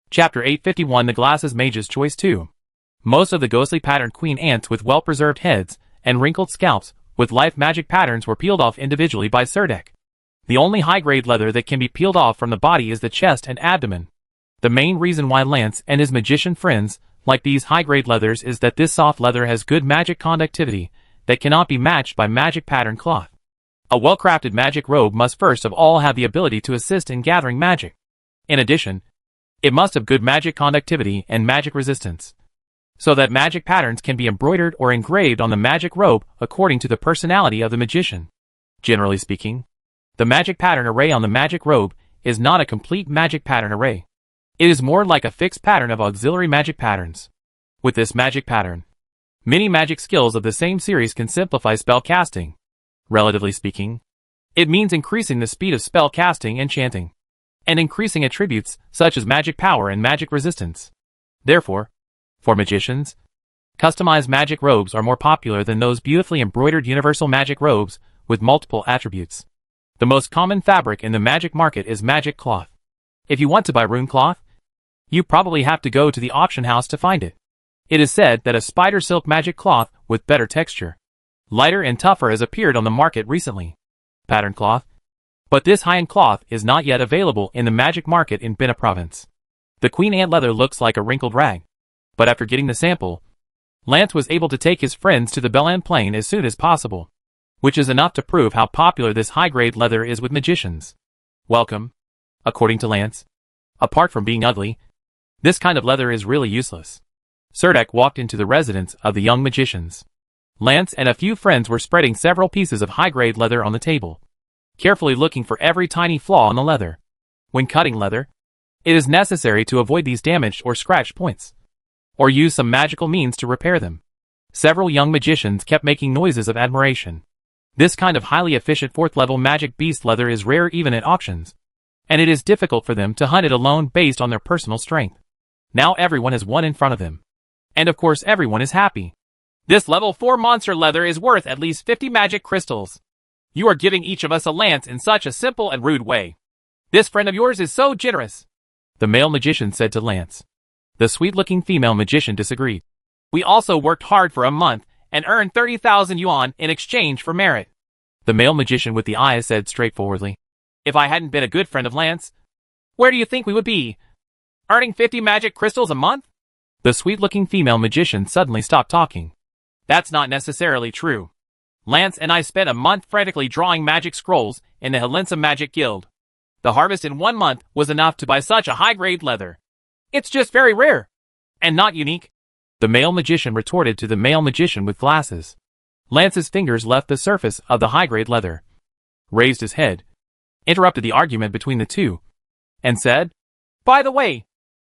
Chapter 851 The Glasses Mage's Choice 2. Most of the ghostly patterned queen ants with well-preserved heads and wrinkled scalps with life magic patterns were peeled off individually by Serdek. The only high-grade leather that can be peeled off from the body is the chest and abdomen. The main reason why Lance and his magician friends like these high-grade leathers is that this soft leather has good magic conductivity that cannot be matched by magic patterned cloth. A well-crafted magic robe must first of all have the ability to assist in gathering magic. In addition, it must have good magic conductivity and magic resistance, so that magic patterns can be embroidered or engraved on the magic robe according to the personality of the magician. Generally speaking, the magic pattern array on the magic robe is not a complete magic pattern array. It is more like a fixed pattern of auxiliary magic patterns. With this magic pattern, many magic skills of the same series can simplify spell casting. Relatively speaking, it means increasing the speed of spell casting and chanting, and increasing attributes such as magic power and magic resistance. Therefore, for magicians, customized magic robes are more popular than those beautifully embroidered universal magic robes with multiple attributes. The most common fabric in the magic market is magic cloth. If you want to buy rune cloth, you probably have to go to the auction house to find it. It is said that a spider silk magic cloth with better texture, lighter and tougher has appeared on the market recently. Pattern cloth. But this high-end cloth is not yet available in the magic market in Bina province. The queen ant leather looks like a wrinkled rag. But after getting the sample, Lance was able to take his friends to the Belan Plain as soon as possible, which is enough to prove how popular this high-grade leather is with magicians. Welcome. According to Lance, apart from being ugly, this kind of leather is really useless. Serdek walked into the residence of the young magicians. Lance and a few friends were spreading several pieces of high-grade leather on the table, carefully looking for every tiny flaw in the leather. When cutting leather, it is necessary to avoid these damaged or scratched points, or use some magical means to repair them. Several young magicians kept making noises of admiration. This kind of highly efficient 4th-level magic beast leather is rare even at auctions, and it is difficult for them to hunt it alone based on their personal strength. Now everyone has one in front of them, and of course everyone is happy. This level 4 monster leather is worth at least 50 magic crystals. You are giving each of us a lance in such a simple and rude way. This friend of yours is so generous, the male magician said to Lance. The sweet-looking female magician disagreed. We also worked hard for a month and earned 30,000 yuan in exchange for merit, the male magician with the eyes said straightforwardly. If I hadn't been a good friend of Lance, where do you think we would be? Earning 50 magic crystals a month? The sweet-looking female magician suddenly stopped talking. That's not necessarily true. Lance and I spent a month frantically drawing magic scrolls in the Helensa Magic Guild. The harvest in 1 month was enough to buy such a high-grade leather. It's just very rare, and not unique, the male magician retorted to the male magician with glasses. Lance's fingers left the surface of the high-grade leather, raised his head, interrupted the argument between the two, and said, By the way,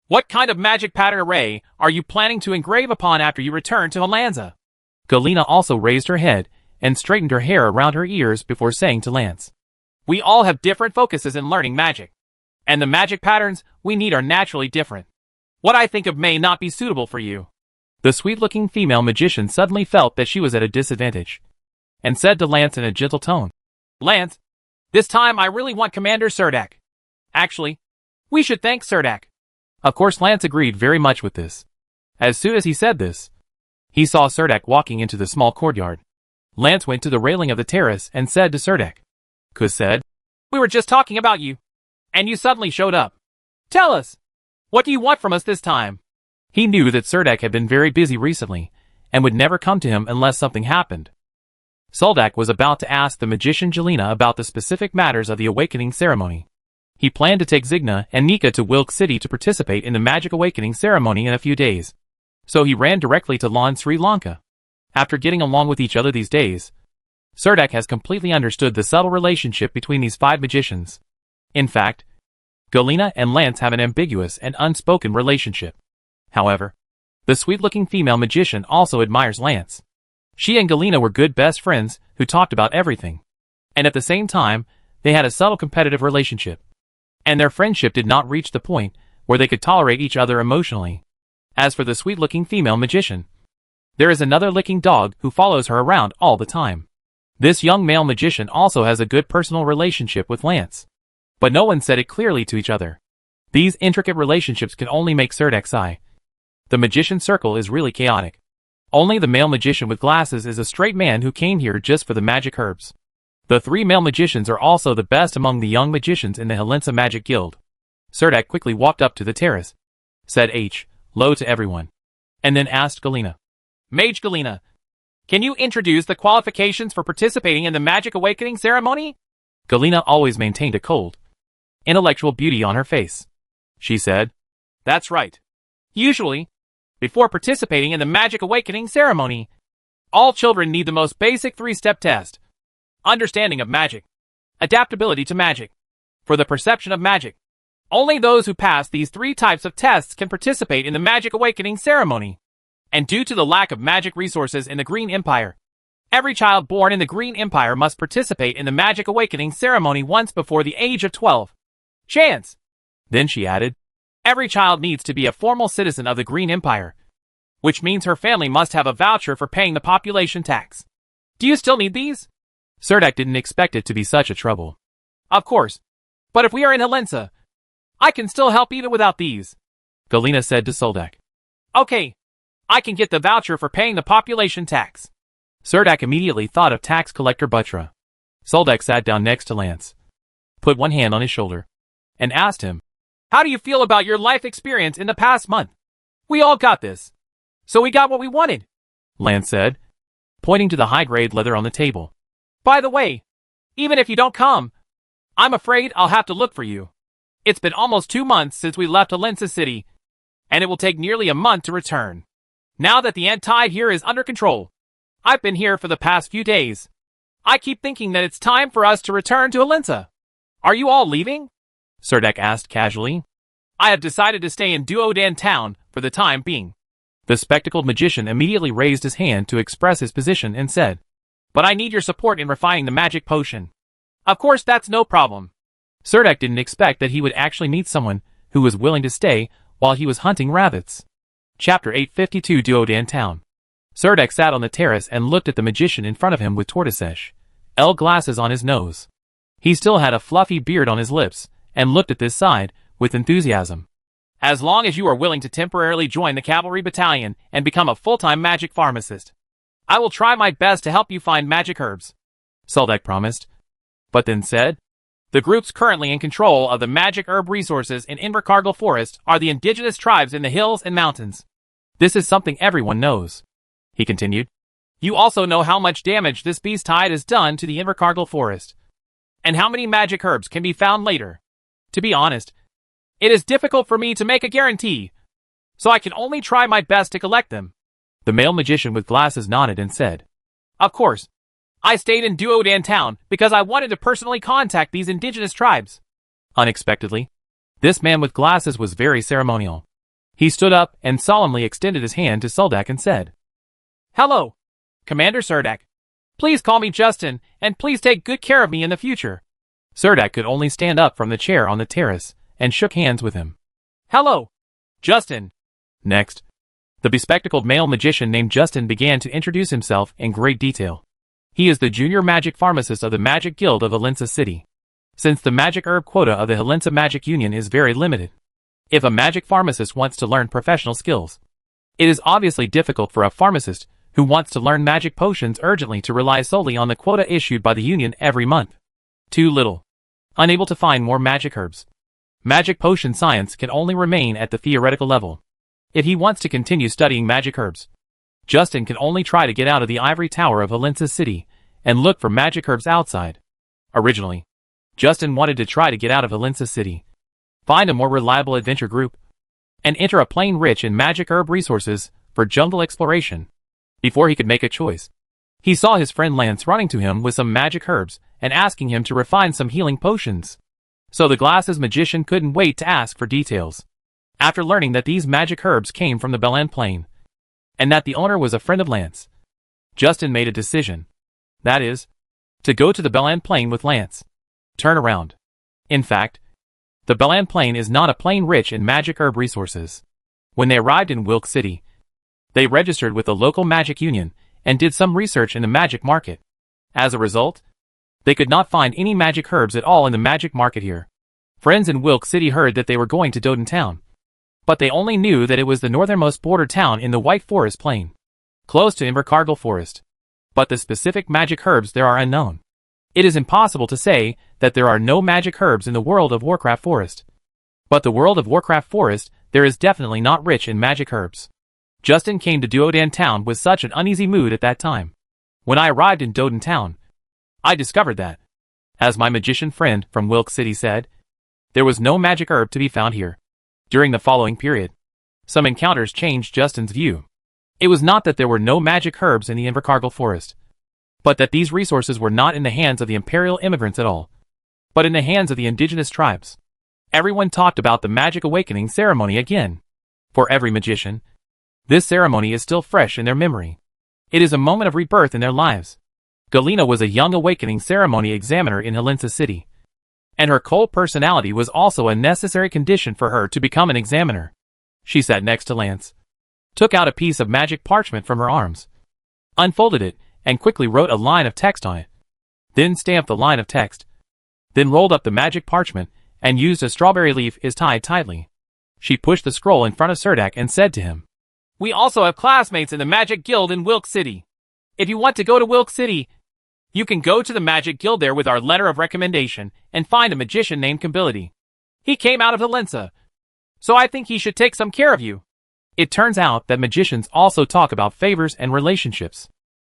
what kind of magic pattern array are you planning to engrave upon after you return to Helensa? Galena also raised her head and straightened her hair around her ears before saying to Lance, We all have different focuses in learning magic, and the magic patterns we need are naturally different. What I think of may not be suitable for you. The sweet-looking female magician suddenly felt that she was at a disadvantage, and said to Lance in a gentle tone, Lance, this time I really want Commander Serdek. Actually, we should thank Serdek. Of course Lance agreed very much with this. As soon as he said this, he saw Serdek walking into the small courtyard. Lance went to the railing of the terrace and said to Serdek, Kuz said, We were just talking about you, and you suddenly showed up. Tell us, what do you want from us this time? He knew that Serdek had been very busy recently, and would never come to him unless something happened. Soldak was about to ask the magician Jelena about the specific matters of the awakening ceremony. He planned to take Zigna and Nika to Wilk City to participate in the magic awakening ceremony in a few days, so he ran directly to Lon Sri Lanka. After getting along with each other these days, Serdek has completely understood the subtle relationship between these 5 magicians. In fact, Galena and Lance have an ambiguous and unspoken relationship. However, the sweet-looking female magician also admires Lance. She and Galena were good best friends who talked about everything, and at the same time, they had a subtle competitive relationship, and their friendship did not reach the point where they could tolerate each other emotionally. As for the sweet-looking female magician, there is another licking dog who follows her around all the time. This young male magician also has a good personal relationship with Lance, but no one said it clearly to each other. These intricate relationships can only make Serdek sigh. The magician circle is really chaotic. Only the male magician with glasses is a straight man who came here just for the magic herbs. The 3 male magicians are also the best among the young magicians in the Helensa Magic Guild. Serdek quickly walked up to the terrace, said low to everyone, and then asked Galena. Mage Galena, can you introduce the qualifications for participating in the Magic Awakening ceremony? Galena always maintained a cold, intellectual beauty on her face. She said, That's right. Usually, before participating in the Magic Awakening ceremony, all children need the most basic 3-step test. Understanding of magic. Adaptability to magic. For the perception of magic. Only those who pass these 3 types of tests can participate in the Magic Awakening ceremony. And due to the lack of magic resources in the Green Empire, every child born in the Green Empire must participate in the Magic Awakening ceremony once before the age of 12. Chance! Then she added, every child needs to be a formal citizen of the Green Empire, which means her family must have a voucher for paying the population tax. Do you still need these? Serdek didn't expect it to be such a trouble. Of course. But if we are in Helensa, I can still help even without these, Galena said to Soldek. Okay. I can get the voucher for paying the population tax. Serdek immediately thought of tax collector Butra. Soldek sat down next to Lance, put one hand on his shoulder, and asked him, How do you feel about your life experience in the past month? We all got this. So we got what we wanted, Lance said, pointing to the high-grade leather on the table. By the way, even if you don't come, I'm afraid I'll have to look for you. It's been almost 2 months since we left Helensa City, and it will take nearly a month to return. Now that the ant tide here is under control, I've been here for the past few days. I keep thinking that it's time for us to return to Helensa. Are you all leaving? Serdek asked casually. I have decided to stay in Duodan Town for the time being. The spectacled magician immediately raised his hand to express his position and said, But I need your support in refining the magic potion. Of course, that's no problem. Serdek didn't expect that he would actually meet someone who was willing to stay while he was hunting rabbits. Chapter 852 Duodan Town. Serdek sat on the terrace and looked at the magician in front of him with tortoiseshell glasses on his nose. He still had a fluffy beard on his lips, and looked at this side with enthusiasm. As long as you are willing to temporarily join the cavalry battalion and become a full-time magic pharmacist, I will try my best to help you find magic herbs, Soldek promised, but then said, The groups currently in control of the magic herb resources in Invercargill Forest are the indigenous tribes in the hills and mountains. This is something everyone knows, he continued. You also know how much damage this beast tide has done to the Invercargill Forest, and how many magic herbs can be found later. To be honest, it is difficult for me to make a guarantee, so I can only try my best to collect them. The male magician with glasses nodded and said, Of course. I stayed in Duodan Town because I wanted to personally contact these indigenous tribes. Unexpectedly, this man with glasses was very ceremonial. He stood up and solemnly extended his hand to Soldek and said, Hello, Commander Serdek. Please call me Justin, and please take good care of me in the future. Serdek could only stand up from the chair on the terrace and shook hands with him. Hello, Justin. Next, the bespectacled male magician named Justin began to introduce himself in great detail. He is the junior magic pharmacist of the Magic Guild of Helensa City. Since the magic herb quota of the Helensa Magic Union is very limited, if a magic pharmacist wants to learn professional skills, it is obviously difficult for a pharmacist who wants to learn magic potions urgently to rely solely on the quota issued by the Union every month. Too little. Unable to find more magic herbs. Magic potion science can only remain at the theoretical level. If he wants to continue studying magic herbs, Justin can only try to get out of the ivory tower of Helensa City and look for magic herbs outside. Originally, Justin wanted to try to get out of Helensa City, find a more reliable adventure group, and enter a plane rich in magic herb resources for jungle exploration. Before he could make a choice, he saw his friend Lance running to him with some magic herbs and asking him to refine some healing potions. So the glasses magician couldn't wait to ask for details. After learning that these magic herbs came from the Belan Plain, and that the owner was a friend of Lance, Justin made a decision. That is, to go to the Belan Plain with Lance. Turn around. In fact, the Belan Plain is not a plain rich in magic herb resources. When they arrived in Wilk City, they registered with the local magic union and did some research in the magic market. As a result, they could not find any magic herbs at all in the magic market here. Friends in Wilk City heard that they were going to Doden Town, but they only knew that it was the northernmost border town in the White Forest Plain, close to Invercargill Forest. But the specific magic herbs there are unknown. It is impossible to say that there are no magic herbs in the World of Warcraft Forest. But the World of Warcraft Forest, there is definitely not rich in magic herbs. Justin came to Duodan Town with such an uneasy mood at that time. When I arrived in Doden Town, I discovered that, as my magician friend from Wilk City said, there was no magic herb to be found here. During the following period, some encounters changed Justin's view. It was not that there were no magic herbs in the Invercargill Forest, but that these resources were not in the hands of the imperial immigrants at all, but in the hands of the indigenous tribes. Everyone talked about the magic awakening ceremony again. For every magician, this ceremony is still fresh in their memory. It is a moment of rebirth in their lives. Galena was a young awakening ceremony examiner in Helensa City, and her cold personality was also a necessary condition for her to become an examiner. She sat next to Lance, took out a piece of magic parchment from her arms, unfolded it, and quickly wrote a line of text on it, then stamped the line of text, then rolled up the magic parchment, and used a strawberry leaf is tied tightly. She pushed the scroll in front of Surdak and said to him, "We also have classmates in the Magic Guild in Wilk City. If you want to go to Wilk City, you can go to the Magic Guild there with our letter of recommendation and find a magician named Combility. He came out of Helensa, so I think he should take some care of you." It turns out that magicians also talk about favors and relationships.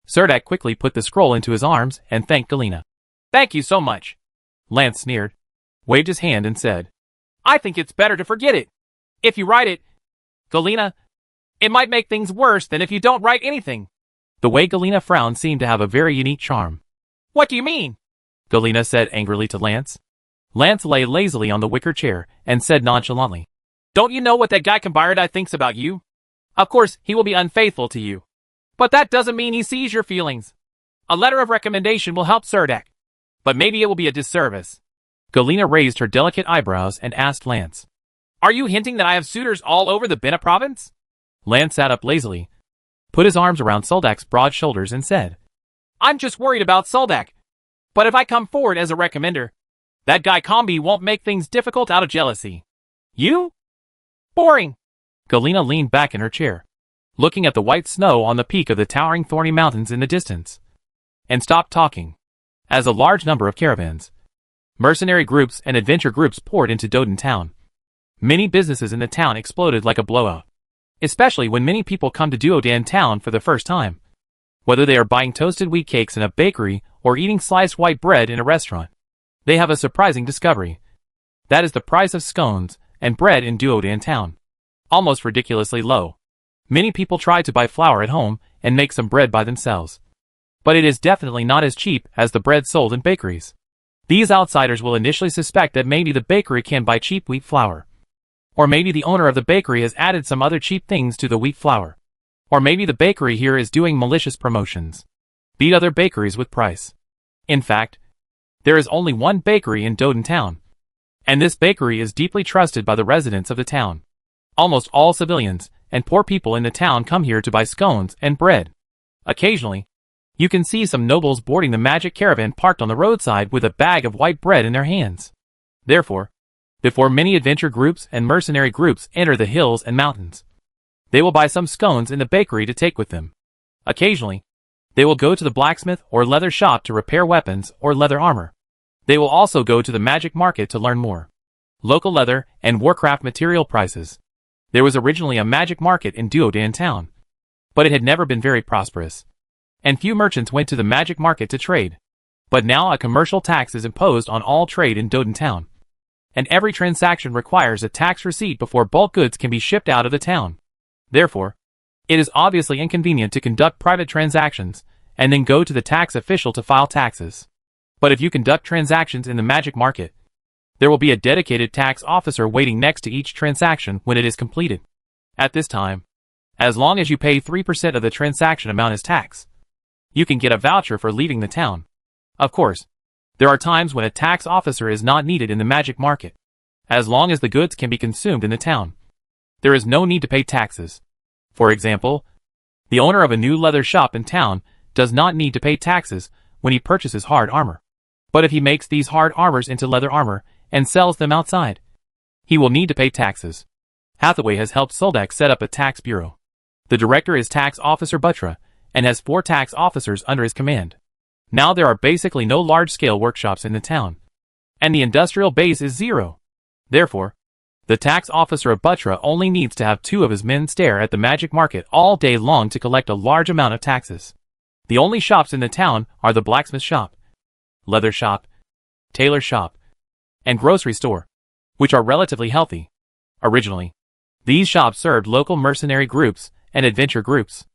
Surdak quickly put the scroll into his arms and thanked Galena. "Thank you so much." Lance sneered, waved his hand and said, "I think it's better to forget it. If you write it, Galena, it might make things worse than if you don't write anything." The way Galena frowned seemed to have a very unique charm. "What do you mean?" Galena said angrily to Lance. Lance lay lazily on the wicker chair and said nonchalantly, "Don't you know what that guy Combility thinks about you? Of course, he will be unfaithful to you, but that doesn't mean he sees your feelings. A letter of recommendation will help Surdak, but maybe it will be a disservice." Galena raised her delicate eyebrows and asked Lance, "Are you hinting that I have suitors all over the Bena province?" Lance sat up lazily, put his arms around Suldak's broad shoulders and said, "I'm just worried about Suldak. But if I come forward as a recommender, that guy Combi won't make things difficult out of jealousy. You? Boring." Galena leaned back in her chair, looking at the white snow on the peak of the towering thorny mountains in the distance, and stopped talking, as a large number of caravans, mercenary groups and adventure groups poured into Doden Town. Many businesses in the town exploded like a blowout, especially when many people come to Duodan Town for the first time. Whether they are buying toasted wheat cakes in a bakery or eating sliced white bread in a restaurant, they have a surprising discovery. That is the price of scones and bread in Duodan Town. Almost ridiculously low. Many people try to buy flour at home and make some bread by themselves, but it is definitely not as cheap as the bread sold in bakeries. These outsiders will initially suspect that maybe the bakery can buy cheap wheat flour, or maybe the owner of the bakery has added some other cheap things to the wheat flour, or maybe the bakery here is doing malicious promotions. Beat other bakeries with price. In fact, there is only one bakery in Doden Town, and this bakery is deeply trusted by the residents of the town. Almost all civilians and poor people in the town come here to buy scones and bread. Occasionally, you can see some nobles boarding the magic caravan parked on the roadside with a bag of white bread in their hands. Therefore, before many adventure groups and mercenary groups enter the hills and mountains, they will buy some scones in the bakery to take with them. Occasionally, they will go to the blacksmith or leather shop to repair weapons or leather armor. They will also go to the magic market to learn more local leather and Warcraft material prices. There was originally a magic market in Duodan Town, but it had never been very prosperous, and few merchants went to the magic market to trade. But now a commercial tax is imposed on all trade in Doden Town, and every transaction requires a tax receipt before bulk goods can be shipped out of the town. Therefore, it is obviously inconvenient to conduct private transactions and then go to the tax official to file taxes. But if you conduct transactions in the magic market, there will be a dedicated tax officer waiting next to each transaction when it is completed. At this time, as long as you pay 3% of the transaction amount as tax, you can get a voucher for leaving the town. Of course, there are times when a tax officer is not needed in the magic market. As long as the goods can be consumed in the town, there is no need to pay taxes. For example, the owner of a new leather shop in town does not need to pay taxes when he purchases hard armor. But if he makes these hard armors into leather armor and sells them outside. He will need to pay taxes. Hathaway has helped Soldak set up a tax bureau. The director is Tax Officer Buttra, and has 4 tax officers under his command. Now there are basically no large-scale workshops in the town, and the industrial base is 0. Therefore, the tax officer of Buttra only needs to have 2 of his men stare at the magic market all day long to collect a large amount of taxes. The only shops in the town are the blacksmith shop, leather shop, tailor shop, and grocery store, which are relatively healthy. Originally, these shops served local mercenary groups and adventure groups.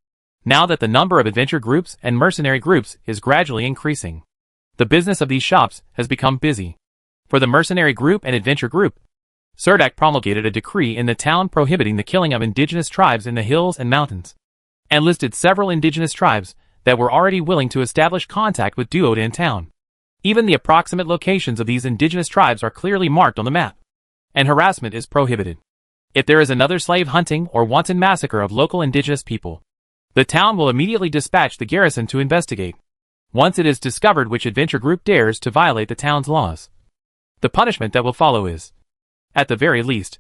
Now that the number of adventure groups and mercenary groups is gradually increasing, the business of these shops has become busy. For the mercenary group and adventure group, Surdak promulgated a decree in the town prohibiting the killing of indigenous tribes in the hills and mountains, and listed several indigenous tribes that were already willing to establish contact with Duoda in town. Even the approximate locations of these indigenous tribes are clearly marked on the map, and harassment is prohibited. If there is another slave hunting or wanton massacre of local indigenous people, the town will immediately dispatch the garrison to investigate. Once it is discovered which adventure group dares to violate the town's laws, the punishment that will follow is, at the very least,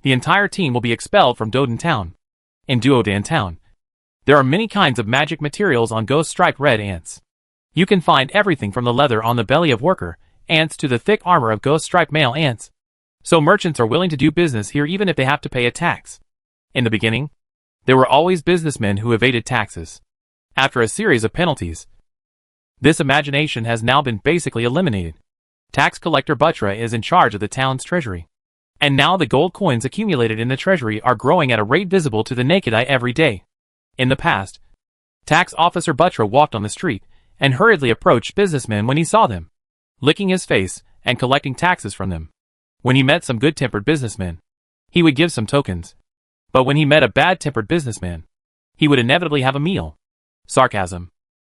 the entire team will be expelled from Doden Town. In Duodan Town, there are many kinds of magic materials on ghost striped red ants. You can find everything from the leather on the belly of worker ants to the thick armor of ghost striped male ants. So merchants are willing to do business here even if they have to pay a tax. In the beginning, there were always businessmen who evaded taxes. After a series of penalties, this imagination has now been basically eliminated. Tax collector Buttra is in charge of the town's treasury. And now the gold coins accumulated in the treasury are growing at a rate visible to the naked eye every day. In the past, Tax Officer Buttra walked on the street and hurriedly approached businessmen when he saw them, licking his face and collecting taxes from them. When he met some good-tempered businessmen, he would give some tokens. But when he met a bad-tempered businessman, he would inevitably have a meal. Sarcasm.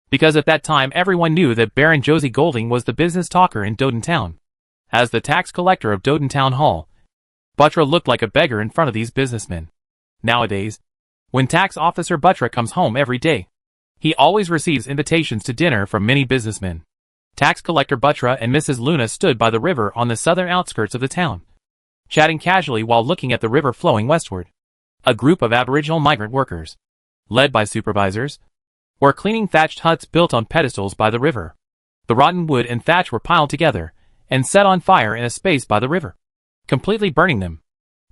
Because at that time everyone knew that Baron Josie Golding was the business talker in Doden Town. As the tax collector of Doden Town Hall, Buttra looked like a beggar in front of these businessmen. Nowadays, when Tax Officer Buttra comes home every day, he always receives invitations to dinner from many businessmen. Tax collector Buttra and Mrs. Luna stood by the river on the southern outskirts of the town, chatting casually while looking at the river flowing westward. A group of Aboriginal migrant workers, led by supervisors, were cleaning thatched huts built on pedestals by the river. The rotten wood and thatch were piled together and set on fire in a space by the river, completely burning them.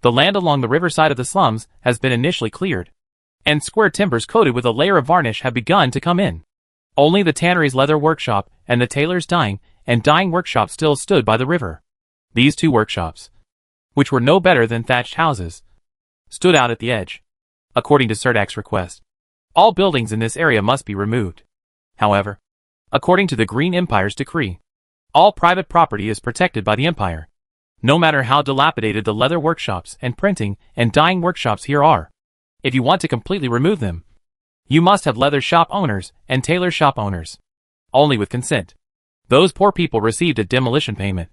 The land along the riverside of the slums has been initially cleared, and square timbers coated with a layer of varnish have begun to come in. Only the tannery's leather workshop and the tailor's dyeing workshop still stood by the river. These 2 workshops, which were no better than thatched houses, stood out at the edge. According to Serdak's request, all buildings in this area must be removed. However, according to the Green Empire's decree, all private property is protected by the Empire, no matter how dilapidated the leather workshops and printing and dyeing workshops here are. If you want to completely remove them, you must have leather shop owners and tailor shop owners. Only with consent. Those poor people received a demolition payment,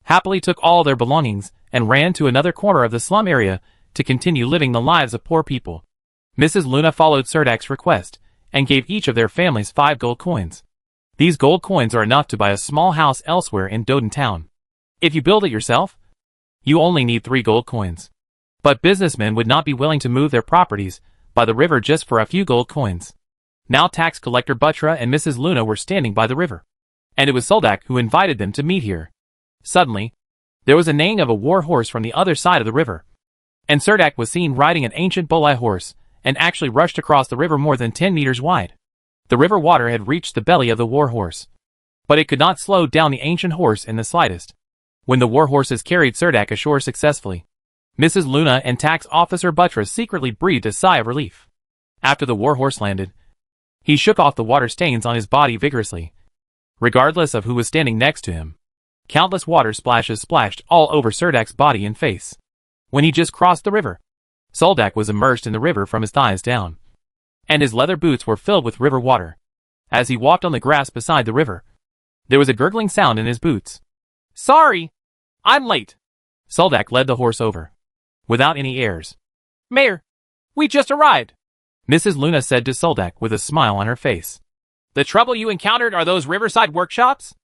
happily took all their belongings, and ran to another corner of the slum area to continue living the lives of poor people. Mrs. Luna followed Serdak's request and gave each of their families 5 gold coins. These gold coins are enough to buy a small house elsewhere in Doden Town. If you build it yourself, you only need 3 gold coins. But businessmen would not be willing to move their properties by the river just for a few gold coins. Now tax collector Buttra and Mrs. Luna were standing by the river, and it was Soldak who invited them to meet here. Suddenly, there was a neighing of a war horse from the other side of the river, and Surdak was seen riding an ancient Bolai horse and actually rushed across the river more than 10 meters wide. The river water had reached the belly of the war horse, but it could not slow down the ancient horse in the slightest. When the war horses carried Surdak ashore successfully, Mrs. Luna and Tax Officer Buttra secretly breathed a sigh of relief. After the war horse landed, he shook off the water stains on his body vigorously, regardless of who was standing next to him. Countless water splashes splashed all over Serdak's body and face. When he just crossed the river, Soldak was immersed in the river from his thighs down, and his leather boots were filled with river water. As he walked on the grass beside the river, there was a gurgling sound in his boots. "Sorry, I'm late." Soldak led the horse over, without any airs. "Mayor, we just arrived," Mrs. Luna said to Soldak with a smile on her face. "The trouble you encountered are those riverside workshops?"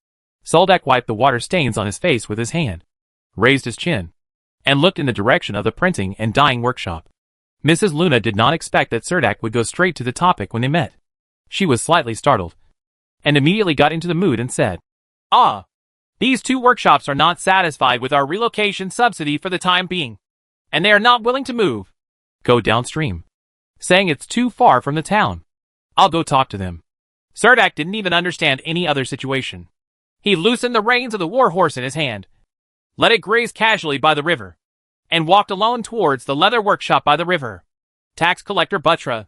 Soldak wiped the water stains on his face with his hand. raised his chin, and looked in the direction of the printing and dyeing workshop. Mrs. Luna did not expect that Cerdak would go straight to the topic when they met. She was slightly startled, and immediately got into the mood and said, "Ah, these two workshops are not satisfied with our relocation subsidy for the time being, and they are not willing to move. Go downstream, saying it's too far from the town. I'll go talk to them." Cerdak didn't even understand any other situation. He loosened the reins of the war horse in his hand, let it graze casually by the river, and walked alone towards the leather workshop by the river. Tax collector Butra,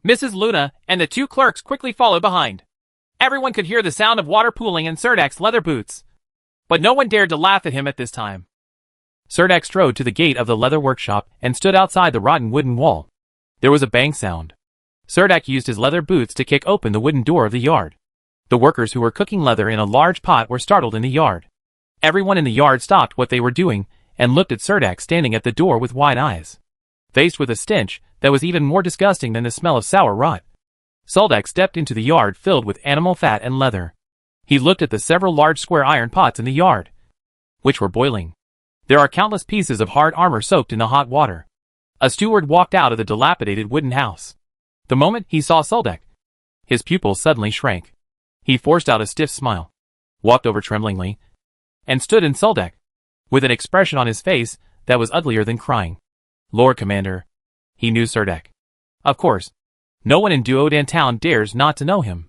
Mrs. Luna, and the two clerks quickly followed behind. Everyone could hear the sound of water pooling in Cerdak's leather boots, but no one dared to laugh at him at this time. Cerdak strode to the gate of the leather workshop and stood outside the rotten wooden wall. There was a bang sound. Cerdak used his leather boots to kick open the wooden door of the yard. The workers who were cooking leather in a large pot were startled in the yard. Everyone in the yard stopped what they were doing and looked at Cerdak standing at the door with wide eyes, faced with a stench that was even more disgusting than the smell of sour rot. Cerdak stepped into the yard filled with animal fat and leather. He looked at the several large square iron pots in the yard, which were boiling. There are countless pieces of hard armor soaked in the hot water. A steward walked out of the dilapidated wooden house. The moment he saw Cerdak, his pupils suddenly shrank. He forced out a stiff smile, walked over tremblingly, and stood in Cerdak, with an expression on his face that was uglier than crying. "Lord Commander." He knew Cerdak. Of course, no one in Duodan town dares not to know him.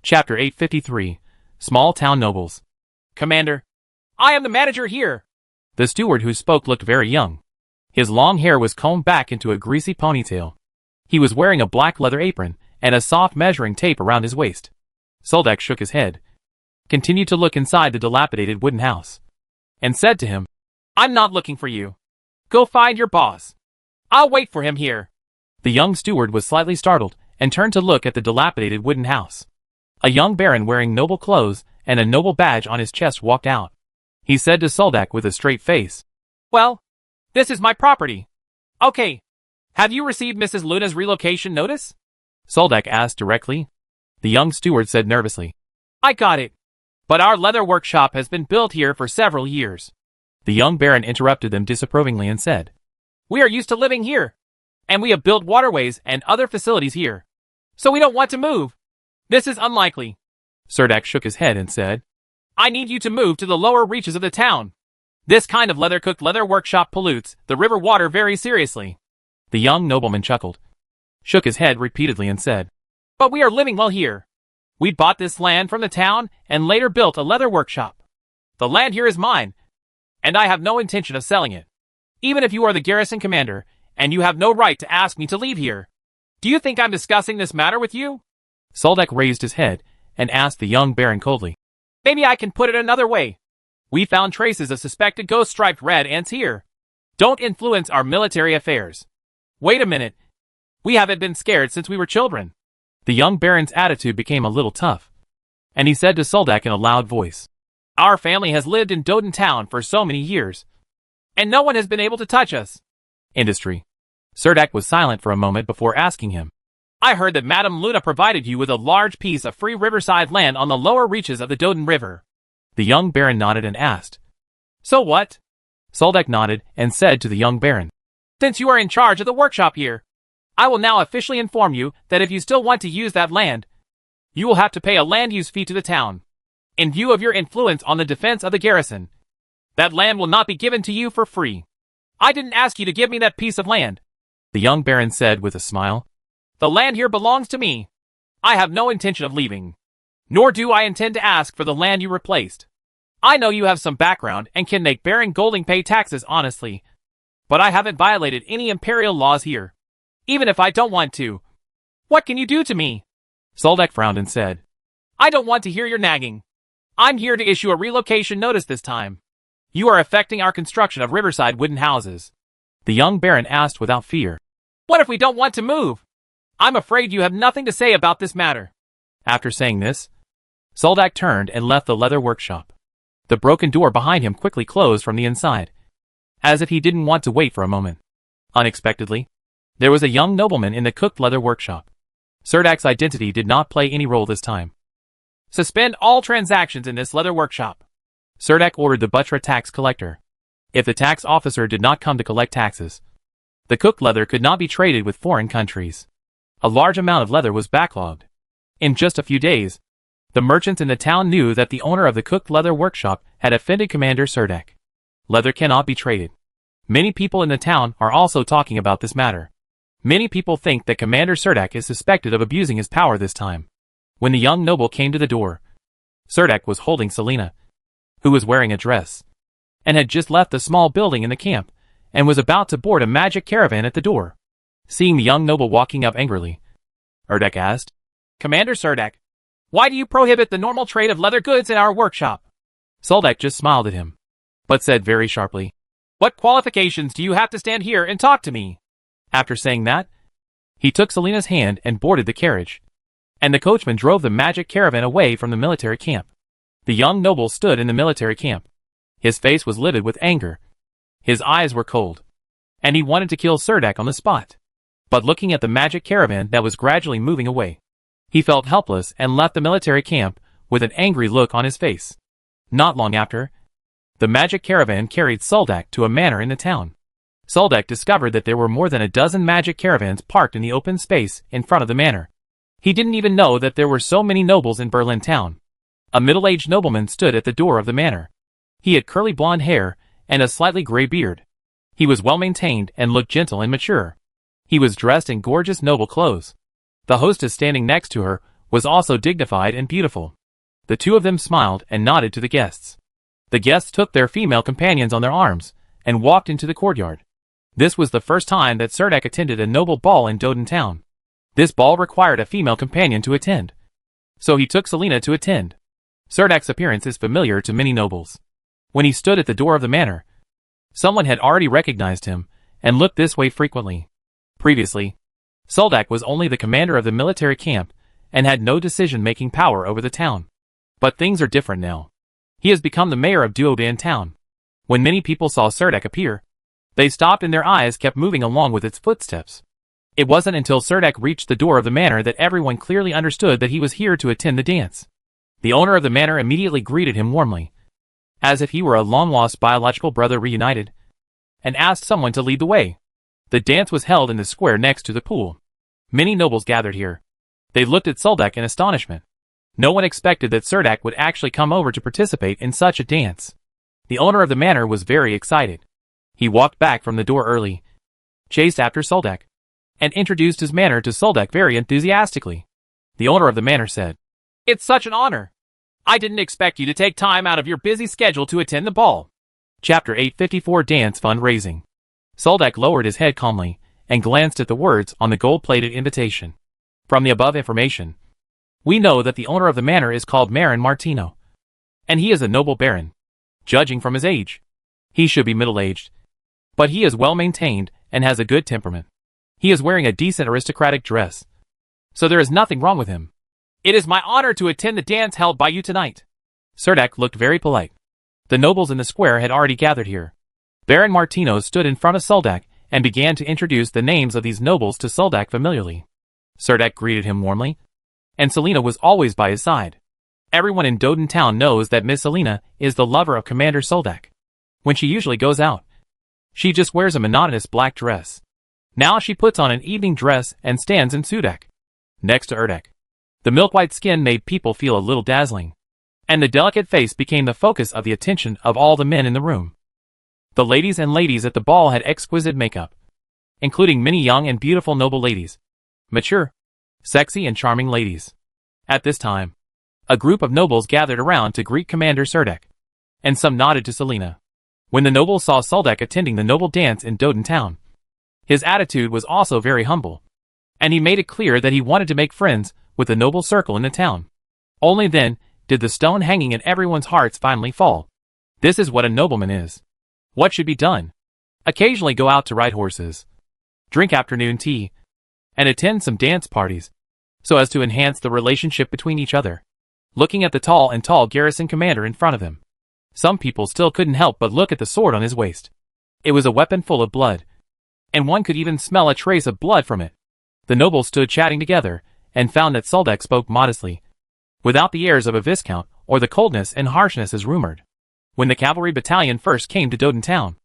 Chapter 853, Small Town Nobles. "Commander, I am the manager here." The steward who spoke looked very young. His long hair was combed back into a greasy ponytail. He was wearing a black leather apron and a soft measuring tape around his waist. Cerdak shook his head, continued to look inside the dilapidated wooden house, and said to him, "I'm not looking for you. Go find your boss. I'll wait for him here." The young steward was slightly startled and turned to look at the dilapidated wooden house. A young baron wearing noble clothes and a noble badge on his chest walked out. He said to Cerdak with a straight face, "Well, this is my property. Okay. Have you received Mrs. Luna's relocation notice?" Cerdak asked directly. The young steward said nervously, "I got it. But our leather workshop has been built here for several years." The young baron interrupted them disapprovingly and said, "We are used to living here, and we have built waterways and other facilities here, so we don't want to move. This is unlikely." Cerdak shook his head and said, "I need you to move to the lower reaches of the town. This kind of leather-cooked leather workshop pollutes the river water very seriously." The young nobleman chuckled, shook his head repeatedly and said, "But we are living well here. We bought this land from the town and later built a leather workshop. The land here is mine, and I have no intention of selling it, even if you are the garrison commander, and you have no right to ask me to leave here. Do you think I'm discussing this matter with you?" Cerdak raised his head and asked the young baron coldly, "Maybe I can put it another way. We found traces of suspected ghost-striped red ants here. Don't influence our military affairs. Wait a minute. We haven't been scared since we were children." The young baron's attitude became a little tough, and he said to Cerdak in a loud voice, "Our family has lived in Doden town for so many years, and no one has been able to touch us." Industry. Cerdak was silent for a moment before asking him, "I heard that Madame Luna provided you with a large piece of free riverside land on the lower reaches of the Doden River." The young baron nodded and asked, "So what?" Cerdak nodded and said to the young baron, "Since you are in charge of the workshop here, I will now officially inform you that if you still want to use that land, you will have to pay a land use fee to the town. In view of your influence on the defense of the garrison, that land will not be given to you for free. I didn't ask you to give me that piece of land," the young baron said with a smile. "The land here belongs to me. I have no intention of leaving, nor do I intend to ask for the land you replaced. I know you have some background and can make Baron Golding pay taxes honestly, but I haven't violated any imperial laws here, even if I don't want to. What can you do to me?" Cerdak frowned and said, "I don't want to hear your nagging. I'm here to issue a relocation notice this time. You are affecting our construction of riverside wooden houses." The young baron asked without fear, "What if we don't want to move? I'm afraid you have nothing to say about this matter." After saying this, Cerdak turned and left the leather workshop. The broken door behind him quickly closed from the inside, as if he didn't want to wait for a moment. Unexpectedly, there was a young nobleman in the cooked leather workshop. Cerdak's identity did not play any role this time. "Suspend all transactions in this leather workshop," Cerdak ordered the Butra tax collector. If the tax officer did not come to collect taxes, the cooked leather could not be traded with foreign countries. A large amount of leather was backlogged. In just a few days, the merchants in the town knew that the owner of the cooked leather workshop had offended Commander Serdek. Leather cannot be traded. Many people in the town are also talking about this matter. Many people think that Commander Serdek is suspected of abusing his power this time. When the young noble came to the door, Serdek was holding Selina, who was wearing a dress, and had just left the small building in the camp, and was about to board a magic caravan at the door. Seeing the young noble walking up angrily, Serdek asked, "Commander Serdek, why do you prohibit the normal trade of leather goods in our workshop?" Serdek just smiled at him, but said very sharply, "What qualifications do you have to stand here and talk to me?" After saying that, he took Selina's hand and boarded the carriage, and the coachman drove the magic caravan away from the military camp. The young noble stood in the military camp. His face was livid with anger. His eyes were cold, and he wanted to kill Serdek on the spot. But looking at the magic caravan that was gradually moving away, he felt helpless and left the military camp with an angry look on his face. Not long after, the magic caravan carried Serdek to a manor in the town. Serdek discovered that there were more than a dozen magic caravans parked in the open space in front of the manor. He didn't even know that there were so many nobles in Berlin town. A middle-aged nobleman stood at the door of the manor. He had curly blonde hair and a slightly gray beard. He was well-maintained and looked gentle and mature. He was dressed in gorgeous noble clothes. The hostess standing next to her was also dignified and beautiful. The two of them smiled and nodded to the guests. The guests took their female companions on their arms and walked into the courtyard. This was the first time that Serdek attended a noble ball in Doden town. This ball required a female companion to attend, so he took Selina to attend. Serdek's appearance is familiar to many nobles. When he stood at the door of the manor, someone had already recognized him and looked this way frequently. Previously, Serdek was only the commander of the military camp and had no decision-making power over the town. But things are different now. He has become the mayor of Doden town. When many people saw Serdek appear, they stopped and their eyes kept moving along with its footsteps. It wasn't until Serdek reached the door of the manor that everyone clearly understood that he was here to attend the dance. The owner of the manor immediately greeted him warmly, as if he were a long-lost biological brother reunited, and asked someone to lead the way. The dance was held in the square next to the pool. Many nobles gathered here. They looked at Serdek in astonishment. No one expected that Serdek would actually come over to participate in such a dance. The owner of the manor was very excited. He walked back from the door early, chased after Serdek, and introduced his manor to Serdek very enthusiastically. The owner of the manor said, "It's such an honor. I didn't expect you to take time out of your busy schedule to attend the ball." Chapter 854 Dance Fundraising. Serdek lowered his head calmly and glanced at the words on the gold-plated invitation. From the above information, we know that the owner of the manor is called Baron Martino, and he is a noble baron. Judging from his age, he should be middle-aged, but he is well-maintained and has a good temperament. He is wearing a decent aristocratic dress, so there is nothing wrong with him. "It is my honor to attend the dance held by you tonight." Serdek looked very polite. The nobles in the square had already gathered here. Baron Martino stood in front of Serdek and began to introduce the names of these nobles to Serdek familiarly. Serdek greeted him warmly, and Selina was always by his side. Everyone in Doden town knows that Miss Selina is the lover of Commander Serdek. When she usually goes out, she just wears a monotonous black dress. Now she puts on an evening dress and stands in Serdek, next to Erdek. The milk-white skin made people feel a little dazzling, and the delicate face became the focus of the attention of all the men in the room. The ladies at the ball had exquisite makeup, including many young and beautiful noble ladies, mature, sexy and charming ladies. At this time, a group of nobles gathered around to greet Commander Serdek, and some nodded to Selina. When the nobles saw Serdek attending the noble dance in Doden town, his attitude was also very humble, and he made it clear that he wanted to make friends with the noble circle in the town. Only then did the stone hanging in everyone's hearts finally fall. This is what a nobleman is. What should be done? Occasionally go out to ride horses, drink afternoon tea, and attend some dance parties, so as to enhance the relationship between each other. Looking at the tall garrison commander in front of him, some people still couldn't help but look at the sword on his waist. It was a weapon full of blood, and one could even smell a trace of blood from it. The nobles stood chatting together and found that Serdek spoke modestly, without the airs of a viscount or the coldness and harshness as rumored. When the cavalry battalion first came to Doden town,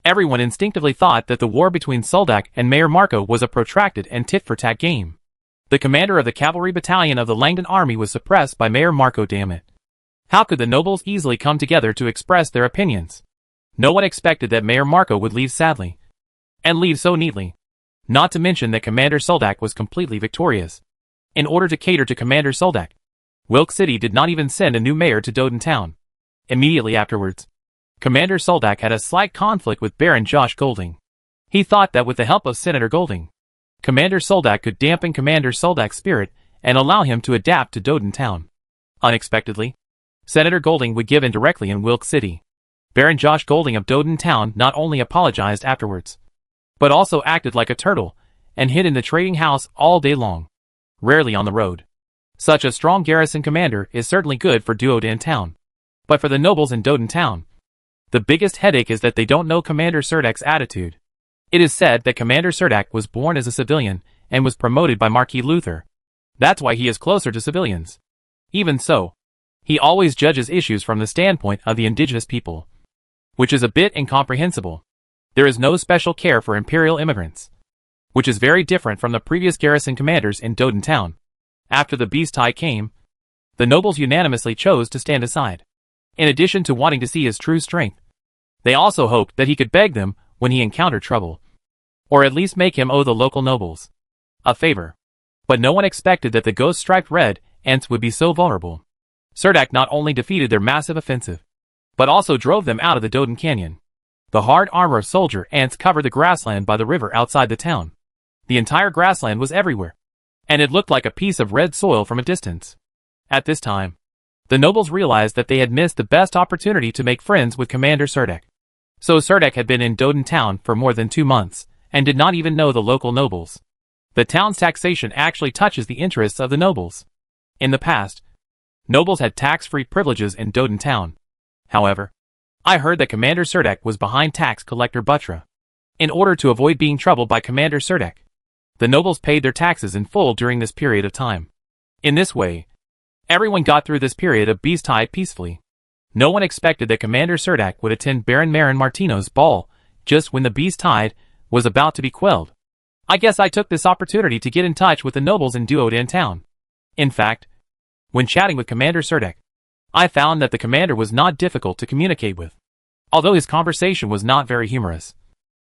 Everyone instinctively thought that the war between Soldak and Mayor Marco was a protracted and tit-for-tat game. The commander of the cavalry battalion of the Langdon army was suppressed by Mayor Marco. Damn it. How could the nobles easily come together to express their opinions? No one expected that Mayor Marco would leave sadly. And leave so neatly. Not to mention that Commander Soldak was completely victorious. In order to cater to Commander Soldak, Wilk City did not even send a new mayor to Doden Town. Immediately afterwards, Commander Soldak had a slight conflict with Baron Josh Golding. He thought that with the help of Senator Golding, Commander Soldak could dampen Commander Soldak's spirit and allow him to adapt to Doden Town. Unexpectedly, Senator Golding would give in directly in Wilk City. Baron Josh Golding of Doden Town not only apologized afterwards, but also acted like a turtle and hid in the trading house all day long, rarely on the road. Such a strong garrison commander is certainly good for Doden Town. But for the nobles in Doden Town, the biggest headache is that they don't know Commander Serdak's attitude. It is said that Commander Serdak was born as a civilian and was promoted by Marquis Luther. That's why he is closer to civilians. Even so, he always judges issues from the standpoint of the indigenous people, which is a bit incomprehensible. There is no special care for imperial immigrants, which is very different from the previous garrison commanders in Doden Town. After the beast tide came, the nobles unanimously chose to stand aside. In addition to wanting to see his true strength, they also hoped that he could beg them when he encountered trouble, or at least make him owe the local nobles a favor. But no one expected that the ghost-striped red ants would be so vulnerable. Serdak not only defeated their massive offensive, but also drove them out of the Doden Canyon. The hard armor of soldier ants covered the grassland by the river outside the town. The entire grassland was everywhere, and it looked like a piece of red soil from a distance. At this time, the nobles realized that they had missed the best opportunity to make friends with Commander Serdak. So Serdak had been in Doden Town for more than 2 months, and did not even know the local nobles. The town's taxation actually touches the interests of the nobles. In the past, nobles had tax-free privileges in Doden Town. However, I heard that Commander Serdak was behind tax collector Butra. In order to avoid being troubled by Commander Serdak, the nobles paid their taxes in full during this period of time. In this way, everyone got through this period of beast tide peacefully. No one expected that Commander Serdak would attend Baron Marin Martino's ball just when the beast tide was about to be quelled. I guess I took this opportunity to get in touch with the nobles in Doden Town. In fact, when chatting with Commander Serdak, I found that the commander was not difficult to communicate with. Although his conversation was not very humorous,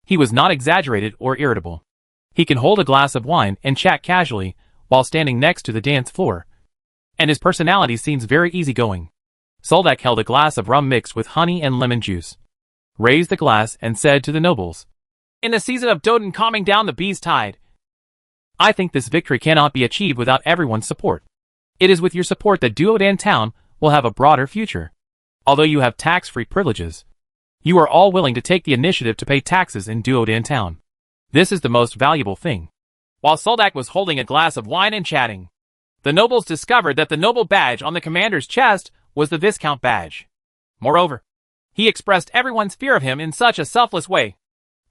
he was not exaggerated or irritable. He can hold a glass of wine and chat casually while standing next to the dance floor, and his personality seems very easygoing. Soldak held a glass of rum mixed with honey and lemon juice, raised the glass and said to the nobles, "In the season of Doden calming down the beast tide, I think this victory cannot be achieved without everyone's support. It is with your support that Doden Town will have a broader future. Although you have tax-free privileges, you are all willing to take the initiative to pay taxes in Doden Town. This is the most valuable thing." While Soldak was holding a glass of wine and chatting, the nobles discovered that the noble badge on the commander's chest was the Viscount badge. Moreover, he expressed everyone's fear of him in such a selfless way,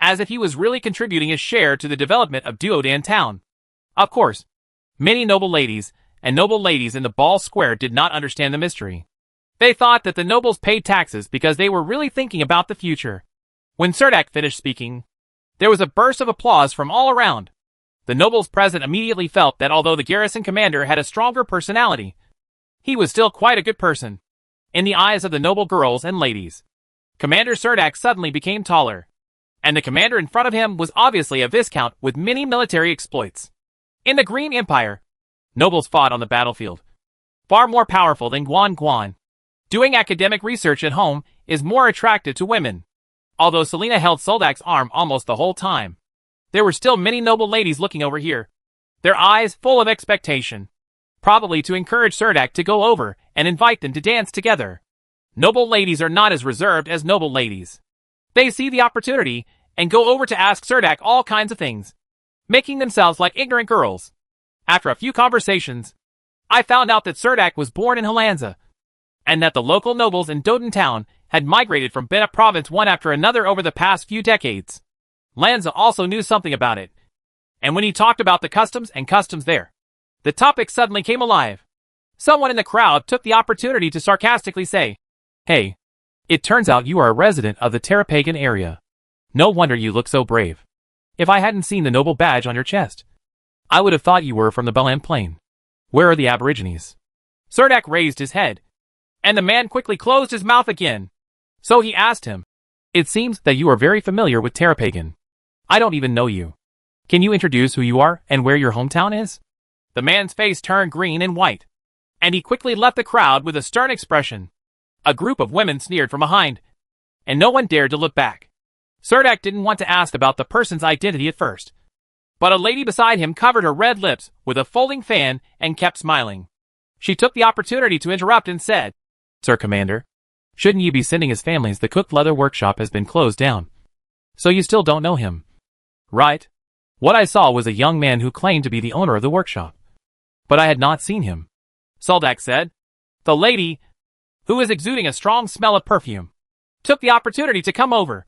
as if he was really contributing his share to the development of Doden Town. Of course, many noble ladies in the ball square did not understand the mystery. They thought that the nobles paid taxes because they were really thinking about the future. When Serdak finished speaking, there was a burst of applause from all around. The nobles present immediately felt that although the garrison commander had a stronger personality, he was still quite a good person. In the eyes of the noble girls and ladies, Commander Serdak suddenly became taller, and the commander in front of him was obviously a viscount with many military exploits. In the Green Empire, nobles fought on the battlefield, far more powerful than Guan Guan. Doing academic research at home is more attractive to women. Although Selena held Soldak's arm almost the whole time, there were still many noble ladies looking over here, their eyes full of expectation, probably to encourage Serdak to go over and invite them to dance together. Noble ladies are not as reserved as noble ladies. They see the opportunity and go over to ask Serdak all kinds of things, making themselves like ignorant girls. After a few conversations, I found out that Serdak was born in Helensa, and that the local nobles in Doden Town had migrated from Bena province one after another over the past few decades. Lanza also knew something about it, and when he talked about the customs there, the topic suddenly came alive. Someone in the crowd took the opportunity to sarcastically say, "Hey, it turns out you are a resident of the Terrapagan area." No wonder you look so brave. If I hadn't seen the noble badge on your chest, I would have thought you were from the Belan Plain. Where are the Aborigines? Surdak raised his head, and the man quickly closed his mouth again. So he asked him, "It seems that you are very familiar with Tarapagan. I don't even know you. Can you introduce who you are and where your hometown is?" The man's face turned green and white, and he quickly left the crowd with a stern expression. A group of women sneered from behind, and no one dared to look back. Surdak didn't want to ask about the person's identity at first, but a lady beside him covered her red lips with a folding fan and kept smiling. She took the opportunity to interrupt and said, "Sir Commander, shouldn't you be sending his families? The cooked leather workshop has been closed down. So you still don't know him, right?" "What I saw was a young man who claimed to be the owner of the workshop, but I had not seen him," Soldak said. The lady, who was exuding a strong smell of perfume, took the opportunity to come over,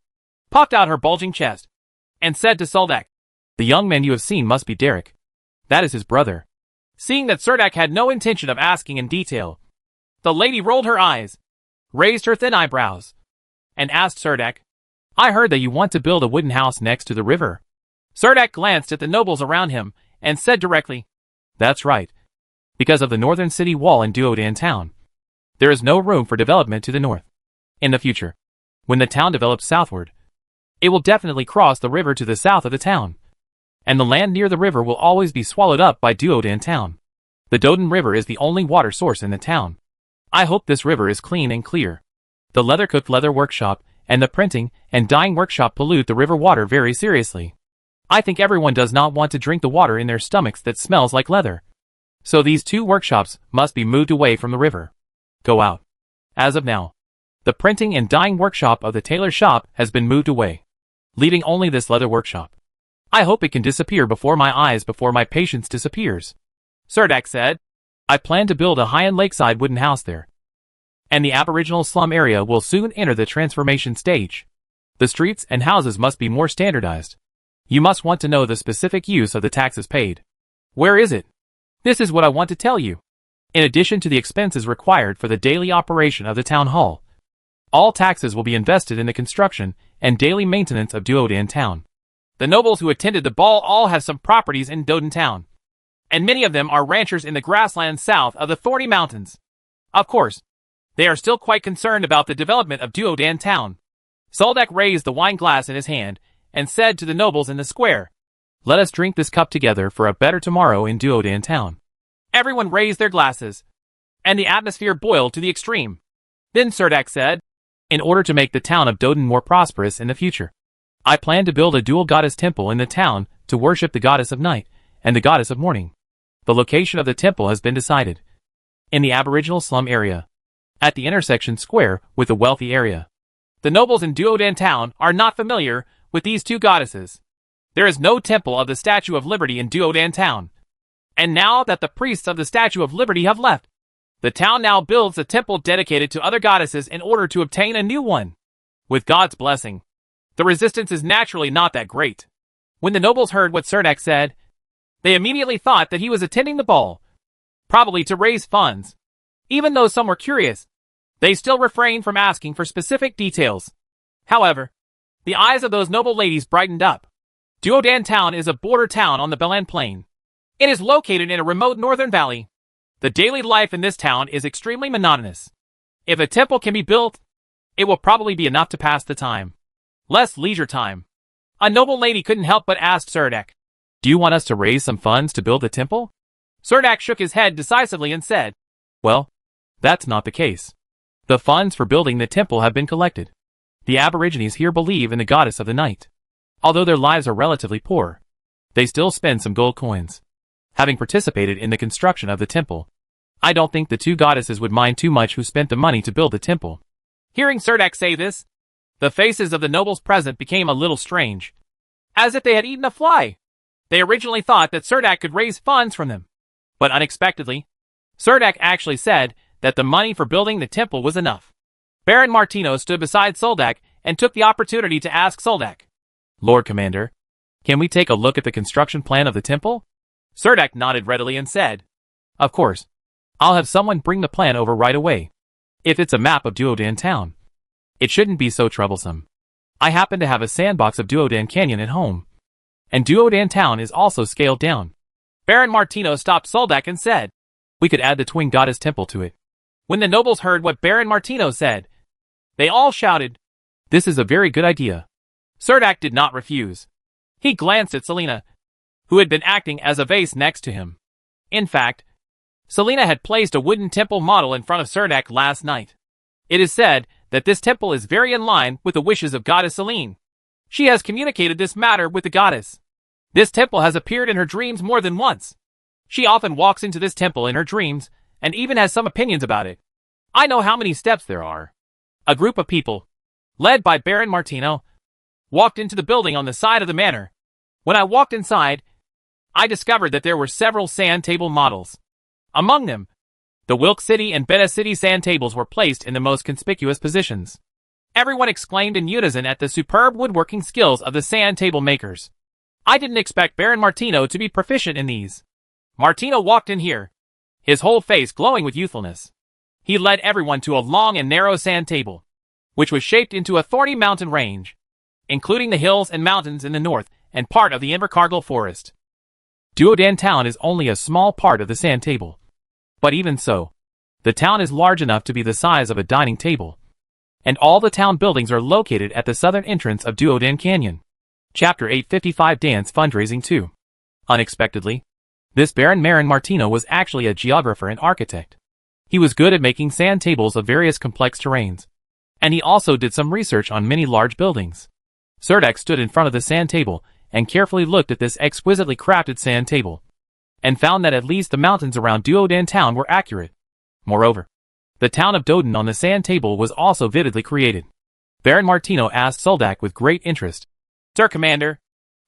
puffed out her bulging chest, and said to Soldak, "The young man you have seen must be Derek. That is his brother." Seeing that Surdak had no intention of asking in detail, the lady rolled her eyes, raised her thin eyebrows, and asked Surdak, "I heard that you want to build a wooden house next to the river." Surdak glanced at the nobles around him and said directly, "That's right. Because of the northern city wall in Duodan town, there is no room for development to the north. In the future, when the town develops southward, it will definitely cross the river to the south of the town, and the land near the river will always be swallowed up by Duodan town. The Dodan River is the only water source in the town. I hope this river is clean and clear. The cooked leather workshop and the printing and dyeing workshop pollute the river water very seriously. I think everyone does not want to drink the water in their stomachs that smells like leather. So these two workshops must be moved away from the river. Go out. As of now, the printing and dyeing workshop of the tailor shop has been moved away, leaving only this leather workshop. I hope it can disappear before my eyes before my patience disappears." Surdak said, "I plan to build a high-end lakeside wooden house there, and the aboriginal slum area will soon enter the transformation stage. The streets and houses must be more standardized. You must want to know the specific use of the taxes paid. Where is it? This is what I want to tell you. In addition to the expenses required for the daily operation of the town hall, all taxes will be invested in the construction and daily maintenance of Duodan town. The nobles who attended the ball all have some properties in Dodan town, and many of them are ranchers in the grasslands south of the Thorny Mountains. Of course, they are still quite concerned about the development of Duodan town." Soldak raised the wine glass in his hand and said to the nobles in the square, "Let us drink this cup together for a better tomorrow in Duodan town." Everyone raised their glasses, and the atmosphere boiled to the extreme. Then Surdak said, "In order to make the town of Dodan more prosperous in the future, I plan to build a dual goddess temple in the town to worship the goddess of night and the goddess of morning. The location of the temple has been decided in the aboriginal slum area, at the intersection square with the wealthy area. The nobles in Duodan town are not familiar with these two goddesses. There is no temple of the Statue of Liberty in Duodan town, and now that the priests of the Statue of Liberty have left, the town now builds a temple dedicated to other goddesses in order to obtain a new one. With God's blessing, the resistance is naturally not that great." When the nobles heard what Surdak said, they immediately thought that he was attending the ball, probably to raise funds. Even though some were curious, they still refrained from asking for specific details. However, the eyes of those noble ladies brightened up. Duodan town is a border town on the Belan Plain. It is located in a remote northern valley. The daily life in this town is extremely monotonous. If a temple can be built, it will probably be enough to pass the time. Less leisure time. A noble lady couldn't help but ask Surdak, "Do you want us to raise some funds to build the temple?" Surdak shook his head decisively and said, "Well, that's not the case. The funds for building the temple have been collected. The Aborigines here believe in the goddess of the night. Although their lives are relatively poor, they still spend some gold coins. Having participated in the construction of the temple, I don't think the two goddesses would mind too much who spent the money to build the temple." Hearing Surdak say this, the faces of the nobles present became a little strange, as if they had eaten a fly. They originally thought that Surdak could raise funds from them, but unexpectedly, Surdak actually said that the money for building the temple was enough. Baron Martino stood beside Soldak and took the opportunity to ask Soldak, "Lord Commander, can we take a look at the construction plan of the temple?" Surdak nodded readily and said, "Of course. I'll have someone bring the plan over right away. If it's a map of Duodan town, it shouldn't be so troublesome." I happen to have a sandbox of Duodan Canyon at home. And Duodan Town is also scaled down. Baron Martino stopped Soldak and said, we could add the Twin Goddess Temple to it. When the nobles heard what Baron Martino said, they all shouted, this is a very good idea. Cerdak did not refuse. He glanced at Selena, who had been acting as a vase next to him. In fact, Selena had placed a wooden temple model in front of Cerdak last night. It is said that this temple is very in line with the wishes of Goddess Selene. She has communicated this matter with the goddess. This temple has appeared in her dreams more than once. She often walks into this temple in her dreams and even has some opinions about it. I know how many steps there are. A group of people, led by Baron Martino, walked into the building on the side of the manor. When I walked inside, I discovered that there were several sand table models. Among them, the Wilk City and Beta City sand tables were placed in the most conspicuous positions. Everyone exclaimed in unison at the superb woodworking skills of the sand table makers. I didn't expect Baron Martino to be proficient in these. Martino walked in here, his whole face glowing with youthfulness. He led everyone to a long and narrow sand table, which was shaped into a thorny mountain range, including the hills and mountains in the north and part of the Invercargill forest. Duodan Town is only a small part of the sand table. But even so, the town is large enough to be the size of a dining table. And all the town buildings are located at the southern entrance of Duodan Canyon. Chapter 855 Dance Fundraising 2. Unexpectedly, this Baron Martino was actually a geographer and architect. He was good at making sand tables of various complex terrains. And he also did some research on many large buildings. Cerdak stood in front of the sand table and carefully looked at this exquisitely crafted sand table, and found that at least the mountains around Duodan Town were accurate. Moreover, the town of Doden on the sand table was also vividly created. Baron Martino asked Soldak with great interest, Sir Commander,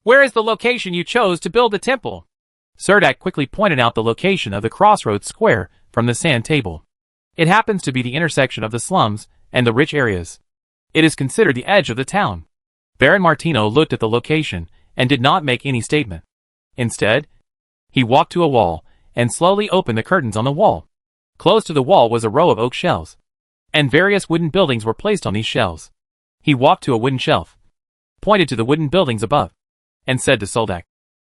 where is the location you chose to build the temple? Cerdak quickly pointed out the location of the crossroads square from the sand table. It happens to be the intersection of the slums and the rich areas. It is considered the edge of the town. Baron Martino looked at the location and did not make any statement. Instead, he walked to a wall and slowly opened the curtains on the wall. Close to the wall was a row of oak shelves, and various wooden buildings were placed on these shelves. He walked to a wooden shelf, pointed to the wooden buildings above, and said to Soldak,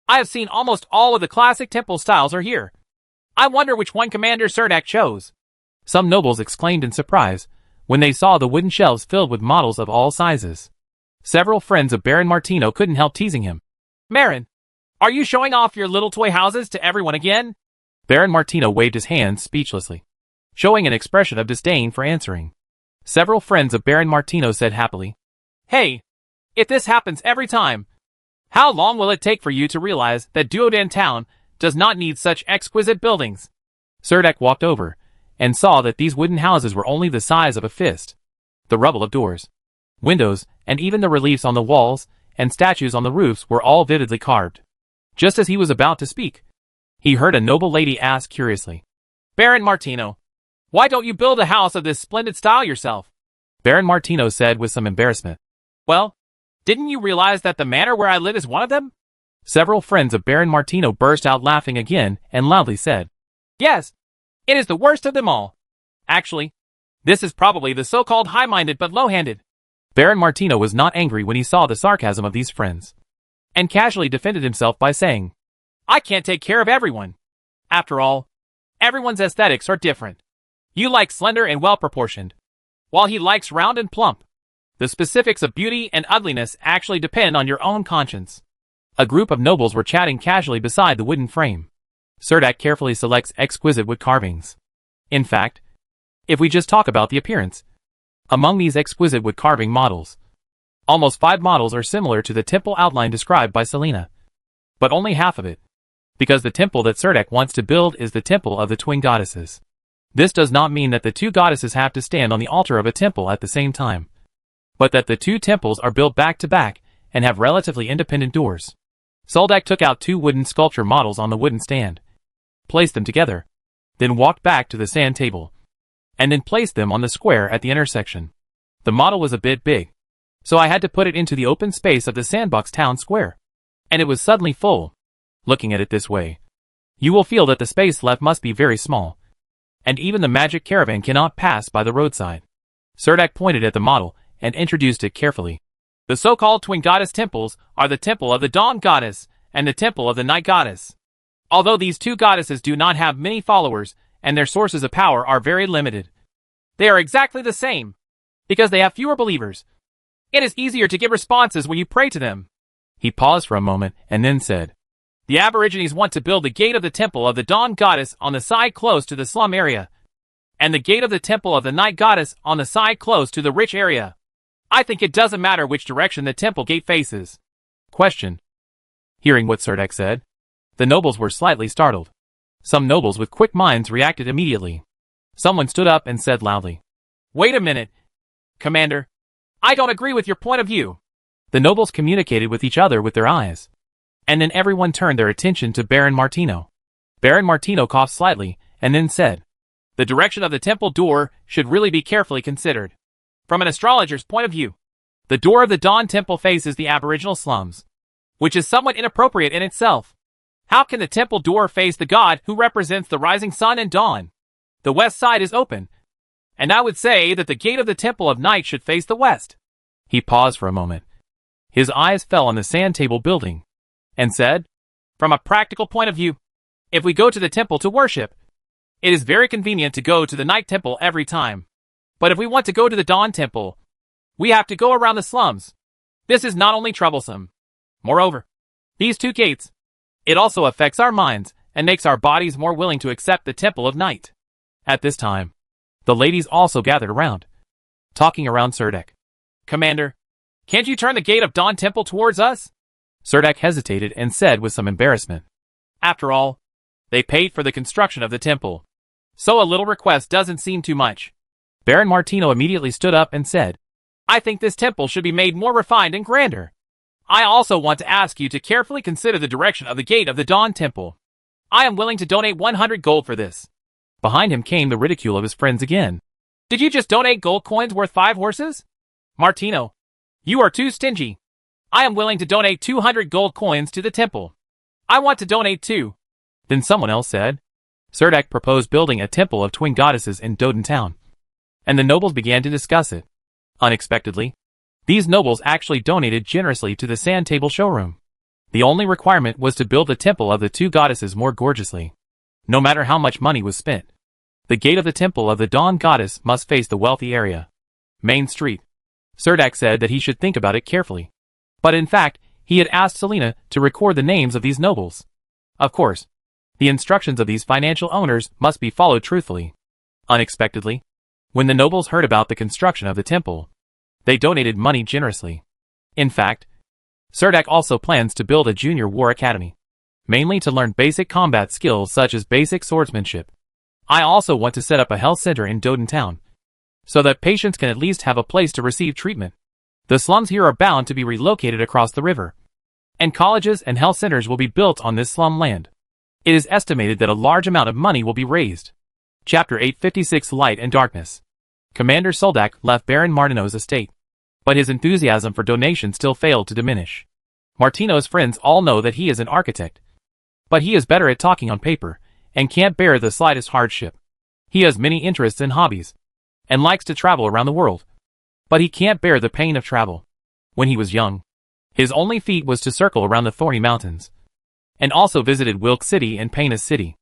I have seen almost all of the classic temple styles are here. I wonder which one Commander Cerdak chose. Some nobles exclaimed in surprise when they saw the wooden shelves filled with models of all sizes. Several friends of Baron Martino couldn't help teasing him. Marin, are you showing off your little toy houses to everyone again? Baron Martino waved his hands speechlessly, showing an expression of disdain for answering. Several friends of Baron Martino said happily, Hey, if this happens every time, how long will it take for you to realize that Duodan Town does not need such exquisite buildings? Cerdak walked over and saw that these wooden houses were only the size of a fist. The rubble of doors, windows, and even the reliefs on the walls and statues on the roofs were all vividly carved. Just as he was about to speak, he heard a noble lady ask curiously, Baron Martino, why don't you build a house of this splendid style yourself? Baron Martino said with some embarrassment, Well, didn't you realize that the manor where I live is one of them? Several friends of Baron Martino burst out laughing again and loudly said, Yes, it is the worst of them all. Actually, this is probably the so-called high-minded but low-handed. Baron Martino was not angry when he saw the sarcasm of these friends, and casually defended himself by saying, I can't take care of everyone. After all, everyone's aesthetics are different. You like slender and well-proportioned, while he likes round and plump. The specifics of beauty and ugliness actually depend on your own conscience. A group of nobles were chatting casually beside the wooden frame. Cerdak carefully selects exquisite wood carvings. In fact, if we just talk about the appearance, among these exquisite wood carving models, almost 5 models are similar to the temple outline described by Selena. But only half of it, because the temple that Cerdak wants to build is the temple of the twin goddesses. This does not mean that the two goddesses have to stand on the altar of a temple at the same time, but that the two temples are built back to back and have relatively independent doors. Soldak took out 2 wooden sculpture models on the wooden stand, placed them together, then walked back to the sand table, and then placed them on the square at the intersection. The model was a bit big, so I had to put it into the open space of the sandbox town square, and it was suddenly full. Looking at it this way, you will feel that the space left must be very small, and even the magic caravan cannot pass by the roadside. Cerdak pointed at the model and introduced it carefully. The so-called twin goddess temples are the temple of the dawn goddess and the temple of the night goddess. Although these two goddesses do not have many followers and their sources of power are very limited, they are exactly the same because they have fewer believers. It is easier to get responses when you pray to them. He paused for a moment and then said, the Aborigines want to build the gate of the temple of the dawn goddess on the side close to the slum area, and the gate of the temple of the night goddess on the side close to the rich area. I think it doesn't matter which direction the temple gate faces. Question. Hearing what Serdek said, the nobles were slightly startled. Some nobles with quick minds reacted immediately. Someone stood up and said loudly, wait a minute, Commander. I don't agree with your point of view. The nobles communicated with each other with their eyes. And then everyone turned their attention to Baron Martino. Baron Martino coughed slightly and then said, the direction of the temple door should really be carefully considered. From an astrologer's point of view, the door of the Dawn Temple faces the aboriginal slums, which is somewhat inappropriate in itself. How can the temple door face the god who represents the rising sun and dawn? The west side is open, and I would say that the gate of the Temple of Night should face the west. He paused for a moment. His eyes fell on the sand table building, and said, from a practical point of view, if we go to the temple to worship, it is very convenient to go to the night temple every time. But if we want to go to the dawn temple, we have to go around the slums. This is not only troublesome. Moreover, these two gates, it also affects our minds and makes our bodies more willing to accept the temple of night. At this time, the ladies also gathered around, talking around Serdek. Commander, can't you turn the gate of Dawn Temple towards us? Serdek hesitated and said with some embarrassment, after all, they paid for the construction of the temple, so a little request doesn't seem too much. Baron Martino immediately stood up and said, I think this temple should be made more refined and grander. I also want to ask you to carefully consider the direction of the gate of the Dawn Temple. I am willing to donate 100 gold for this. Behind him came the ridicule of his friends again. Did you just donate gold coins worth 5 horses? Martino, you are too stingy. I am willing to donate 200 gold coins to the temple. I want to donate too. Then someone else said. Serdek proposed building a temple of twin goddesses in Doden Town, and the nobles began to discuss it. Unexpectedly, these nobles actually donated generously to the sand table showroom. The only requirement was to build the temple of the two goddesses more gorgeously. No matter how much money was spent, the gate of the temple of the Dawn Goddess must face the wealthy area, Main Street. Serdek said that he should think about it carefully. But in fact, he had asked Selena to record the names of these nobles. Of course, the instructions of these financial owners must be followed truthfully. Unexpectedly, when the nobles heard about the construction of the temple, they donated money generously. In fact, Serdek also plans to build a junior war academy, mainly to learn basic combat skills such as basic swordsmanship. I also want to set up a health center in Doden Town, so that patients can at least have a place to receive treatment. The slums here are bound to be relocated across the river, and colleges and health centers will be built on this slum land. It is estimated that a large amount of money will be raised. Chapter 856 Light and Darkness. Commander Soldak left Baron Martino's estate, but his enthusiasm for donation still failed to diminish. Martino's friends all know that he is an architect, but he is better at talking on paper, and can't bear the slightest hardship. He has many interests and hobbies, and likes to travel around the world, but he can't bear the pain of travel. When he was young, his only feat was to circle around the Thorny Mountains, and also visited Wilk City and Painus City.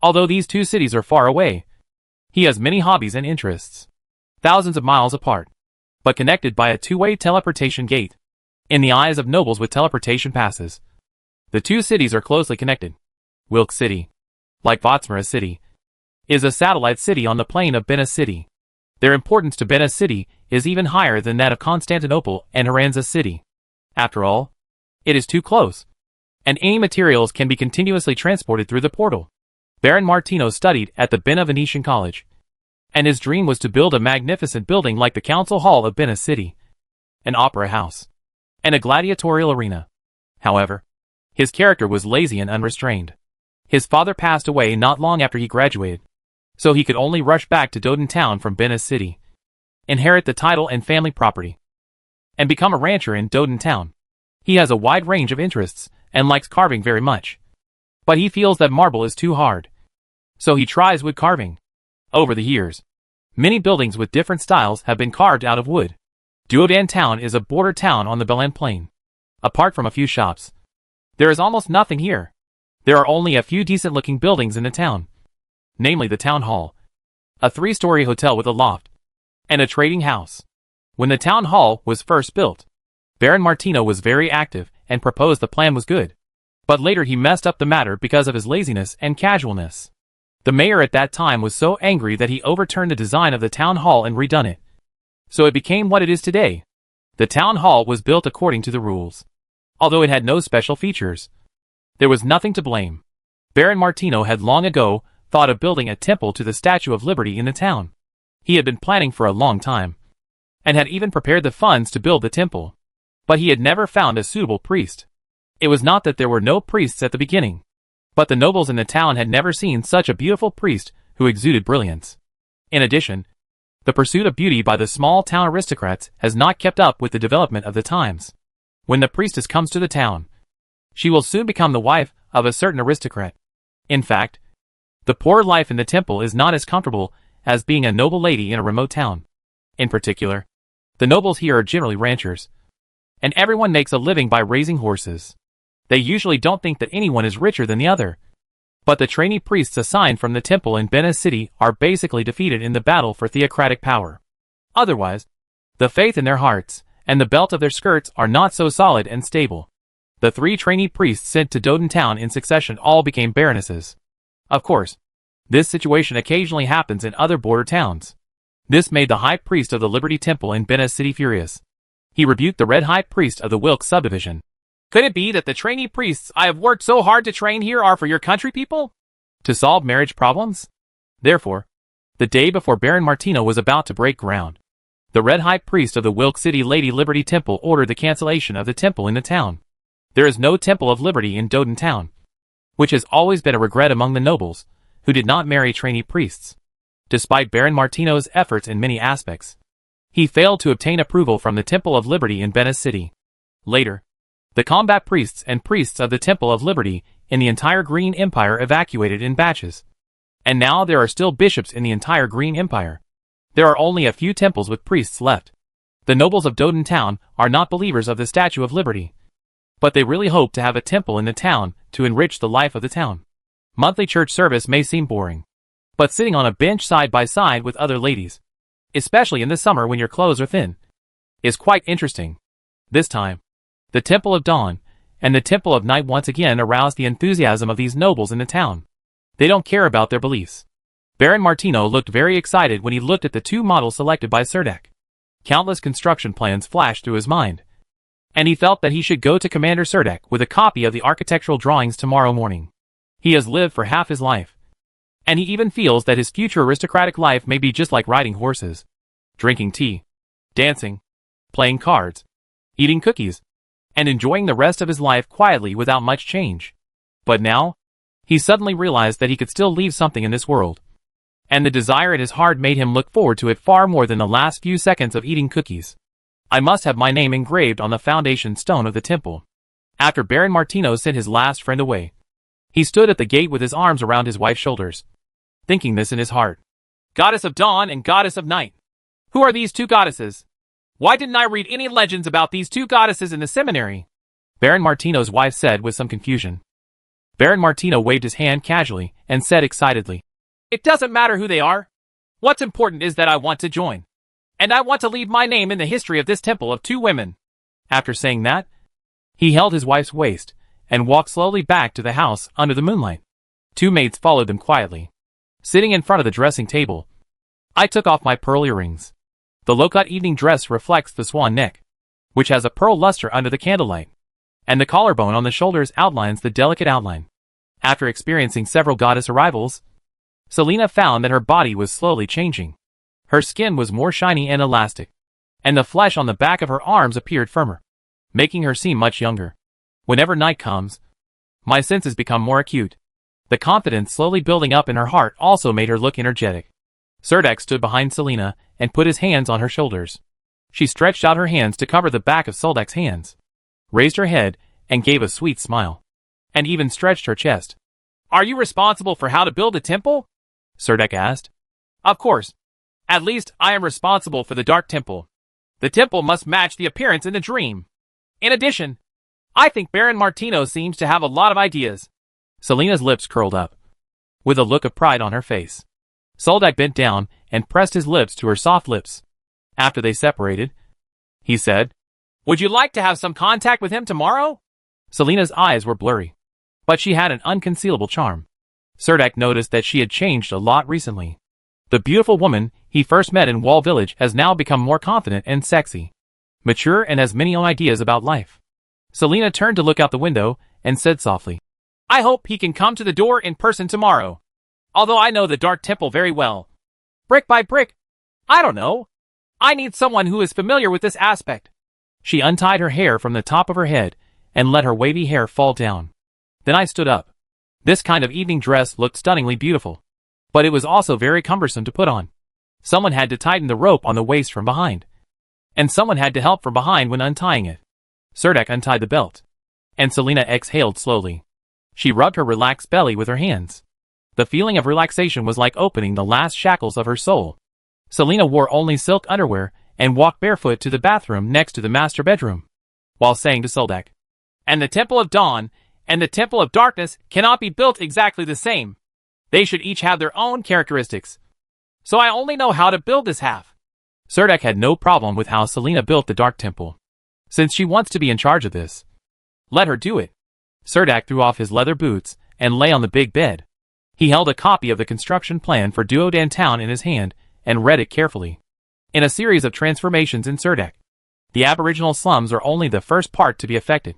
Although these two cities are far away, he has many hobbies and interests, thousands of miles apart, but connected by a two-way teleportation gate. In the eyes of nobles with teleportation passes, the two cities are closely connected. Wilk City, like Vatsmara City, is a satellite city on the plain of Bena City. Their importance to Bena City is even higher than that of Constantinople and Helensa City. After all, it is too close, and any materials can be continuously transported through the portal. Baron Martino studied at the Bena Venetian College, and his dream was to build a magnificent building like the Council Hall of Bena City, an opera house, and a gladiatorial arena. However, his character was lazy and unrestrained. His father passed away not long after he graduated, so he could only rush back to Doden Town from Bena City, inherit the title and family property, and become a rancher in Doden Town. He has a wide range of interests and likes carving very much, but he feels that marble is too hard, so he tries wood carving. Over the years, many buildings with different styles have been carved out of wood. Duodan town is a border town on the Belan Plain. Apart from a few shops, there is almost nothing here. There are only a few decent-looking buildings in the town, namely the town hall, a 3-story hotel with a loft, and a trading house. When the town hall was first built, Baron Martino was very active and proposed the plan was good. But later he messed up the matter because of his laziness and casualness. The mayor at that time was so angry that he overturned the design of the town hall and redone it. So it became what it is today. The town hall was built according to the rules. Although it had no special features, there was nothing to blame. Baron Martino had long ago thought of building a temple to the Statue of Liberty in the town. He had been planning for a long time, and had even prepared the funds to build the temple. But he had never found a suitable priest. It was not that there were no priests at the beginning, but the nobles in the town had never seen such a beautiful priest who exuded brilliance. In addition, the pursuit of beauty by the small town aristocrats has not kept up with the development of the times. When the priestess comes to the town, she will soon become the wife of a certain aristocrat. In fact, the poor life in the temple is not as comfortable as being a noble lady in a remote town. In particular, the nobles here are generally ranchers, and everyone makes a living by raising horses. They usually don't think that anyone is richer than the other. But the trainee priests assigned from the temple in Benes City are basically defeated in the battle for theocratic power. Otherwise, the faith in their hearts and the belt of their skirts are not so solid and stable. The 3 trainee priests sent to Doden town in succession all became baronesses. Of course, this situation occasionally happens in other border towns. This made the high priest of the Liberty Temple in Benes City furious. He rebuked the red high priest of the Wilkes subdivision. Could it be that the trainee priests I have worked so hard to train here are for your country people? To solve marriage problems? Therefore, the day before Baron Martino was about to break ground, the red high priest of the Wilkes City Lady Liberty Temple ordered the cancellation of the temple in the town. There is no Temple of Liberty in Doden town, which has always been a regret among the nobles, who did not marry trainee priests. Despite Baron Martino's efforts in many aspects, he failed to obtain approval from the Temple of Liberty in Benes City. Later, the combat priests and priests of the Temple of Liberty in the entire Green Empire evacuated in batches. And now there are still bishops in the entire Green Empire. There are only a few temples with priests left. The nobles of Doden town are not believers of the Statue of Liberty, but they really hope to have a temple in the town to enrich the life of the town. Monthly church service may seem boring, but sitting on a bench side by side with other ladies, especially in the summer when your clothes are thin, is quite interesting. This time, the Temple of Dawn and the Temple of Night once again aroused the enthusiasm of these nobles in the town. They don't care about their beliefs. Baron Martino looked very excited when he looked at the 2 models selected by Serdek. Countless construction plans flashed through his mind, and he felt that he should go to Commander Serdek with a copy of the architectural drawings tomorrow morning. He has lived for half his life, and he even feels that his future aristocratic life may be just like riding horses, drinking tea, dancing, playing cards, eating cookies, and enjoying the rest of his life quietly without much change. But now, he suddenly realized that he could still leave something in this world, and the desire in his heart made him look forward to it far more than the last few seconds of eating cookies. I must have my name engraved on the foundation stone of the temple. After Baron Martino sent his last friend away, he stood at the gate with his arms around his wife's shoulders, thinking this in his heart. Goddess of dawn and goddess of night. Who are these 2 goddesses? Why didn't I read any legends about these 2 goddesses in the seminary? Baron Martino's wife said with some confusion. Baron Martino waved his hand casually and said excitedly, It doesn't matter who they are. What's important is that I want to join. And I want to leave my name in the history of this temple of 2 women. After saying that, he held his wife's waist and walked slowly back to the house under the moonlight. 2 maids followed them quietly. Sitting in front of the dressing table, I took off my pearl earrings. The low-cut evening dress reflects the swan neck, which has a pearl luster under the candlelight, and the collarbone on the shoulders outlines the delicate outline. After experiencing several goddess arrivals, Selena found that her body was slowly changing. Her skin was more shiny and elastic, and the flesh on the back of her arms appeared firmer, making her seem much younger. Whenever night comes, my senses become more acute. The confidence slowly building up in her heart also made her look energetic. Serdek stood behind Selena and put his hands on her shoulders. She stretched out her hands to cover the back of Soldek's hands, raised her head, and gave a sweet smile, and even stretched her chest. Are you responsible for how to build a temple? Serdek asked. Of course. At least, I am responsible for the Dark Temple. The temple must match the appearance in the dream. In addition, I think Baron Martino seems to have a lot of ideas. Selena's lips curled up, with a look of pride on her face. Soldak bent down and pressed his lips to her soft lips. After they separated, he said, "Would you like to have some contact with him tomorrow?" Selena's eyes were blurry, but she had an unconcealable charm. Cerdak noticed that she had changed a lot recently. The beautiful woman he first met in Wall Village has now become more confident and sexy, mature and has many ideas about life. Selena turned to look out the window and said softly, "I hope he can come to the door in person tomorrow. Although I know the Dark Temple very well. Brick by brick. I don't know. I need someone who is familiar with this aspect." She untied her hair from the top of her head and let her wavy hair fall down. Then I stood up. This kind of evening dress looked stunningly beautiful, but it was also very cumbersome to put on. Someone had to tighten the rope on the waist from behind, and someone had to help from behind when untying it. Cerdak untied the belt, and Selena exhaled slowly. She rubbed her relaxed belly with her hands. The feeling of relaxation was like opening the last shackles of her soul. Selena wore only silk underwear and walked barefoot to the bathroom next to the master bedroom, while saying to Soldak, "And the Temple of Dawn and the Temple of Darkness cannot be built exactly the same. They should each have their own characteristics. So I only know how to build this half." Cerdak had no problem with how Selena built the Dark Temple, since she wants to be in charge of this. Let her do it. Cerdak threw off his leather boots and lay on the big bed. He held a copy of the construction plan for Duodan Town in his hand and read it carefully. In a series of transformations in Cerdak, the aboriginal slums are only the first part to be affected.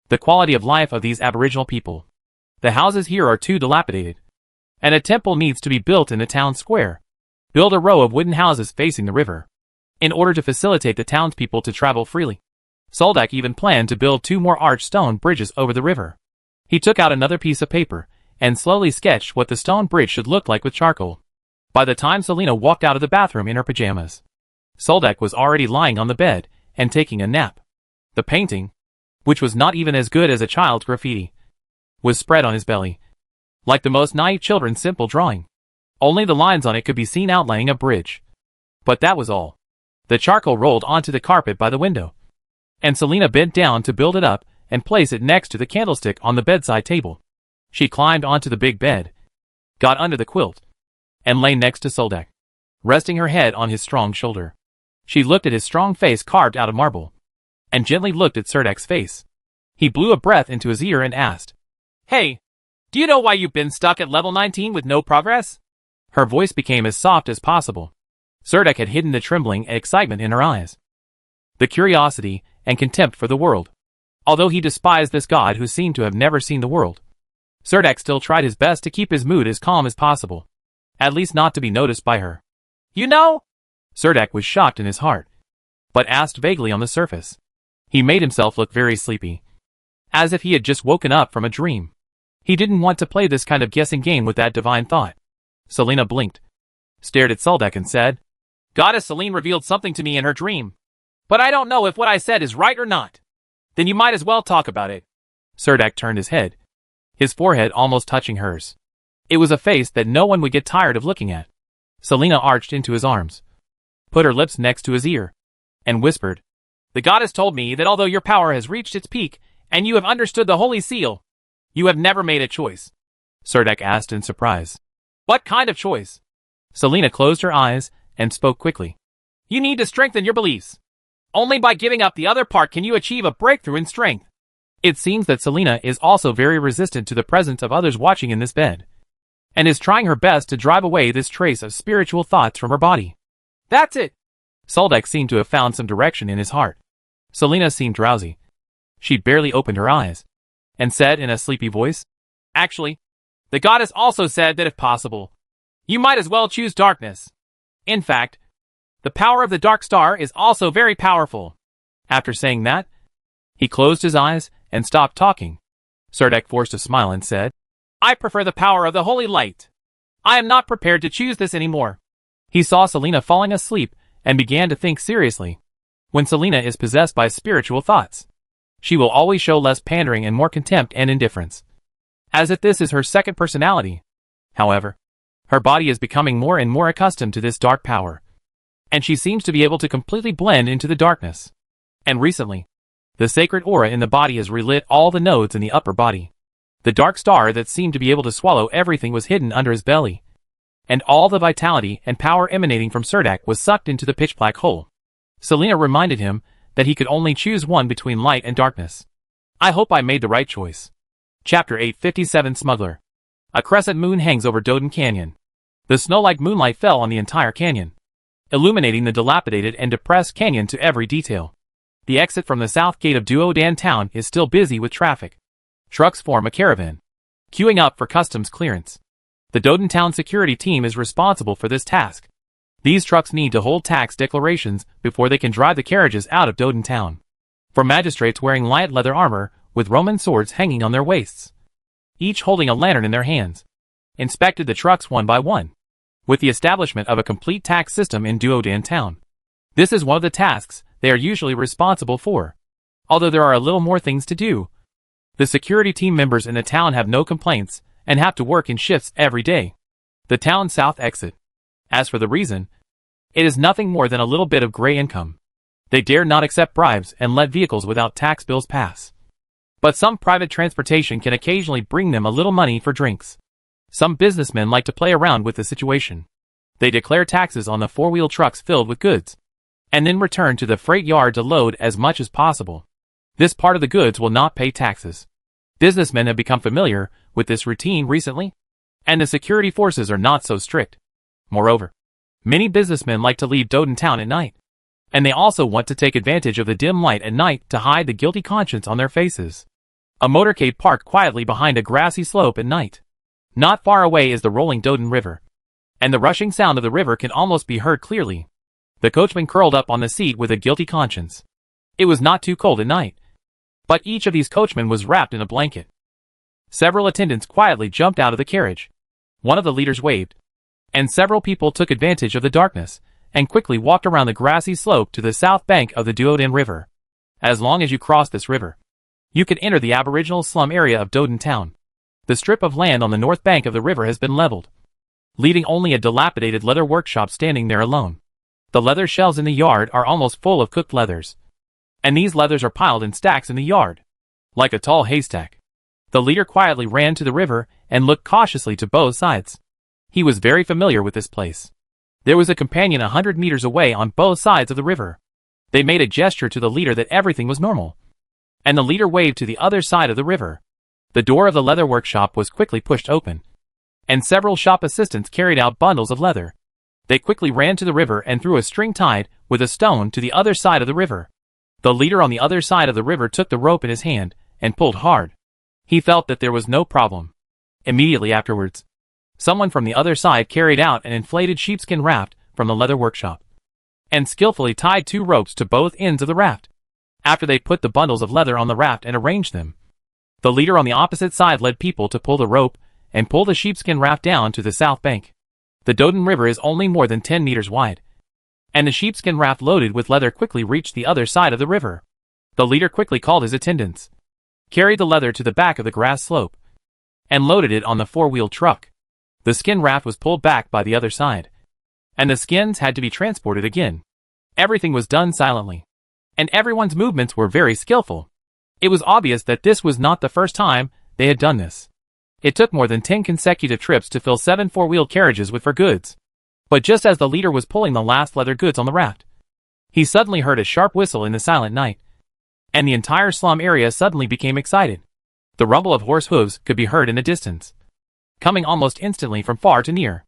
The quality of life of these aboriginal people. The houses here are too dilapidated, and a temple needs to be built in the town square. Build a row of wooden houses facing the river, in order to facilitate the townspeople to travel freely. Soldak even planned to build 2 more arched stone bridges over the river. He took out another piece of paper and slowly sketched what the stone bridge should look like with charcoal. By the time Selena walked out of the bathroom in her pajamas, Soldak was already lying on the bed and taking a nap. The painting, which was not even as good as a child's graffiti, was spread on his belly, like the most naive children's simple drawing. Only the lines on it could be seen outlining a bridge. But that was all. The charcoal rolled onto the carpet by the window, and Selena bent down to build it up and place it next to the candlestick on the bedside table. She climbed onto the big bed, got under the quilt, and lay next to Soldak, resting her head on his strong shoulder. She looked at his strong face carved out of marble, and gently looked at Cerdak's face. He blew a breath into his ear and asked, "Hey, do you know why you've been stuck at level 19 with no progress?" Her voice became as soft as possible. Cerdak had hidden the trembling and excitement in her eyes, the curiosity and contempt for the world. Although he despised this god who seemed to have never seen the world, Cerdak still tried his best to keep his mood as calm as possible, at least not to be noticed by her. "You know?" Cerdak was shocked in his heart, but asked vaguely on the surface. He made himself look very sleepy, as if he had just woken up from a dream. He didn't want to play this kind of guessing game with that divine thought. Selena blinked, stared at Soldak and said, "Goddess Selene revealed something to me in her dream, but I don't know if what I said is right or not." "Then you might as well talk about it." Cerdak turned his head, his forehead almost touching hers. It was a face that no one would get tired of looking at. Selena arched into his arms, put her lips next to his ear, and whispered, "The goddess told me that although your power has reached its peak, and you have understood the Holy Seal, you have never made a choice." Cerdak asked in surprise, "What kind of choice?" Selena closed her eyes and spoke quickly. "You need to strengthen your beliefs. Only by giving up the other part can you achieve a breakthrough in strength." It seems that Selena is also very resistant to the presence of others watching in this bed, and is trying her best to drive away this trace of spiritual thoughts from her body. "That's it." Soldak seemed to have found some direction in his heart. Selena seemed drowsy. She barely opened her eyes, and said in a sleepy voice, "Actually, the goddess also said that if possible, you might as well choose darkness. In fact, the power of the dark star is also very powerful." After saying that, he closed his eyes and stopped talking. Cerdak forced a smile and said, "I prefer the power of the holy light. I am not prepared to choose this anymore." He saw Selena falling asleep and began to think seriously. When Selena is possessed by spiritual thoughts, she will always show less pandering and more contempt and indifference, as if this is her second personality. However, her body is becoming more and more accustomed to this dark power, and she seems to be able to completely blend into the darkness. And recently, the sacred aura in the body has relit all the nodes in the upper body. The dark star that seemed to be able to swallow everything was hidden under his belly, and all the vitality and power emanating from Serdek was sucked into the pitch-black hole. Selena reminded him that he could only choose one between light and darkness. I hope I made the right choice. Chapter 857 Smuggler. A crescent moon hangs over Doden Canyon. The snow-like moonlight fell on the entire canyon, illuminating the dilapidated and depressed canyon to every detail. The exit from the south gate of Duodan town is still busy with traffic. Trucks form a caravan, queuing up for customs clearance. The Doden town security team is responsible for this task. These trucks need to hold tax declarations before they can drive the carriages out of Doden town. For magistrates wearing light leather armor with Roman swords hanging on their waists, each holding a lantern in their hands, inspected the trucks one by one. With the establishment of a complete tax system in Duodan town, this is one of the tasks they are usually responsible for. Although there are a little more things to do, the security team members in the town have no complaints and have to work in shifts every day. The town south exit. As for the reason, it is nothing more than a little bit of gray income. They dare not accept bribes and let vehicles without tax bills pass. But some private transportation can occasionally bring them a little money for drinks. Some businessmen like to play around with the situation. They declare taxes on the four-wheel trucks filled with goods, and then return to the freight yard to load as much as possible. This part of the goods will not pay taxes. Businessmen have become familiar with this routine recently, and the security forces are not so strict. Moreover, many businessmen like to leave Doden town at night, and they also want to take advantage of the dim light at night to hide the guilty conscience on their faces. A motorcade parked quietly behind a grassy slope at night. Not far away is the rolling Doden River, and the rushing sound of the river can almost be heard clearly. The coachman curled up on the seat with a guilty conscience. It was not too cold at night, but each of these coachmen was wrapped in a blanket. Several attendants quietly jumped out of the carriage. One of the leaders waved, and several people took advantage of the darkness and quickly walked around the grassy slope to the south bank of the Duodan River. As long as you cross this river, you can enter the aboriginal slum area of Doden town. The strip of land on the north bank of the river has been leveled, leaving only a dilapidated leather workshop standing there alone. The leather shelves in the yard are almost full of cooked leathers, and these leathers are piled in stacks in the yard, like a tall haystack. The leader quietly ran to the river and looked cautiously to both sides. He was very familiar with this place. There was a companion 100 meters away on both sides of the river. They made a gesture to the leader that everything was normal, and the leader waved to the other side of the river. The door of the leather workshop was quickly pushed open, and several shop assistants carried out bundles of leather. They quickly ran to the river and threw a string tied with a stone to the other side of the river. The leader on the other side of the river took the rope in his hand and pulled hard. He felt that there was no problem. Immediately afterwards, someone from the other side carried out an inflated sheepskin raft from the leather workshop, and skillfully tied 2 ropes to both ends of the raft. After they put the bundles of leather on the raft and arranged them, the leader on the opposite side led people to pull the rope and pull the sheepskin raft down to the south bank. The Doden River is only more than 10 meters wide, and the sheepskin raft loaded with leather quickly reached the other side of the river. The leader quickly called his attendants, carried the leather to the back of the grass slope, and loaded it on the 4-wheel truck. The skin raft was pulled back by the other side, and the skins had to be transported again. Everything was done silently, and everyone's movements were very skillful. It was obvious that this was not the first time they had done this. It took more than 10 consecutive trips to fill 7 4-wheeled carriages with goods. But just as the leader was pulling the last leather goods on the raft, he suddenly heard a sharp whistle in the silent night, and the entire slum area suddenly became excited. The rumble of horse hooves could be heard in the distance, coming almost instantly from far to near.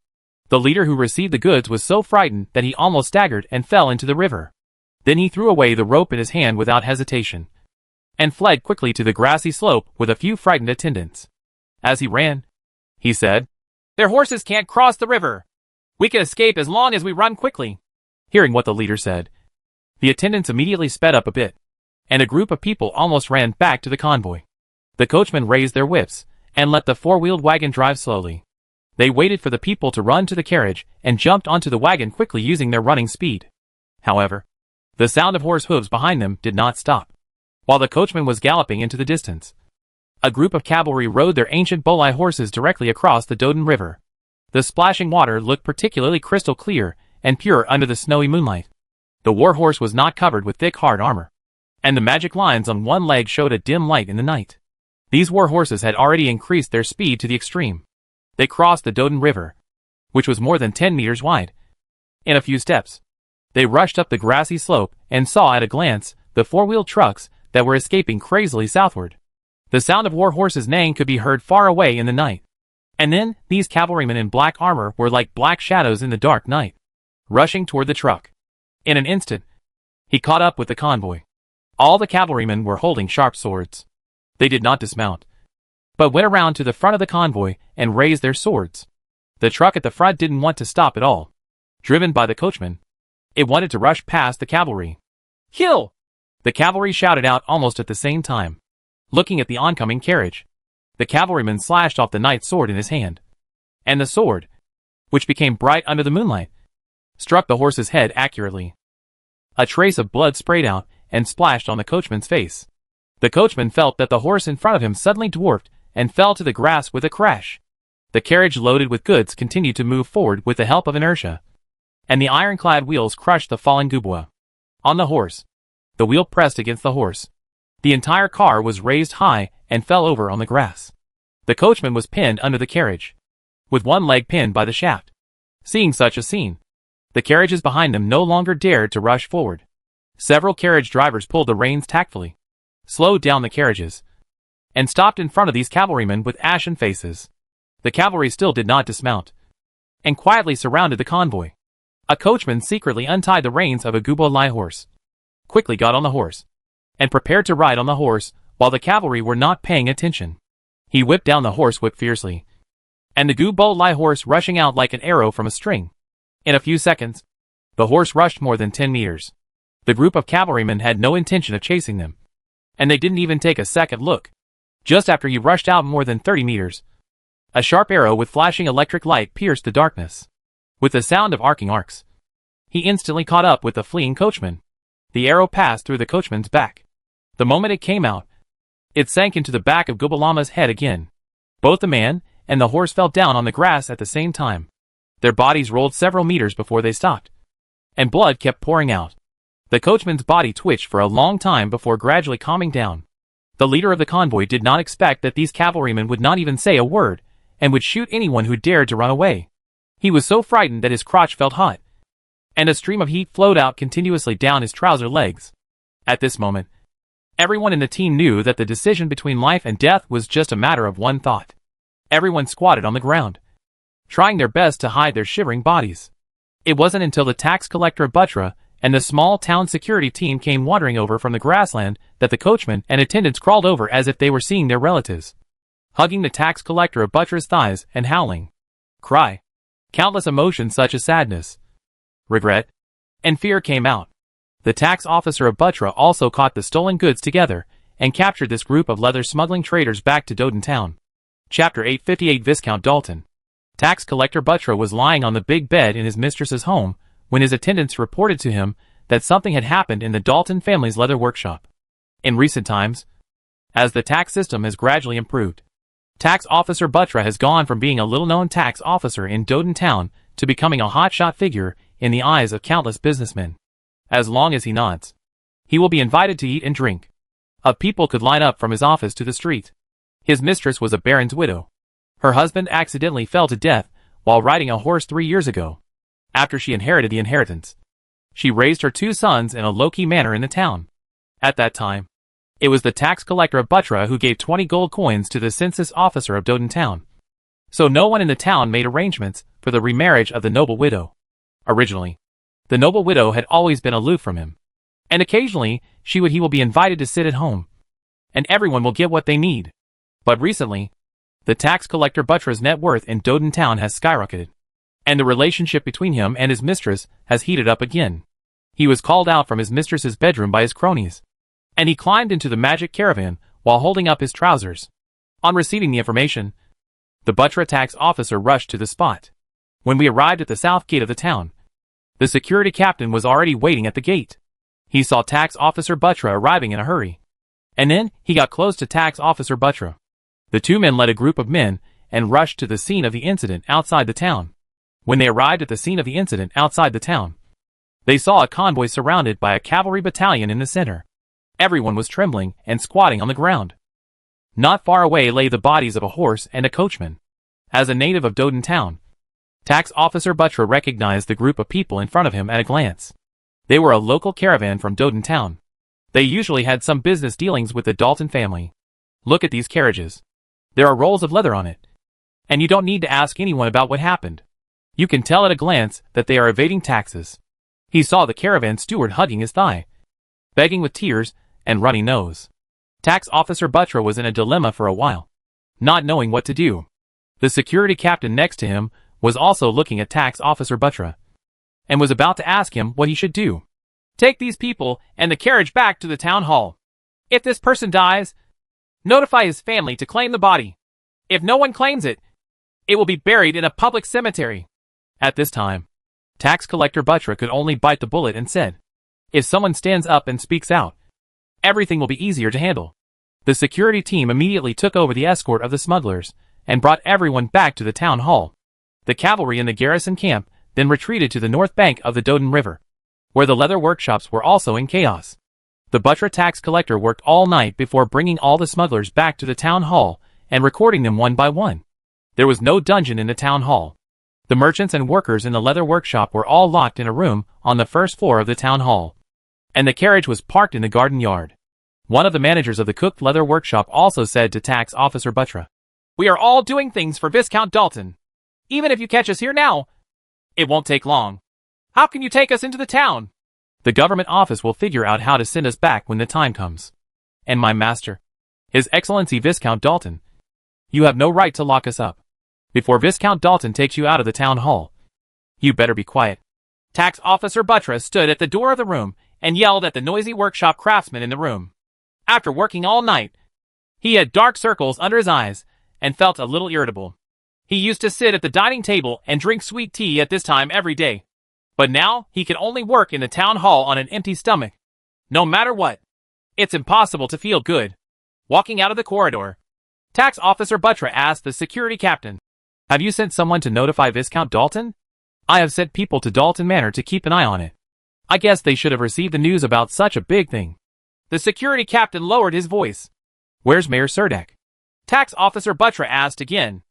The leader who received the goods was so frightened that he almost staggered and fell into the river. Then he threw away the rope in his hand without hesitation, and fled quickly to the grassy slope with a few frightened attendants. As he ran, he said, "Their horses can't cross the river. We can escape as long as we run quickly." Hearing what the leader said, the attendants immediately sped up a bit, and a group of people almost ran back to the convoy. The coachmen raised their whips and let the 4-wheeled wagon drive slowly. They waited for the people to run to the carriage and jumped onto the wagon quickly using their running speed. However, the sound of horse hooves behind them did not stop. While the coachman was galloping into the distance, a group of cavalry rode their ancient bolai horses directly across the Doden River. The splashing water looked particularly crystal clear and pure under the snowy moonlight. The warhorse was not covered with thick hard armor, and the magic lines on one leg showed a dim light in the night. These warhorses had already increased their speed to the extreme. They crossed the Doden River, which was more than 10 meters wide. In a few steps, they rushed up the grassy slope and saw at a glance the four-wheeled trucks that were escaping crazily southward. The sound of war horses neighing could be heard far away in the night. And then, these cavalrymen in black armor were like black shadows in the dark night, rushing toward the truck. In an instant, he caught up with the convoy. All the cavalrymen were holding sharp swords. They did not dismount, but went around to the front of the convoy and raised their swords. The truck at the front didn't want to stop at all. Driven by the coachman, it wanted to rush past the cavalry. "Kill!" The cavalry shouted out almost at the same time. Looking at the oncoming carriage, the cavalryman slashed off the knight's sword in his hand. And the sword, which became bright under the moonlight, struck the horse's head accurately. A trace of blood sprayed out and splashed on the coachman's face. The coachman felt that the horse in front of him suddenly dwarfed and fell to the grass with a crash. The carriage loaded with goods continued to move forward with the help of inertia, and the ironclad wheels crushed the fallen Goubois. On the horse, the wheel pressed against the horse. The entire car was raised high and fell over on the grass. The coachman was pinned under the carriage, with one leg pinned by the shaft. Seeing such a scene, the carriages behind him no longer dared to rush forward. Several carriage drivers pulled the reins tactfully, slowed down the carriages, and stopped in front of these cavalrymen with ashen faces. The cavalry still did not dismount, and quietly surrounded the convoy. A coachman secretly untied the reins of a Goubois light horse, quickly got on the horse, and prepared to ride on the horse while the cavalry were not paying attention. He whipped down the horsewhip fiercely, and the Goubois light horse rushing out like an arrow from a string. In a few seconds, the horse rushed more than 10 meters. The group of cavalrymen had no intention of chasing them, and they didn't even take a second look. Just after he rushed out more than 30 meters, a sharp arrow with flashing electric light pierced the darkness. With the sound of arcing arcs, he instantly caught up with the fleeing coachman. The arrow passed through the coachman's back. The moment it came out, it sank into the back of Gouboulama's head again. Both the man and the horse fell down on the grass at the same time. Their bodies rolled several meters before they stopped, and blood kept pouring out. The coachman's body twitched for a long time before gradually calming down. The leader of the convoy did not expect that these cavalrymen would not even say a word, and would shoot anyone who dared to run away. He was so frightened that his crotch felt hot, and a stream of heat flowed out continuously down his trouser legs. At this moment, everyone in the team knew that the decision between life and death was just a matter of one thought. Everyone squatted on the ground, trying their best to hide their shivering bodies. It wasn't until the tax collector of Buttra and the small town security team came wandering over from the grassland that the coachman and attendants crawled over as if they were seeing their relatives, hugging the tax collector of Buttra's thighs and howling. Cry. Countless emotions such as sadness, regret, and fear came out. The tax officer of Buttra also caught the stolen goods together and captured this group of leather smuggling traders back to Doden town. Chapter 858 Viscount Dalton. Tax collector Buttra was lying on the big bed in his mistress's home when his attendants reported to him that something had happened in the Dalton family's leather workshop. In recent times, as the tax system has gradually improved, Tax Officer Buttra has gone from being a little-known tax officer in Doden town to becoming a hotshot figure in the eyes of countless businessmen. As long as he nods, he will be invited to eat and drink. People could line up from his office to the street. His mistress was a baron's widow. Her husband accidentally fell to death while riding a horse 3 years ago. After she inherited the inheritance, she raised her 2 sons in a low-key manner in the town. At that time, it was the tax collector of Buttra who gave 20 gold coins to the census officer of Doden town. So no one in the town made arrangements for the remarriage of the noble widow. Originally, the noble widow had always been aloof from him, and occasionally he will be invited to sit at home, and everyone will get what they need. But recently, the tax collector Buttra's net worth in Doden town has skyrocketed, and the relationship between him and his mistress has heated up again. He was called out from his mistress's bedroom by his cronies, and he climbed into the magic caravan while holding up his trousers. On receiving the information, the Buttra tax officer rushed to the spot. When we arrived at the south gate of the town, the security captain was already waiting at the gate. He saw tax officer Buttra arriving in a hurry, and then he got close to tax officer Buttra. The 2 men led a group of men and rushed to the scene of the incident outside the town. When they arrived at the scene of the incident outside the town, they saw a convoy surrounded by a cavalry battalion in the center. Everyone was trembling and squatting on the ground. Not far away lay the bodies of a horse and a coachman. As a native of Doden Town, Tax Officer Buttra recognized the group of people in front of him at a glance. They were a local caravan from Doden Town. They usually had some business dealings with the Dalton family. Look at these carriages. There are rolls of leather on it. And you don't need to ask anyone about what happened. You can tell at a glance that they are evading taxes. He saw the caravan steward hugging his thigh, begging with tears and runny nose. Tax Officer Buttra was in a dilemma for a while, not knowing what to do. The security captain next to him was also looking at Tax Officer Buttra, and was about to ask him what he should do. Take these people and the carriage back to the town hall. If this person dies, notify his family to claim the body. If no one claims it, it will be buried in a public cemetery. At this time, Tax Collector Buttra could only bite the bullet and said, if someone stands up and speaks out, everything will be easier to handle. The security team immediately took over the escort of the smugglers and brought everyone back to the town hall. The cavalry in the garrison camp then retreated to the north bank of the Doden River, where the leather workshops were also in chaos. The Buttra tax collector worked all night before bringing all the smugglers back to the town hall and recording them one by one. There was no dungeon in the town hall. The merchants and workers in the leather workshop were all locked in a room on the first floor of the town hall, and the carriage was parked in the garden yard. One of the managers of the cooked leather workshop also said to Tax Officer Buttra, "We are all doing things for Viscount Dalton. Even if you catch us here now, it won't take long. How can you take us into the town? The government office will figure out how to send us back when the time comes. And my master, His Excellency Viscount Dalton, you have no right to lock us up. Before Viscount Dalton takes you out of the town hall, you better be quiet." Tax Officer Buttra stood at the door of the room and yelled at the noisy workshop craftsmen in the room. After working all night, he had dark circles under his eyes and felt a little irritable. He used to sit at the dining table and drink sweet tea at this time every day. But now he could only work in the town hall on an empty stomach. No matter what, it's impossible to feel good. Walking out of the corridor, Tax Officer Buttra asked the security captain, "Have you sent someone to notify Viscount Dalton?" "I have sent people to Dalton Manor to keep an eye on it. I guess they should have received the news about such a big thing." The security captain lowered his voice. "Where's Mayor Surdek?" Tax Officer Buttra asked again.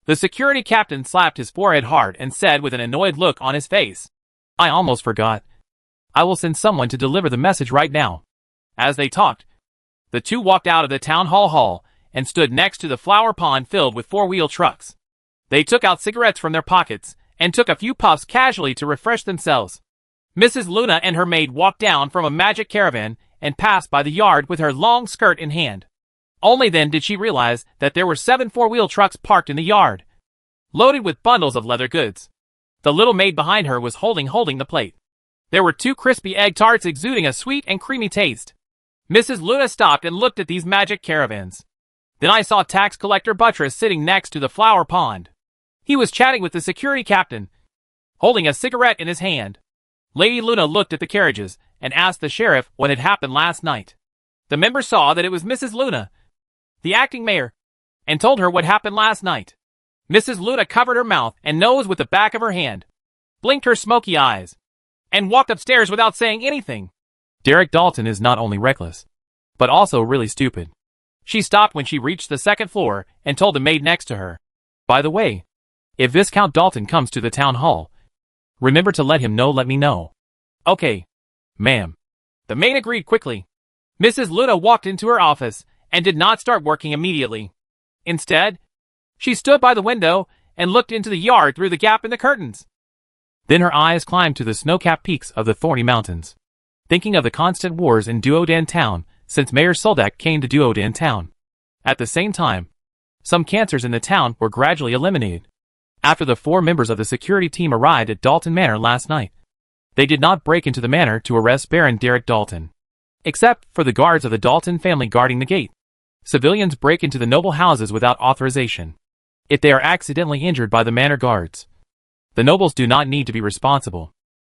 The security captain slapped his forehead hard and said with an annoyed look on his face, "I almost forgot. I will send someone to deliver the message right now." As they talked, the two walked out of the town hall and stood next to the flower pond filled with four-wheel trucks. They took out cigarettes from their pockets and took a few puffs casually to refresh themselves. Mrs. Luna and her maid walked down from a magic caravan and passed by the yard with her long skirt in hand. Only then did she realize that there were 7 four-wheel trucks parked in the yard, loaded with bundles of leather goods. The little maid behind her was holding the plate. There were 2 crispy egg tarts exuding a sweet and creamy taste. Mrs. Luna stopped and looked at these magic caravans. Then I saw Tax Collector Buttra sitting next to the flower pond. He was chatting with the security captain, holding a cigarette in his hand. Lady Luna looked at the carriages and asked the sheriff what had happened last night. The member saw that it was Mrs. Luna, the acting mayor, and told her what happened last night. Mrs. Luna covered her mouth and nose with the back of her hand, blinked her smoky eyes, and walked upstairs without saying anything. Derek Dalton is not only reckless, but also really stupid. She stopped when she reached the 2nd floor and told the maid next to her, "By the way, if Viscount Dalton comes to the town hall, remember to let him know. Let me know." "Okay, ma'am." The maid agreed quickly. Mrs. Luna walked into her office and did not start working immediately. Instead, she stood by the window and looked into the yard through the gap in the curtains. Then her eyes climbed to the snow-capped peaks of the Thorny Mountains, thinking of the constant wars in Duoden Town since Mayor Soldak came to Duoden Town. At the same time, some cancers in the town were gradually eliminated. After the 4 members of the security team arrived at Dalton Manor last night, they did not break into the manor to arrest Baron Derek Dalton. Except for the guards of the Dalton family guarding the gate, civilians break into the noble houses without authorization. If they are accidentally injured by the manor guards, the nobles do not need to be responsible.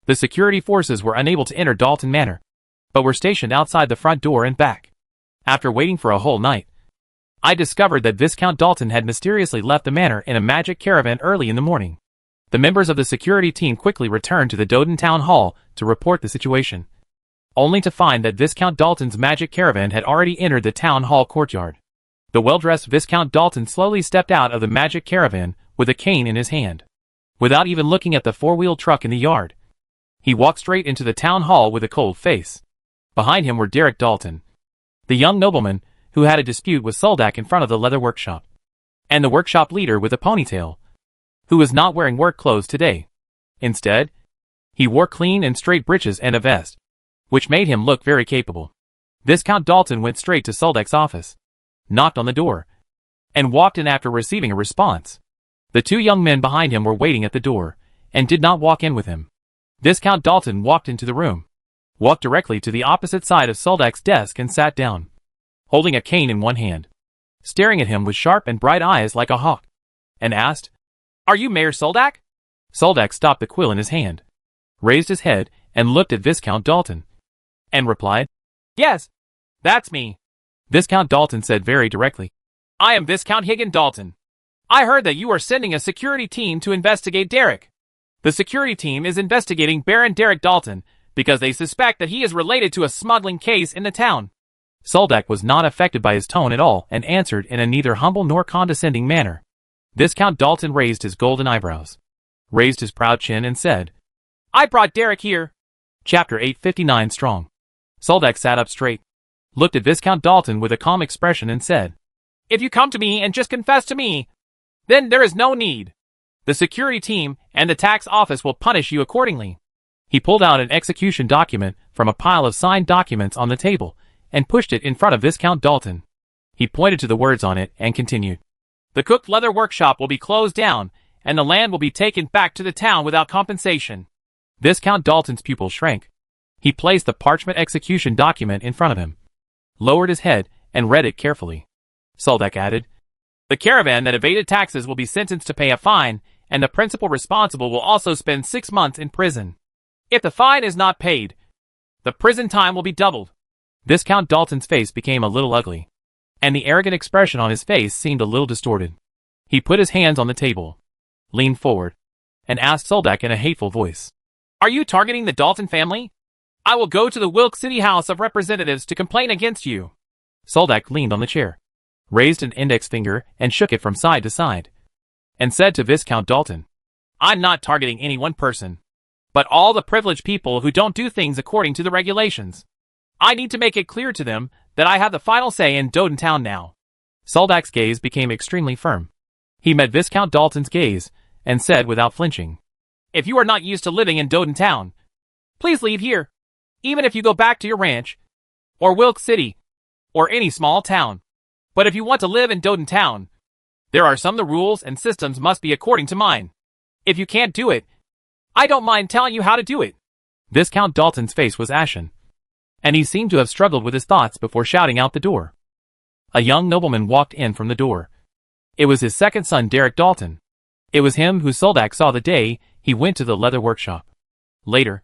The security forces were unable to enter Dalton Manor, but were stationed outside the front door and back. After waiting for a whole night, I discovered that Viscount Dalton had mysteriously left the manor in a magic caravan early in the morning. The members of the security team quickly returned to the Doden Town Hall to report the situation, only to find that Viscount Dalton's magic caravan had already entered the town hall courtyard. The well-dressed Viscount Dalton slowly stepped out of the magic caravan with a cane in his hand. Without even looking at the four-wheeled truck in the yard, he walked straight into the town hall with a cold face. Behind him were Derek Dalton, the young nobleman who had a dispute with Soldak in front of the leather workshop, and the workshop leader with a ponytail, who was not wearing work clothes today. Instead, he wore clean and straight breeches and a vest, which made him look very capable. Viscount Dalton went straight to Soldak's office, knocked on the door, and walked in after receiving a response. The two young men behind him were waiting at the door, and did not walk in with him. Viscount Dalton walked into the room, walked directly to the opposite side of Soldak's desk and sat down, holding a cane in one hand, staring at him with sharp and bright eyes like a hawk, and asked, "Are you Mayor Soldak?" Soldak stopped the quill in his hand, raised his head, and looked at Viscount Dalton, and replied, "Yes, that's me." Viscount Dalton said very directly, "I am Viscount Higgin Dalton. I heard that you are sending a security team to investigate Derek. The security team is investigating Baron Derek Dalton because they suspect that he is related to a smuggling case in the town." Soldak was not affected by his tone at all and answered in a neither humble nor condescending manner. Viscount Dalton raised his golden eyebrows, raised his proud chin and said, "I brought Derek here." Chapter 859 Strong. Soldak sat up straight, looked at Viscount Dalton with a calm expression and said, "If you come to me and just confess to me, then there is no need. The security team and the tax office will punish you accordingly." He pulled out an execution document from a pile of signed documents on the table and pushed it in front of Viscount Dalton. He pointed to the words on it and continued, "The cooked leather workshop will be closed down, and the land will be taken back to the town without compensation." Viscount Dalton's pupil shrank. He placed the parchment execution document in front of him, lowered his head, and read it carefully. Soldak added, "The caravan that evaded taxes will be sentenced to pay a fine, and the principal responsible will also spend 6 months in prison. If the fine is not paid, the prison time will be doubled." Viscount Dalton's face became a little ugly, and the arrogant expression on his face seemed a little distorted. He put his hands on the table, leaned forward, and asked Soldak in a hateful voice, "Are you targeting the Dalton family? I will go to the Wilk City House of Representatives to complain against you." Soldak leaned on the chair, raised an index finger and shook it from side to side, and said to Viscount Dalton, "I'm not targeting any one person, but all the privileged people who don't do things according to the regulations. I need to make it clear to them that I have the final say in Doden Town now." Soldak's gaze became extremely firm. He met Viscount Dalton's gaze and said without flinching, "If you are not used to living in Doden Town, please leave here, even if you go back to your ranch, or Wilk City, or any small town. But if you want to live in Doden Town, there are some of the rules and systems must be according to mine. If you can't do it, I don't mind telling you how to do it." Viscount Dalton's face was ashen, and he seemed to have struggled with his thoughts before shouting out the door. A young nobleman walked in from the door. It was his second son, Derek Dalton. It was him who Soldak saw the day he went to the leather workshop. Later,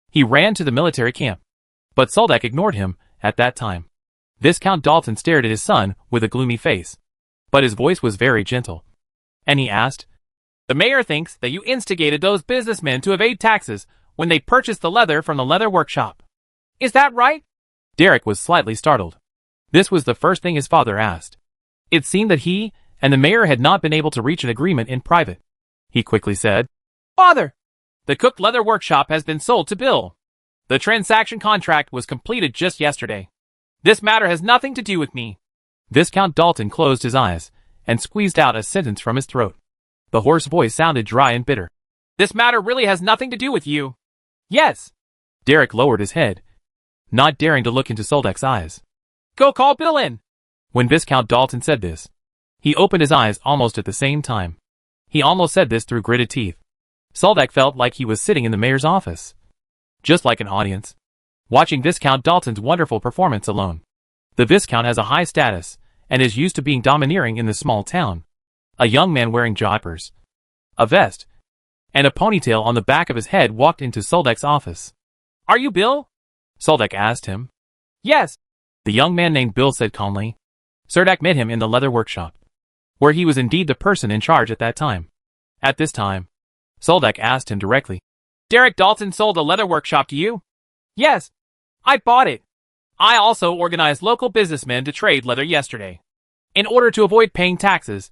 he ran to the military camp, but Soldak ignored him at that time. Viscount Dalton stared at his son with a gloomy face, but his voice was very gentle, and he asked, "The mayor thinks that you instigated those businessmen to evade taxes when they purchased the leather from the leather workshop. Is that right?" Derek was slightly startled. This was the first thing his father asked. It seemed that he and the mayor had not been able to reach an agreement in private. He quickly said, "Father, the cooked leather workshop has been sold to Bill. The transaction contract was completed just yesterday. This matter has nothing to do with me." Viscount Dalton closed his eyes and squeezed out a sentence from his throat. The hoarse voice sounded dry and bitter. "This matter really has nothing to do with you." "Yes." Derek lowered his head, not daring to look into Soldak's eyes. "Go call Bill in." When Viscount Dalton said this, he opened his eyes almost at the same time. He almost said this through gritted teeth. Soldak felt like he was sitting in the mayor's office, just like an audience, watching Viscount Dalton's wonderful performance alone. The Viscount has a high status and is used to being domineering in the small town. A young man wearing joppers, a vest, and a ponytail on the back of his head walked into Soldak's office. "Are you Bill?" Soldak asked him. "Yes," the young man named Bill said calmly. Soldak met him in the leather workshop, where he was indeed the person in charge at that time. At this time, Soldak asked him directly. Derek Dalton sold a leather workshop to you? Yes. I bought it. I also organized local businessmen to trade leather yesterday. In order to avoid paying taxes,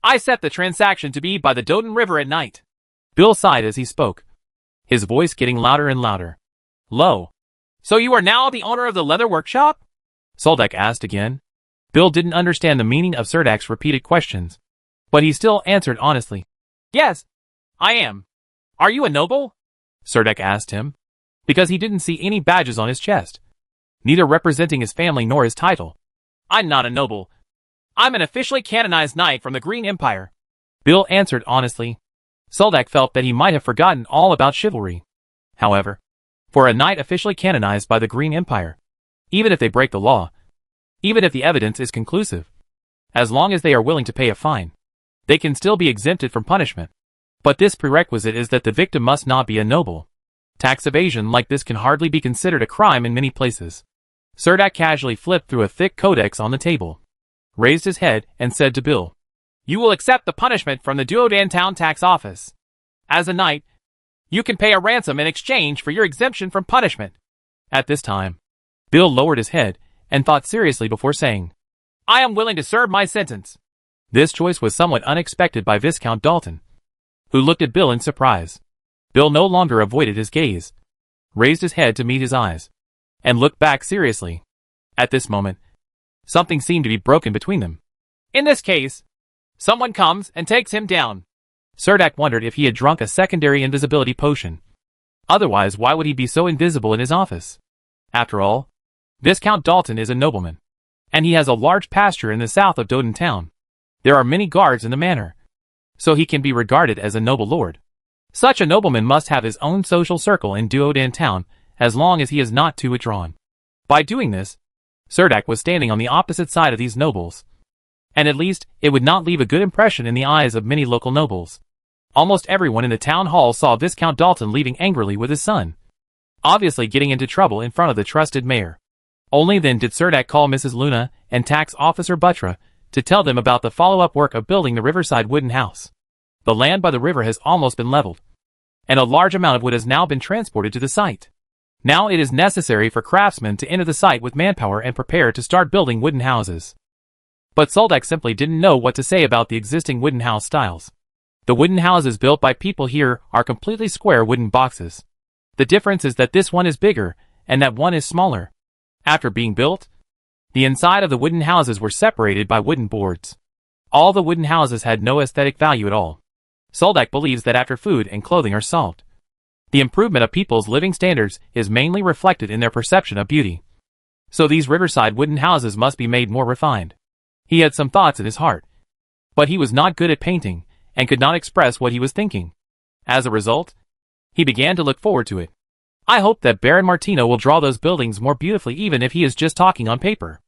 I set the transaction to be by the Doden River at night. Bill sighed as he spoke, his voice getting louder and louder. Low. So you are now the owner of the leather workshop? Soldak asked again. Bill didn't understand the meaning of Serdak's repeated questions, but he still answered honestly. Yes, I am. Are you a noble? Serdak asked him, because he didn't see any badges on his chest, neither representing his family nor his title. I'm not a noble. I'm an officially canonized knight from the Green Empire. Bill answered honestly. Soldak felt that he might have forgotten all about chivalry. However, for a knight officially canonized by the Green Empire, even if they break the law, even if the evidence is conclusive, as long as they are willing to pay a fine, they can still be exempted from punishment. But this prerequisite is that the victim must not be a noble. Tax evasion like this can hardly be considered a crime in many places. Serdak casually flipped through a thick codex on the table, raised his head, and said to Bill, You will accept the punishment from the Duodan Town Tax Office. As a knight, you can pay a ransom in exchange for your exemption from punishment. At this time, Bill lowered his head and thought seriously before saying, I am willing to serve my sentence. This choice was somewhat unexpected by Viscount Dalton, who looked at Bill in surprise. Bill no longer avoided his gaze, raised his head to meet his eyes, and looked back seriously. At this moment, something seemed to be broken between them. In this case, someone comes and takes him down. Serdak wondered if he had drunk a secondary invisibility potion. Otherwise, why would he be so invisible in his office? After all, Viscount Dalton is a nobleman, and he has a large pasture in the south of Doden Town. There are many guards in the manor, so he can be regarded as a noble lord. Such a nobleman must have his own social circle in Duodan Town, as long as he is not too withdrawn. By doing this, Serdak was standing on the opposite side of these nobles, and at least it would not leave a good impression in the eyes of many local nobles. Almost everyone in the town hall saw Viscount Dalton leaving angrily with his son, obviously getting into trouble in front of the trusted mayor. Only then did Serdak call Mrs. Luna and Tax Officer Buttra to tell them about the follow-up work of building the riverside wooden house. The land by the river has almost been leveled, and a large amount of wood has now been transported to the site. Now it is necessary for craftsmen to enter the site with manpower and prepare to start building wooden houses. But Soldak simply didn't know what to say about the existing wooden house styles. The wooden houses built by people here are completely square wooden boxes. The difference is that this one is bigger, and that one is smaller. After being built, the inside of the wooden houses were separated by wooden boards. All the wooden houses had no aesthetic value at all. Soldak believes that after food and clothing are solved, the improvement of people's living standards is mainly reflected in their perception of beauty. So these riverside wooden houses must be made more refined. He had some thoughts in his heart, but he was not good at painting, and could not express what he was thinking. As a result, he began to look forward to it. I hope that Baron Martino will draw those buildings more beautifully even if he is just talking on paper.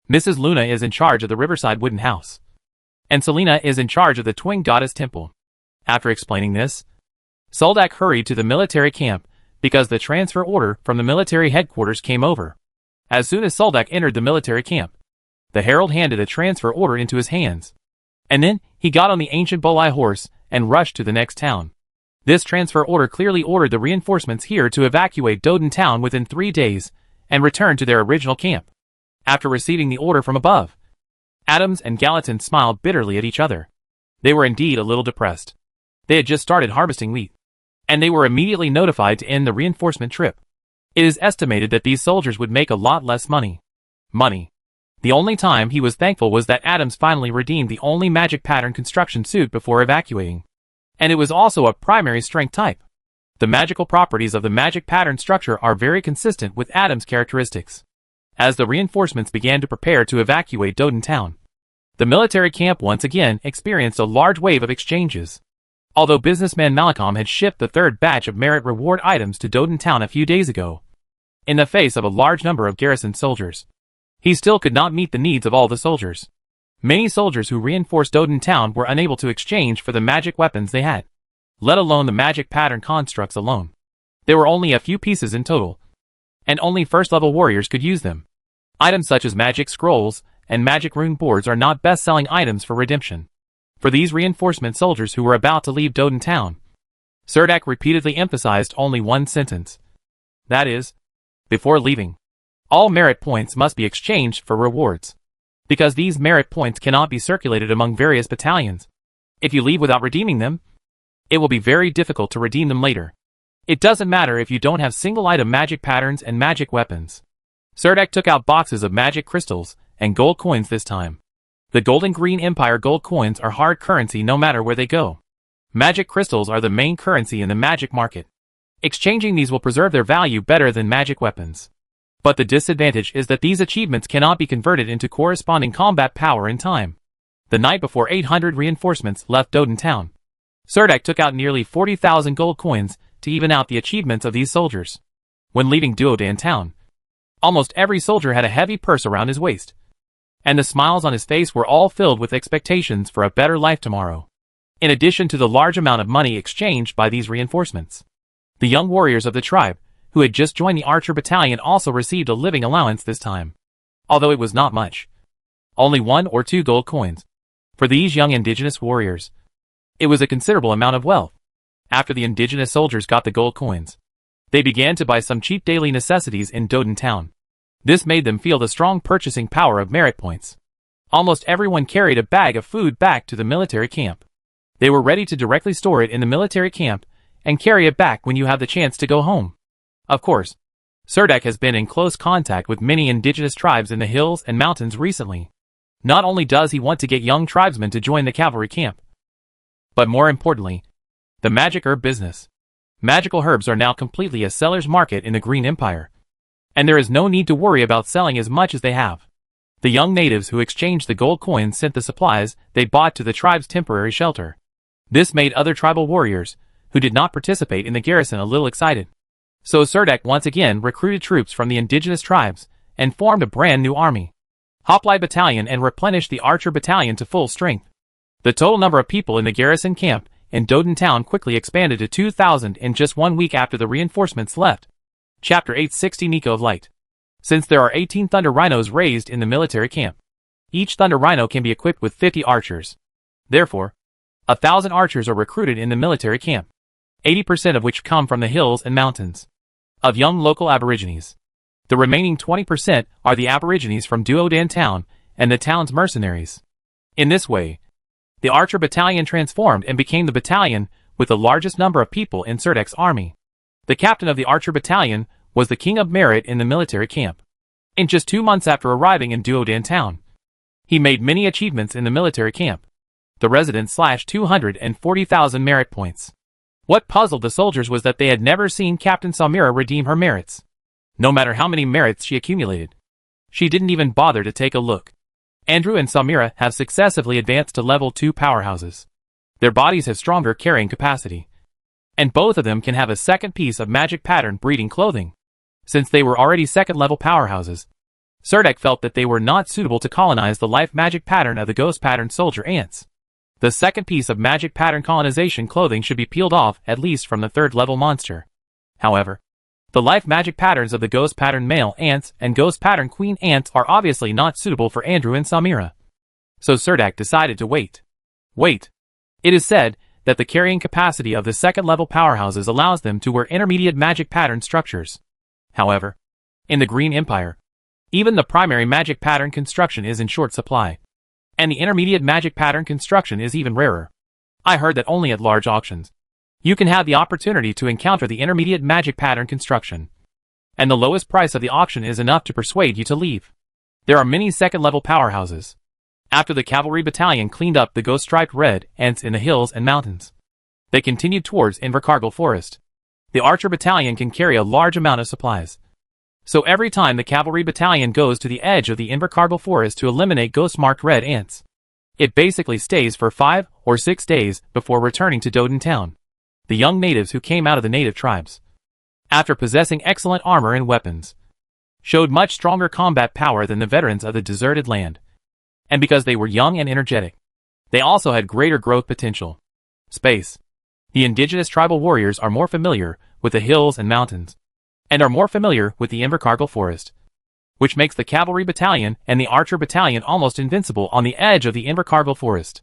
Mrs. Luna is in charge of the riverside wooden house, and Selina is in charge of the Twin Goddess Temple. After explaining this, Soldak hurried to the military camp, because the transfer order from the military headquarters came over. As soon as Soldak entered the military camp, the herald handed a transfer order into his hands, and then he got on the ancient Bolai horse and rushed to the next town. This transfer order clearly ordered the reinforcements here to evacuate Doden Town within 3 days and return to their original camp. After receiving the order from above, Adams and Gallatin smiled bitterly at each other. They were indeed a little depressed. They had just started harvesting wheat, and they were immediately notified to end the reinforcement trip. It is estimated that these soldiers would make a lot less money. The only time he was thankful was that Adams finally redeemed the only magic pattern construction suit before evacuating. And it was also a primary strength type. The magical properties of the magic pattern structure are very consistent with Adams' characteristics. As the reinforcements began to prepare to evacuate Doden Town, the military camp once again experienced a large wave of exchanges. Although businessman Malcolm had shipped the third batch of merit reward items to Doden Town a few days ago, in the face of a large number of garrison soldiers, he still could not meet the needs of all the soldiers. Many soldiers who reinforced Doden Town were unable to exchange for the magic weapons they had, let alone the magic pattern constructs alone. There were only a few pieces in total, and only first-level warriors could use them. Items such as magic scrolls and magic rune boards are not best-selling items for redemption. For these reinforcement soldiers who were about to leave Doden Town, Surdak repeatedly emphasized only one sentence. That is, before leaving, all merit points must be exchanged for rewards. Because these merit points cannot be circulated among various battalions. If you leave without redeeming them, it will be very difficult to redeem them later. It doesn't matter if you don't have single item magic patterns and magic weapons. Surdak took out boxes of magic crystals and gold coins this time. The Golden Green Empire gold coins are hard currency no matter where they go. Magic crystals are the main currency in the magic market. Exchanging these will preserve their value better than magic weapons. But the disadvantage is that these achievements cannot be converted into corresponding combat power in time. The night before 800 reinforcements left Doden town, Surdak took out nearly 40,000 gold coins to even out the achievements of these soldiers. When leaving Duodan town, almost every soldier had a heavy purse around his waist, and the smiles on his face were all filled with expectations for a better life tomorrow. In addition to the large amount of money exchanged by these reinforcements, the young warriors of the tribe, who had just joined the archer battalion, also received a living allowance this time. Although it was not much. Only 1 or 2 gold coins. For these young indigenous warriors, it was a considerable amount of wealth. After the indigenous soldiers got the gold coins, they began to buy some cheap daily necessities in Doden town. This made them feel the strong purchasing power of merit points. Almost everyone carried a bag of food back to the military camp. They were ready to directly store it in the military camp and carry it back when you have the chance to go home. Of course, Surdak has been in close contact with many indigenous tribes in the hills and mountains recently. Not only does he want to get young tribesmen to join the cavalry camp, but more importantly, the magic herb business. Magical herbs are now completely a seller's market in the Green Empire, and there is no need to worry about selling as much as they have. The young natives who exchanged the gold coins sent the supplies they bought to the tribe's temporary shelter. This made other tribal warriors, who did not participate in the garrison, a little excited. So Surdak once again recruited troops from the indigenous tribes and formed a brand new army. Hoplite Battalion and replenished the Archer Battalion to full strength. The total number of people in the garrison camp in Doden town quickly expanded to 2,000 in just 1 week after the reinforcements left. Chapter 860 Nico of Light. Since there are 18 Thunder Rhinos raised in the military camp, each Thunder Rhino can be equipped with 50 archers. Therefore, 1,000 archers are recruited in the military camp, 80% of which come from the hills and mountains of young local aborigines. The remaining 20% are the aborigines from Duodan town and the town's mercenaries. In this way, the Archer Battalion transformed and became the battalion with the largest number of people in Surdak's army. The captain of the Archer Battalion was the king of merit in the military camp. In just 2 months after arriving in Duodan town, he made many achievements in the military camp. The residents slashed 240,000 merit points. What puzzled the soldiers was that they had never seen Captain Samira redeem her merits. No matter how many merits she accumulated, she didn't even bother to take a look. Andrew and Samira have successively advanced to level 2 powerhouses. Their bodies have stronger carrying capacity, and both of them can have a second piece of magic pattern breeding clothing. Since they were already second level powerhouses, Surdak felt that they were not suitable to colonize the life magic pattern of the ghost pattern soldier ants. The second piece of magic pattern colonization clothing should be peeled off at least from the 3rd level monster. However, the life magic patterns of the ghost pattern male ants and ghost pattern queen ants are obviously not suitable for Andrew and Samira. So Surdak decided to wait. It is said that the carrying capacity of the 2nd level powerhouses allows them to wear intermediate magic pattern structures. However, in the Green Empire, even the primary magic pattern construction is in short supply, and the intermediate magic pattern construction is even rarer. I heard that only at large auctions you can have the opportunity to encounter the intermediate magic pattern construction, and the lowest price of the auction is enough to persuade you to leave. There are many 2nd level powerhouses. After the cavalry battalion cleaned up the ghost-striped red ants in the hills and mountains, they continued towards Invercargill Forest. The Archer Battalion can carry a large amount of supplies. So every time the cavalry battalion goes to the edge of the Invercargill Forest to eliminate ghost-marked red ants, it basically stays for 5 or 6 days before returning to Doden town. The young natives who came out of the native tribes, after possessing excellent armor and weapons, showed much stronger combat power than the veterans of the deserted land. And because they were young and energetic, they also had greater growth potential. Space. The indigenous tribal warriors are more familiar with the hills and mountains, and are more familiar with the Invercargill Forest, which makes the cavalry battalion and the Archer Battalion almost invincible on the edge of the Invercargill Forest.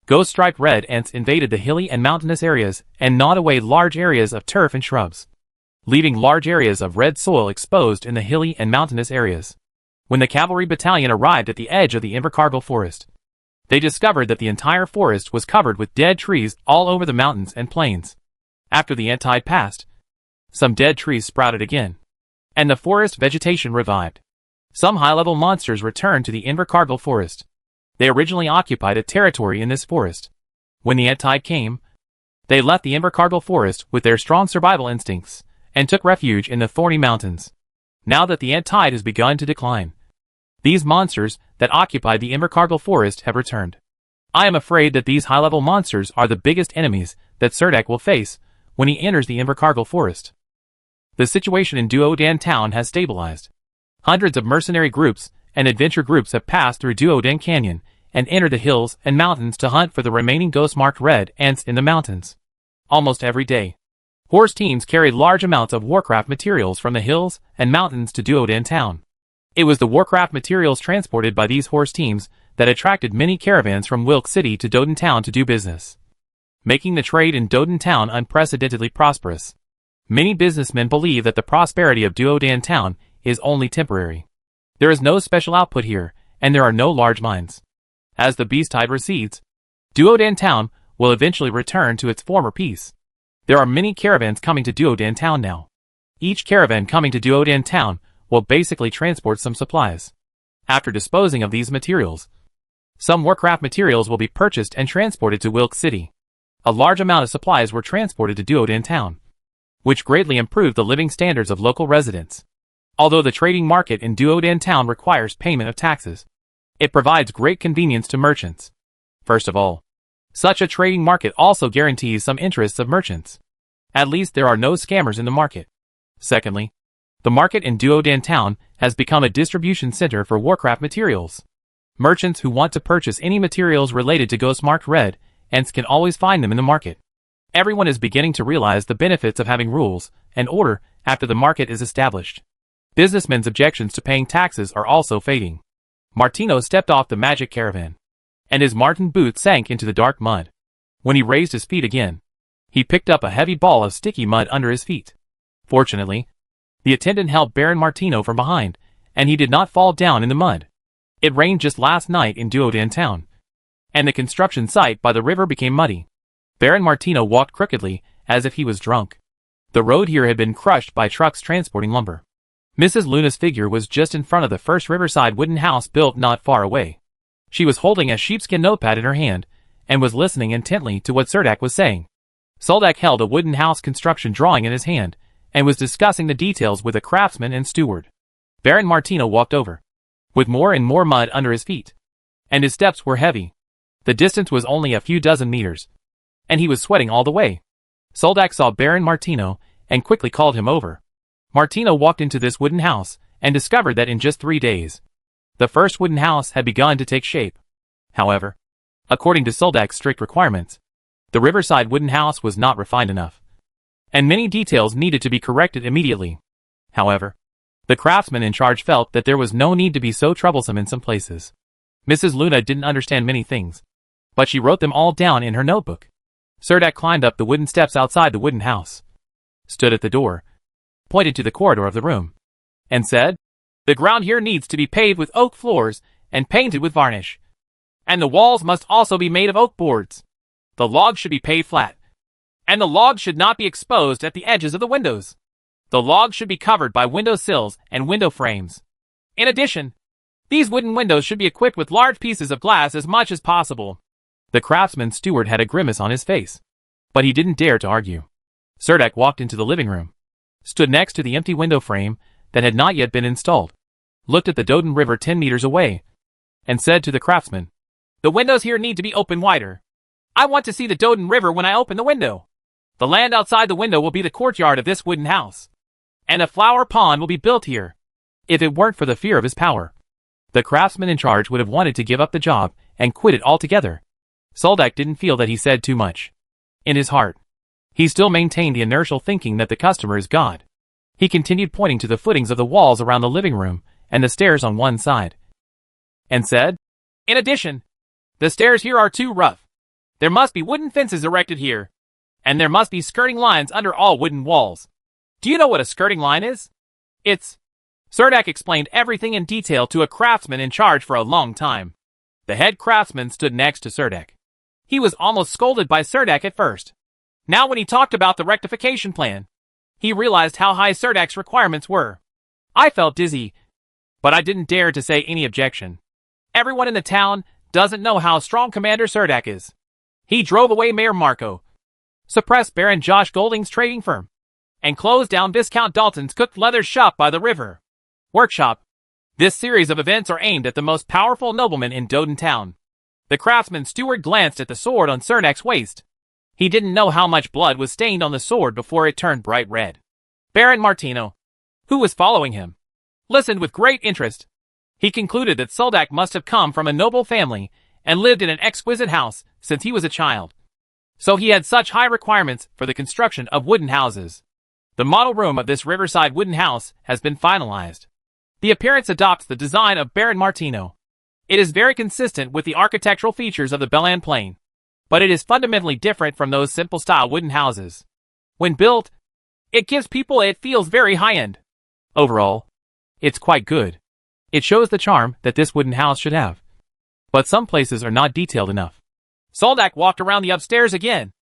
Ghost striped red ants invaded the hilly and mountainous areas and gnawed away large areas of turf and shrubs, leaving large areas of red soil exposed in the hilly and mountainous areas. When the cavalry battalion arrived at the edge of the Invercargill forest, they discovered that the entire forest was covered with dead trees all over the mountains and plains. After the ant tide passed, some dead trees sprouted again, and the forest vegetation revived. Some high-level monsters returned to the Invercargill forest. They originally occupied a territory in this forest. When the ant tide came, they left the Invercargill forest with their strong survival instincts and took refuge in the thorny mountains. Now that the ant tide has begun to decline, these monsters that occupied the Invercargill forest have returned. I am afraid that these high-level monsters are the biggest enemies that Serdek will face when he enters the Invercargill forest. The situation in Duodan town has stabilized. Hundreds of mercenary groups and adventure groups have passed through Duodan Canyon and entered the hills and mountains to hunt for the remaining ghost-marked red ants in the mountains. Almost every day, horse teams carried large amounts of Warcraft materials from the hills and mountains to Duodan town. It was the Warcraft materials transported by these horse teams that attracted many caravans from Wilk City to Doden town to do business, making the trade in Doden town unprecedentedly prosperous. Many businessmen believe that the prosperity of Duodan town is only temporary. There is no special output here, and there are no large mines. As the beast tide recedes, Duodan town will eventually return to its former peace. There are many caravans coming to Duodan town now. Each caravan coming to Duodan town will basically transport some supplies. After disposing of these materials, some Warcraft materials will be purchased and transported to Wilk City. A large amount of supplies were transported to Duodan town, which greatly improved the living standards of local residents. Although the trading market in Duodan town requires payment of taxes, it provides great convenience to merchants. First of all, such a trading market also guarantees some interests of merchants. At least there are no scammers in the market. Secondly, the market in Duodan town has become a distribution center for Warcraft materials. Merchants who want to purchase any materials related to ghost-marked red ants can always find them in the market. Everyone is beginning to realize the benefits of having rules and order after the market is established. Businessmen's objections to paying taxes are also fading. Martino stepped off the magic caravan, and his marten boots sank into the dark mud. When he raised his feet again, he picked up a heavy ball of sticky mud under his feet. Fortunately, the attendant held Baron Martino from behind, and he did not fall down in the mud. It rained just last night in Duodan town, and the construction site by the river became muddy. Baron Martino walked crookedly, as if he was drunk. The road here had been crushed by trucks transporting lumber. Mrs. Luna's figure was just in front of the first riverside wooden house built not far away. She was holding a sheepskin notepad in her hand, and was listening intently to what Serdek was saying. Soldak held a wooden house construction drawing in his hand, and was discussing the details with a craftsman and steward. Baron Martino walked over, with more and more mud under his feet, and his steps were heavy. The distance was only a few dozen meters, and he was sweating all the way. Soldak saw Baron Martino, and quickly called him over. Martino walked into this wooden house, and discovered that in just 3 days, the first wooden house had begun to take shape. However, according to Soldak's strict requirements, the riverside wooden house was not refined enough, and many details needed to be corrected immediately. However, the craftsman in charge felt that there was no need to be so troublesome in some places. Mrs. Luna didn't understand many things, but she wrote them all down in her notebook. Serdek climbed up the wooden steps outside the wooden house, stood at the door, pointed to the corridor of the room, and said, "The ground here needs to be paved with oak floors and painted with varnish. And the walls must also be made of oak boards. The logs should be paved flat, and the logs should not be exposed at the edges of the windows. The logs should be covered by window sills and window frames. In addition, these wooden windows should be equipped with large pieces of glass as much as possible." The craftsman's steward had a grimace on his face, but he didn't dare to argue. Serdek walked into the living room, stood next to the empty window frame that had not yet been installed, looked at the Doden River 10 meters away, and said to the craftsman, "The windows here need to be open wider. I want to see the Doden River when I open the window. The land outside the window will be the courtyard of this wooden house, and a flower pond will be built here." If it weren't for the fear of his power, the craftsman in charge would have wanted to give up the job and quit it altogether. Soldak didn't feel that he said too much. In his heart, he still maintained the inertial thinking that the customer is God. He continued pointing to the footings of the walls around the living room and the stairs on one side, and said, "In addition, the stairs here are too rough. There must be wooden fences erected here. And there must be skirting lines under all wooden walls. Do you know what a skirting line is? It's... Serdek explained everything in detail to a craftsman in charge for a long time. The head craftsman stood next to Serdek. He was almost scolded by Serdek at first. Now when he talked about the rectification plan, he realized how high Serdek's requirements were. I felt dizzy, but I didn't dare to say any objection. Everyone in the town doesn't know how strong Commander Serdek is. He drove away Mayor Marco, suppressed Baron Josh Golding's trading firm, and closed down Viscount Dalton's cooked leather shop by the river. Workshop. This series of events are aimed at the most powerful nobleman in Doden Town. The craftsman steward glanced at the sword on Serdek's waist. He didn't know how much blood was stained on the sword before it turned bright red. Baron Martino, who was following him, listened with great interest. He concluded that Serdek must have come from a noble family and lived in an exquisite house since he was a child. So he had such high requirements for the construction of wooden houses. The model room of this riverside wooden house has been finalized. The appearance adopts the design of Baron Martino. It is very consistent with the architectural features of the Belan Plain, but it is fundamentally different from those simple-style wooden houses. When built, it gives people it feels very high-end. Overall, it's quite good. It shows the charm that this wooden house should have. But some places are not detailed enough. Serdek walked around the upstairs again,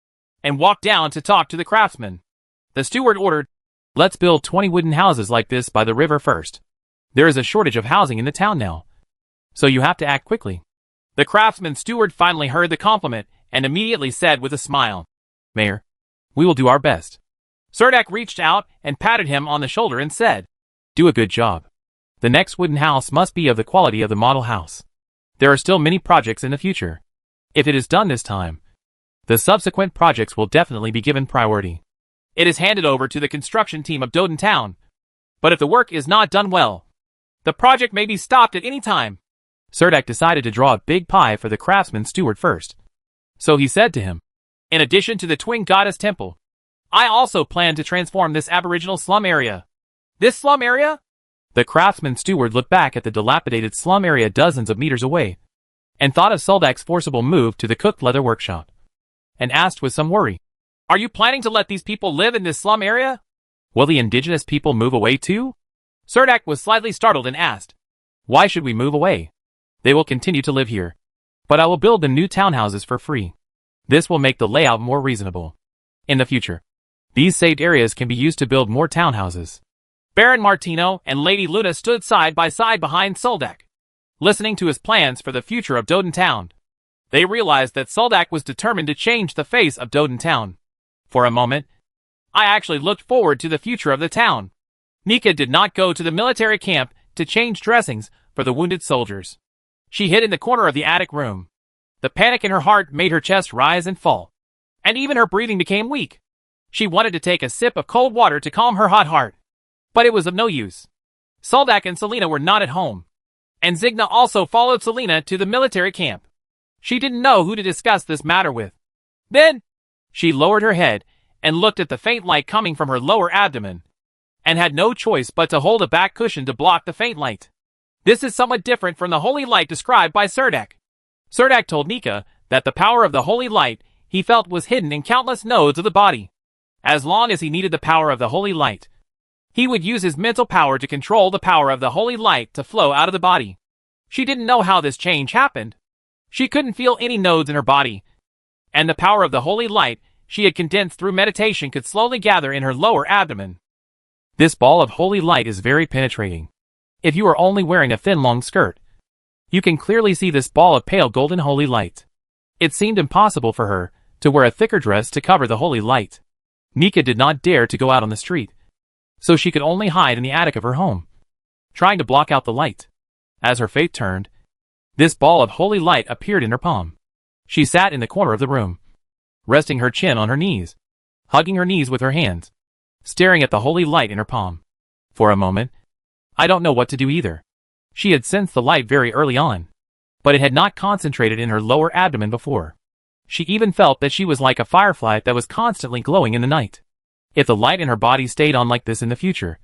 and walked down to talk to the craftsman. The steward ordered, "Let's build 20 wooden houses like this by the river first. There is a shortage of housing in the town now, so you have to act quickly." The craftsman steward finally heard the compliment and immediately said with a smile, "Mayor, we will do our best." Serdek reached out and patted him on the shoulder and said, "Do a good job. The next wooden house must be of the quality of the model house. There are still many projects in the future. If it is done this time, the subsequent projects will definitely be given priority. It is handed over to the construction team of Doden Town. But if the work is not done well, the project may be stopped at any time." Serdek decided to draw a big pie for the craftsman steward first. So he said to him, "In addition to the Twin Goddess Temple, I also plan to transform this aboriginal slum area." "This slum area?" The craftsman steward looked back at the dilapidated slum area dozens of meters away, and thought of Serdek's forcible move to the cooked leather workshop, and asked with some worry, "Are you planning to let these people live in this slum area? Will the indigenous people move away too?" Serdek was slightly startled and asked, "Why should we move away? They will continue to live here. But I will build them new townhouses for free. This will make the layout more reasonable. In the future, these saved areas can be used to build more townhouses." Baron Martino and Lady Luna stood side by side behind Serdek, listening to his plans for the future of Doden Town. They realized that Serdek was determined to change the face of Doden Town. For a moment, I actually looked forward to the future of the town. Nika did not go to the military camp to change dressings for the wounded soldiers. She hid in the corner of the attic room. The panic in her heart made her chest rise and fall, and even her breathing became weak. She wanted to take a sip of cold water to calm her hot heart, but it was of no use. Serdek and Selena were not at home, and Zigna also followed Selena to the military camp. She didn't know who to discuss this matter with. Then, she lowered her head and looked at the faint light coming from her lower abdomen, and had no choice but to hold a back cushion to block the faint light. This is somewhat different from the holy light described by Serdek. Serdek told Nika that the power of the holy light he felt was hidden in countless nodes of the body. As long as he needed the power of the holy light, he would use his mental power to control the power of the holy light to flow out of the body. She didn't know how this change happened. She couldn't feel any nodes in her body, and the power of the holy light she had condensed through meditation could slowly gather in her lower abdomen. This ball of holy light is very penetrating. If you are only wearing a thin long skirt, you can clearly see this ball of pale golden holy light. It seemed impossible for her to wear a thicker dress to cover the holy light. Nika did not dare to go out on the street, so she could only hide in the attic of her home, trying to block out the light. As her fate turned, this ball of holy light appeared in her palm. She sat in the corner of the room, resting her chin on her knees, hugging her knees with her hands, staring at the holy light in her palm. For a moment, I don't know what to do either. She had sensed the light very early on, but it had not concentrated in her lower abdomen before. She even felt that she was like a firefly that was constantly glowing in the night. If the light in her body stayed on like this in the future,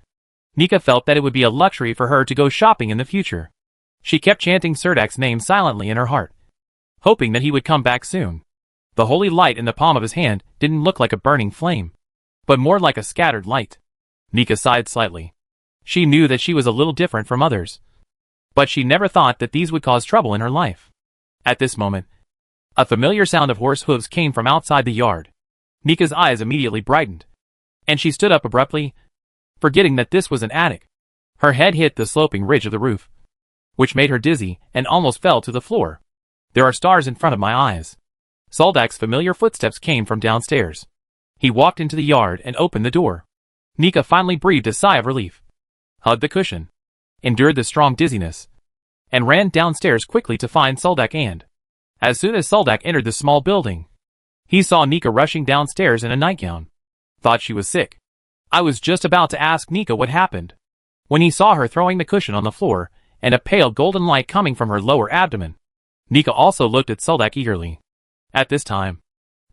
Nika felt that it would be a luxury for her to go shopping in the future. She kept chanting Serdek's name silently in her heart, hoping that he would come back soon. The holy light in the palm of his hand didn't look like a burning flame, but more like a scattered light. Nika sighed slightly. She knew that she was a little different from others, but she never thought that these would cause trouble in her life. At this moment, a familiar sound of horse hooves came from outside the yard. Nika's eyes immediately brightened, and she stood up abruptly, forgetting that this was an attic. Her head hit the sloping ridge of the roof, which made her dizzy and almost fell to the floor. There are stars in front of my eyes. Soldak's familiar footsteps came from downstairs. He walked into the yard and opened the door. Nika finally breathed a sigh of relief, hugged the cushion, endured the strong dizziness, and ran downstairs quickly to find Soldak. And as soon as Soldak entered the small building, he saw Nika rushing downstairs in a nightgown. Thought she was sick. I was just about to ask Nika what happened, when he saw her throwing the cushion on the floor and a pale golden light coming from her lower abdomen. Nika also looked at Soldak eagerly. At this time,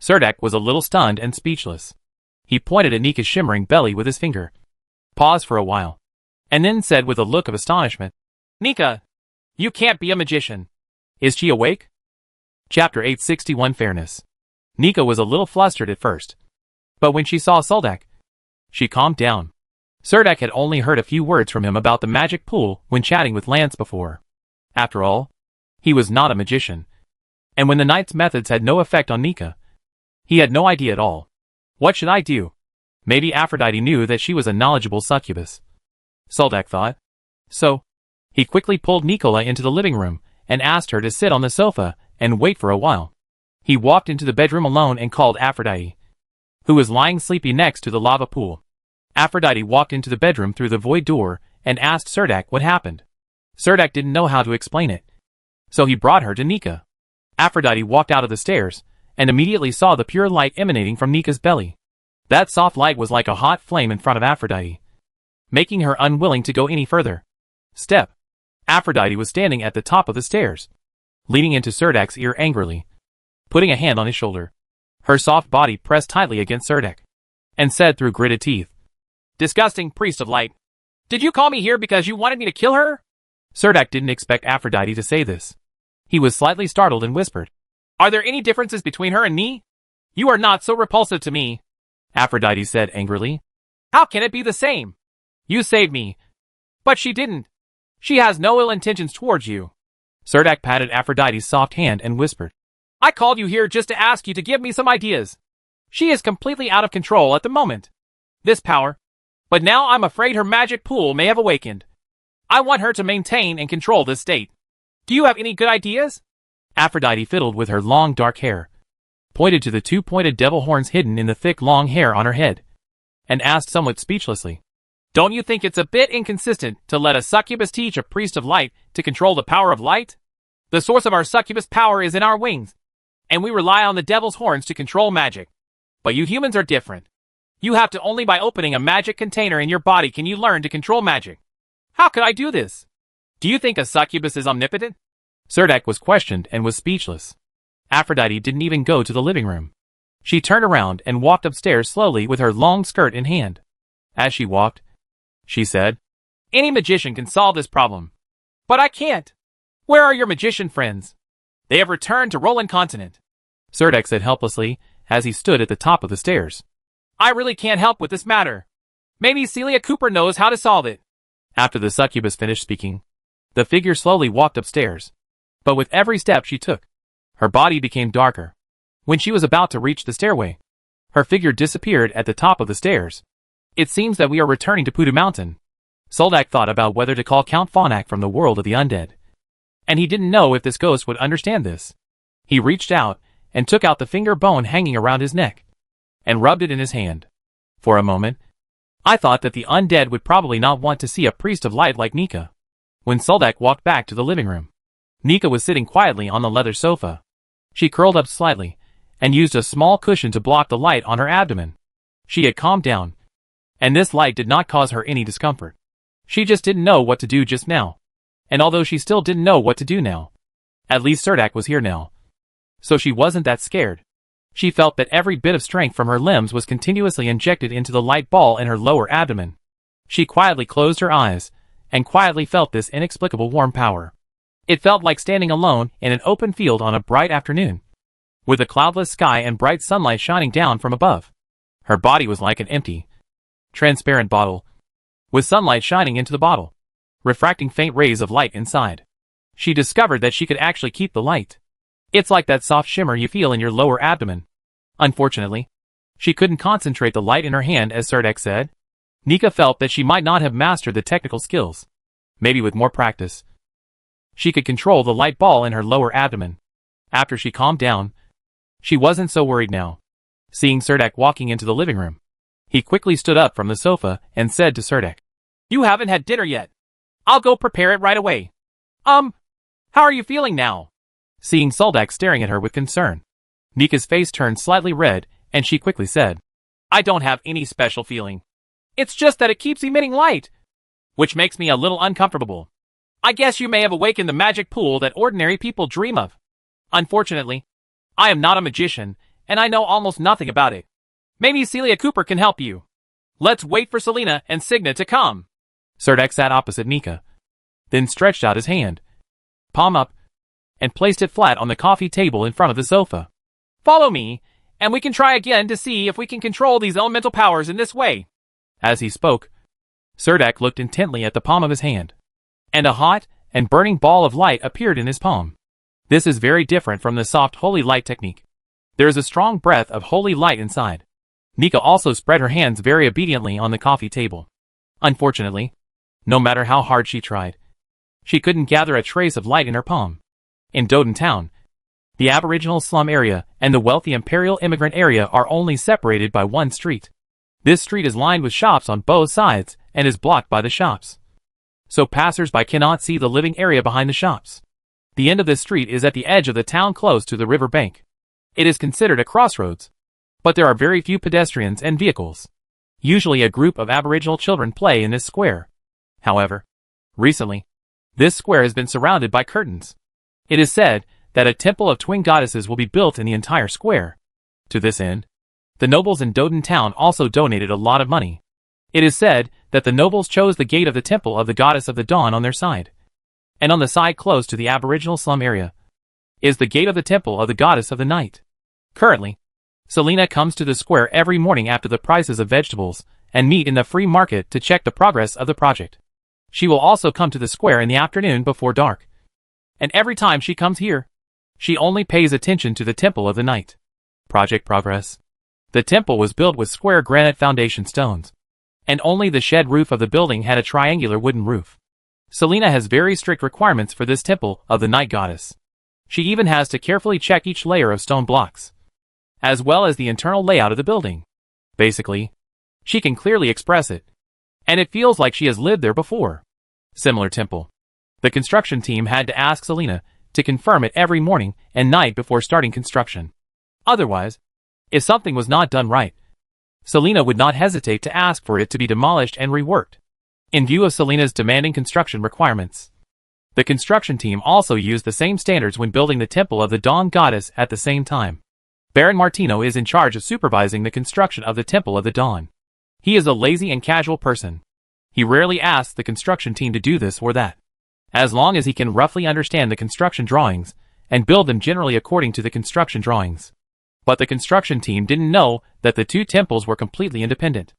Soldak was a little stunned and speechless. He pointed at Nika's shimmering belly with his finger, paused for a while, and then said with a look of astonishment, "Nika, you can't be a magician. Is she awake?" Chapter 861 Fairness. Nika was a little flustered at first, but when she saw Soldak, she calmed down. Soldak had only heard a few words from him about the magic pool when chatting with Lance before. After all, he was not a magician, and when the knight's methods had no effect on Nika, he had no idea at all. What should I do? Maybe Aphrodite knew that she was a knowledgeable succubus, Soldak thought. So, he quickly pulled Nicola into the living room and asked her to sit on the sofa and wait for a while. He walked into the bedroom alone and called Aphrodite, who was lying sleepy next to the lava pool. Aphrodite walked into the bedroom through the void door and asked Soldak what happened. Soldak didn't know how to explain it, so he brought her to Nika. Aphrodite walked out of the stairs and immediately saw the pure light emanating from Nika's belly. That soft light was like a hot flame in front of Aphrodite, making her unwilling to go any further. Aphrodite was standing at the top of the stairs, leaning into Soldak's ear angrily, putting a hand on his shoulder. Her soft body pressed tightly against Soldak, and said through gritted teeth, "Disgusting priest of light. Did you call me here because you wanted me to kill her?" Soldak didn't expect Aphrodite to say this. He was slightly startled and whispered, "Are there any differences between her and me? You are not so repulsive to me," Aphrodite said angrily. "How can it be the same? You saved me, but she didn't. She has no ill intentions towards you." Soldak patted Aphrodite's soft hand and whispered, "I called you here just to ask you to give me some ideas. She is completely out of control at the moment. This power. But now I'm afraid her magic pool may have awakened. I want her to maintain and control this state. Do you have any good ideas?" Aphrodite fiddled with her long dark hair, pointed to the two pointed devil horns hidden in the thick long hair on her head, and asked somewhat speechlessly, "Don't you think it's a bit inconsistent to let a succubus teach a priest of light to control the power of light? The source of our succubus power is in our wings, and we rely on the devil's horns to control magic. But you humans are different. You have to only by opening a magic container in your body can you learn to control magic. How could I do this? Do you think a succubus is omnipotent?" Soldak was questioned and was speechless. Aphrodite didn't even go to the living room. She turned around and walked upstairs slowly with her long skirt in hand. As she walked, she said, "Any magician can solve this problem. But I can't. Where are your magician friends? They have returned to Roland Continent," Soldak said helplessly as he stood at the top of the stairs. "I really can't help with this matter. Maybe Celia Cooper knows how to solve it." After the succubus finished speaking, the figure slowly walked upstairs. But with every step she took, her body became darker. When she was about to reach the stairway, her figure disappeared at the top of the stairs. "It seems that we are returning to Pudu Mountain." Soldak thought about whether to call Count Fawnak from the world of the undead, and he didn't know if this ghost would understand this. He reached out and took out the finger bone hanging around his neck, and rubbed it in his hand. For a moment, I thought that the undead would probably not want to see a priest of light like Nika. When Soldak walked back to the living room, Nika was sitting quietly on the leather sofa. She curled up slightly, and used a small cushion to block the light on her abdomen. She had calmed down, and this light did not cause her any discomfort. She just didn't know what to do just now. And although she still didn't know what to do now, at least Soldak was here now. So she wasn't that scared. She felt that every bit of strength from her limbs was continuously injected into the light ball in her lower abdomen. She quietly closed her eyes, and quietly felt this inexplicable warm power. It felt like standing alone in an open field on a bright afternoon. with a cloudless sky and bright sunlight shining down from above. Her body was like an empty, transparent bottle, with sunlight shining into the bottle, refracting faint rays of light inside. She discovered that she could actually keep the light. It's like that soft shimmer you feel in your lower abdomen. Unfortunately, she couldn't concentrate the light in her hand, as Serdek said. Nika felt that she might not have mastered the technical skills. Maybe with more practice, she could control the light ball in her lower abdomen. After she calmed down, she wasn't so worried now. Seeing Serdek walking into the living room, he quickly stood up from the sofa and said to Serdek, "You haven't had dinner yet. I'll go prepare it right away. How are you feeling now?" Seeing Serdek staring at her with concern, Nika's face turned slightly red and she quickly said, "I don't have any special feeling. It's just that it keeps emitting light, which makes me a little uncomfortable. I guess you may have awakened the magic pool that ordinary people dream of. Unfortunately, I am not a magician, and I know almost nothing about it. Maybe Celia Cooper can help you. Let's wait for Selena and Signa to come." Serdek sat opposite Nika, then stretched out his hand, palm up, and placed it flat on the coffee table in front of the sofa. "Follow me, and we can try again to see if we can control these elemental powers in this way." As he spoke, Serdek looked intently at the palm of his hand, and a hot and burning ball of light appeared in his palm. This is very different from the soft holy light technique. There is a strong breath of holy light inside. Nika also spread her hands very obediently on the coffee table. Unfortunately, no matter how hard she tried, she couldn't gather a trace of light in her palm. In Doden Town, the Aboriginal slum area and the wealthy imperial immigrant area are only separated by one street. This street is lined with shops on both sides and is blocked by the shops, so passers-by cannot see the living area behind the shops. The end of this street is at the edge of the town close to the river bank. It is considered a crossroads, but there are very few pedestrians and vehicles. Usually a group of Aboriginal children play in this square. However, recently, this square has been surrounded by curtains. It is said that a temple of twin goddesses will be built in the entire square. To this end, the nobles in Doden Town also donated a lot of money. It is said that the nobles chose the gate of the temple of the goddess of the dawn on their side. And on the side close to the Aboriginal slum area is the gate of the temple of the goddess of the night. Currently, Selena comes to the square every morning after the prices of vegetables and meat in the free market to check the progress of the project. She will also come to the square in the afternoon before dark. And every time she comes here, she only pays attention to the temple of the night. Project progress. The temple was built with square granite foundation stones, and only the shed roof of the building had a triangular wooden roof. Selena has very strict requirements for this temple of the night goddess. She even has to carefully check each layer of stone blocks, as well as the internal layout of the building. Basically, she can clearly express it, and it feels like she has lived there before. Similar temple. The construction team had to ask Selena to confirm it every morning and night before starting construction. Otherwise, if something was not done right, Selena would not hesitate to ask for it to be demolished and reworked. In view of Selena's demanding construction requirements, the construction team also used the same standards when building the temple of the Dawn Goddess at the same time. Baron Martino is in charge of supervising the construction of the Temple of the Dawn. He is a lazy and casual person. He rarely asks the construction team to do this or that, as long as he can roughly understand the construction drawings and build them generally according to the construction drawings. But the construction team didn't know that the two temples were completely independent.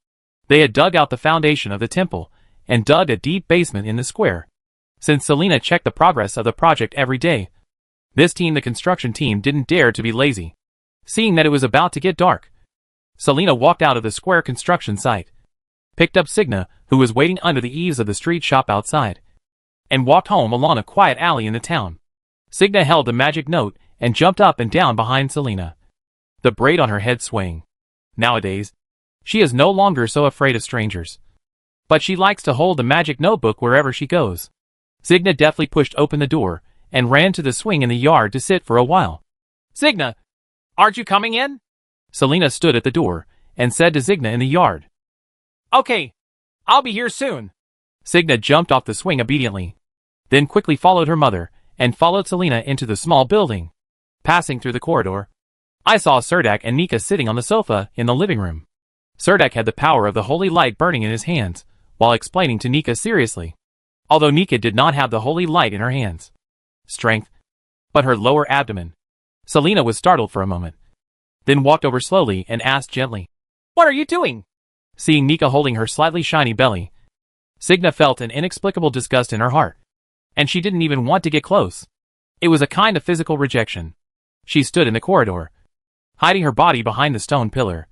They had dug out the foundation of the temple and dug a deep basement in the square. Since Selena checked the progress of the project every day, the construction team didn't dare to be lazy. Seeing that it was about to get dark, Selena walked out of the square construction site, picked up Signa, who was waiting under the eaves of the street shop outside, and walked home along a quiet alley in the town. Signa held the magic note and jumped up and down behind Selena, the braid on her head swaying. Nowadays, she is no longer so afraid of strangers, but she likes to hold the magic notebook wherever she goes. Signa deftly pushed open the door and ran to the swing in the yard to sit for a while. "Signa, aren't you coming in?" Selena stood at the door and said to Signa in the yard. "Okay, I'll be here soon." Signa jumped off the swing obediently, then quickly followed her mother and followed Selena into the small building. Passing through the corridor, I saw Serdek and Nika sitting on the sofa in the living room. Serdek had the power of the holy light burning in his hands, while explaining to Nika seriously. Although Nika did not have the holy light in her hands, strength, but her lower abdomen. Selena was startled for a moment, then walked over slowly and asked gently, "What are you doing?" Seeing Nika holding her slightly shiny belly, Signa felt an inexplicable disgust in her heart, and she didn't even want to get close. It was a kind of physical rejection. She stood in the corridor, hiding her body behind the stone pillar,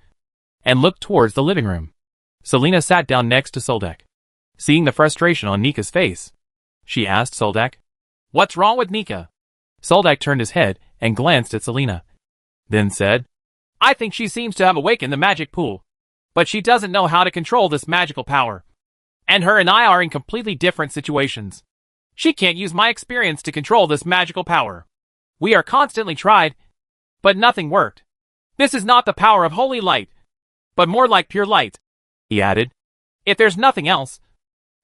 and looked towards the living room. Selena sat down next to Soldek. Seeing the frustration on Nika's face, she asked Soldek, "What's wrong with Nika?" Soldek turned his head and glanced at Selena, then said, "I think she seems to have awakened the magic pool, but she doesn't know how to control this magical power. And her and I are in completely different situations. She can't use my experience to control this magical power. We are constantly tried, but nothing worked. This is not the power of holy light, but more like pure light," he added. "If there's nothing else,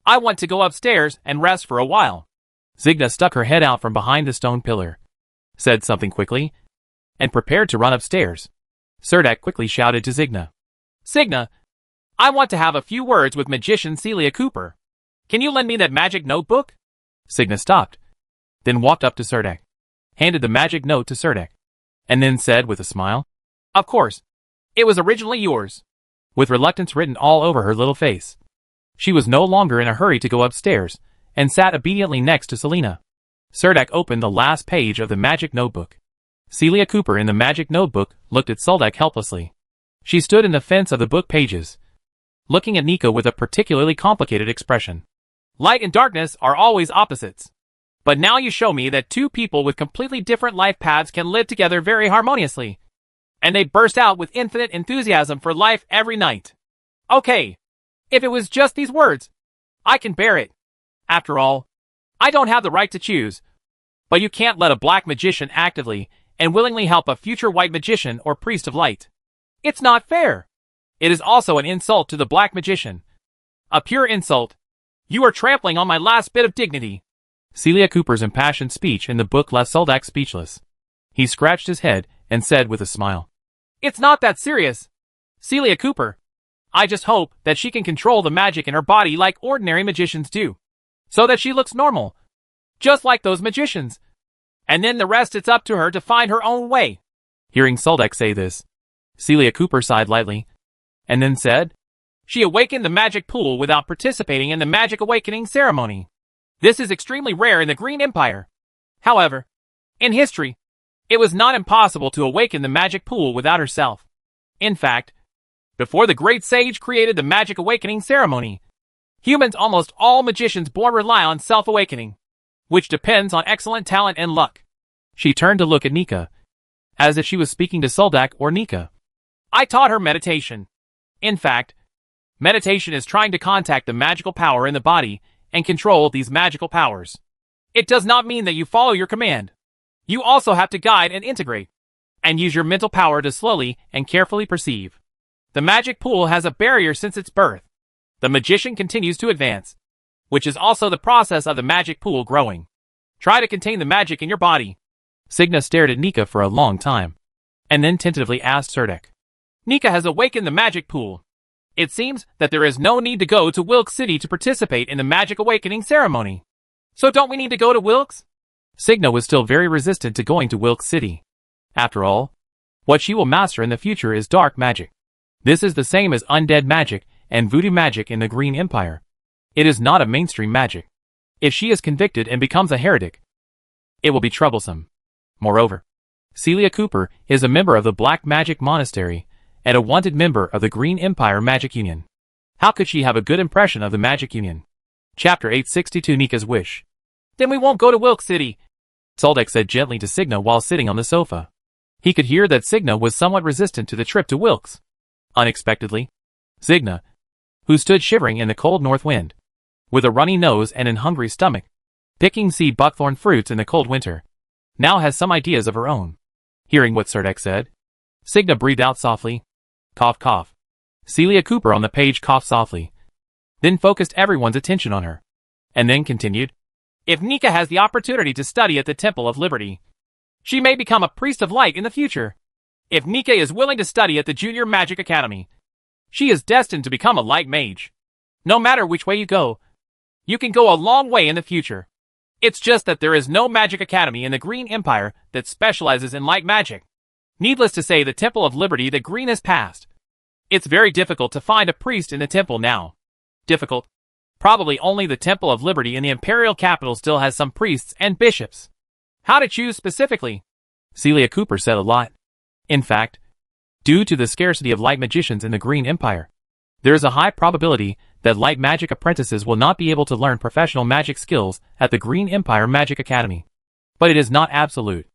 I want to go upstairs and rest for a while." Signa stuck her head out from behind the stone pillar, said something quickly, and prepared to run upstairs. Serdek quickly shouted to Signa, "Signa, I want to have a few words with magician Celia Cooper. Can you lend me that magic notebook?" Signa stopped, then walked up to Serdek, handed the magic note to Serdek, and then said with a smile, "Of course. It was originally yours," with reluctance written all over her little face. She was no longer in a hurry to go upstairs, and sat obediently next to Selena. Serdek opened the last page of the magic notebook. Celia Cooper in the magic notebook looked at Soldek helplessly. She stood in the fence of the book pages, looking at Nika with a particularly complicated expression. "Light and darkness are always opposites. But now you show me that two people with completely different life paths can live together very harmoniously. And they burst out with infinite enthusiasm for life every night. Okay, if it was just these words, I can bear it. After all, I don't have the right to choose. But you can't let a black magician actively and willingly help a future white magician or priest of light. It's not fair. It is also an insult to the black magician. A pure insult. You are trampling on my last bit of dignity." Celia Cooper's impassioned speech in the book left Soldek speechless. He scratched his head and said with a smile, "It's not that serious, Celia Cooper. I just hope that she can control the magic in her body like ordinary magicians do, so that she looks normal, just like those magicians. And then the rest, it's up to her to find her own way." Hearing Soldek say this, Celia Cooper sighed lightly, and then said, "She awakened the magic pool without participating in the magic awakening ceremony. This is extremely rare in the Green Empire. However, in history, it was not impossible to awaken the magic pool without herself. In fact, before the great sage created the magic awakening ceremony, humans, almost all magicians born, rely on self-awakening, which depends on excellent talent and luck." She turned to look at Nika, as if she was speaking to Soldek or Nika. "I taught her meditation. In fact, meditation is trying to contact the magical power in the body and control these magical powers. It does not mean that you follow your command. You also have to guide and integrate, and use your mental power to slowly and carefully perceive. The magic pool has a barrier since its birth. The magician continues to advance, which is also the process of the magic pool growing. Try to contain the magic in your body." Signa stared at Nika for a long time, and then tentatively asked Serdek, "Nika has awakened the magic pool. It seems that there is no need to go to Wilkes City to participate in the magic awakening ceremony. So don't we need to go to Wilkes?" Signa was still very resistant to going to Wilkes City. After all, what she will master in the future is dark magic. This is the same as undead magic and voodoo magic in the Green Empire. It is not a mainstream magic. If she is convicted and becomes a heretic, it will be troublesome. Moreover, Celia Cooper is a member of the Black Magic Monastery and a wanted member of the Green Empire Magic Union. How could she have a good impression of the Magic Union? Chapter 862, Nika's Wish. "Then we won't go to Wilkes City," Soldek said gently to Signa while sitting on the sofa. He could hear that Signa was somewhat resistant to the trip to Wilkes. Unexpectedly, Signa, who stood shivering in the cold north wind, with a runny nose and an hungry stomach, picking sea buckthorn fruits in the cold winter, now has some ideas of her own. Hearing what Serdek said, Signa breathed out softly. Cough, cough. Celia Cooper on the page coughed softly, then focused everyone's attention on her, and then continued, "If Nika has the opportunity to study at the Temple of Liberty, she may become a priest of light in the future. If Nika is willing to study at the Junior Magic Academy, she is destined to become a light mage. No matter which way you go, you can go a long way in the future. It's just that there is no magic academy in the Green Empire that specializes in light magic. Needless to say, the Temple of Liberty the Green has passed. It's very difficult to find a priest in the temple now. Difficult? Probably only the Temple of Liberty in the imperial capital still has some priests and bishops. How to choose specifically? Celia Cooper said a lot. In fact, due to the scarcity of light magicians in the Green Empire, there is a high probability that light magic apprentices will not be able to learn professional magic skills at the Green Empire Magic Academy. But it is not absolute.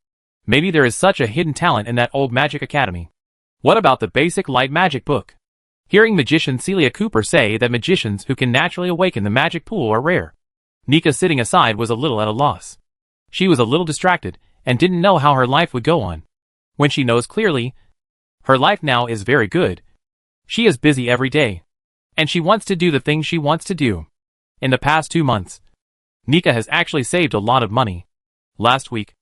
Maybe there is such a hidden talent in that old magic academy. What about the basic light magic book? Hearing magician Celia Cooper say that magicians who can naturally awaken the magic pool are rare, Nika, sitting aside, was a little at a loss. She was a little distracted and didn't know how her life would go on. When she knows clearly, her life now is very good. She is busy every day, and she wants to do the things she wants to do. In the past 2 months, Nika has actually saved a lot of money. Last week,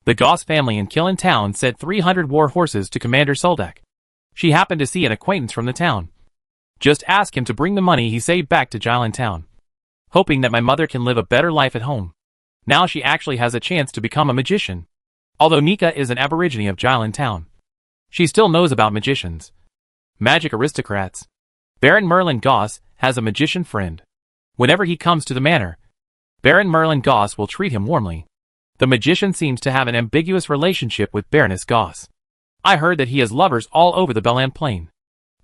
the Goss family in Killen Town sent 300 war horses to Commander Soldak. She happened to see an acquaintance from the town. Just ask him to bring the money he saved back to Jylin Town, hoping that my mother can live a better life at home. Now she actually has a chance to become a magician. Although Nika is an aborigine of Jylin Town, she still knows about magicians. Magic aristocrats. Baron Merlin Goss has a magician friend. Whenever he comes to the manor, Baron Merlin Goss will treat him warmly. The magician seems to have an ambiguous relationship with Baroness Goss. I heard that he has lovers all over the Belan Plain.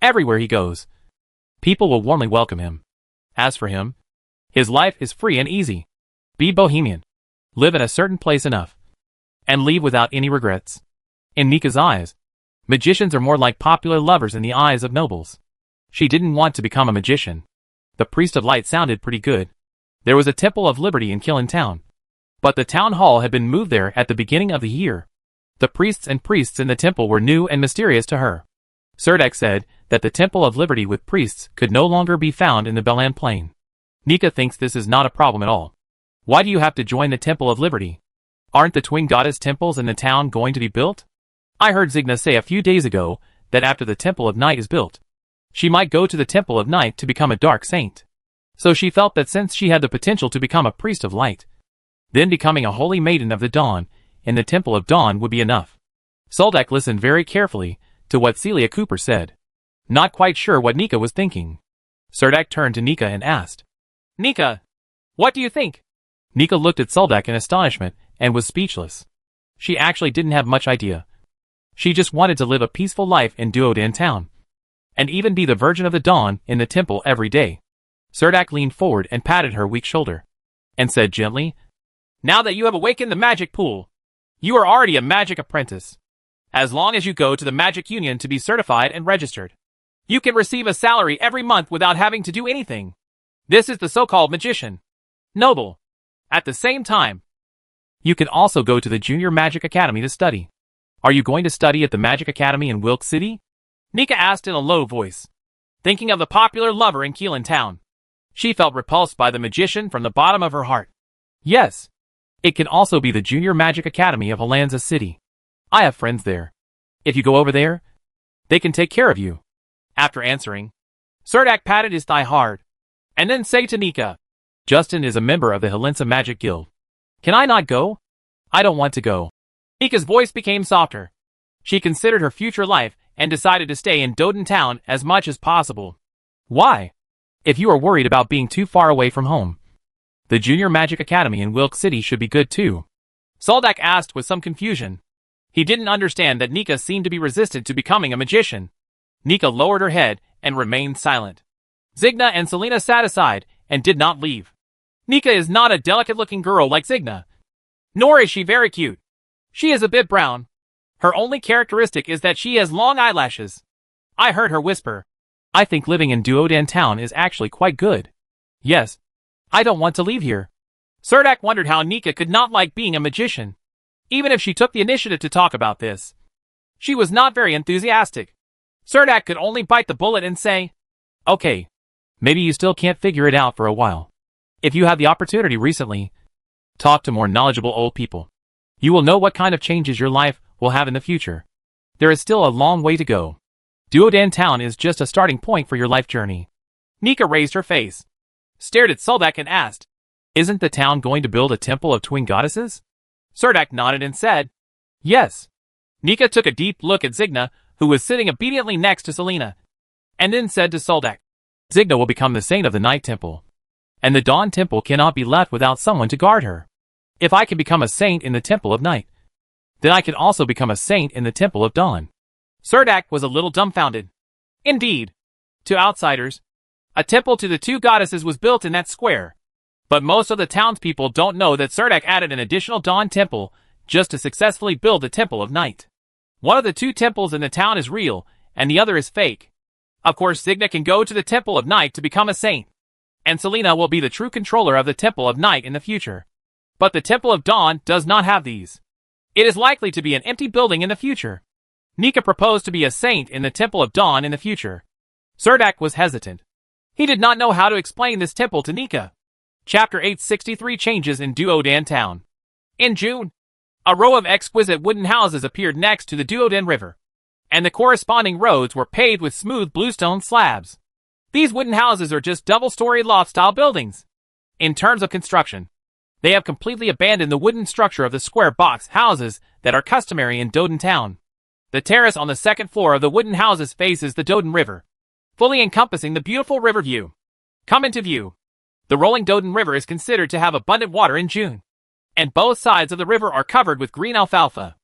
Everywhere he goes, people will warmly welcome him. As for him, his life is free and easy. Be bohemian. Live in a certain place enough, and leave without any regrets. In Nika's eyes, magicians are more like popular lovers in the eyes of nobles. She didn't want to become a magician. The Priest of Light sounded pretty good. There was a Temple of Liberty in Killen Town, but the town hall had been moved there at the beginning of the year. The priests in the temple were new and mysterious to her. Serdek said that the Temple of Liberty with priests could no longer be found in the Belan Plain. Nika thinks this is not a problem at all. Why do you have to join the Temple of Liberty? Aren't the twin goddess temples in the town going to be built? I heard Zigna say a few days ago that after the Temple of Night is built, she might go to the Temple of Night to become a dark saint. So she felt that since she had the potential to become a priest of light, then becoming a holy maiden of the dawn in the Temple of Dawn would be enough. Soldak listened very carefully to what Celia Cooper said, not quite sure what Nika was thinking. Serdek turned to Nika and asked, "Nika, what do you think?" Nika looked at Soldak in astonishment and was speechless. She actually didn't have much idea. She just wanted to live a peaceful life in Duodan Town, and even be the Virgin of the Dawn in the temple every day. Serdek leaned forward and patted her weak shoulder, and said gently, "Now that you have awakened the magic pool, you are already a magic apprentice. As long as you go to the Magic Union to be certified and registered, you can receive a salary every month without having to do anything. This is the so-called magician. Noble. At the same time, you can also go to the Junior Magic Academy to study." "Are you going to study at the Magic Academy in Wilk City?" Nika asked in a low voice, thinking of the popular lover in Keelan Town. She felt repulsed by the magician from the bottom of her heart. "Yes. It can also be the Junior Magic Academy of Helensa City. I have friends there. If you go over there, they can take care of you." After answering, Serdek patted his thigh hard, and then said to Nika, "Justin is a member of the Helensa Magic Guild. Can I not go?" "I don't want to go." Nika's voice became softer. She considered her future life and decided to stay in Doden Town as much as possible. "Why?" "If you are worried about being too far away from home, the Junior Magic Academy in Wilk City should be good too." Soldak asked with some confusion. He didn't understand that Nika seemed to be resistant to becoming a magician. Nika lowered her head and remained silent. Zigna and Selena sat aside and did not leave. Nika is not a delicate-looking girl like Zigna, nor is she very cute. She is a bit brown. Her only characteristic is that she has long eyelashes. I heard her whisper, "I think living in Duodan Town is actually quite good. Yes, I don't want to leave here." Serdek wondered how Nika could not like being a magician, even if she took the initiative to talk about this. She was not very enthusiastic. Serdek could only bite the bullet and say, "Okay, maybe you still can't figure it out for a while. If you have the opportunity recently, talk to more knowledgeable old people. You will know what kind of changes your life will have in the future. There is still a long way to go. Duodan Town is just a starting point for your life journey." Nika raised her face, stared at Soldak and asked, Isn't the town going to build a temple of twin goddesses? Serdak nodded and said, yes. Nika took a deep look at Zigna, who was sitting obediently next to Selena, and then said to Soldak, Zigna will become the saint of the night temple, and the dawn temple cannot be left without someone to guard her. If I can become a saint in the temple of night, then I can also become a saint in the temple of dawn. Serdak was a little dumbfounded. Indeed, to outsiders, a temple to the two goddesses was built in that square. But most of the townspeople don't know that Serdak added an additional dawn temple just to successfully build the temple of night. One of the two temples in the town is real, and the other is fake. Of course, Zigna can go to the temple of night to become a saint, and Selena will be the true controller of the temple of night in the future. But the temple of dawn does not have these. It is likely to be an empty building in the future. Nika proposed to be a saint in the temple of dawn in the future. Serdak was hesitant. He did not know how to explain this temple to Nika. Chapter 863 Changes in Duodan Town. In June, a row of exquisite wooden houses appeared next to the Duodan River, and the corresponding roads were paved with smooth bluestone slabs. These wooden houses are just double-story loft-style buildings. In terms of construction, they have completely abandoned the wooden structure of the square box houses that are customary in Dodan Town. The terrace on the second floor of the wooden houses faces the Dodan River, fully encompassing the beautiful river view. Come into view. The rolling Dodan River is considered to have abundant water in June, and both sides of the river are covered with green alfalfa.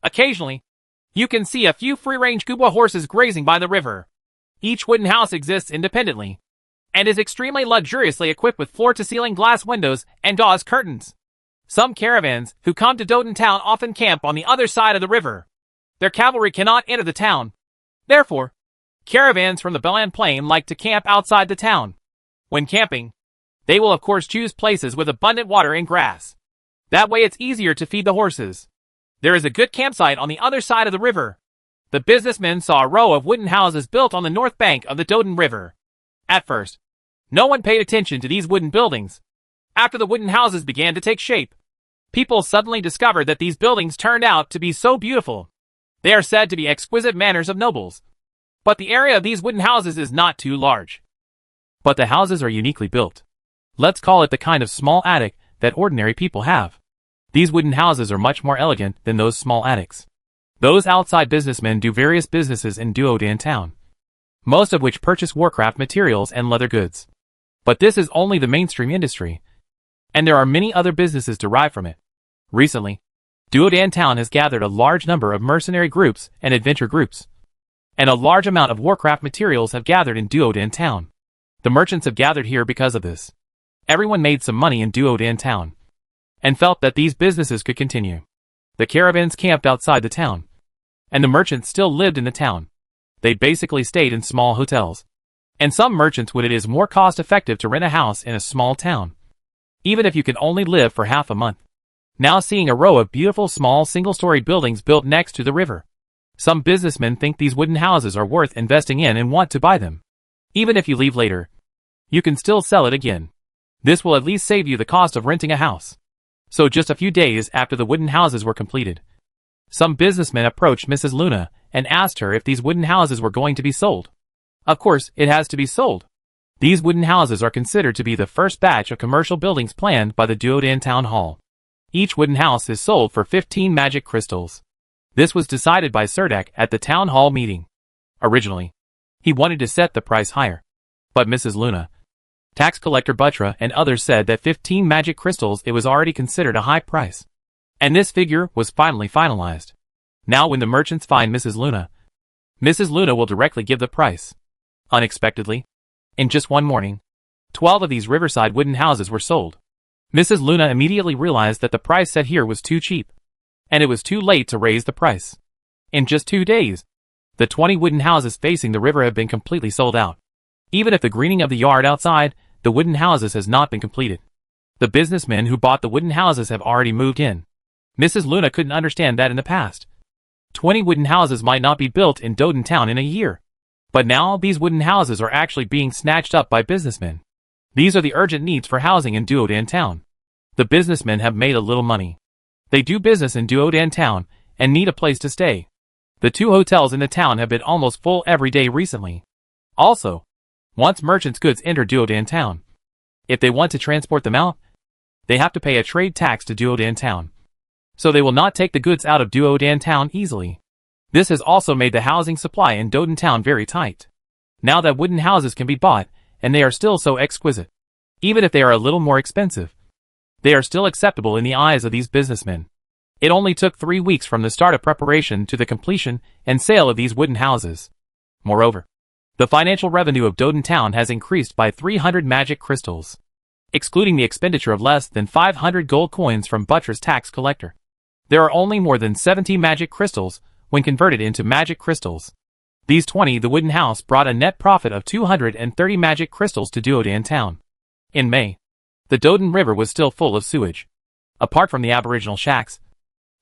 Occasionally, you can see a few free-range Gubwa horses grazing by the river. Each wooden house exists independently, and is extremely luxuriously equipped with floor-to-ceiling glass windows and gauze curtains. Some caravans who come to Dodan Town often camp on the other side of the river. Their cavalry cannot enter the town. Therefore, caravans from the Belan Plain like to camp outside the town. When camping, they will of course choose places with abundant water and grass. That way it's easier to feed the horses. There is a good campsite on the other side of the river. The businessmen saw a row of wooden houses built on the north bank of the Dodan River. At first, no one paid attention to these wooden buildings. After the wooden houses began to take shape, people suddenly discovered that these buildings turned out to be so beautiful. They are said to be exquisite manners of nobles. But the area of these wooden houses is not too large. But the houses are uniquely built. Let's call it the kind of small attic that ordinary people have. These wooden houses are much more elegant than those small attics. Those outside businessmen do various businesses in Duodan Town, most of which purchase Warcraft materials and leather goods. But this is only the mainstream industry, and there are many other businesses derived from it. Recently, Duodan Town has gathered a large number of mercenary groups and adventure groups, and a large amount of Warcraft materials have gathered in Duodan Town. The merchants have gathered here because of this. Everyone made some money in Duodan Town, and felt that these businesses could continue. The caravans camped outside the town, and the merchants still lived in the town. They basically stayed in small hotels. And some merchants would it is more cost-effective to rent a house in a small town, even if you can only live for half a month. Now seeing a row of beautiful small single-story buildings built next to the river, some businessmen think these wooden houses are worth investing in and want to buy them. Even if you leave later, you can still sell it again. This will at least save you the cost of renting a house. So just a few days after the wooden houses were completed, some businessmen approached Mrs. Luna and asked her if these wooden houses were going to be sold. Of course, it has to be sold. These wooden houses are considered to be the first batch of commercial buildings planned by the Duodan Town Hall. Each wooden house is sold for 15 magic crystals. This was decided by Serdak at the town hall meeting. Originally, he wanted to set the price higher, but Mrs. Luna, tax collector Butra and others said that 15 magic crystals it was already considered a high price. And this figure was finally finalized. Now when the merchants find Mrs. Luna will directly give the price. Unexpectedly, in just one morning, 12 of these riverside wooden houses were sold. Mrs. Luna immediately realized that the price set here was too cheap, and it was too late to raise the price. In just 2 days, the 20 wooden houses facing the river have been completely sold out. Even if the greening of the yard outside the wooden houses has not been completed. The businessmen who bought the wooden houses have already moved in. Mrs. Luna couldn't understand that in the past. 20 wooden houses might not be built in Dodan Town in a year. But now these wooden houses are actually being snatched up by businessmen. These are the urgent needs for housing in Duodan Town. The businessmen have made a little money. They do business in Duodan Town and need a place to stay. The 2 hotels in the town have been almost full every day recently. Also, once merchants' goods enter Duodan Town, if they want to transport them out, they have to pay a trade tax to Duodan Town. So they will not take the goods out of Duodan Town easily. This has also made the housing supply in Dodan Town very tight. Now that wooden houses can be bought, and they are still so exquisite. Even if they are a little more expensive, they are still acceptable in the eyes of these businessmen. It only took 3 weeks from the start of preparation to the completion and sale of these wooden houses. Moreover, the financial revenue of Dodan Town has increased by 300 magic crystals, excluding the expenditure of less than 500 gold coins from Buttress tax collector. There are only more than 70 magic crystals when converted into magic crystals. These 20, the wooden house brought a net profit of 230 magic crystals to Duodan Town. In May, the Dodan River was still full of sewage. Apart from the aboriginal shacks,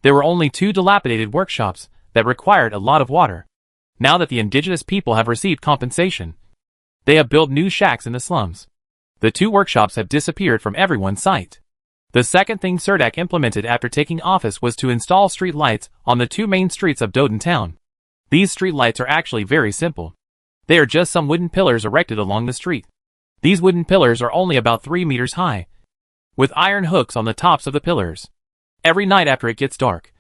there were only 2 dilapidated workshops that required a lot of water. Now that the indigenous people have received compensation, they have built new shacks in the slums. The 2 workshops have disappeared from everyone's sight. The second thing Surdak implemented after taking office was to install street lights on the 2 main streets of Dodan Town. These street lights are actually very simple. They are just some wooden pillars erected along the street. These wooden pillars are only about 3 meters high, with iron hooks on the tops of the pillars. Every night after it gets dark,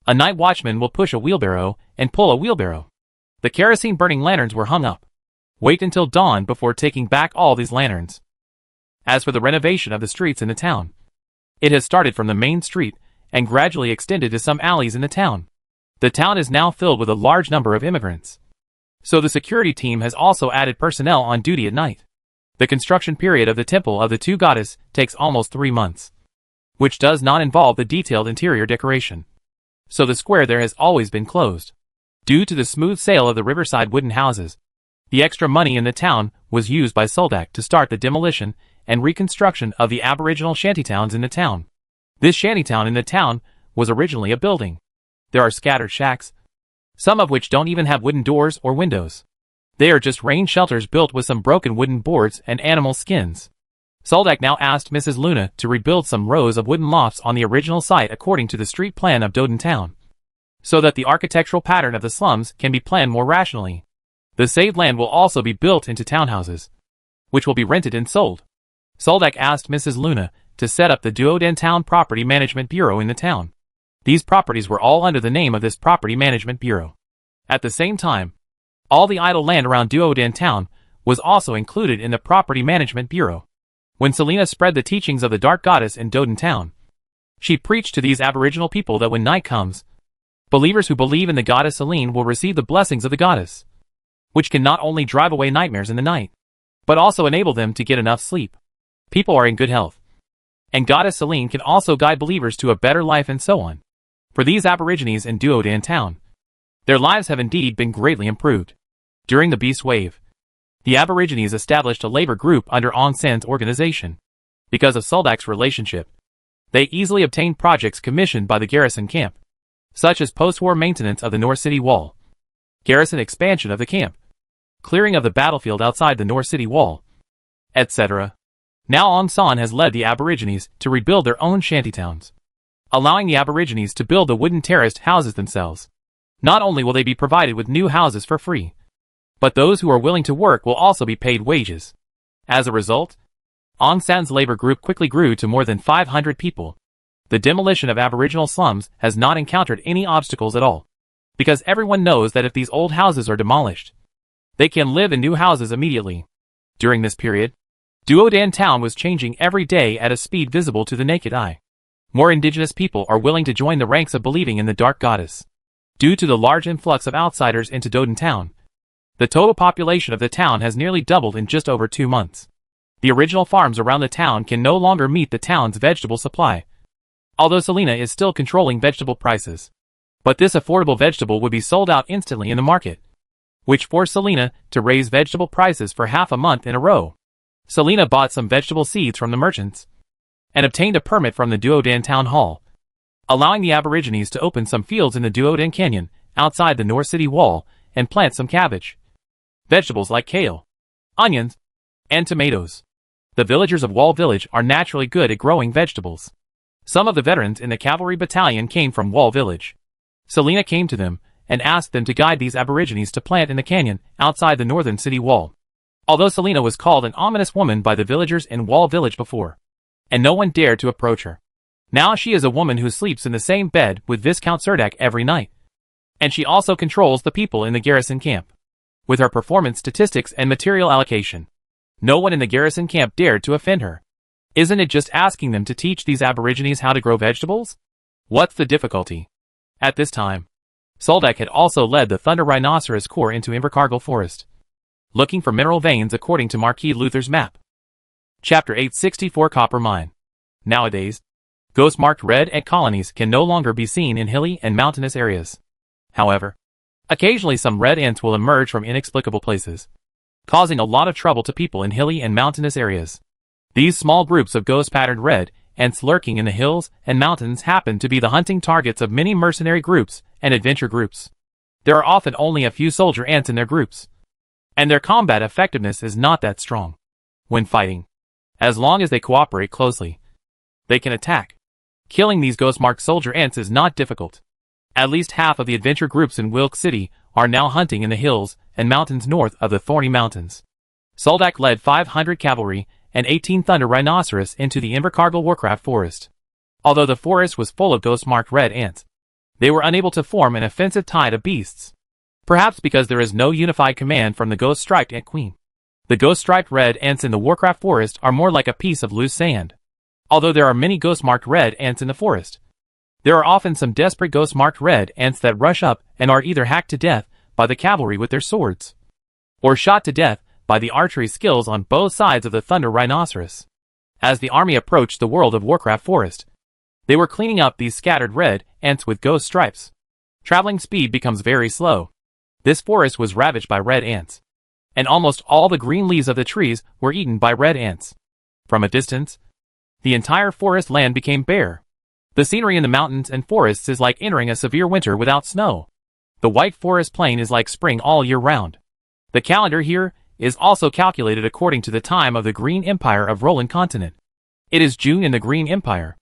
a night watchman will push a wheelbarrow and pull a wheelbarrow. The kerosene-burning lanterns were hung up. Wait until dawn before taking back all these lanterns. As for the renovation of the streets in the town, it has started from the main street and gradually extended to some alleys in the town. The town is now filled with a large number of immigrants. So the security team has also added personnel on duty at night. The construction period of the Temple of the 2 Goddesses takes almost 3 months, which does not involve the detailed interior decoration. So the square there has always been closed. Due to the smooth sale of the riverside wooden houses, the extra money in the town was used by Soldak to start the demolition and reconstruction of the aboriginal shantytowns in the town. This shantytown in the town was originally a building. There are scattered shacks, some of which don't even have wooden doors or windows. They are just rain shelters built with some broken wooden boards and animal skins. Soldak now asked Mrs. Luna to rebuild some rows of wooden lofts on the original site according to the street plan of Dodan Town, so that the architectural pattern of the slums can be planned more rationally. The saved land will also be built into townhouses, which will be rented and sold. Soldak asked Mrs. Luna to set up the Duodan Town Property Management Bureau in the town. These properties were all under the name of this Property Management Bureau. At the same time, all the idle land around Duodan Town was also included in the Property Management Bureau. When Selena spread the teachings of the Dark Goddess in Dodan Town, she preached to these aboriginal people that when night comes, believers who believe in the goddess Selene will receive the blessings of the goddess, which can not only drive away nightmares in the night, but also enable them to get enough sleep. People are in good health, and Goddess Selene can also guide believers to a better life and so on. For these aborigines in Duodan Town, their lives have indeed been greatly improved. During the Beast Wave, the aborigines established a labor group under Aung San's organization. Because of Soldak's relationship, they easily obtained projects commissioned by the garrison camp, such as post-war maintenance of the North City Wall, garrison expansion of the camp, clearing of the battlefield outside the North City Wall, etc. Now Aung San has led the aborigines to rebuild their own shantytowns, allowing the aborigines to build the wooden terraced houses themselves. Not only will they be provided with new houses for free, but those who are willing to work will also be paid wages. As a result, Aung San's labor group quickly grew to more than 500 people. The demolition of aboriginal slums has not encountered any obstacles at all, because everyone knows that if these old houses are demolished, they can live in new houses immediately. During this period, Duodan Town was changing every day at a speed visible to the naked eye. More indigenous people are willing to join the ranks of believing in the Dark Goddess. Due to the large influx of outsiders into Dodan Town, the total population of the town has nearly doubled in just over 2 months. The original farms around the town can no longer meet the town's vegetable supply, although Selena is still controlling vegetable prices. But this affordable vegetable would be sold out instantly in the market, which forced Selena to raise vegetable prices for half a month in a row. Selena bought some vegetable seeds from the merchants and obtained a permit from the Duodan Town Hall, allowing the aborigines to open some fields in the Duodan Canyon outside the North City Wall and plant some cabbage, vegetables like kale, onions, and tomatoes. The villagers of Wall Village are naturally good at growing vegetables. Some of the veterans in the cavalry battalion came from Wall Village. Selena came to them and asked them to guide these aborigines to plant in the canyon outside the northern city wall. Although Selena was called an ominous woman by the villagers in Wall Village before, and no one dared to approach her. Now she is a woman who sleeps in the same bed with Viscount Serdek every night. And she also controls the people in the garrison camp. With her performance statistics and material allocation, no one in the garrison camp dared to offend her. Isn't it just asking them to teach these aborigines how to grow vegetables? What's the difficulty? At this time, Soldek had also led the Thunder Rhinoceros Corps into Invercargill Forest, looking for mineral veins according to Marquis Luther's map. Chapter 864 Copper Mine. Nowadays, ghost-marked red ant colonies can no longer be seen in hilly and mountainous areas. However, occasionally some red ants will emerge from inexplicable places, causing a lot of trouble to people in hilly and mountainous areas. These small groups of ghost-patterned red ants lurking in the hills and mountains happen to be the hunting targets of many mercenary groups and adventure groups. There are often only a few soldier ants in their groups, and their combat effectiveness is not that strong. When fighting, as long as they cooperate closely, they can attack. Killing these ghost-marked soldier ants is not difficult. At least half of the adventure groups in Wilk City are now hunting in the hills and mountains north of the Thorny Mountains. Soldak led 500 cavalry and 18 Thunder Rhinoceros into the Invercargill Warcraft Forest. Although the forest was full of ghost-marked red ants, they were unable to form an offensive tide of beasts. Perhaps because there is no unified command from the Ghost-Striped Ant Queen. The ghost-striped red ants in the Warcraft Forest are more like a piece of loose sand. Although there are many ghost-marked red ants in the forest, there are often some desperate ghost-marked red ants that rush up and are either hacked to death by the cavalry with their swords, or shot to death by the archery skills on both sides of the Thunder Rhinoceros. As the army approached the World of Warcraft Forest, they were cleaning up these scattered red ants with ghost stripes. Traveling speed becomes very slow. This forest was ravaged by red ants, and almost all the green leaves of the trees were eaten by red ants. From a distance, the entire forest land became bare. The scenery in the mountains and forests is like entering a severe winter without snow. The white forest plain is like spring all year round. The calendar here is also calculated according to the time of the Green Empire of Roland Continent. It is June in the Green Empire.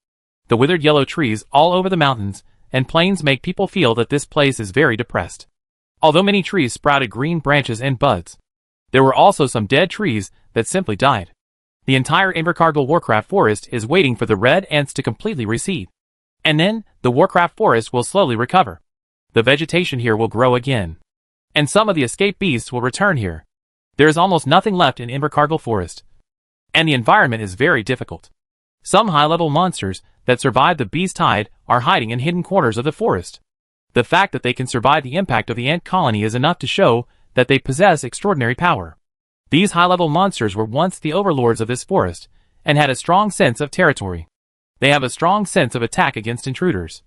The withered yellow trees all over the mountains and plains make people feel that this place is very depressed. Although many trees sprouted green branches and buds, there were also some dead trees that simply died. The entire Invercargill Warcraft Forest is waiting for the red ants to completely recede. And then, the Warcraft Forest will slowly recover. The vegetation here will grow again. And some of the escaped beasts will return here. There is almost nothing left in Invercargill Forest. And the environment is very difficult. Some high-level monsters that survived the beast tide are hiding in hidden corners of the forest. The fact that they can survive the impact of the ant colony is enough to show that they possess extraordinary power. These high-level monsters were once the overlords of this forest, and had a strong sense of territory. They have a strong sense of attack against intruders.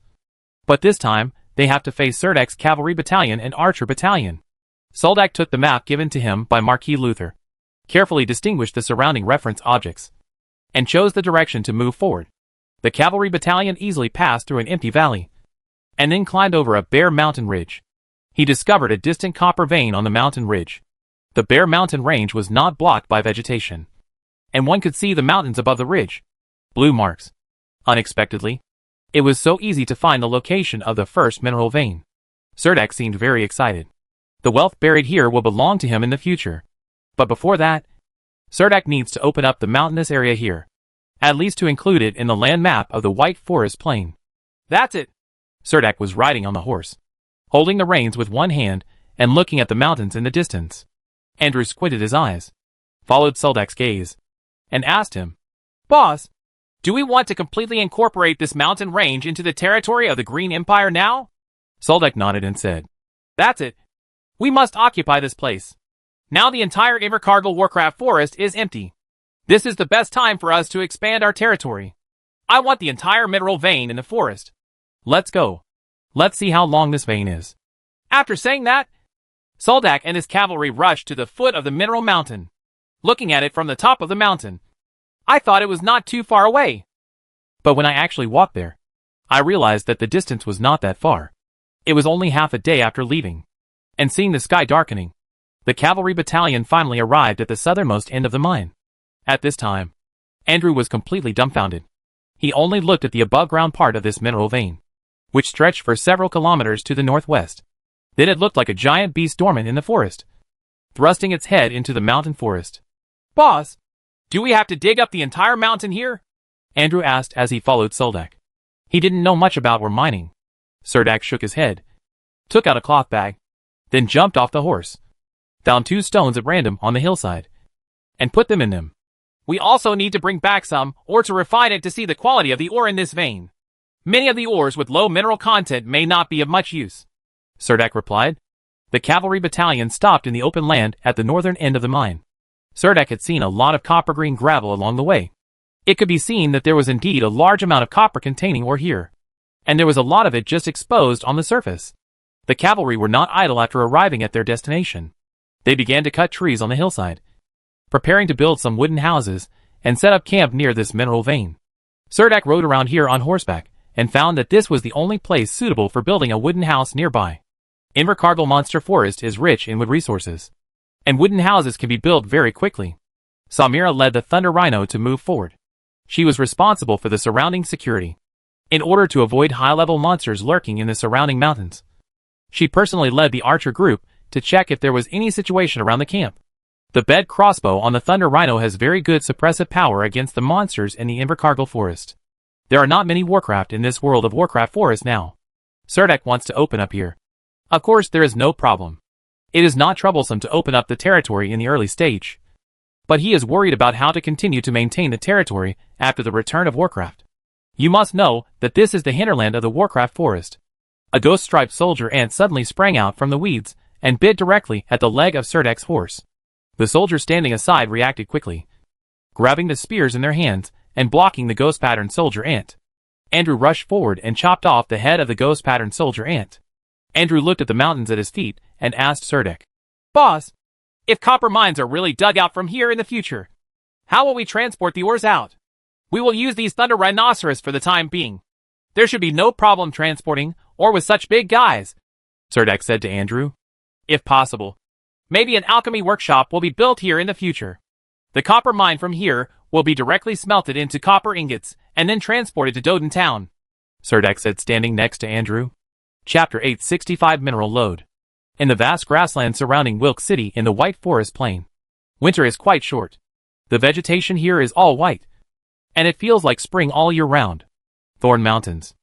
But this time, they have to face Serdek's cavalry battalion and archer battalion. Soldak took the map given to him by Marquis Luther, carefully distinguished the surrounding reference objects, and chose the direction to move forward. The cavalry battalion easily passed through an empty valley, and then climbed over a bare mountain ridge. He discovered a distant copper vein on the mountain ridge. The bare mountain range was not blocked by vegetation, and one could see the mountains above the ridge. Blue marks. Unexpectedly, it was so easy to find the location of the first mineral vein. Serdek seemed very excited. The wealth buried here will belong to him in the future. But before that, Serdek needs to open up the mountainous area here, at least to include it in the land map of the White Forest Plain. That's it! Serdek was riding on the horse, holding the reins with one hand and looking at the mountains in the distance. Andrew squinted his eyes, followed Soldek's gaze, and asked him, "Boss, do we want to completely incorporate this mountain range into the territory of the Green Empire now?" Soldek nodded and said, "That's it. We must occupy this place. Now the entire Invercargill Warcraft Forest is empty. This is the best time for us to expand our territory. I want the entire mineral vein in the forest. Let's go. Let's see how long this vein is." After saying that, Soldak and his cavalry rushed to the foot of the mineral mountain. Looking at it from the top of the mountain, I thought it was not too far away. But when I actually walked there, I realized that the distance was not that far. It was only half a day after leaving, and seeing the sky darkening, the cavalry battalion finally arrived at the southernmost end of the mine. At this time, Andrew was completely dumbfounded. He only looked at the above-ground part of this mineral vein, which stretched for several kilometers to the northwest. Then it looked like a giant beast dormant in the forest, thrusting its head into the mountain forest. "Boss, do we have to dig up the entire mountain here?" Andrew asked as he followed Suldek. He didn't know much about ore mining. Suldek shook his head, took out a cloth bag, then jumped off the horse, found 2 stones at random on the hillside, and put them in them. We also need to bring back some ore to refine it to see the quality of the ore in this vein. Many of the ores with low mineral content may not be of much use, Suldek replied. The cavalry battalion stopped in the open land at the northern end of the mine. Suldek had seen a lot of copper-green gravel along the way. It could be seen that there was indeed a large amount of copper-containing ore here, and there was a lot of it just exposed on the surface. The cavalry were not idle after arriving at their destination. They began to cut trees on the hillside, preparing to build some wooden houses and set up camp near this mineral vein. Suldek rode around here on horseback and found that this was the only place suitable for building a wooden house nearby. Invercargill Monster Forest is rich in wood resources, and wooden houses can be built very quickly. Samira led the Thunder Rhino to move forward. She was responsible for the surrounding security, in order to avoid high-level monsters lurking in the surrounding mountains. She personally led the archer group to check if there was any situation around the camp. The bed crossbow on the Thunder Rhino has very good suppressive power against the monsters in the Invercargill Forest. There are not many Warcraft in this world of Warcraft Forest now. Suldek wants to open up here. Of course, there is no problem. It is not troublesome to open up the territory in the early stage. But he is worried about how to continue to maintain the territory after the return of Warcraft. You must know that this is the hinterland of the Warcraft Forest. A ghost-striped soldier ant suddenly sprang out from the weeds and bit directly at the leg of Suldek's horse. The soldier standing aside reacted quickly, grabbing the spears in their hands and blocking the ghost-patterned soldier ant. Andrew rushed forward and chopped off the head of the ghost-patterned soldier ant. Andrew looked at the mountains at his feet and asked Suldek, "Boss, if copper mines are really dug out from here in the future, how will we transport the ores out? We will use these Thunder Rhinoceros for the time being. There should be no problem transporting ore with such big guys," Suldek said to Andrew. "If possible, maybe an alchemy workshop will be built here in the future. The copper mine from here will be directly smelted into copper ingots and then transported to Doden Town," Suldek said, standing next to Andrew. Chapter 865 Mineral Lode. In the vast grassland surrounding Wilk City in the White Forest Plain, winter is quite short. The vegetation here is all white, and it feels like spring all year round. Thorn Mountains.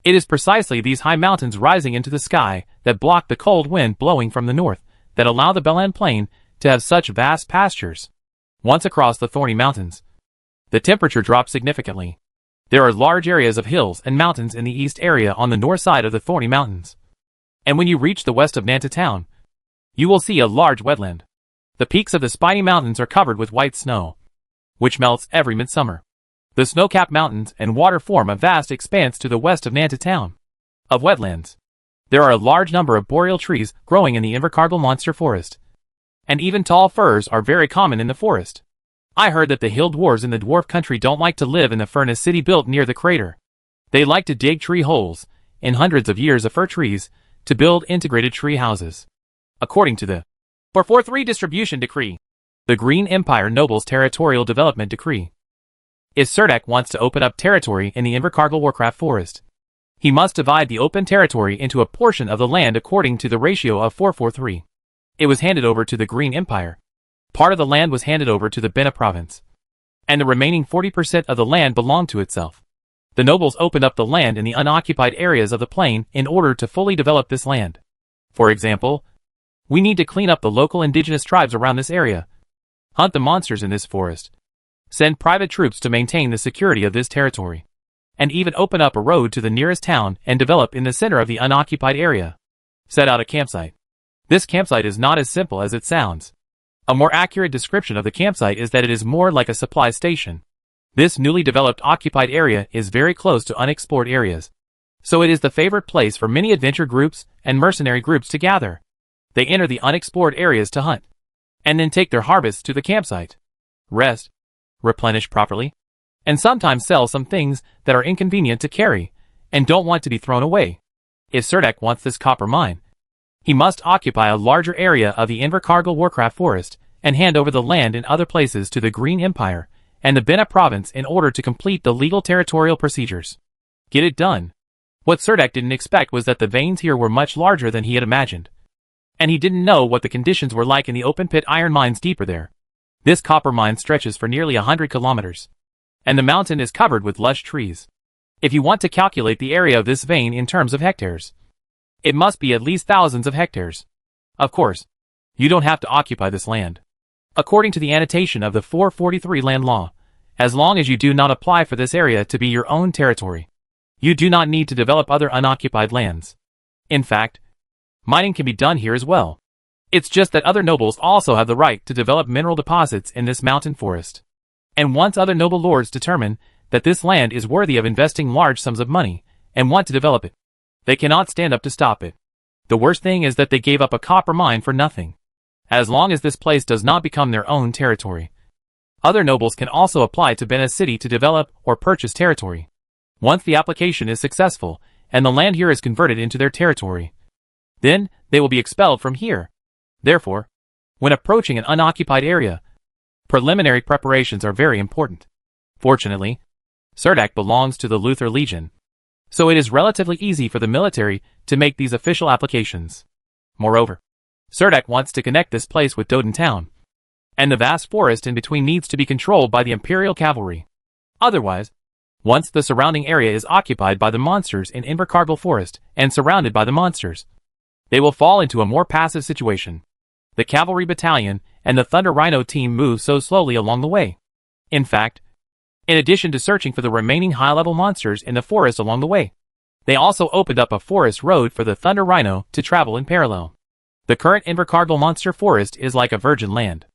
It is precisely these high mountains rising into the sky that block the cold wind blowing from the north that allow the Belan Plain to have such vast pastures. Once across the thorny mountains, the temperature drops significantly. There are large areas of hills and mountains in the east area on the north side of the thorny mountains. And when you reach the west of Nanta Town, you will see a large wetland. The peaks of the spiny mountains are covered with white snow, which melts every midsummer. The snow-capped mountains and water form a vast expanse to the west of Nanta Town. Of wetlands, there are a large number of boreal trees growing in the Invercargill Monster Forest, and even tall firs are very common in the forest. I heard that the hill dwarves in the dwarf country don't like to live in the furnace city built near the crater. They like to dig tree holes in hundreds of years of fir trees to build integrated tree houses. According to the 443 Distribution Decree, the Green Empire Nobles Territorial Development Decree, if Suldek wants to open up territory in the Invercargill Warcraft Forest, he must divide the open territory into a portion of the land according to the ratio of 443. It was handed over to the Green Empire. Part of the land was handed over to the Bena province, and the remaining 40% of the land belonged to itself. The nobles opened up the land in the unoccupied areas of the plain in order to fully develop this land. For example, we need to clean up the local indigenous tribes around this area, hunt the monsters in this forest, send private troops to maintain the security of this territory, and even open up a road to the nearest town and develop in the center of the unoccupied area. Set out a campsite. This campsite is not as simple as it sounds. A more accurate description of the campsite is that it is more like a supply station. This newly developed occupied area is very close to unexplored areas, so it is the favorite place for many adventure groups and mercenary groups to gather. They enter the unexplored areas to hunt, and then take their harvests to the campsite, rest, replenish properly, and sometimes sell some things that are inconvenient to carry and don't want to be thrown away. If Suldek wants this copper mine, he must occupy a larger area of the Invercargill Warcraft Forest and hand over the land in other places to the Green Empire and the Bena province in order to complete the legal territorial procedures. Get it done. What Suldek didn't expect was that the veins here were much larger than he had imagined, and he didn't know what the conditions were like in the open-pit iron mines deeper there. This copper mine stretches for nearly 100 kilometers. and the mountain is covered with lush trees. If you want to calculate the area of this vein in terms of hectares, it must be at least thousands of hectares. Of course, you don't have to occupy this land. According to the annotation of the 443 land law, as long as you do not apply for this area to be your own territory, you do not need to develop other unoccupied lands. In fact, mining can be done here as well. It's just that other nobles also have the right to develop mineral deposits in this mountain forest. And once other noble lords determine that this land is worthy of investing large sums of money and want to develop it, they cannot stand up to stop it. The worst thing is that they gave up a copper mine for nothing. As long as this place does not become their own territory, other nobles can also apply to Bena City to develop or purchase territory. Once the application is successful and the land here is converted into their territory, then they will be expelled from here. Therefore, when approaching an unoccupied area, preliminary preparations are very important. Fortunately, Surdak belongs to the Luther Legion, so it is relatively easy for the military to make these official applications. Moreover, Surdak wants to connect this place with Doden Town, and the vast forest in between needs to be controlled by the Imperial Cavalry. Otherwise, once the surrounding area is occupied by the monsters in Invercargill Forest and surrounded by the monsters, they will fall into a more passive situation. The cavalry battalion and the Thunder Rhino team move so slowly along the way. In fact, in addition to searching for the remaining high-level monsters in the forest along the way, they also opened up a forest road for the Thunder Rhino to travel in parallel. The current Invercargill monster forest is like a virgin land.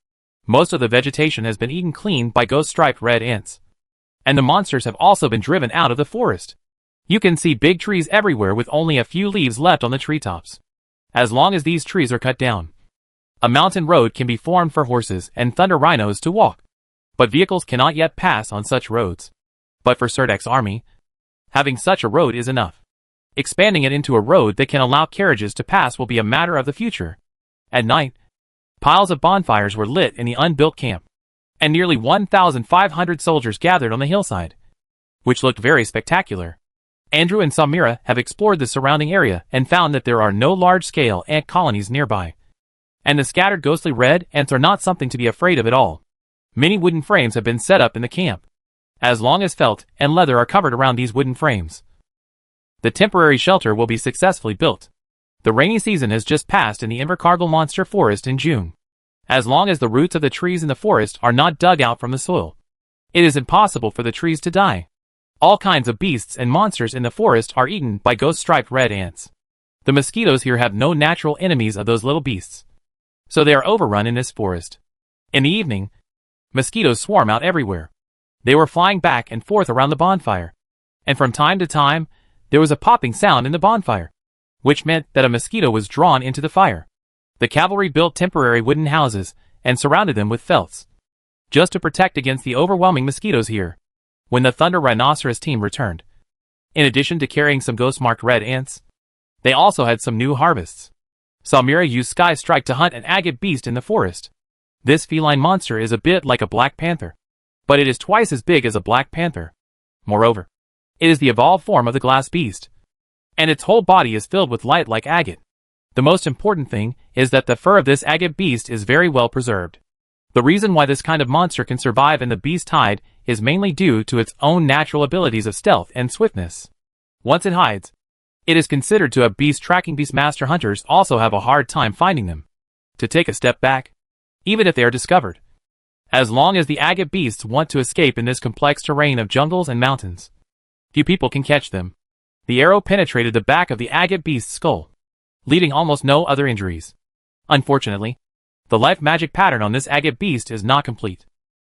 Most of the vegetation has been eaten clean by ghost-striped red ants, and the monsters have also been driven out of the forest. You can see big trees everywhere with only a few leaves left on the treetops. As long as these trees are cut down, a mountain road can be formed for horses and Thunder Rhinos to walk, but vehicles cannot yet pass on such roads. But for Surdak's army, having such a road is enough. Expanding it into a road that can allow carriages to pass will be a matter of the future. At night, piles of bonfires were lit in the unbuilt camp, and nearly 1,500 soldiers gathered on the hillside, which looked very spectacular. Andrew and Samira have explored the surrounding area and found that there are no large-scale ant colonies nearby, and the scattered ghostly red ants are not something to be afraid of at all. Many wooden frames have been set up in the camp, as long as felt and leather are covered around these wooden frames. The temporary shelter will be successfully built. The rainy season has just passed in the Invercargill Monster Forest in June. As long as the roots of the trees in the forest are not dug out from the soil, it is impossible for the trees to die. All kinds of beasts and monsters in the forest are eaten by ghost-striped red ants. The mosquitoes here have no natural enemies of those little beasts, so they are overrun in this forest. In the evening, mosquitoes swarm out everywhere. They were flying back and forth around the bonfire, and from time to time, there was a popping sound in the bonfire, which meant that a mosquito was drawn into the fire. The cavalry built temporary wooden houses and surrounded them with felts, just to protect against the overwhelming mosquitoes here. When the Thunder Rhinoceros team returned, in addition to carrying some ghost-marked red ants, they also had some new harvests. Samira used Sky Strike to hunt an agate beast in the forest. This feline monster is a bit like a black panther, but it is twice as big as a black panther. Moreover, it is the evolved form of the glass beast, and its whole body is filled with light like agate. The most important thing is that the fur of this agate beast is very well preserved. The reason why this kind of monster can survive in the beast hide is mainly due to its own natural abilities of stealth and swiftness. Once it hides, it is considered to have beast tracking. Beast master hunters also have a hard time finding them. To take a step back, even if they are discovered, as long as the agate beasts want to escape in this complex terrain of jungles and mountains, few people can catch them. The arrow penetrated the back of the agate beast's skull, leaving almost no other injuries. Unfortunately, the life magic pattern on this agate beast is not complete,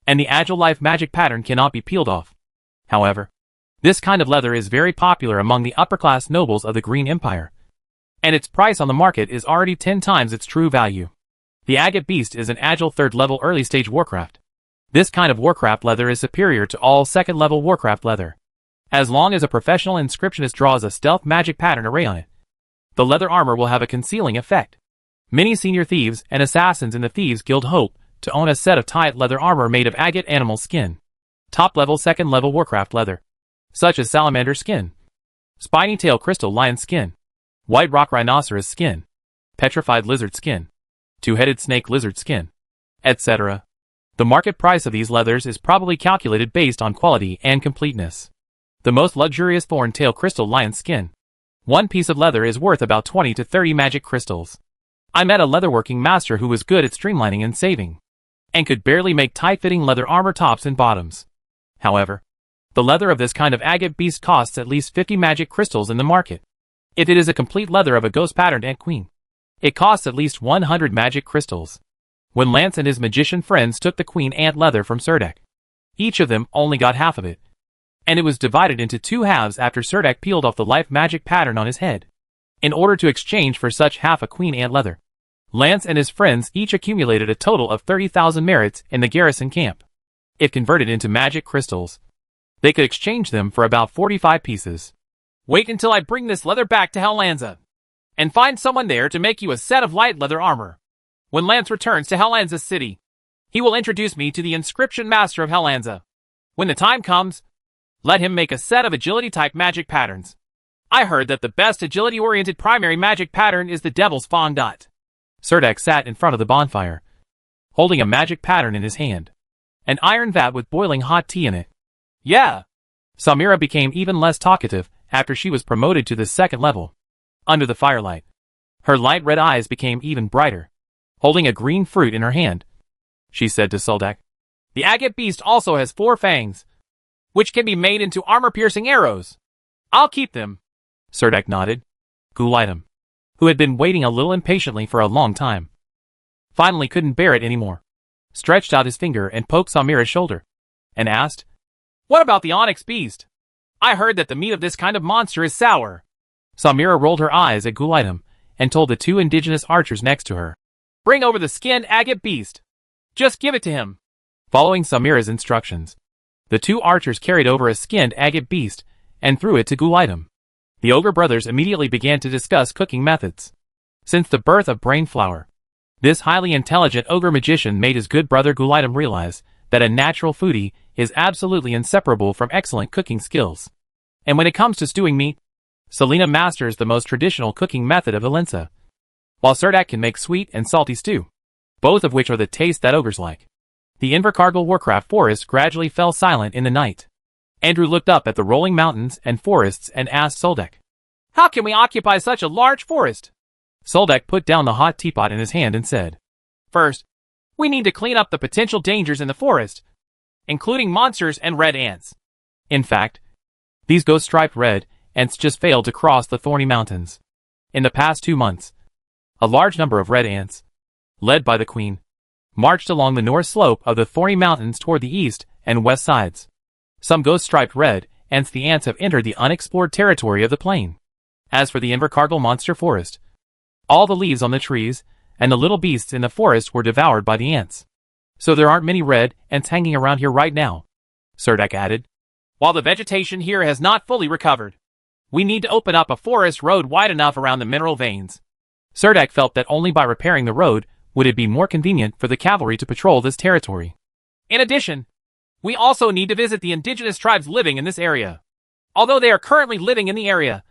and the agile life magic pattern cannot be peeled off. However, this kind of leather is very popular among the upper-class nobles of the Green Empire, and its price on the market is already 10 times its true value. The agate beast is an agile 3rd-level early-stage warcraft. This kind of warcraft leather is superior to all 2nd-level warcraft leather. As long as a professional inscriptionist draws a stealth magic pattern array on it, the leather armor will have a concealing effect. Many senior thieves and assassins in the Thieves Guild hope to own a set of tight leather armor made of agate animal skin, top-level 2nd-level warcraft leather, such as salamander skin, spiny tail crystal lion skin, white rock rhinoceros skin, petrified lizard skin, two-headed snake lizard skin, etc. The market price of these leathers is probably calculated based on quality and completeness. The most luxurious thorn-tail crystal lion skin. One piece of leather is worth about 20 to 30 magic crystals. I met a leatherworking master who was good at streamlining and saving, and could barely make tight-fitting leather armor tops and bottoms. However, the leather of this kind of agate beast costs at least 50 magic crystals in the market. If it is a complete leather of a ghost-patterned ant queen, it costs at least 100 magic crystals. When Lance and his magician friends took the queen ant leather from Serdek, each of them only got half of it, and it was divided into two halves after Serdek peeled off the life magic pattern on his head, in order to exchange for such half a queen ant leather. Lance and his friends each accumulated a total of 30,000 merits in the garrison camp. If converted into magic crystals, they could exchange them for about 45 pieces. Wait until I bring this leather back to Helensa, and find someone there to make you a set of light leather armor. When Lance returns to Helensa City, he will introduce me to the inscription master of Helensa. When the time comes, let him make a set of agility-type magic patterns. I heard that the best agility-oriented primary magic pattern is the Devil's Fong Dot. Serdek sat in front of the bonfire, holding a magic pattern in his hand, an iron vat with boiling hot tea in it. Yeah. Samira became even less talkative after she was promoted to the second level. Under the firelight, her light red eyes became even brighter. Holding a green fruit in her hand, she said to Serdek, "The agate beast also has 4 fangs, which can be made into armor-piercing arrows. I'll keep them." Serdek nodded. Gulaitum, who had been waiting a little impatiently for a long time, finally couldn't bear it anymore, stretched out his finger and poked Samira's shoulder, and asked, "What about the onyx beast? I heard that the meat of this kind of monster is sour." Samira rolled her eyes at Gulaitum and told the 2 indigenous archers next to her, "Bring over the skinned agate beast. Just give it to him." Following Samira's instructions, the 2 archers carried over a skinned agate beast and threw it to Gulaitum. The ogre brothers immediately began to discuss cooking methods. Since the birth of Brainflower, this highly intelligent ogre magician made his good brother Gulaitum realize that a natural foodie is absolutely inseparable from excellent cooking skills. And when it comes to stewing meat, Selena masters the most traditional cooking method of Helensa, while Serdek can make sweet and salty stew, both of which are the taste that ogres like. The Invercargill Warcraft forest gradually fell silent in the night. Andrew looked up at the rolling mountains and forests and asked Serdek, "How can we occupy such a large forest?" Serdek put down the hot teapot in his hand and said, "First, we need to clean up the potential dangers in the forest, including monsters and red ants. In fact, these ghost-striped red ants just failed to cross the thorny mountains. In the past 2 months, a large number of red ants, led by the queen, marched along the north slope of the thorny mountains toward the east and west sides. Some ghost-striped red ants, the ants have entered the unexplored territory of the plain. As for the Invercargill monster forest, all the leaves on the trees and the little beasts in the forest were devoured by the ants. So there aren't many red ants hanging around here right now," Serdek added. "While the vegetation here has not fully recovered, we need to open up a forest road wide enough around the mineral veins." Serdek felt that only by repairing the road would it be more convenient for the cavalry to patrol this territory. "In addition, we also need to visit the indigenous tribes living in this area. Although they are currently living in the area,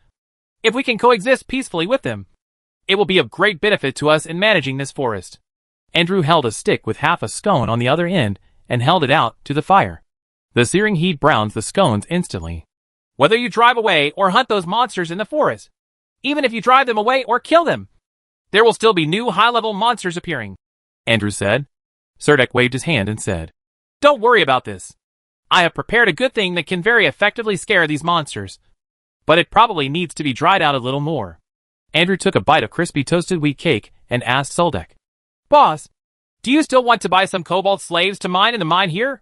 if we can coexist peacefully with them, it will be of great benefit to us in managing this forest." Andrew held a stick with half a scone on the other end and held it out to the fire. The searing heat browns the scones instantly. "Whether you drive away or hunt those monsters in the forest, even if you drive them away or kill them, there will still be new high-level monsters appearing," Andrew said. Serdek waved his hand and said, "Don't worry about this. I have prepared a good thing that can very effectively scare these monsters, but it probably needs to be dried out a little more." Andrew took a bite of crispy toasted wheat cake and asked Serdek, "Boss, do you still want to buy some kobold slaves to mine in the mine here?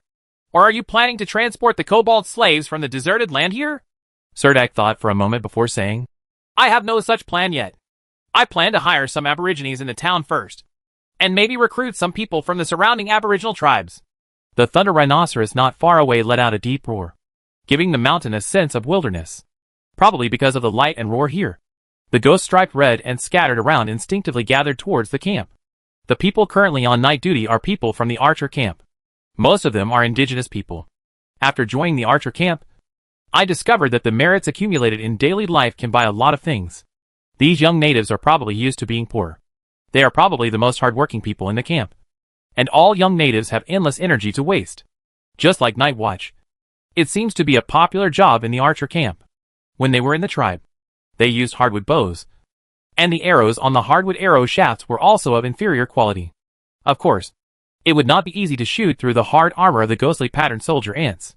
Or are you planning to transport the kobold slaves from the deserted land here?" Serdek thought for a moment before saying, "I have no such plan yet. I plan to hire some aborigines in the town first, and maybe recruit some people from the surrounding aboriginal tribes." The thunder rhinoceros not far away let out a deep roar, giving the mountain a sense of wilderness, probably because of the light and roar here. The ghost-striped red ants scattered around instinctively gathered towards the camp. The people currently on night duty are people from the archer camp. Most of them are indigenous people. After joining the archer camp, I discovered that the merits accumulated in daily life can buy a lot of things. These young natives are probably used to being poor. They are probably the most hardworking people in the camp. And all young natives have endless energy to waste. Just like night watch. It seems to be a popular job in the archer camp. When they were in the tribe, they used hardwood bows. And the arrows on the hardwood arrow shafts were also of inferior quality. Of course, it would not be easy to shoot through the hard armor of the ghostly patterned soldier ants.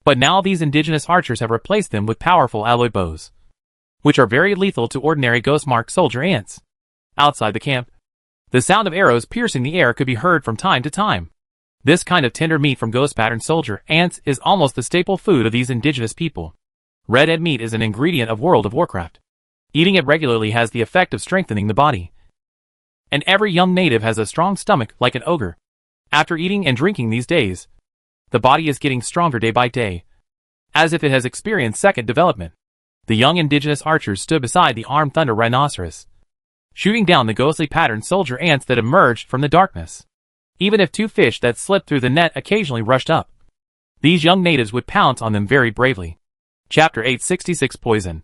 But now these indigenous archers have replaced them with powerful alloy bows, which are very lethal to ordinary ghost-marked soldier ants. Outside the camp, the sound of arrows piercing the air could be heard from time to time. This kind of tender meat from ghost-patterned soldier ants is almost the staple food of these indigenous people. Red meat is an ingredient of World of Warcraft. Eating it regularly has the effect of strengthening the body. And every young native has a strong stomach like an ogre. After eating and drinking these days, the body is getting stronger day by day, as if it has experienced second development. The young indigenous archers stood beside the armed thunder rhinoceros, shooting down the ghostly patterned soldier ants that emerged from the darkness. Even if two fish that slipped through the net occasionally rushed up, these young natives would pounce on them very bravely. Chapter 866 Poison.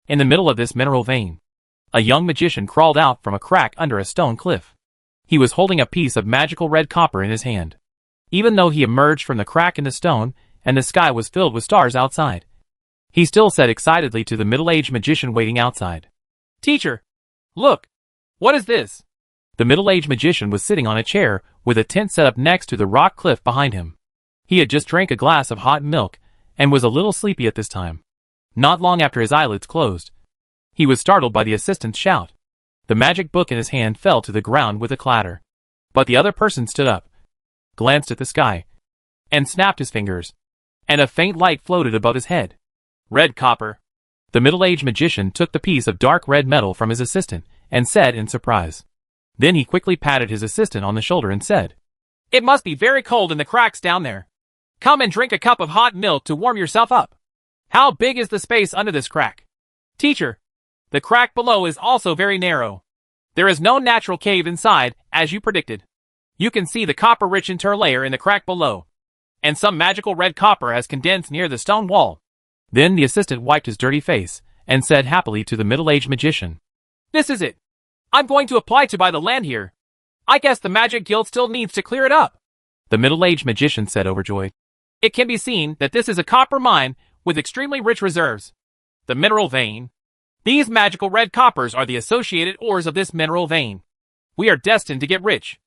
In the middle of this mineral vein, a young magician crawled out from a crack under a stone cliff. He was holding a piece of magical red copper in his hand. Even though he emerged from the crack in the stone, and the sky was filled with stars outside, he still said excitedly to the middle-aged magician waiting outside, "Teacher, look! What is this?" The middle-aged magician was sitting on a chair, with a tent set up next to the rock cliff behind him. He had just drank a glass of hot milk, and was a little sleepy at this time. Not long after his eyelids closed, he was startled by the assistant's shout. The magic book in his hand fell to the ground with a clatter. But the other person stood up, glanced at the sky, and snapped his fingers, and a faint light floated above his head. Red copper. The middle-aged magician took the piece of dark red metal from his assistant, and said in surprise. Then he quickly patted his assistant on the shoulder and said, "It must be very cold in the cracks down there. Come and drink a cup of hot milk to warm yourself up. How big is the space under this crack?" "Teacher, the crack below is also very narrow. There is no natural cave inside, as you predicted. You can see the copper-rich interlayer in the crack below, and some magical red copper has condensed near the stone wall." Then the assistant wiped his dirty face, and said happily to the middle-aged magician, "This is it. I'm going to apply to buy the land here. I guess the magic guild still needs to clear it up." The middle-aged magician said overjoyed, "It can be seen that this is a copper mine with extremely rich reserves. The mineral vein. These magical red coppers are the associated ores of this mineral vein. We are destined to get rich."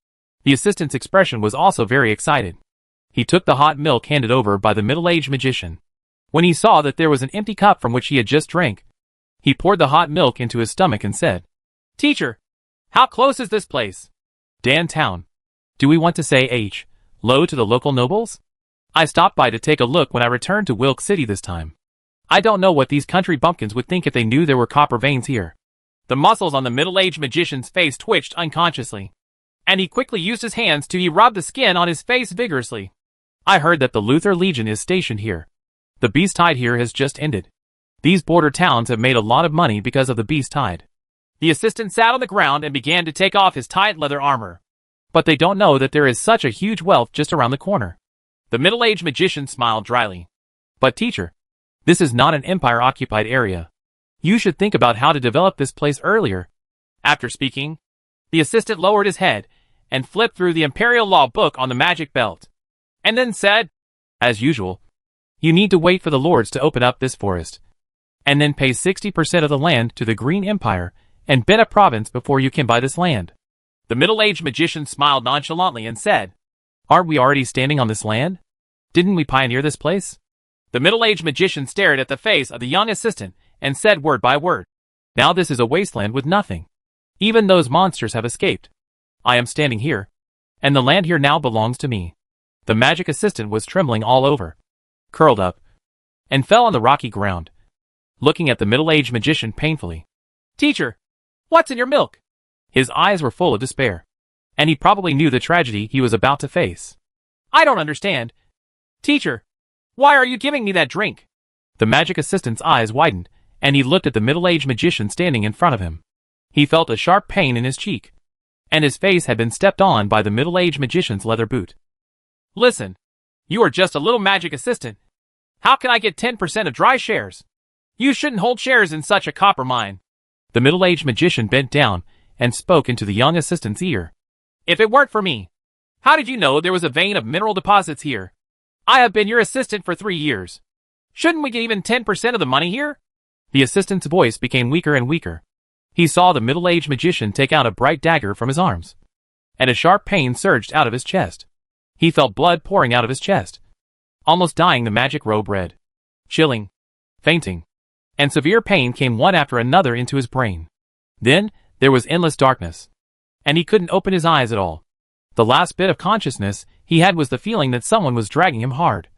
The assistant's expression was also very excited. He took the hot milk handed over by the middle-aged magician. When he saw that there was an empty cup from which he had just drank, he poured the hot milk into his stomach and said, "Teacher, how close is this place?" "Dan Town. Do we want to say hello to the local nobles? I stopped by to take a look when I returned to Wilk City this time. I don't know what these country bumpkins would think if they knew there were copper veins here." The muscles on the middle-aged magician's face twitched unconsciously, and he quickly used his hands to rub the skin on his face vigorously. "I heard that the Luther Legion is stationed here. The beast tide here has just ended. These border towns have made a lot of money because of the beast tide." The assistant sat on the ground and began to take off his tight leather armor. "But they don't know that there is such a huge wealth just around the corner." The middle-aged magician smiled dryly. "But teacher, this is not an empire-occupied area. You should think about how to develop this place earlier." After speaking, the assistant lowered his head and flipped through the imperial law book on the magic belt, and then said, "As usual, you need to wait for the lords to open up this forest, and then pay 60% of the land to the Green Empire and Bena province before you can buy this land." The middle-aged magician smiled nonchalantly and said, "Aren't we already standing on this land? Didn't we pioneer this place?" The middle-aged magician stared at the face of the young assistant and said word by word, "Now this is a wasteland with nothing. Even those monsters have escaped. I am standing here, and the land here now belongs to me." The magic assistant was trembling all over, curled up, and fell on the rocky ground, looking at the middle-aged magician painfully. "Teacher, what's in your milk?" His eyes were full of despair, and he probably knew the tragedy he was about to face. "I don't understand. Teacher, why are you giving me that drink?" The magic assistant's eyes widened, and he looked at the middle-aged magician standing in front of him. He felt a sharp pain in his cheek, and his face had been stepped on by the middle-aged magician's leather boot. "Listen, you are just a little magic assistant. How can I get 10% of dry shares? You shouldn't hold shares in such a copper mine." The middle-aged magician bent down and spoke into the young assistant's ear. "If it weren't for me, How did you know there was a vein of mineral deposits here? I have been your assistant for 3 years. Shouldn't we get even 10% of the money here? The assistant's voice became weaker and weaker. He saw the middle-aged magician take out a bright dagger from his arms, and a sharp pain surged out of his chest. He felt blood pouring out of his chest. Almost dying, the magic robe red, chilling, fainting, and severe pain came one after another into his brain. Then, there was endless darkness, and he couldn't open his eyes at all. The last bit of consciousness he had was the feeling that someone was dragging him hard,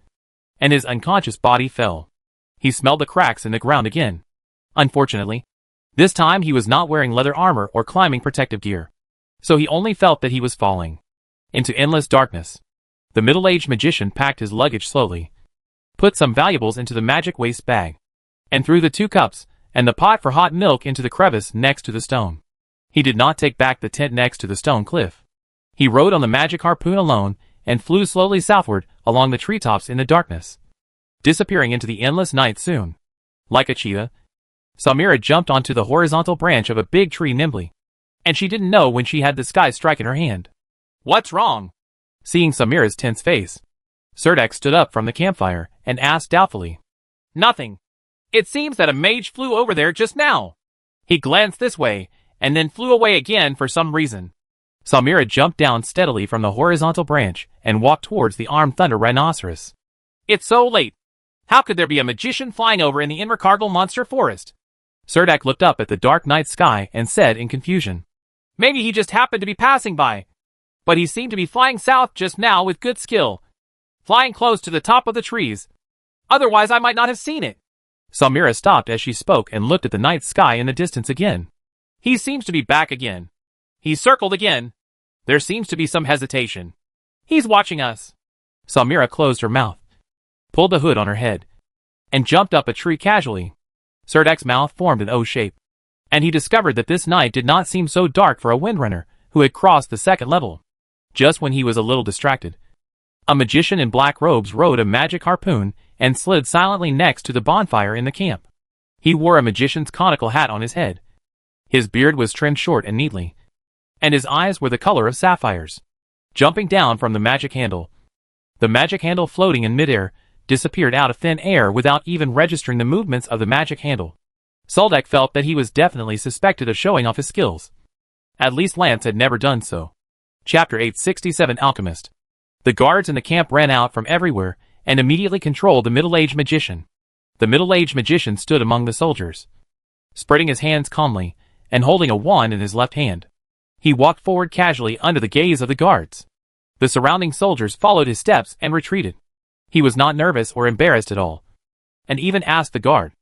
and his unconscious body fell. He smelled the cracks in the ground again. Unfortunately, this time he was not wearing leather armor or climbing protective gear, so he only felt that he was falling into endless darkness. The middle-aged magician packed his luggage slowly, put some valuables into the magic waste bag, and threw the 2 cups and the pot for hot milk into the crevice next to the stone. He did not take back the tent next to the stone cliff. He rode on the magic harpoon alone and flew slowly southward along the treetops in the darkness, disappearing into the endless night soon. Like a cheetah, Samira jumped onto the horizontal branch of a big tree nimbly, and she didn't know when she had the sky strike in her hand. What's wrong? Seeing Samira's tense face, Serdek stood up from the campfire and asked doubtfully. Nothing. It seems that a mage flew over there just now. He glanced this way, and then flew away again for some reason. Samira jumped down steadily from the horizontal branch and walked towards the armed thunder rhinoceros. It's so late. How could there be a magician flying over in the Invercargill monster forest? Serdek looked up at the dark night sky and said in confusion. Maybe he just happened to be passing by. But he seemed to be flying south just now with good skill, flying close to the top of the trees. Otherwise I might not have seen it. Samira stopped as she spoke and looked at the night sky in the distance again. He seems to be back again. He circled again. There seems to be some hesitation. He's watching us. Samira closed her mouth, pulled the hood on her head, and jumped up a tree casually. Serdek's mouth formed an O shape, and he discovered that this night did not seem so dark for a windrunner who had crossed the 2nd level. Just when he was a little distracted, a magician in black robes rode a magic harpoon and slid silently next to the bonfire in the camp. He wore a magician's conical hat on his head. His beard was trimmed short and neatly, and his eyes were the color of sapphires. Jumping down from the magic handle, the magic handle floating in midair, disappeared out of thin air without even registering the movements of the magic handle. Serdek felt that he was definitely suspected of showing off his skills. At least Lance had never done so. Chapter 867 Alchemist. The guards in the camp ran out from everywhere and immediately controlled the middle-aged magician. The middle-aged magician stood among the soldiers, spreading his hands calmly and holding a wand in his left hand. He walked forward casually under the gaze of the guards. The surrounding soldiers followed his steps and retreated. He was not nervous or embarrassed at all, and even asked the guard,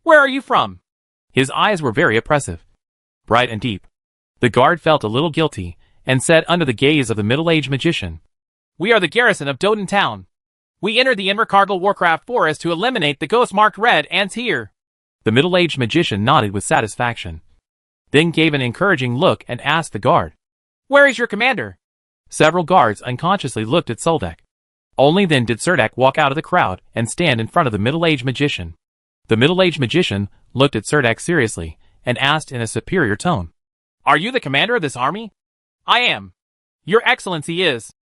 "Where are you from?" His eyes were very oppressive, bright and deep. The guard felt a little guilty and said under the gaze of the middle-aged magician, "We are the garrison of Doden Town. We entered the Invercargill Warcraft Forest to eliminate the ghost-marked red ants here." The middle-aged magician nodded with satisfaction, then gave an encouraging look and asked the guard, "Where is your commander?" Several guards unconsciously looked at Serdek. Only then did Serdek walk out of the crowd and stand in front of the middle-aged magician. The middle-aged magician looked at Serdek seriously and asked in a superior tone, "Are you the commander of this army?" "I am. Your Excellency is."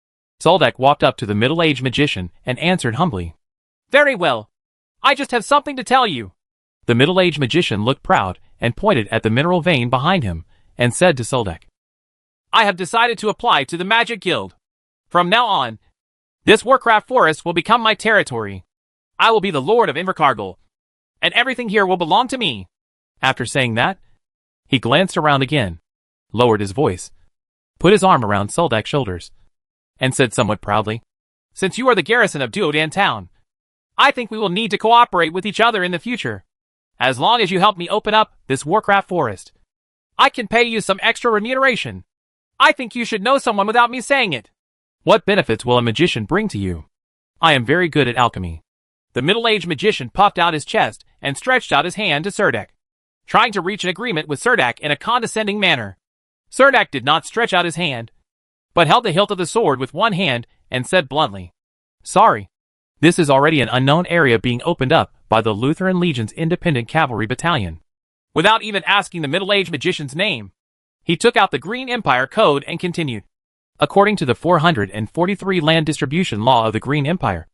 Serdek walked up to the middle-aged magician and answered humbly, "Very well. I just have something to tell you." The middle-aged magician looked proud and pointed at the mineral vein behind him and said to Serdek, "I have decided to apply to the Magic Guild. From now on, this Warcraft Forest will become my territory. I will be the Lord of Invercargill, and everything here will belong to me." After saying that, he glanced around again, lowered his voice, put his arm around Serdek's shoulders, and said somewhat proudly, "Since you are the garrison of Doden Town, I think we will need to cooperate with each other in the future. As long as you help me open up this Warcraft Forest, I can pay you some extra remuneration. I think you should know someone without me saying it." "What benefits will a magician bring to you?" "I am very good at alchemy." The middle-aged magician puffed out his chest and stretched out his hand to Serdek, trying to reach an agreement with Serdek in a condescending manner. Serdek did not stretch out his hand, but held the hilt of the sword with one hand and said bluntly, "Sorry. This is already an unknown area being opened up by the Lutheran Legion's Independent Cavalry Battalion." Without even asking the middle-aged magician's name, he took out the Green Empire Code and continued, According to the 443 land distribution law of the Green Empire,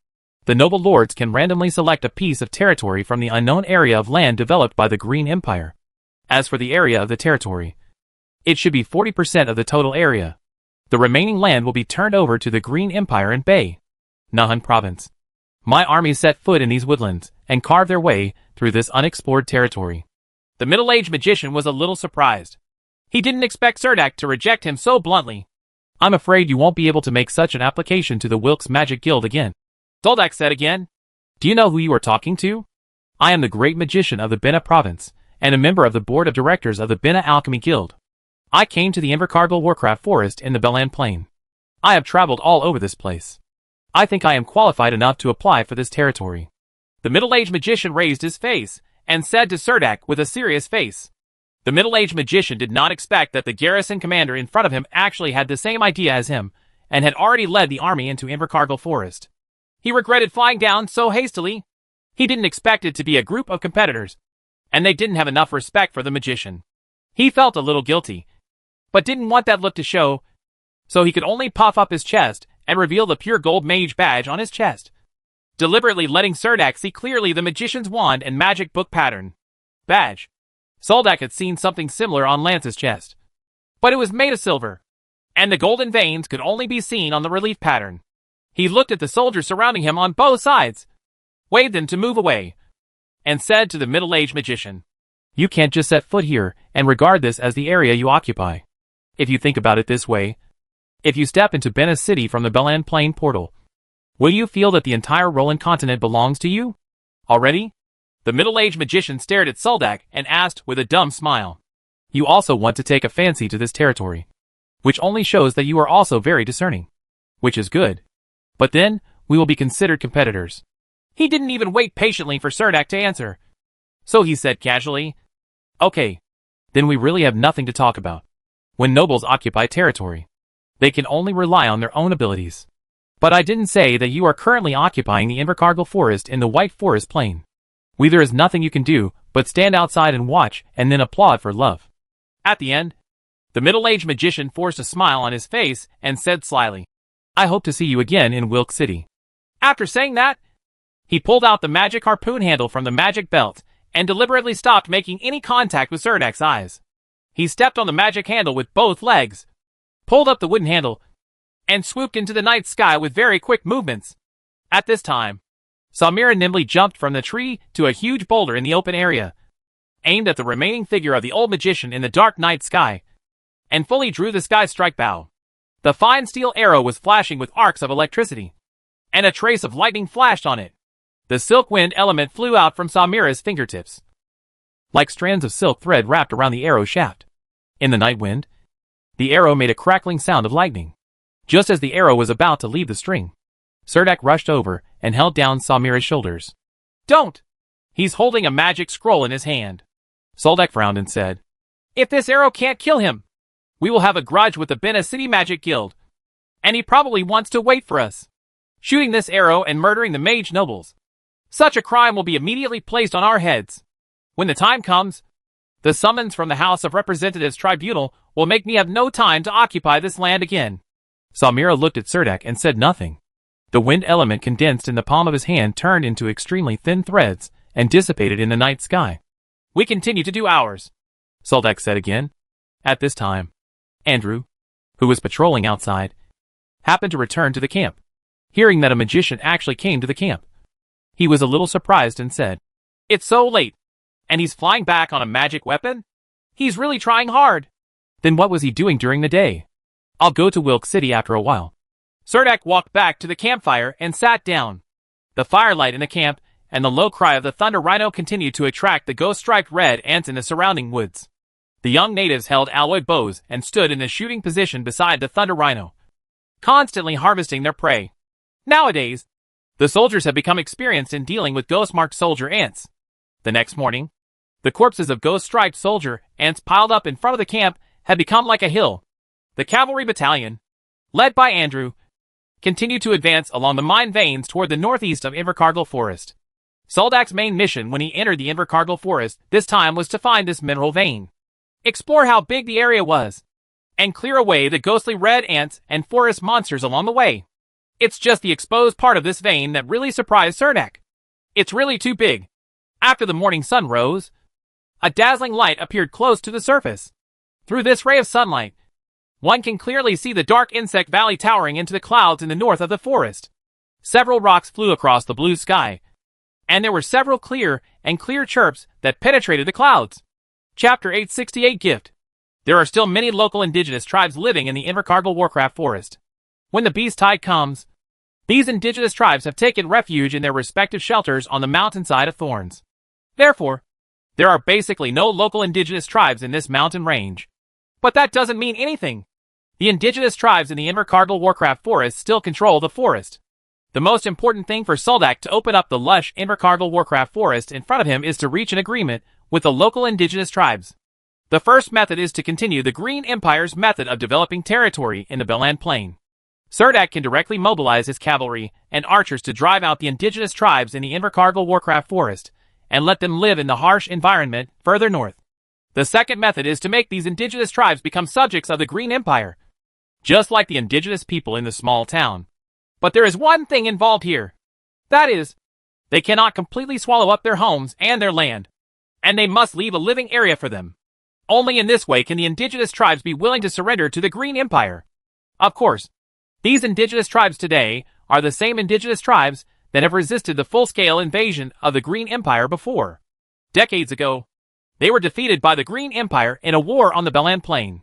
the noble lords can randomly select a piece of territory from the unknown area of land developed by the Green Empire. As for the area of the territory, it should be 40% of the total area. The remaining land will be turned over to the Green Empire in Bay Nahan province. My armies set foot in these woodlands and carved their way through this unexplored territory. The middle-aged magician was a little surprised. He didn't expect Cerdak to reject him so bluntly. I'm afraid you won't be able to make such an application to the Wilkes Magic Guild again. Soldak said again. Do you know who you are talking to? I am the great magician of the Bena province, and a member of the board of directors of the Bena Alchemy Guild. I came to the Invercargill Warcraft Forest in the Belan Plain. I have traveled all over this place. I think I am qualified enough to apply for this territory. The middle-aged magician raised his face, and said to Cerdak with a serious face. The middle-aged magician did not expect that the garrison commander in front of him actually had the same idea as him, and had already led the army into Invercargill Forest. He regretted flying down so hastily. He didn't expect it to be a group of competitors, and they didn't have enough respect for the magician. He felt a little guilty, but didn't want that look to show, so he could only puff up his chest and reveal the pure gold mage badge on his chest, deliberately letting Cerdak see clearly the magician's wand and magic book pattern badge. Soldak had seen something similar on Lance's chest, but it was made of silver, and the golden veins could only be seen on the relief pattern. He looked at the soldiers surrounding him on both sides, waved them to move away, and said to the middle-aged magician, You can't just set foot here and regard this as the area you occupy. If you think about it this way, if you step into Bena City from the Belan Plain portal, will you feel that the entire Roland continent belongs to you? Already? The middle-aged magician stared at Soldak and asked with a dumb smile. You also want to take a fancy to this territory, which only shows that you are also very discerning, which is good. But then, we will be considered competitors. He didn't even wait patiently for Cerdak to answer. So he said casually, Okay, then we really have nothing to talk about. When nobles occupy territory, they can only rely on their own abilities. But I didn't say that you are currently occupying the Invercargill Forest in the White Forest Plain. There is nothing you can do but stand outside and watch and then applaud for love. At the end, the middle-aged magician forced a smile on his face and said slyly, I hope to see you again in Wilkes City. After saying that, he pulled out the magic harpoon handle from the magic belt and deliberately stopped making any contact with Cerdak's eyes. He stepped on the magic handle with both legs, pulled up the wooden handle, and swooped into the night sky with very quick movements. At this time, Samira nimbly jumped from the tree to a huge boulder in the open area, aimed at the remaining figure of the old magician in the dark night sky, and fully drew the sky strike bow. The fine steel arrow was flashing with arcs of electricity, and a trace of lightning flashed on it. The silk wind element flew out from Samira's fingertips, like strands of silk thread wrapped around the arrow shaft. In the night wind, the arrow made a crackling sound of lightning. Just as the arrow was about to leave the string, Cerdak rushed over and held down Samira's shoulders. Don't! He's holding a magic scroll in his hand. Soldak frowned and said, If this arrow can't kill him, we will have a grudge with the Bena City Magic Guild, and he probably wants to wait for us, shooting this arrow and murdering the mage nobles. Such a crime will be immediately placed on our heads. When the time comes, the summons from the House of Representatives Tribunal will make me have no time to occupy this land again. Samira looked at Cerdak and said nothing. The wind element condensed in the palm of his hand turned into extremely thin threads and dissipated in the night sky. We continue to do ours, Soldak said again. At this time, Andrew, who was patrolling outside, happened to return to the camp. Hearing that a magician actually came to the camp, he was a little surprised and said, It's so late, and he's flying back on a magic weapon? He's really trying hard. Then what was he doing during the day? I'll go to Wilkes City after a while. Cerdak walked back to the campfire and sat down. The firelight in the camp and the low cry of the thunder rhino continued to attract the ghost-striped red ants in the surrounding woods. The young natives held alloy bows and stood in a shooting position beside the thunder rhino, constantly harvesting their prey. Nowadays, the soldiers have become experienced in dealing with ghost-marked soldier ants. The next morning, the corpses of ghost-striped soldier ants piled up in front of the camp had become like a hill. The cavalry battalion, led by Andrew, continued to advance along the mine veins toward the northeast of Invercargill Forest. Soldak's main mission when he entered the Invercargill Forest this time was to find this mineral vein, explore how big the area was, and clear away the ghostly red ants and forest monsters along the way. It's just the exposed part of this vein that really surprised Serdek. It's really too big. After the morning sun rose, a dazzling light appeared close to the surface. Through this ray of sunlight, one can clearly see the dark insect valley towering into the clouds in the north of the forest. Several rocks flew across the blue sky, and there were several clear chirps that penetrated the clouds. Chapter 868 Gift. There are still many local indigenous tribes living in the Invercargill Warcraft Forest. When the beast tide comes, these indigenous tribes have taken refuge in their respective shelters on the mountainside of Thorns. Therefore, there are basically no local indigenous tribes in this mountain range. But that doesn't mean anything. The indigenous tribes in the Invercargill Warcraft Forest still control the forest. The most important thing for Suldak to open up the lush Invercargill Warcraft Forest in front of him is to reach an agreement with the local indigenous tribes. The first method is to continue the Green Empire's method of developing territory in the Belland Plain. Serdek can directly mobilize his cavalry and archers to drive out the indigenous tribes in the Invercargill Warcraft Forest and let them live in the harsh environment further north. The second method is to make these indigenous tribes become subjects of the Green Empire, just like the indigenous people in the small town. But there is one thing involved here. That is, they cannot completely swallow up their homes and their land, and they must leave a living area for them. Only in this way can the indigenous tribes be willing to surrender to the Green Empire. Of course, these indigenous tribes today are the same indigenous tribes that have resisted the full-scale invasion of the Green Empire before. Decades ago, they were defeated by the Green Empire in a war on the Belland Plain.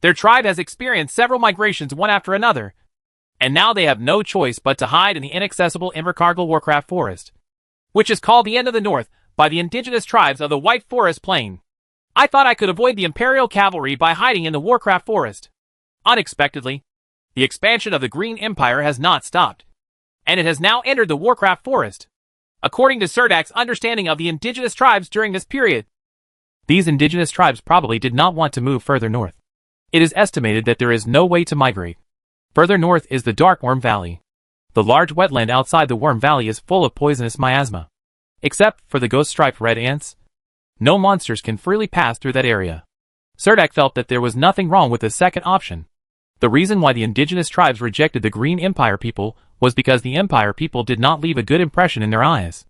Their tribe has experienced several migrations one after another, and now they have no choice but to hide in the inaccessible Invercargill Warcraft Forest, which is called the End of the North by the indigenous tribes of the White Forest Plain. I thought I could avoid the Imperial cavalry by hiding in the Warcraft Forest. Unexpectedly, the expansion of the Green Empire has not stopped, and it has now entered the Warcraft Forest. According to Serdak's understanding of the indigenous tribes during this period, these indigenous tribes probably did not want to move further north. It is estimated that there is no way to migrate. Further north is the Dark Worm Valley. The large wetland outside the Worm Valley is full of poisonous miasma. Except for the ghost-striped red ants, no monsters can freely pass through that area. Serdek felt that there was nothing wrong with the second option. The reason why the indigenous tribes rejected the Green Empire people was because the Empire people did not leave a good impression in their eyes.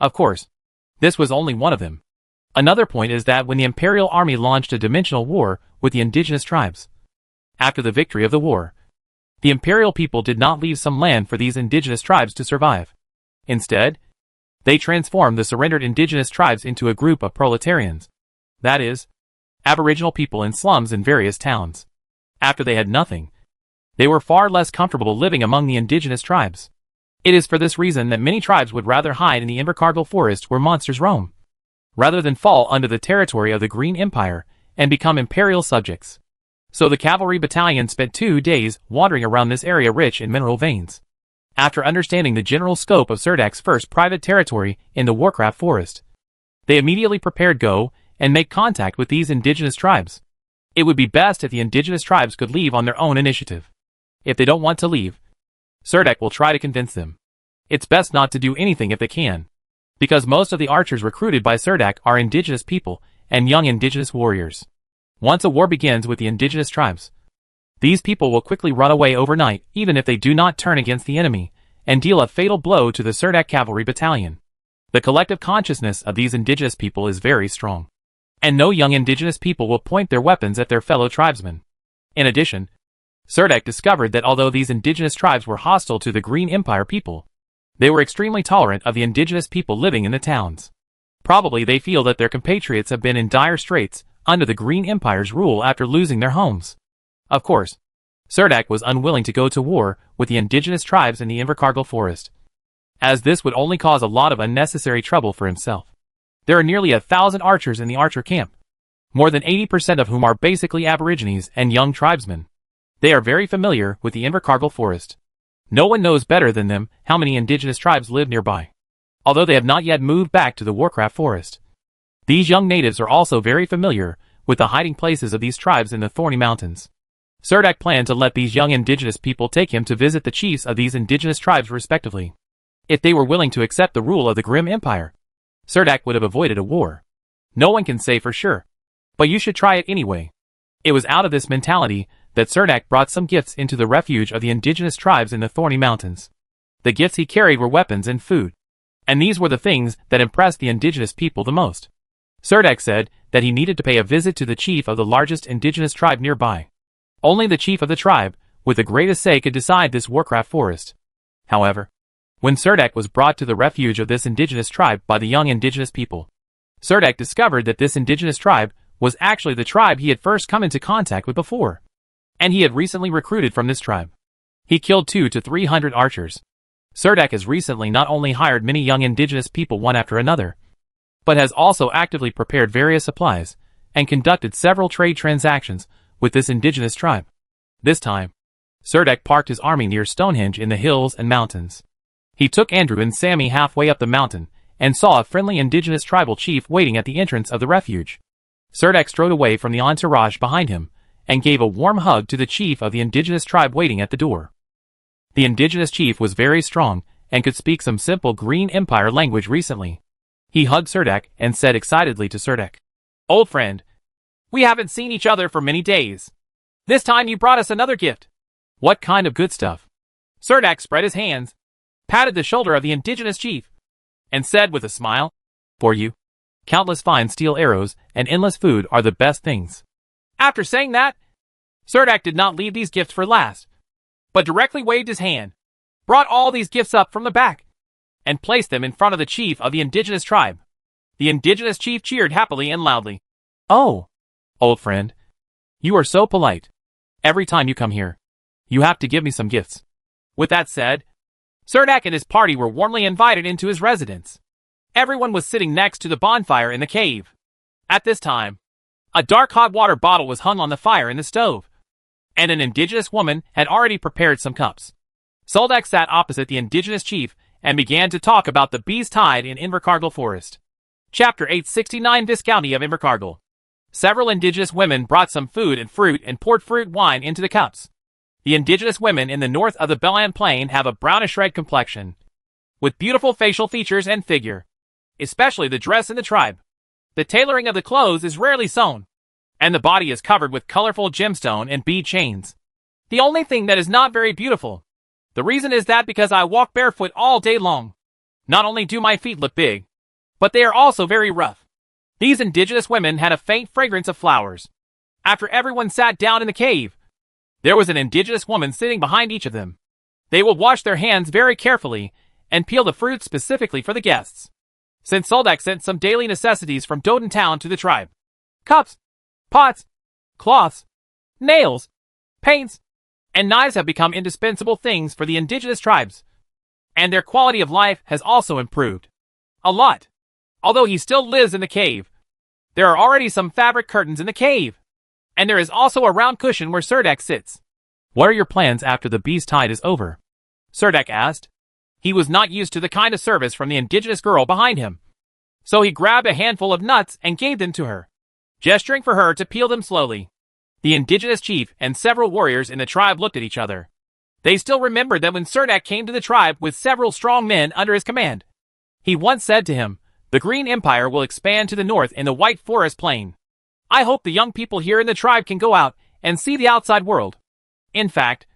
Of course, this was only one of them. Another point is that when the Imperial army launched a dimensional war with the indigenous tribes, after the victory of the war, the Imperial people did not leave some land for these indigenous tribes to survive. Instead, they transformed the surrendered indigenous tribes into a group of proletarians. That is, Aboriginal people in slums in various towns. After they had nothing, they were far less comfortable living among the indigenous tribes. It is for this reason that many tribes would rather hide in the Invercargill Forest where monsters roam, rather than fall under the territory of the Green Empire and become imperial subjects. So the cavalry battalion spent 2 days wandering around this area rich in mineral veins. After understanding the general scope of Serdek's first private territory in the Warcraft Forest, they immediately prepared go and make contact with these indigenous tribes. It would be best if the indigenous tribes could leave on their own initiative. If they don't want to leave, Serdek will try to convince them. It's best not to do anything if they can, because most of the archers recruited by Serdek are indigenous people and young indigenous warriors. Once a war begins with the indigenous tribes, these people will quickly run away overnight even if they do not turn against the enemy and deal a fatal blow to the Serdek cavalry battalion. The collective consciousness of these indigenous people is very strong, and no young indigenous people will point their weapons at their fellow tribesmen. In addition, Serdek discovered that although these indigenous tribes were hostile to the Green Empire people, they were extremely tolerant of the indigenous people living in the towns. Probably they feel that their compatriots have been in dire straits under the Green Empire's rule after losing their homes. Of course, Serdek was unwilling to go to war with the indigenous tribes in the Invercargill Forest, as this would only cause a lot of unnecessary trouble for himself. There are nearly 1,000 archers in the archer camp, more than 80% of whom are basically Aborigines and young tribesmen. They are very familiar with the Invercargill Forest. No one knows better than them how many indigenous tribes live nearby, although they have not yet moved back to the Warcraft Forest. These young natives are also very familiar with the hiding places of these tribes in the Thorny Mountains. Serdek planned to let these young indigenous people take him to visit the chiefs of these indigenous tribes respectively. If they were willing to accept the rule of the Grim Empire, Serdek would have avoided a war. No one can say for sure, but you should try it anyway. It was out of this mentality that Cerdak brought some gifts into the refuge of the indigenous tribes in the Thorny Mountains. The gifts he carried were weapons and food. And these were the things that impressed the indigenous people the most. Cerdak said that he needed to pay a visit to the chief of the largest indigenous tribe nearby. Only the chief of the tribe, with the greatest say, could decide this warcraft forest. However, when Cerdak was brought to the refuge of this indigenous tribe by the young indigenous people, Cerdak discovered that this indigenous tribe was actually the tribe he had first come into contact with before. And he had recently recruited from this tribe. He killed 200 to 300 archers. Cerdak has recently not only hired many young indigenous people one after another, but has also actively prepared various supplies and conducted several trade transactions with this indigenous tribe. This time, Cerdak parked his army near Stonehenge in the hills and mountains. He took Andrew and Sammy halfway up the mountain and saw a friendly indigenous tribal chief waiting at the entrance of the refuge. Cerdak strode away from the entourage behind him and gave a warm hug to the chief of the indigenous tribe waiting at the door. The indigenous chief was very strong and could speak some simple Green Empire language recently. He hugged Cerdak and said excitedly to Cerdak, "Old friend, we haven't seen each other for many days. This time you brought us another gift." "What kind of good stuff?" Cerdak spread his hands, patted the shoulder of the indigenous chief, and said with a smile, "For you, countless fine steel arrows and endless food are the best things." After saying that, Cerdak did not leave these gifts for last, but directly waved his hand, brought all these gifts up from the back, and placed them in front of the chief of the indigenous tribe. The indigenous chief cheered happily and loudly. "Oh, old friend, you are so polite. Every time you come here, you have to give me some gifts." With that said, Cerdak and his party were warmly invited into his residence. Everyone was sitting next to the bonfire in the cave. At this time, a dark hot water bottle was hung on the fire in the stove, and an indigenous woman had already prepared some cups. Cerdak sat opposite the indigenous chief and began to talk about the Beast Tide in Invercargill Forest. Chapter 869 Viscounty of Invercargill. Several indigenous women brought some food and fruit and poured fruit wine into the cups. The indigenous women in the north of the Belland Plain have a brownish red complexion, with beautiful facial features and figure, especially the dress in the tribe. The tailoring of the clothes is rarely sewn, and the body is covered with colorful gemstone and bead chains. The only thing that is not very beautiful. The reason is that because I walk barefoot all day long. Not only do my feet look big, but they are also very rough. These indigenous women had a faint fragrance of flowers. After everyone sat down in the cave, there was an indigenous woman sitting behind each of them. They will wash their hands very carefully and peel the fruit specifically for the guests. Since Cerdak sent some daily necessities from Doden Town to the tribe, cups, pots, cloths, nails, paints, and knives have become indispensable things for the indigenous tribes, and their quality of life has also improved a lot. Although he still lives in the cave, there are already some fabric curtains in the cave, and there is also a round cushion where Cerdak sits. "What are your plans after the Beast Tide is over?" Cerdak asked. He was not used to the kind of service from the indigenous girl behind him, so he grabbed a handful of nuts and gave them to her, gesturing for her to peel them slowly. The indigenous chief and several warriors in the tribe looked at each other. They still remembered that when Cerdak came to the tribe with several strong men under his command, he once said to him, "The Green Empire will expand to the north in the White Forest Plain. I hope the young people here in the tribe can go out and see the outside world." In fact,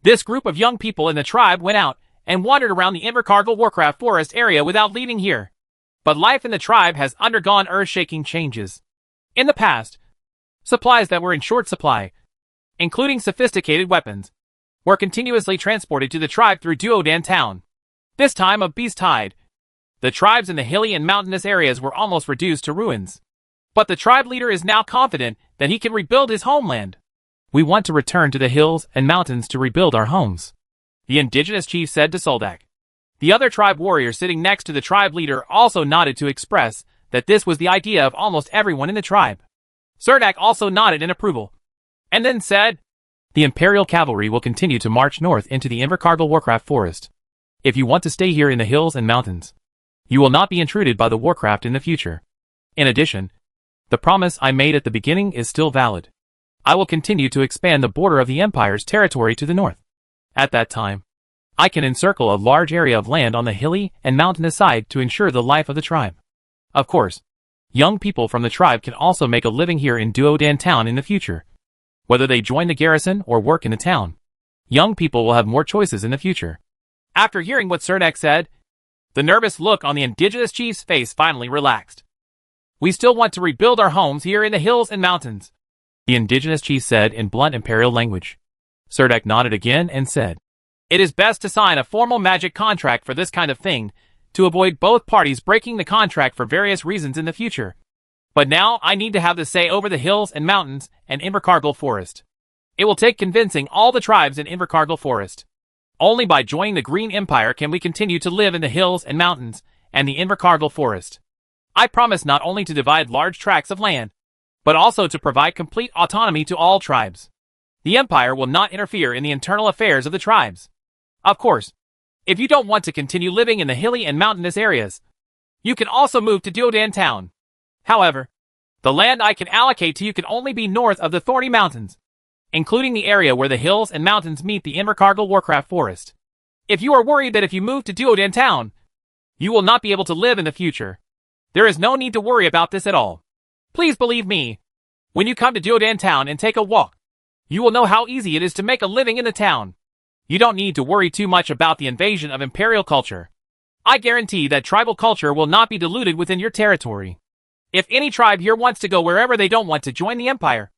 this group of young people in the tribe went out and wandered around the Invercargill Warcraft Forest area without leaving here. But life in the tribe has undergone earth-shaking changes. In the past, supplies that were in short supply, including sophisticated weapons, were continuously transported to the tribe through Duodan Town. This time of Beast Tide, the tribes in the hilly and mountainous areas were almost reduced to ruins. But the tribe leader is now confident that he can rebuild his homeland. "We want to return to the hills and mountains to rebuild our homes," the indigenous chief said to Cerdak. The other tribe warrior sitting next to the tribe leader also nodded to express that this was the idea of almost everyone in the tribe. Cerdak also nodded in approval, and then said, "The Imperial Cavalry will continue to march north into the Invercargill Warcraft Forest. If you want to stay here in the hills and mountains, you will not be intruded by the Warcraft in the future. In addition, the promise I made at the beginning is still valid. I will continue to expand the border of the Empire's territory to the north. At that time, I can encircle a large area of land on the hilly and mountainous side to ensure the life of the tribe. Of course, young people from the tribe can also make a living here in Duodan Town in the future. whether they join the garrison or work in the town. Young people will have more choices in the future. After hearing what Serdek said, the nervous look on the indigenous chief's face finally relaxed. We still want to rebuild our homes here in the hills and mountains, the indigenous chief said in blunt imperial language. Serdek nodded again and said, It is best to sign a formal magic contract for this kind of thing, to avoid both parties breaking the contract for various reasons in the future. But now I need to have the say over the hills and mountains and Invercargill Forest. It will take convincing all the tribes in Invercargill Forest. Only by joining the Green Empire can we continue to live in the hills and mountains and the Invercargill Forest. I promise not only to divide large tracts of land, but also to provide complete autonomy to all tribes. The Empire will not interfere in the internal affairs of the tribes. Of course, if you don't want to continue living in the hilly and mountainous areas, you can also move to Duodan Town. However, the land I can allocate to you can only be north of the Thorny Mountains, including the area where the hills and mountains meet the Invercargill Warcraft Forest. If you are worried that if you move to Duodan Town, you will not be able to live in the future, there is no need to worry about this at all. Please believe me, when you come to Duodan Town and take a walk, you will know how easy it is to make a living in the town. You don't need to worry too much about the invasion of imperial culture. I guarantee that tribal culture will not be diluted within your territory. If any tribe here wants to go wherever they don't want to join the Empire,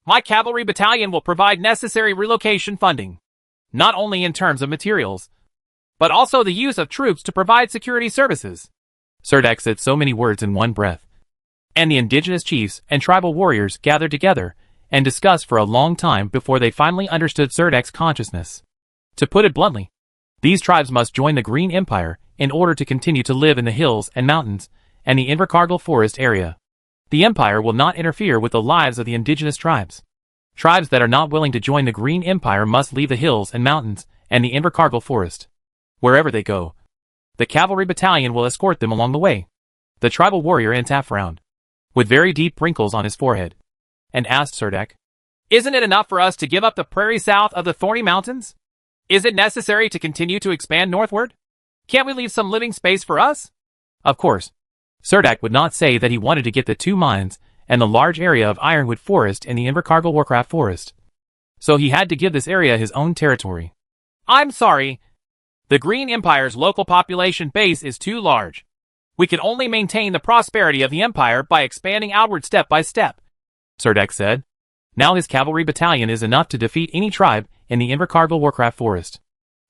my cavalry battalion will provide necessary relocation funding, not only in terms of materials, but also the use of troops to provide security services. Serdek said so many words in one breath, and the indigenous chiefs and tribal warriors gathered together and discussed for a long time before they finally understood Serdek's consciousness. To put it bluntly, these tribes must join the Green Empire in order to continue to live in the hills and mountains and the Invercargill Forest area. The Empire will not interfere with the lives of the indigenous tribes. Tribes that are not willing to join the Green Empire must leave the hills and mountains and the Invercargill Forest. Wherever they go, the cavalry battalion will escort them along the way. The tribal warrior Antaf frowned, with very deep wrinkles on his forehead, and asked Serdek, Isn't it enough for us to give up the prairie south of the Thorny Mountains? Is it necessary to continue to expand northward? Can't we leave some living space for us? Of course, Serdek would not say that he wanted to get the 2 mines and the large area of Ironwood Forest in the Invercargill Warcraft Forest. So he had to give this area his own territory. I'm sorry. The Green Empire's local population base is too large. We can only maintain the prosperity of the Empire by expanding outward step by step, Serdek said. Now his cavalry battalion is enough to defeat any tribe in the Invercargill Warcraft Forest.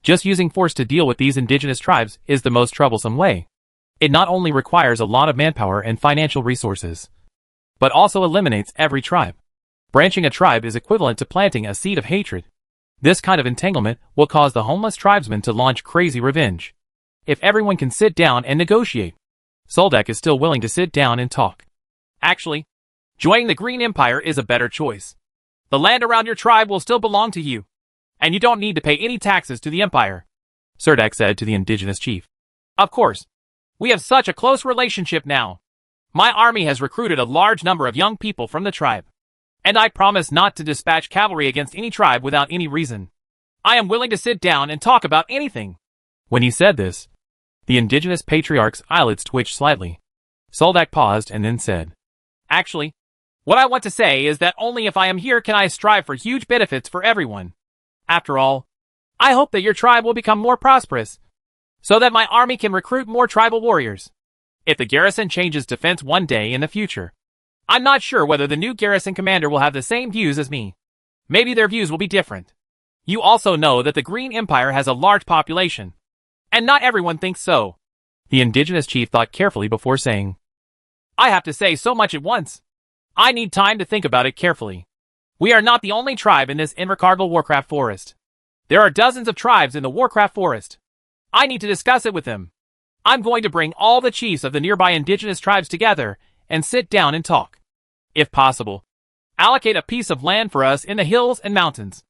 Just using force to deal with these indigenous tribes is the most troublesome way. It not only requires a lot of manpower and financial resources, but also eliminates every tribe. Branching a tribe is equivalent to planting a seed of hatred. This kind of entanglement will cause the homeless tribesmen to launch crazy revenge. If everyone can sit down and negotiate, Serdek is still willing to sit down and talk. Actually, joining the Green Empire is a better choice. The land around your tribe will still belong to you, and you don't need to pay any taxes to the Empire, Serdek said to the indigenous chief. Of course, we have such a close relationship now. My army has recruited a large number of young people from the tribe, and I promise not to dispatch cavalry against any tribe without any reason. I am willing to sit down and talk about anything. When he said this, the indigenous patriarch's eyelids twitched slightly. Serdek paused and then said, Actually, what I want to say is that only if I am here can I strive for huge benefits for everyone. After all, I hope that your tribe will become more prosperous, so that my army can recruit more tribal warriors. If the garrison changes defense one day in the future, I'm not sure whether the new garrison commander will have the same views as me. Maybe their views will be different. You also know that the Green Empire has a large population, and not everyone thinks so. The indigenous chief thought carefully before saying, I have to say so much at once. I need time to think about it carefully. We are not the only tribe in this Invercargill Warcraft Forest. There are dozens of tribes in the Warcraft Forest. I need to discuss it with them. I'm going to bring all the chiefs of the nearby indigenous tribes together and sit down and talk. If possible, allocate a piece of land for us in the hills and mountains.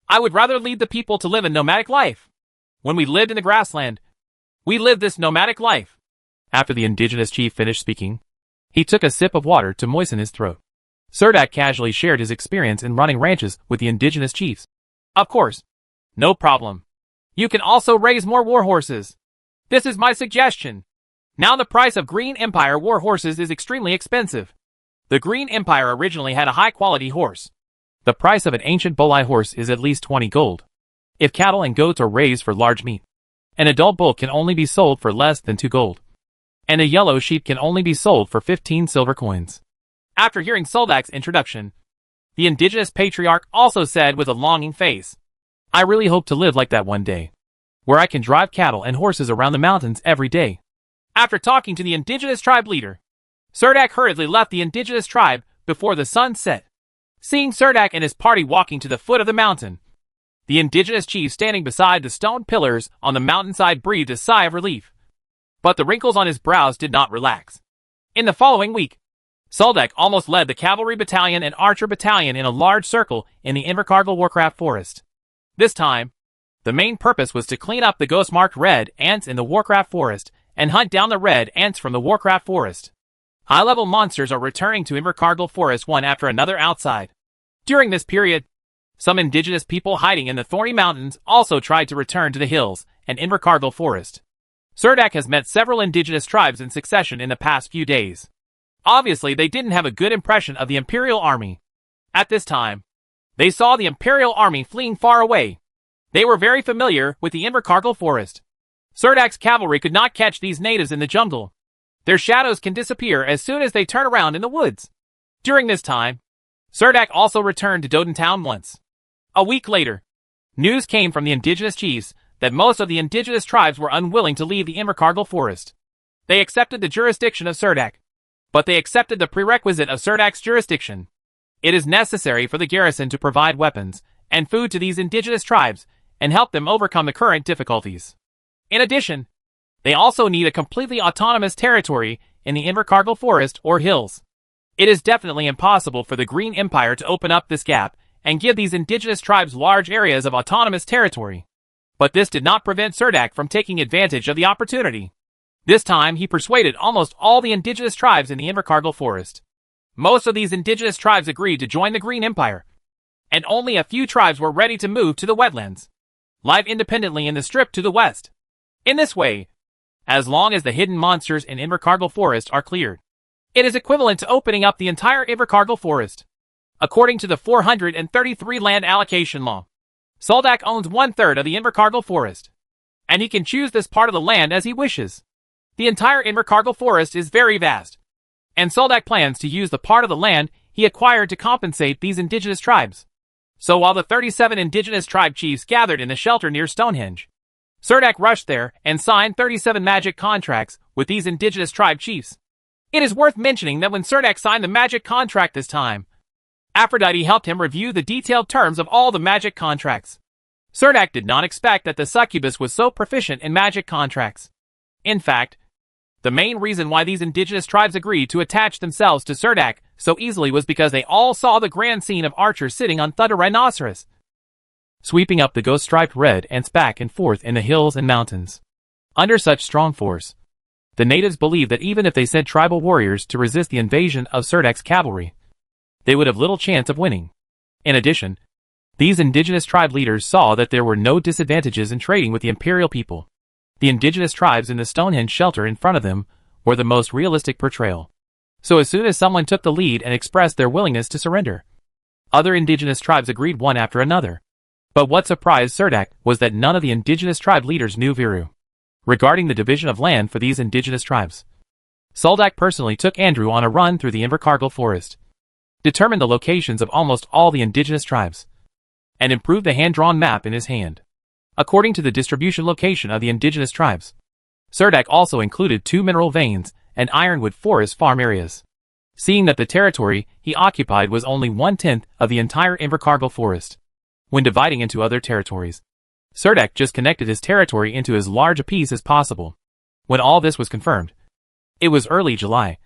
I would rather lead the people to live a nomadic life. When we lived in the grassland, we lived this nomadic life. After the indigenous chief finished speaking, he took a sip of water to moisten his throat. Serdek casually shared his experience in running ranches with the indigenous chiefs. Of course. No problem. You can also raise more war horses. This is my suggestion. Now the price of Green Empire war horses is extremely expensive. The Green Empire originally had a high-quality horse, The price of an ancient Bolai horse is at least 20 gold. If cattle and goats are raised for large meat, an adult bull can only be sold for less than 2 gold. And a yellow sheep can only be sold for 15 silver coins. After hearing Soldak's introduction, the indigenous patriarch also said with a longing face, I really hope to live like that one day, where I can drive cattle and horses around the mountains every day. After talking to the indigenous tribe leader, Surdak hurriedly left the indigenous tribe before the sun set. Seeing Surdak and his party walking to the foot of the mountain, the indigenous chief standing beside the stone pillars on the mountainside breathed a sigh of relief. But the wrinkles on his brows did not relax. In the following week, Soldak almost led the cavalry battalion and archer battalion in a large circle in the Invercargill Warcraft forest. This time, the main purpose was to clean up the ghost-marked red ants in the Warcraft forest and hunt down the red ants from the Warcraft forest. High-level monsters are returning to Invercargill forest one after another outside. During this period, some indigenous people hiding in the Thorny Mountains also tried to return to the hills and Invercargill forest. Surdak has met several indigenous tribes in succession in the past few days. Obviously, they didn't have a good impression of the Imperial Army. At this time, they saw the Imperial Army fleeing far away. They were very familiar with the Invercargill forest. Surdak's cavalry could not catch these natives in the jungle. Their shadows can disappear as soon as they turn around in the woods. During this time, Surdak also returned to Doden Town once. A week later, news came from the indigenous chiefs that most of the indigenous tribes were unwilling to leave the Invercargill forest. They accepted the jurisdiction of Surdak, but they accepted the prerequisite of Surdak's jurisdiction. It is necessary for the garrison to provide weapons and food to these indigenous tribes and help them overcome the current difficulties. In addition, they also need a completely autonomous territory in the Invercargill forest or hills. It is definitely impossible for the Green Empire to open up this gap and give these indigenous tribes large areas of autonomous territory. But this did not prevent Surdak from taking advantage of the opportunity. This time, he persuaded almost all the indigenous tribes in the Invercargill forest. Most of these indigenous tribes agreed to join the Green Empire, and only a few tribes were ready to move to the wetlands, live independently in the strip to the west. In this way, as long as the hidden monsters in Invercargill forest are cleared, it is equivalent to opening up the entire Invercargill forest. According to the 433 land allocation law, Soldak owns 1/3 of the Invercargill forest, and he can choose this part of the land as he wishes. The entire Invercargill forest is very vast, and Soldak plans to use the part of the land he acquired to compensate these indigenous tribes. So while the 37 indigenous tribe chiefs gathered in the shelter near Stonehenge, Surdak rushed there and signed 37 magic contracts with these indigenous tribe chiefs. It is worth mentioning that when Surdak signed the magic contract this time, Aphrodite helped him review the detailed terms of all the magic contracts. Surdak did not expect that the succubus was so proficient in magic contracts. In fact, the main reason why these indigenous tribes agreed to attach themselves to Surdak so easily was because they all saw the grand scene of archers sitting on Thunder Rhinoceros, sweeping up the ghost-striped red ants back and forth in the hills and mountains. Under such strong force, the natives believed that even if they sent tribal warriors to resist the invasion of Surdak's cavalry, they would have little chance of winning. In addition, these indigenous tribe leaders saw that there were no disadvantages in trading with the imperial people. The indigenous tribes in the Stonehenge shelter in front of them were the most realistic portrayal. So as soon as someone took the lead and expressed their willingness to surrender, other indigenous tribes agreed one after another. But what surprised Surdak was that none of the indigenous tribe leaders knew Viru regarding the division of land for these indigenous tribes. Soldak personally took Andrew on a run through the Invercargill forest, determined the locations of almost all the indigenous tribes, and improved the hand-drawn map in his hand, according to the distribution location of the indigenous tribes. Surdak also included 2 mineral veins and ironwood forest farm areas, seeing that the territory he occupied was only 1/10 of the entire Invercargill forest. When dividing into other territories, Surdak just connected his territory into as large a piece as possible. When all this was confirmed, it was early July,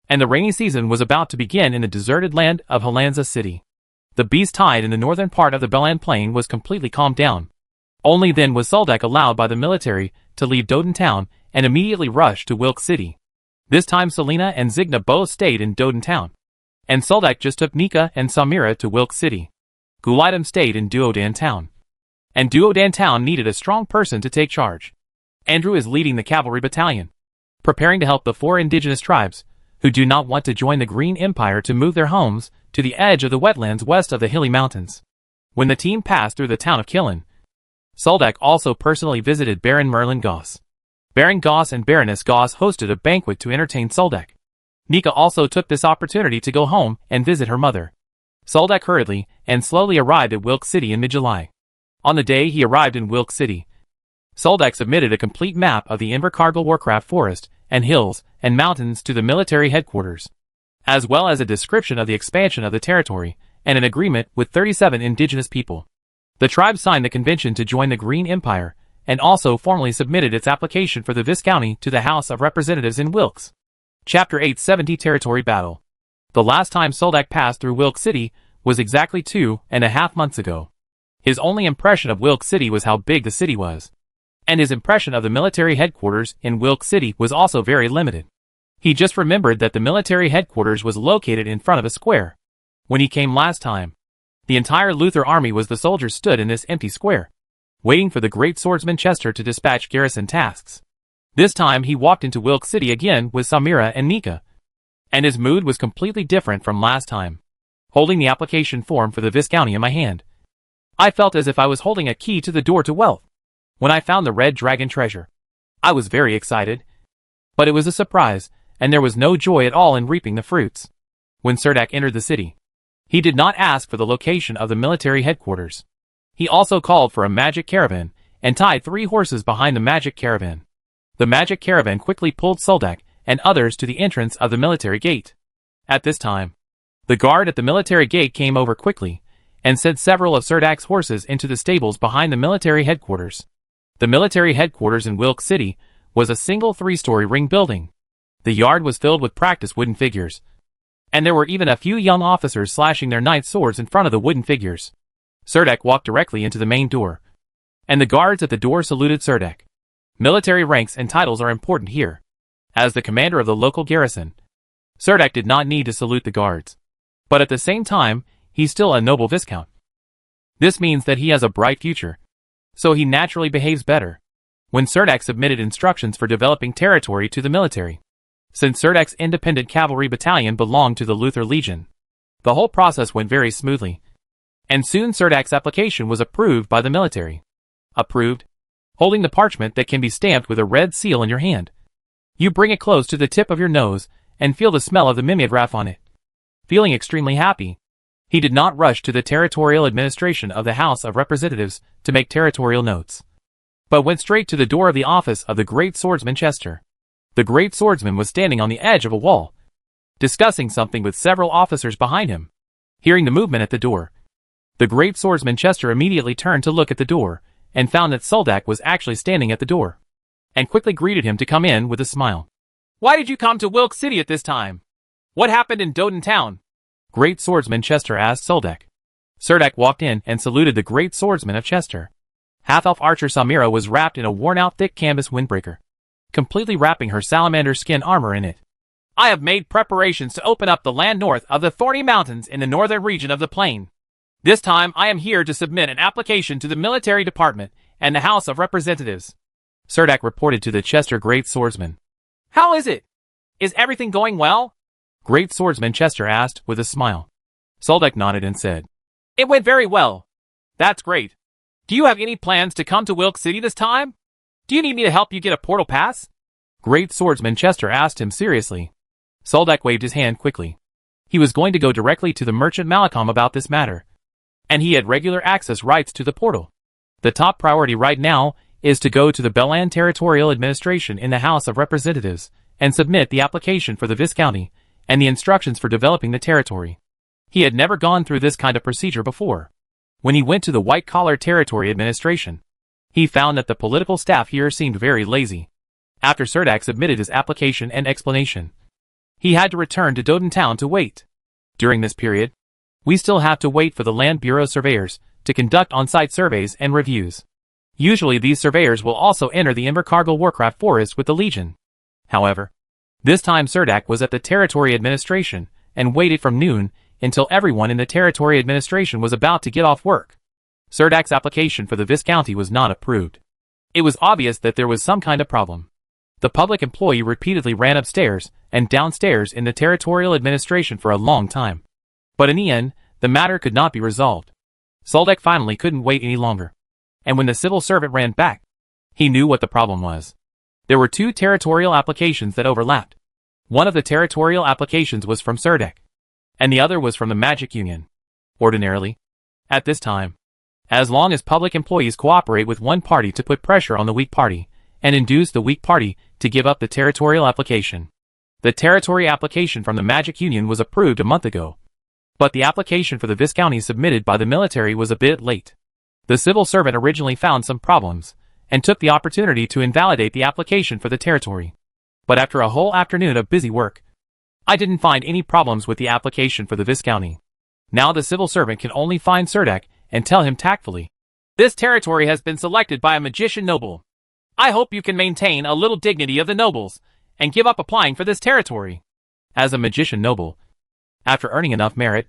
and the rainy season was about to begin in the deserted land of Helensa city. The beast tide in the northern part of the Belan plain was completely calmed down. Only then was Soldak allowed by the military to leave Doden town and immediately rush to Wilk city. This time Selena and Zigna both stayed in Doden town, and Soldak just took Nika and Samira to Wilk city. Gulidam stayed in Duodan town, and Duodan town needed a strong person to take charge. Andrew is leading the cavalry battalion, preparing to help the 4 indigenous tribes who do not want to join the Green Empire to move their homes to the edge of the wetlands west of the hilly mountains. When the team passed through the town of Killen, Soldak also personally visited Baron Merlin Goss. Baron Goss and Baroness Goss hosted a banquet to entertain Soldak. Nika also took this opportunity to go home and visit her mother. Soldak hurriedly and slowly arrived at Wilk City in mid-July. On the day he arrived in Wilk City, Soldak submitted a complete map of the Invercargill Warcraft forest and hills and mountains to the military headquarters, as well as a description of the expansion of the territory and an agreement with 37 indigenous people. The tribe signed the convention to join the Green Empire and also formally submitted its application for the Viscounty to the House of Representatives in Wilkes. Chapter 870 Territory Battle. The last time Soldak passed through Wilk City was exactly 2.5 months ago. His only impression of Wilk City was how big the city was, and his impression of the military headquarters in Wilk City was also very limited. He just remembered that the military headquarters was located in front of a square. When he came last time, the entire Luther army was the soldiers stood in this empty square, waiting for the great swordsman Chester to dispatch garrison tasks. This time he walked into Wilk City again with Samira and Nika, and his mood was completely different from last time. Holding the application form for the Viscounty in my hand, I felt as if I was holding a key to the door to wealth. When I found the red dragon treasure, I was very excited, but it was a surprise, and there was no joy at all in reaping the fruits. When Cerdak entered the city, he did not ask for the location of the military headquarters. He also called for a magic caravan and tied 3 horses behind the magic caravan. The magic caravan quickly pulled Soldak and others to the entrance of the military gate. At this time, the guard at the military gate came over quickly and sent several of Cerdak's horses into the stables behind the military headquarters. The military headquarters in Wilk City was a single 3-story ring building. The yard was filled with practice wooden figures, and there were even a few young officers slashing their knight swords in front of the wooden figures. Cerdak walked directly into the main door, and the guards at the door saluted Cerdak. Military ranks and titles are important here. As the commander of the local garrison, Cerdak did not need to salute the guards, but at the same time, he's still a noble viscount. This means that he has a bright future, so he naturally behaves better. When Cerdak submitted instructions for developing territory to the military, since Cerdak's independent cavalry battalion belonged to the Luther Legion, the whole process went very smoothly, and soon Cerdak's application was approved by the military. Approved? Holding the parchment that can be stamped with a red seal in your hand, you bring it close to the tip of your nose and feel the smell of the mimeograph on it. Feeling extremely happy, he did not rush to the territorial administration of the House of Representatives to make territorial notes, but went straight to the door of the office of the great swordsman Chester. The great swordsman was standing on the edge of a wall, discussing something with several officers behind him. Hearing the movement at the door, the great swordsman Chester immediately turned to look at the door, and found that Soldak was actually standing at the door, and quickly greeted him to come in with a smile. "Why did you come to Wilk City at this time? What happened in Doden Town?" Great swordsman Chester asked Soldak. Cerdak walked in and saluted the great swordsman of Chester. Half-elf archer Samira was wrapped in a worn-out thick canvas windbreaker, completely wrapping her salamander skin armor in it. "I have made preparations to open up the land north of the Thorny Mountains in the northern region of the plain. This time I am here to submit an application to the military department and the House of Representatives," Cerdak reported to the Chester great swordsman. "How is it? Is everything going well?" Great swordsman Chester asked with a smile. Soldak nodded and said, "It went very well." "That's great. Do you have any plans to come to Wilk City this time? Do you need me to help you get a portal pass?" Great swordsman Chester asked him seriously. Soldak waved his hand quickly. He was going to go directly to the merchant Malacham about this matter, and he had regular access rights to the portal. The top priority right now is to go to the Belan Territorial Administration in the House of Representatives and submit the application for the Viscounty and the instructions for developing the territory. He had never gone through this kind of procedure before. When he went to the White Collar Territory Administration, he found that the political staff here seemed very lazy. After Cerdak submitted his application and explanation, he had to return to Doden Town to wait. During this period, we still have to wait for the Land Bureau surveyors to conduct on-site surveys and reviews. Usually these surveyors will also enter the Invercargill Warcraft Forest with the Legion. However, this time Cerdak was at the Territory Administration and waited from noon until everyone in the Territory Administration was about to get off work. Cerdak's application for the Viscounty was not approved. It was obvious that there was some kind of problem. The public employee repeatedly ran upstairs and downstairs in the Territorial Administration for a long time. But in the end, the matter could not be resolved. Soldek finally couldn't wait any longer. And when the civil servant ran back, he knew what the problem was. There were two territorial applications that overlapped. One of the territorial applications was from Serdek, and the other was from the Magic Union. Ordinarily, at this time, as long as public employees cooperate with one party to put pressure on the weak party, and induce the weak party to give up the territorial application. The territory application from the Magic Union was approved a month ago. But the application for the Viscounty submitted by the military was a bit late. The civil servant originally found some problems, and took the opportunity to invalidate the application for the territory. But after a whole afternoon of busy work, I didn't find any problems with the application for the Viscounty. Now the civil servant can only find Serdek and tell him tactfully, "This territory has been selected by a magician noble. I hope you can maintain a little dignity of the nobles, and give up applying for this territory." As a magician noble, after earning enough merit,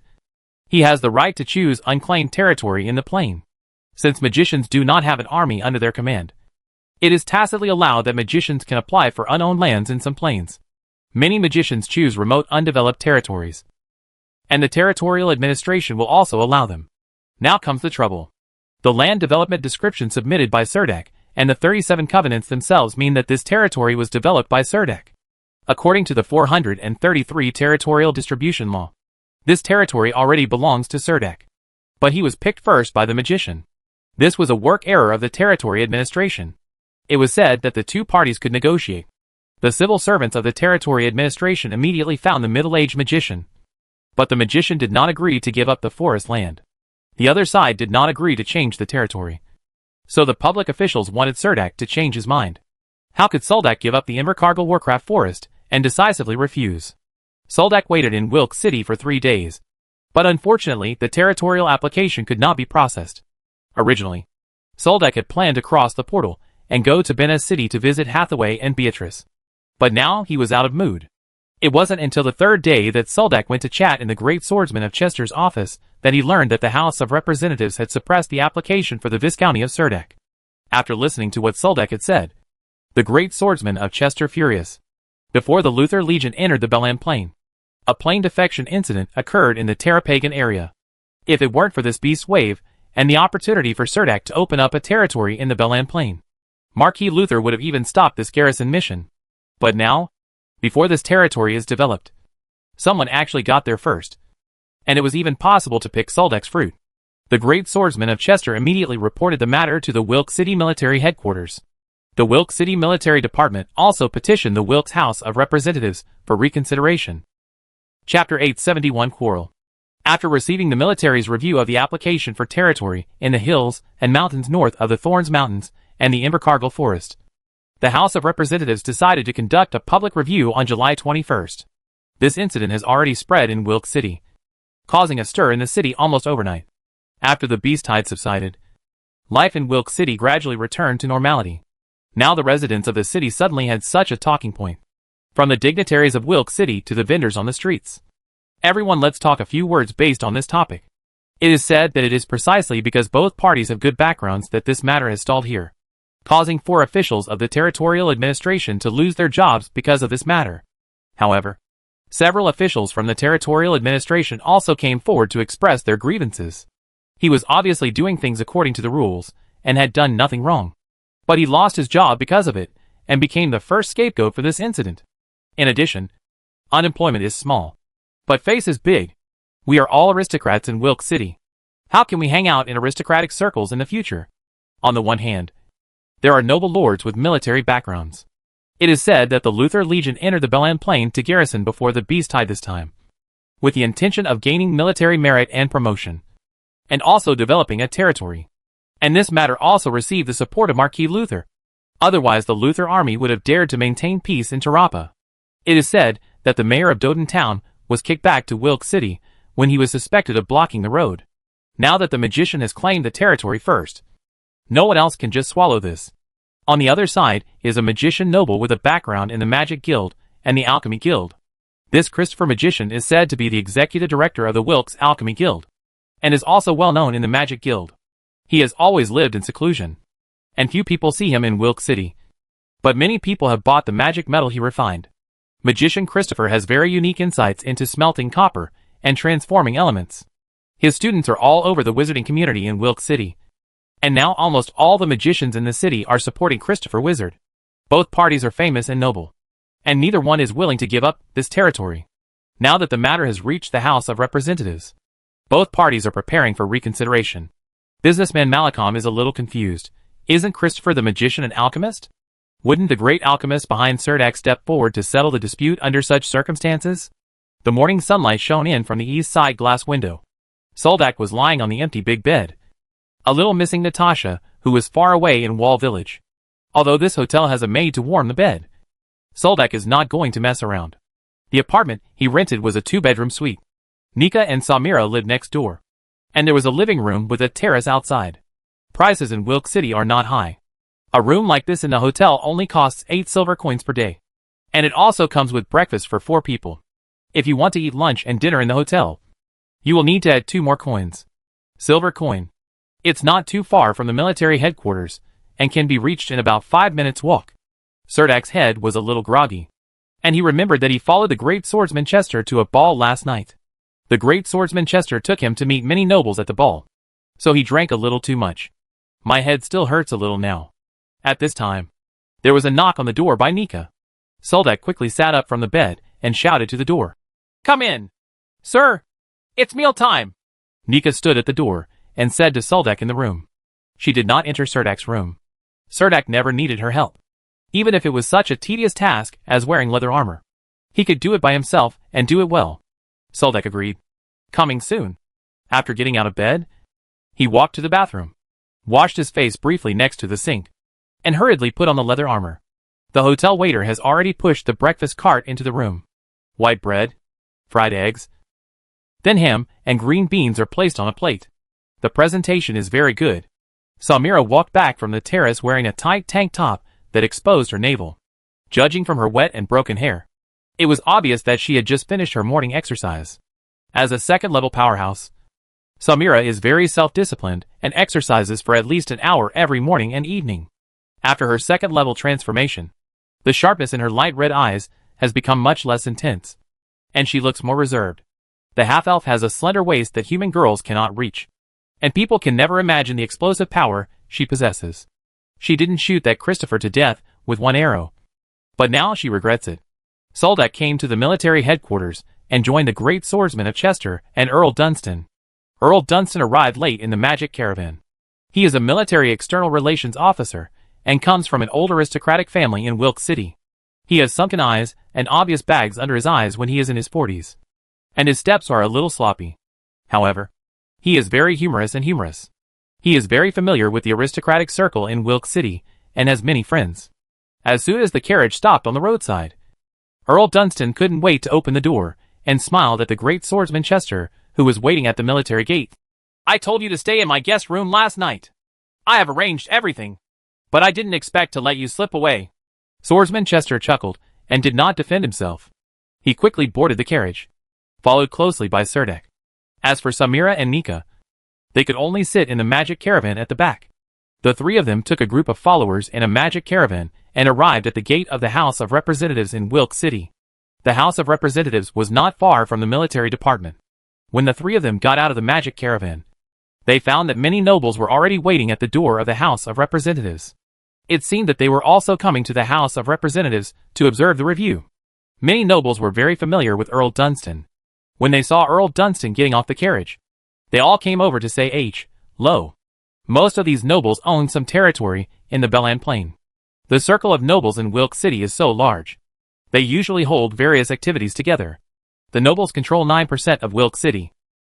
he has the right to choose unclaimed territory in the plain. Since magicians do not have an army under their command, it is tacitly allowed that magicians can apply for unowned lands in some plains. Many magicians choose remote undeveloped territories, and the territorial administration will also allow them. Now comes the trouble. The land development description submitted by Serdek and the 37 covenants themselves mean that this territory was developed by Serdek. According to the 433 territorial distribution law, this territory already belongs to Serdek. But he was picked first by the magician. This was a work error of the territory administration. It was said that the two parties could negotiate. The civil servants of the territory administration immediately found the middle-aged magician. But the magician did not agree to give up the forest land. The other side did not agree to change the territory. So the public officials wanted Serdek to change his mind. How could Soldek give up the Invercargill Warcraft forest and decisively refuse? Soldek waited in Wilk City for 3 days. But unfortunately, the territorial application could not be processed. Originally, Soldek had planned to cross the portal and go to Benez City to visit Hathaway and Beatrice. But now he was out of mood. It wasn't until the 3rd day that Soldek went to chat in the Great Swordsman of Chester's office that he learned that the House of Representatives had suppressed the application for the Viscounty of Serdek. After listening to what Soldek had said, the Great Swordsman of Chester furious. Before the Luther Legion entered the Belan Plain, a plane defection incident occurred in the Terrapagan area. If it weren't for this beast wave, and the opportunity for Serdek to open up a territory in the Belan Plain, Marquis Luther would have even stopped this garrison mission. But now, before this territory is developed, someone actually got there first. And it was even possible to pick Soldek's fruit. The Great Swordsman of Chester immediately reported the matter to the Wilkes City Military Headquarters. The Wilkes City Military Department also petitioned the Wilkes House of Representatives for reconsideration. Chapter 871 Quarrel. After receiving the military's review of the application for territory in the hills and mountains north of the Thorns Mountains and the Invercargill Forest, the House of Representatives decided to conduct a public review on July 21st. This incident has already spread in Wilkes City, causing a stir in the city almost overnight. After the beast tide subsided, life in Wilkes City gradually returned to normality. Now the residents of the city suddenly had such a talking point. From the dignitaries of Wilkes City to the vendors on the streets, everyone let's talk a few words based on this topic. It is said that it is precisely because both parties have good backgrounds that this matter has stalled here, causing 4 officials of the territorial administration to lose their jobs because of this matter. However, several officials from the territorial administration also came forward to express their grievances. He was obviously doing things according to the rules, and had done nothing wrong. But he lost his job because of it, and became the first scapegoat for this incident. In addition, unemployment is small, but face is big. We are all aristocrats in Wilkes City. How can we hang out in aristocratic circles in the future? On the one hand, there are noble lords with military backgrounds. It is said that the Luther Legion entered the Belan Plain to garrison before the beast tide this time, with the intention of gaining military merit and promotion, and also developing a territory. And this matter also received the support of Marquis Luther. Otherwise the Luther army would have dared to maintain peace in Tarapa. It is said that the mayor of Doden Town was kicked back to Wilkes City when he was suspected of blocking the road. Now that the magician has claimed the territory first, no one else can just swallow this. On the other side is a magician noble with a background in the Magic Guild and the Alchemy Guild. This Christopher magician is said to be the executive director of the Wilkes Alchemy Guild, and is also well known in the Magic Guild. He has always lived in seclusion, and few people see him in Wilkes City. But many people have bought the magic metal he refined. Magician Christopher has very unique insights into smelting copper, and transforming elements. His students are all over the wizarding community in Wilk City. And now almost all the magicians in the city are supporting Christopher Wizard. Both parties are famous and noble. And neither one is willing to give up this territory. Now that the matter has reached the House of Representatives, both parties are preparing for reconsideration. Businessman Malcolm is a little confused. Isn't Christopher the magician and alchemist? Wouldn't the great alchemist behind Sirdak step forward to settle the dispute under such circumstances? The morning sunlight shone in from the east side glass window. Soldak was lying on the empty big bed, a little missing Natasha, who was far away in Wall Village. Although this hotel has a maid to warm the bed, Soldak is not going to mess around. The apartment he rented was a 2-bedroom suite. Nika and Samira lived next door. And there was a living room with a terrace outside. Prices in Wilk City are not high. A room like this in a hotel only costs 8 silver coins per day. And it also comes with breakfast for 4 people. If you want to eat lunch and dinner in the hotel, you will need to add 2 more coins. Silver coin. It's not too far from the military headquarters, and can be reached in about 5 minutes walk. Serdak's head was a little groggy, and he remembered that he followed the great swordsman Chester to a ball last night. The great swordsman Chester took him to meet many nobles at the ball, so he drank a little too much. My head still hurts a little now. At this time, there was a knock on the door by Nika. Soldak quickly sat up from the bed and shouted to the door. "Come in! Sir! It's meal time!" Nika stood at the door and said to Soldak in the room. She did not enter Serdak's room. Serdak never needed her help. Even if it was such a tedious task as wearing leather armor, he could do it by himself and do it well. Soldak agreed. Coming soon. After getting out of bed, he walked to the bathroom, washed his face briefly next to the sink, and hurriedly put on the leather armor. The hotel waiter has already pushed the breakfast cart into the room. White bread, fried eggs, then ham and green beans are placed on a plate. The presentation is very good. Samira walked back from the terrace wearing a tight tank top that exposed her navel. Judging from her wet and broken hair, it was obvious that she had just finished her morning exercise. As a second-level powerhouse, Samira is very self-disciplined and exercises for at least an hour every morning and evening. After her second-level transformation, the sharpness in her light red eyes has become much less intense, and she looks more reserved. The half-elf has a slender waist that human girls cannot reach, and people can never imagine the explosive power she possesses. She didn't shoot that Christopher to death with one arrow, but now she regrets it. Soldak came to the military headquarters and joined the great swordsmen of Chester and Earl Dunstan. Earl Dunstan arrived late in the magic caravan. He is a military external relations officer and comes from an old aristocratic family in Wilk City. He has sunken eyes and obvious bags under his eyes when he is in his 40s, and his steps are a little sloppy. However, he is very humorous and humorous. He is very familiar with the aristocratic circle in Wilk City and has many friends. As soon as the carriage stopped on the roadside, Earl Dunstan couldn't wait to open the door and smiled at the great swordsman Chester, who was waiting at the military gate. "I told you to stay in my guest room last night. I have arranged everything, but I didn't expect to let you slip away." Swordsman Chester chuckled and did not defend himself. He quickly boarded the carriage, followed closely by Serdek. As for Samira and Nika, they could only sit in the magic caravan at the back. The 3 of them took a group of followers in a magic caravan and arrived at the gate of the House of Representatives in Wilk City. The House of Representatives was not far from the military department. When the 3 of them got out of the magic caravan, they found that many nobles were already waiting at the door of the House of Representatives. It seemed that they were also coming to the House of Representatives to observe the review. Many nobles were very familiar with Earl Dunstan. When they saw Earl Dunstan getting off the carriage, they all came over to say hello. Most of these nobles own some territory in the Belland Plain. The circle of nobles in Wilk City is so large. They usually hold various activities together. The nobles control 9% of Wilk City.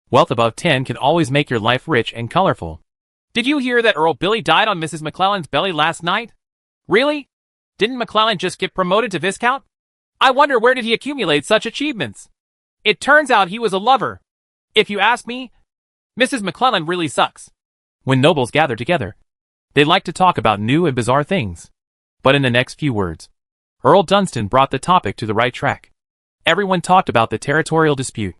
Wealth above 10 can always make your life rich and colorful. "Did you hear that Earl Billy died on Mrs. McClellan's belly last night?" "Really? Didn't McClellan just get promoted to Viscount? I wonder where did he accumulate such achievements? It turns out he was a lover. If you ask me, Mrs. McClellan really sucks." When nobles gather together, they like to talk about new and bizarre things. But in the next few words, Earl Dunstan brought the topic to the right track. Everyone talked about the territorial dispute.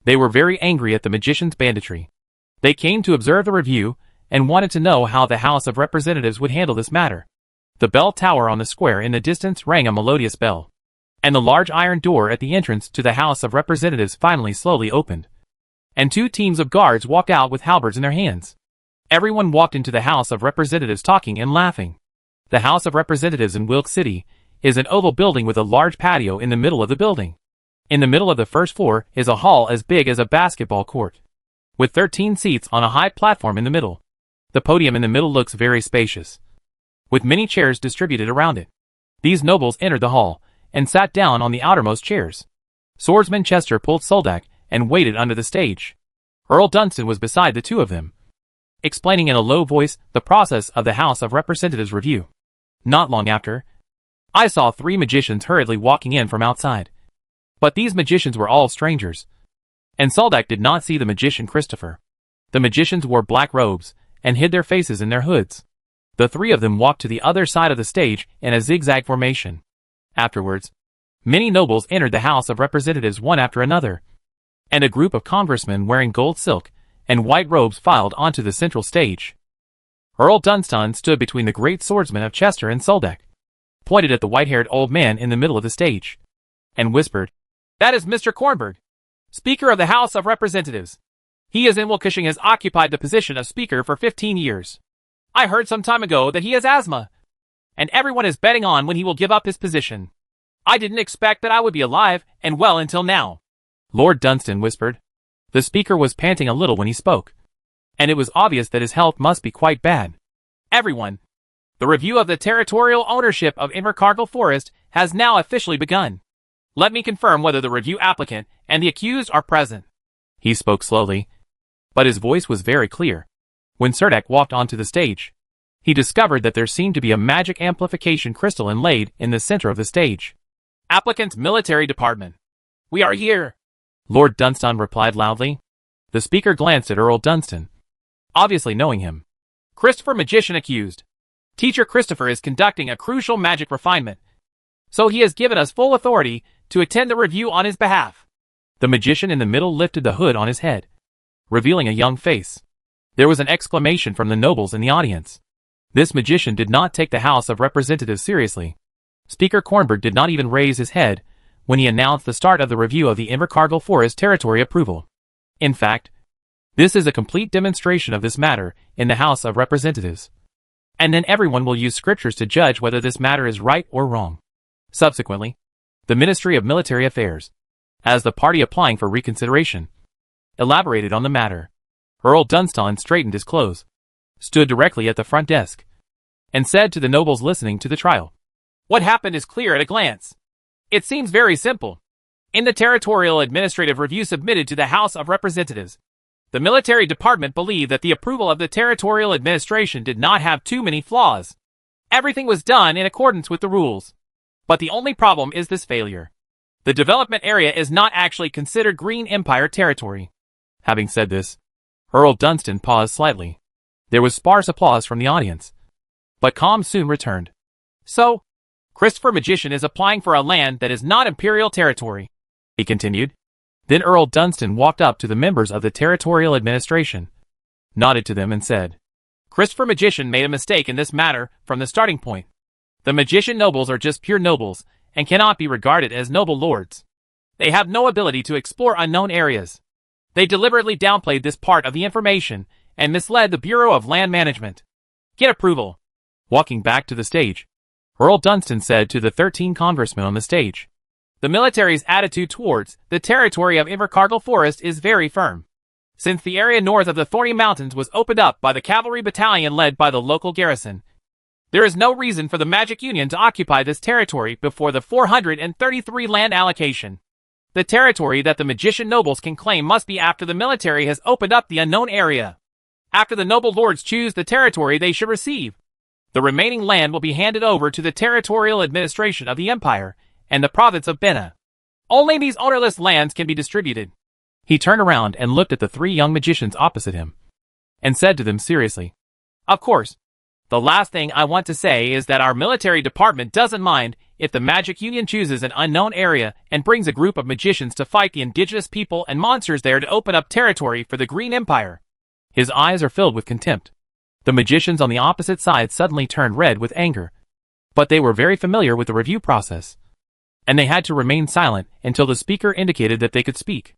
They were very angry at the magician's banditry. They came to observe the review and wanted to know how the House of Representatives would handle this matter. The bell tower on the square in the distance rang a melodious bell, and the large iron door at the entrance to the House of Representatives finally slowly opened. and 2 teams of guards walked out with halberds in their hands. Everyone walked into the House of Representatives talking and laughing. The House of Representatives in Wilkes City is an oval building with a large patio in the middle of the building. In the middle of the first floor is a hall as big as a basketball court, with 13 seats on a high platform in the middle. The podium in the middle looks very spacious, with many chairs distributed around it. These nobles entered the hall and sat down on the outermost chairs. Swordsman Chester pulled Soldak and waited under the stage. Earl Dunstan was beside the 2 of them, explaining in a low voice the process of the House of Representatives review. Not long after, I saw 3 magicians hurriedly walking in from outside. But these magicians were all strangers, and Soldak did not see the magician Christopher. The magicians wore black robes and hid their faces in their hoods. The 3 of them walked to the other side of the stage in a zigzag formation. Afterwards, many nobles entered the House of Representatives one after another, and a group of congressmen wearing gold silk and white robes filed onto the central stage. Earl Dunstan stood between the great swordsmen of Chester and Soldak, pointed at the white-haired old man in the middle of the stage, and whispered, "That is Mr. Cornberg, Speaker of the House of Representatives. He is in Wilkishing has occupied the position of Speaker for 15 years. I heard some time ago that he has asthma, and everyone is betting on when he will give up his position. I didn't expect that I would be alive and well until now." Lord Dunstan whispered. The Speaker was panting a little when he spoke, and it was obvious that his health must be quite bad. "Everyone, the review of the territorial ownership of Invercargill Forest has now officially begun. Let me confirm whether the review applicant and the accused are present." He spoke slowly, but his voice was very clear. When Cerdak walked onto the stage, he discovered that there seemed to be a magic amplification crystal inlaid in the center of the stage. "Applicant's military department. We are here," Lord Dunstan replied loudly. The Speaker glanced at Earl Dunstan, obviously knowing him. "Christopher, magician accused. Teacher Christopher is conducting a crucial magic refinement, so he has given us full authority to attend the review on his behalf." The magician in the middle lifted the hood on his head, revealing a young face. There was an exclamation from the nobles in the audience. This magician did not take the House of Representatives seriously. Speaker Cornberg did not even raise his head when he announced the start of the review of the Invercargill Forest territory approval. In fact, this is a complete demonstration of this matter in the House of Representatives. And then everyone will use scriptures to judge whether this matter is right or wrong. Subsequently, the Ministry of Military Affairs, as the party applying for reconsideration, elaborated on the matter. Earl Dunstan straightened his clothes, stood directly at the front desk, and said to the nobles listening to the trial, "What happened is clear at a glance. It seems very simple. In the territorial administrative review submitted to the House of Representatives, the military department believed that the approval of the territorial administration did not have too many flaws. Everything was done in accordance with the rules. But the only problem is this failure. The development area is not actually considered Green Empire territory." Having said this, Earl Dunstan paused slightly. There was sparse applause from the audience, but calm soon returned. "So, Christopher Magician is applying for a land that is not imperial territory," he continued. Then Earl Dunstan walked up to the members of the territorial administration, nodded to them and said, "Christopher Magician made a mistake in this matter from the starting point. The magician nobles are just pure nobles and cannot be regarded as noble lords. They have no ability to explore unknown areas. They deliberately downplayed this part of the information and misled the Bureau of Land Management. Get approval." Walking back to the stage, Earl Dunstan said to the 13 congressmen on the stage, "The military's attitude towards the territory of Invercargill Forest is very firm. Since the area north of the Thorny Mountains was opened up by the cavalry battalion led by the local garrison, there is no reason for the Magic Union to occupy this territory before the 433 land allocation. The territory that the magician nobles can claim must be after the military has opened up the unknown area. After the noble lords choose the territory they should receive, the remaining land will be handed over to the territorial administration of the Empire and the province of Benna. Only these ownerless lands can be distributed." He turned around and looked at the 3 young magicians opposite him, and said to them seriously, "Of course, the last thing I want to say is that our military department doesn't mind if the Magic Union chooses an unknown area and brings a group of magicians to fight the indigenous people and monsters there to open up territory for the Green Empire." His eyes are filled with contempt. The magicians on the opposite side suddenly turned red with anger, but they were very familiar with the review process, and they had to remain silent until the speaker indicated that they could speak.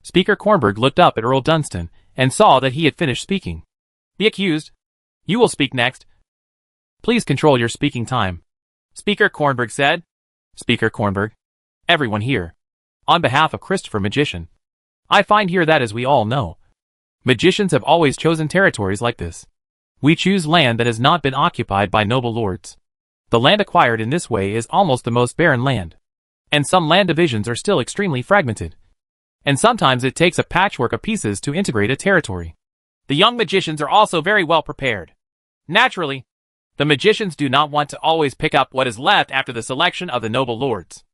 Speaker Kornberg looked up at Earl Dunstan and saw that he had finished speaking. The accused. You will speak next. Please control your speaking time, Speaker Kornberg said. Speaker Kornberg. Everyone here. On behalf of Christopher Magician, I find here that, as we all know, magicians have always chosen territories like this. We choose land that has not been occupied by noble lords. The land acquired in this way is almost the most barren land. And some land divisions are still extremely fragmented. And sometimes it takes a patchwork of pieces to integrate a territory. The young magicians are also very well prepared. Naturally, the magicians do not want to always pick up what is left after the selection of the noble lords.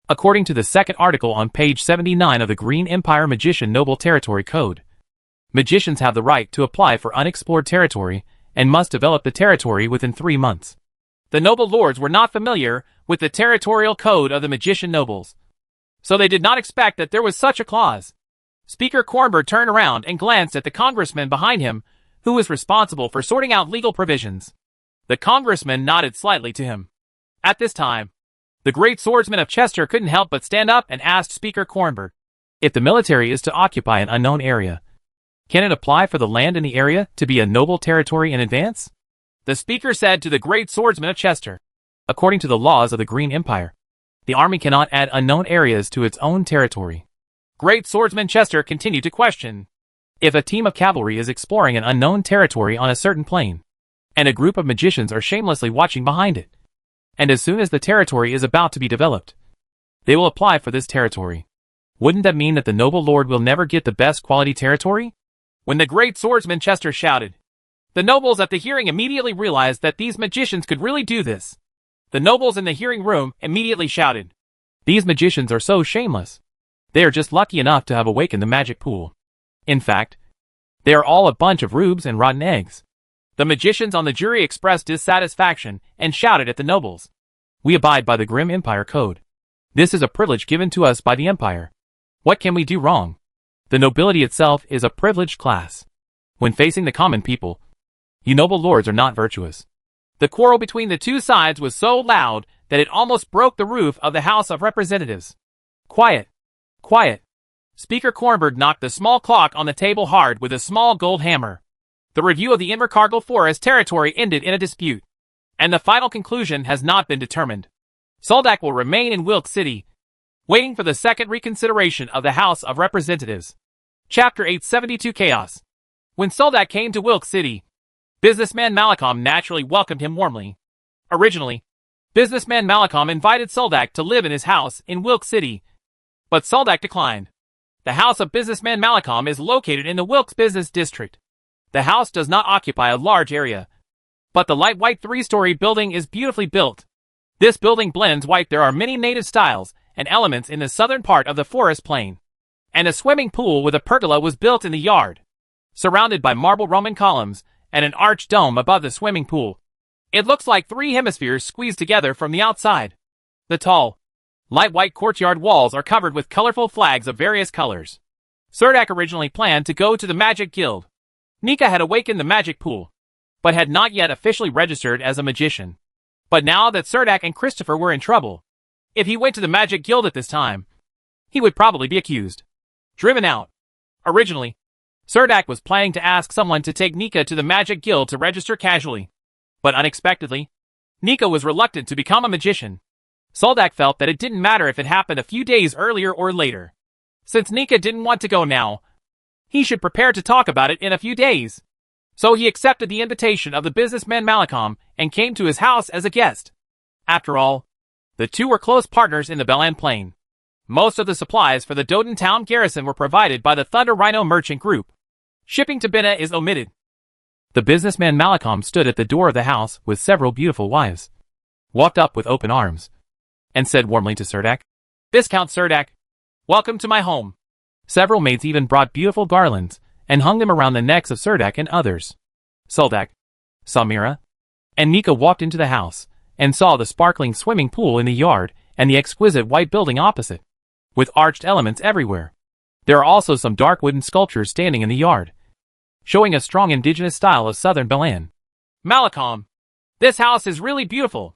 According to the second article on page 79 of the Green Empire Magician Noble Territory Code, magicians have the right to apply for unexplored territory and must develop the territory within 3 months. The noble lords were not familiar with the territorial code of the magician nobles, so they did not expect that there was such a clause. Speaker Kornberg turned around and glanced at the congressman behind him, who was responsible for sorting out legal provisions. The congressman nodded slightly to him. At this time, the great swordsman of Chester couldn't help but stand up and asked Speaker Kornberg, if the military is to occupy an unknown area, can it apply for the land in the area to be a noble territory in advance? The speaker said to the great swordsman of Chester, according to the laws of the Green Empire, the army cannot add unknown areas to its own territory. Great swordsman Chester continued to question, if a team of cavalry is exploring an unknown territory on a certain plain, and a group of magicians are shamelessly watching behind it, and as soon as the territory is about to be developed, they will apply for this territory, wouldn't that mean that the noble lord will never get the best quality territory? When the great swordsman Chester shouted, the nobles at the hearing immediately realized that these magicians could really do this. The nobles in the hearing room immediately shouted, these magicians are so shameless. They are just lucky enough to have awakened the magic pool. In fact, they are all a bunch of rubes and rotten eggs. The magicians on the jury expressed dissatisfaction and shouted at the nobles. We abide by the Grim Empire Code. This is a privilege given to us by the Empire. What can we do wrong? The nobility itself is a privileged class. When facing the common people, you noble lords are not virtuous. The quarrel between the two sides was so loud that it almost broke the roof of the House of Representatives. Quiet. Quiet. Speaker Kornberg knocked the small clock on the table hard with a small gold hammer. The review of the Invercargill Forest territory ended in a dispute, and the final conclusion has not been determined. Soldak will remain in Wilk City, waiting for the second reconsideration of the House of Representatives. Chapter 872 Chaos. When Soldak came to Wilk City, businessman Malcolm naturally welcomed him warmly. Originally, businessman Malcolm invited Soldak to live in his house in Wilk City, but Soldak declined. The house of businessman Malcolm is located in the Wilkes Business District. The house does not occupy a large area, but the light white 3-story building is beautifully built. This building blends white. There are many native styles and elements in the southern part of the forest plain, and a swimming pool with a pergola was built in the yard, surrounded by marble Roman columns and an arched dome above the swimming pool. It looks like 3 hemispheres squeezed together from the outside. The tall, light white courtyard walls are covered with colorful flags of various colors. Surdak originally planned to go to the Magic Guild. Nika had awakened the magic pool, but had not yet officially registered as a magician. But now that Surdak and Christopher were in trouble, if he went to the Magic Guild at this time, he would probably be accused. Driven out. Originally, Surdak was planning to ask someone to take Nika to the Magic Guild to register casually. But unexpectedly, Nika was reluctant to become a magician. Soldak felt that it didn't matter if it happened a few days earlier or later. Since Nika didn't want to go now, he should prepare to talk about it in a few days. So he accepted the invitation of the businessman Malcolm and came to his house as a guest. After all, the two were close partners in the Belan Plain. Most of the supplies for the Doden town garrison were provided by the Thunder Rhino Merchant Group. Shipping to Bina is omitted. The businessman Malcolm stood at the door of the house with several beautiful wives, walked up with open arms, and said warmly to Surdak, Viscount Surdak, welcome to my home. Several maids even brought beautiful garlands and hung them around the necks of Surdak and others. Soldak, Samira, and Nika walked into the house and saw the sparkling swimming pool in the yard and the exquisite white building opposite, with arched elements everywhere. There are also some dark wooden sculptures standing in the yard, showing a strong indigenous style of southern Belan. Malcolm, this house is really beautiful.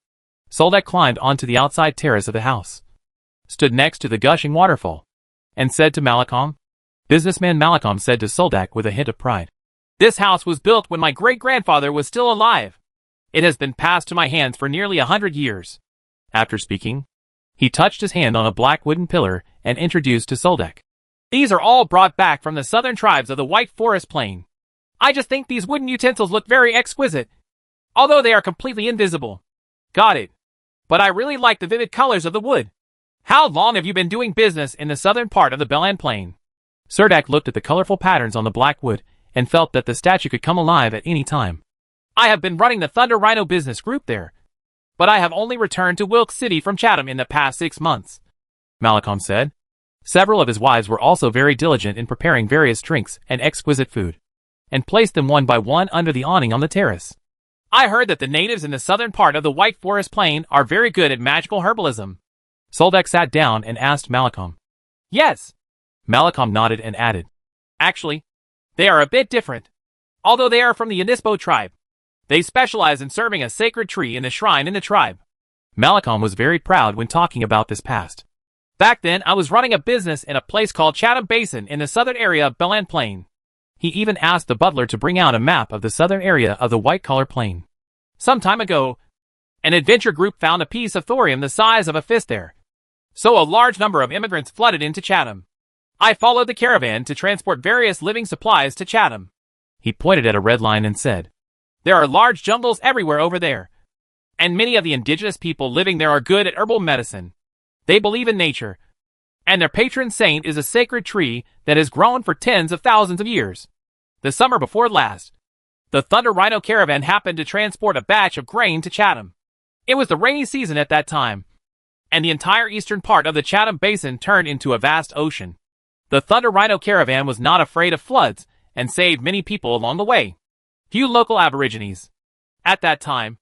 Soldak climbed onto the outside terrace of the house, stood next to the gushing waterfall, and said to Malcolm, Businessman Malcolm said to Soldak with a hint of pride. This house was built when my great-grandfather was still alive. It has been passed to my hands for nearly 100 years. After speaking, he touched his hand on a black wooden pillar and introduced to Soldak. These are all brought back from the southern tribes of the White Forest Plain. I just think these wooden utensils look very exquisite, although they are completely invisible. Got it. But I really like the vivid colors of the wood. How long have you been doing business in the southern part of the Belan Plain? Surdak looked at the colorful patterns on the black wood and felt that the statue could come alive at any time. I have been running the Thunder Rhino business group there, but I have only returned to Wilkes City from Chatham in the past 6 months, Malcolm said. Several of his wives were also very diligent in preparing various drinks and exquisite food, and placed them one by one under the awning on the terrace. I heard that the natives in the southern part of the White Forest Plain are very good at magical herbalism. Soldak sat down and asked Malcolm. Yes. Malcolm nodded and added. Actually, they are a bit different. Although they are from the Anisbo tribe, they specialize in serving a sacred tree in the shrine in the tribe. Malcolm was very proud when talking about this past. Back then, I was running a business in a place called Chatham Basin in the southern area of Belan Plain. He even asked the butler to bring out a map of the southern area of the White Collar Plain. Some time ago, an adventure group found a piece of thorium the size of a fist there. So a large number of immigrants flooded into Chatham. I followed the caravan to transport various living supplies to Chatham. He pointed at a red line and said, There are large jungles everywhere over there, and many of the indigenous people living there are good at herbal medicine. They believe in nature, and their patron saint is a sacred tree that has grown for tens of thousands of years. The summer before last, the Thunder Rhino caravan happened to transport a batch of grain to Chatham. It was the rainy season at that time, and the entire eastern part of the Chatham Basin turned into a vast ocean. The Thunder Rhino caravan was not afraid of floods and saved many people along the way. Few local aborigines. At that time,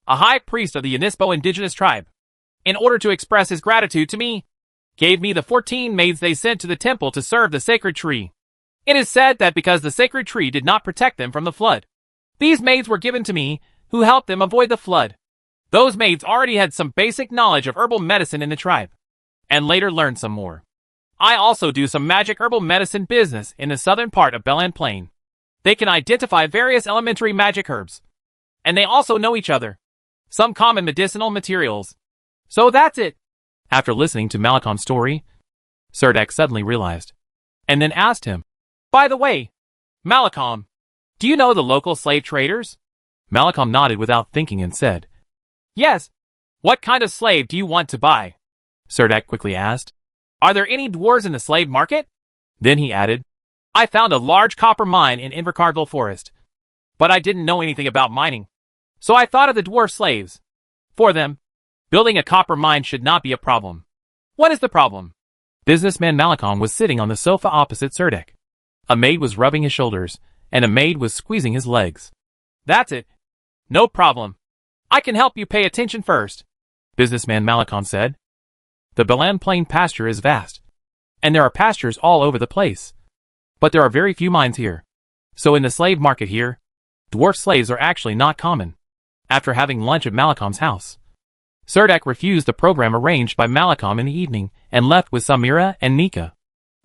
a high priest of the Anisbo indigenous tribe, in order to express his gratitude to me, gave me the 14 maids they sent to the temple to serve the sacred tree. It is said that because the sacred tree did not protect them from the flood, these maids were given to me, who helped them avoid the flood. Those maids already had some basic knowledge of herbal medicine in the tribe, and later learned some more. I also do some magic herbal medicine business in the southern part of Belan Plain. They can identify various elementary magic herbs, and they also know each other, some common medicinal materials. So that's it. After listening to Malcolm's story, Surdak suddenly realized, and then asked him, By the way, Malcolm, do you know the local slave traders? Malcolm nodded without thinking and said, Yes. What kind of slave do you want to buy? Surdak quickly asked. Are there any dwarves in the slave market? Then he added, I found a large copper mine in Invercargill Forest, but I didn't know anything about mining. So I thought of the dwarf slaves. For them, building a copper mine should not be a problem. What is the problem? Businessman Malcolm was sitting on the sofa opposite Surdak. A maid was rubbing his shoulders, and a maid was squeezing his legs. That's it. No problem. I can help you. Pay attention first, Businessman Malcolm said. The Belan Plain pasture is vast, and there are pastures all over the place. But there are very few mines here. So in the slave market here, dwarf slaves are actually not common. After having lunch at Malcolm's house, Surdak refused the program arranged by Malcolm in the evening and left with Samira and Nika.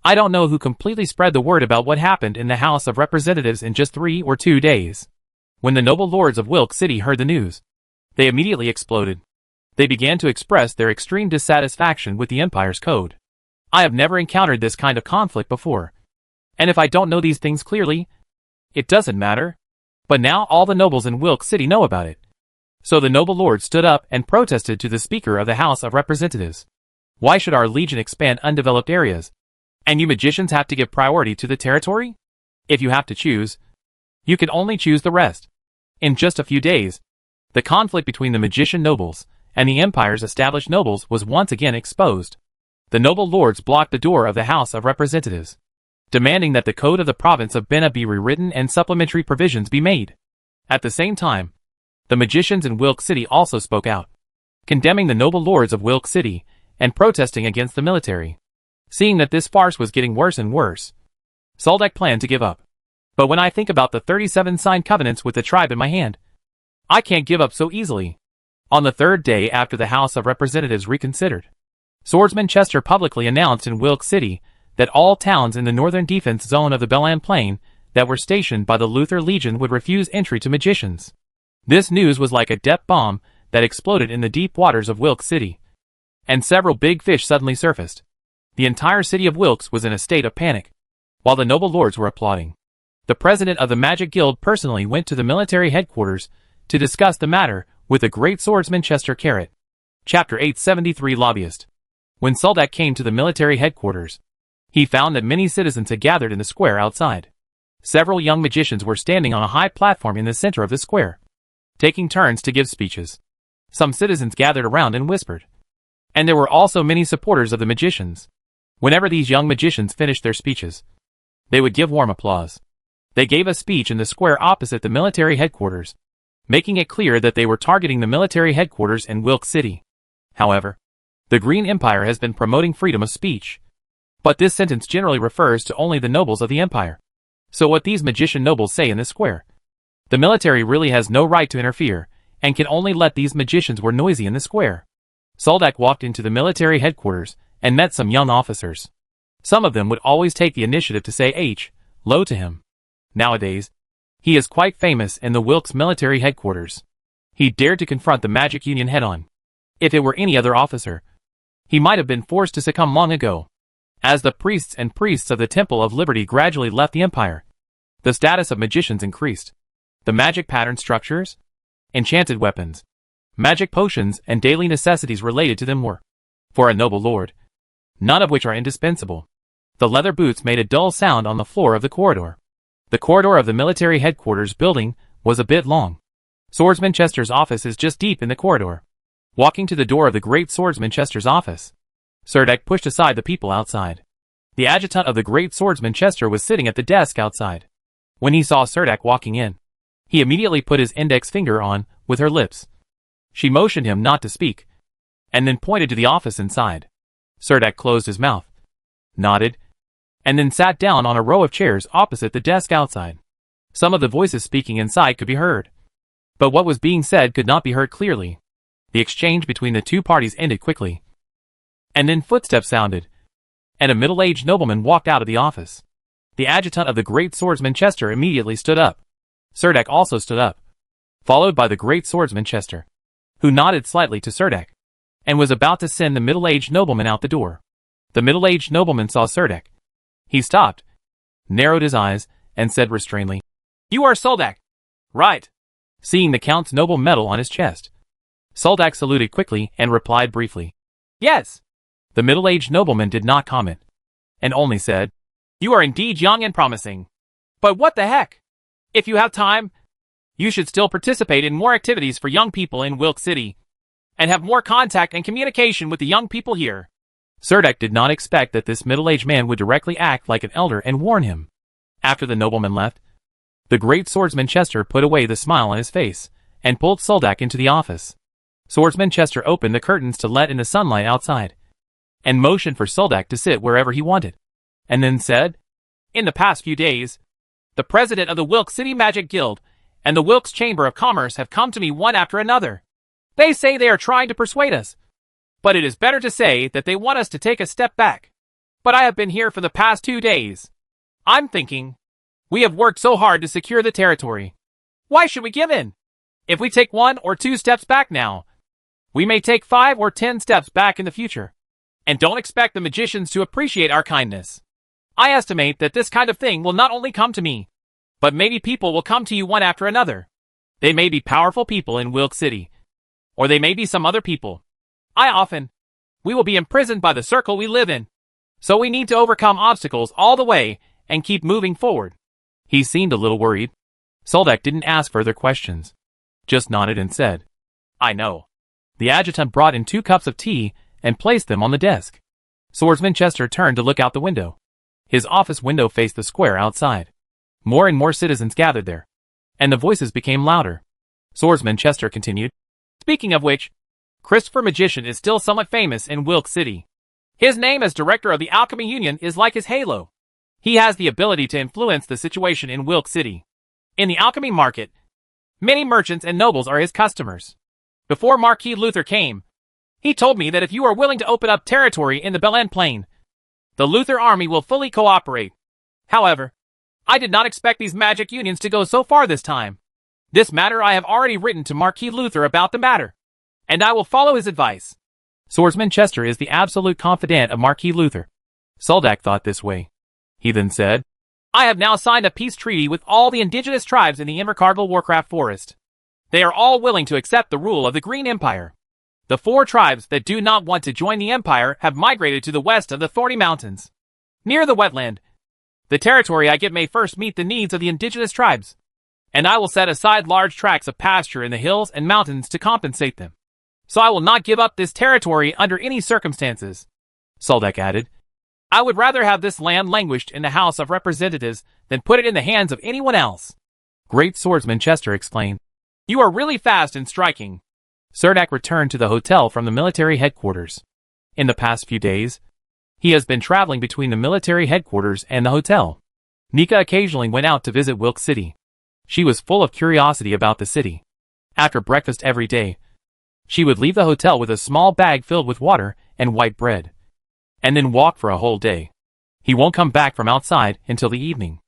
I don't know who completely spread the word about what happened in the House of Representatives in just 3 or 2 days. When the noble lords of Wilkes City heard the news, they immediately exploded. They began to express their extreme dissatisfaction with the Empire's code. I have never encountered this kind of conflict before. And if I don't know these things clearly, it doesn't matter. But now all the nobles in Wilkes City know about it. So the noble lords stood up and protested to the Speaker of the House of Representatives. Why should our legion expand undeveloped areas? And you magicians have to give priority to the territory? If you have to choose, you can only choose the rest. In just a few days, the conflict between the magician nobles and the Empire's established nobles was once again exposed. The noble lords blocked the door of the House of Representatives, demanding that the code of the province of Benna be rewritten and supplementary provisions be made. At the same time, the magicians in Wilkes City also spoke out, condemning the noble lords of Wilkes City and protesting against the military. Seeing that this farce was getting worse and worse, Soldak planned to give up. But when I think about the 37 signed covenants with the tribe in my hand, I can't give up so easily. On the 3rd day after the House of Representatives reconsidered, Swordsman Chester publicly announced in Wilkes City that all towns in the northern defense zone of the Belan Plain that were stationed by the Luther Legion would refuse entry to magicians. This news was like a depth bomb that exploded in the deep waters of Wilkes City. And several big fish suddenly surfaced. The entire city of Wilkes was in a state of panic, while the noble lords were applauding. The president of the Magic Guild personally went to the military headquarters to discuss the matter with the great swordsman Chester Carrot. Chapter 873 Lobbyist. When Soldak came to the military headquarters, he found that many citizens had gathered in the square outside. Several young magicians were standing on a high platform in the center of the square, taking turns to give speeches. Some citizens gathered around and whispered. And there were also many supporters of the magicians. Whenever these young magicians finished their speeches, they would give warm applause. They gave a speech in the square opposite the military headquarters, making it clear that they were targeting the military headquarters in Wilkes City. However, the Green Empire has been promoting freedom of speech, but this sentence generally refers to only the nobles of the empire. So what these magician nobles say in the square, the military really has no right to interfere, and can only let these magicians were noisy in the square. Soldak walked into the military headquarters and met some young officers. Some of them would always take the initiative to say hello to him. Nowadays, he is quite famous in the Wilkes military headquarters. He dared to confront the Magic Union head-on. If it were any other officer, he might have been forced to succumb long ago. As the priests and priests of the Temple of Liberty gradually left the empire, the status of magicians increased. The magic pattern structures, enchanted weapons, magic potions, and daily necessities related to them were, for a noble lord, none of which are indispensable. The leather boots made a dull sound on the floor of the corridor. The corridor of the military headquarters building was a bit long. Swordsman Chester's office is just deep in the corridor. Walking to the door of the great swordsman Chester's office, Serdek pushed aside the people outside. The adjutant of the great swordsman Chester was sitting at the desk outside. When he saw Serdek walking in, he immediately put his index finger on with her lips. She motioned him not to speak, and then pointed to the office inside. Serdek closed his mouth, nodded, and then sat down on a row of chairs opposite the desk outside. Some of the voices speaking inside could be heard, but what was being said could not be heard clearly. The exchange between the two parties ended quickly, and then footsteps sounded, and a middle-aged nobleman walked out of the office. The adjutant of the great swordsman Chester immediately stood up. Serdek also stood up, followed by the great swordsman Chester, who nodded slightly to Serdek, and was about to send the middle-aged nobleman out the door. The middle-aged nobleman saw Serdek. He stopped, narrowed his eyes, and said restrainedly, "You are Soldak, right?" Seeing the count's noble medal on his chest, Soldak saluted quickly and replied briefly, "Yes." The middle-aged nobleman did not comment, and only said, "You are indeed young and promising. But what the heck? If you have time, you should still participate in more activities for young people in Wilkes City, and have more contact and communication with the young people here." Serdek did not expect that this middle-aged man would directly act like an elder and warn him. After the nobleman left, the great swordsman Chester put away the smile on his face, and pulled Soldak into the office. Swordsman Chester opened the curtains to let in the sunlight outside, and motioned for Soldak to sit wherever he wanted, and then said, "In the past few days, the president of the Wilkes City Magic Guild and the Wilkes Chamber of Commerce have come to me one after another. They say they are trying to persuade us, but it is better to say that they want us to take a step back. But I have been here for the past 2 days. I'm thinking, we have worked so hard to secure the territory. Why should we give in? If we take 1 or 2 steps back now, we may take 5 or 10 steps back in the future. And don't expect the magicians to appreciate our kindness. I estimate that this kind of thing will not only come to me, but maybe people will come to you one after another. They may be powerful people in Wilkes City, or they may be some other people. We will be imprisoned by the circle we live in. So we need to overcome obstacles all the way and keep moving forward." He seemed a little worried. Soldak didn't ask further questions, just nodded and said, "I know." The adjutant brought in 2 cups of tea and placed them on the desk. Swordsman Chester turned to look out the window. His office window faced the square outside. More and more citizens gathered there, and the voices became louder. Swordsman Chester continued, "Speaking of which, Christopher Magician is still somewhat famous in Wilkes City. His name as director of the Alchemy Union is like his halo. He has the ability to influence the situation in Wilkes City. In the alchemy market, many merchants and nobles are his customers. Before Marquis Luther came, he told me that if you are willing to open up territory in the Belan Plain, The Luther army will fully cooperate. However, I did not expect these magic unions to go so far this time. This matter I have already written to Marquis Luther about the matter, and I will follow his advice. Swordsman Chester is the absolute confidant of Marquis Luther. Soldak thought this way. He then said, I have now signed a peace treaty with all the indigenous tribes in the Invercargill Warcraft Forest. They are all willing to accept the rule of the Green Empire. The 4 tribes that do not want to join the Empire have migrated to the west of the Thorny Mountains, near the wetland. The territory I get may first meet the needs of the indigenous tribes, and I will set aside large tracts of pasture in the hills and mountains to compensate them. So I will not give up this territory under any circumstances. Soldak added, I would rather have this land languished in the House of Representatives than put it in the hands of anyone else. Great Swordsman Chester explained, You are really fast in striking. Surdak returned to the hotel from the military headquarters. In the past few days, he has been traveling between the military headquarters and the hotel. Nika occasionally went out to visit Wilk City. She was full of curiosity about the city. After breakfast every day, she would leave the hotel with a small bag filled with water and white bread, and then walk for a whole day. He won't come back from outside until the evening.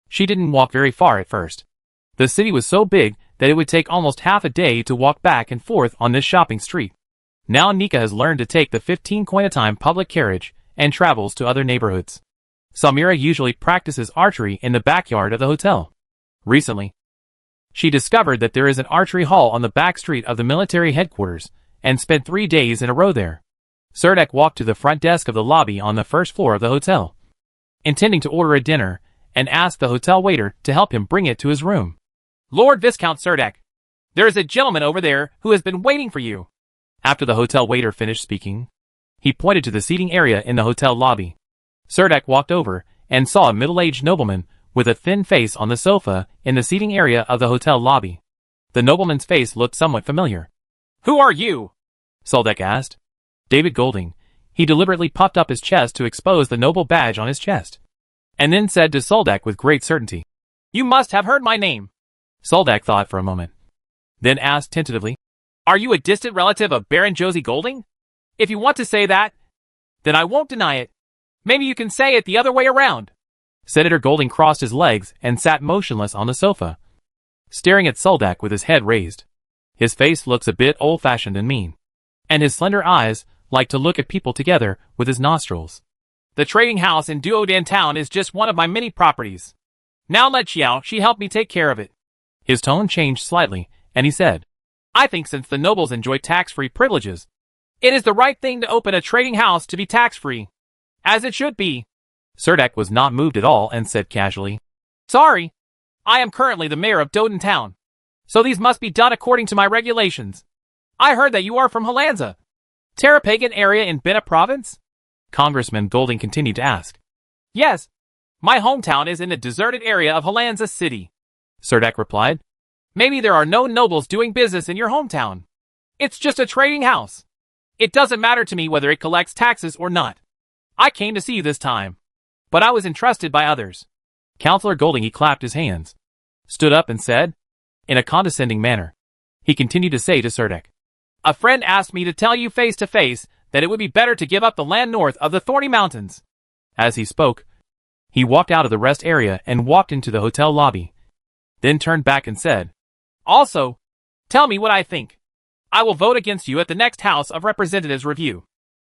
She didn't walk very far at first. The city was so big that it would take almost half a day to walk back and forth on this shopping street. Now Nika has learned to take the 15 coin a time public carriage and travels to other neighborhoods. Samira usually practices archery in the backyard of the hotel. Recently, she discovered that there is an archery hall on the back street of the military headquarters and spent 3 days in a row there. Surdak walked to the front desk of the lobby on the first floor of the hotel, intending to order a dinner, and asked the hotel waiter to help him bring it to his room. Lord Viscount Surdak, there is a gentleman over there who has been waiting for you. After the hotel waiter finished speaking, he pointed to the seating area in the hotel lobby. Surdak walked over and saw a middle-aged nobleman with a thin face on the sofa in the seating area of the hotel lobby. The nobleman's face looked somewhat familiar. Who are you? Soldak asked. David Golding. He deliberately puffed up his chest to expose the noble badge on his chest, and then said to Soldak with great certainty, You must have heard my name. Soldak thought for a moment, then asked tentatively, Are you a distant relative of Baron Josie Golding? If you want to say that, then I won't deny it. Maybe you can say it the other way around. Senator Golding crossed his legs and sat motionless on the sofa, staring at Soldak with his head raised. His face looks a bit old-fashioned and mean, and his slender eyes like to look at people together with his nostrils. The trading house in Duodan Town is just one of my many properties. Now let Xiao she help me take care of it. His tone changed slightly, and he said, I think since the nobles enjoy tax-free privileges, it is the right thing to open a trading house to be tax-free. As it should be. Surdak was not moved at all and said casually, Sorry, I am currently the mayor of Doden Town, so these must be done according to my regulations. I heard that you are from Helensa, Terrapagan area in Bena province? Congressman Golding continued to ask. Yes, my hometown is in the deserted area of Helensa City, Surdak replied. Maybe there are no nobles doing business in your hometown. It's just a trading house. It doesn't matter to me whether it collects taxes or not. I came to see you this time, but I was entrusted by others. Councillor Golding he clapped his hands, stood up and said, in a condescending manner. He continued to say to Surdak, A friend asked me to tell you face to face that it would be better to give up the land north of the Thorny Mountains. As he spoke, he walked out of the rest area and walked into the hotel lobby, then turned back and said, Also, tell me what I think. I will vote against you at the next House of Representatives review.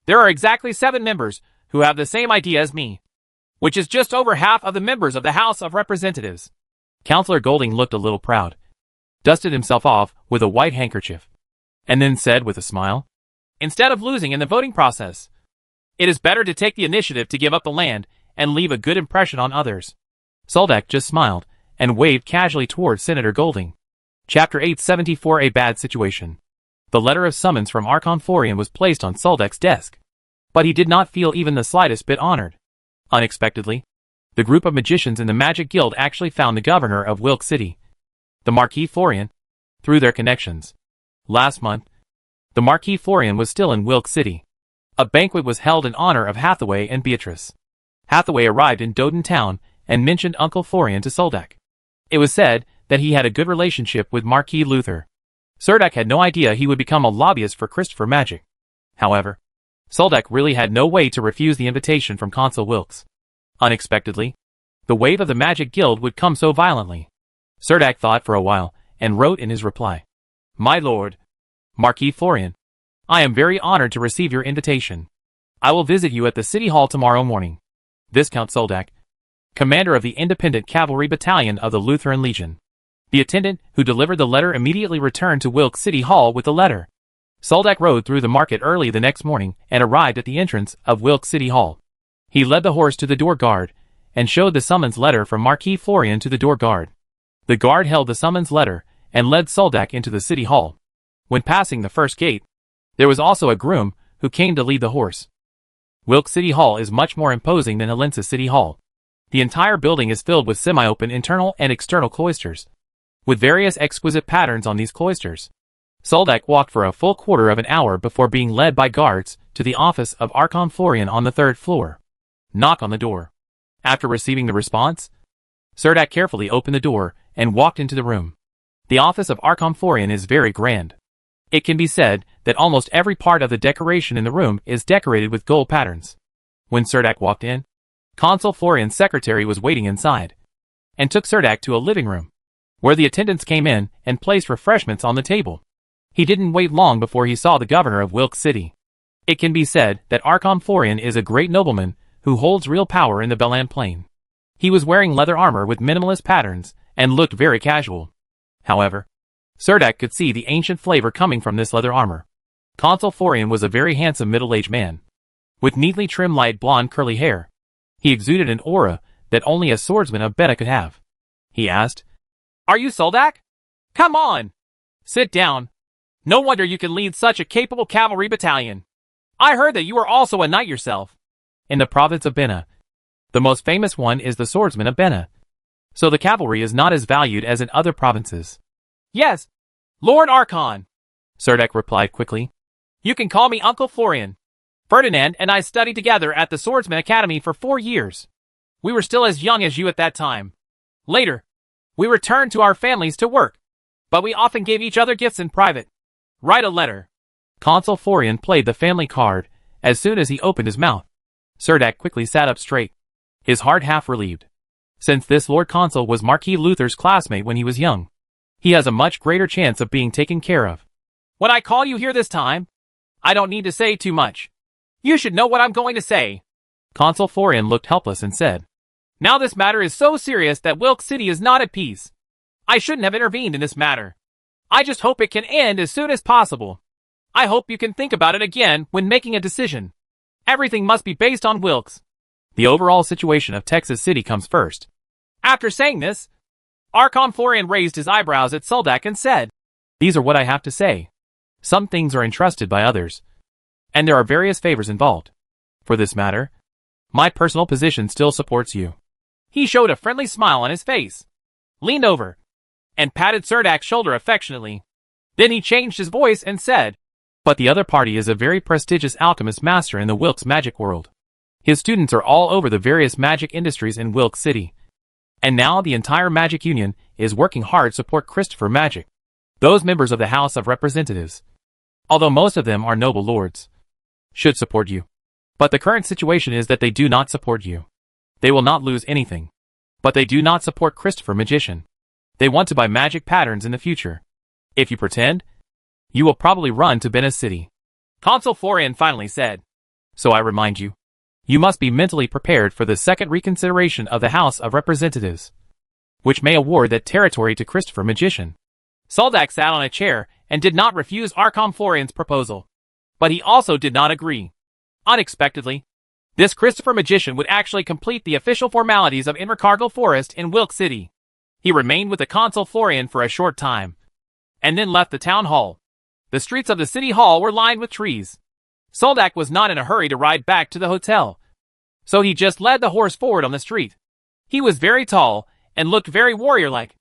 There are exactly 7 members who have the same idea as me, which is just over half of the members of the House of Representatives. Councillor Golding looked a little proud, dusted himself off with a white handkerchief, and then said with a smile, Instead of losing in the voting process, it is better to take the initiative to give up the land and leave a good impression on others. Soldak just smiled and waved casually towards Senator Golding. Chapter 874 A Bad Situation. The letter of summons from Archon Florian was placed on Soldak's desk, but he did not feel even the slightest bit honored. Unexpectedly, the group of magicians in the Magic Guild actually found the governor of Wilk City, the Marquis Florian, through their connections. Last month, the Marquis Florian was still in Wilk City. A banquet was held in honor of Hathaway and Beatrice. Hathaway arrived in Doden Town and mentioned Uncle Florian to Soldak. It was said that he had a good relationship with Marquis Luther. Surdak had no idea he would become a lobbyist for Christopher Magic. However, Soldak really had no way to refuse the invitation from Consul Wilkes. Unexpectedly, the wave of the Magic Guild would come so violently. Cerdak thought for a while, and wrote in his reply, "My lord, Marquis Florian, I am very honored to receive your invitation. I will visit you at the City Hall tomorrow morning. Viscount Soldak, commander of the Independent Cavalry Battalion of the Lutheran Legion." The attendant who delivered the letter immediately returned to Wilkes City Hall with the letter. Soldak rode through the market early the next morning and arrived at the entrance of Wilkes City Hall. He led the horse to the door guard and showed the summons letter from Marquis Florian to the door guard. The guard held the summons letter and led Soldak into the City Hall. When passing the first gate, there was also a groom who came to lead the horse. Wilkes City Hall is much more imposing than Helensa City Hall. The entire building is filled with semi-open internal and external cloisters, with various exquisite patterns on these cloisters. Soldak walked for a full quarter of an hour before being led by guards to the office of Archon Florian on the 3rd floor. Knock on the door. After receiving the response, Cerdak carefully opened the door and walked into the room. The office of Archon Florian is very grand. It can be said that almost every part of the decoration in the room is decorated with gold patterns. When Cerdak walked in, Consul Florian's secretary was waiting inside, and took Cerdak to a living room, where the attendants came in and placed refreshments on the table. He didn't wait long before he saw the governor of Wilkes City. It can be said that Archon Florian is a great nobleman who holds real power in the Belan Plain. He was wearing leather armor with minimalist patterns and looked very casual. However, Cerdak could see the ancient flavor coming from this leather armor. Consul Florian was a very handsome middle-aged man, with neatly trimmed light blonde curly hair. He exuded an aura that only a swordsman of Bena could have. He asked, "Are you Soldak? Come on! Sit down. No wonder you can lead such a capable cavalry battalion. I heard that you are also a knight yourself." In the province of Bena, the most famous one is the swordsman of Bena, so the cavalry is not as valued as in other provinces. "Yes, Lord Archon," Cerdak replied quickly. "You can call me Uncle Florian. Ferdinand and I studied together at the Swordsman Academy for 4 years. We were still as young as you at that time. Later, we returned to our families to work, but we often gave each other gifts in private. Write a letter." Consul Florian played the family card as soon as he opened his mouth. Cerdak quickly sat up straight, his heart half relieved. Since this Lord Consul was Marquis Luther's classmate when he was young, he has a much greater chance of being taken care of. "When I call you here this time, I don't need to say too much. You should know what I'm going to say." Consul Florian looked helpless and said, "Now this matter is so serious that Wilkes City is not at peace. I shouldn't have intervened in this matter. I just hope it can end as soon as possible. I hope you can think about it again when making a decision. Everything must be based on Wilkes. The overall situation of Texas City comes first." After saying this, Archon Florian raised his eyebrows at Soldak and said, "These are what I have to say. Some things are entrusted by others, and there are various favors involved. For this matter, my personal position still supports you." He showed a friendly smile on his face, leaned over, and patted Cerdak's shoulder affectionately. Then he changed his voice and said, "But the other party is a very prestigious alchemist master in the Wilkes magic world. His students are all over the various magic industries in Wilkes City. And now the entire Magic Union is working hard to support Christopher Magic. Those members of the House of Representatives, although most of them are noble lords, should support you. But the current situation is that they do not support you. They will not lose anything. But they do not support Christopher Magician. They want to buy magic patterns in the future. If you pretend, you will probably run to Bena City." Consul Florian finally said, "So I remind you, you must be mentally prepared for the second reconsideration of the House of Representatives, which may award that territory to Christopher Magician." Soldak sat on a chair and did not refuse Archon Florian's proposal. But he also did not agree. Unexpectedly, this Christopher Magician would actually complete the official formalities of Invercargill Forest in Wilkes City. He remained with the Consul Florian for a short time, and then left the town hall. The streets of the city hall were lined with trees. Soldak was not in a hurry to ride back to the hotel, so he just led the horse forward on the street. He was very tall and looked very warrior-like.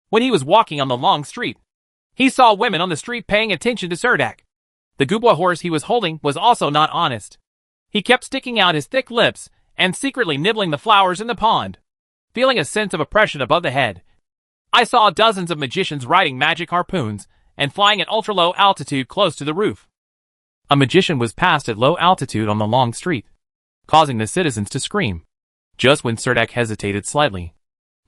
When he was walking on the long street, he saw women on the street paying attention to Cerdak. The Gubwa horse he was holding was also not honest. He kept sticking out his thick lips and secretly nibbling the flowers in the pond. Feeling a sense of oppression above the head, I saw dozens of magicians riding magic harpoons and flying at ultra-low altitude close to the roof. A magician was passed at low altitude on the long street, causing the citizens to scream. Just when Serdek hesitated slightly,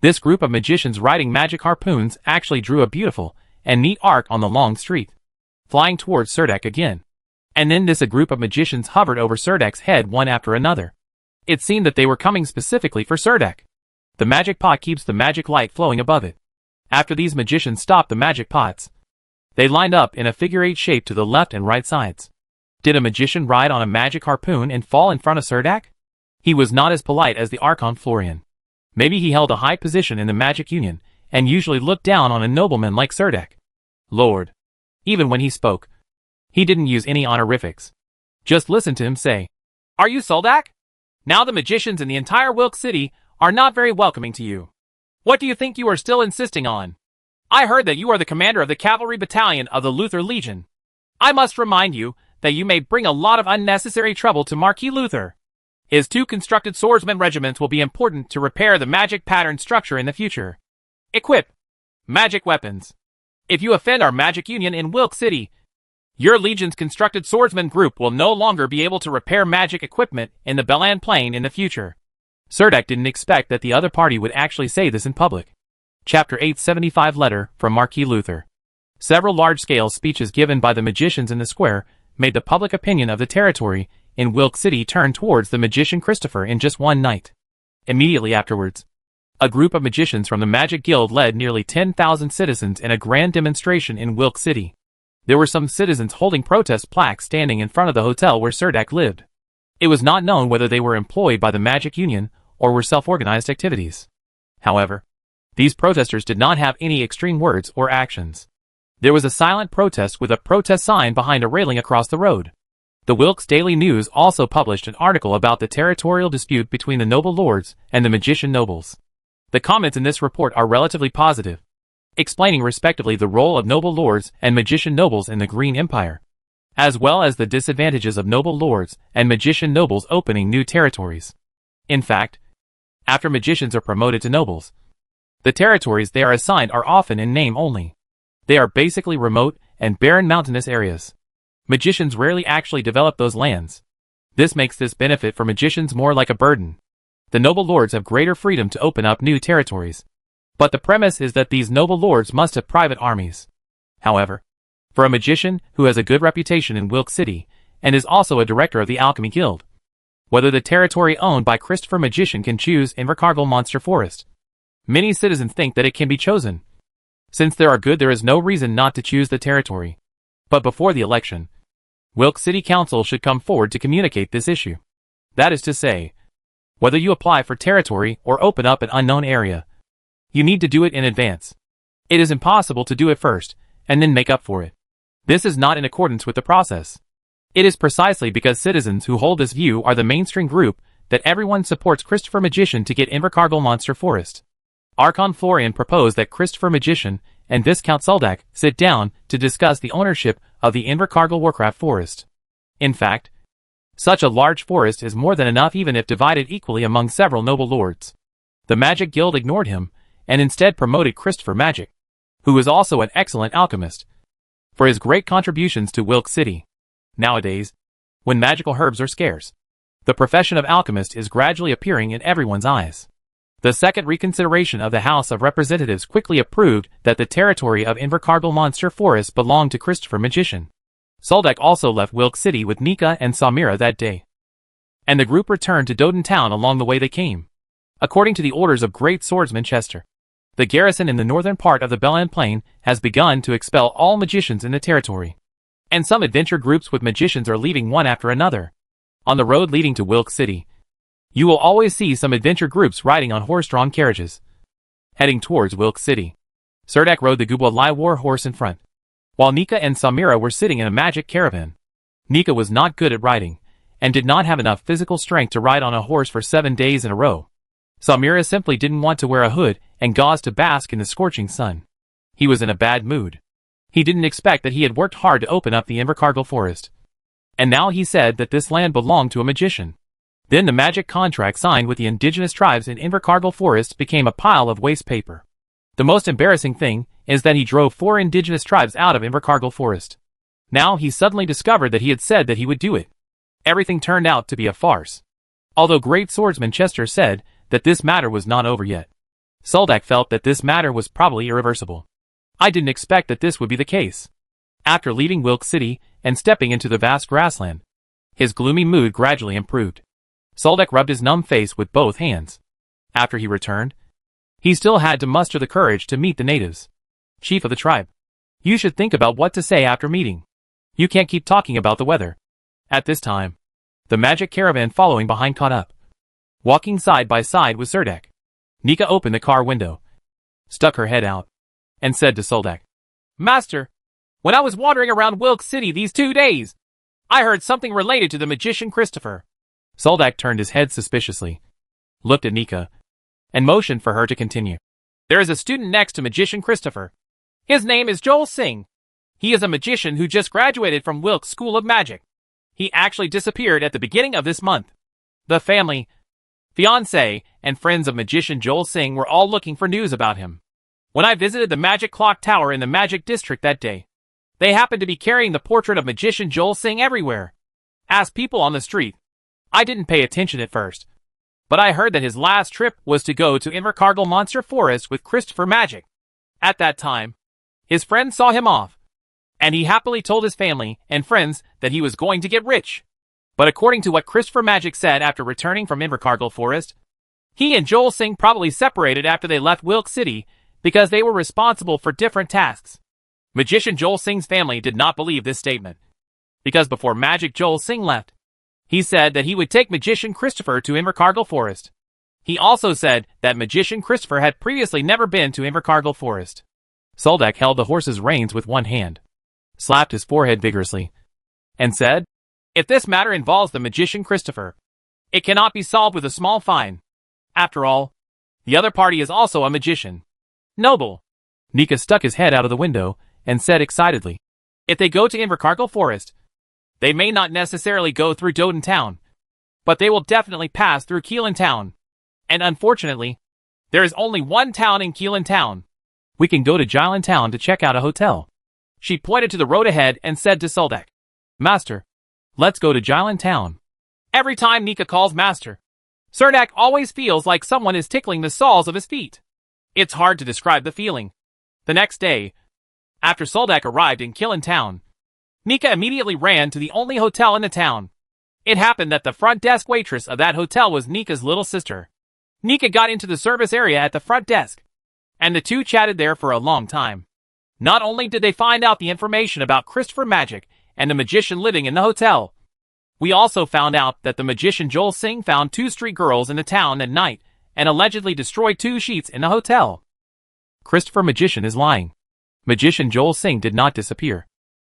this group of magicians riding magic harpoons actually drew a beautiful and neat arc on the long street, flying towards Serdek again. And then a group of magicians hovered over Serdek's head one after another. It seemed that they were coming specifically for Serdek. The magic pot keeps the magic light flowing above it. After these magicians stopped the magic pots, they lined up in a figure-8 shape to the left and right sides. Did a magician ride on a magic harpoon and fall in front of Serdek? He was not as polite as the Archon Florian. Maybe he held a high position in the Magic Union, and usually looked down on a nobleman like Serdek. Lord. Even when he spoke, he didn't use any honorifics. Just listen to him say, "Are you Soldak? Now the magicians in the entire Wilk City are not very welcoming to you. What do you think you are still insisting on? I heard that you are the commander of the cavalry battalion of the Luther Legion. I must remind you that you may bring a lot of unnecessary trouble to Marquis Luther. His 2 constructed swordsman regiments will be important to repair the magic pattern structure in the future. Equip magic weapons. If you offend our Magic Union in Wilk City, your Legion's constructed swordsman group will no longer be able to repair magic equipment in the Belan Plain in the future." Serdek didn't expect that the other party would actually say this in public. Chapter 875 Letter from Marquis Luther. Several large-scale speeches given by the magicians in the square made the public opinion of the territory in Wilk City turn towards the magician Christopher in just one night. Immediately afterwards, a group of magicians from the Magic Guild led nearly 10,000 citizens in a grand demonstration in Wilk City. There were some citizens holding protest plaques standing in front of the hotel where Serdek lived. It was not known whether they were employed by the Magic Union or were self-organized activities. However, these protesters did not have any extreme words or actions. There was a silent protest with a protest sign behind a railing across the road. The Wilkes Daily News also published an article about the territorial dispute between the noble lords and the magician nobles. The comments in this report are relatively positive, explaining respectively the role of noble lords and magician nobles in the Green Empire, as well as the disadvantages of noble lords and magician nobles opening new territories. In fact, after magicians are promoted to nobles, the territories they are assigned are often in name only. They are basically remote and barren mountainous areas. Magicians rarely actually develop those lands. This makes this benefit for magicians more like a burden. The noble lords have greater freedom to open up new territories. But the premise is that these noble lords must have private armies. However, for a magician who has a good reputation in Wilk City, and is also a director of the Alchemy Guild, whether the territory owned by Christopher Magician can choose Invercargill Monster Forest. Many citizens think that it can be chosen. Since there are good, there is no reason not to choose the territory. But before the election, Wilk City Council should come forward to communicate this issue. That is to say, whether you apply for territory or open up an unknown area, you need to do it in advance. It is impossible to do it first, and then make up for it. This is not in accordance with the process. It is precisely because citizens who hold this view are the mainstream group that everyone supports Christopher Magician to get Invercargill Monster Forest. Archon Florian proposed that Christopher Magician and Viscount Soldak sit down to discuss the ownership of the Invercargill Warcraft Forest. In fact, such a large forest is more than enough even if divided equally among several noble lords. The Magic Guild ignored him, and instead promoted Christopher Magic, who was also an excellent alchemist, for his great contributions to Wilk City. Nowadays, when magical herbs are scarce, the profession of alchemist is gradually appearing in everyone's eyes. The second reconsideration of the House of Representatives quickly approved that the territory of Invercargill Monster Forest belonged to Christopher Magician. Soldak also left Wilk City with Nika and Samira that day, and the group returned to Doden Town along the way they came. According to the orders of Great Swordsman Chester, the garrison in the northern part of the Belan Plain has begun to expel all magicians in the territory, and some adventure groups with magicians are leaving one after another. On the road leading to Wilk City, you will always see some adventure groups riding on horse-drawn carriages, heading towards Wilk City. Serdek rode the Gubwa war horse in front, while Nika and Samira were sitting in a magic caravan. Nika was not good at riding, and did not have enough physical strength to ride on a horse for 7 days in a row. Samira simply didn't want to wear a hood and gauze to bask in the scorching sun. He was in a bad mood. He didn't expect that he had worked hard to open up the Invercargill Forest, and now he said that this land belonged to a magician. Then the magic contract signed with the indigenous tribes in Invercargill Forest became a pile of waste paper. The most embarrassing thing is that he drove 4 indigenous tribes out of Invercargill Forest. Now he suddenly discovered that he had said that he would do it. Everything turned out to be a farce. Although great swordsman Chester said that this matter was not over yet, Soldak felt that this matter was probably irreversible. I didn't expect that this would be the case. After leaving Wilk City and stepping into the vast grassland, his gloomy mood gradually improved. Soldak rubbed his numb face with both hands. After he returned, he still had to muster the courage to meet the natives. Chief of the tribe, you should think about what to say after meeting. You can't keep talking about the weather. At this time, the magic caravan following behind caught up. Walking side by side with Serdek, Nika opened the car window, stuck her head out, and said to Soldak, Master, when I was wandering around Wilk City these 2 days, I heard something related to the magician Christopher. Soldak turned his head suspiciously, looked at Nika, and motioned for her to continue. There is a student next to magician Christopher. His name is Joel Singh. He is a magician who just graduated from Wilk's School of Magic. He actually disappeared at the beginning of this month. The family, fiancé, and friends of magician Joel Singh were all looking for news about him. When I visited the Magic Clock Tower in the Magic District that day, they happened to be carrying the portrait of magician Joel Singh everywhere. Asked people on the street. I didn't pay attention at first, but I heard that his last trip was to go to Invercargill Monster Forest with Christopher Magic. At that time, his friends saw him off, and he happily told his family and friends that he was going to get rich. But according to what Christopher Magic said after returning from Invercargill Forest, he and Joel Singh probably separated after they left Wilk City because they were responsible for different tasks. Magician Joel Singh's family did not believe this statement, because before Magic Joel Singh left, he said that he would take magician Christopher to Invercargill Forest. He also said that magician Christopher had previously never been to Invercargill Forest. Soldak held the horse's reins with one hand, slapped his forehead vigorously, and said, If this matter involves the magician Christopher, it cannot be solved with a small fine. After all, the other party is also a magician. Noble. Nika stuck his head out of the window and said excitedly, If they go to Invercargill Forest, they may not necessarily go through Doden Town, but they will definitely pass through Keelan Town. And unfortunately, there is only one town in Keelan Town. We can go to Jylin Town to check out a hotel. She pointed to the road ahead and said to Soldak, Master, let's go to Jylin Town. Every time Nika calls Master, Serdek always feels like someone is tickling the soles of his feet. It's hard to describe the feeling. The next day, after Soldak arrived in Keelan Town, Nika immediately ran to the only hotel in the town. It happened that the front desk waitress of that hotel was Nika's little sister. Nika got into the service area at the front desk, and the two chatted there for a long time. Not only did they find out the information about Christopher Magic and the magician living in the hotel, we also found out that the magician Joel Singh found 2 street girls in the town at night and allegedly destroyed 2 sheets in the hotel. Christopher Magician is lying. Magician Joel Singh did not disappear,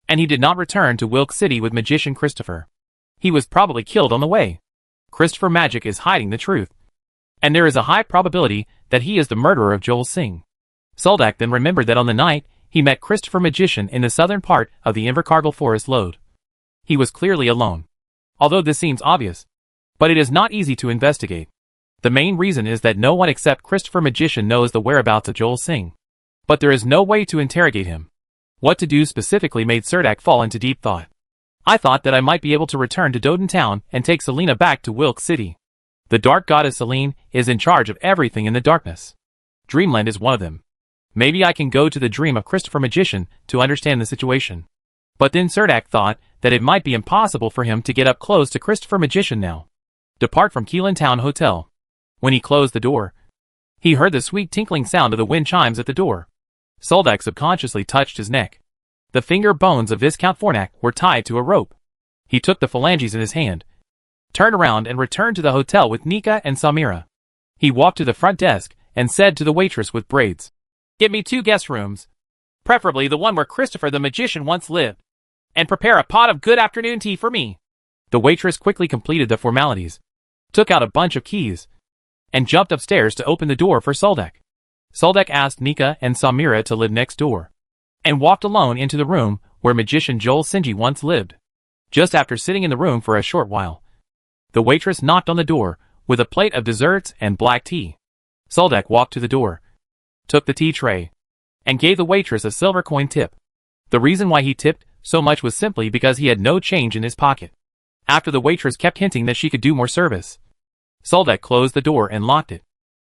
and he did not return to Wilk City with magician Christopher. He was probably killed on the way. Christopher Magic is hiding the truth, and there is a high probability that he is the murderer of Joel Singh. Soldak then remembered that on the night he met Christopher Magician in the southern part of the Invercargill Forest Lode. He was clearly alone. Although this seems obvious, but it is not easy to investigate. The main reason is that no one except Christopher Magician knows the whereabouts of Joel Singh. But there is no way to interrogate him. What to do specifically made Serdek fall into deep thought. I thought that I might be able to return to Doden Town and take Selena back to Wilk City. The dark goddess Selene is in charge of everything in the darkness. Dreamland is one of them. Maybe I can go to the dream of Christopher Magician to understand the situation. But then Serdek thought that it might be impossible for him to get up close to Christopher Magician now. Depart from Keelan Town Hotel. When he closed the door, he heard the sweet tinkling sound of the wind chimes at the door. Soldak subconsciously touched his neck. The finger bones of Viscount Fornac were tied to a rope. He took the phalanges in his hand, turned around and returned to the hotel with Nika and Samira. He walked to the front desk and said to the waitress with braids, Get me 2 guest rooms, preferably the one where Christopher the Magician once lived, and prepare a pot of good afternoon tea for me. The waitress quickly completed the formalities, took out a bunch of keys, and jumped upstairs to open the door for Soldak. Soldak asked Nika and Samira to live next door, and walked alone into the room where magician Joel Sinji once lived. Just after sitting in the room for a short while, the waitress knocked on the door with a plate of desserts and black tea. Soldak walked to the door, took the tea tray, and gave the waitress a silver coin tip. The reason why he tipped so much was simply because he had no change in his pocket. After the waitress kept hinting that she could do more service, Soldek closed the door and locked it.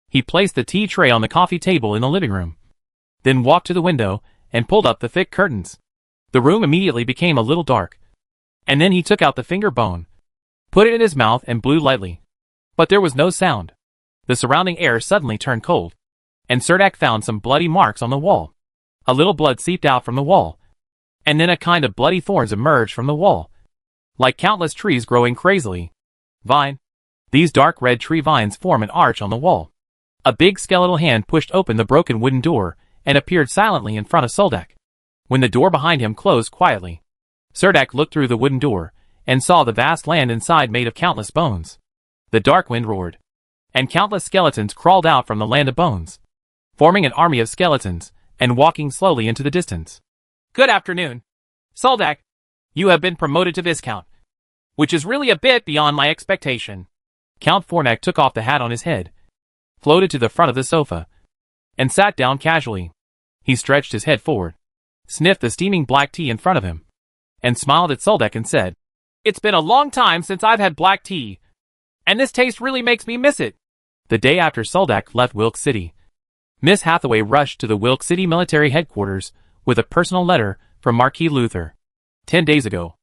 He placed the tea tray on the coffee table in the living room, then walked to the window and pulled up the thick curtains. The room immediately became a little dark. And then he took out the finger bone, put it in his mouth and blew lightly. But there was no sound. The surrounding air suddenly turned cold, and Serdek found some bloody marks on the wall. A little blood seeped out from the wall, and then a kind of bloody thorns emerged from the wall, like countless trees growing crazily. Vine. These dark red tree vines form an arch on the wall. A big skeletal hand pushed open the broken wooden door and appeared silently in front of Soldek. When the door behind him closed quietly, Serdek looked through the wooden door and saw the vast land inside made of countless bones. The dark wind roared, and countless skeletons crawled out from the land of bones, forming an army of skeletons and walking slowly into the distance. Good afternoon, Soldek. You have been promoted to Viscount, which is really a bit beyond my expectation. Count Fornak took off the hat on his head, floated to the front of the sofa, and sat down casually. He stretched his head forward, sniffed the steaming black tea in front of him, and smiled at Soldek and said, "It's been a long time since I've had black tea, and this taste really makes me miss it." The day after Soldek left Wilkes City, Miss Hathaway rushed to the Wilkes City military headquarters with a personal letter from Marquis Luther. 10 days ago,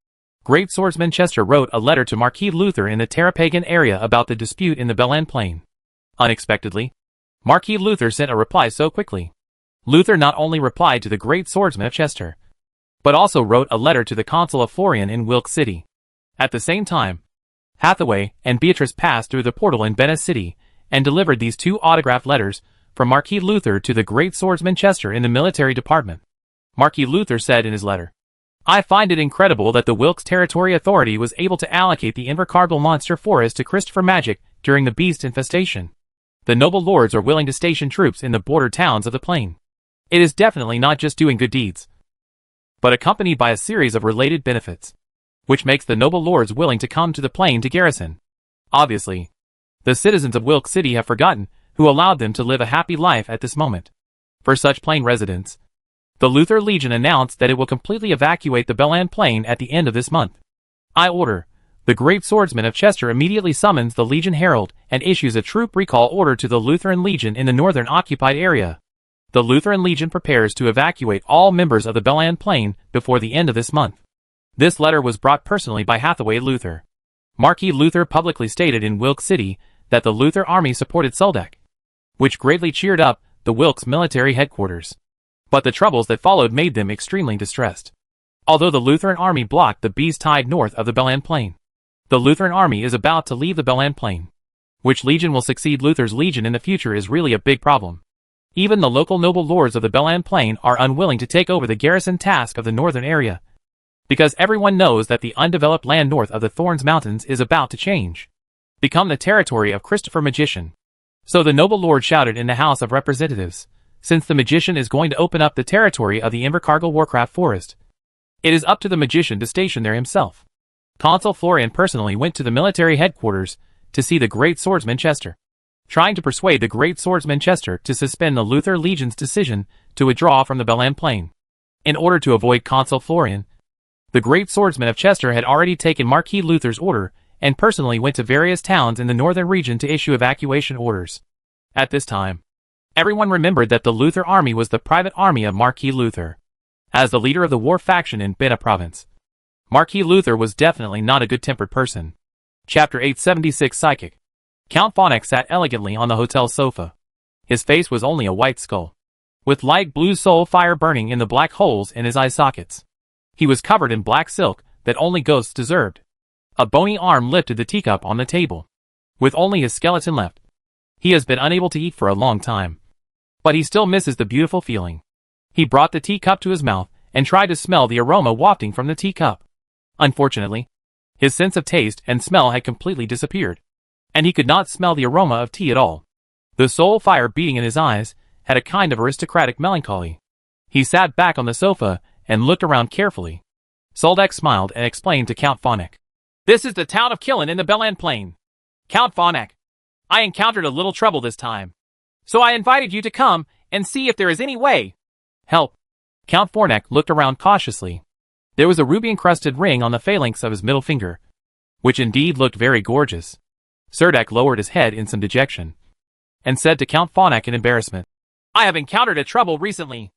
Great Swordsman Chester wrote a letter to Marquis Luther in the Terrapagan area about the dispute in the Belan Plain. Unexpectedly, Marquis Luther sent a reply so quickly. Luther not only replied to the Great Swordsman of Chester, but also wrote a letter to the Consul of Florian in Wilkes City. At the same time, Hathaway and Beatrice passed through the portal in Venice City and delivered these two autographed letters from Marquis Luther to the Great Swordsman Chester in the military department. Marquis Luther said in his letter, "I find it incredible that the Wilkes Territory Authority was able to allocate the Invercargill monster forest to Christopher Magic during the beast infestation. The noble lords are willing to station troops in the border towns of the plain. It is definitely not just doing good deeds, but accompanied by a series of related benefits, which makes the noble lords willing to come to the plain to garrison. Obviously, the citizens of Wilkes City have forgotten who allowed them to live a happy life at this moment. For such plain residents, the Luther Legion announced that it will completely evacuate the Belan Plain at the end of this month. I order, the Great Swordsman of Chester immediately summons the Legion Herald and issues a troop recall order to the Lutheran Legion in the northern occupied area. The Lutheran Legion prepares to evacuate all members of the Belan Plain before the end of this month." This letter was brought personally by Hathaway Luther. Marquis Luther publicly stated in Wilkes City that the Luther army supported Soldek, which greatly cheered up the Wilkes military headquarters. But the troubles that followed made them extremely distressed. Although the Lutheran army blocked the beast tide north of the Belan Plain, the Lutheran army is about to leave the Belan Plain. Which legion will succeed Luther's legion in the future is really a big problem. Even the local noble lords of the Belan Plain are unwilling to take over the garrison task of the northern area, because everyone knows that the undeveloped land north of the Thorns Mountains is about to change, become the territory of Christopher Magician. So the noble lord shouted in the House of Representatives, since the magician is going to open up the territory of the Invercargill Warcraft Forest, it is up to the magician to station there himself. Consul Florian personally went to the military headquarters to see the Great Swordsman Chester, trying to persuade the Great Swordsman Chester to suspend the Luther Legion's decision to withdraw from the Belan Plain. In order to avoid Consul Florian, the Great Swordsman of Chester had already taken Marquis Luther's order and personally went to various towns in the northern region to issue evacuation orders. At this time, everyone remembered that the Luther army was the private army of Marquis Luther. As the leader of the war faction in Bena province, Marquis Luther was definitely not a good-tempered person. Chapter 876 Psychic. Count Phonak sat elegantly on the hotel sofa. His face was only a white skull, with light blue soul fire burning in the black holes in his eye sockets. He was covered in black silk that only ghosts deserved. A bony arm lifted the teacup on the table, with only his skeleton left. He has been unable to eat for a long time, but he still misses the beautiful feeling. He brought the teacup to his mouth and tried to smell the aroma wafting from the teacup. Unfortunately, his sense of taste and smell had completely disappeared, and he could not smell the aroma of tea at all. The soul fire beating in his eyes had a kind of aristocratic melancholy. He sat back on the sofa and looked around carefully. Soldek smiled and explained to Count Phonak. "This is the town of Killen in the Belan Plain. Count Phonak, I encountered a little trouble this time, so I invited you to come and see if there is any way." "Help." Count Phonak looked around cautiously. There was a ruby-encrusted ring on the phalanx of his middle finger, which indeed looked very gorgeous. Serdek lowered his head in some dejection, and said to Count Fawnek in embarrassment, "I have encountered a trouble recently.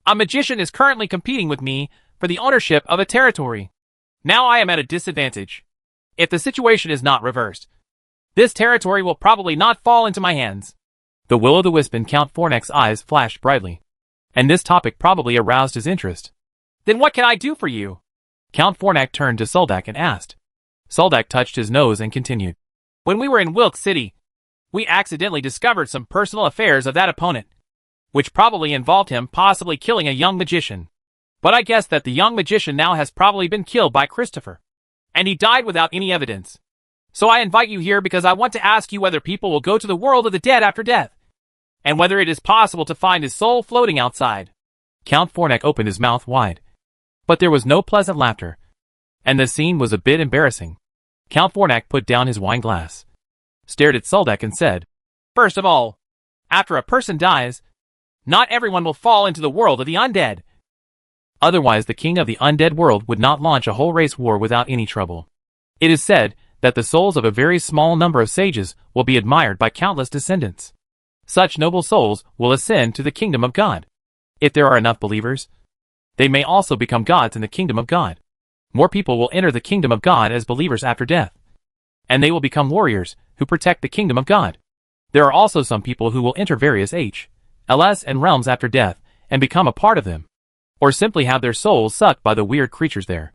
A magician is currently competing with me for the ownership of a territory. Now I am at a disadvantage. If the situation is not reversed, this territory will probably not fall into my hands." The will-o'-the-wisp in Count Fornek's eyes flashed brightly, and this topic probably aroused his interest. "Then what can I do for you?" Count Fornek turned to Soldak and asked. Soldak touched his nose and continued. "When we were in Wilk City, we accidentally discovered some personal affairs of that opponent, which probably involved him possibly killing a young magician. But I guess that the young magician now has probably been killed by Christopher, and he died without any evidence. So I invite you here because I want to ask you whether people will go to the world of the dead after death, and whether it is possible to find his soul floating outside." Count Fornek opened his mouth wide, but there was no pleasant laughter, and the scene was a bit embarrassing. Count Fornek put down his wine glass, stared at Soldak and said, "First of all, after a person dies, not everyone will fall into the world of the undead. Otherwise the king of the undead world would not launch a whole race war without any trouble. It is said that the souls of a very small number of sages will be admired by countless descendants. Such noble souls will ascend to the kingdom of God. If there are enough believers, they may also become gods in the kingdom of God. More people will enter the kingdom of God as believers after death, and they will become warriors who protect the kingdom of God. There are also some people who will enter various HLS and realms after death and become a part of them, or simply have their souls sucked by the weird creatures there.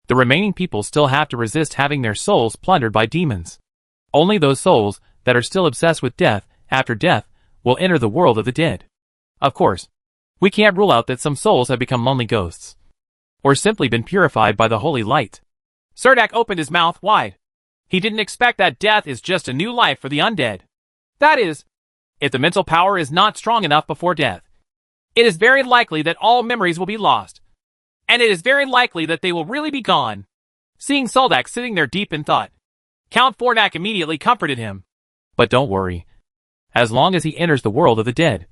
The remaining people still have to resist having their souls plundered by demons. Only those souls that are still obsessed with death after death will enter the world of the dead. Of course, we can't rule out that some souls have become lonely ghosts, or simply been purified by the holy light." Serdek opened his mouth wide. He didn't expect that death is just a new life for the undead. That is, if the mental power is not strong enough before death, it is very likely that all memories will be lost, and it is very likely that they will really be gone. Seeing Soldak sitting there deep in thought, Count Fornek immediately comforted him. "But don't worry. As long as he enters the world of the dead,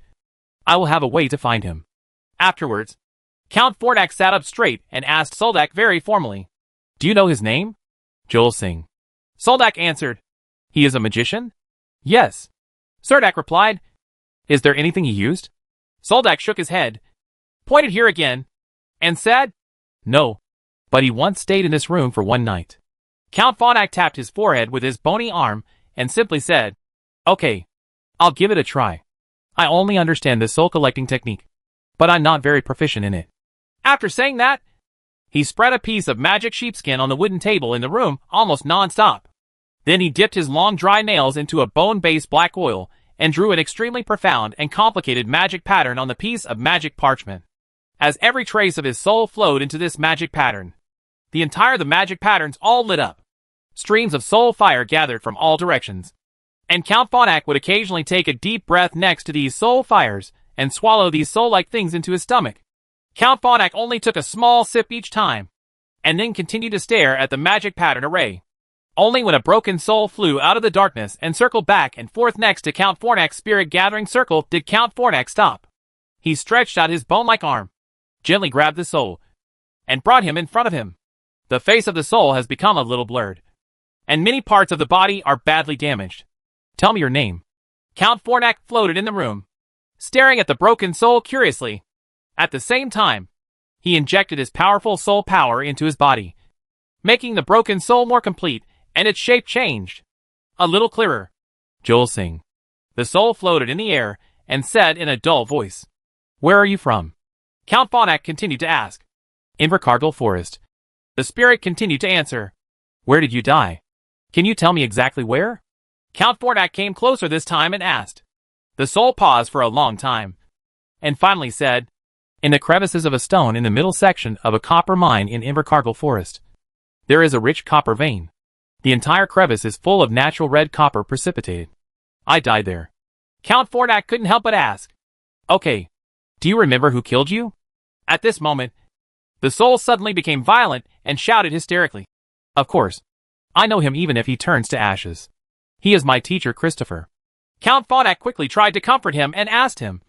I will have a way to find him." Afterwards, Count Fornek sat up straight and asked Soldak very formally, "Do you know his name?" "Joel Singh." Soldak answered, "He is a magician?" "Yes." Serdek replied, "Is there anything he used?" Soldak shook his head, pointed here again, and said, "No, but he once stayed in this room for one night." Count Fornek tapped his forehead with his bony arm and simply said, "Okay, I'll give it a try. I only understand the soul collecting technique, but I'm not very proficient in it." After saying that, he spread a piece of magic sheepskin on the wooden table in the room almost non-stop. Then he dipped his long dry nails into a bone-based black oil and drew an extremely profound and complicated magic pattern on the piece of magic parchment. As every trace of his soul flowed into this magic pattern, the magic patterns all lit up. Streams of soul fire gathered from all directions, and Count Fornek would occasionally take a deep breath next to these soul fires and swallow these soul-like things into his stomach. Count Fornek only took a small sip each time, and then continued to stare at the magic pattern array. Only when a broken soul flew out of the darkness and circled back and forth next to Count Fornek's spirit-gathering circle did Count Fornek stop. He stretched out his bone-like arm, gently grabbed the soul, and brought him in front of him. The face of the soul has become a little blurred, and many parts of the body are badly damaged. "Tell me your name." Count Fornek floated in the room, staring at the broken soul curiously. At the same time, he injected his powerful soul power into his body, making the broken soul more complete, and its shape changed. A little clearer. "Joel Singh." The soul floated in the air and said in a dull voice, "Where are you from?" Count Fornek continued to ask. "Invercargill Forest." The spirit continued to answer. "Where did you die? Can you tell me exactly where?" Count Fornek came closer this time and asked. The soul paused for a long time, and finally said, "In the crevices of a stone in the middle section of a copper mine in Invercargill Forest. There is a rich copper vein. The entire crevice is full of natural red copper precipitated. I died there." Count Fornek couldn't help but ask, "Okay, do you remember who killed you?" At this moment, the soul suddenly became violent and shouted hysterically, "Of course, I know him even if he turns to ashes. He is my teacher Christopher." Count Fornek quickly tried to comfort him and asked him,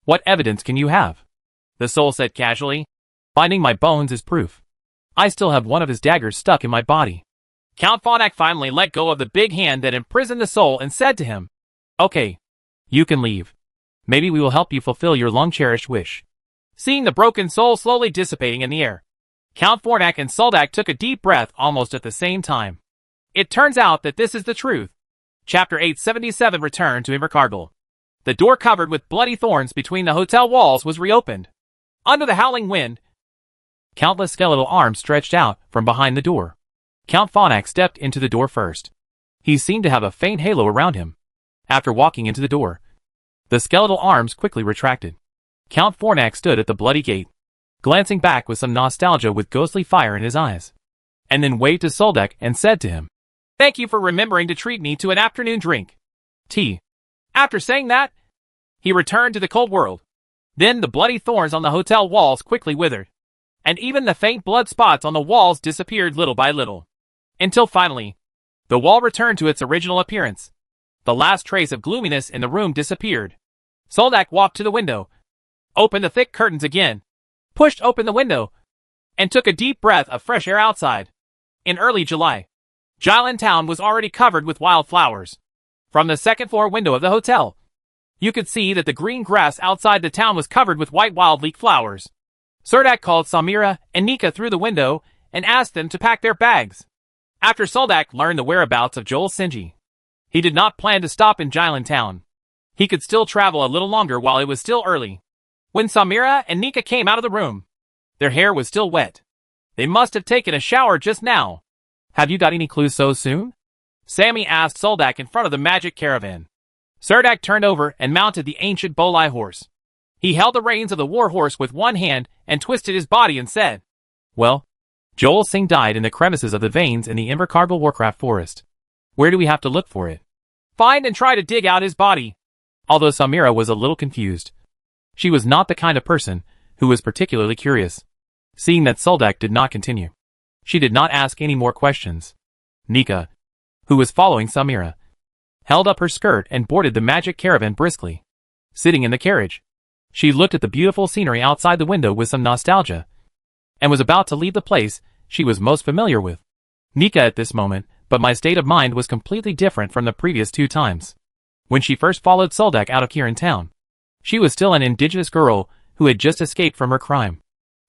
"What evidence can you have?" The soul said casually, "Finding my bones is proof." I still have one of his daggers stuck in my body. Count Phonak finally let go of the big hand that imprisoned the soul and said to him, "Okay, you can leave. Maybe we will help you fulfill your long-cherished wish." Seeing the broken soul slowly dissipating in the air, Count Phonak and Soldak took a deep breath almost at the same time. It turns out that this is the truth. Chapter 877 Return to Invercargill. The door covered with bloody thorns between the hotel walls was reopened. Under the howling wind, countless skeletal arms stretched out from behind the door. Count Phonak stepped into the door first. He seemed to have a faint halo around him. After walking into the door, the skeletal arms quickly retracted. Count Phonak stood at the bloody gate, glancing back with some nostalgia with ghostly fire in his eyes, and then waved to Soldak and said to him, "Thank you for remembering to treat me to an afternoon drink. Tea." After saying that, he returned to the cold world. Then the bloody thorns on the hotel walls quickly withered, and even the faint blood spots on the walls disappeared little by little, until finally, the wall returned to its original appearance. The last trace of gloominess in the room disappeared. Soldak walked to the window, opened the thick curtains again, pushed open the window, and took a deep breath of fresh air outside. In early July, Jylland Town was already covered with wildflowers. From the second-floor window of the hotel, you could see that the green grass outside the town was covered with white wild-leaf flowers. Cerdak called Samira and Nika through the window and asked them to pack their bags. After Soldak learned the whereabouts of Joel Sinji, he did not plan to stop in Jylland Town. He could still travel a little longer while it was still early. When Samira and Nika came out of the room, their hair was still wet. They must have taken a shower just now. "Have you got any clues so soon?" Sammy asked Soldak in front of the magic caravan. Cerdak turned over and mounted the ancient Bolai horse. He held the reins of the war horse with one hand and twisted his body and said, "Well, Joel Singh died in the crevices of the veins in the Invercargill Warcraft Forest. Where do we have to look for it?" "Find and try to dig out his body." Although Samira was a little confused, she was not the kind of person who was particularly curious. Seeing that Soldak did not continue, she did not ask any more questions. Nika, who was following Samira, held up her skirt and boarded the magic caravan briskly. Sitting in the carriage, she looked at the beautiful scenery outside the window with some nostalgia, and was about to leave the place she was most familiar with. Nika at this moment, but my state of mind was completely different from the previous 2 times. When she first followed Soldak out of Kirin Town, she was still an indigenous girl who had just escaped from her crime.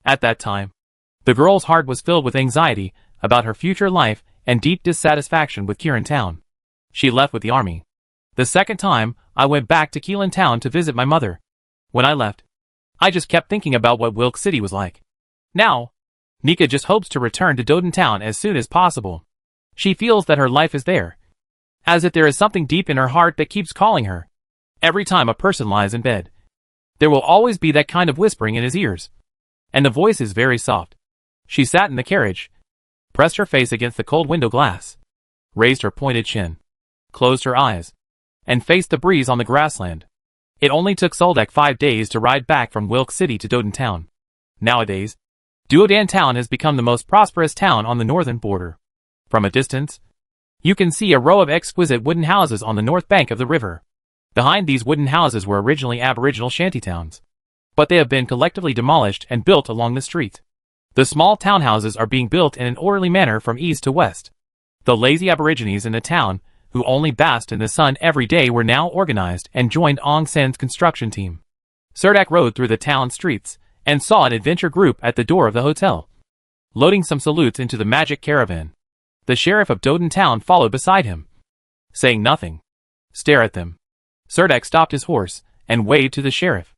At that time, the girl's heart was filled with anxiety about her future life and deep dissatisfaction with Kirin Town. She left with the army. The second time, I went back to Keelan Town to visit my mother. When I left, I just kept thinking about what Wilk City was like. Now, Nika just hopes to return to Doden Town as soon as possible. She feels that her life is there, as if there is something deep in her heart that keeps calling her. Every time a person lies in bed, there will always be that kind of whispering in his ears, and the voice is very soft. She sat in the carriage, pressed her face against the cold window glass, raised her pointed chin, closed her eyes, and faced the breeze on the grassland. It only took Soldak 5 days to ride back from Wilk City to Doden Town. Nowadays, Duodan Town has become the most prosperous town on the northern border. From a distance, you can see a row of exquisite wooden houses on the north bank of the river. Behind these wooden houses were originally Aboriginal shantytowns, but they have been collectively demolished and built along the street. The small townhouses are being built in an orderly manner from east to west. The lazy Aborigines in the town, who only basked in the sun every day, were now organized and joined Aung San's construction team. Cerdak rode through the town streets and saw an adventure group at the door of the hotel, loading some salutes into the magic caravan. The sheriff of Doden Town followed beside him, saying nothing. "Stare at them." Cerdak stopped his horse and waved to the sheriff.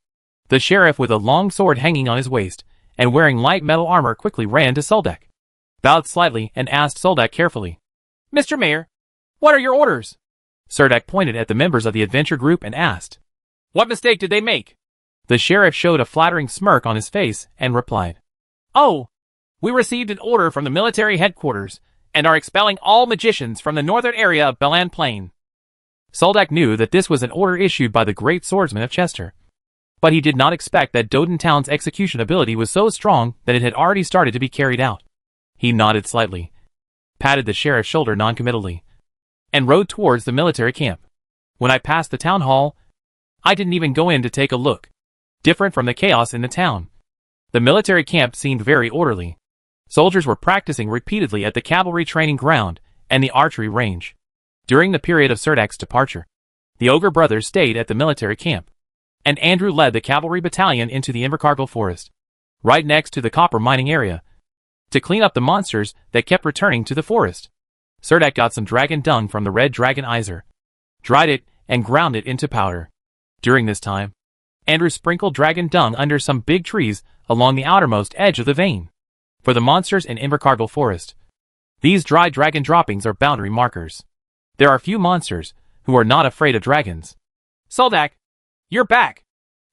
The sheriff, with a long sword hanging on his waist and wearing light metal armor, quickly ran to Soldak, bowed slightly, and asked Soldak carefully, "Mr. Mayor, what are your orders?" Cerdak pointed at the members of the adventure group and asked, "What mistake did they make?" The sheriff showed a flattering smirk on his face and replied, "Oh, we received an order from the military headquarters and are expelling all magicians from the northern area of Belan Plain." Soldak knew that this was an order issued by the great swordsman of Chester, but he did not expect that Doden Town's execution ability was so strong that it had already started to be carried out. He nodded slightly, patted the sheriff's shoulder noncommittally, and rode towards the military camp. When I passed the town hall, I didn't even go in to take a look. Different from the chaos in the town, the military camp seemed very orderly. Soldiers were practicing repeatedly at the cavalry training ground and the archery range. During the period of Serdak's departure, the Ogre brothers stayed at the military camp, and Andrew led the cavalry battalion into the Invercargill forest, right next to the copper mining area, to clean up the monsters that kept returning to the forest. Serdak got some dragon dung from the red dragon Iser, dried it, and ground it into powder. During this time, Andrew sprinkled dragon dung under some big trees along the outermost edge of the vein. For the monsters in Invercargill forest, these dry dragon droppings are boundary markers. There are few monsters who are not afraid of dragons. "Soldak, you're back!"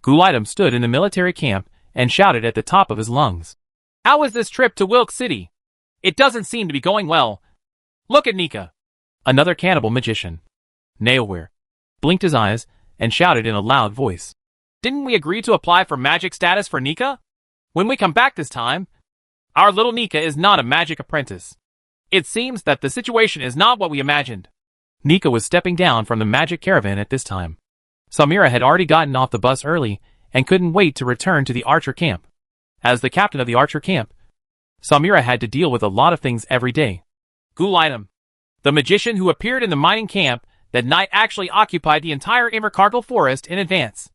Gulidum stood in the military camp and shouted at the top of his lungs. "How was this trip to Wilk City? It doesn't seem to be going well. Look at Nika." Another cannibal magician, Nailware, blinked his eyes and shouted in a loud voice. "Didn't we agree to apply for magic status for Nika? When we come back this time, our little Nika is not a magic apprentice. It seems that the situation is not what we imagined." Nika was stepping down from the magic caravan at this time. Samira had already gotten off the bus early and couldn't wait to return to the archer camp. As the captain of the archer camp, Samira had to deal with a lot of things every day. Gulidum, the magician who appeared in the mining camp that night, actually occupied the entire Invercargill forest in advance.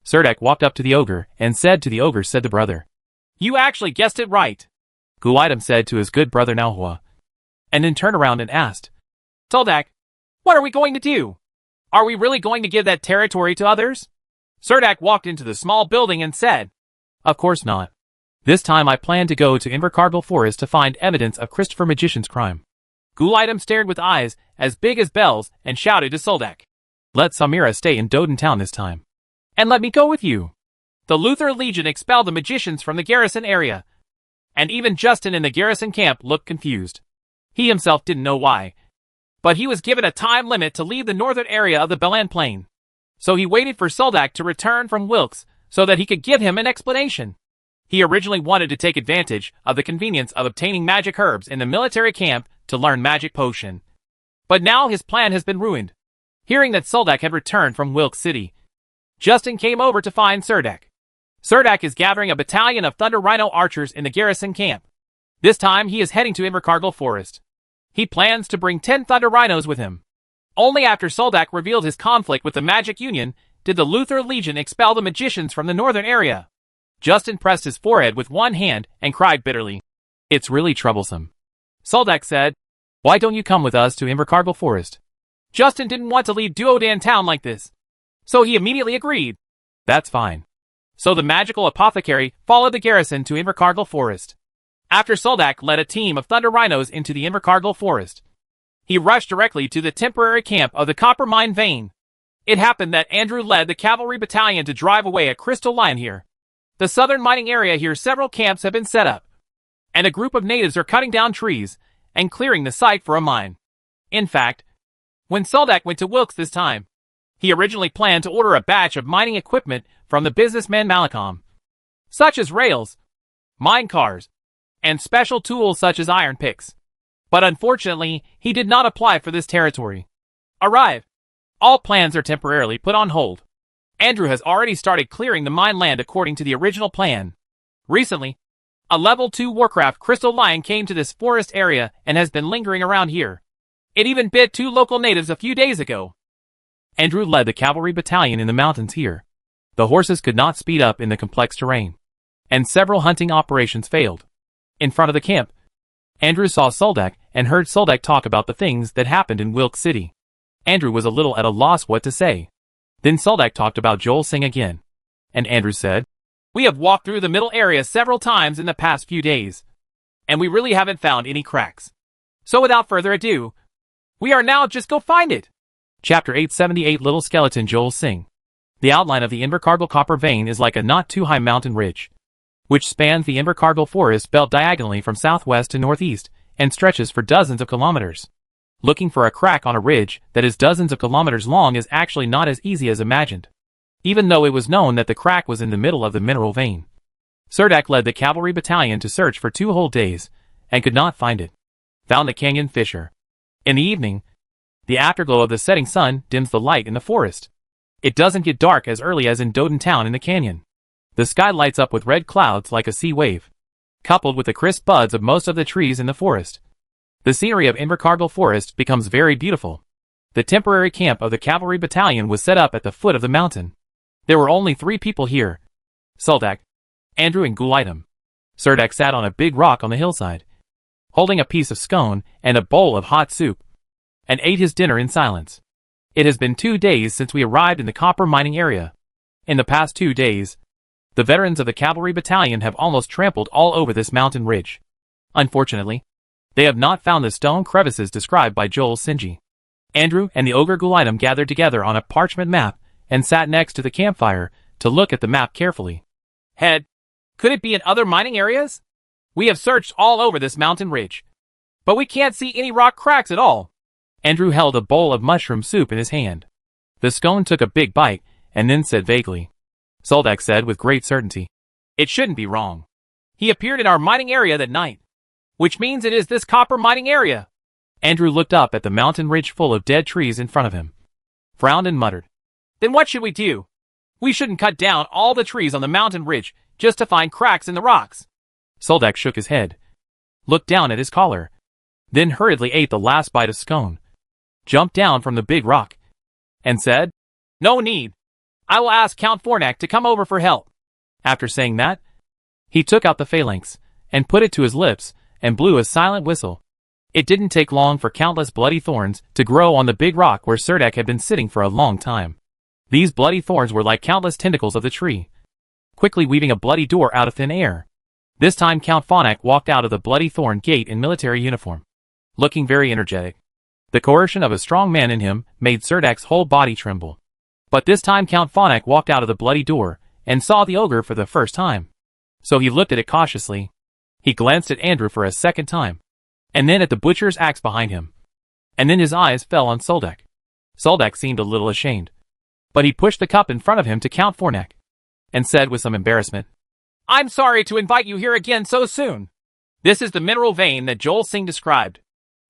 Serdak walked up to the ogre and said to the ogre, said the brother, "You actually guessed it right," Gulidum said to his good brother Nalhua, and then turned around and asked, "Soldak, what are we going to do? Are we really going to give that territory to others?" Serdak walked into the small building and said, "Of course not. This time I plan to go to Invercargill forest to find evidence of Christopher Magician's crime." Gulidum stared with eyes as big as bells and shouted to Soldak, "Let Samira stay in Doden town this time. And let me go with you." The Luther Legion expelled the magicians from the garrison area, and even Justin in the garrison camp looked confused. He himself didn't know why, but he was given a time limit to leave the northern area of the Belan Plain. So he waited for Soldak to return from Wilkes so that he could give him an explanation. He originally wanted to take advantage of the convenience of obtaining magic herbs in the military camp to learn magic potion. But now his plan has been ruined. Hearing that Soldak had returned from Wilkes City, Justin came over to find Serdak. Serdak is gathering a battalion of Thunder Rhino archers in the garrison camp. This time he is heading to Invercargill forest. He plans to bring 10 Thunder Rhinos with him. Only after Soldak revealed his conflict with the Magic Union did the Luther Legion expel the magicians from the northern area. Justin pressed his forehead with one hand and cried bitterly. "It's really troublesome." Soldak said, "Why don't you come with us to Invercargill forest?" Justin didn't want to leave Duodan town like this, so he immediately agreed. "That's fine." So the magical apothecary followed the garrison to Invercargill forest. After Soldak led a team of Thunder Rhinos into the Invercargill forest, he rushed directly to the temporary camp of the copper mine vein. It happened that Andrew led the cavalry battalion to drive away a crystal lion here. The southern mining area here, several camps have been set up, and a group of natives are cutting down trees and clearing the site for a mine. In fact, when Soldak went to Wilkes this time, he originally planned to order a batch of mining equipment from the businessman Malacom, such as rails, mine cars, and special tools such as iron picks. But unfortunately, he did not apply for this territory. Arrive! All plans are temporarily put on hold. Andrew has already started clearing the mine land according to the original plan. Recently, a level 2 Warcraft crystal lion came to this forest area and has been lingering around here. It even bit 2 local natives a few days ago. Andrew led the cavalry battalion in the mountains here. The horses could not speed up in the complex terrain, and several hunting operations failed. In front of the camp, Andrew saw Soldak and heard Soldak talk about the things that happened in Wilkes City. Andrew was a little at a loss what to say. Then Soldak talked about Joel Singh again, and Andrew said, "We have walked through the middle area several times in the past few days, and we really haven't found any cracks. So without further ado, we are now just go find it." Chapter 878 Little Skeleton Joel Singh. The outline of the Invercargill copper vein is like a not-too-high mountain ridge, which spans the Invercargill forest belt diagonally from southwest to northeast and stretches for dozens of kilometers. Looking for a crack on a ridge that is dozens of kilometers long is actually not as easy as imagined, even though it was known that the crack was in the middle of the mineral vein. Serdak led the cavalry battalion to search for 2 whole days and could not find it. Found a canyon fissure. In the evening, the afterglow of the setting sun dims the light in the forest. It doesn't get dark as early as in Doden town in the canyon. The sky lights up with red clouds like a sea wave. coupled with the crisp buds of most of the trees in the forest. The scenery of Invercargill Forest becomes very beautiful. The temporary camp of the cavalry battalion was set up at the foot of the mountain. There were only 3 people here: Soldak, Andrew and Gulitem. Serdek sat on a big rock on the hillside, holding a piece of scone and a bowl of hot soup, and ate his dinner in silence. It has been 2 days since we arrived in the copper mining area. In the past 2 days, the veterans of the cavalry battalion have almost trampled all over this mountain ridge. Unfortunately, they have not found the stone crevices described by Joel Sinji. Andrew and the ogre Gulitem gathered together on a parchment map and sat next to the campfire to look at the map carefully. Head, could it be in other mining areas? We have searched all over this mountain ridge, but we can't see any rock cracks at all. Andrew held a bowl of mushroom soup in his hand. The scone took a big bite and then said vaguely. Soldak said with great certainty, "It shouldn't be wrong. He appeared in our mining area that night, which means it is this copper mining area." Andrew looked up at the mountain ridge full of dead trees in front of him, frowned and muttered, "Then what should we do? We shouldn't cut down all the trees on the mountain ridge just to find cracks in the rocks." Soldak shook his head, looked down at his collar, then hurriedly ate the last bite of scone, jumped down from the big rock, and said, "No need. I will ask Count Fornack to come over for help." After saying that, he took out the phalanx and put it to his lips and blew a silent whistle. It didn't take long for countless bloody thorns to grow on the big rock where Serdek had been sitting for a long time. These bloody thorns were like countless tentacles of the tree, quickly weaving a bloody door out of thin air. This time Count Fornack walked out of the bloody thorn gate in military uniform, looking very energetic. The coercion of a strong man in him made Serdek's whole body tremble. But this time Count Fornack walked out of the bloody door and saw the ogre for the first time. So he looked at it cautiously. He glanced at Andrew for a second time, and then at the butcher's axe behind him. And then his eyes fell on Soldak. Soldak seemed a little ashamed, but he pushed the cup in front of him to Count Fornack, and said with some embarrassment, "I'm sorry to invite you here again so soon. This is the mineral vein that Joel Singh described,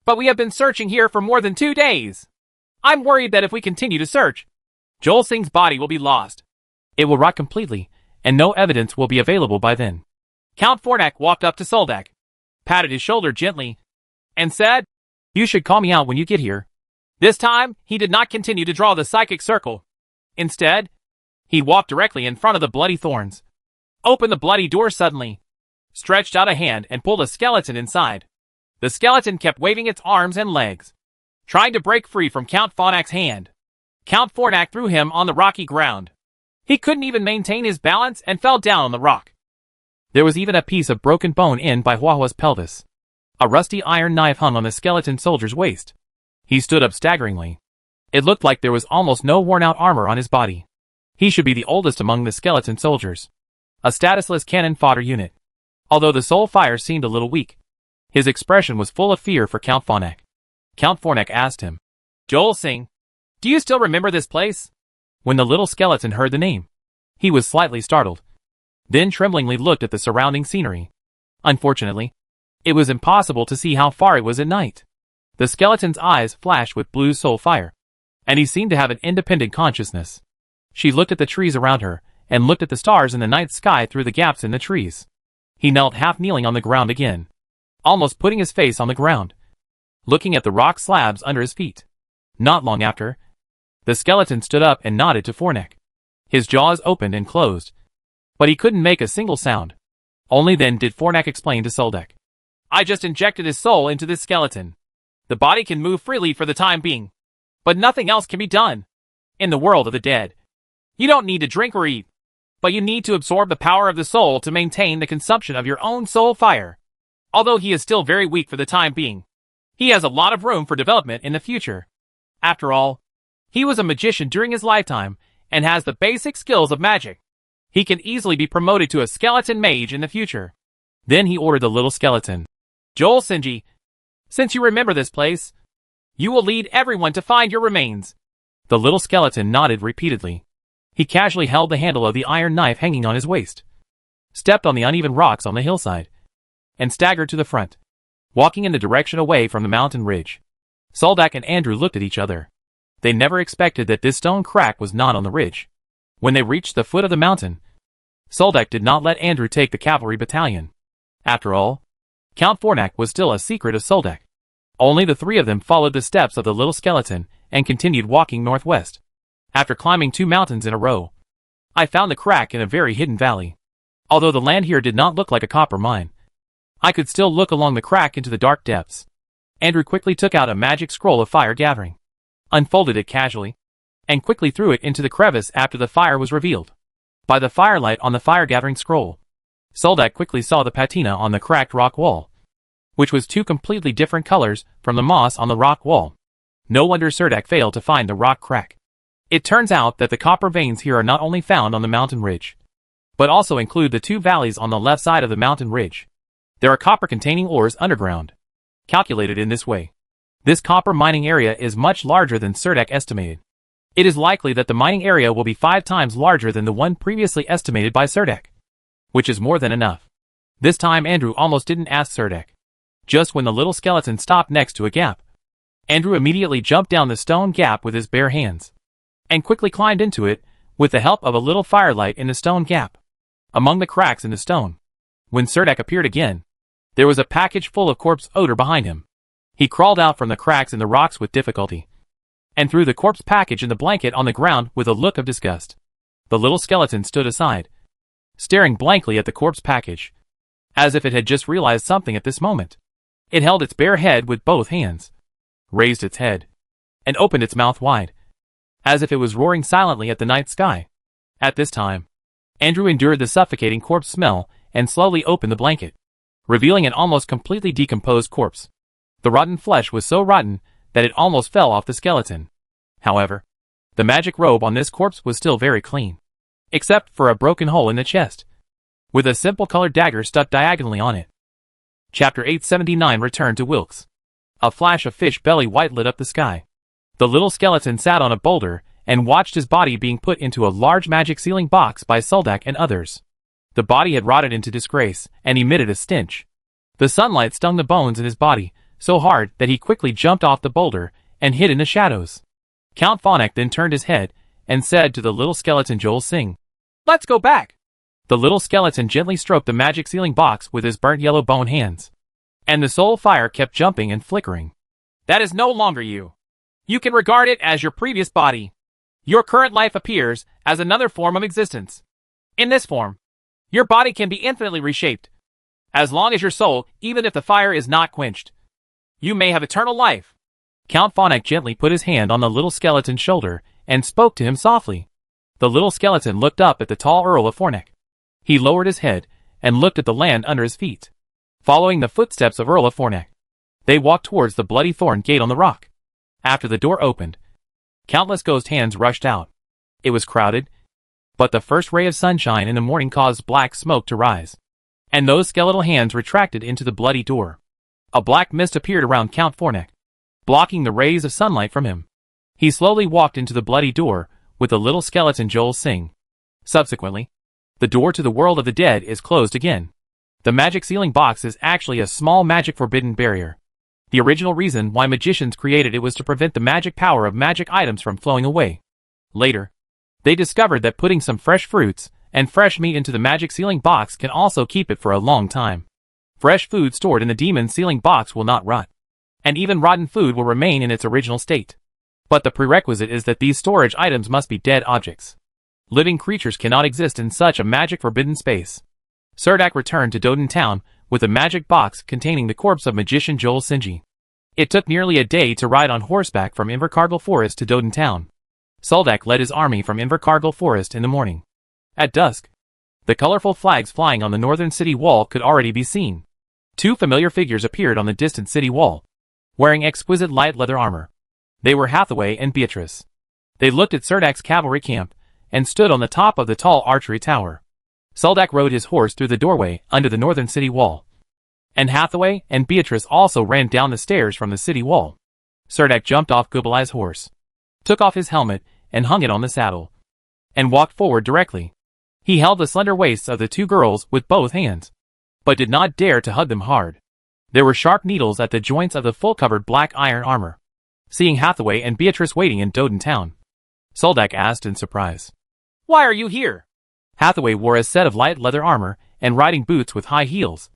but we have been searching here for more than 2 days. I'm worried that if we continue to search, Joel Singh's body will be lost. It will rot completely, and no evidence will be available by then." Count Fornack walked up to Soldak, patted his shoulder gently, and said, "You should call me out when you get here." This time, he did not continue to draw the psychic circle. Instead, he walked directly in front of the bloody thorns, opened the bloody door suddenly, stretched out a hand and pulled a skeleton inside. The skeleton kept waving its arms and legs, trying to break free from Count Fornack's hand. Count Fornack threw him on the rocky ground. He couldn't even maintain his balance and fell down on the rock. There was even a piece of broken bone in by Huahua's pelvis. A rusty iron knife hung on the skeleton soldier's waist. He stood up staggeringly. It looked like there was almost no worn-out armor on his body. He should be the oldest among the skeleton soldiers. A statusless cannon fodder unit. Although the soul fire seemed a little weak, his expression was full of fear for Count Fornack. Count Fornack asked him, "Joel Singh, do you still remember this place?" When the little skeleton heard the name, he was slightly startled, then tremblingly looked at the surrounding scenery. Unfortunately, it was impossible to see how far it was at night. The skeleton's eyes flashed with blue soul fire, and he seemed to have an independent consciousness. She looked at the trees around her, and looked at the stars in the night sky through the gaps in the trees. He knelt half kneeling on the ground again, almost putting his face on the ground, looking at the rock slabs under his feet. Not long after, the skeleton stood up and nodded to Fornack. His jaws opened and closed, but he couldn't make a single sound. Only then did Fornack explain to Soldak, "I just injected his soul into this skeleton. The body can move freely for the time being, but nothing else can be done. In the world of the dead, you don't need to drink or eat, but you need to absorb the power of the soul to maintain the consumption of your own soul fire. Although he is still very weak for the time being, he has a lot of room for development in the future. After all, he was a magician during his lifetime and has the basic skills of magic. He can easily be promoted to a skeleton mage in the future." Then he ordered the little skeleton, "Joel Sinji, since you remember this place, you will lead everyone to find your remains." The little skeleton nodded repeatedly. He casually held the handle of the iron knife hanging on his waist, stepped on the uneven rocks on the hillside, and staggered to the front, walking in the direction away from the mountain ridge. Soldak and Andrew looked at each other. They never expected that this stone crack was not on the ridge. When they reached the foot of the mountain, Soldak did not let Andrew take the cavalry battalion. After all, Count Fornac was still a secret of Soldak. Only the three of them followed the steps of the little skeleton and continued walking northwest. After climbing 2 mountains in a row, I found the crack in a very hidden valley. Although the land here did not look like a copper mine, I could still look along the crack into the dark depths. Andrew quickly took out a magic scroll of fire gathering, unfolded it casually, and quickly threw it into the crevice after the fire was revealed. By the firelight on the fire-gathering scroll, Soldak quickly saw the patina on the cracked rock wall, which was 2 completely different colors from the moss on the rock wall. No wonder Soldak failed to find the rock crack. It turns out that the copper veins here are not only found on the mountain ridge, but also include the 2 valleys on the left side of the mountain ridge. There are copper-containing ores underground, calculated in this way. This copper mining area is much larger than Soldak estimated. It is likely that the mining area will be 5 times larger than the one previously estimated by Soldak, which is more than enough. This time Andrew almost didn't ask Soldak. Just when the little skeleton stopped next to a gap, Andrew immediately jumped down the stone gap with his bare hands, and quickly climbed into it with the help of a little firelight in the stone gap. Among the cracks in the stone, when Soldak appeared again, there was a package full of corpse odor behind him. He crawled out from the cracks in the rocks with difficulty, and threw the corpse package in the blanket on the ground with a look of disgust. The little skeleton stood aside, staring blankly at the corpse package, as if it had just realized something at this moment. It held its bare head with both hands, raised its head, and opened its mouth wide, as if it was roaring silently at the night sky. At this time, Andrew endured the suffocating corpse smell and slowly opened the blanket, revealing an almost completely decomposed corpse. The rotten flesh was so rotten that it almost fell off the skeleton. However, the magic robe on this corpse was still very clean, except for a broken hole in the chest, with a simple colored dagger stuck diagonally on it. Chapter 879 Return to Wilkes. A flash of fish belly white lit up the sky. The little skeleton sat on a boulder and watched his body being put into a large magic sealing box by Soldak and others. The body had rotted into disgrace and emitted a stench. The sunlight stung the bones in his body so hard that he quickly jumped off the boulder and hid in the shadows. Count Fornac then turned his head and said to the little skeleton, "Joel, sing. Let's go back." The little skeleton gently stroked the magic sealing box with his burnt yellow bone hands, and the soul fire kept jumping and flickering. "That is no longer you. You can regard it as your previous body. Your current life appears as another form of existence. In this form, your body can be infinitely reshaped, as long as your soul, even if the fire is not quenched. You may have eternal life." Count Fornac gently put his hand on the little skeleton's shoulder and spoke to him softly. The little skeleton looked up at the tall Earl of Fornac. He lowered his head and looked at the land under his feet. Following the footsteps of Earl of Fornac, they walked towards the bloody thorn gate on the rock. After the door opened, countless ghost hands rushed out. It was crowded, but the first ray of sunshine in the morning caused black smoke to rise, and those skeletal hands retracted into the bloody door. A black mist appeared around Count Fornac, blocking the rays of sunlight from him. He slowly walked into the bloody door with the little skeleton Joel sing. Subsequently, the door to the world of the dead is closed again. The magic sealing box is actually a small magic forbidden barrier. The original reason why magicians created it was to prevent the magic power of magic items from flowing away. Later, they discovered that putting some fresh fruits and fresh meat into the magic sealing box can also keep it for a long time. Fresh food stored in the demon sealing box will not rot, and even rotten food will remain in its original state. But the prerequisite is that these storage items must be dead objects. Living creatures cannot exist in such a magic forbidden space. Soldak returned to Doden Town with a magic box containing the corpse of magician Joel Sinji. It took nearly a day to ride on horseback from Invercargill Forest to Doden Town. Soldak led his army from Invercargill Forest in the morning. At dusk, the colorful flags flying on the northern city wall could already be seen. 2 familiar figures appeared on the distant city wall, wearing exquisite light leather armor. They were Hathaway and Beatrice. They looked at Soldak's cavalry camp and stood on the top of the tall archery tower. Soldak rode his horse through the doorway under the northern city wall, and Hathaway and Beatrice also ran down the stairs from the city wall. Soldak jumped off Gubalai's horse, took off his helmet and hung it on the saddle, and walked forward directly. He held the slender waists of the 2 girls with both hands, but did not dare to hug them hard. There were sharp needles at the joints of the full-covered black iron armor. Seeing Hathaway and Beatrice waiting in Doden Town, Soldak asked in surprise, "Why are you here?" Hathaway wore a set of light leather armor and riding boots with high heels,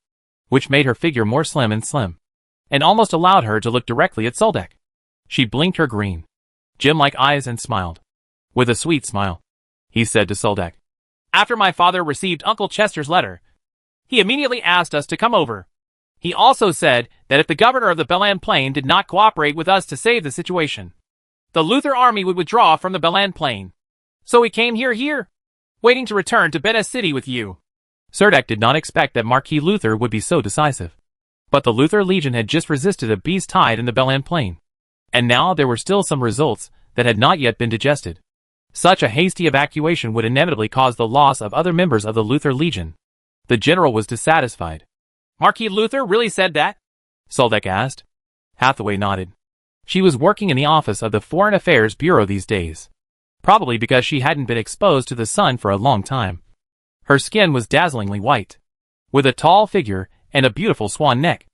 which made her figure more slim, and almost allowed her to look directly at Soldek. She blinked her green, gem-like eyes and smiled. With a sweet smile, he said to Soldek, "After my father received Uncle Chester's letter, he immediately asked us to come over. He also said that if the governor of the Belan Plain did not cooperate with us to save the situation, the Luther army would withdraw from the Belan Plain. So we came here, waiting to return to Bena City with you." Serdek did not expect that Marquis Luther would be so decisive. But the Luther Legion had just resisted a beast tide in the Belan Plain, and now there were still some results that had not yet been digested. Such a hasty evacuation would inevitably cause the loss of other members of the Luther Legion. The general was dissatisfied. "Marquis Luther really said that?" Soldek asked. Hathaway nodded. She was working in the office of the Foreign Affairs Bureau these days, probably because she hadn't been exposed to the sun for a long time. Her skin was dazzlingly white, with a tall figure and a beautiful swan neck.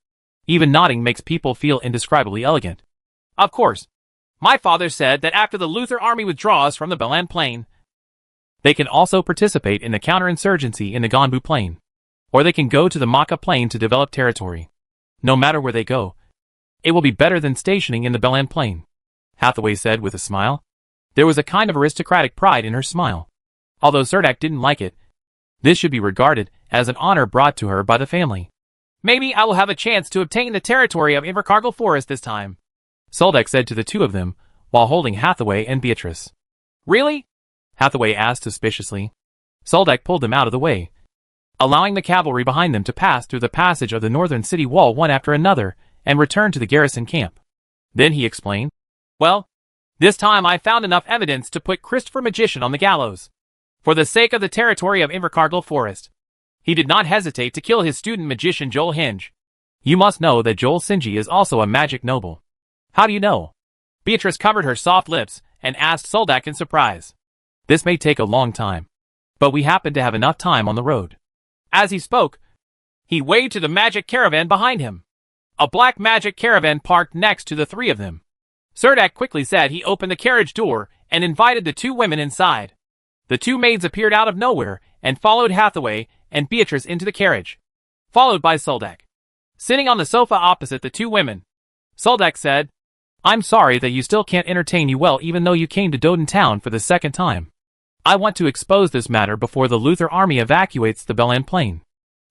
Even nodding makes people feel indescribably elegant. "Of course. My father said that after the Luther army withdraws from the Belan Plain, they can also participate in the counterinsurgency in the Ganbu Plain, or they can go to the Maka Plain to develop territory. No matter where they go, it will be better than stationing in the Belan Plain," Hathaway said with a smile. There was a kind of aristocratic pride in her smile. Although Serdek didn't like it, this should be regarded as an honor brought to her by the family. "Maybe I will have a chance to obtain the territory of Invercargill Forest this time," Soldek said to the two of them, while holding Hathaway and Beatrice. "Really?" Hathaway asked suspiciously. Soldek pulled them out of the way, allowing the cavalry behind them to pass through the passage of the northern city wall one after another, and return to the garrison camp. Then he explained, "Well, this time I found enough evidence to put Christopher Magician on the gallows. For the sake of the territory of Invercargill Forest, he did not hesitate to kill his student magician Joel Hinge. You must know that Joel Sinji is also a magic noble." "How do you know?" Beatrice covered her soft lips and asked Soldek in surprise. "This may take a long time, but we happen to have enough time on the road." As he spoke, he waved to the magic caravan behind him. A black magic caravan parked next to the three of them. Serdek quickly said he opened the carriage door and invited the two women inside. The two maids appeared out of nowhere and followed Hathaway and Beatrice into the carriage, followed by Soldek. Sitting on the sofa opposite the two women, Soldek said, "I'm sorry that you still can't entertain you well even though you came to Doden Town for the second time. I want to expose this matter before the Luther army evacuates the Belan Plain."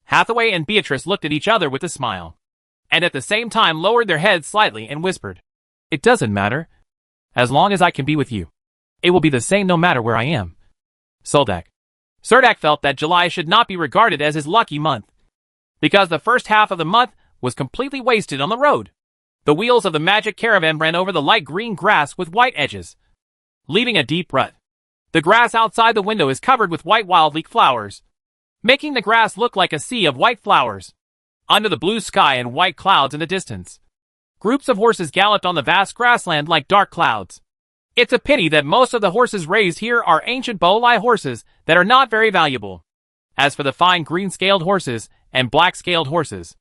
Hathaway and Beatrice looked at each other with a smile, and at the same time lowered their heads slightly and whispered, "It doesn't matter. As long as I can be with you. It will be the same no matter where I am." Soldek. Serdek felt that July should not be regarded as his lucky month, because the first half of the month was completely wasted on the road. The wheels of the magic caravan ran over the light green grass with white edges, leaving a deep rut. The grass outside the window is covered with white wildleaf flowers, making the grass look like a sea of white flowers. Under the blue sky and white clouds in the distance, groups of horses galloped on the vast grassland like dark clouds. It's a pity that most of the horses raised here are ancient Bolai horses that are not very valuable. As for the fine green-scaled horses and black-scaled horses,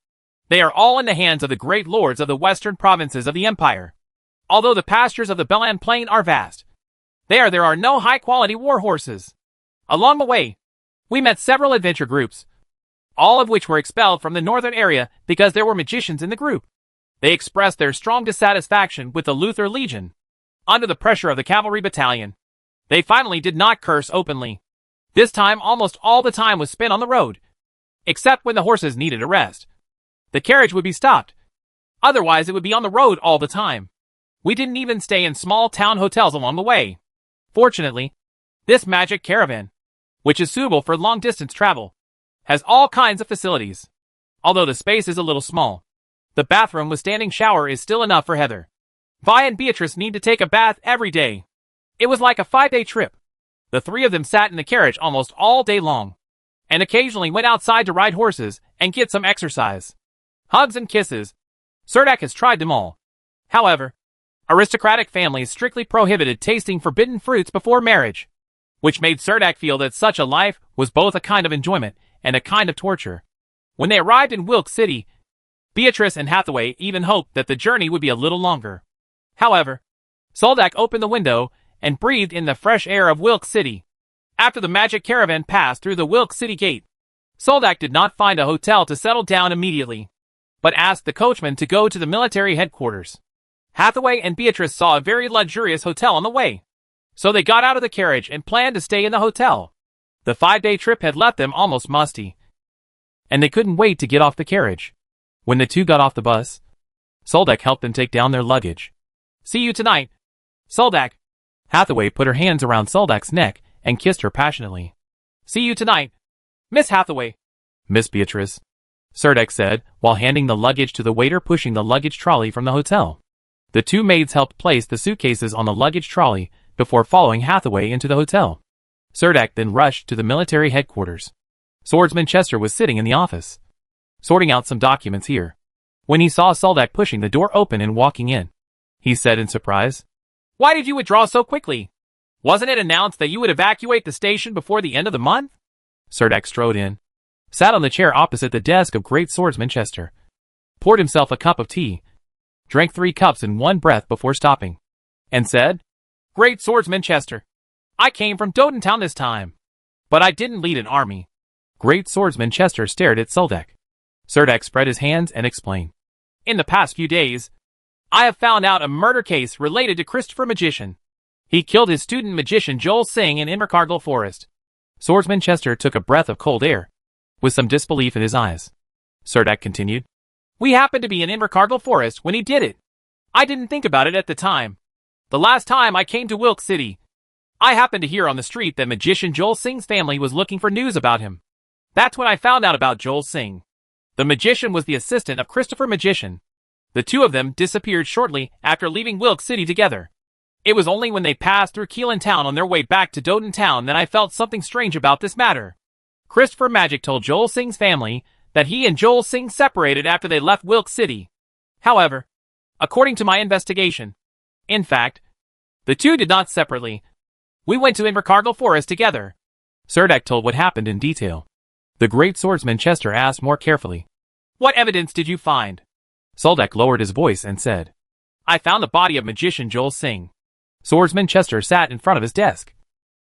they are all in the hands of the great lords of the western provinces of the empire. Although the pastures of the Belan Plain are vast, there are no high-quality war horses. Along the way, we met several adventure groups, all of which were expelled from the northern area because there were magicians in the group. They expressed their strong dissatisfaction with the Luther Legion. Under the pressure of the cavalry battalion, they finally did not curse openly. This time almost all the time was spent on the road, except when the horses needed a rest. The carriage would be stopped. Otherwise it would be on the road all the time. We didn't even stay in small town hotels along the way. Fortunately, this magic caravan, which is suitable for long-distance travel, has all kinds of facilities. Although the space is a little small, the bathroom with standing shower is still enough for Heather. Vi and Beatrice need to take a bath every day. It was like a 5-day trip. The three of them sat in the carriage almost all day long, and occasionally went outside to ride horses and get some exercise. Hugs and kisses. Serdek has tried them all. However, aristocratic families strictly prohibited tasting forbidden fruits before marriage, which made Serdek feel that such a life was both a kind of enjoyment and a kind of torture. When they arrived in Wilk City, Beatrice and Hathaway even hoped that the journey would be a little longer. However, Soldek opened the window and breathed in the fresh air of Wilk City. After the magic caravan passed through the Wilk City gate, Soldak did not find a hotel to settle down immediately, but asked the coachman to go to the military headquarters. Hathaway and Beatrice saw a very luxurious hotel on the way, so they got out of the carriage and planned to stay in the hotel. The 5-day trip had left them almost musty, and they couldn't wait to get off the carriage. When the two got off the bus, Soldak helped them take down their luggage. "See you tonight, Soldak." Hathaway put her hands around Soldak's neck and kissed her passionately. "See you tonight, Miss Hathaway." "Miss Beatrice," Serdek said, while handing the luggage to the waiter pushing the luggage trolley from the hotel. The two maids helped place the suitcases on the luggage trolley before following Hathaway into the hotel. Serdek then rushed to the military headquarters. Swordsman Chester was sitting in the office, sorting out some documents here, when he saw Soldak pushing the door open and walking in. He said in surprise, "Why did you withdraw so quickly? Wasn't it announced that you would evacuate the station before the end of the month?" Serdek strode in, sat on the chair opposite the desk of Great Swordsman Chester, poured himself a cup of tea, drank 3 cups in one breath before stopping, and said, "Great Swordsman Chester, I came from Dodentown this time, but I didn't lead an army." Great Swordsman Chester stared at Soldak. Serdek spread his hands and explained, "In the past few days, I have found out a murder case related to Christopher Magician. He killed his student magician Joel Singh in Invercargill Forest." Swordsman Chester took a breath of cold air, with some disbelief in his eyes. Serdek continued, "We happened to be in Invercargill Forest when he did it. I didn't think about it at the time. The last time I came to Wilk City, I happened to hear on the street that magician Joel Singh's family was looking for news about him. That's when I found out about Joel Singh. The magician was the assistant of Christopher Magician. The two of them disappeared shortly after leaving Wilk City together. It was only when they passed through Keelan Town on their way back to Dodentown that I felt something strange about this matter. Christopher Magic told Joel Singh's family that he and Joel Singh separated after they left Wilk City. However, according to my investigation, in fact, the two did not separately. We went to Invercargill Forest together." Serdek told what happened in detail. The Great Swordsman Chester asked more carefully, "What evidence did you find?" Soldak lowered his voice and said, "I found the body of magician Joel Singh." Swordsman Chester sat in front of his desk,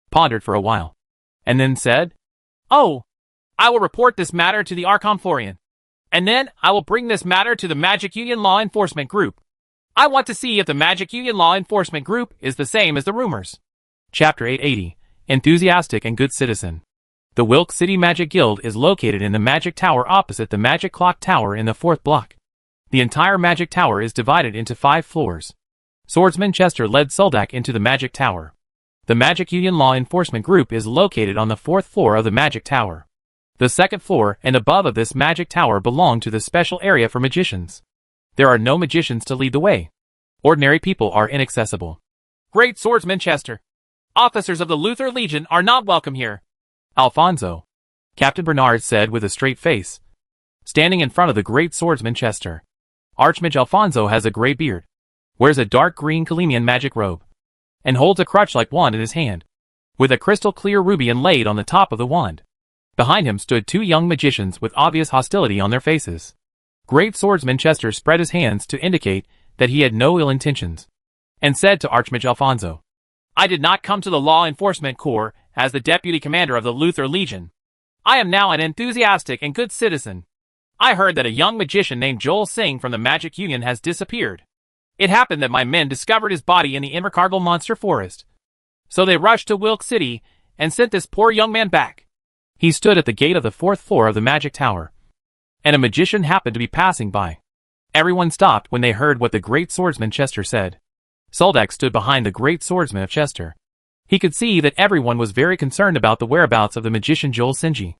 pondered for a while, and then said, "Oh, I will report this matter to the Archon Florian, and then I will bring this matter to the Magic Union Law Enforcement Group. I want to see if the Magic Union Law Enforcement Group is the same as the rumors." Chapter 880, Enthusiastic and Good Citizen. The Wilk City Magic Guild is located in the Magic Tower opposite the Magic Clock Tower in the 4th block. The entire Magic Tower is divided into 5 floors. Swordsman Chester led Soldak into the Magic Tower. The Magic Union Law Enforcement Group is located on the 4th floor of the Magic Tower. The 2nd floor and above of this Magic Tower belong to the special area for magicians. There are no magicians to lead the way. Ordinary people are inaccessible. "Great Swordsman Chester, officers of the Luther Legion are not welcome here." "Alfonso," Captain Bernard said with a straight face, standing in front of the Great Swordsman Chester. Archmage Alfonso has a gray beard, wears a dark green Kalemian magic robe, and holds a crutch-like wand in his hand, with a crystal-clear ruby inlaid on the top of the wand. Behind him stood 2 young magicians with obvious hostility on their faces. Great Swordsman Chester spread his hands to indicate that he had no ill intentions, and said to Archmage Alfonso, "I did not come to the Law Enforcement Corps as the Deputy Commander of the Luther Legion. I am now an enthusiastic and good citizen. I heard that a young magician named Joel Singh from the Magic Union has disappeared. It happened that my men discovered his body in the Invercargill Monster Forest. So they rushed to Wilk City and sent this poor young man back." He stood at the gate of the 4th floor of the Magic Tower, and a magician happened to be passing by. Everyone stopped when they heard what the Great Swordsman Chester said. Soldak stood behind the Great Swordsman of Chester. He could see that everyone was very concerned about the whereabouts of the magician Joel Singh.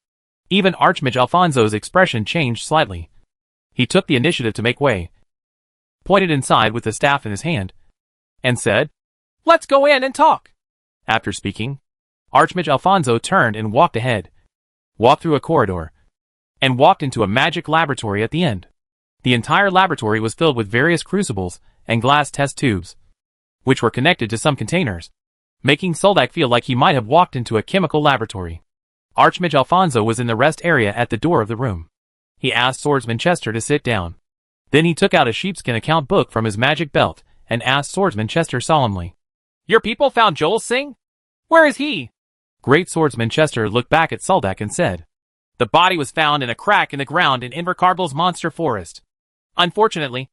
Even Archmage Alfonso's expression changed slightly. He took the initiative to make way, pointed inside with the staff in his hand, and said, "Let's go in and talk." After speaking, Archmage Alfonso turned and walked ahead, walked through a corridor, and walked into a magic laboratory at the end. The entire laboratory was filled with various crucibles and glass test tubes, which were connected to some containers, making Soldak feel like he might have walked into a chemical laboratory. Archmage Alfonso was in the rest area at the door of the room. He asked Swordsman Chester to sit down. Then he took out a sheepskin account book from his magic belt and asked Swordsman Chester solemnly, "Your people found Joel Singh? Where is he?" Great Swordsman Chester looked back at Soldak and said, The body was found in a crack in the ground in Invercarble's monster forest. Unfortunately,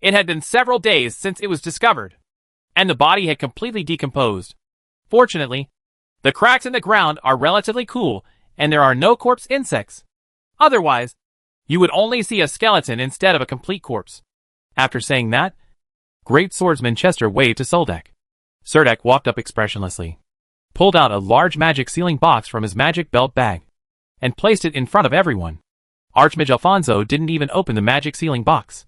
it had been several days since it was discovered, and the body had completely decomposed. Fortunately, the cracks in the ground are relatively cool, and there are no corpse insects. Otherwise, you would only see a skeleton instead of a complete corpse. After saying that, Great Swordsman Chester waved to Suldek. Surdek walked up expressionlessly, pulled out a large magic sealing box from his magic belt bag, and placed it in front of everyone. Archmage Alfonso didn't even open the magic sealing box,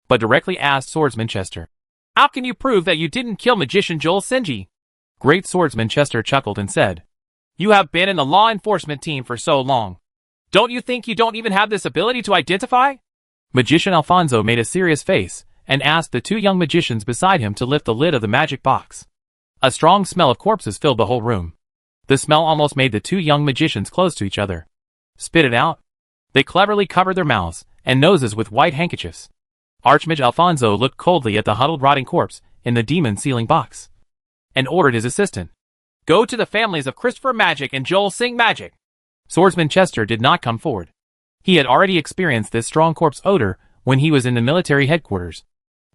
but directly asked Swordsman Chester, "How can you prove that you didn't kill Magician Joel Sinji?" Great Swordsman Chester chuckled and said, "You have been in the law enforcement team for so long. Don't you think you don't even have this ability to identify?" Magician Alfonso made a serious face and asked the two young magicians beside him to lift the lid of the magic box. A strong smell of corpses filled the whole room. The smell almost made the two young magicians close to each other. Spit it out. They cleverly covered their mouths and noses with white handkerchiefs. Archmage Alfonso looked coldly at the huddled rotting corpse in the demon sealing box, and ordered his assistant, "Go to the families of Christopher Magic and Joel Singh Magic." Swordsman Chester did not come forward. He had already experienced this strong corpse odor when he was in the military headquarters,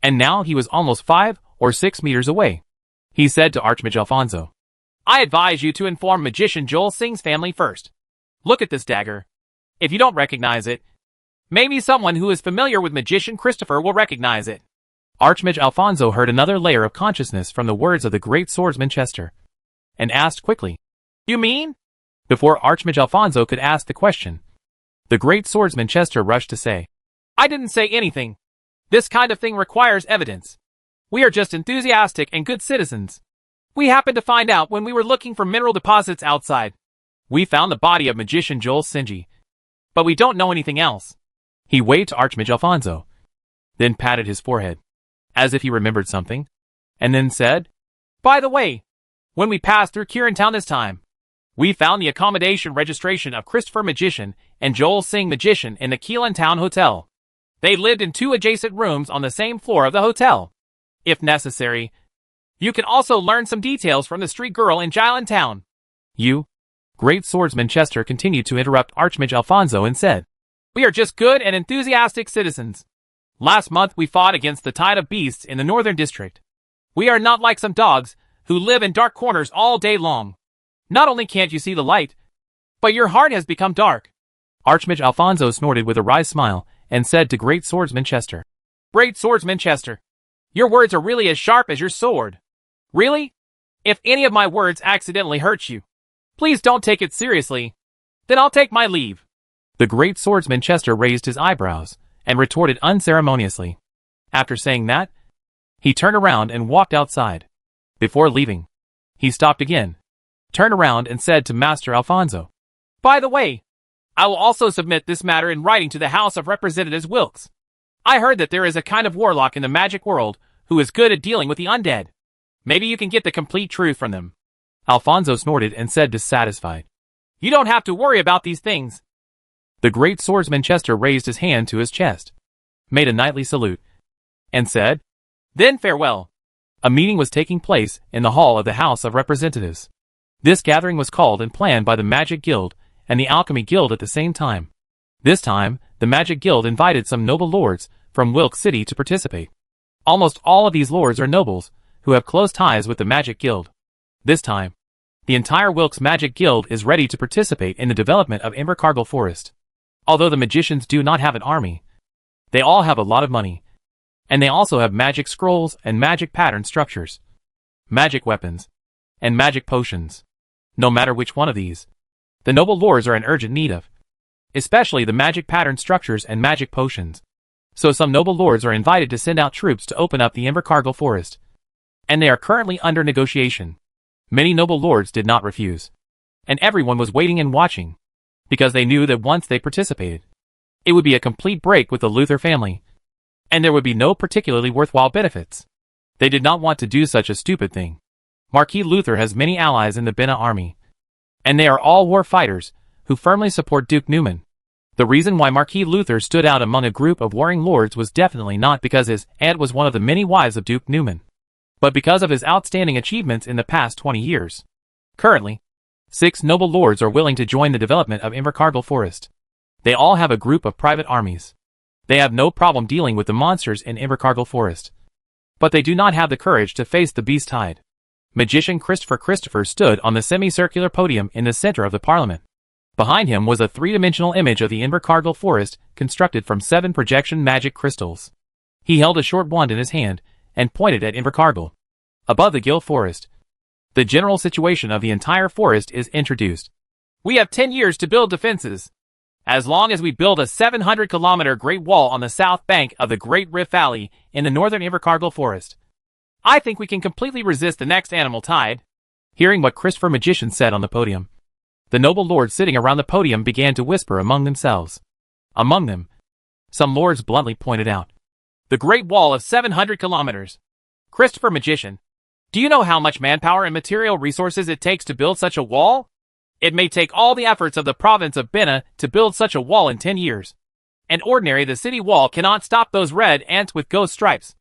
and now he was almost 5 or 6 meters away. He said to Archmage Alfonso, "I advise you to inform Magician Joel Singh's family first. Look at this dagger. If you don't recognize it, maybe someone who is familiar with Magician Christopher will recognize it." Archmage Alfonso heard another layer of consciousness from the words of the Great Swordsman Chester, and asked quickly, "You mean?" Before Archmage Alfonso could ask the question, the Great Swordsman Chester rushed to say, "I didn't say anything. This kind of thing requires evidence. We are just enthusiastic and good citizens. We happened to find out when we were looking for mineral deposits outside. We found the body of Magician Joel Sinji, but we don't know anything else." He waved to Archmage Alfonso, then patted his forehead, as if he remembered something, and then said, "By the way, when we passed through Kirintown this time, we found the accommodation registration of Christopher Magician and Joel Singh Magician in the Kirintown Hotel. They lived in 2 adjacent rooms on the same floor of the hotel. If necessary, you can also learn some details from the street girl in Jylland Town." "You?" Great Swordsman Chester continued to interrupt Archmage Alfonso and said, "We are just good and enthusiastic citizens. Last month we fought against the tide of beasts in the Northern District. We are not like some dogs who live in dark corners all day long. Not only can't you see the light, but your heart has become dark." Archmage Alfonso snorted with a wry smile and said to Great Swordsman Chester, "Great Swordsman Chester, your words are really as sharp as your sword. Really? If any of my words accidentally hurt you, please don't take it seriously. Then I'll take my leave." The Great Swordsman Chester raised his eyebrows and retorted unceremoniously. After saying that, he turned around and walked outside. Before leaving, he stopped again, turned around and said to Master Alfonso, "By the way, I will also submit this matter in writing to the House of Representatives Wilkes. I heard that there is a kind of warlock in the magic world who is good at dealing with the undead. Maybe you can get the complete truth from them." Alfonso snorted and said dissatisfied, "You don't have to worry about these things." The Great Swordsman Chester raised his hand to his chest, made a knightly salute, and said, "Then farewell." A meeting was taking place in the hall of the House of Representatives. This gathering was called and planned by the Magic Guild and the Alchemy Guild at the same time. This time, the Magic Guild invited some noble lords from Wilkes City to participate. Almost all of these lords are nobles who have close ties with the Magic Guild. This time, the entire Wilkes Magic Guild is ready to participate in the development of Invercargill Forest. Although the magicians do not have an army, they all have a lot of money, and they also have magic scrolls and magic pattern structures, magic weapons, and magic potions. No matter which one of these, the noble lords are in urgent need of, especially the magic pattern structures and magic potions. So some noble lords are invited to send out troops to open up the Invercargill Forest, and they are currently under negotiation. Many noble lords did not refuse, and everyone was waiting and watching, because they knew that once they participated, it would be a complete break with the Luther family, and there would be no particularly worthwhile benefits. They did not want to do such a stupid thing. Marquis Luther has many allies in the Bena army, and they are all war fighters who firmly support Duke Newman. The reason why Marquis Luther stood out among a group of warring lords was definitely not because his aunt was one of the many wives of Duke Newman, but because of his outstanding achievements in the past 20 years. Currently, 6 noble lords are willing to join the development of Invercargill Forest. They all have a group of private armies. They have no problem dealing with the monsters in Invercargill Forest. But they do not have the courage to face the beast tide. Magician Christopher stood on the semicircular podium in the center of the parliament. Behind him was a three-dimensional image of the Invercargill Forest constructed from 7 projection magic crystals. He held a short wand in his hand and pointed at Invercargill. Above the Gill Forest, the general situation of the entire forest is introduced. We have 10 years to build defenses. As long as we build a 700-kilometer Great Wall on the south bank of the Great Rift Valley in the northern Invercargill Forest, I think we can completely resist the next animal tide. Hearing what Christopher Magician said on the podium, the noble lords sitting around the podium began to whisper among themselves. Among them, some lords bluntly pointed out, the Great Wall of 700 kilometers. Christopher Magician, do you know how much manpower and material resources it takes to build such a wall? It may take all the efforts of the province of Bina to build such a wall in 10 years. And ordinary the city wall cannot stop those red ants with ghost stripes,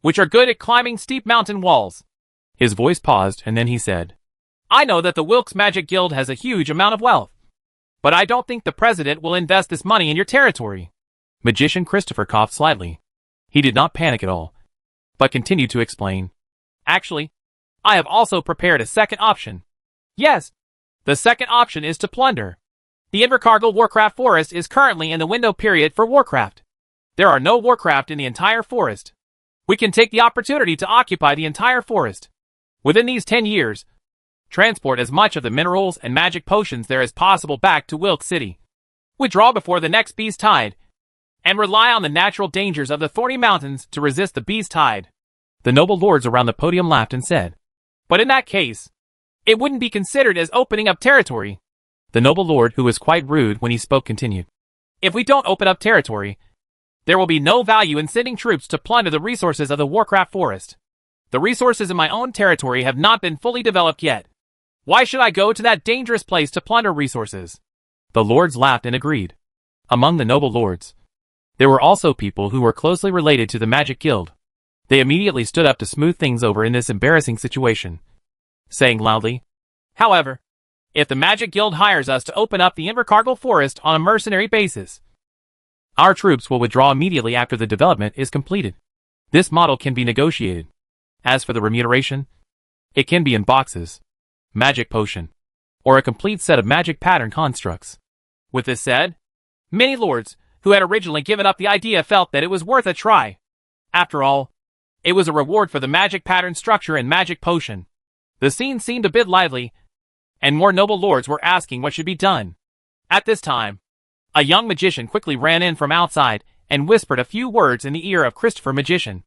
which are good at climbing steep mountain walls. His voice paused and then he said, I know that the Wilkes Magic Guild has a huge amount of wealth, but I don't think the president will invest this money in your territory. Magician Christopher coughed slightly. He did not panic at all, but continued to explain. Actually, I have also prepared a second option. Yes, the second option is to plunder. The Invercargill Warcraft Forest is currently in the window period for Warcraft. There are no Warcraft in the entire forest. We can take the opportunity to occupy the entire forest. Within these 10 years, transport as much of the minerals and magic potions there as possible back to Wilkes City. Withdraw before the next beast tide, and rely on the natural dangers of the thorny mountains to resist the beast tide. The noble lords around the podium laughed and said, but in that case, it wouldn't be considered as opening up territory. The noble lord, who was quite rude when he spoke, continued, if we don't open up territory, there will be no value in sending troops to plunder the resources of the Warcraft Forest. The resources in my own territory have not been fully developed yet. Why should I go to that dangerous place to plunder resources? The lords laughed and agreed. Among the noble lords, there were also people who were closely related to the Magic Guild. They immediately stood up to smooth things over in this embarrassing situation, saying loudly, however, if the Magic Guild hires us to open up the Invercargill Forest on a mercenary basis, our troops will withdraw immediately after the development is completed. This model can be negotiated. As for the remuneration, it can be in boxes, magic potion, or a complete set of magic pattern constructs. With this said, many lords who had originally given up the idea felt that it was worth a try. After all, it was a reward for the magic pattern structure and magic potion. The scene seemed a bit lively, and more noble lords were asking what should be done. At this time, a young magician quickly ran in from outside and whispered a few words in the ear of Christopher Magician.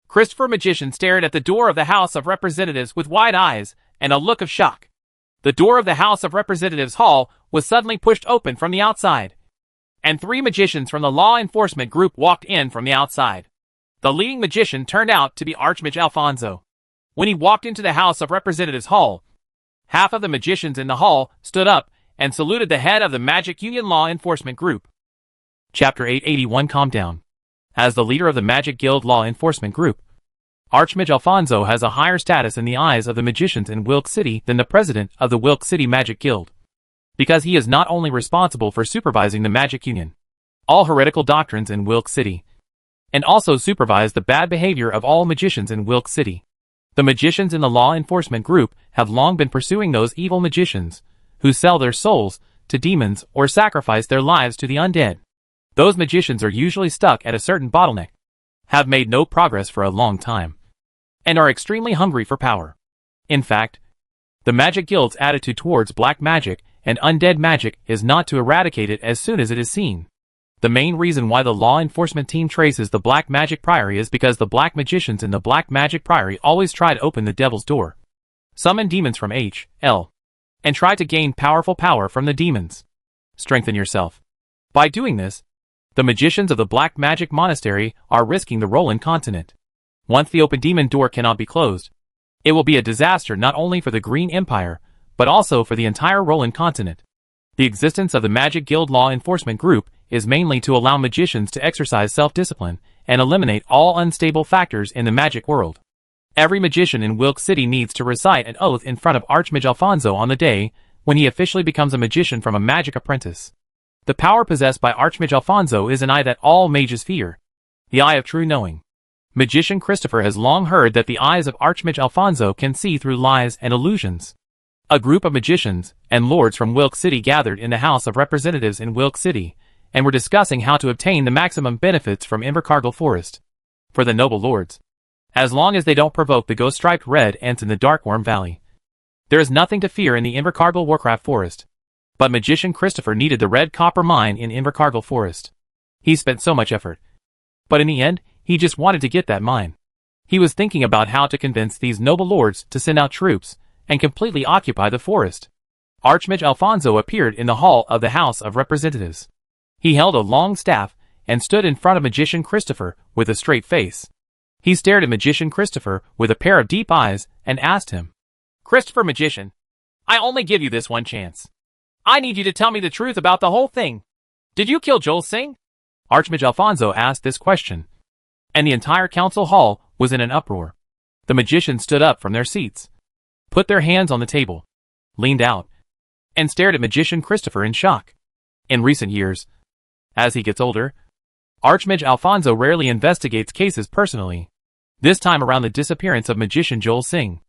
Christopher Magician stared at the door of the House of Representatives with wide eyes and a look of shock. The door of the House of Representatives Hall was suddenly pushed open from the outside, and 3 magicians from the law enforcement group walked in from the outside. The leading magician turned out to be Archmage Alfonso. When he walked into the House of Representatives Hall, half of the magicians in the hall stood up and saluted the head of the Magic Union Law Enforcement Group. Chapter 881 Calm Down. As the leader of the Magic Guild Law Enforcement Group, Archmage Alfonso has a higher status in the eyes of the magicians in Wilkes City than the president of the Wilkes City Magic Guild, because he is not only responsible for supervising the Magic Union, all heretical doctrines in Wilkes City, and also supervise the bad behavior of all magicians in Wilkes City. The magicians in the law enforcement group have long been pursuing those evil magicians who sell their souls to demons or sacrifice their lives to the undead. Those magicians are usually stuck at a certain bottleneck, have made no progress for a long time, and are extremely hungry for power. In fact, the Magic Guild's attitude towards black magic and undead magic is not to eradicate it as soon as it is seen. The main reason why the law enforcement team traces the Black Magic Priory is because the black magicians in the Black Magic Priory always try to open the devil's door, summon demons from H.L., and try to gain powerful power from the demons. Strengthen yourself. By doing this, the magicians of the Black Magic Monastery are risking the Roland continent. Once the open demon door cannot be closed, it will be a disaster not only for the Green Empire, but also for the entire Roland continent. The existence of the Magic Guild Law Enforcement Group is mainly to allow magicians to exercise self-discipline and eliminate all unstable factors in the magic world. Every magician in Wilkes City needs to recite an oath in front of Archmage Alfonso on the day when he officially becomes a magician from a magic apprentice. The power possessed by Archmage Alfonso is an eye that all mages fear, the eye of true knowing. Magician Christopher has long heard that the eyes of Archmage Alfonso can see through lies and illusions. A group of magicians and lords from Wilk City gathered in the House of Representatives in Wilk City, and were discussing how to obtain the maximum benefits from Invercargill Forest. For the noble lords, as long as they don't provoke the ghost-striped red ants in the Darkworm Valley, there is nothing to fear in the Invercargill Warcraft Forest. But Magician Christopher needed the red copper mine in Invercargill Forest. He spent so much effort, but in the end, he just wanted to get that mine. He was thinking about how to convince these noble lords to send out troops and completely occupy the forest. Archmage Alfonso appeared in the hall of the House of Representatives. He held a long staff and stood in front of Magician Christopher with a straight face. He stared at Magician Christopher with a pair of deep eyes and asked him, "Christopher Magician, I only give you this one chance. I need you to tell me the truth about the whole thing. Did you kill Joel Singh?" Archmage Alfonso asked this question, and the entire council hall was in an uproar. The magicians stood up from their seats, put their hands on the table, leaned out, and stared at Magician Christopher in shock. In recent years, as he gets older, Archmage Alfonso rarely investigates cases personally. This time around the disappearance of Magician Joel Singh,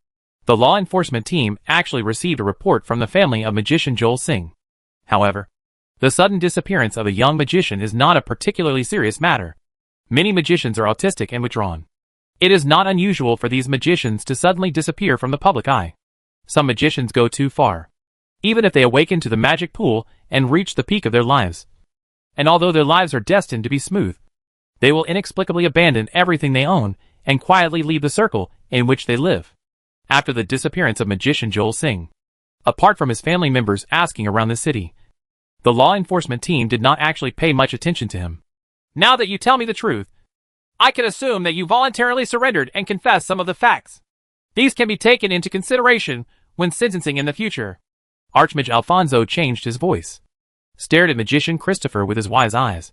the law enforcement team actually received a report from the family of Magician Joel Singh. However, the sudden disappearance of a young magician is not a particularly serious matter. Many magicians are autistic and withdrawn. It is not unusual for these magicians to suddenly disappear from the public eye. Some magicians go too far, even if they awaken to the magic pool and reach the peak of their lives. And although their lives are destined to be smooth, they will inexplicably abandon everything they own and quietly leave the circle in which they live. After the disappearance of Magician Joel Singh, apart from his family members asking around the city, the law enforcement team did not actually pay much attention to him. "Now that you tell me the truth, I can assume that you voluntarily surrendered and confessed some of the facts. These can be taken into consideration when sentencing in the future." Archmage Alfonso changed his voice, stared at Magician Christopher with his wise eyes,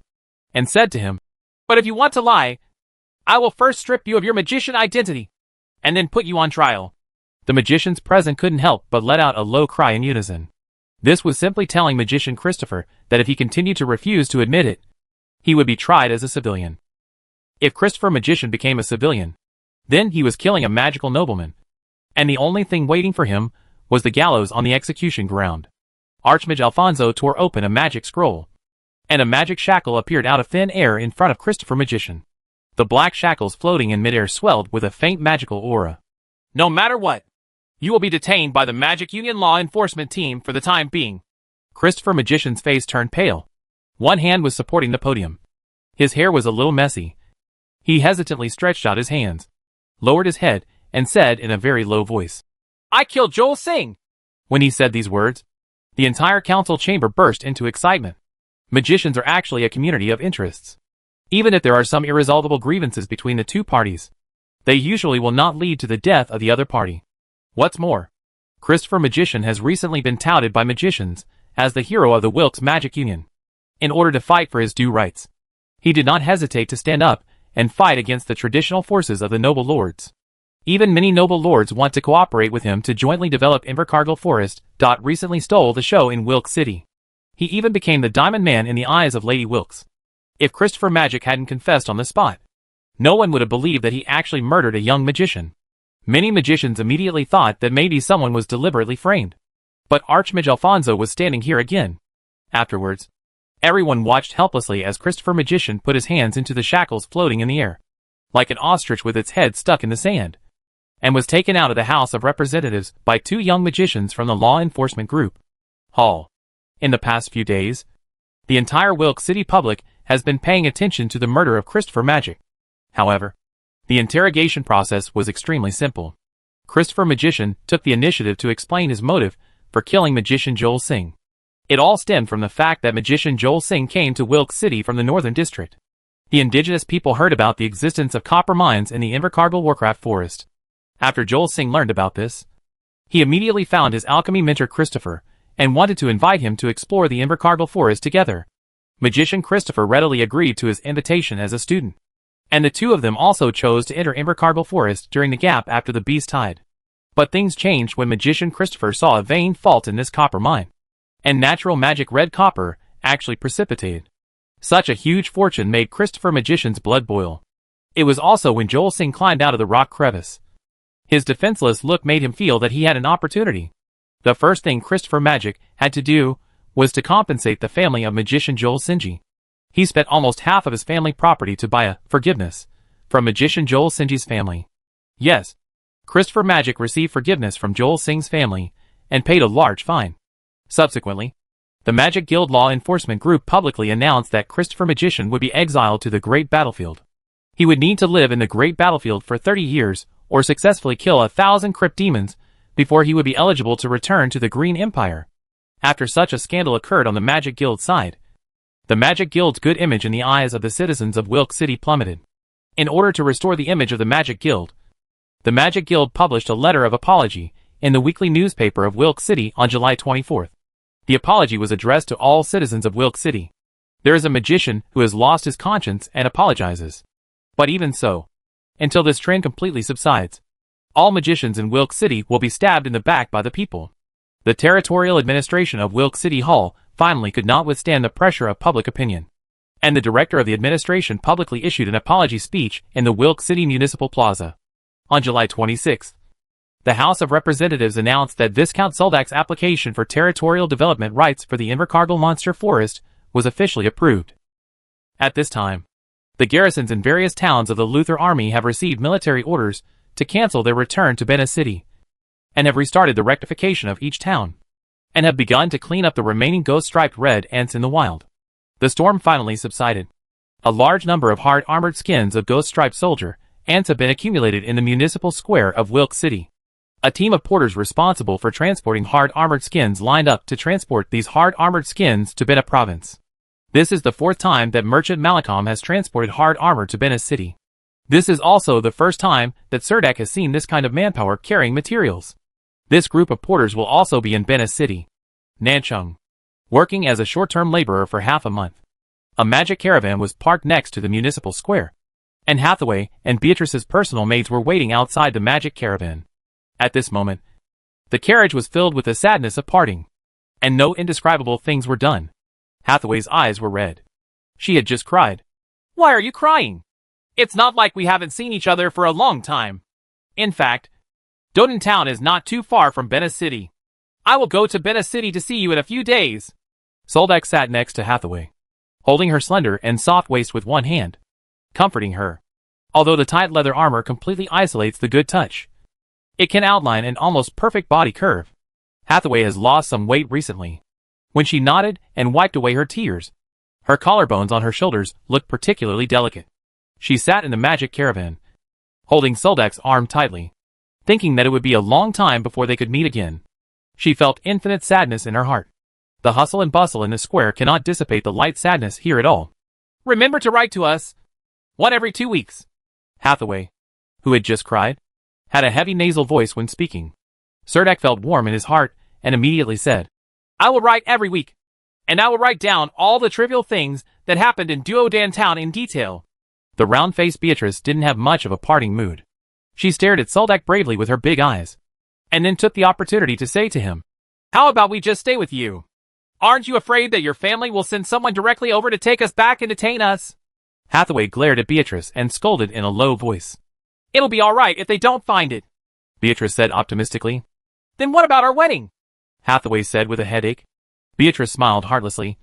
and said to him, "But if you want to lie, I will first strip you of your magician identity, and then put you on trial." The magicians present couldn't help but let out a low cry in unison. This was simply telling Magician Christopher that if he continued to refuse to admit it, he would be tried as a civilian. If Christopher Magician became a civilian, then he was killing a magical nobleman, and the only thing waiting for him was the gallows on the execution ground. Archmage Alfonso tore open a magic scroll, and a magic shackle appeared out of thin air in front of Christopher Magician. The black shackles floating in midair swelled with a faint magical aura. "No matter what, you will be detained by the Magic Union law enforcement team for the time being." Christopher Magician's face turned pale. One hand was supporting the podium. His hair was a little messy. He hesitantly stretched out his hands, lowered his head, and said in a very low voice, "I killed Joel Singh." When he said these words, the entire council chamber burst into excitement. Magicians are actually a community of interests. Even if there are some irresolvable grievances between the two parties, they usually will not lead to the death of the other party. What's more, Christopher Magician has recently been touted by magicians as the hero of the Wilkes Magic Union. In order to fight for his due rights, he did not hesitate to stand up and fight against the traditional forces of the noble lords. Even many noble lords want to cooperate with him to jointly develop Invercargill Forest. Recently stole the show in Wilkes City. He even became the Diamond Man in the eyes of Lady Wilkes. If Christopher Magic hadn't confessed on the spot, no one would have believed that he actually murdered a young magician. Many magicians immediately thought that maybe someone was deliberately framed. But Archmage Alfonso was standing here again. Afterwards, everyone watched helplessly as Christopher Magician put his hands into the shackles floating in the air, like an ostrich with its head stuck in the sand, and was taken out of the House of Representatives by two young magicians from the law enforcement group. Hall. In the past few days, the entire Wilkes City public has been paying attention to the murder of Christopher Magic. However, the interrogation process was extremely simple. Christopher Magician took the initiative to explain his motive for killing Magician Joel Singh. It all stemmed from the fact that Magician Joel Singh came to Wilkes City from the Northern District. The indigenous people heard about the existence of copper mines in the Invercargill Warcraft Forest. After Joel Singh learned about this, he immediately found his alchemy mentor Christopher and wanted to invite him to explore the Invercargill Forest together. Magician Christopher readily agreed to his invitation as a student, and the two of them also chose to enter Invercargill Forest during the gap after the Beast Tide. But things changed when magician Christopher saw a vein fault in this copper mine. And natural magic red copper actually precipitated. Such a huge fortune made Christopher Magician's blood boil. It was also when Joel Singh climbed out of the rock crevice. His defenseless look made him feel that he had an opportunity. The first thing Christopher Magic had to do was to compensate the family of magician Joel Singh. He spent almost half of his family property to buy a forgiveness from magician Joel Singh's family. Yes, Christopher Magic received forgiveness from Joel Singh's family and paid a large fine. Subsequently, the Magic Guild Law Enforcement Group publicly announced that Christopher Magician would be exiled to the Great Battlefield. He would need to live in the Great Battlefield for 30 years or successfully kill 1,000 crypt demons before he would be eligible to return to the Green Empire. After such a scandal occurred on the Magic Guild side, the Magic Guild's good image in the eyes of the citizens of Wilk City plummeted. In order to restore the image of the Magic Guild, the Magic Guild published a letter of apology in the weekly newspaper of Wilk City on July 24th. The apology was addressed to all citizens of Wilk City. There is a magician who has lost his conscience and apologizes. But even so, until this trend completely subsides, all magicians in Wilk City will be stabbed in the back by the people. The territorial administration of Wilk City Hall finally could not withstand the pressure of public opinion, and the director of the administration publicly issued an apology speech in the Wilk City Municipal Plaza. On July 26, the House of Representatives announced that Viscount Soldak's application for territorial development rights for the Invercargill Monster Forest was officially approved. At this time, the garrisons in various towns of the Luther Army have received military orders to cancel their return to Bena City, and have restarted the rectification of each town, and have begun to clean up the remaining ghost-striped red ants in the wild. The storm finally subsided. A large number of hard-armored skins of ghost-striped soldier ants have been accumulated in the municipal square of Wilk City. A team of porters responsible for transporting hard-armored skins lined up to transport these hard-armored skins to Bena Province. This is the fourth time that Merchant Malcolm has transported hard armor to Bena City. This is also the first time that Surdak has seen this kind of manpower carrying materials. This group of porters will also be in Bena City, Nanchung, working as a short-term laborer for half a month. A magic caravan was parked next to the municipal square, and Hathaway and Beatrice's personal maids were waiting outside the magic caravan. At this moment, the carriage was filled with the sadness of parting, and no indescribable things were done. Hathaway's eyes were red. She had just cried. Why are you crying? It's not like we haven't seen each other for a long time. In fact, Doden Town is not too far from Bena City. I will go to Bena City to see you in a few days. Soldak sat next to Hathaway, holding her slender and soft waist with one hand, comforting her. Although the tight leather armor completely isolates the good touch, it can outline an almost perfect body curve. Hathaway has lost some weight recently. When she nodded and wiped away her tears, her collarbones on her shoulders looked particularly delicate. She sat in the magic caravan, holding Soldak's arm tightly, thinking that it would be a long time before they could meet again. She felt infinite sadness in her heart. The hustle and bustle in the square cannot dissipate the light sadness here at all. Remember to write to us. 1 every 2 weeks. Hathaway, who had just cried, had a heavy nasal voice when speaking. Surdak felt warm in his heart and immediately said, I will write every week, and I will write down all the trivial things that happened in Duodan Town in detail. The round-faced Beatrice didn't have much of a parting mood. She stared at Soldak bravely with her big eyes, and then took the opportunity to say to him, How about we just stay with you? Aren't you afraid that your family will send someone directly over to take us back and detain us? Hathaway glared at Beatrice and scolded in a low voice. It'll be all right if they don't find it, Beatrice said optimistically. Then what about our wedding? Hathaway said with a headache. Beatrice smiled heartlessly,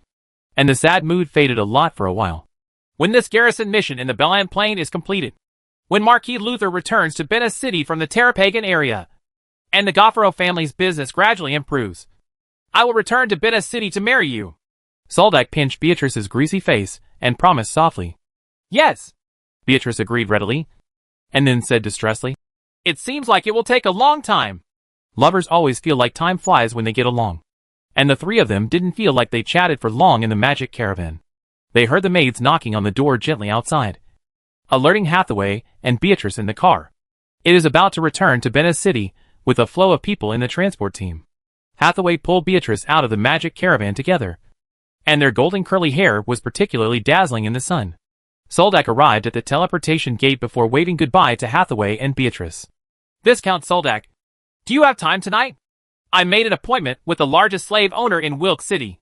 and the sad mood faded a lot for a while. When this garrison mission in the Belland Plain is completed, when Marquis Luther returns to Bena City from the Terrapagan area, and the Goffaro family's business gradually improves, I will return to Bena City to marry you. Soldak pinched Beatrice's greasy face and promised softly. Yes, Beatrice agreed readily, and then said distressfully, It seems like it will take a long time. Lovers always feel like time flies when they get along, and the three of them didn't feel like they chatted for long in the magic caravan. They heard the maids knocking on the door gently outside, alerting Hathaway and Beatrice in the car. It is about to return to Bena City with a flow of people in the transport team. Hathaway pulled Beatrice out of the magic caravan together, and their golden curly hair was particularly dazzling in the sun. Soldak arrived at the teleportation gate before waving goodbye to Hathaway and Beatrice. Viscount Soldak, Do you have time tonight? I made an appointment with the largest slave owner in Wilk City.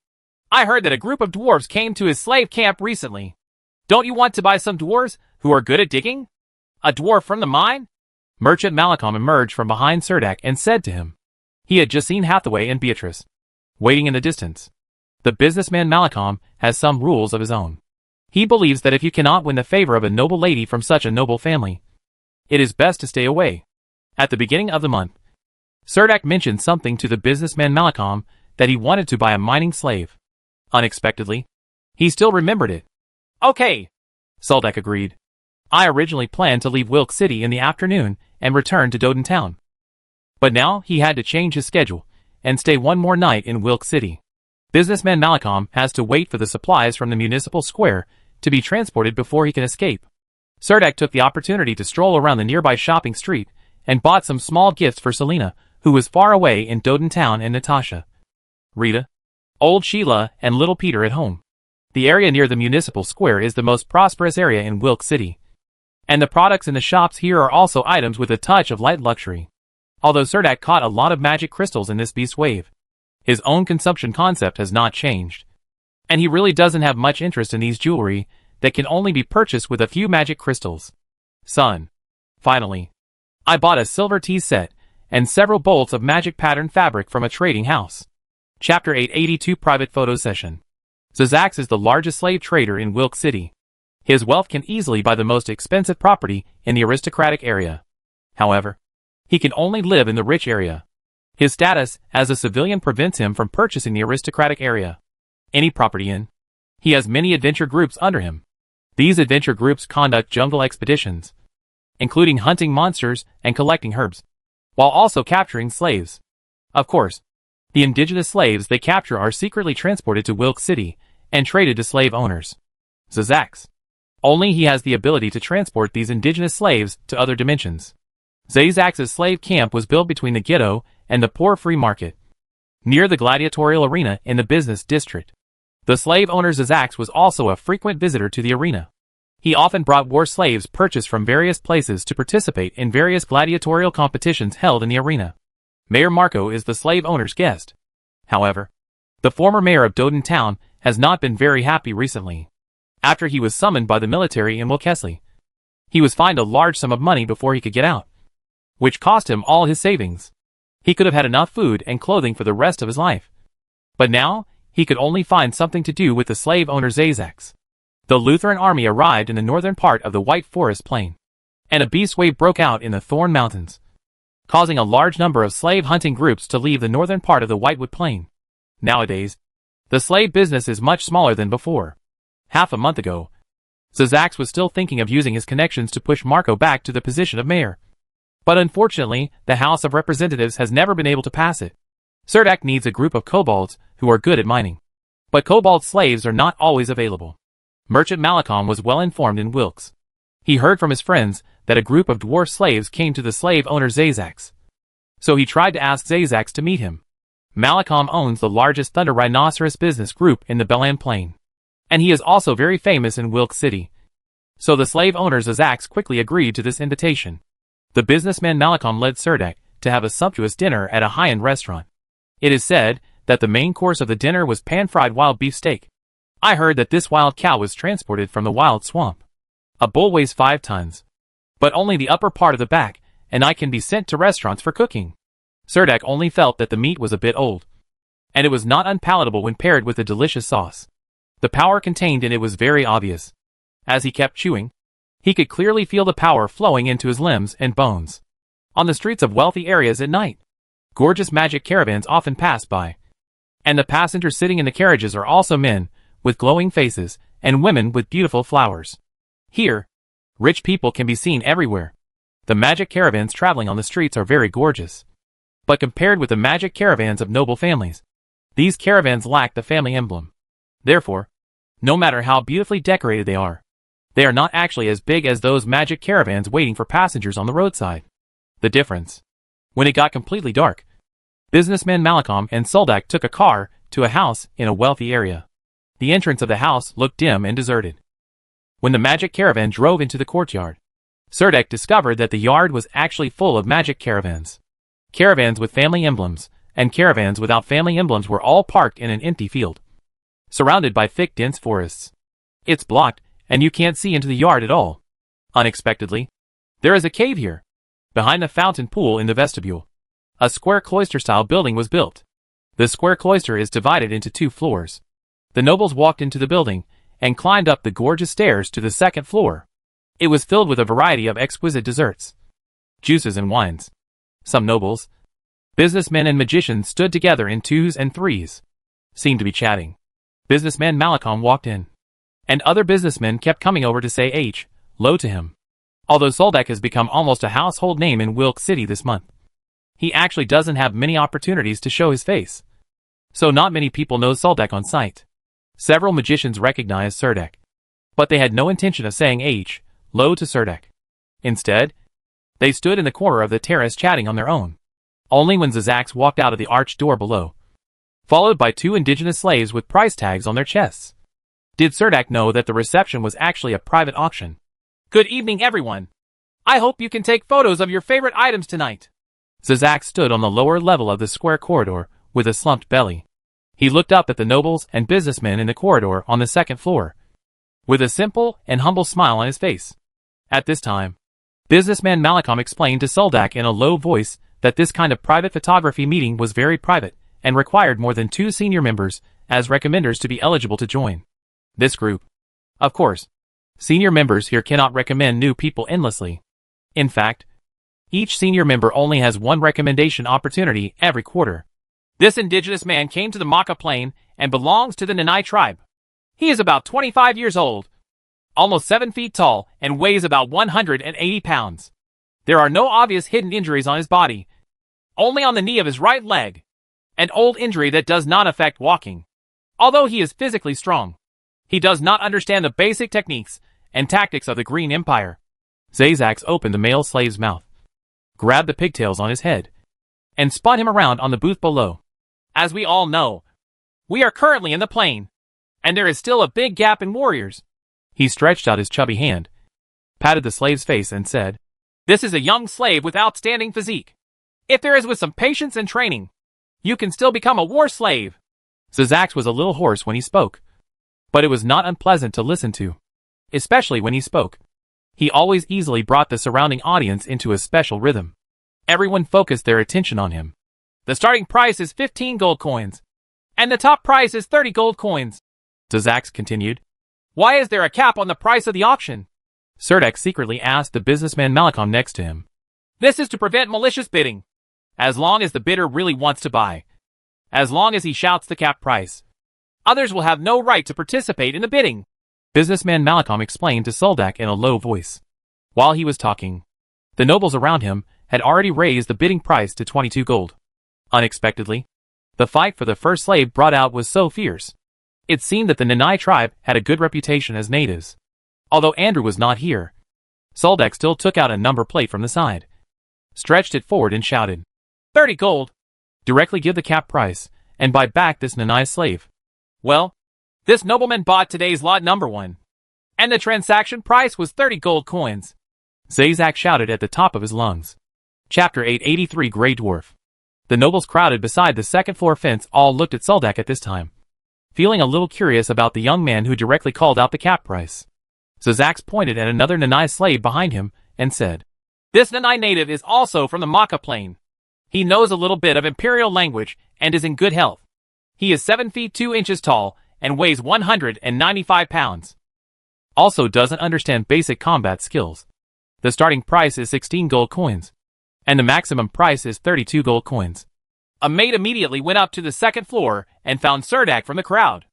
I heard that a group of dwarves came to his slave camp recently. Don't you want to buy some dwarves who are good at digging? A dwarf from the mine? Merchant Malcolm emerged from behind Surdak and said to him. He had just seen Hathaway and Beatrice waiting in the distance. The businessman Malcolm has some rules of his own. He believes that if you cannot win the favor of a noble lady from such a noble family, it is best to stay away. At the beginning of the month, Surdak mentioned something to the businessman Malcolm that he wanted to buy a mining slave. Unexpectedly, he still remembered it. Okay, Surdak agreed. I originally planned to leave Wilk City in the afternoon and return to Doden Town. But now he had to change his schedule and stay one more night in Wilk City. Businessman Malcolm has to wait for the supplies from the municipal square to be transported before he can escape. Surdak took the opportunity to stroll around the nearby shopping street and bought some small gifts for Selena, who was far away in Doden Town, and Natasha, Rita, old Sheila, and little Peter at home. The area near the municipal square is the most prosperous area in Wilk City, and the products in the shops here are also items with a touch of light luxury. Although Surdak caught a lot of magic crystals in this beast wave, his own consumption concept has not changed, and he really doesn't have much interest in these jewelry that can only be purchased with a few magic crystals. Son. Finally, I bought a silver tea set and several bolts of magic pattern fabric from a trading house. Chapter 882 Private Photo Session. Zazax is the largest slave trader in Wilk City. His wealth can easily buy the most expensive property in the aristocratic area. However, he can only live in the rich area. His status as a civilian prevents him from purchasing the aristocratic area. Any property in. He has many adventure groups under him. These adventure groups conduct jungle expeditions, including hunting monsters and collecting herbs, while also capturing slaves. Of course, the indigenous slaves they capture are secretly transported to Wilk City and traded to slave owners. Zazax. Only he has the ability to transport these indigenous slaves to other dimensions. Zazax's slave camp was built between the ghetto and the poor free market, near the gladiatorial arena in the business district. The slave owner Zazax was also a frequent visitor to the arena. He often brought war slaves purchased from various places to participate in various gladiatorial competitions held in the arena. Mayor Marco is the slave owner's guest. However, the former mayor of Doden Town has not been very happy recently. After he was summoned by the military in Wilkesley, he was fined a large sum of money before he could get out, which cost him all his savings. He could have had enough food and clothing for the rest of his life. But now, he could only find something to do with the slave owner Zazax. The Lutheran army arrived in the northern part of the White Forest Plain, and a beast wave broke out in the Thorn Mountains, causing a large number of slave hunting groups to leave the northern part of the Whitewood Plain. Nowadays, the slave business is much smaller than before. Half a month ago, Zazax was still thinking of using his connections to push Marco back to the position of mayor. But unfortunately, the House of Representatives has never been able to pass it. Surdak needs a group of kobolds who are good at mining. But kobold slaves are not always available. Merchant Malcolm was well informed in Wilkes. He heard from his friends that a group of dwarf slaves came to the slave owner Zazax. So he tried to ask Zazax to meet him. Malcolm owns the largest thunder rhinoceros business group in the Belan Plain, and he is also very famous in Wilk City. So the slave owner Zazax quickly agreed to this invitation. The businessman Malcolm led Surdak to have a sumptuous dinner at a high-end restaurant. It is said that the main course of the dinner was pan-fried wild beef steak. I heard that this wild cow was transported from the wild swamp. A bull weighs 5 tons, but only the upper part of the back, and I can be sent to restaurants for cooking. Surdak only felt that the meat was a bit old, and it was not unpalatable when paired with a delicious sauce. The power contained in it was very obvious. As he kept chewing, he could clearly feel the power flowing into his limbs and bones. On the streets of wealthy areas at night, gorgeous magic caravans often pass by, and the passengers sitting in the carriages are also men with glowing faces and women with beautiful flowers. Here, rich people can be seen everywhere. The magic caravans traveling on the streets are very gorgeous. But compared with the magic caravans of noble families, these caravans lack the family emblem. Therefore, no matter how beautifully decorated they are not actually as big as those magic caravans waiting for passengers on the roadside. The difference. When it got completely dark, businessman Malcolm and Surdak took a car to a house in a wealthy area. The entrance of the house looked dim and deserted. When the magic caravan drove into the courtyard, Surdak discovered that the yard was actually full of magic caravans. Caravans with family emblems, and caravans without family emblems were all parked in an empty field, surrounded by thick dense forests. It's blocked, and you can't see into the yard at all. Unexpectedly, there is a cave here. Behind the fountain pool in the vestibule, a square cloister-style building was built. The square cloister is divided into 2 floors. The nobles walked into the building and climbed up the gorgeous stairs to the 2nd floor. It was filled with a variety of exquisite desserts, juices and wines. Some nobles, businessmen and magicians stood together in 2s and 3s, seemed to be chatting. Businessman Malcolm walked in, and other businessmen kept coming over to say hello to him. Although Soldak has become almost a household name in Wilk City this month, he actually doesn't have many opportunities to show his face, so not many people know Soldak on sight. Several magicians recognized Serdek, but they had no intention of saying hello to Serdek. Instead, they stood in the corner of the terrace chatting on their own. Only when Zazax walked out of the arched door below, followed by 2 indigenous slaves with price tags on their chests, did Serdek know that the reception was actually a private auction. Good evening, everyone. I hope you can take photos of your favorite items tonight. Zazax stood on the lower level of the square corridor with a slumped belly. He looked up at the nobles and businessmen in the corridor on the 2nd floor, with a simple and humble smile on his face. At this time, businessman Malcolm explained to Soldak in a low voice that this kind of private photography meeting was very private and required more than 2 senior members as recommenders to be eligible to join this group. Of course, senior members here cannot recommend new people endlessly. In fact, each senior member only has 1 recommendation opportunity every quarter. This indigenous man came to the Maka Plain and belongs to the Nanai tribe. He is about 25 years old, almost 7 feet tall, and weighs about 180 pounds. There are no obvious hidden injuries on his body, only on the knee of his right leg, an old injury that does not affect walking. Although he is physically strong, he does not understand the basic techniques and tactics of the Green Empire. Zazax opened the male slave's mouth, grabbed the pigtails on his head, and spun him around on the booth below. As we all know, we are currently in the plain, and there is still a big gap in warriors. He stretched out his chubby hand, patted the slave's face and said, This is a young slave with outstanding physique. If there is with some patience and training, you can still become a war slave. Zazax was a little hoarse when he spoke, but it was not unpleasant to listen to, especially when he spoke. He always easily brought the surrounding audience into a special rhythm. Everyone focused their attention on him. The starting price is 15 gold coins, and the top price is 30 gold coins. Zazax continued. Why is there a cap on the price of the auction? Serdek secretly asked the businessman Malcolm next to him. This is to prevent malicious bidding. As long as the bidder really wants to buy, as long as he shouts the cap price, others will have no right to participate in the bidding. Businessman Malcolm explained to Soldak in a low voice. While he was talking, the nobles around him had already raised the bidding price to 22 gold. Unexpectedly, the fight for the first slave brought out was so fierce. It seemed that the Nanai tribe had a good reputation as natives. Although Andrew was not here, Soldak still took out a number plate from the side, stretched it forward and shouted, 30 gold. Directly give the cap price, and buy back this Nanai slave. Well, this nobleman bought today's lot number 1, and the transaction price was 30 gold coins. Zazax shouted at the top of his lungs. Chapter 883 Grey Dwarf. The nobles crowded beside the 2nd floor fence all looked at Soldak at this time, feeling a little curious about the young man who directly called out the cap price. Zazax pointed at another Nanai slave behind him and said, This Nanai native is also from the Maka Plain. He knows a little bit of Imperial language and is in good health. He is 7 feet 2 inches tall and weighs 195 pounds. Also doesn't understand basic combat skills. The starting price is 16 gold coins, and the maximum price is 32 gold coins. A maid immediately went up to the 2nd floor and found Serdek from the crowd.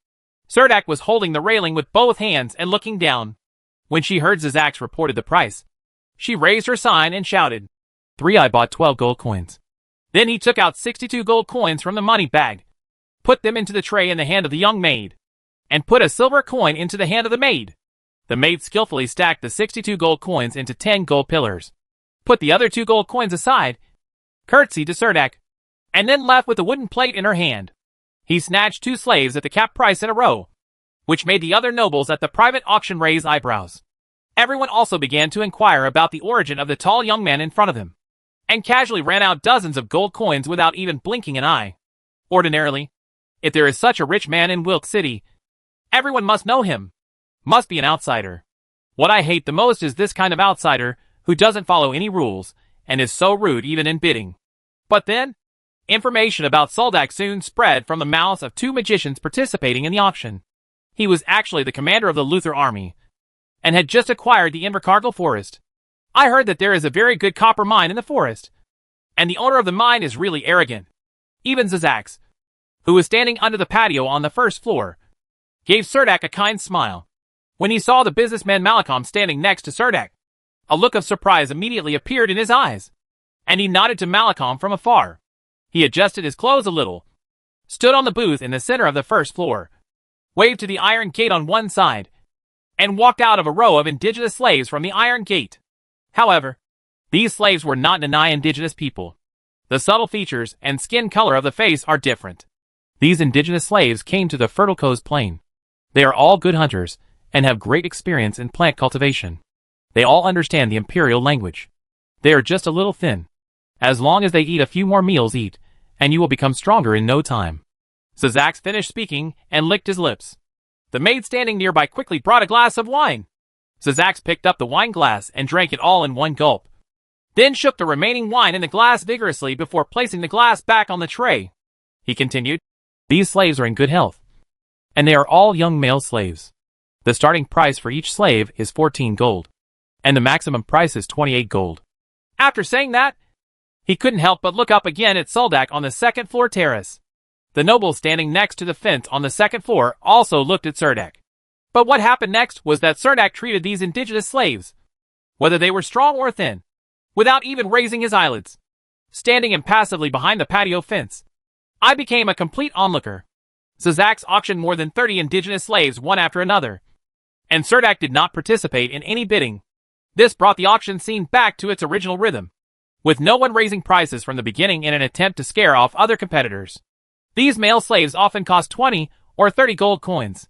Serdek was holding the railing with both hands and looking down. When she heard Zazax reported the price, she raised her sign and shouted, 3 I bought 12 gold coins. Then he took out 62 gold coins from the money bag, put them into the tray in the hand of the young maid, and put a silver coin into the hand of the maid. The maid skillfully stacked the 62 gold coins into 10 gold pillars, put the other 2 gold coins aside, curtsied to Serdek, and then left with a wooden plate in her hand. He snatched 2 slaves at the cap price in a row, which made the other nobles at the private auction raise eyebrows. Everyone also began to inquire about the origin of the tall young man in front of him, and casually ran out dozens of gold coins without even blinking an eye. Ordinarily, if there is such a rich man in Wilk City, everyone must know him. Must be an outsider. What I hate the most is this kind of outsider who doesn't follow any rules and is so rude even in bidding. But then, information about Soldak soon spread from the mouths of two magicians participating in the auction. He was actually the commander of the Luther army and had just acquired the Invercargill forest. I heard that there is a very good copper mine in the forest, and the owner of the mine is really arrogant. Even Zazax, who was standing under the patio on the first floor, gave Cerdak a kind smile. When he saw the businessman Malcolm standing next to Cerdak, a look of surprise immediately appeared in his eyes, and he nodded to Malcolm from afar. He adjusted his clothes a little, stood on the booth in the center of the first floor, waved to the iron gate on one side, and walked out of a row of indigenous slaves from the iron gate. However, these slaves were not Nanai indigenous people. The subtle features and skin color of the face are different. These indigenous slaves came to the Fertile Coast Plain. They are all good hunters and have great experience in plant cultivation. They all understand the imperial language. They are just a little thin. As long as they eat a few more meals and you will become stronger in no time. Zazax finished speaking and licked his lips. The maid standing nearby quickly brought a glass of wine. Zazax picked up the wine glass and drank it all in one gulp. Then shook the remaining wine in the glass vigorously before placing the glass back on the tray. He continued, "These slaves are in good health, and they are all young male slaves. The starting price for each slave is 14 gold, and the maximum price is 28 gold. After saying that, he couldn't help but look up again at Soldak on the second floor terrace. The noble standing next to the fence on the second floor also looked at Cerdak. But what happened next was that Cerdak treated these indigenous slaves, whether they were strong or thin, without even raising his eyelids. Standing impassively behind the patio fence, I became a complete onlooker. Zazax auctioned more than 30 indigenous slaves one after another, and Cerdak did not participate in any bidding. This brought the auction scene back to its original rhythm, with no one raising prices from the beginning in an attempt to scare off other competitors. These male slaves often cost 20 or 30 gold coins.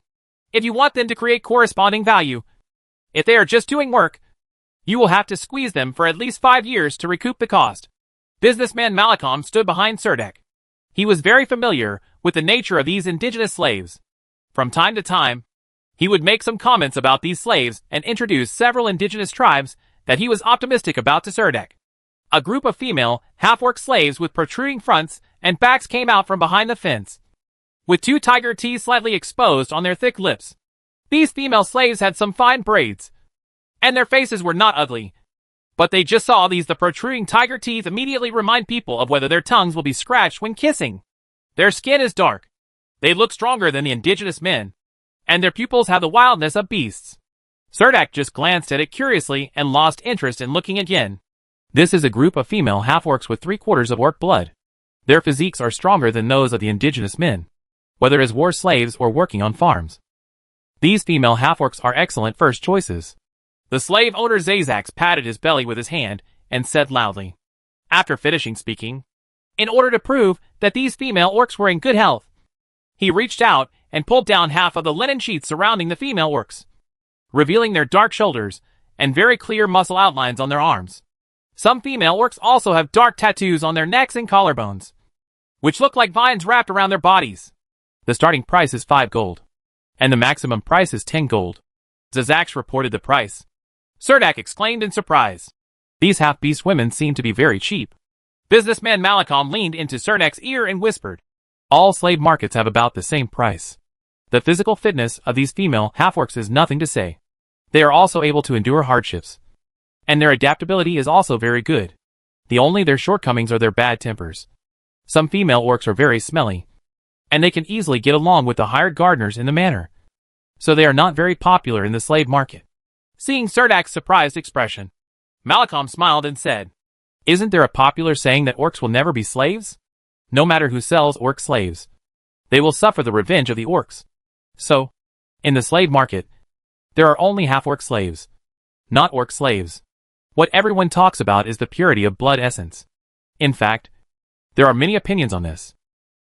If you want them to create corresponding value, if they are just doing work, you will have to squeeze them for at least 5 years to recoup the cost. Businessman Malcolm stood behind Cerdak. He was very familiar with the nature of these indigenous slaves. From time to time, he would make some comments about these slaves and introduce several indigenous tribes that he was optimistic about to Cerdak. A group of female, half-orc slaves with protruding fronts and backs came out from behind the fence, with 2 tiger teeth slightly exposed on their thick lips. These female slaves had some fine braids, and their faces were not ugly, but they just saw the protruding tiger teeth immediately remind people of whether their tongues will be scratched when kissing. Their skin is dark. They look stronger than the indigenous men, and their pupils have the wildness of beasts. Cerdak just glanced at it curiously and lost interest in looking again. This is a group of female half-orcs with 3/4 of orc blood. Their physiques are stronger than those of the indigenous men, whether as war slaves or working on farms. These female half-orcs are excellent first choices. The slave owner Zazax patted his belly with his hand and said loudly, after finishing speaking, in order to prove that these female orcs were in good health, he reached out and pulled down half of the linen sheets surrounding the female orcs, revealing their dark shoulders and very clear muscle outlines on their arms. Some female orcs also have dark tattoos on their necks and collarbones, which look like vines wrapped around their bodies. The starting price is 5 gold, and the maximum price is 10 gold. Zazax reported the price. Cerdak exclaimed in surprise. These half-beast women seem to be very cheap. Businessman Malcolm leaned into Cerdak's ear and whispered, all slave markets have about the same price. The physical fitness of these female half-orcs is nothing to say. They are also able to endure hardships, and their adaptability is also very good. Their shortcomings are their bad tempers. Some female orcs are very smelly, and they can easily get along with the hired gardeners in the manor, so they are not very popular in the slave market. Seeing Cerdak's surprised expression, Malcolm smiled and said, isn't there a popular saying that orcs will never be slaves? No matter who sells orc slaves, they will suffer the revenge of the orcs. So, in the slave market, there are only half-orc slaves, not orc slaves. What everyone talks about is the purity of blood essence. In fact, there are many opinions on this.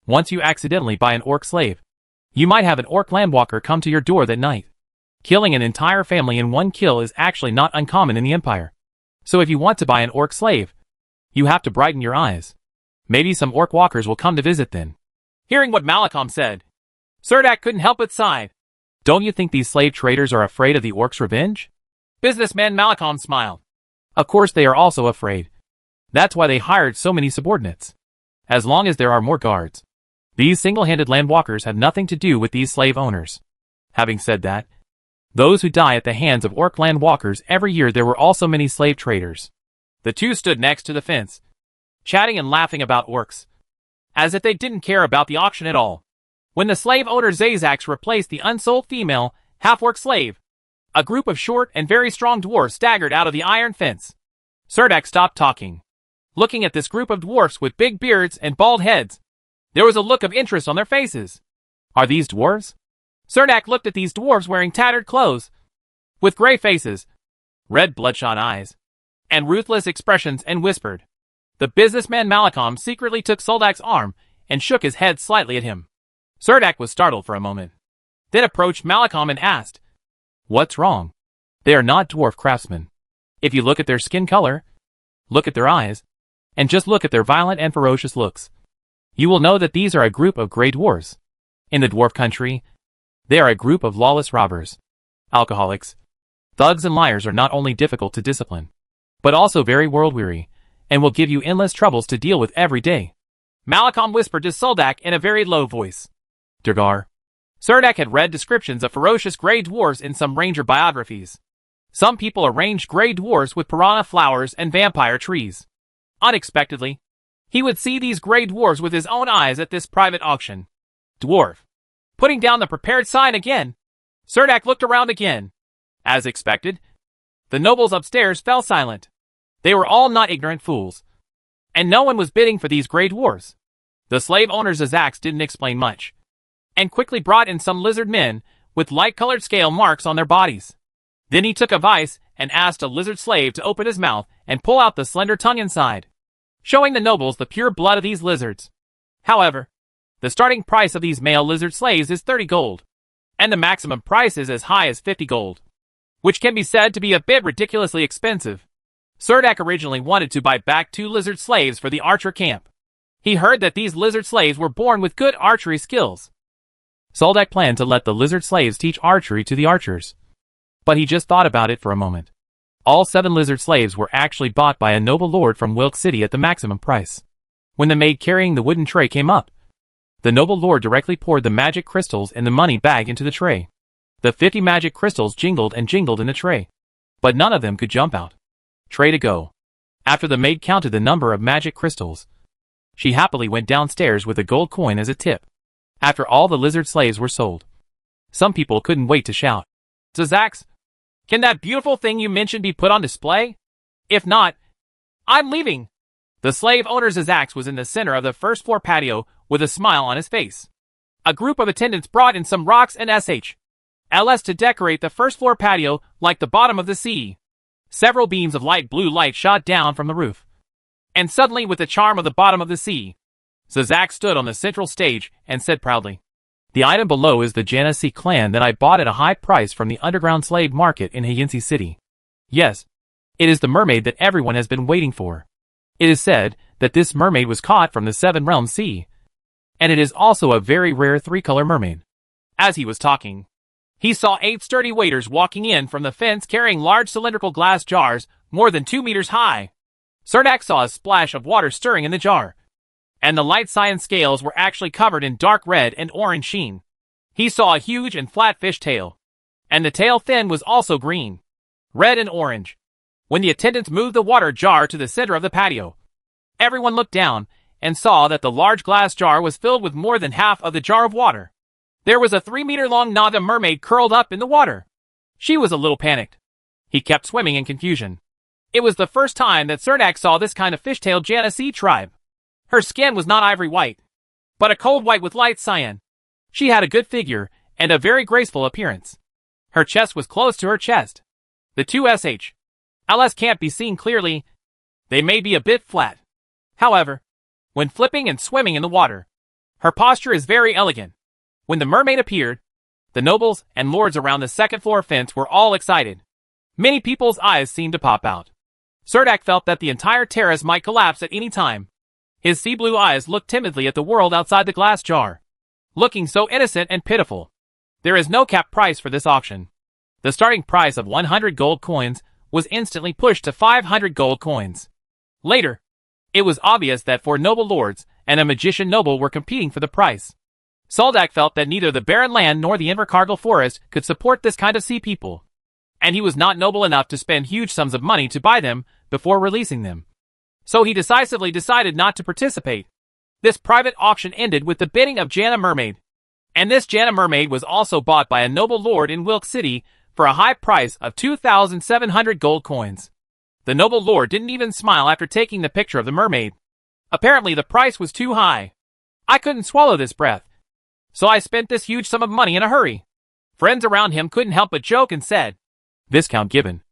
Once you accidentally buy an orc slave, you might have an orc landwalker come to your door that night. Killing an entire family in one kill is actually not uncommon in the Empire. So if you want to buy an orc slave, You have to brighten your eyes. Maybe some orc walkers will come to visit then. Hearing what Malcolm said, Surdak couldn't help but sigh. Don't you think these slave traders are afraid of the orcs' revenge? Businessman Malcolm smiled. Of course they are also afraid. That's why they hired so many subordinates. As long as there are more guards. These single-handed landwalkers have nothing to do with these slave owners. Having said that, those who die at the hands of orc landwalkers every year, there were also many slave traders. The two stood next to the fence, chatting and laughing about orcs, as if they didn't care about the auction at all. When the slave owner Zazax replaced the unsold female, half-orc slave, a group of short and very strong dwarfs staggered out of the iron fence. Surdak stopped talking, looking at this group of dwarfs with big beards and bald heads. There was a look of interest on their faces. Are these dwarves? Surdak looked at these dwarves wearing tattered clothes, with gray faces, red bloodshot eyes, and ruthless expressions, and whispered. The businessman Malcolm secretly took Soldak's arm and shook his head slightly at him. Surdak was startled for a moment, then approached Malcolm and asked, "What's wrong?" "They are not dwarf craftsmen. If you look at their skin color, look at their eyes, and just look at their violent and ferocious looks, you will know that these are a group of grey dwarves. In the dwarf country, they are a group of lawless robbers, alcoholics, thugs, and liars are not only difficult to discipline, but also very world-weary, and will give you endless troubles to deal with every day." Malcolm whispered to Soldak in a very low voice. Durgar. Surdak had read descriptions of ferocious grey dwarves in some ranger biographies. Some people arranged grey dwarves with piranha flowers and vampire trees. Unexpectedly, he would see these grey dwarves with his own eyes at this private auction. Dwarf. Putting down the prepared sign again, Surdak looked around again. As expected, the nobles upstairs fell silent. They were all not ignorant fools, and no one was bidding for these grey dwarves. The slave owner Zazax didn't explain much, and quickly brought in some lizard men with light-colored scale marks on their bodies. Then he took a vice and asked a lizard slave to open his mouth and pull out the slender tongue inside, showing the nobles the pure blood of these lizards. However, the starting price of these male lizard slaves is 30 gold, and the maximum price is as high as 50 gold, which can be said to be a bit ridiculously expensive. Surdak originally wanted to buy back 2 lizard slaves for the archer camp. He heard that these lizard slaves were born with good archery skills. Soldak planned to let the lizard slaves teach archery to the archers. But he just thought about it for a moment. All 7 lizard slaves were actually bought by a noble lord from Wilk City at the maximum price. When the maid carrying the wooden tray came up, the noble lord directly poured the magic crystals in the money bag into the tray. The 50 magic crystals jingled and jingled in the tray, but none of them could jump out. Tray to go. After the maid counted the number of magic crystals, she happily went downstairs with a gold coin as a tip. After all the lizard slaves were sold, some people couldn't wait to shout, "Zazax, can that beautiful thing you mentioned be put on display? If not, I'm leaving." The slave owner Zazax was in the center of the first floor patio with a smile on his face. A group of attendants brought in some rocks and LS to decorate the first floor patio like the bottom of the sea. Several beams of light blue light shot down from the roof. And suddenly, with the charm of the bottom of the sea, Zazax stood on the central stage and said proudly, "The item below is the Janasi clan that I bought at a high price from the underground slave market in Helensa City. Yes, it is the mermaid that everyone has been waiting for. It is said that this mermaid was caught from the 7 Realms Sea, and it is also a very rare 3-color mermaid." As he was talking, he saw 8 sturdy waiters walking in from the fence carrying large cylindrical glass jars more than 2 meters high. Surdak saw a splash of water stirring in the jar, and the light cyan scales were actually covered in dark red and orange sheen. He saw a huge and flat fish tail, and the tail fin was also green, red and orange. When the attendants moved the water jar to the center of the patio, everyone looked down and saw that the large glass jar was filled with more than half of the jar of water. There was a 3-meter-long Nava mermaid curled up in the water. She was a little panicked. He kept swimming in confusion. It was the first time that Surdak saw this kind of fishtail Janasi tribe. Her skin was not ivory white, but a cold white with light cyan. She had a good figure and a very graceful appearance. Her chest was close to her chest. The 2 LS can't be seen clearly. They may be a bit flat. However, when flipping and swimming in the water, her posture is very elegant. When the mermaid appeared, the nobles and lords around the second floor fence were all excited. Many people's eyes seemed to pop out. Surdak felt that the entire terrace might collapse at any time. His sea blue eyes looked timidly at the world outside the glass jar, looking so innocent and pitiful. There is no cap price for this auction. The starting price of 100 gold coins was instantly pushed to 500 gold coins. Later, it was obvious that 4 noble lords and a magician noble were competing for the price. Soldak felt that neither the barren land nor the Invercargill forest could support this kind of sea people, and he was not noble enough to spend huge sums of money to buy them before releasing them. So he decisively decided not to participate. This private auction ended with the bidding of Jana Mermaid, and this Jana Mermaid was also bought by a noble lord in Wilk City for a high price of 2,700 gold coins. The noble lord didn't even smile after taking the picture of the mermaid. Apparently the price was too high. I couldn't swallow this breath, so I spent this huge sum of money in a hurry. Friends around him couldn't help but joke and said, "Viscount Gibbon,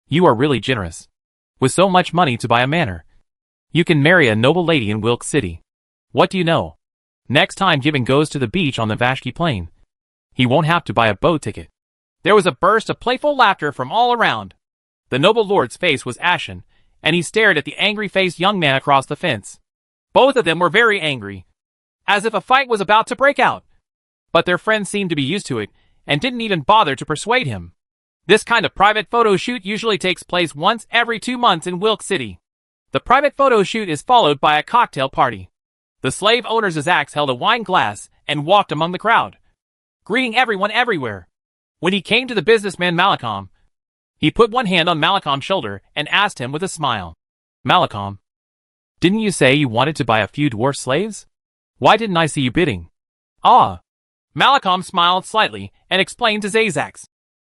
you are really generous. With so much money to buy a manor, you can marry a noble lady in Wilk City. What do you know? Next time Gibbon goes to the beach on the Vashki Plain, he won't have to buy a boat ticket." There was a burst of playful laughter from all around. The noble lord's face was ashen, and he stared at the angry-faced young man across the fence. Both of them were very angry, as if a fight was about to break out. But their friend seemed to be used to it, and didn't even bother to persuade him. This kind of private photo shoot usually takes place once every 2 months in Wilk City. The private photo shoot is followed by a cocktail party. The slave owner Zazax held a wine glass and walked among the crowd, greeting everyone everywhere. When he came to the businessman Malcolm, he put one hand on Malcolm's shoulder and asked him with a smile, "Malcolm, didn't you say you wanted to buy a few dwarf slaves? Why didn't I see you bidding?" "Ah." Malcolm smiled slightly and explained to Zazax.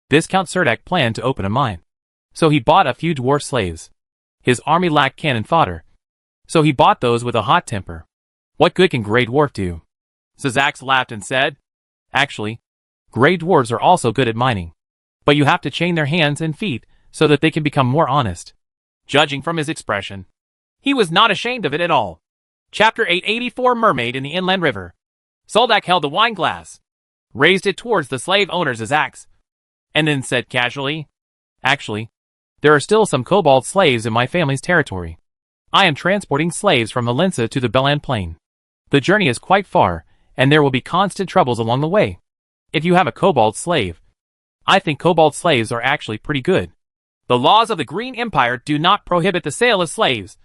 Viscount Surdak planned to open a mine, so he bought a few dwarf slaves. His army lacked cannon fodder, so he bought those with a hot temper. What good can Grey Dwarf do? Zazax laughed and said, "Actually, Grey Dwarves are also good at mining, but you have to chain their hands and feet so that they can become more honest." Judging from his expression, he was not ashamed of it at all. Chapter 884 Mermaid in the Inland River. Soldak held the wine glass, raised it towards the slave owner Zazax, and then said casually, "Actually, there are still some kobold slaves in my family's territory. I am transporting slaves from Helensa to the Belan Plain. The journey is quite far, and there will be constant troubles along the way. If you have a kobold slave, I think kobold slaves are actually pretty good." The laws of the Green Empire do not prohibit the sale of slaves,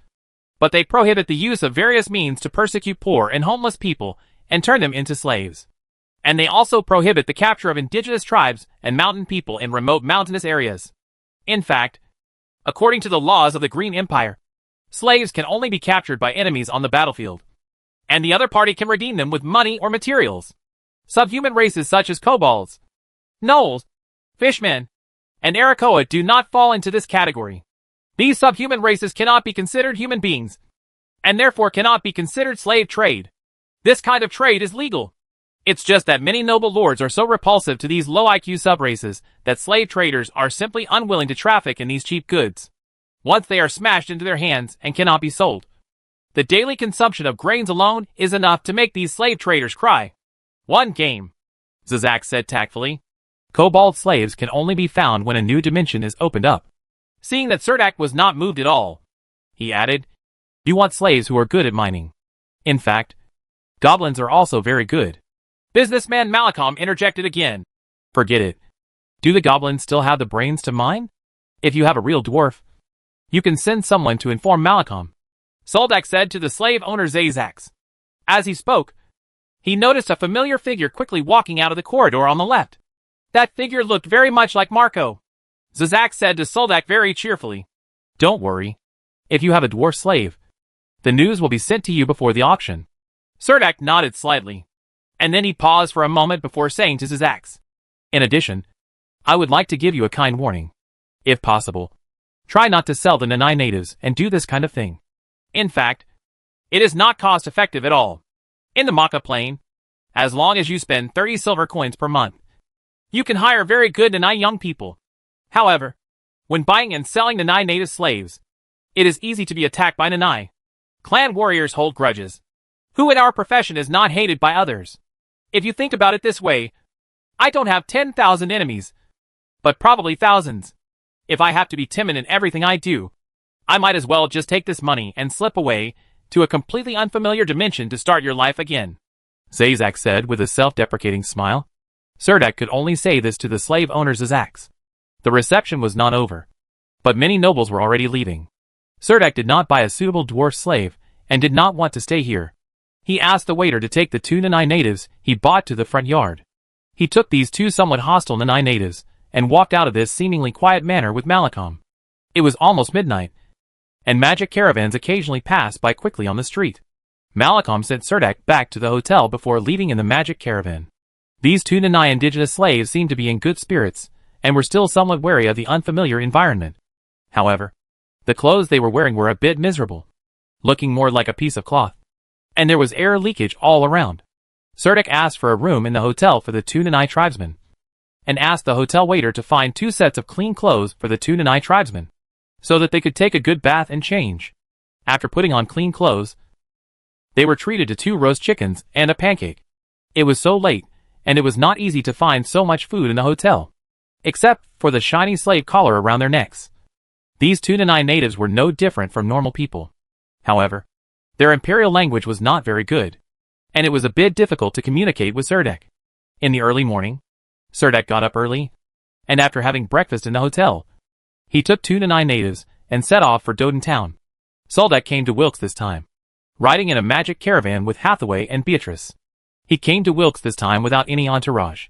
but they prohibit the use of various means to persecute poor and homeless people and turn them into slaves. And they also prohibit the capture of indigenous tribes and mountain people in remote mountainous areas. In fact, according to the laws of the Green Empire, slaves can only be captured by enemies on the battlefield, and the other party can redeem them with money or materials. Subhuman races such as kobolds, gnolls, fishmen, and Arakoa do not fall into this category. These subhuman races cannot be considered human beings, and therefore cannot be considered slave trade. This kind of trade is legal. It's just that many noble lords are so repulsive to these low IQ subraces that slave traders are simply unwilling to traffic in these cheap goods, once they are smashed into their hands and cannot be sold. The daily consumption of grains alone is enough to make these slave traders cry. "One game," Zazax said tactfully. "Kobold slaves can only be found when a new dimension is opened up." Seeing that Surdak was not moved at all, he added, "You want slaves who are good at mining. In fact, goblins are also very good." Businessman Malcolm interjected again. "Forget it. Do the goblins still have the brains to mine? If you have a real dwarf, you can send someone to inform Malcolm," Soldak said to the slave owner Zazax. As he spoke, he noticed a familiar figure quickly walking out of the corridor on the left. That figure looked very much like Marco. Zazax said to Soldak very cheerfully, "Don't worry. If you have a dwarf slave, the news will be sent to you before the auction." Surdak nodded slightly, and then he paused for a moment before saying to Zazax, "In addition, I would like to give you a kind warning. If possible, try not to sell the Nanai natives and do this kind of thing. In fact, it is not cost-effective at all. In the Maka Plain, as long as you spend 30 silver coins per month, you can hire very good Nanai young people. However, when buying and selling Nanai native slaves, it is easy to be attacked by Nanai. Clan warriors hold grudges. Who in our profession is not hated by others? If you think about it this way, I don't have 10,000 enemies, but probably thousands. If I have to be timid in everything I do, I might as well just take this money and slip away to a completely unfamiliar dimension to start your life again," Zazak said with a self-deprecating smile. Serdek could only say this to the slave owner Zazaks. The reception was not over, but many nobles were already leaving. Serdek did not buy a suitable dwarf slave and did not want to stay here. He asked the waiter to take the 2 Nanai natives he bought to the front yard. He took these 2 somewhat hostile Nanai natives and walked out of this seemingly quiet manor with Malcolm. It was almost midnight, and magic caravans occasionally passed by quickly on the street. Malcolm sent Serdek back to the hotel before leaving in the magic caravan. These 2 Nanai indigenous slaves seemed to be in good spirits and were still somewhat wary of the unfamiliar environment. However, the clothes they were wearing were a bit miserable, looking more like a piece of cloth, and there was air leakage all around. Serdek asked for a room in the hotel for the 2 Nanai tribesmen, and asked the hotel waiter to find 2 sets of clean clothes for the 2 Nanai tribesmen, so that they could take a good bath and change. After putting on clean clothes, they were treated to 2 roast chickens and a pancake. It was so late, and it was not easy to find so much food in the hotel, except for the shiny slave collar around their necks. These 2 Nanai natives were no different from normal people. However, their imperial language was not very good, and it was a bit difficult to communicate with Serdek. In the early morning, Serdek got up early, and after having breakfast in the hotel, he took 2 Nanai natives and set off for Doden town. Serdek came to Wilkes this time, riding in a magic caravan with Hathaway and Beatrice. He came to Wilkes this time without any entourage.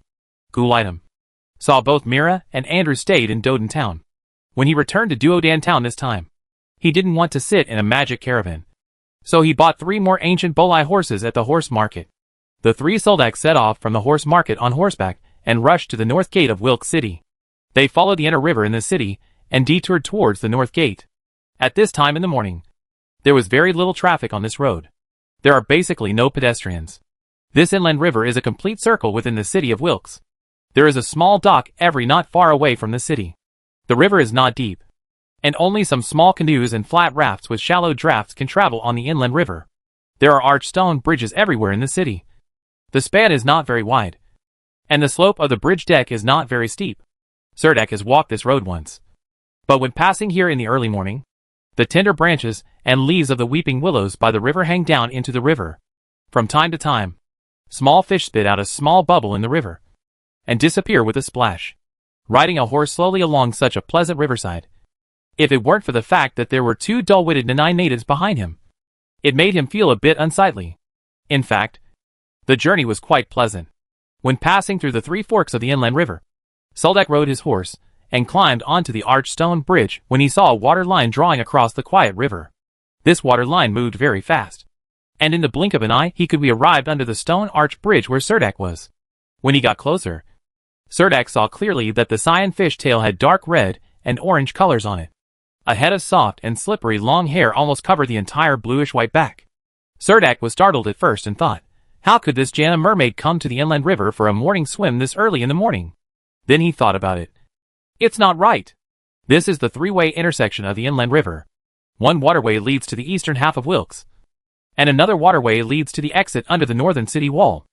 Gulitem saw both Mira and Andrew stayed in Doden town. When he returned to Duodan town this time, he didn't want to sit in a magic caravan, so he bought 3 more ancient Bolai horses at the horse market. The 3 Soldaks set off from the horse market on horseback and rushed to the north gate of Wilkes City. They followed the inner river in the city and detoured towards the north gate. At this time in the morning, there was very little traffic on this road. There are basically no pedestrians. This inland river is a complete circle within the city of Wilkes. There is a small dock every not far away from the city. The river is not deep, and only some small canoes and flat rafts with shallow drafts can travel on the inland river. There are arched stone bridges everywhere in the city. The span is not very wide, and the slope of the bridge deck is not very steep. Serdek has walked this road once, but when passing here in the early morning, the tender branches and leaves of the weeping willows by the river hang down into the river. From time to time, small fish spit out a small bubble in the river and disappear with a splash. Riding a horse slowly along such a pleasant riverside, if it weren't for the fact that there were 2 dull-witted Nanai natives behind him, it made him feel a bit unsightly. In fact, the journey was quite pleasant. When passing through the 3 forks of the inland river, Serdek rode his horse and climbed onto the arched stone bridge when he saw a water line drawing across the quiet river. This water line moved very fast, and in the blink of an eye he could be arrived under the stone arched bridge where Serdek was. When he got closer, Serdek saw clearly that the cyan fish tail had dark red and orange colors on it. A head of soft and slippery long hair almost covered the entire bluish-white back. Serdek was startled at first and thought, how could this Jana mermaid come to the inland river for a morning swim this early in the morning? Then he thought about it. It's not right. This is the 3-way intersection of the inland river. One waterway leads to the eastern half of Wilkes, and another waterway leads to the exit under the northern city wall.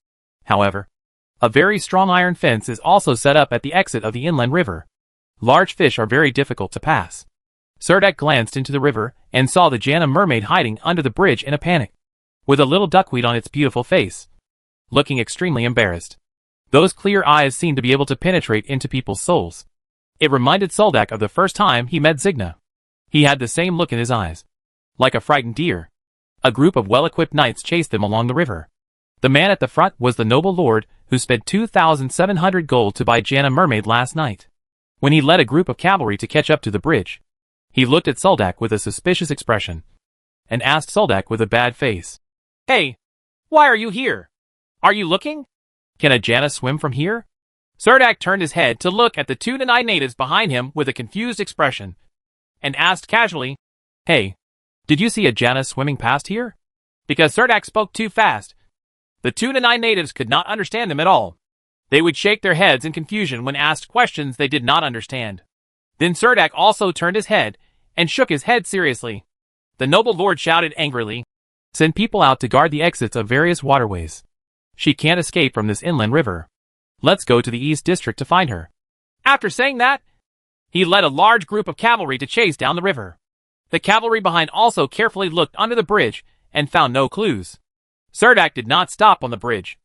However, a very strong iron fence is also set up at the exit of the inland river. Large fish are very difficult to pass. Serdek glanced into the river and saw the Jana mermaid hiding under the bridge in a panic, with a little duckweed on its beautiful face, looking extremely embarrassed. Those clear eyes seemed to be able to penetrate into people's souls. It reminded Serdek of the first time he met Zigna. He had the same look in his eyes, like a frightened deer. A group of well-equipped knights chased them along the river. The man at the front was the noble lord who spent 2,700 gold to buy Jana mermaid last night. When he led a group of cavalry to catch up to the bridge, he looked at Serdek with a suspicious expression, and asked Serdek with a bad face, "Hey, why are you here? Are you looking? Can a Jana swim from here?" Serdek turned his head to look at the 2 Nanai natives behind him with a confused expression, and asked casually, "Hey, did you see a Jana swimming past here?" Because Serdek spoke too fast, the 2 Nanai natives could not understand him at all. They would shake their heads in confusion when asked questions they did not understand. Then Serdek also turned his head and shook his head seriously. The noble lord shouted angrily, "Send people out to guard the exits of various waterways. She can't escape from this inland river. Let's go to the East District to find her." After saying that, he led a large group of cavalry to chase down the river. The cavalry behind also carefully looked under the bridge and found no clues. Surdak did not stop on the bridge.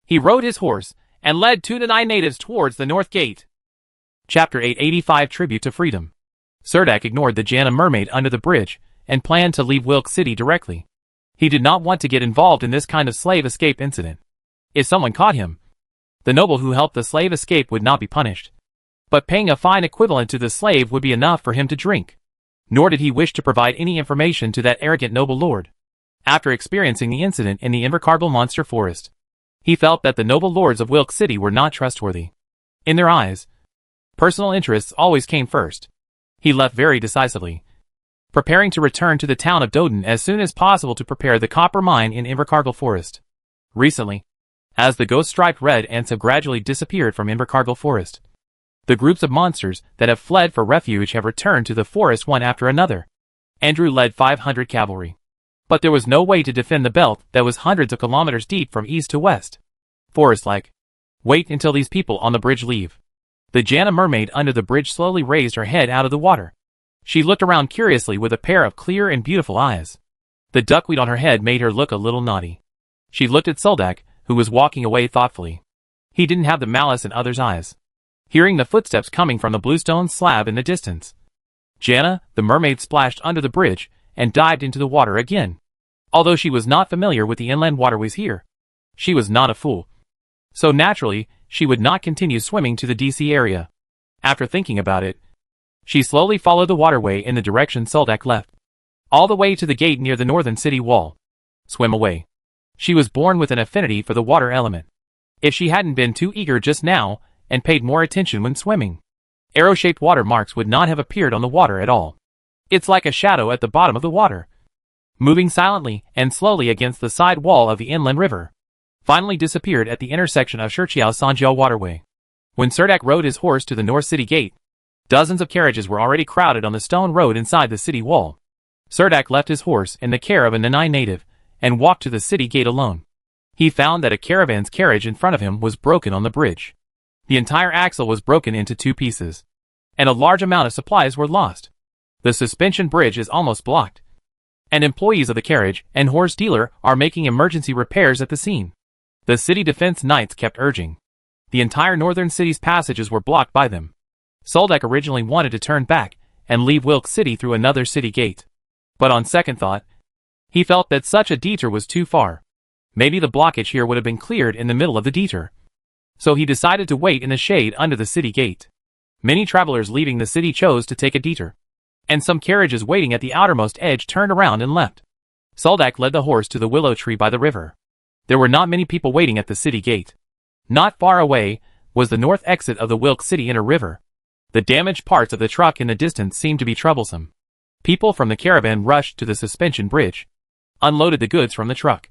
He rode his horse and led 2 to 9 natives towards the north gate. Chapter 885 Tribute to Freedom. Surdak ignored the Jana mermaid under the bridge and planned to leave Wilk City directly. He did not want to get involved in this kind of slave escape incident. If someone caught him, the noble who helped the slave escape would not be punished. But paying a fine equivalent to the slave would be enough for him to drink. Nor did he wish to provide any information to that arrogant noble lord. After experiencing the incident in the Invercargill Monster Forest, he felt that the noble lords of Wilk City were not trustworthy. In their eyes, personal interests always came first. He left very decisively, preparing to return to the town of Doden as soon as possible to prepare the copper mine in Invercargill Forest. Recently, as the ghost-striped red ants have gradually disappeared from Invercargill Forest, the groups of monsters that have fled for refuge have returned to the forest one after another. Andrew led 500 cavalry. But there was no way to defend the belt that was hundreds of kilometers deep from east to west. Forest-like. Wait until these people on the bridge leave. The Jana mermaid under the bridge slowly raised her head out of the water. She looked around curiously with a pair of clear and beautiful eyes. The duckweed on her head made her look a little naughty. She looked at Soldak, who was walking away thoughtfully. He didn't have the malice in others' eyes. Hearing the footsteps coming from the bluestone slab in the distance, Jana, the mermaid, splashed under the bridge and dived into the water again. Although she was not familiar with the inland waterways here, she was not a fool. So naturally, she would not continue swimming to the DC area. After thinking about it, she slowly followed the waterway in the direction Soldak left, all the way to the gate near the northern city wall. Swim away. She was born with an affinity for the water element. If she hadn't been too eager just now and paid more attention when swimming, arrow-shaped water marks would not have appeared on the water at all. It's like a shadow at the bottom of the water, moving silently and slowly against the side wall of the inland river, finally disappeared at the intersection of Shirchiao-Sanjiao waterway. When Surdak rode his horse to the north city gate, dozens of carriages were already crowded on the stone road inside the city wall. Surdak left his horse in the care of a Nanai native and walked to the city gate alone. He found that a caravan's carriage in front of him was broken on the bridge. The entire axle was broken into 2 pieces, and a large amount of supplies were lost. The suspension bridge is almost blocked, and employees of the carriage and horse dealer are making emergency repairs at the scene. The city defense knights kept urging. The entire northern city's passages were blocked by them. Soldak originally wanted to turn back and leave Wilk City through another city gate. But on second thought, he felt that such a detour was too far. Maybe the blockage here would have been cleared in the middle of the detour. So he decided to wait in the shade under the city gate. Many travelers leaving the city chose to take a detour, and some carriages waiting at the outermost edge turned around and left. Soldak led the horse to the willow tree by the river. There were not many people waiting at the city gate. Not far away was the north exit of the Wilk City inner river. The damaged parts of the truck in the distance seemed to be troublesome. People from the caravan rushed to the suspension bridge, unloaded the goods from the truck,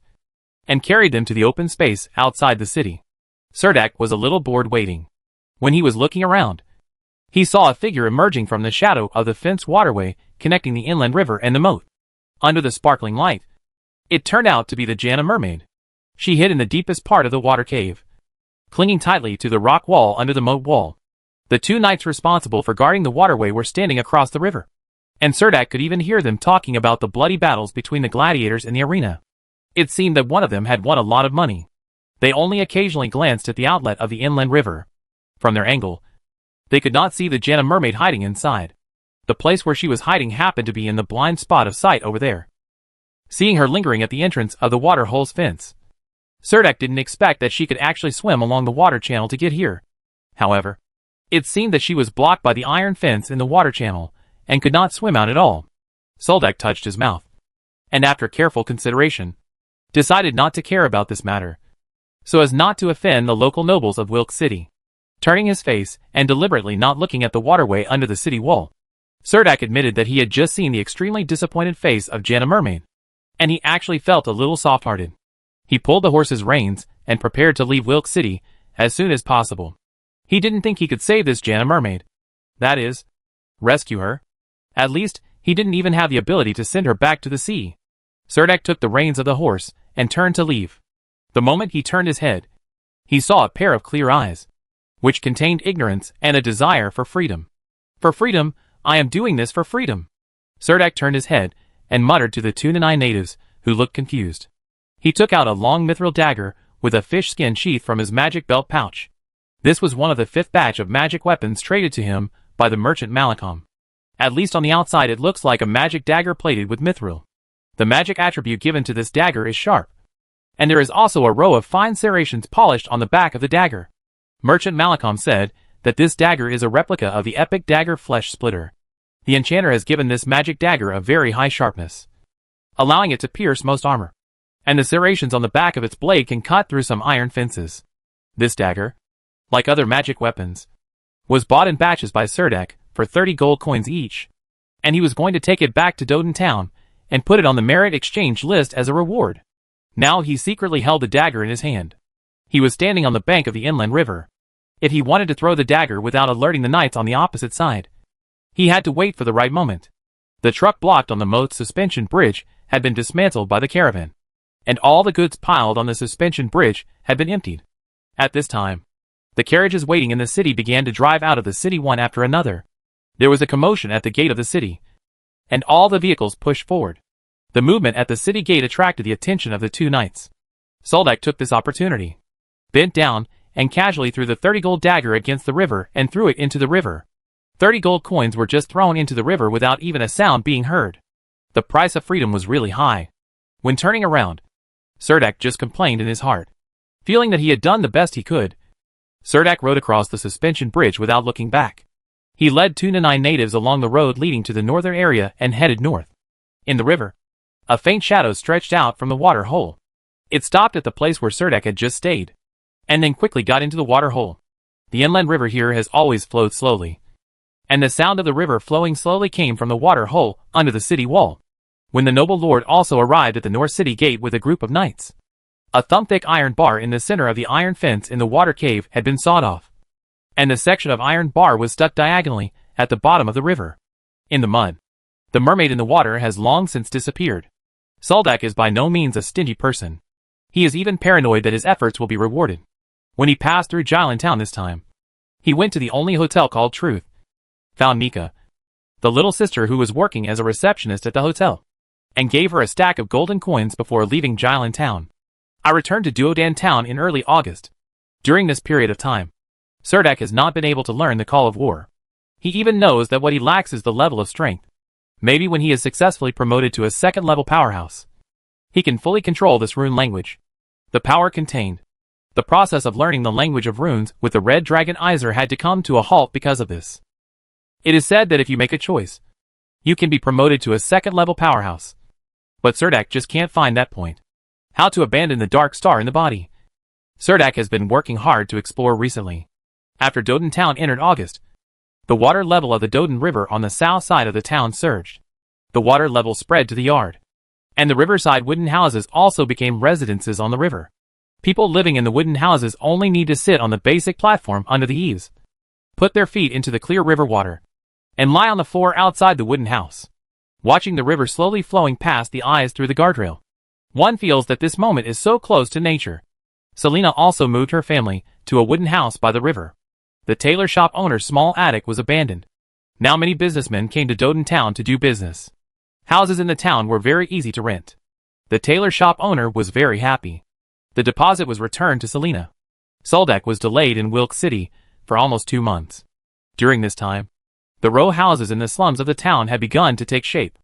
and carried them to the open space outside the city. Surdak was a little bored waiting. When he was looking around, he saw a figure emerging from the shadow of the fenced waterway connecting the inland river and the moat. Under the sparkling light, it turned out to be the Jana mermaid. She hid in the deepest part of the water cave, clinging tightly to the rock wall under the moat wall. The 2 knights responsible for guarding the waterway were standing across the river, and Surdak could even hear them talking about the bloody battles between the gladiators in the arena. It seemed that one of them had won a lot of money. They only occasionally glanced at the outlet of the inland river. From their angle, they could not see the Jana mermaid hiding inside. The place where she was hiding happened to be in the blind spot of sight over there. Seeing her lingering at the entrance of the water hole's fence, Surdak didn't expect that she could actually swim along the water channel to get here. However, it seemed that she was blocked by the iron fence in the water channel and could not swim out at all. Soldak touched his mouth, and after careful consideration, decided not to care about this matter, so as not to offend the local nobles of Wilk City. Turning his face and deliberately not looking at the waterway under the city wall, Surdak admitted that he had just seen the extremely disappointed face of Jana mermaid, and he actually felt a little soft-hearted. He pulled the horse's reins and prepared to leave Wilk City as soon as possible. He didn't think he could save this Jana mermaid. That is, rescue her. At least, he didn't even have the ability to send her back to the sea. Surdak took the reins of the horse and turned to leave. The moment he turned his head, he saw a pair of clear eyes, which contained ignorance and a desire for freedom. For freedom, I am doing this for freedom. Surdak turned his head and muttered to the 2-9 natives, who looked confused. He took out a long mithril dagger with a fish skin sheath from his magic belt pouch. This was one of the 5th batch of magic weapons traded to him by the merchant Malacham. At least on the outside it looks like a magic dagger plated with mithril. The magic attribute given to this dagger is sharp. And there is also a row of fine serrations polished on the back of the dagger. Merchant Malacham said that this dagger is a replica of the epic dagger Flesh Splitter. The enchanter has given this magic dagger a very high sharpness, allowing it to pierce most armor. And the serrations on the back of its blade can cut through some iron fences. This dagger, like other magic weapons, was bought in batches by Surdak for 30 gold coins each, and he was going to take it back to Doden Town and put it on the merit exchange list as a reward. Now he secretly held the dagger in his hand. He was standing on the bank of the inland river. If he wanted to throw the dagger without alerting the knights on the opposite side, he had to wait for the right moment. The truck blocked on the moat suspension bridge had been dismantled by the caravan, and all the goods piled on the suspension bridge had been emptied. At this time, the carriages waiting in the city began to drive out of the city one after another. There was a commotion at the gate of the city, and all the vehicles pushed forward. The movement at the city gate attracted the attention of the 2 knights. Soldak took this opportunity, bent down, and casually threw the 30 gold dagger against the river and threw it into the river. 30 gold coins were just thrown into the river without even a sound being heard. The price of freedom was really high. When turning around, Surdak just complained in his heart. Feeling that he had done the best he could, Surdak rode across the suspension bridge without looking back. He led 2-9 natives along the road leading to the northern area and headed north. In the river, a faint shadow stretched out from the water hole. It stopped at the place where Surdak had just stayed, and then quickly got into the water hole. The inland river here has always flowed slowly, and the sound of the river flowing slowly came from the water hole under the city wall. When the noble lord also arrived at the north city gate with a group of knights, a thumb-thick iron bar in the center of the iron fence in the water cave had been sawed off, and the section of iron bar was stuck diagonally at the bottom of the river, in the mud. The mermaid in the water has long since disappeared. Soldak is by no means a stingy person. He is even paranoid that his efforts will be rewarded. When he passed through Jylin Town this time, he went to the only hotel called Truth, found Mika, the little sister who was working as a receptionist at the hotel, and gave her a stack of golden coins before leaving Jylin Town. I returned to Duodan Town in early August. During this period of time, Surdak has not been able to learn the call of war. He even knows that what he lacks is the level of strength. Maybe when he is successfully promoted to a 2nd level powerhouse, he can fully control this rune language. The power contained. The process of learning the language of runes with the red dragon Iser had to come to a halt because of this. It is said that if you make a choice, you can be promoted to a 2nd level powerhouse. But Surdak just can't find that point. How to abandon the dark star in the body. Surdak has been working hard to explore recently. After Doden Town entered August, the water level of the Doden River on the south side of the town surged. The water level spread to the yard, and the riverside wooden houses also became residences on the river. People living in the wooden houses only need to sit on the basic platform under the eaves, put their feet into the clear river water, and lie on the floor outside the wooden house, watching the river slowly flowing past the eyes through the guardrail. One feels that this moment is so close to nature. Selena also moved her family to a wooden house by the river. The tailor shop owner's small attic was abandoned. Now many businessmen came to Doden Town to do business. Houses in the town were very easy to rent. The tailor shop owner was very happy. The deposit was returned to Selena. Soldak was delayed in Wilk City for almost 2 months. During this time, the row houses in the slums of the town had begun to take shape.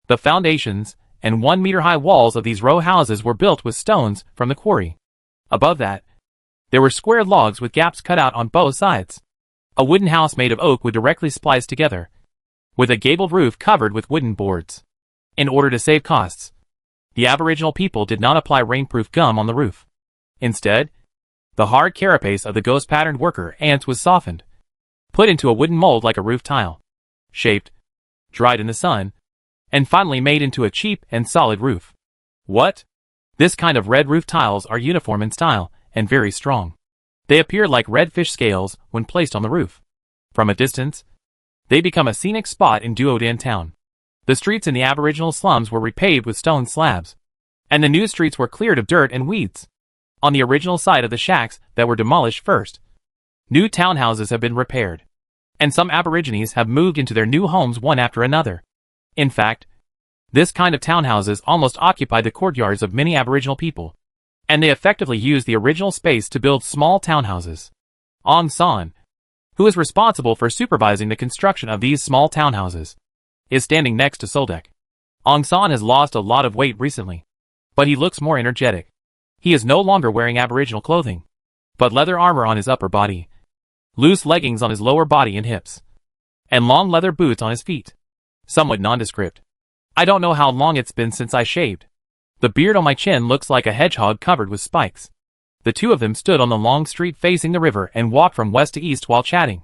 The foundations and 1-meter-high walls of these row houses were built with stones from the quarry. Above that, there were square logs with gaps cut out on both sides. A wooden house made of oak would directly spliced together, with a gabled roof covered with wooden boards. In order to save costs, the Aboriginal people did not apply rainproof gum on the roof. Instead, the hard carapace of the ghost-patterned worker ants was softened, put into a wooden mold like a roof tile, shaped, dried in the sun, and finally made into a cheap and solid roof. What? This kind of red roof tiles are uniform in style and very strong. They appear like red fish scales when placed on the roof. From a distance, they become a scenic spot in Duodan Town. The streets in the Aboriginal slums were repaved with stone slabs, and the new streets were cleared of dirt and weeds. On the original site of the shacks that were demolished first, new townhouses have been repaired, and some Aborigines have moved into their new homes one after another. In fact, this kind of townhouses almost occupy the courtyards of many Aboriginal people, and they effectively use the original space to build small townhouses. Aung San, who is responsible for supervising the construction of these small townhouses, is standing next to Soldek. Aung San has lost a lot of weight recently, but he looks more energetic. He is no longer wearing Aboriginal clothing, but leather armor on his upper body, loose leggings on his lower body and hips, and long leather boots on his feet. Somewhat nondescript. I don't know how long it's been since I shaved. The beard on my chin looks like a hedgehog covered with spikes. The two of them stood on the long street facing the river and walked from west to east while chatting.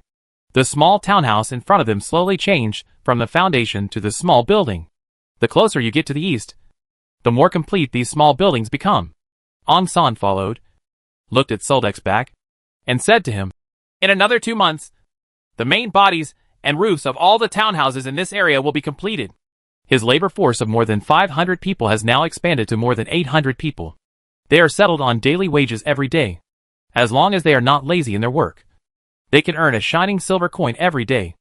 The small townhouse in front of them slowly changed from the foundation to the small building. The closer you get to the east, the more complete these small buildings become. Aung San followed, looked at Soldek's back, and said to him, "In another 2 months, the main bodies and roofs of all the townhouses in this area will be completed." His labor force of more than 500 people has now expanded to more than 800 people. They are settled on daily wages every day. As long as they are not lazy in their work, they can earn a shining silver coin every day.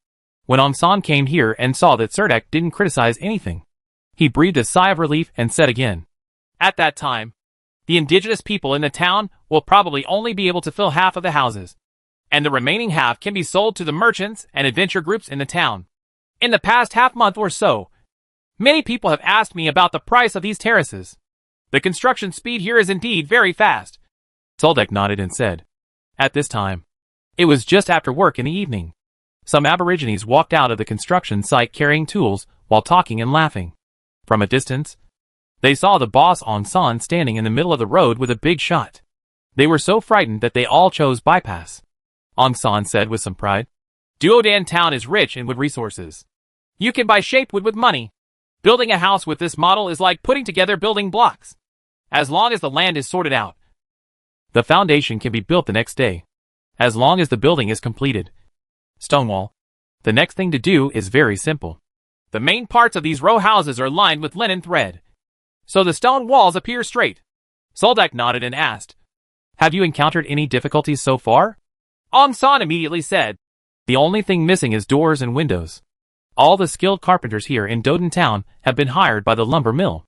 When Aung San came here and saw that Serdek didn't criticize anything, he breathed a sigh of relief and said again, "At that time, the indigenous people in the town will probably only be able to fill half of the houses, and the remaining half can be sold to the merchants and adventure groups in the town. In the past half month or so, many people have asked me about the price of these terraces. The construction speed here is indeed very fast." Soldek nodded and said, "At this time, it was just after work in the evening. Some Aborigines walked out of the construction site carrying tools while talking and laughing. From a distance, they saw the boss Aung San standing in the middle of the road with a big shot. They were so frightened that they all chose bypass." Aung San said with some pride, "Duodan town is rich in wood resources. You can buy shape wood with money. Building a house with this model is like putting together building blocks. As long as the land is sorted out, the foundation can be built the next day. As long as the building is completed. Stonewall. The next thing to do is very simple. The main parts of these row houses are lined with linen thread, so the stone walls appear straight." Soldek nodded and asked, "Have you encountered any difficulties so far?" Aung San immediately said, "The only thing missing is doors and windows. All the skilled carpenters here in Doden Town have been hired by the lumber mill.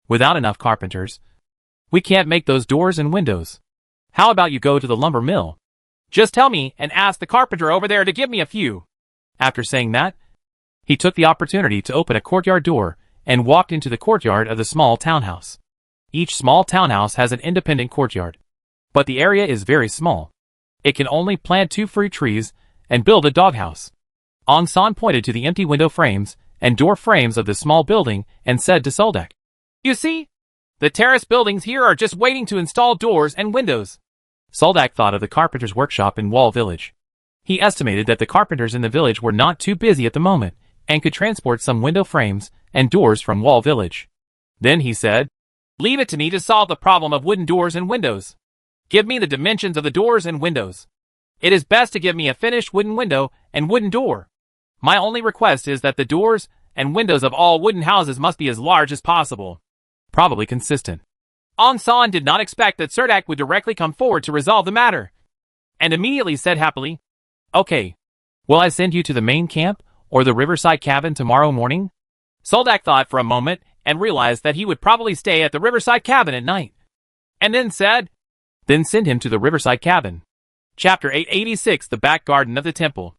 Without enough carpenters, we can't make those doors and windows. How about you go to the lumber mill? Just tell me and ask the carpenter over there to give me a few." After saying that, he took the opportunity to open a courtyard door and walked into the courtyard of the small townhouse. Each small townhouse has an independent courtyard, but the area is very small. It can only plant 2 fruit trees and build a doghouse. Aung San pointed to the empty window frames and door frames of the small building and said to Soldek, "You see, the terrace buildings here are just waiting to install doors and windows." Soldek thought of the carpenter's workshop in Wall Village. He estimated that the carpenters in the village were not too busy at the moment and could transport some window frames and doors from Wall Village. Then he said, "Leave it to me to solve the problem of wooden doors and windows. Give me the dimensions of the doors and windows. It is best to give me a finished wooden window and wooden door. My only request is that the doors and windows of all wooden houses must be as large as possible." Probably consistent. Aung San did not expect that Serdek would directly come forward to resolve the matter, and immediately said happily, "Okay. Will I send you to the main camp or the riverside cabin tomorrow morning?" Soldek thought for a moment and realized that he would probably stay at the riverside cabin at night, and then said, "Then send him to the riverside cabin." Chapter 886, The Back Garden of the Temple.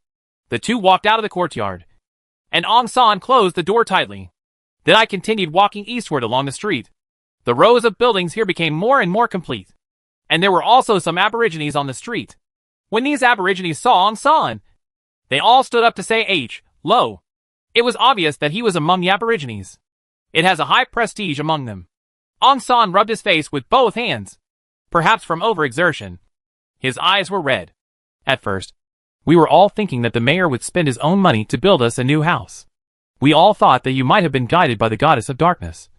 The two walked out of the courtyard, and Aung San closed the door tightly. Then I continued walking eastward along the street. The rows of buildings here became more and more complete, and there were also some Aborigines on the street. When these Aborigines saw Aung San, they all stood up to say "Lo." It was obvious that he was among the Aborigines. It has a high prestige among them. Aung San rubbed his face with both hands, perhaps from overexertion. His eyes were red. At first, we were all thinking that the mayor would spend his own money to build us a new house. We all thought that you might have been guided by the goddess of darkness,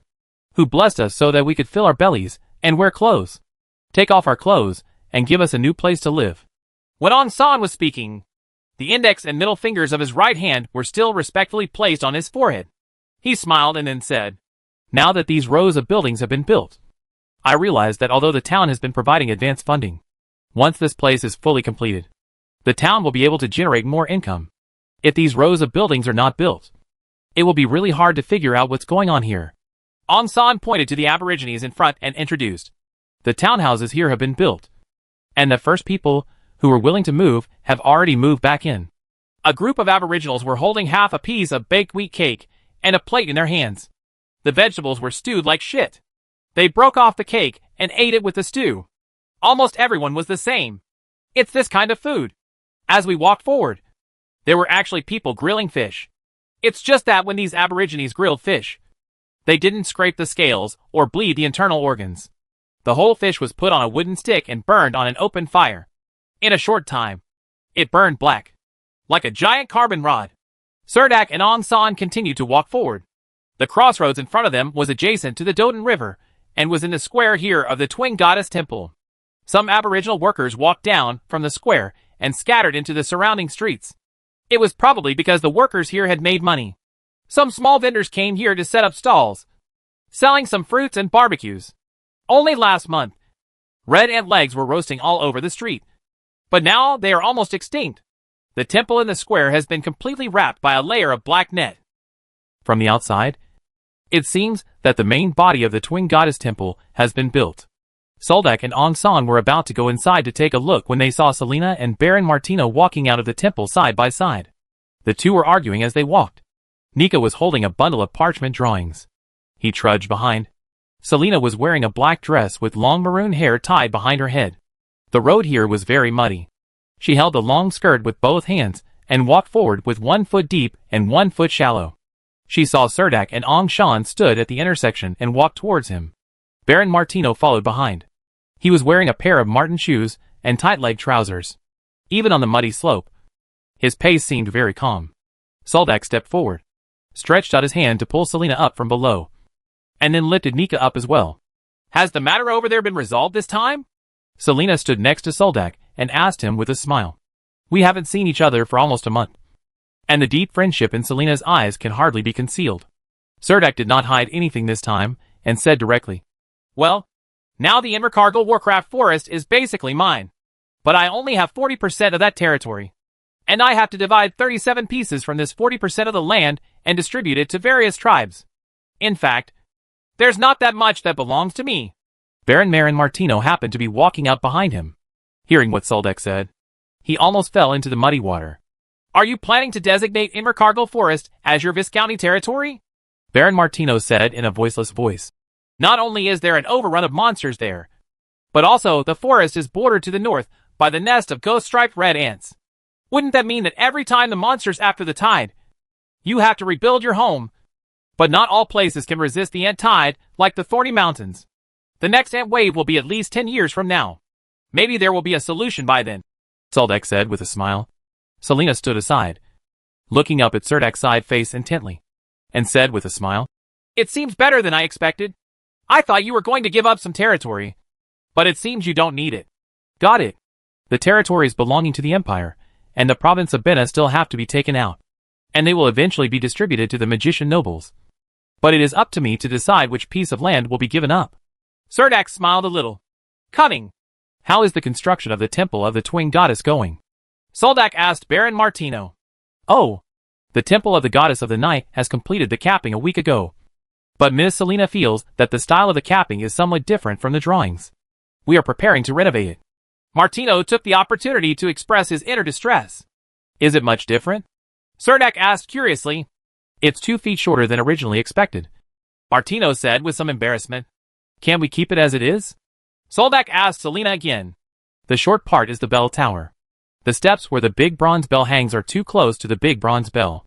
who blessed us so that we could fill our bellies and wear clothes, take off our clothes, and give us a new place to live. When Aung San was speaking, the index and middle fingers of his right hand were still respectfully placed on his forehead. He smiled and then said, "Now that these rows of buildings have been built, I realize that although the town has been providing advance funding, once this place is fully completed, the town will be able to generate more income. If these rows of buildings are not built, It will be really hard to figure out what's going on here. Ong San pointed to the Aborigines in front and introduced. The townhouses here have been built. And the first people who were willing to move have already moved back in. A group of Aboriginals were holding half a piece of baked wheat cake and a plate in their hands. The vegetables were stewed like shit. They broke off the cake and ate it with the stew. Almost everyone was the same. It's this kind of food. As we walked forward, there were actually people grilling fish. It's just that when these Aborigines grilled fish, they didn't scrape the scales or bleed the internal organs. The whole fish was put on a wooden stick and burned on an open fire. In a short time, it burned black, like a giant carbon rod. Surdak and Ong San continued to walk forward. The crossroads in front of them was adjacent to the Doden River and was in the square here of the Twin Goddess Temple. Some Aboriginal workers walked down from the square and scattered into the surrounding streets. It was probably because the workers here had made money. Some small vendors came here to set up stalls, selling some fruits and barbecues. Only last month, red ant legs were roasting all over the street. But now they are almost extinct. The temple in the square has been completely wrapped by a layer of black net. From the outside, it seems that the main body of the Twin Goddess Temple has been built. Soldak and Ong San were about to go inside to take a look when they saw Selena and Baron Martino walking out of the temple side by side. The two were arguing as they walked. Nika was holding a bundle of parchment drawings. He trudged behind. Selena was wearing a black dress with long maroon hair tied behind her head. The road here was very muddy. She held the long skirt with both hands and walked forward with 1 foot deep and 1 foot shallow. She saw Surdak and Ong San stood at the intersection and walked towards him. Baron Martino followed behind. He was wearing a pair of marten shoes and tight-legged trousers. Even on the muddy slope, his pace seemed very calm. Soldak stepped forward, stretched out his hand to pull Selena up from below, and then lifted Nika up as well. Has the matter over there been resolved this time? Selena stood next to Soldak and asked him with a smile. We haven't seen each other for almost a month, and the deep friendship in Selena's eyes can hardly be concealed. Surdak did not hide anything this time and said directly, Well, now the Invercargill Warcraft Forest is basically mine. But I only have 40% of that territory. And I have to divide 37 pieces from this 40% of the land and distribute it to various tribes. In fact, there's not that much that belongs to me. Baron Martino happened to be walking up behind him. Hearing what Soldak said, he almost fell into the muddy water. Are you planning to designate Invercargill Forest as your Viscounty territory? Baron Martino said in a voiceless voice. Not only is there an overrun of monsters there, but also the forest is bordered to the north by the nest of ghost-striped red ants. Wouldn't that mean that every time the monsters after the tide, you have to rebuild your home? But not all places can resist the ant tide, like the Thorny Mountains. The next ant wave will be at least 10 years from now. Maybe there will be a solution by then, Soldak said with a smile. Selena stood aside, looking up at Surdak's side face intently, and said with a smile, It seems better than I expected. I thought you were going to give up some territory, but it seems you don't need it. Got it. The territories belonging to the Empire and the province of Bena still have to be taken out, and they will eventually be distributed to the magician nobles. But it is up to me to decide which piece of land will be given up. Surdak smiled a little. Cunning. How is the construction of the Temple of the Twin Goddess going? Soldak asked Baron Martino. Oh, the Temple of the Goddess of the Night has completed the capping a week ago. But Miss Selena feels that the style of the capping is somewhat different from the drawings. We are preparing to renovate it. Martino took the opportunity to express his inner distress. Is it much different? Surdak asked curiously. It's 2 feet shorter than originally expected, Martino said with some embarrassment. Can we keep it as it is? Soldak asked Selena again. The short part is the bell tower. The steps where the big bronze bell hangs are too close to the big bronze bell.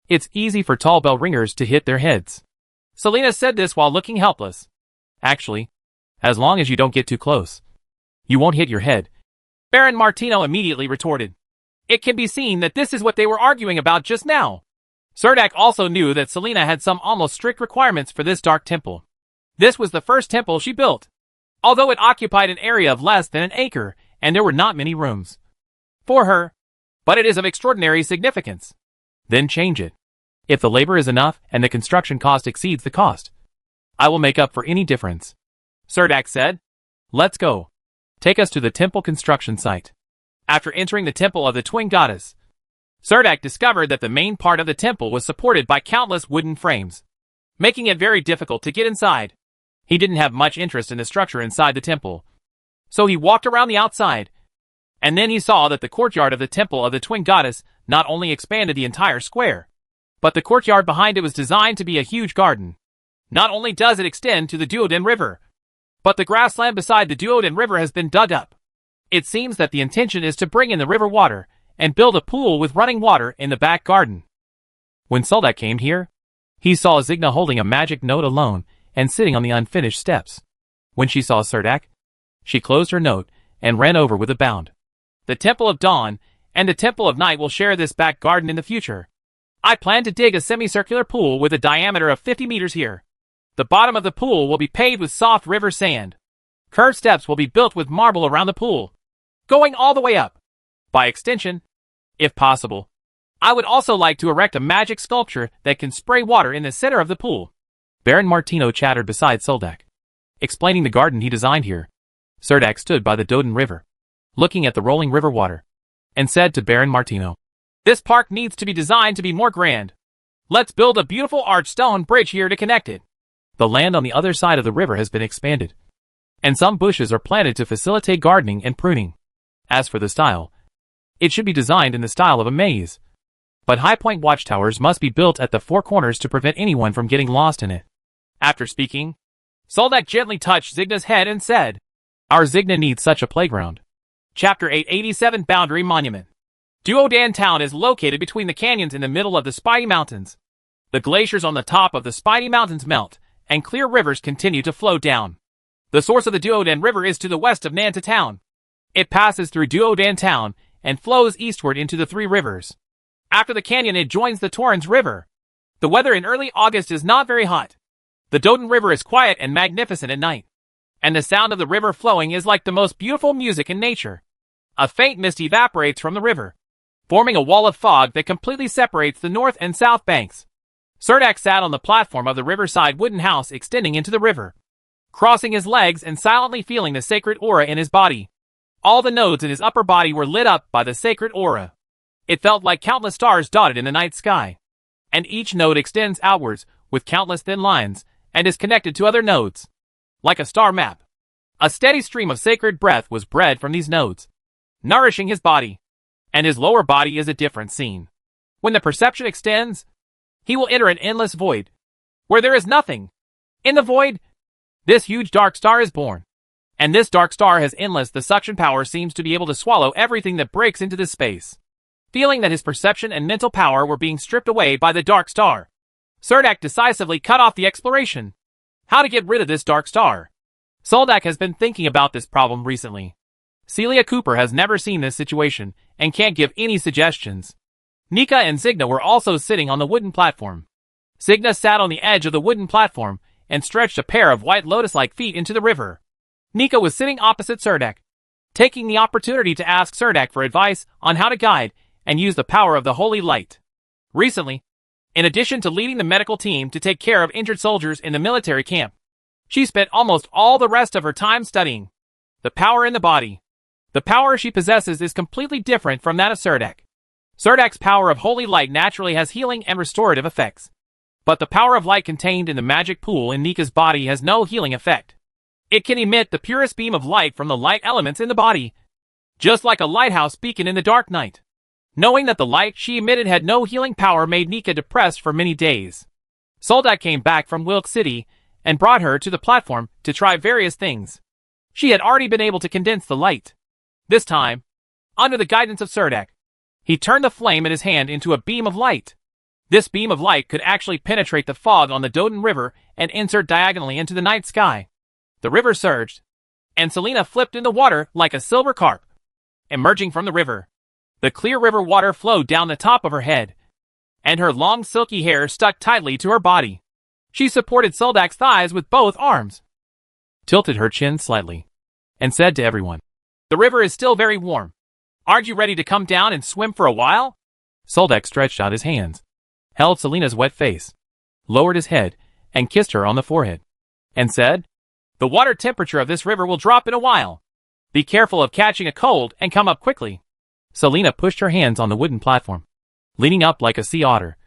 It's easy for tall bell ringers to hit their heads. Selena said this while looking helpless. Actually, as long as you don't get too close, you won't hit your head, Baron Martino immediately retorted. It can be seen that this is what they were arguing about just now. Surdak also knew that Selena had some almost strict requirements for this dark temple. This was the first temple she built, although it occupied an area of less than an acre and there were not many rooms for her. But it is of extraordinary significance. Then change it. If the labor is enough and the construction cost exceeds the cost, I will make up for any difference. Surdak said. Let's go. Take us to the temple construction site. After entering the Temple of the Twin Goddess, Serdek discovered that the main part of the temple was supported by countless wooden frames, making it very difficult to get inside. He didn't have much interest in the structure inside the temple, so he walked around the outside, and then he saw that the courtyard of the temple of the twin goddess not only expanded the entire square, but the courtyard behind it was designed to be a huge garden. Not only does it extend to the Duoden River, but the grassland beside the Duoden River has been dug up. It seems that the intention is to bring in the river water and build a pool with running water in the back garden. When Soldak came here, he saw Zigna holding a magic note alone and sitting on the unfinished steps. When she saw Serdek, she closed her note and ran over with a bound. The Temple of Dawn and the Temple of Night will share this back garden in the future. I plan to dig a semicircular pool with a diameter of 50 meters here. The bottom of the pool will be paved with soft river sand. Curved steps will be built with marble around the pool, going all the way up. By extension, if possible, I would also like to erect a magic sculpture that can spray water in the center of the pool. Baron Martino chattered beside Soldak, explaining the garden he designed here. Serdek stood by the Doden River, looking at the rolling river water, and said to Baron Martino, "This park needs to be designed to be more grand. Let's build a beautiful arched stone bridge here to connect it." The land on the other side of the river has been expanded, and some bushes are planted to facilitate gardening and pruning. As for the style, it should be designed in the style of a maze, but high-point watchtowers must be built at the four corners to prevent anyone from getting lost in it. After speaking, Soldak gently touched Zigna's head and said, "Our Zigna needs such a playground." Chapter 887 Boundary Monument. Duodan Town is located between the canyons in the middle of the Spidey Mountains. The glaciers on the top of the Spidey Mountains melt, and clear rivers continue to flow down. The source of the Duodan River is to the west of Nanta Town. It passes through Duodan Town and flows eastward into the Three Rivers. After the canyon it joins the Torrens River. The weather in early August is not very hot. The Doden River is quiet and magnificent at night, and the sound of the river flowing is like the most beautiful music in nature. A faint mist evaporates from the river, forming a wall of fog that completely separates the north and south banks. Serdek sat on the platform of the riverside wooden house extending into the river, crossing his legs and silently feeling the sacred aura in his body. All the nodes in his upper body were lit up by the sacred aura. It felt like countless stars dotted in the night sky, and each node extends outwards with countless thin lines and is connected to other nodes, like a star map. A steady stream of sacred breath was bred from these nodes, nourishing his body, and his lower body is a different scene. When the perception extends, he will enter an endless void, where there is nothing. In the void, this huge dark star is born, and this dark star has endless. The suction power seems to be able to swallow everything that breaks into this space. Feeling that his perception and mental power were being stripped away by the dark star, Serdek decisively cut off the exploration. How to get rid of this dark star? Soldak has been thinking about this problem recently. Celia Cooper has never seen this situation and can't give any suggestions. Nika and Zigna were also sitting on the wooden platform. Zigna sat on the edge of the wooden platform and stretched a pair of white lotus-like feet into the river. Nika was sitting opposite Serdek, taking the opportunity to ask Serdek for advice on how to guide and use the power of the holy light. Recently, in addition to leading the medical team to take care of injured soldiers in the military camp, she spent almost all the rest of her time studying the power in the body. The power she possesses is completely different from that of Serdek. Serdek's power of holy light naturally has healing and restorative effects, but the power of light contained in the magic pool in Nika's body has no healing effect. It can emit the purest beam of light from the light elements in the body, just like a lighthouse beacon in the dark night. Knowing that the light she emitted had no healing power made Nika depressed for many days. Soldak came back from Wilk City and brought her to the platform to try various things. She had already been able to condense the light. This time, under the guidance of Serdek, he turned the flame in his hand into a beam of light. This beam of light could actually penetrate the fog on the Doden River and insert diagonally into the night sky. The river surged, and Selena flipped in the water like a silver carp. Emerging from the river, the clear river water flowed down the top of her head, and her long silky hair stuck tightly to her body. She supported Soldak's thighs with both arms, tilted her chin slightly, and said to everyone, "The river is still very warm. Aren't you ready to come down and swim for a while?" Soldak stretched out his hands, held Selena's wet face, lowered his head, and kissed her on the forehead, and said, "The water temperature of this river will drop in a while. Be careful of catching a cold and come up quickly." Selena pushed her hands on the wooden platform, leaning up like a sea otter,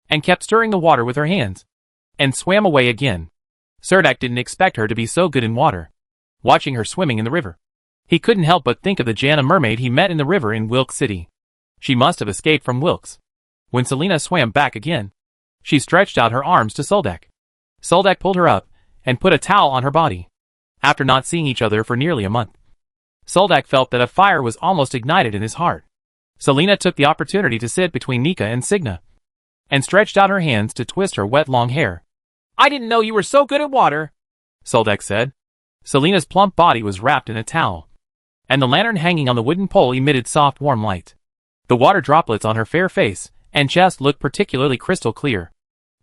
and kept stirring the water with her hands, and swam away again. Serdek didn't expect her to be so good in water. Watching her swimming in the river, he couldn't help but think of the Jana mermaid he met in the river in Wilkes City. She must have escaped from Wilkes. When Selena swam back again, she stretched out her arms to Soldek. Soldek pulled her up and put a towel on her body. After not seeing each other for nearly a month, Soldek felt that a fire was almost ignited in his heart. Selena took the opportunity to sit between Nika and Signa, and stretched out her hands to twist her wet long hair. "I didn't know you were so good at water," Soldek said. Selena's plump body was wrapped in a towel, and the lantern hanging on the wooden pole emitted soft warm light. The water droplets on her fair face and chest looked particularly crystal clear.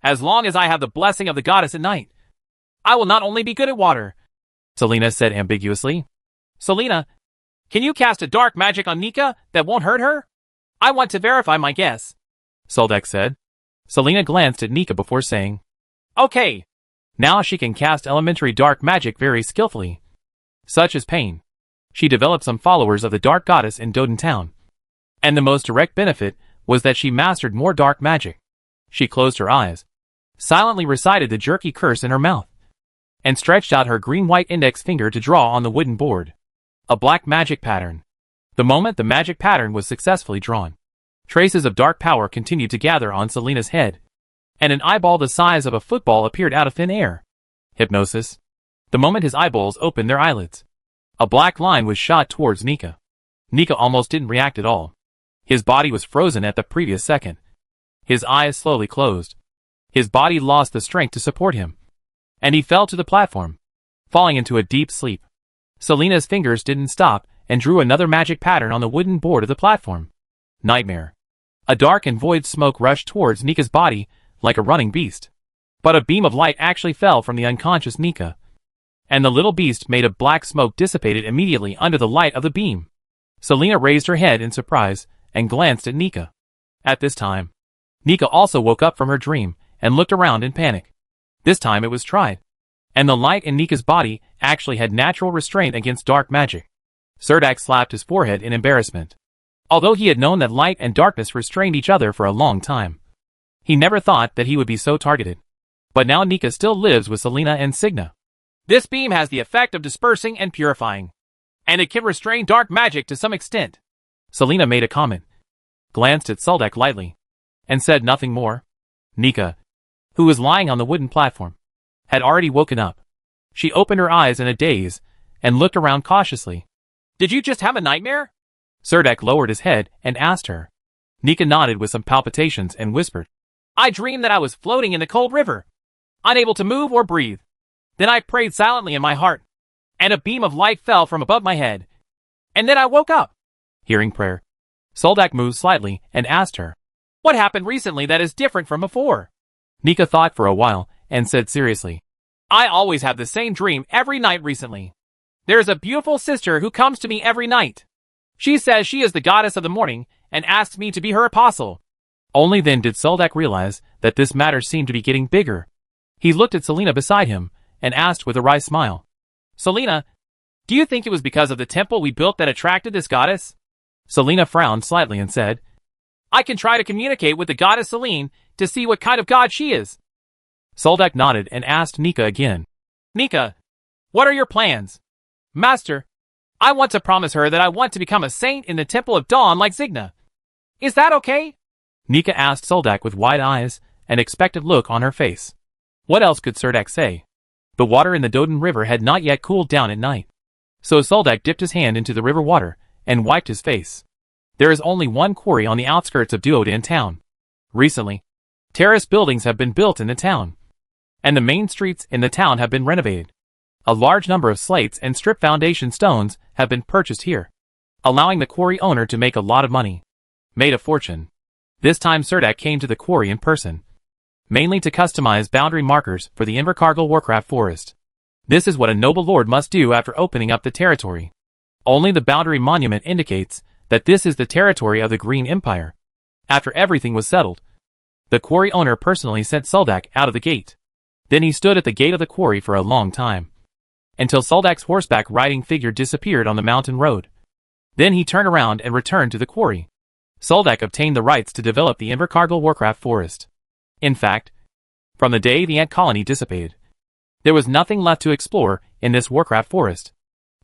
"As long as I have the blessing of the goddess at night, I will not only be good at water," Selena said ambiguously. "Selena, can you cast a dark magic on Nika that won't hurt her? I want to verify my guess," Soldek said. Selena glanced at Nika before saying, "Okay." Now she can cast elementary dark magic very skillfully, such as pain. She developed some followers of the dark goddess in Doden Town, and the most direct benefit was that she mastered more dark magic. She closed her eyes, silently recited the jerky curse in her mouth, and stretched out her green-white index finger to draw on the wooden board a black magic pattern. The moment the magic pattern was successfully drawn, traces of dark power continued to gather on Selena's head, and an eyeball the size of a football appeared out of thin air. Hypnosis. The moment his eyeballs opened their eyelids, a black line was shot towards Nika. Nika almost didn't react at all. His body was frozen at the previous second. His eyes slowly closed. His body lost the strength to support him, and he fell to the platform, falling into a deep sleep. Selena's fingers didn't stop and drew another magic pattern on the wooden board of the platform. Nightmare. A dark and void smoke rushed towards Nika's body like a running beast. But a beam of light actually fell from the unconscious Nika, and the little beast made of black smoke dissipated immediately under the light of the beam. Selena raised her head in surprise and glanced at Nika. At this time, Nika also woke up from her dream and looked around in panic. This time it was tried, and the light in Nika's body actually had natural restraint against dark magic. Serdek slapped his forehead in embarrassment. Although he had known that light and darkness restrained each other for a long time, he never thought that he would be so targeted. But now Nika still lives with Selena and Signa. "This beam has the effect of dispersing and purifying, and it can restrain dark magic to some extent," Selena made a comment, glanced at Soldek lightly, and said nothing more. Nika, who was lying on the wooden platform, had already woken up. She opened her eyes in a daze and looked around cautiously. "Did you just have a nightmare?" Serdek lowered his head and asked her. Nika nodded with some palpitations and whispered, "I dreamed that I was floating in the cold river, unable to move or breathe. Then I prayed silently in my heart, and a beam of light fell from above my head. And then I woke up." Hearing prayer, Soldek moved slightly and asked her, "What happened recently that is different from before?" Nika thought for a while and said seriously, "I always have the same dream every night recently. There is a beautiful sister who comes to me every night. She says she is the goddess of the morning and asks me to be her apostle." Only then did Soldek realize that this matter seemed to be getting bigger. He looked at Selena beside him and asked with a wry smile, "Selena, do you think it was because of the temple we built that attracted this goddess?" Selena frowned slightly and said, "I can try to communicate with the goddess Selene to see what kind of god she is." Soldek nodded and asked Nika again, "Nika, what are your plans?" "Master, I want to promise her that I want to become a saint in the Temple of Dawn like Signa. Is that okay?" Nika asked Soldek with wide eyes and expectant look on her face. What else could Serdek say? The water in the Doden River had not yet cooled down at night, so Soldek dipped his hand into the river water and wiped his face. There is only one quarry on the outskirts of Doden town. Recently, terrace buildings have been built in the town, and the main streets in the town have been renovated. A large number of slates and strip foundation stones have been purchased here, allowing the quarry owner to make a lot of money. Made a fortune. This time Serdek came to the quarry in person, mainly to customize boundary markers for the Invercargill Warcraft Forest. This is what a noble lord must do after opening up the territory. Only the boundary monument indicates that this is the territory of the Green Empire. After everything was settled, the quarry owner personally sent Soldek out of the gate. Then he stood at the gate of the quarry for a long time, until Soldek's horseback riding figure disappeared on the mountain road. Then he turned around and returned to the quarry. Soldak obtained the rights to develop the Invercargill Warcraft Forest. In fact, from the day the ant colony dissipated, there was nothing left to explore in this Warcraft Forest.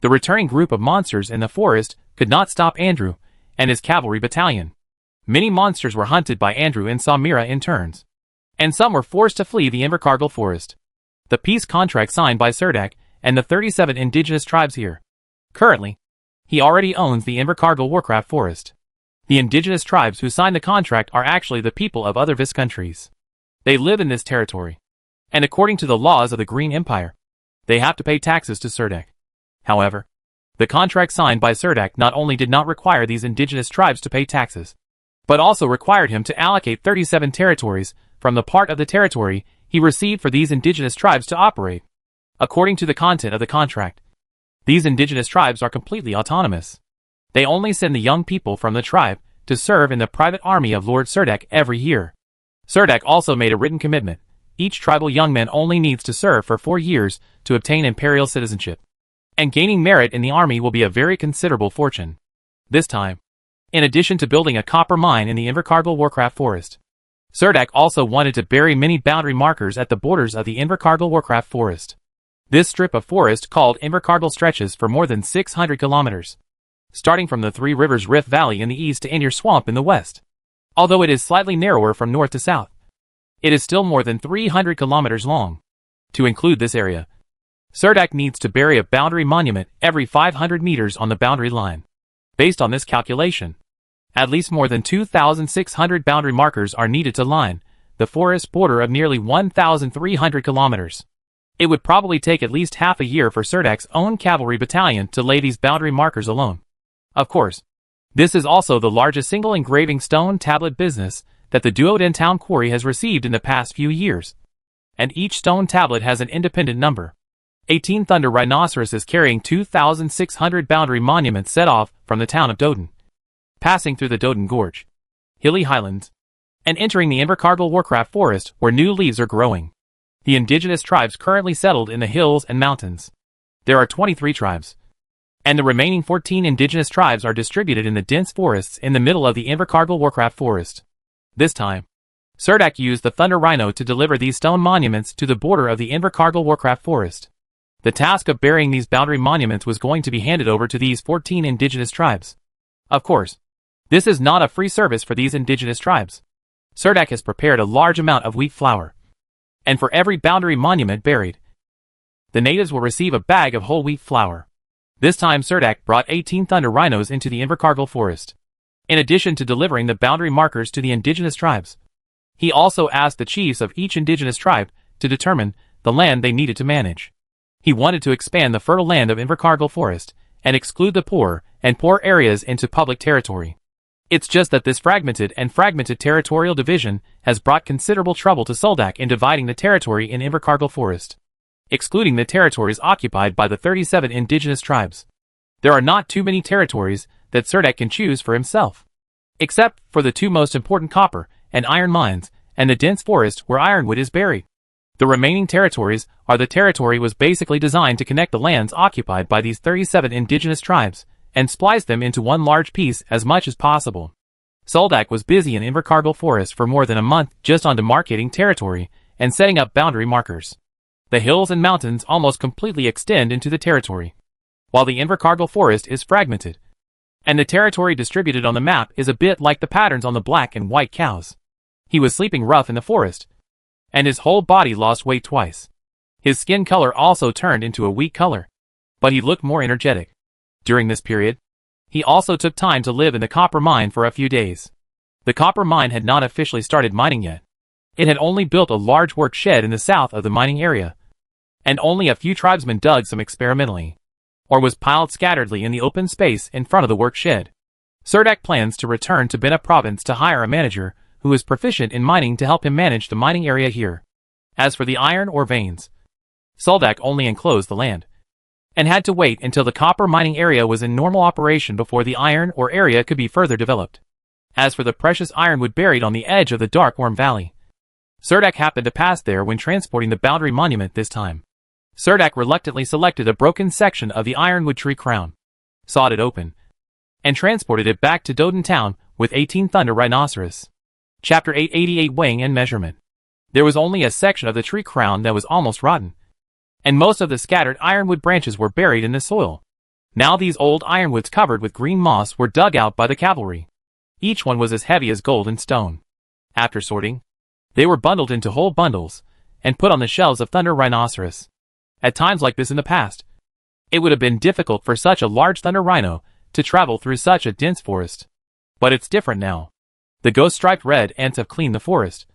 The returning group of monsters in the forest could not stop Andrew and his cavalry battalion. Many monsters were hunted by Andrew and Samira in turns, and some were forced to flee the Invercargill Forest. The peace contract signed by Cerdak and the 37 indigenous tribes here. Currently, he already owns the Invercargill Warcraft Forest. The indigenous tribes who signed the contract are actually the people of other Vis countries. They live in this territory, and according to the laws of the Green Empire, they have to pay taxes to Cerdak. However, the contract signed by Cerdak not only did not require these indigenous tribes to pay taxes, but also required him to allocate 37 territories from the part of the territory he received for these indigenous tribes to operate. According to the content of the contract, these indigenous tribes are completely autonomous. They only send the young people from the tribe to serve in the private army of Lord Cerdak every year. Cerdak also made a written commitment. Each tribal young man only needs to serve for 4 years to obtain imperial citizenship. And gaining merit in the army will be a very considerable fortune. This time, in addition to building a copper mine in the Invercargill Warcraft Forest, Cerdak also wanted to bury many boundary markers at the borders of the Invercargill Warcraft Forest. This strip of forest called Invercargill stretches for more than 600 kilometers, starting from the Three Rivers Rift Valley in the east to Inir Swamp in the west. Although it is slightly narrower from north to south, it is still more than 300 kilometers long. To include this area, Cerdak needs to bury a boundary monument every 500 meters on the boundary line. Based on this calculation, at least more than 2,600 boundary markers are needed to line the forest border of nearly 1,300 kilometers. It would probably take at least half a year for Cerdak's own cavalry battalion to lay these boundary markers alone. Of course, this is also the largest single engraving stone tablet business that the Duoden Town Quarry has received in the past few years. And each stone tablet has an independent number. 18 Thunder Rhinoceroses carrying 2,600 boundary monuments set off from the town of Doden, passing through the Doden Gorge, hilly highlands, and entering the Invercargill Warcraft Forest where new leaves are growing. The indigenous tribes currently settled in the hills and mountains. There are 23 tribes, and the remaining 14 indigenous tribes are distributed in the dense forests in the middle of the Invercargill Warcraft Forest. This time, Cerdak used the Thunder Rhino to deliver these stone monuments to the border of the Invercargill Warcraft Forest. The task of burying these boundary monuments was going to be handed over to these 14 indigenous tribes. Of course, this is not a free service for these indigenous tribes. Cerdak has prepared a large amount of wheat flour, and for every boundary monument buried, the natives will receive a bag of whole wheat flour. This time Cerdak brought 18 Thunder Rhinos into the Invercargill Forest. In addition to delivering the boundary markers to the indigenous tribes, he also asked the chiefs of each indigenous tribe to determine the land they needed to manage. He wanted to expand the fertile land of Invercargill Forest and exclude the poor areas into public territory. It's just that this fragmented territorial division has brought considerable trouble to Soldak in dividing the territory in Invercargill Forest, excluding the territories occupied by the 37 indigenous tribes. There are not too many territories that Cerdak can choose for himself, except for the two most important copper and iron mines and the dense forest where ironwood is buried. The remaining territories are the territory was basically designed to connect the lands occupied by these 37 indigenous tribes and splice them into one large piece as much as possible. Soldak was busy in Invercargill Forest for more than a month just on demarcating territory and setting up boundary markers. The hills and mountains almost completely extend into the territory, while the Invercargill Forest is fragmented, and the territory distributed on the map is a bit like the patterns on the black and white cows. He was sleeping rough in the forest, and his whole body lost weight twice. His skin color also turned into a wheat color, but he looked more energetic. During this period, he also took time to live in the copper mine for a few days. The copper mine had not officially started mining yet. It had only built a large work shed in the south of the mining area, and only a few tribesmen dug some experimentally, or was piled scatteredly in the open space in front of the work shed. Cerdak plans to return to Bena province to hire a manager who is proficient in mining to help him manage the mining area here. As for the iron ore veins, Soldak only enclosed the land, and had to wait until the copper mining area was in normal operation before the iron ore area could be further developed. As for the precious ironwood buried on the edge of the dark warm valley, Cerdak happened to pass there when transporting the boundary monument this time. Cerdak reluctantly selected a broken section of the ironwood tree crown, sawed it open, and transported it back to Doden town with 18 thunder rhinoceros. Chapter 888 Weighing and Measurement. There was only a section of the tree crown that was almost rotten, and most of the scattered ironwood branches were buried in the soil. Now these old ironwoods covered with green moss were dug out by the cavalry. Each one was as heavy as gold and stone. After sorting, they were bundled into whole bundles and put on the shelves of thunder rhinoceros. At times like this in the past, it would have been difficult for such a large thunder rhino to travel through such a dense forest. But it's different now. The ghost-striped red ants have cleaned the forest,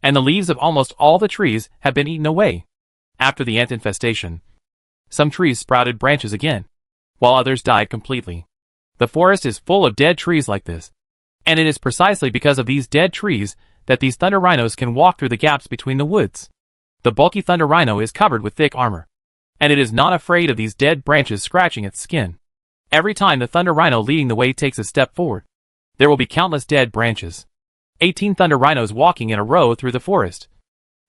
and the leaves of almost all the trees have been eaten away. After the ant infestation, some trees sprouted branches again, while others died completely. The forest is full of dead trees like this, and it is precisely because of these dead trees that these thunder rhinos can walk through the gaps between the woods. The bulky thunder rhino is covered with thick armor, and it is not afraid of these dead branches scratching its skin. Every time the thunder rhino leading the way takes a step forward, there will be countless dead branches. 18 thunder rhinos walking in a row through the forest.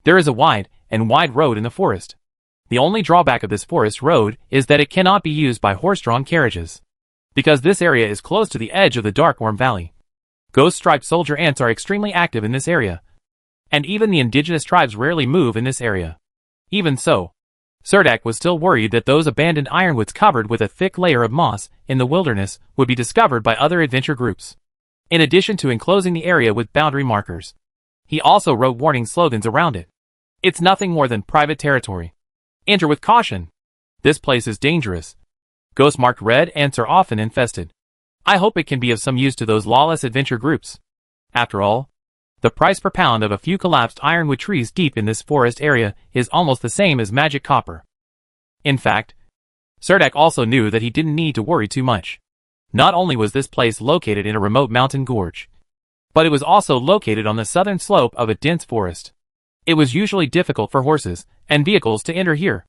There is a wide road in the forest. The only drawback of this forest road is that it cannot be used by horse-drawn carriages, because this area is close to the edge of the dark warm valley. Ghost-striped soldier ants are extremely active in this area, and even the indigenous tribes rarely move in this area. Even so, Surdak was still worried that those abandoned ironwoods covered with a thick layer of moss in the wilderness would be discovered by other adventure groups. In addition to enclosing the area with boundary markers, he also wrote warning slogans around it. It's nothing more than private territory. Enter with caution. This place is dangerous. Ghost-marked red ants are often infested. I hope it can be of some use to those lawless adventure groups. After all, the price per pound of a few collapsed ironwood trees deep in this forest area is almost the same as magic copper. In fact, Surdak also knew that he didn't need to worry too much. Not only was this place located in a remote mountain gorge, but it was also located on the southern slope of a dense forest. It was usually difficult for horses and vehicles to enter here.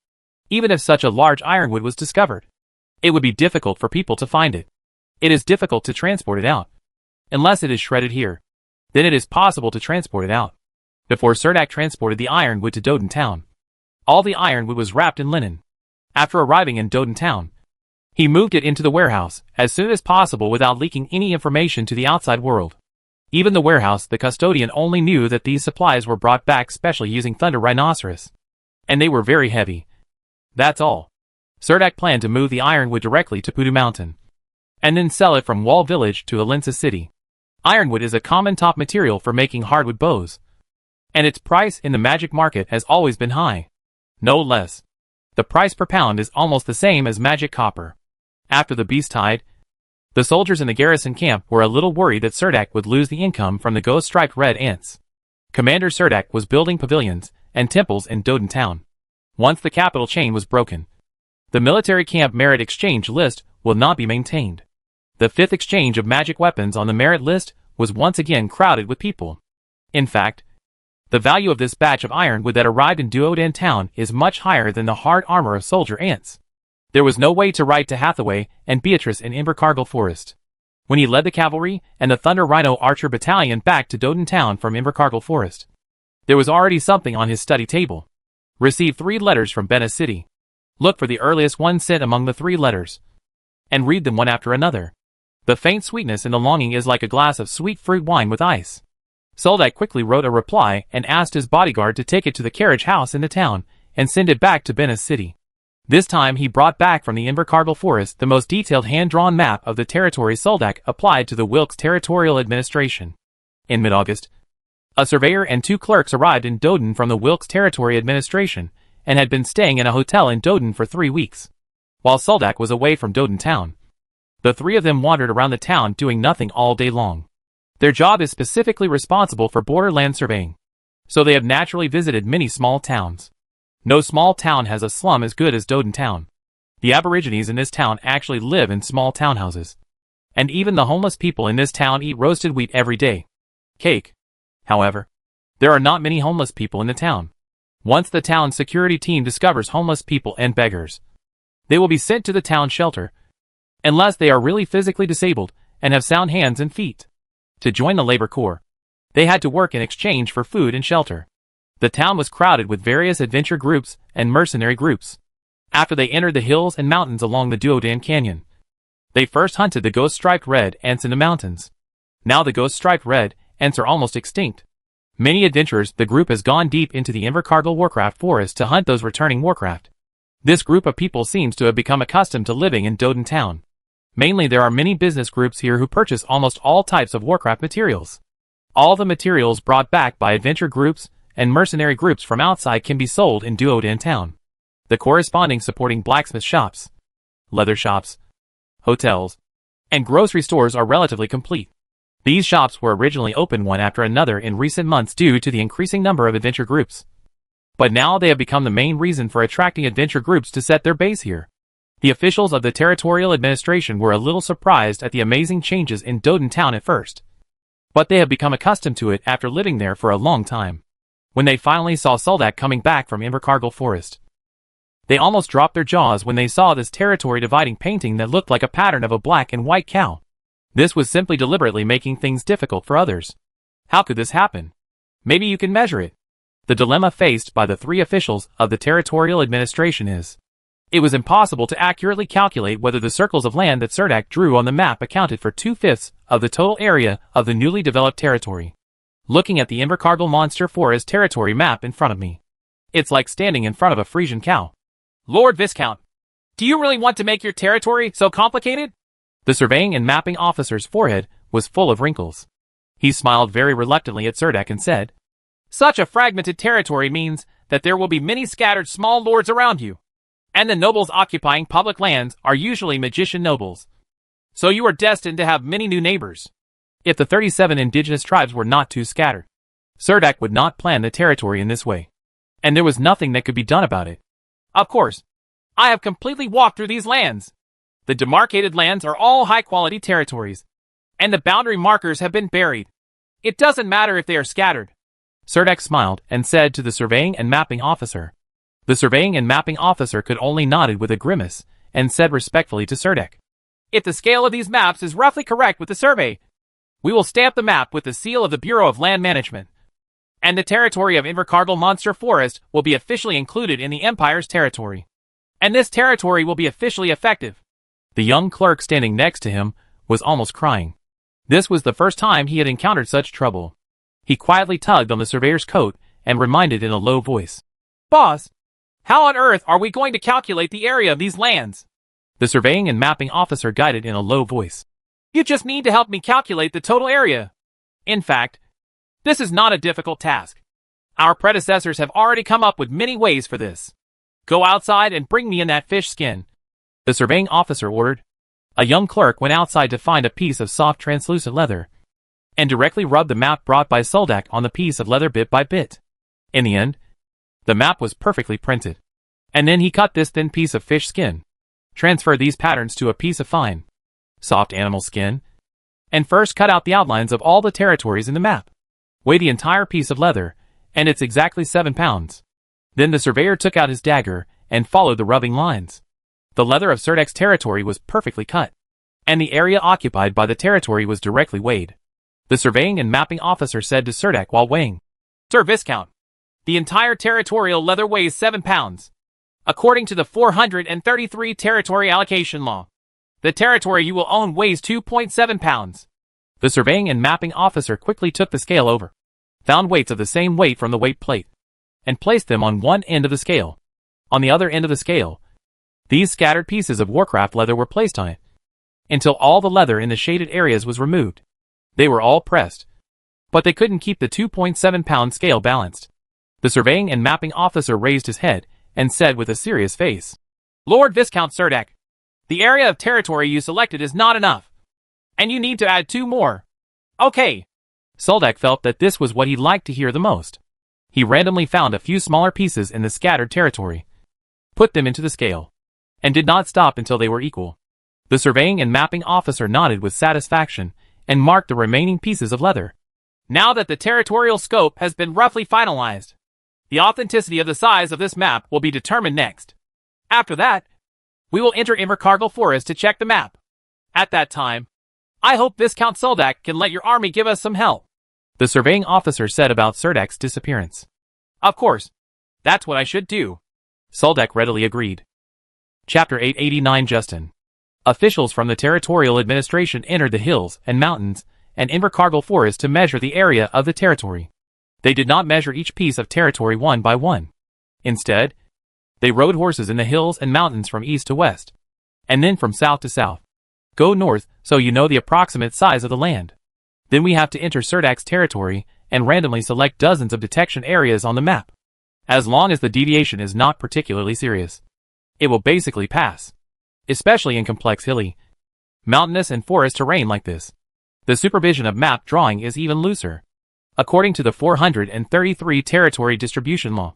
Even if such a large ironwood was discovered, it would be difficult for people to find it. It is difficult to transport it out. Unless it is shredded here, then it is possible to transport it out. Before Surdak transported the ironwood to Doden Town, all the ironwood was wrapped in linen. After arriving in Doden Town, he moved it into the warehouse as soon as possible without leaking any information to the outside world. Even the warehouse, the custodian only knew that these supplies were brought back specially using thunder rhinoceros, and they were very heavy. That's all. Surdak planned to move the ironwood directly to Pudu Mountain, and then sell it from Wall Village to Helensa City. Ironwood is a common top material for making hardwood bows, and its price in the magic market has always been high. No less. The price per pound is almost the same as magic copper. After the beast tide, the soldiers in the garrison camp were a little worried that Surdak would lose the income from the ghost-striped red ants. Commander Surdak was building pavilions and temples in Doden Town. Once the capital chain was broken, the military camp merit exchange list will not be maintained. The fifth exchange of magic weapons on the merit list was once again crowded with people. In fact, the value of this batch of ironwood that arrived in Duoden Town is much higher than the hard armor of soldier ants. There was no way to write to Hathaway and Beatrice in Invercargill Forest, when he led the cavalry and the Thunder Rhino Archer Battalion back to Doden Town from Invercargill Forest. There was already something on his study table. Received 3 letters from Benna City. Look for the earliest one sent among the 3 letters, and read them one after another. The faint sweetness in the longing is like a glass of sweet fruit wine with ice. Soldak quickly wrote a reply and asked his bodyguard to take it to the carriage house in the town and send it back to Benna City. This time he brought back from the Invercargill Forest the most detailed hand-drawn map of the territory Soldak applied to the Wilkes Territorial Administration. In mid-August, a surveyor and 2 clerks arrived in Doden from the Wilkes Territory Administration and had been staying in a hotel in Doden for 3 weeks. While Soldak was away from Doden Town, the 3 of them wandered around the town doing nothing all day long. Their job is specifically responsible for borderland surveying, so they have naturally visited many small towns. No small town has a slum as good as Doden Town. The Aborigines in this town actually live in small townhouses, and even the homeless people in this town eat roasted wheat every day. Cake. However, there are not many homeless people in the town. Once the town security team discovers homeless people and beggars, they will be sent to the town shelter, unless they are really physically disabled and have sound hands and feet. To join the labor corps, they had to work in exchange for food and shelter. The town was crowded with various adventure groups and mercenary groups. After they entered the hills and mountains along the Duoden Canyon, they first hunted the ghost-striped red ants in the mountains. Now the ghost striped red ants are almost extinct. Many adventurers, the group has gone deep into the Invercargill Warcraft forest to hunt those returning Warcraft. This group of people seems to have become accustomed to living in Doden Town. Mainly there are many business groups here who purchase almost all types of Warcraft materials. All the materials brought back by adventure groups and mercenary groups from outside can be sold in Doden Town. The corresponding supporting blacksmith shops, leather shops, hotels, and grocery stores are relatively complete. These shops were originally opened one after another in recent months due to the increasing number of adventure groups. But now they have become the main reason for attracting adventure groups to set their base here. The officials of the territorial administration were a little surprised at the amazing changes in Doden Town at first. But they have become accustomed to it after living there for a long time. When they finally saw Soldak coming back from Invercargill Forest, they almost dropped their jaws when they saw this territory-dividing painting that looked like a pattern of a black and white cow. This was simply deliberately making things difficult for others. How could this happen? Maybe you can measure it. The dilemma faced by the three officials of the territorial administration is, it was impossible to accurately calculate whether the circles of land that Cerdak drew on the map accounted for 2/5 of the total area of the newly developed territory. Looking at the Invercargill Monster Forest territory map in front of me, it's like standing in front of a Frisian cow. Lord Viscount, do you really want to make your territory so complicated? The surveying and mapping officer's forehead was full of wrinkles. He smiled very reluctantly at Cerdak and said, Such a fragmented territory means that there will be many scattered small lords around you. And the nobles occupying public lands are usually magician nobles. So you are destined to have many new neighbors. If the 37 indigenous tribes were not too scattered, Cerdak would not plan the territory in this way. And there was nothing that could be done about it. Of course, I have completely walked through these lands. The demarcated lands are all high-quality territories, and the boundary markers have been buried. It doesn't matter if they are scattered. Cerdak smiled and said to the surveying and mapping officer. The surveying and mapping officer could only nodded with a grimace and said respectfully to Cerdak, If the scale of these maps is roughly correct with the survey, we will stamp the map with the seal of the Bureau of Land Management, and the territory of Invercargill Monster Forest will be officially included in the Empire's territory. And this territory will be officially effective. The young clerk standing next to him was almost crying. This was the first time he had encountered such trouble. He quietly tugged on the surveyor's coat and reminded in a low voice, Boss, how on earth are we going to calculate the area of these lands? The surveying and mapping officer guided in a low voice, You just need to help me calculate the total area. In fact, this is not a difficult task. Our predecessors have already come up with many ways for this. Go outside and bring me in that fish skin. The surveying officer ordered. A young clerk went outside to find a piece of soft translucent leather, and directly rubbed the map brought by Soldak on the piece of leather bit by bit. In the end, the map was perfectly printed. And then he cut this thin piece of fish skin, transferred these patterns to a piece of fine, soft animal skin, and first cut out the outlines of all the territories in the map. Weigh the entire piece of leather, and it's exactly 7 pounds. Then the surveyor took out his dagger and followed the rubbing lines. The leather of Cerdak's territory was perfectly cut, and the area occupied by the territory was directly weighed. The surveying and mapping officer said to Cerdak while weighing, Sir Viscount, the entire territorial leather weighs 7 pounds. According to the 433 territory allocation law, the territory you will own weighs 2.7 pounds. The surveying and mapping officer quickly took the scale over, found weights of the same weight from the weight plate, and placed them on one end of the scale. On the other end of the scale, these scattered pieces of Warcraft leather were placed on it, until all the leather in the shaded areas was removed. They were all pressed, but they couldn't keep the 2.7-pound scale balanced. The surveying and mapping officer raised his head and said with a serious face, Lord Viscount Cerdak, the area of territory you selected is not enough, and you need to add 2 more. Okay. Soldak felt that this was what he liked to hear the most. He randomly found a few smaller pieces in the scattered territory, put them into the scale, and did not stop until they were equal. The surveying and mapping officer nodded with satisfaction and marked the remaining pieces of leather. Now that the territorial scope has been roughly finalized, the authenticity of the size of this map will be determined next. After that, we will enter Invercargill Forest to check the map. At that time, I hope Viscount Soldak can let your army give us some help. The surveying officer said about Cerdak's disappearance. Of course, that's what I should do. Soldak readily agreed. Chapter 889 Justin. Officials from the territorial administration entered the hills and mountains and Invercargill Forest to measure the area of the territory. They did not measure each piece of territory one by one. Instead, they rode horses in the hills and mountains from east to west, and then from south to south. Go north so you know the approximate size of the land. Then we have to enter Serdak's territory and randomly select dozens of detection areas on the map. As long as the deviation is not particularly serious, it will basically pass. Especially in complex hilly, mountainous and forest terrain like this. The supervision of map drawing is even looser. According to the 433 territory distribution law,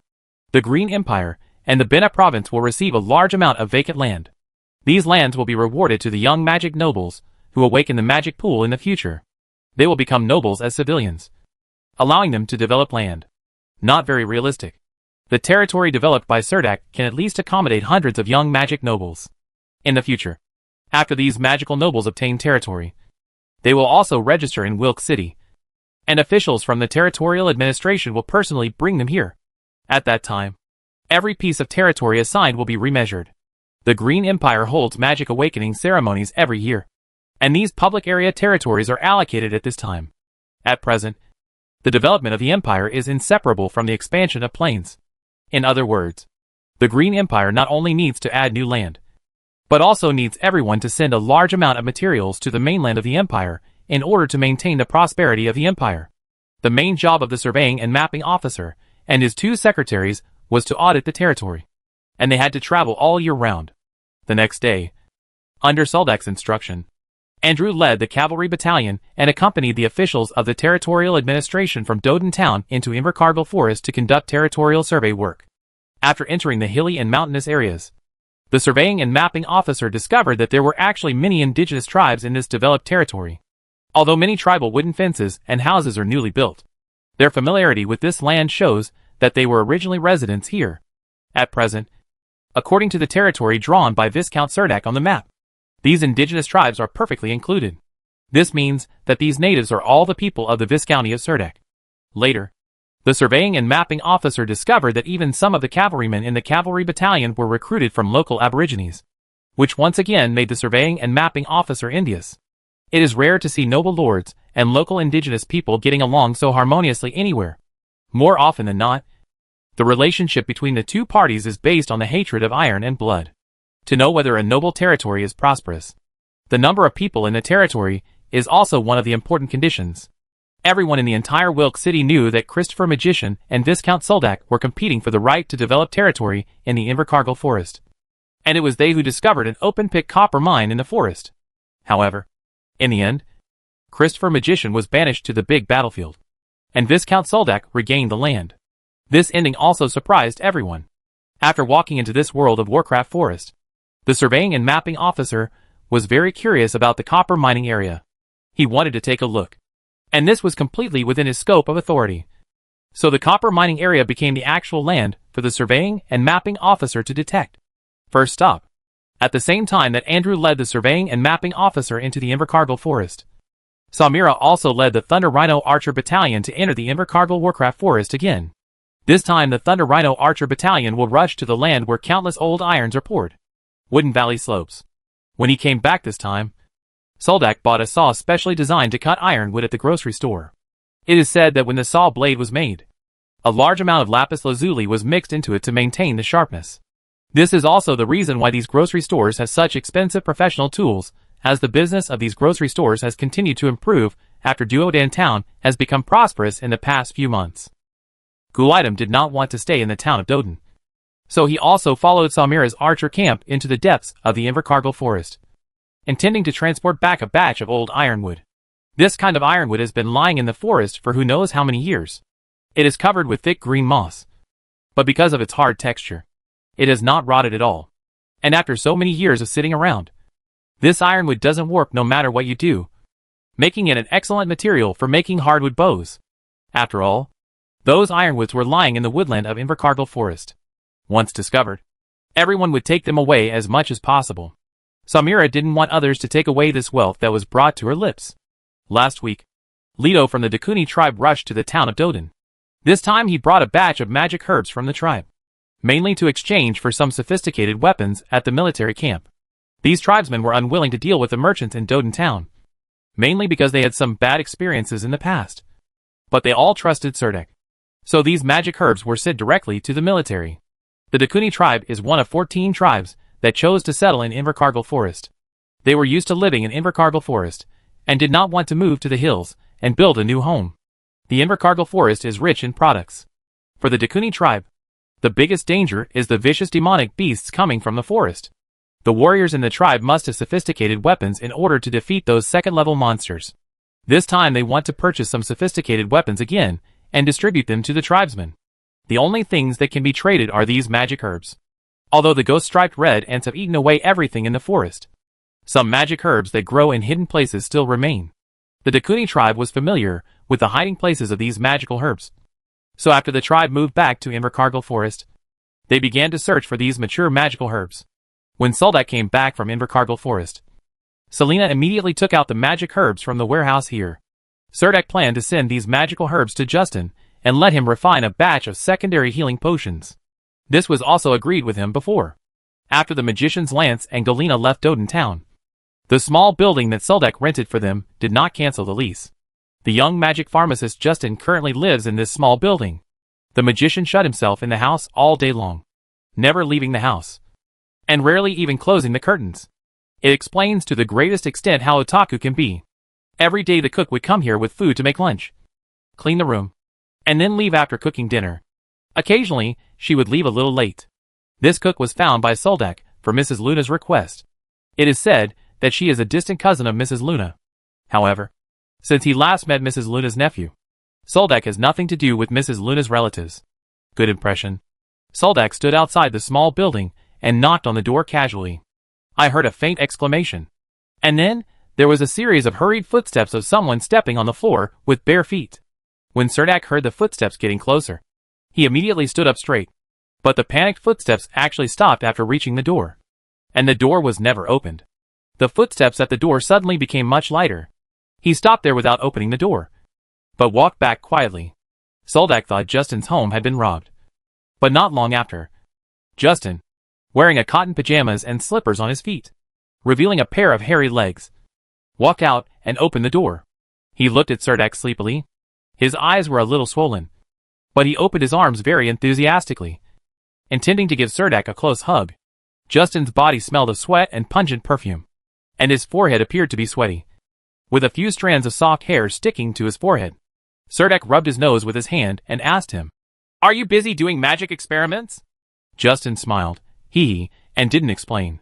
the Green Empire and the Bena province will receive a large amount of vacant land. These lands will be rewarded to the young magic nobles who awaken the magic pool in the future. They will become nobles as civilians, allowing them to develop land. Not very realistic. The territory developed by Serdak can at least accommodate hundreds of young magic nobles. In the future, after these magical nobles obtain territory, they will also register in Wilk City, and officials from the territorial administration will personally bring them here. At that time, every piece of territory assigned will be remeasured. The Green Empire holds magic awakening ceremonies every year, and these public area territories are allocated at this time. At present, the development of the empire is inseparable from the expansion of plains. In other words, the Green Empire not only needs to add new land, but also needs everyone to send a large amount of materials to the mainland of the empire in order to maintain the prosperity of the empire. The main job of the surveying and mapping officer and his 2 secretaries was to audit the territory, and they had to travel all year round. The next day, under Soldak's instruction, Andrew led the cavalry battalion and accompanied the officials of the territorial administration from Doden town into Invercargill Forest to conduct territorial survey work. After entering the hilly and mountainous areas, the surveying and mapping officer discovered that there were actually many indigenous tribes in this developed territory. Although many tribal wooden fences and houses are newly built, their familiarity with this land shows that they were originally residents here. At present, according to the territory drawn by Viscount Serdak on the map, these indigenous tribes are perfectly included. This means that these natives are all the people of the Viscounty of Serdak. Later, the surveying and mapping officer discovered that even some of the cavalrymen in the cavalry battalion were recruited from local aborigines, which once again made the surveying and mapping officer envious. It is rare to see noble lords and local indigenous people getting along so harmoniously anywhere. More often than not, the relationship between the 2 parties is based on the hatred of iron and blood. To know whether a noble territory is prosperous, the number of people in the territory is also one of the important conditions. Everyone in the entire Wilk City knew that Christopher Magician and Viscount Soldak were competing for the right to develop territory in the Invercargill Forest, and it was they who discovered an open-pit copper mine in the forest. However, in the end, Christopher Magician was banished to the big battlefield, and Viscount Soldak regained the land. This ending also surprised everyone. After walking into this World of Warcraft forest, the surveying and mapping officer was very curious about the copper mining area. He wanted to take a look, and this was completely within his scope of authority. So the copper mining area became the actual land for the surveying and mapping officer to detect. First stop. At the same time that Andrew led the surveying and mapping officer into the Invercargill Forest, Samira also led the Thunder Rhino Archer Battalion to enter the Invercargill Warcraft Forest again. This time the Thunder Rhino Archer Battalion will rush to the land where countless old irons are poured. Wooden Valley Slopes. When he came back this time, Soldak bought a saw specially designed to cut ironwood at the grocery store. It is said that when the saw blade was made, a large amount of lapis lazuli was mixed into it to maintain the sharpness. This is also the reason why these grocery stores have such expensive professional tools, as the business of these grocery stores has continued to improve after Duodan town has become prosperous in the past few months. Gulidum did not want to stay in the town of Doden, so he also followed Samira's archer camp into the depths of the Invercargill Forest, intending to transport back a batch of old ironwood. This kind of ironwood has been lying in the forest for who knows how many years. It is covered with thick green moss, but because of its hard texture, it has not rotted at all. And after so many years of sitting around, this ironwood doesn't warp no matter what you do, making it an excellent material for making hardwood bows. After all, those ironwoods were lying in the woodland of Invercargill Forest. Once discovered, everyone would take them away as much as possible. Samira didn't want others to take away this wealth that was brought to her lips. Last week, Leto from the Dakuni tribe rushed to the town of Doden. This time he brought a batch of magic herbs from the tribe, mainly to exchange for some sophisticated weapons at the military camp. These tribesmen were unwilling to deal with the merchants in Doden town, mainly because they had some bad experiences in the past. But they all trusted Serdek. So these magic herbs were sent directly to the military. The Dakuni tribe is one of 14 tribes that chose to settle in Invercargill Forest. They were used to living in Invercargill Forest, and did not want to move to the hills and build a new home. The Invercargill Forest is rich in products. For the Dakuni tribe, the biggest danger is the vicious demonic beasts coming from the forest. The warriors in the tribe must have sophisticated weapons in order to defeat those second-level monsters. This time they want to purchase some sophisticated weapons again, and distribute them to the tribesmen. The only things that can be traded are these magic herbs. Although the ghost-striped red ants have eaten away everything in the forest, some magic herbs that grow in hidden places still remain. The Dakuni tribe was familiar with the hiding places of these magical herbs. So after the tribe moved back to Invercargill Forest, they began to search for these mature magical herbs. When Soldak came back from Invercargill Forest, Selena immediately took out the magic herbs from the warehouse here. Serdek planned to send these magical herbs to Justin and let him refine a batch of secondary healing potions. This was also agreed with him before. After the magicians Lance and Galena left Doden town, the small building that Soldak rented for them did not cancel the lease. The young magic pharmacist Justin currently lives in this small building. The magician shut himself in the house all day long, never leaving the house, and rarely even closing the curtains. It explains to the greatest extent how otaku can be. Every day the cook would come here with food to make lunch, clean the room, and then leave after cooking dinner. Occasionally, she would leave a little late. This cook was found by Soldak for Mrs. Luna's request. It is said that she is a distant cousin of Mrs. Luna. However, since he last met Mrs. Luna's nephew, Soldak has nothing to do with Mrs. Luna's relatives. Good impression. Soldak stood outside the small building and knocked on the door casually. I heard a faint exclamation. And then, there was a series of hurried footsteps of someone stepping on the floor with bare feet. When Serdek heard the footsteps getting closer, he immediately stood up straight. But the panicked footsteps actually stopped after reaching the door. And the door was never opened. The footsteps at the door suddenly became much lighter. He stopped there without opening the door, but walked back quietly. Soldak thought Justin's home had been robbed. But not long after, Justin, wearing a cotton pajamas and slippers on his feet, revealing a pair of hairy legs, walked out and opened the door. He looked at Serdek sleepily. His eyes were a little swollen, but he opened his arms very enthusiastically, intending to give Serdek a close hug. Justin's body smelled of sweat and pungent perfume, and his forehead appeared to be sweaty, with a few strands of soft hair sticking to his forehead. Serdek rubbed his nose with his hand and asked him, "Are you busy doing magic experiments?" Justin smiled, and didn't explain.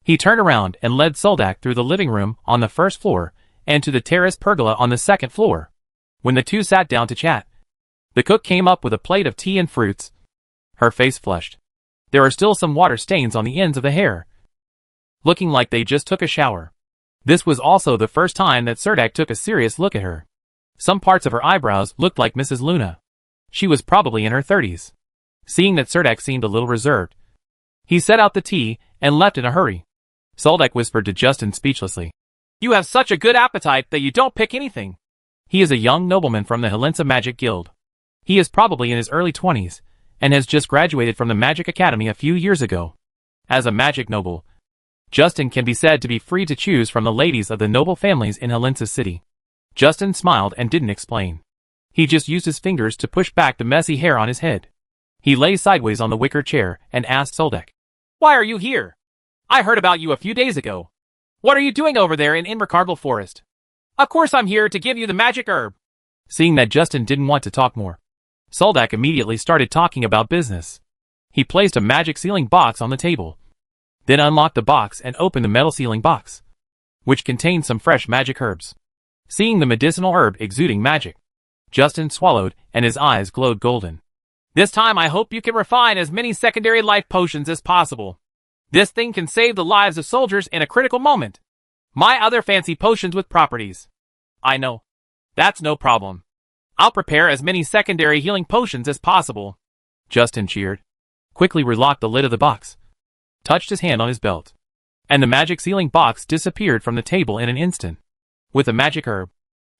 He turned around and led Soldak through the living room on the first floor and to the terrace pergola on the second floor. When the two sat down to chat, the cook came up with a plate of tea and fruits. Her face flushed. There are still some water stains on the ends of the hair, looking like they just took a shower. This was also the first time that Serdek took a serious look at her. Some parts of her eyebrows looked like Mrs. Luna. She was probably in her 30s. Seeing that Serdek seemed a little reserved, he set out the tea and left in a hurry. Soldak whispered to Justin speechlessly, "You have such a good appetite that you don't pick anything." He is a young nobleman from the Helensa Magic Guild. He is probably in his early 20s, and has just graduated from the Magic Academy a few years ago. As a magic noble, Justin can be said to be free to choose from the ladies of the noble families in Helensa City. Justin smiled and didn't explain. He just used his fingers to push back the messy hair on his head. He lay sideways on the wicker chair and asked Soldak, "Why are you here? I heard about you a few days ago. What are you doing over there in Invercargill Forest?" "Of course I'm here to give you the magic herb." Seeing that Justin didn't want to talk more, Soldak immediately started talking about business. He placed a magic sealing box on the table, then unlocked the box and opened the metal sealing box, which contained some fresh magic herbs. Seeing the medicinal herb exuding magic, Justin swallowed and his eyes glowed golden. "This time I hope you can refine as many secondary life potions as possible. This thing can save the lives of soldiers in a critical moment. My other fancy potions with properties." "I know. That's no problem. I'll prepare as many secondary healing potions as possible," Justin cheered. Quickly relocked the lid of the box, touched his hand on his belt, and the magic sealing box disappeared from the table in an instant. With the magic herb,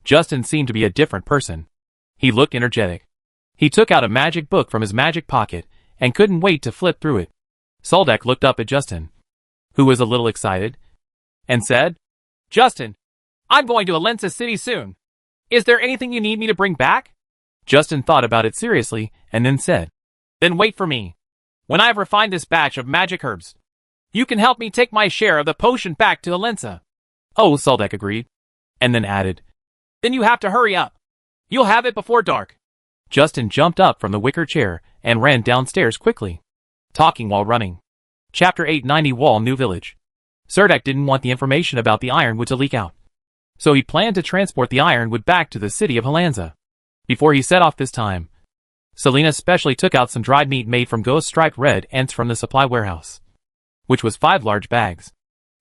Justin seemed to be a different person. He looked energetic. He took out a magic book from his magic pocket and couldn't wait to flip through it. Soldak looked up at Justin, who was a little excited, and said, "Justin, I'm going to Helensa City soon. Is there anything you need me to bring back? Justin thought about it seriously and then said, Then wait for me. When I have refined this batch of magic herbs, you can help me take my share of the potion back to Helensa. "Oh," Suldek agreed, and then added, "Then you have to hurry up. You'll have it before dark." Justin jumped up from the wicker chair and ran downstairs quickly, talking while running. Chapter 890 Wall New Village. Serdek didn't want the information about the ironwood to leak out, so he planned to transport the ironwood back to the city of Helensa. Before he set off this time, Selena specially took out some dried meat made from ghost-striped red ants from the supply warehouse, which was 5 large bags.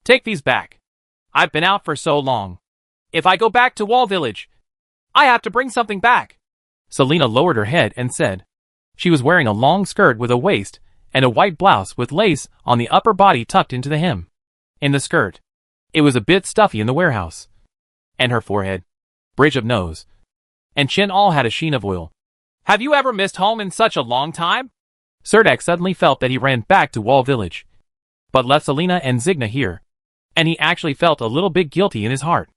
"Take these back. I've been out for so long. If I go back to Wall Village, I have to bring something back." Selena lowered her head and said. She was wearing a long skirt with a waist and a white blouse with lace on the upper body tucked into the hem. In the skirt, it was a bit stuffy in the warehouse, and her forehead, bridge of nose, and chin all had a sheen of oil. "Have you ever missed home in such a long time?" Serdek suddenly felt that he ran back to Wall Village, but left Selena and Zigna here, and he actually felt a little bit guilty in his heart.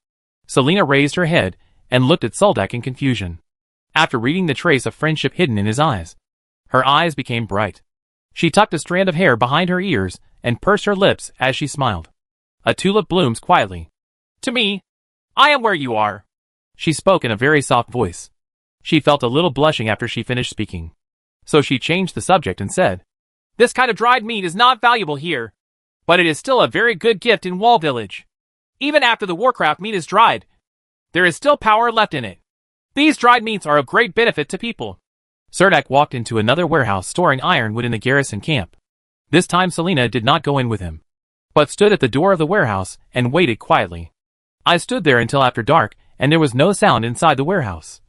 Selena raised her head and looked at Suldek in confusion. After reading the trace of friendship hidden in his eyes, her eyes became bright. She tucked a strand of hair behind her ears and pursed her lips as she smiled. "A tulip blooms quietly. To me, I am where you are." She spoke in a very soft voice. She felt a little blushing after she finished speaking, so she changed the subject and said, "This kind of dried meat is not valuable here, but it is still a very good gift in Wall Village. Even after the Warcraft meat is dried, there is still power left in it. These dried meats are of great benefit to people." Serdek walked into another warehouse storing ironwood in the garrison camp. This time Selena did not go in with him, but stood at the door of the warehouse and waited quietly. "I stood there until after dark and there was no sound inside the warehouse.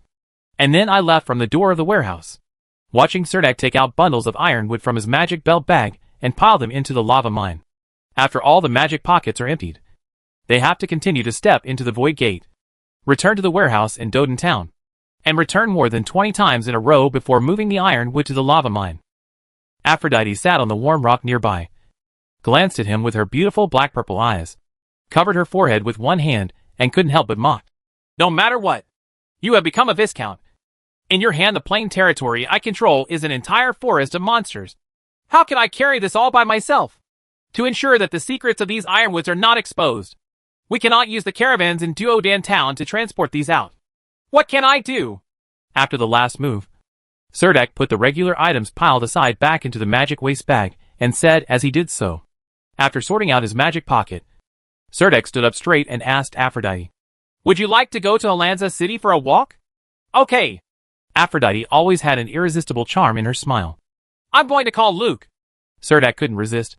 And then I left from the door of the warehouse, watching Serdek take out bundles of ironwood from his magic belt bag and pile them into the lava mine. After all the magic pockets are emptied, they have to continue to step into the void gate, return to the warehouse in Doden Town, and return more than 20 times in a row before moving the ironwood to the lava mine." Aphrodite sat on the warm rock nearby, glanced at him with her beautiful black-purple eyes, covered her forehead with one hand, and couldn't help but mock. "No matter what, you have become a Viscount. In your hand the plain territory I control is an entire forest of monsters. How can I carry this all by myself? To ensure that the secrets of these ironwoods are not exposed, we cannot use the caravans in Duodan Town to transport these out. What can I do?" After the last move, Serdek put the regular items piled aside back into the magic waste bag and said as he did so. After sorting out his magic pocket, Serdek stood up straight and asked Aphrodite, "Would you like to go to Helensa City for a walk?" "Okay." Aphrodite always had an irresistible charm in her smile. "I'm going to call Luke." Serdek couldn't resist,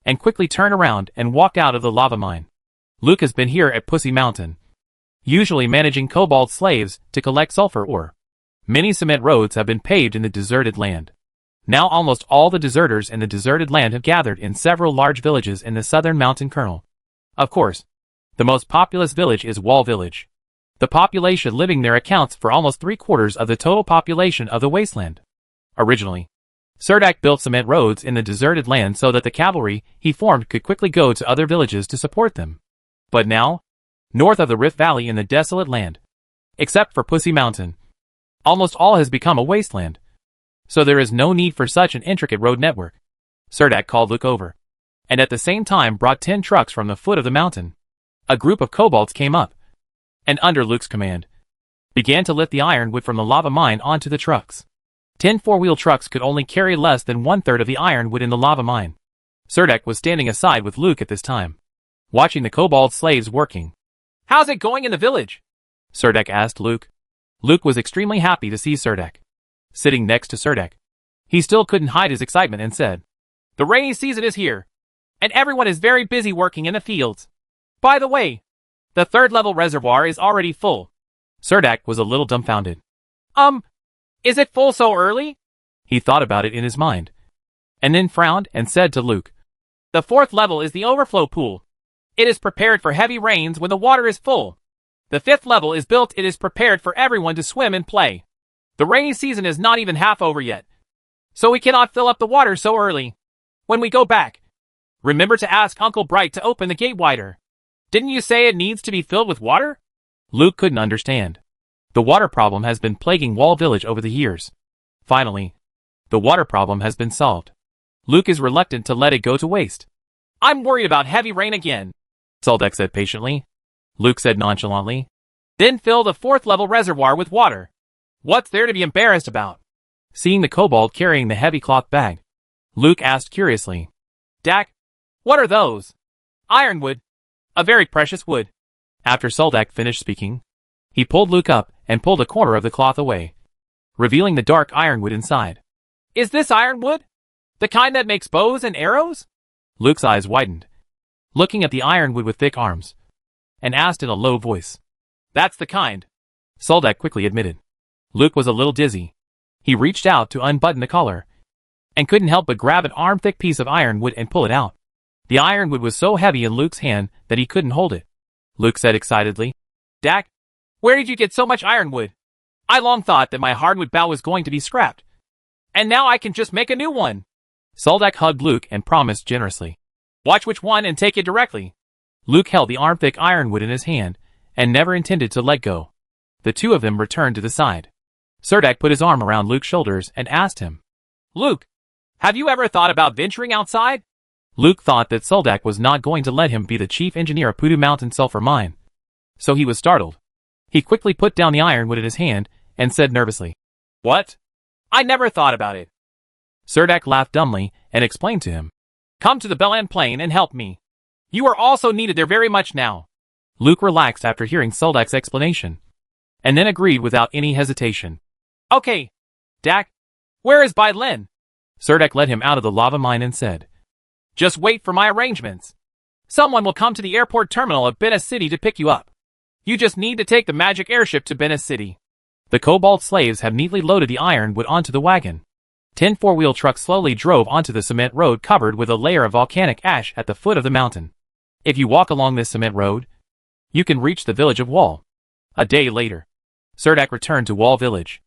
and quickly turned around and walked out of the lava mine. Luke has been here at Pussy Mountain, usually managing kobold slaves to collect sulfur ore. Many cement roads have been paved in the deserted land. Now almost all the deserters in the deserted land have gathered in several large villages in the southern mountain kernel. Of course, the most populous village is Wall Village. The population living there accounts for almost 3/4 of the total population of the wasteland. Originally, Serdek built cement roads in the deserted land so that the cavalry he formed could quickly go to other villages to support them. But now, north of the Rift Valley in the desolate land, except for Pussy Mountain, almost all has become a wasteland. So there is no need for such an intricate road network. Serdek called Luke over, and at the same time brought 10 trucks from the foot of the mountain. A group of kobolds came up, and under Luke's command, began to lift the ironwood from the lava mine onto the trucks. 10 four-wheel trucks could only carry less than 1/3 of the ironwood in the lava mine. Serdek was standing aside with Luke at this time, watching the kobold slaves working. "How's it going in the village?" Serdek asked Luke. Luke was extremely happy to see Serdek, sitting next to Serdek. He still couldn't hide his excitement and said, "The rainy season is here, and everyone is very busy working in the fields. By the way, the 3rd-level reservoir is already full." Serdek was a little dumbfounded. Is it full so early?" He thought about it in his mind, and then frowned and said to Luke, "The 4th level is the overflow pool. It is prepared for heavy rains when the water is full. The 5th level is built. It is prepared for everyone to swim and play. The rainy season is not even half over yet, so we cannot fill up the water so early. When we go back, remember to ask Uncle Bright to open the gate wider. Didn't you say it needs to be filled with water?" Luke couldn't understand. The water problem has been plaguing Wall Village over the years. Finally, the water problem has been solved. Luke is reluctant to let it go to waste. I'm worried about heavy rain again, Soldek said patiently. Luke said nonchalantly. Then fill the 4th level reservoir with water. What's there to be embarrassed about? Seeing the kobold carrying the heavy cloth bag, Luke asked curiously. Dak, what are those? Ironwood. A very precious wood. After Soldek finished speaking, he pulled Luke up and pulled a corner of the cloth away, revealing the dark ironwood inside. Is this ironwood? The kind that makes bows and arrows? Luke's eyes widened, looking at the ironwood with thick arms, and asked in a low voice. That's the kind, Soldek quickly admitted. Luke was a little dizzy. He reached out to unbutton the collar, and couldn't help but grab an arm-thick piece of ironwood and pull it out. The ironwood was so heavy in Luke's hand that he couldn't hold it. Luke said excitedly. Dak, where did you get so much ironwood? I long thought that my hardwood bow was going to be scrapped. And now I can just make a new one. Soldek hugged Luke and promised generously. Watch which one and take it directly. Luke held the arm-thick ironwood in his hand and never intended to let go. The two of them returned to the side. Serdek put his arm around Luke's shoulders and asked him. Luke, have you ever thought about venturing outside? Luke thought that Soldek was not going to let him be the chief engineer of Pudu Mountain Sulphur Mine. So he was startled. He quickly put down the ironwood in his hand and said nervously. What? I never thought about it. Serdek laughed dumbly and explained to him. Come to the Belan Plain and help me. You are also needed there very much now. Luke relaxed after hearing Soldek's explanation, and then agreed without any hesitation. Okay. Dak, where is Bai Lin? Serdek led him out of the lava mine and said. Just wait for my arrangements. Someone will come to the airport terminal of Benna City to pick you up. You just need to take the magic airship to Benna City. The kobold slaves have neatly loaded the ironwood onto the wagon. 10 four-wheel trucks slowly drove onto the cement road covered with a layer of volcanic ash at the foot of the mountain. If you walk along this cement road, you can reach the village of Wall. A day later, Serdek returned to Wall Village.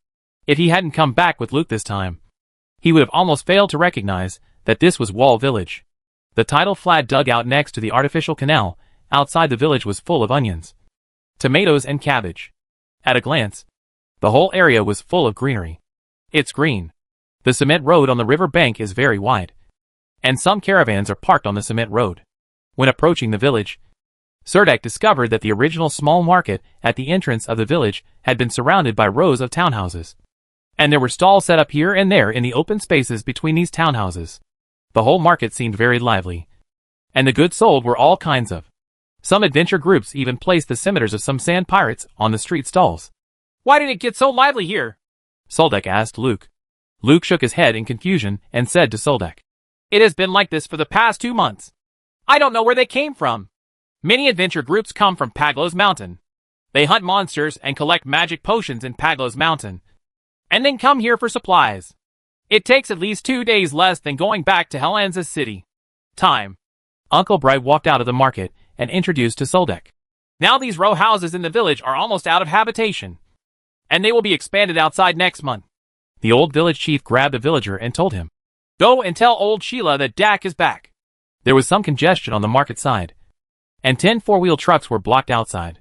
If he hadn't come back with Luke this time, he would have almost failed to recognize that this was Wall Village. The tidal flat dugout next to the artificial canal outside the village was full of onions, tomatoes and cabbage. At a glance, the whole area was full of greenery. It's green. The cement road on the river bank is very wide, and some caravans are parked on the cement road. When approaching the village, Serdek discovered that the original small market at the entrance of the village had been surrounded by rows of townhouses, and there were stalls set up here and there in the open spaces between these townhouses. The whole market seemed very lively, and the goods sold were all kinds of. Some adventure groups even placed the scimitars of some sand pirates on the street stalls. Why did it get so lively here? Soldek asked Luke. Luke shook his head in confusion and said to Soldek. It has been like this for the past 2 months. I don't know where they came from. Many adventure groups come from Paglos Mountain. They hunt monsters and collect magic potions in Paglos Mountain, and then come here for supplies. It takes at least 2 days less than going back to Helensa City. Time. Uncle Bright walked out of the market and introduced to Soldek. Now these row houses in the village are almost out of habitation, and they will be expanded outside next month. The old village chief grabbed a villager and told him, Go and tell old Sheila that Dak is back. There was some congestion on the market side, and 10 four-wheel trucks were blocked outside.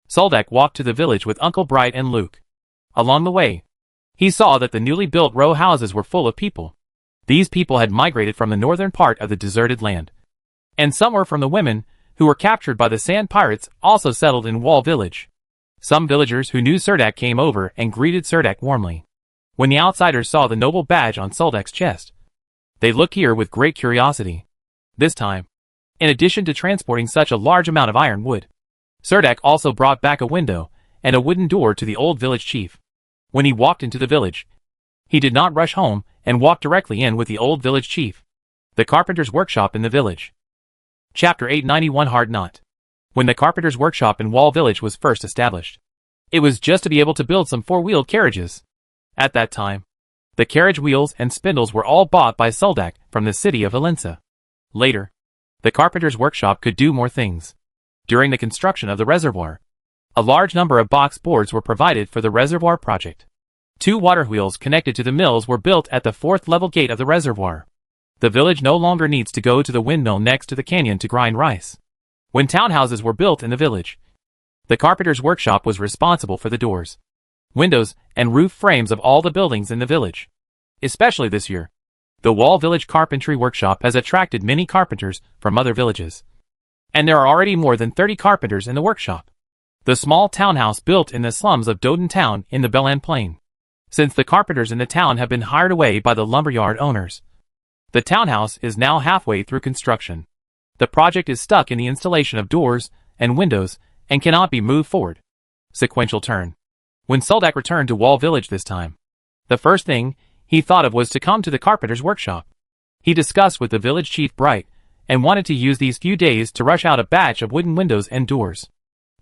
Soldek walked to the village with Uncle Bright and Luke. Along the way, he saw that the newly built row houses were full of people. These people had migrated from the northern part of the deserted land, and some were from the women who were captured by the sand pirates also settled in Wall Village. Some villagers who knew Serdek came over and greeted Serdek warmly. When the outsiders saw the noble badge on Soldek's chest, they looked here with great curiosity. This time, in addition to transporting such a large amount of iron wood, Serdek also brought back a window and a wooden door to the old village chief. When he walked into the village, he did not rush home and walked directly in with the old village chief. The carpenter's workshop in the village. Chapter 891 Hard Knot. When the carpenter's workshop in Wall Village was first established, it was just to be able to build some four-wheeled carriages. At that time, the carriage wheels and spindles were all bought by Soldek from the city of Helensa. Later, the carpenter's workshop could do more things. During the construction of the reservoir, a large number of box boards were provided for the reservoir project. 2 water wheels connected to the mills were built at the 4th level gate of the reservoir. The village no longer needs to go to the windmill next to the canyon to grind rice. When townhouses were built in the village, The carpenter's workshop was responsible for the doors, windows, and roof frames of all the buildings in the village. Especially this year, the Wall Village Carpentry Workshop has attracted many carpenters from other villages. And there are already more than 30 carpenters in the workshop. The small townhouse built in the slums of Doden Town in the Belan Plain. Since the carpenters in the town have been hired away by the lumberyard owners, the townhouse is now halfway through construction. The project is stuck in the installation of doors and windows and cannot be moved forward. Sequential turn. When Soldak returned to Wall Village this time, the first thing he thought of was to come to the carpenter's workshop. He discussed with the village chief Bright and wanted to use these few days to rush out a batch of wooden windows and doors.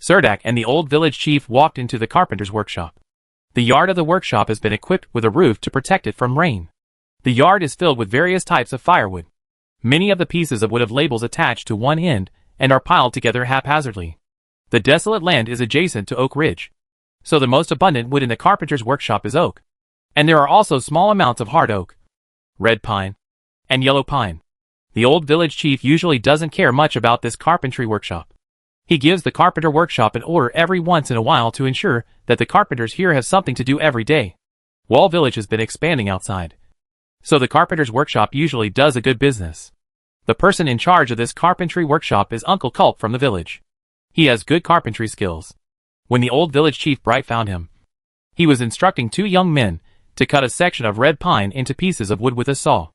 Surdak and the old village chief walked into the carpenter's workshop. The yard of the workshop has been equipped with a roof to protect it from rain. The yard is filled with various types of firewood. Many of the pieces of wood have labels attached to one end and are piled together haphazardly. The desolate land is adjacent to Oak Ridge, so the most abundant wood in the carpenter's workshop is oak. And there are also small amounts of hard oak, red pine, and yellow pine. The old village chief usually doesn't care much about this carpentry workshop. He gives the carpenter workshop an order every once in a while to ensure that the carpenters here have something to do every day. Wall Village has been expanding outside, so the carpenter's workshop usually does a good business. The person in charge of this carpentry workshop is Uncle Culp from the village. He has good carpentry skills. When the old village chief Bright found him, he was instructing two young men to cut a section of red pine into pieces of wood with a saw.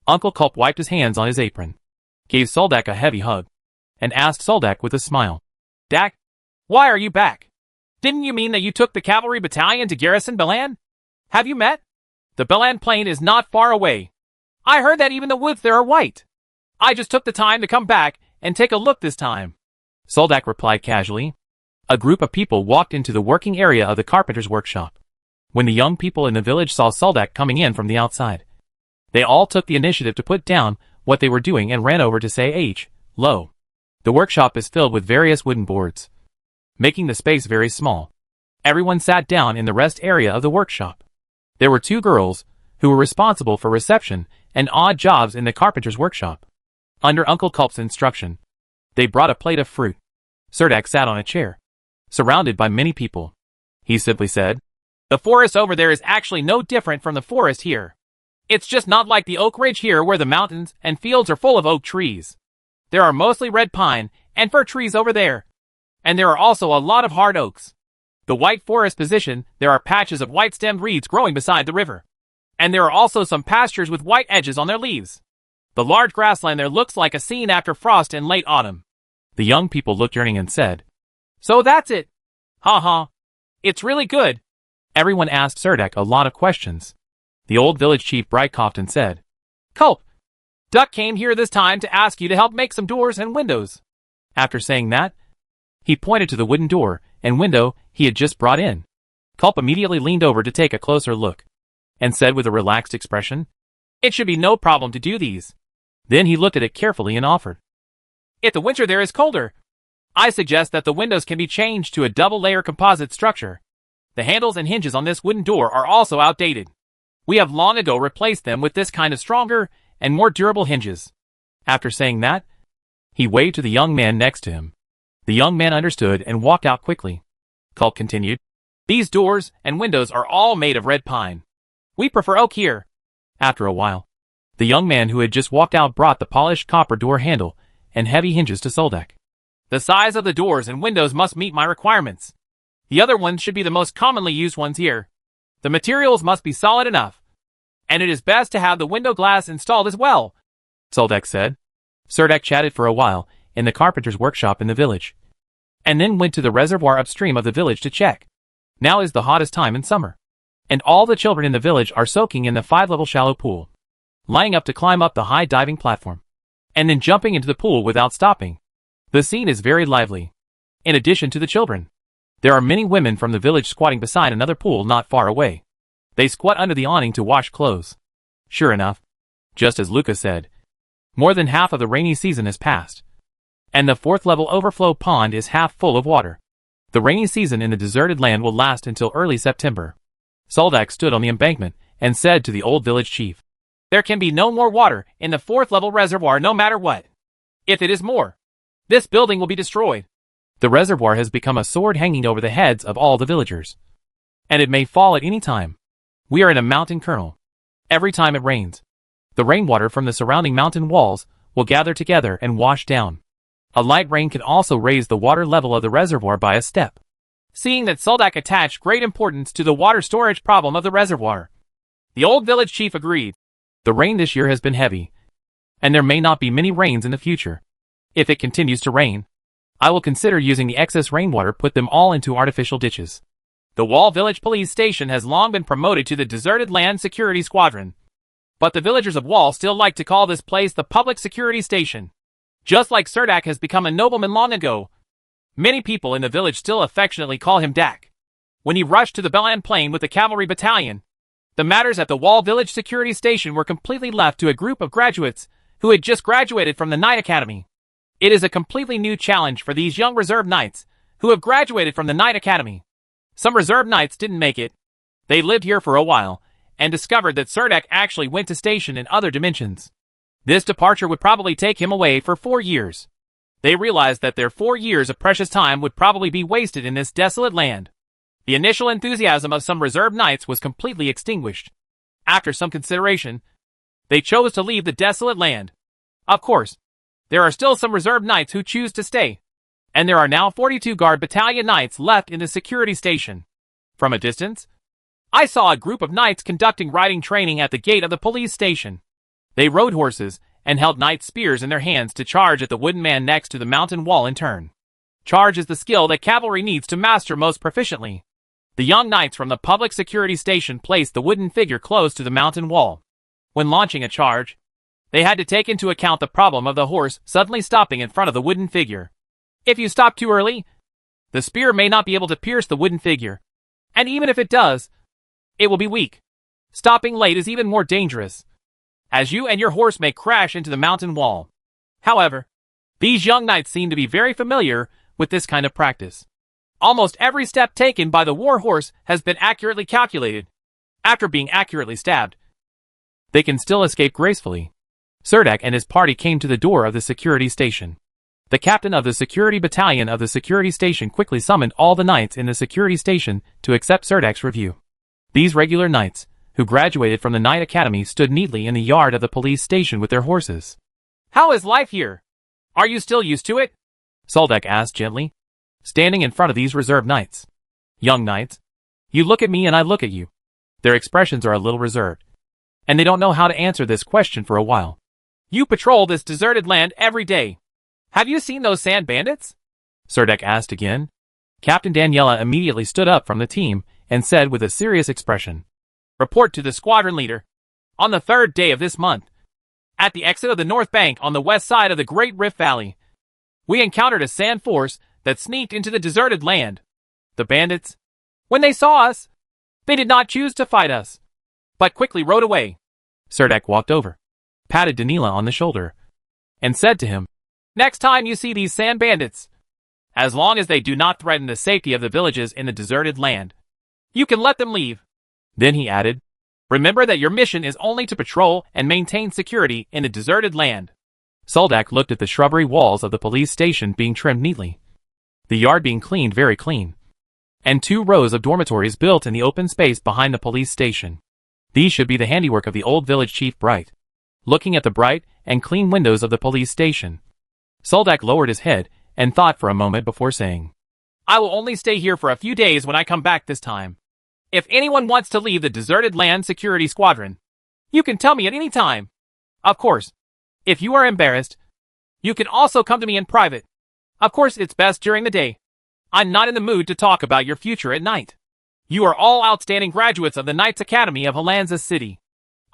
Uncle Culp wiped his hands on his apron, gave Soldak a heavy hug, and asked Soldak with a smile, Dak, why are you back? Didn't you mean that you took the cavalry battalion to garrison Belan? Have you met? The Belan Plain is not far away. I heard that even the woods there are white. I just took the time to come back and take a look this time. Soldak replied casually. A group of people walked into the working area of the carpenter's workshop. When the young people in the village saw Soldak coming in from the outside, they all took the initiative to put down what they were doing and ran over to say hello. The workshop is filled with various wooden boards, making the space very small. Everyone sat down in the rest area of the workshop. There were two girls who were responsible for reception and odd jobs in the carpenter's workshop. Under Uncle Culp's instruction, they brought a plate of fruit. Surdak sat on a chair, surrounded by many people. He simply said, The forest over there is actually no different from the forest here. It's just not like the Oak Ridge here where the mountains and fields are full of oak trees. There are mostly red pine and fir trees over there. And there are also a lot of hard oaks. The white forest position, there are patches of white-stemmed reeds growing beside the river. And there are also some pastures with white edges on their leaves. The large grassland there looks like a scene after frost in late autumn. The young people looked yearning and said, So that's it. Ha. It's really good. Everyone asked Surdak a lot of questions. The old village chief Bright coughed and said, Culp, Duck came here this time to ask you to help make some doors and windows. After saying that, he pointed to the wooden door and window he had just brought in. Culp immediately leaned over to take a closer look, and said with a relaxed expression, It should be no problem to do these. Then he looked at it carefully and offered, If the winter there is colder, I suggest that the windows can be changed to a double-layer composite structure. The handles and hinges on this wooden door are also outdated. We have long ago replaced them with this kind of stronger and more durable hinges. After saying that, he waved to the young man next to him. The young man understood and walked out quickly. Culp continued, These doors and windows are all made of red pine. We prefer oak here. After a while, the young man who had just walked out brought the polished copper door handle and heavy hinges to Soldak. The size of the doors and windows must meet my requirements. The other ones should be the most commonly used ones here. The materials must be solid enough. And it is best to have the window glass installed as well, Soldak said. Surdak chatted for a while in the carpenter's workshop in the village, and then went to the reservoir upstream of the village to check. Now is the hottest time in summer, and all the children in the village are soaking in the 5-level shallow pool, lining up to climb up the high diving platform, and then jumping into the pool without stopping. The scene is very lively. In addition to the children, there are many women from the village squatting beside another pool not far away. They squat under the awning to wash clothes. Sure enough, just as Luca said, more than half of the rainy season has passed, and the 4th-level overflow pond is half full of water. The rainy season in the deserted land will last until early September. Soldak stood on the embankment and said to the old village chief, There can be no more water in the 4th-level reservoir no matter what. If it is more, this building will be destroyed. The reservoir has become a sword hanging over the heads of all the villagers. And it may fall at any time. We are in a mountain kernel. Every time it rains, the rainwater from the surrounding mountain walls will gather together and wash down. A light rain can also raise the water level of the reservoir by a step. Seeing that Soldak attached great importance to the water storage problem of the reservoir, the old village chief agreed. The rain this year has been heavy, and there may not be many rains in the future. If it continues to rain, I will consider using the excess rainwater, put them all into artificial ditches. The Wall Village Police Station has long been promoted to the Deserted Land Security Squadron. But the villagers of Wall still like to call this place the Public Security Station. Just like Surdak has become a nobleman long ago, many people in the village still affectionately call him Dak. When he rushed to the Belan Plain with the cavalry battalion, the matters at the Wall Village Security Station were completely left to a group of graduates who had just graduated from the Knight Academy. It is a completely new challenge for these young reserve knights who have graduated from the Knight Academy. Some reserve knights didn't make it. They lived here for a while and discovered that Surdak actually went to station in other dimensions. This departure would probably take him away for 4 years. They realized that their 4 years of precious time would probably be wasted in this desolate land. The initial enthusiasm of some reserve knights was completely extinguished. After some consideration, they chose to leave the desolate land. Of course, there are still some reserve knights who choose to stay, and there are now 42 guard battalion knights left in the security station. From a distance, I saw a group of knights conducting riding training at the gate of the police station. They rode horses and held knight spears in their hands to charge at the wooden man next to the mountain wall in turn. Charge is the skill that cavalry needs to master most proficiently. The young knights from the public security station placed the wooden figure close to the mountain wall. When launching a charge, they had to take into account the problem of the horse suddenly stopping in front of the wooden figure. If you stop too early, the spear may not be able to pierce the wooden figure, and even if it does, it will be weak. Stopping late is even more dangerous, as you and your horse may crash into the mountain wall. However, these young knights seem to be very familiar with this kind of practice. Almost every step taken by the war horse has been accurately calculated. After being accurately stabbed, they can still escape gracefully. Surdak and his party came to the door of the security station. The captain of the security battalion of the security station quickly summoned all the knights in the security station to accept Surdak's review. These regular knights, who graduated from the Knight Academy, stood neatly in the yard of the police station with their horses. How is life here? Are you still used to it? Soldak asked gently, standing in front of these reserve knights. Young knights, you look at me and I look at you. Their expressions are a little reserved, and they don't know how to answer this question for a while. You patrol this deserted land every day. Have you seen those sand bandits? Surdak asked again. Captain Daniela immediately stood up from the team and said with a serious expression, Report to the squadron leader. On the 3rd day of this month, at the exit of the north bank on the west side of the Great Rift Valley, we encountered a sand force that sneaked into the deserted land. The bandits, when they saw us, they did not choose to fight us, but quickly rode away. Surdak walked over, patted Danila on the shoulder, and said to him, Next time you see these sand bandits, as long as they do not threaten the safety of the villages in the deserted land, you can let them leave. Then he added, Remember that your mission is only to patrol and maintain security in the deserted land. Soldak looked at the shrubbery walls of the police station being trimmed neatly, the yard being cleaned very clean, and 2 rows of dormitories built in the open space behind the police station. These should be the handiwork of the old village chief Bright. Looking at the bright and clean windows of the police station, Soldak lowered his head and thought for a moment before saying, I will only stay here for a few days when I come back this time. If anyone wants to leave the deserted land security squadron, you can tell me at any time. Of course, if you are embarrassed, you can also come to me in private. Of course, it's best during the day. I'm not in the mood to talk about your future at night. You are all outstanding graduates of the Knights Academy of Helensa City.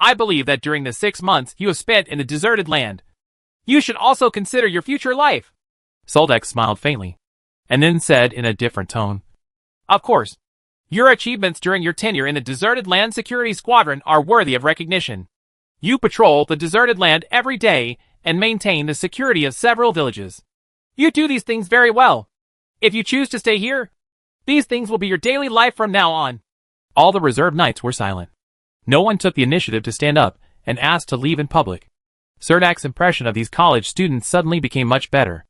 I believe that during the 6 months you have spent in the deserted land, you should also consider your future life. Soldak smiled faintly, and then said in a different tone, Of course, your achievements during your tenure in the Deserted Land Security Squadron are worthy of recognition. You patrol the deserted land every day and maintain the security of several villages. You do these things very well. If you choose to stay here, these things will be your daily life from now on. All the reserve knights were silent. No one took the initiative to stand up and ask to leave in public. Surdak's impression of these college students suddenly became much better.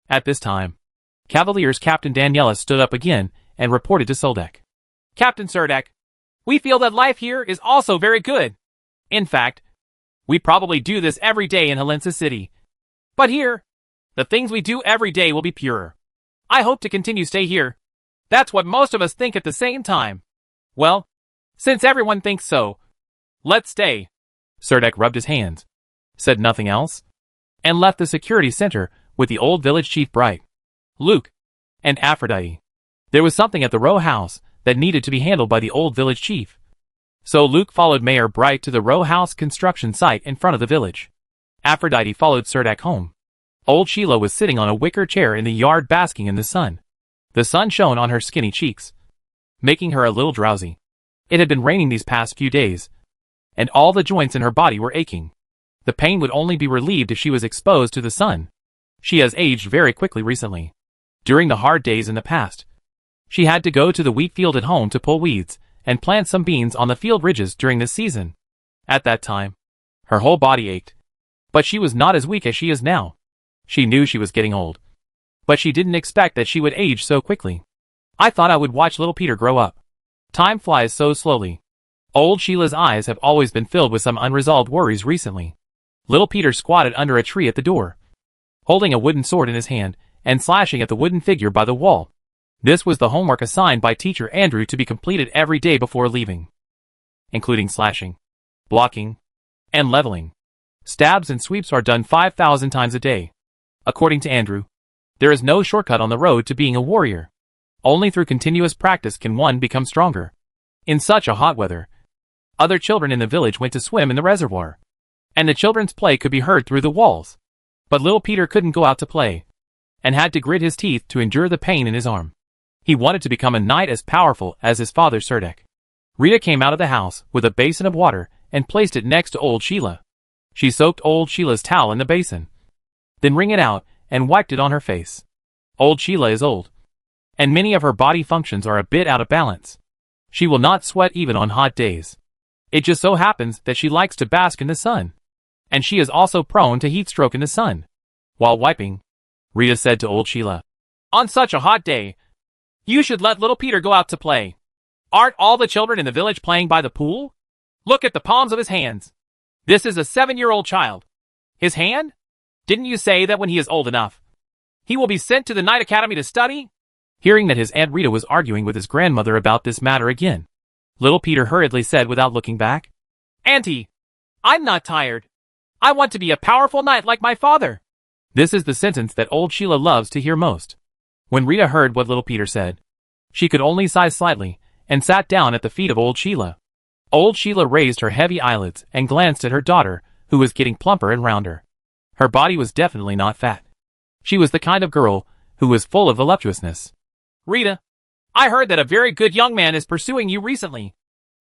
At this time, Cavalier's Captain Daniela stood up again and reported to Soldek. Captain Serdek, we feel that life here is also very good. In fact, we probably do this every day in Helensa City. But here, the things we do every day will be purer. I hope to continue stay here. That's what most of us think at the same time. Well, since everyone thinks so, let's stay. Serdek rubbed his hands, said nothing else, and left the security center with the old village chief Bright, Luke, and Aphrodite. There was something at the row house that needed to be handled by the old village chief. So Luke followed Mayor Bright to the row house construction site in front of the village. Aphrodite followed Serdek home. Old Sheila was sitting on a wicker chair in the yard basking in the sun. The sun shone on her skinny cheeks, making her a little drowsy. It had been raining these past few days, and all the joints in her body were aching. The pain would only be relieved if she was exposed to the sun. She has aged very quickly recently. During the hard days in the past, she had to go to the wheat field at home to pull weeds and plant some beans on the field ridges during this season. At that time, her whole body ached. But she was not as weak as she is now. She knew she was getting old, but she didn't expect that she would age so quickly. I thought I would watch little Peter grow up. Time flies so slowly. Old Sheila's eyes have always been filled with some unresolved worries recently. Little Peter squatted under a tree at the door, holding a wooden sword in his hand and slashing at the wooden figure by the wall. This was the homework assigned by teacher Andrew to be completed every day before leaving, including slashing, blocking, and leveling. Stabs and sweeps are done 5,000 times a day. According to Andrew, there is no shortcut on the road to being a warrior. Only through continuous practice can one become stronger. In such a hot weather, other children in the village went to swim in the reservoir, and the children's play could be heard through the walls. But little Peter couldn't go out to play, and had to grit his teeth to endure the pain in his arm. He wanted to become a knight as powerful as his father Serdek. Rita came out of the house with a basin of water and placed it next to old Sheila. She soaked old Sheila's towel in the basin, then wring it out and wiped it on her face. Old Sheila is old, and many of her body functions are a bit out of balance. She will not sweat even on hot days. It just so happens that she likes to bask in the sun, and she is also prone to heat stroke in the sun. While wiping, Rita said to old Sheila, "On such a hot day, you should let little Peter go out to play. Aren't all the children in the village playing by the pool? Look at the palms of his hands. This is a 7-year-old child. His hand? Didn't you say that when he is old enough, he will be sent to the Knight Academy to study?" Hearing that his Aunt Rita was arguing with his grandmother about this matter again, little Peter hurriedly said without looking back, "Auntie, I'm not tired. I want to be a powerful knight like my father." This is the sentence that old Sheila loves to hear most. When Rita heard what little Peter said, she could only sigh slightly and sat down at the feet of old Sheila. Old Sheila raised her heavy eyelids and glanced at her daughter, who was getting plumper and rounder. Her body was definitely not fat. She was the kind of girl who was full of voluptuousness. "Rita, I heard that a very good young man is pursuing you recently,"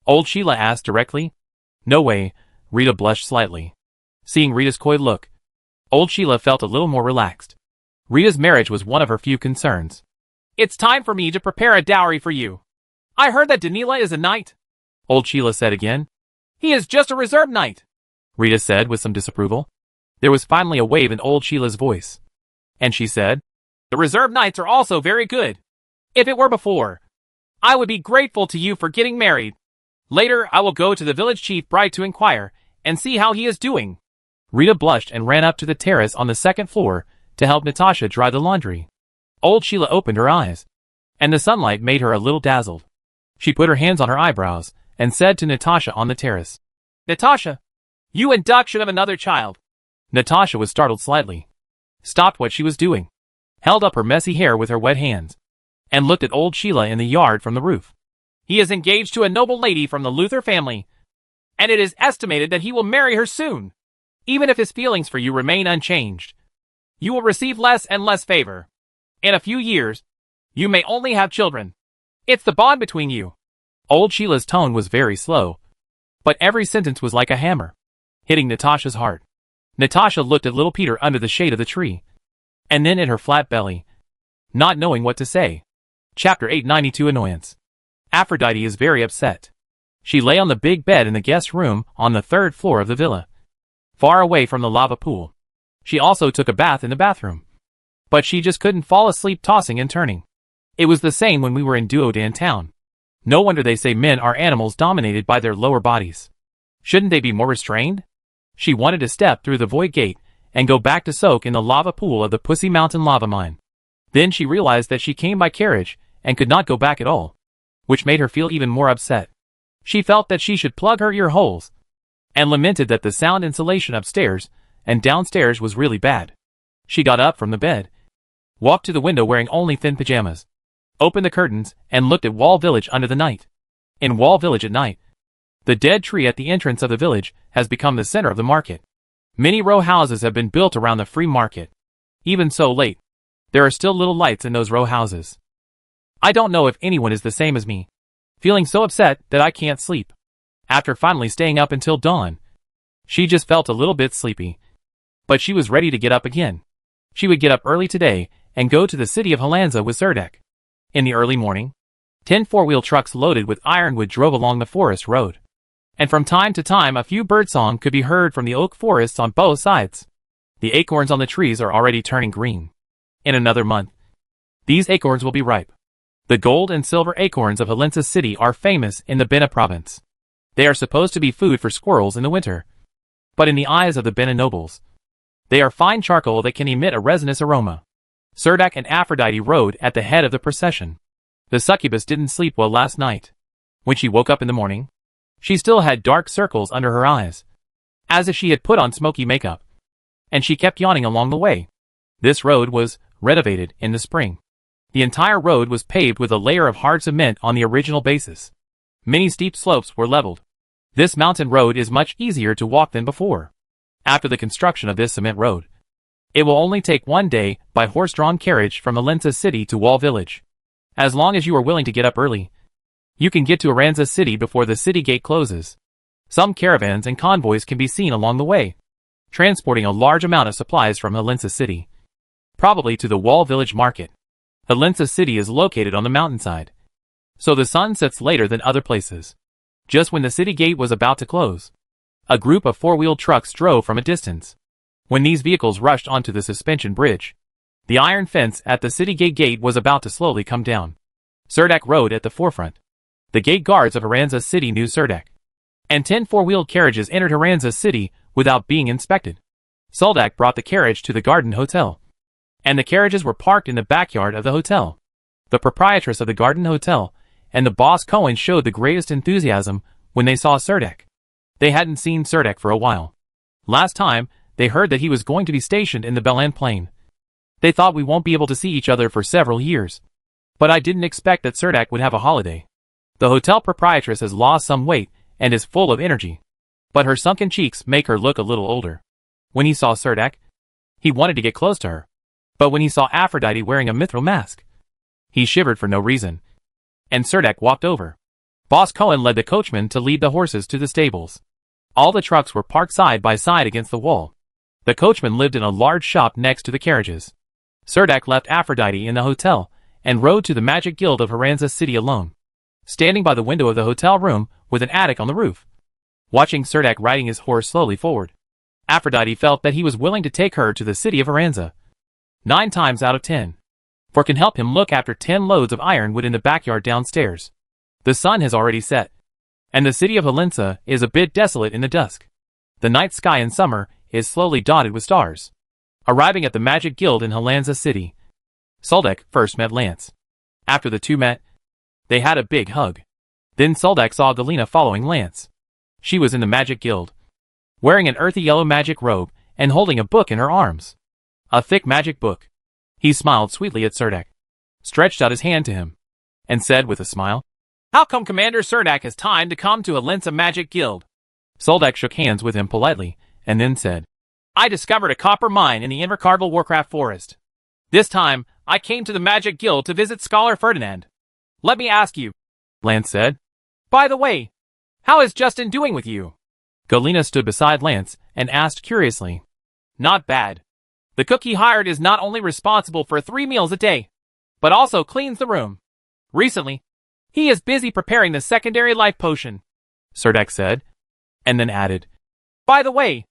old Sheila asked directly. "No way," Rita blushed slightly. Seeing Rita's coy look, old Sheila felt a little more relaxed. Rita's marriage was one of her few concerns. "It's time for me to prepare a dowry for you. I heard that Danila is a knight," old Sheila said again. "He is just a reserve knight," Rita said with some disapproval. There was finally a wave in old Sheila's voice, and she said, "The reserve knights are also very good. If it were before, I would be grateful to you for getting married. Later I will go to the village chief Bright to inquire and see how he is doing." Rita blushed and ran up to the terrace on the second floor to help Natasha dry the laundry. Old Sheila opened her eyes, and the sunlight made her a little dazzled. She put her hands on her eyebrows and said to Natasha on the terrace, "Natasha, you and Duck should have another child." Natasha was startled slightly, stopped what she was doing, held up her messy hair with her wet hands, and looked at old Sheila in the yard from the roof. "He is engaged to a noble lady from the Luther family, and it is estimated that he will marry her soon. Even if his feelings for you remain unchanged, you will receive less and less favor. In a few years, you may only have children. It's the bond between you." Old Sheila's tone was very slow, but every sentence was like a hammer, hitting Natasha's heart. Natasha looked at little Peter under the shade of the tree, and then at her flat belly, not knowing what to say. Chapter 892 Annoyance. Aphrodite is very upset. She lay on the big bed in the guest room on the 3rd floor of the villa, far away from the lava pool. She also took a bath in the bathroom. But she just couldn't fall asleep tossing and turning. It was the same when we were in Duodan town. No wonder they say men are animals dominated by their lower bodies. Shouldn't they be more restrained? She wanted to step through the void gate and go back to soak in the lava pool of the Pussy Mountain lava mine. Then she realized that she came by carriage and could not go back at all, which made her feel even more upset. She felt that she should plug her ear holes, and lamented that the sound insulation upstairs and downstairs was really bad. She got up from the bed, walked to the window wearing only thin pajamas, opened the curtains, and looked at Wall Village under the night. In Wall Village at night, the dead tree at the entrance of the village has become the center of the market. Many row houses have been built around the free market. Even so late, there are still little lights in those row houses. I don't know if anyone is the same as me, feeling so upset that I can't sleep. After finally staying up until dawn, she just felt a little bit sleepy. But she was ready to get up again. She would get up early today and go to the city of Helensa with Serdek. In the early morning, 10 four-wheel trucks loaded with ironwood drove along the forest road. And from time to time a few birdsong could be heard from the oak forests on both sides. The acorns on the trees are already turning green. In another month, these acorns will be ripe. The gold and silver acorns of Helensa city are famous in the Bena province. They are supposed to be food for squirrels in the winter. But in the eyes of the Bena nobles, they are fine charcoal that can emit a resinous aroma. Serdek and Aphrodite rode at the head of the procession. The succubus didn't sleep well last night. When she woke up in the morning, she still had dark circles under her eyes, as if she had put on smoky makeup. And she kept yawning along the way. This road was renovated in the spring. The entire road was paved with a layer of hard cement on the original basis. Many steep slopes were leveled. This mountain road is much easier to walk than before. After the construction of this cement road, it will only take 1 day by horse-drawn carriage from Helensa city to Wall Village. As long as you are willing to get up early, you can get to Helensa city before the city gate closes. Some caravans and convoys can be seen along the way, transporting a large amount of supplies from Helensa city, probably to the Wall Village market. Helensa city is located on the mountainside, so the sun sets later than other places. Just when the city gate was about to close, a group of four-wheeled trucks drove from a distance. When these vehicles rushed onto the suspension bridge, the iron fence at the city gate was about to slowly come down. Serdek rode at the forefront. The gate guards of Helensa city knew Serdek, and 10 four-wheeled carriages entered Helensa city without being inspected. Serdek brought the carriage to the Garden Hotel, and the carriages were parked in the backyard of the hotel. The proprietress of the Garden Hotel and the boss Cohen showed the greatest enthusiasm when they saw Serdek. They hadn't seen Serdek for a while. Last time, they heard that he was going to be stationed in the Belan Plain. They thought we won't be able to see each other for several years. But I didn't expect that Serdek would have a holiday. The hotel proprietress has lost some weight and is full of energy, but her sunken cheeks make her look a little older. When he saw Serdek, he wanted to get close to her. But when he saw Aphrodite wearing a mithril mask, he shivered for no reason, and Serdek walked over. Boss Cohen led the coachman to lead the horses to the stables. All the trucks were parked side by side against the wall. The coachman lived in a large shop next to the carriages. Serdek left Aphrodite in the hotel and rode to the Magic Guild of Helensa city alone, standing by the window of the hotel room with an attic on the roof. Watching Serdek riding his horse slowly forward, Aphrodite felt that he was willing to take her to the city of Helensa 9 times out of 10, for can help him look after 10 loads of ironwood in the backyard downstairs. The sun has already set, and the city of Helensa is a bit desolate in the dusk. The night sky in summer is slowly dotted with stars. Arriving at the Magic Guild in Helensa city, Serdek first met Lance. After the two met, they had a big hug. Then Serdek saw Galena following Lance. She was in the Magic Guild, wearing an earthy yellow magic robe and holding a book in her arms. A thick magic book. He smiled sweetly at Serdek, stretched out his hand to him, and said with a smile, "How come Commander Serdek has time to come to Helensa Magic Guild?" Serdek shook hands with him politely, and then said, "I discovered a copper mine in the Invercargill Warcraft Forest. This time, I came to the Magic Guild to visit Scholar Ferdinand. Let me ask you," Lance said. "By the way, how is Justin doing with you?" Galena stood beside Lance and asked curiously. "Not bad. The cook he hired is not only responsible for 3 meals a day, but also cleans the room. Recently, he is busy preparing the secondary life potion," Serdek said, and then added, "By the way,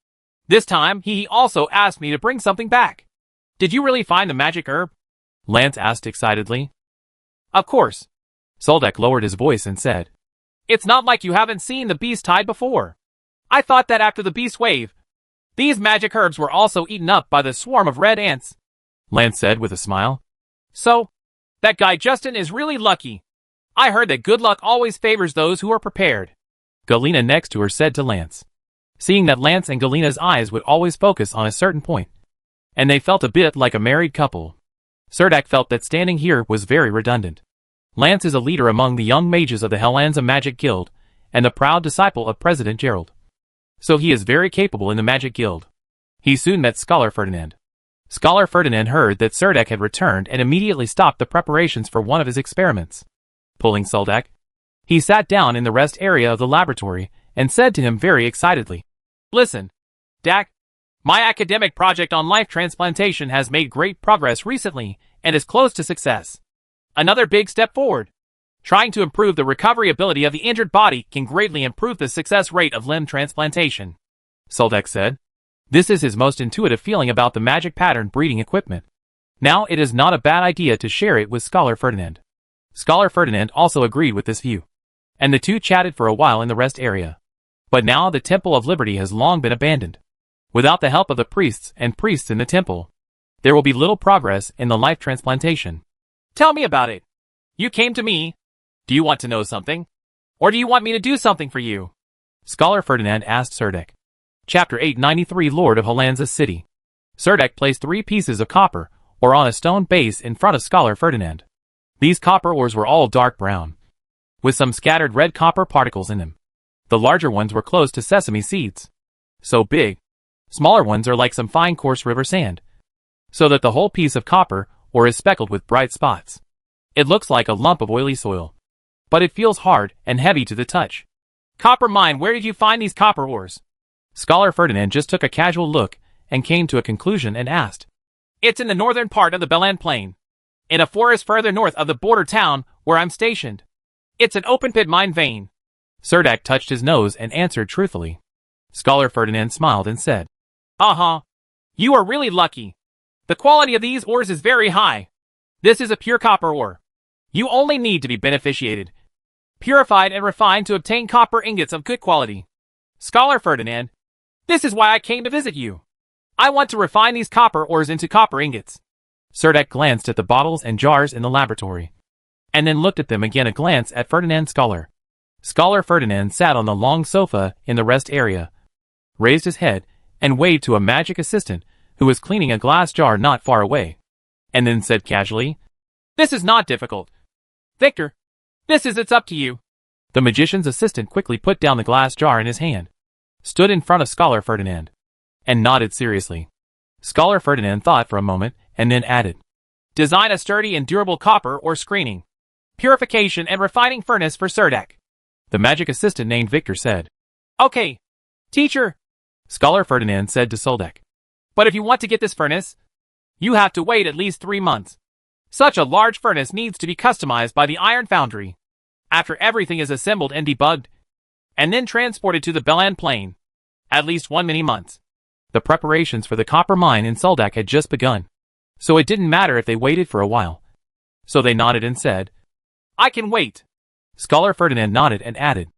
this time he also asked me to bring something back." Did you really find the magic herb? Lance asked excitedly. Of course. Soldak lowered his voice and said, It's not like you haven't seen the beast tide before. I thought that after the beast wave, these magic herbs were also eaten up by the swarm of red ants. Lance said with a smile. So, that guy Justin is really lucky. I heard that good luck always favors those who are prepared. Galena next to her said to Lance. Seeing that Lance and Galena's eyes would always focus on a certain point, and they felt a bit like a married couple, Cerdak felt that standing here was very redundant. Lance is a leader among the young mages of the Helensa Magic Guild, and the proud disciple of President Gerald. So he is very capable in the Magic Guild. He soon met Scholar Ferdinand. Scholar Ferdinand heard that Cerdak had returned and immediately stopped the preparations for one of his experiments. Pulling Soldak, he sat down in the rest area of the laboratory and said to him very excitedly, Listen, Dak, my academic project on life transplantation has made great progress recently and is close to success. Another big step forward. Trying to improve the recovery ability of the injured body can greatly improve the success rate of limb transplantation. Soldak said. This is his most intuitive feeling about the magic pattern breeding equipment. Now it is not a bad idea to share it with Scholar Ferdinand. Scholar Ferdinand also agreed with this view, and the two chatted for a while in the rest area. But now the Temple of Liberty has long been abandoned. Without the help of the priests and priests in the temple, there will be little progress in the life transplantation. Tell me about it. You came to me. Do you want to know something? Or do you want me to do something for you? Scholar Ferdinand asked Cerdak. Chapter 893 Lord of Helensa City. Cerdak placed 3 pieces of copper ore on a stone base in front of Scholar Ferdinand. These copper ores were all dark brown, with some scattered red copper particles in them. The larger ones were close to sesame seeds. So big. Smaller ones are like some fine coarse river sand, so that the whole piece of copper ore is speckled with bright spots. It looks like a lump of oily soil, but it feels hard and heavy to the touch. Copper mine, where did you find these copper ores? Scholar Ferdinand just took a casual look and came to a conclusion and asked. It's in the northern part of the Belan Plain, in a forest further north of the border town where I'm stationed. It's an open-pit mine vein. Cerdak touched his nose and answered truthfully. Scholar Ferdinand smiled and said, Uh-huh. You are really lucky. The quality of these ores is very high. This is a pure copper ore. You only need to be beneficiated, purified and refined to obtain copper ingots of good quality. Scholar Ferdinand, this is why I came to visit you. I want to refine these copper ores into copper ingots. Cerdak glanced at the bottles and jars in the laboratory, and then looked at them again, a glance at Ferdinand Scholar. Scholar Ferdinand sat on the long sofa in the rest area, raised his head, and waved to a magic assistant who was cleaning a glass jar not far away, and then said casually, This is not difficult. Victor, it's up to you. The magician's assistant quickly put down the glass jar in his hand, stood in front of Scholar Ferdinand, and nodded seriously. Scholar Ferdinand thought for a moment, and then added, Design a sturdy and durable copper ore screening, purification and refining furnace for Cerdak. The magic assistant named Victor said. Okay, teacher, Scholar Ferdinand said to Soldak. But if you want to get this furnace, you have to wait at least 3 months. Such a large furnace needs to be customized by the iron foundry, after everything is assembled and debugged, and then transported to the Belan Plain. At least 1 many months. The preparations for the copper mine in Soldak had just begun, so it didn't matter if they waited for a while. So they nodded and said, I can wait. Scholar Ferdinand nodded and added,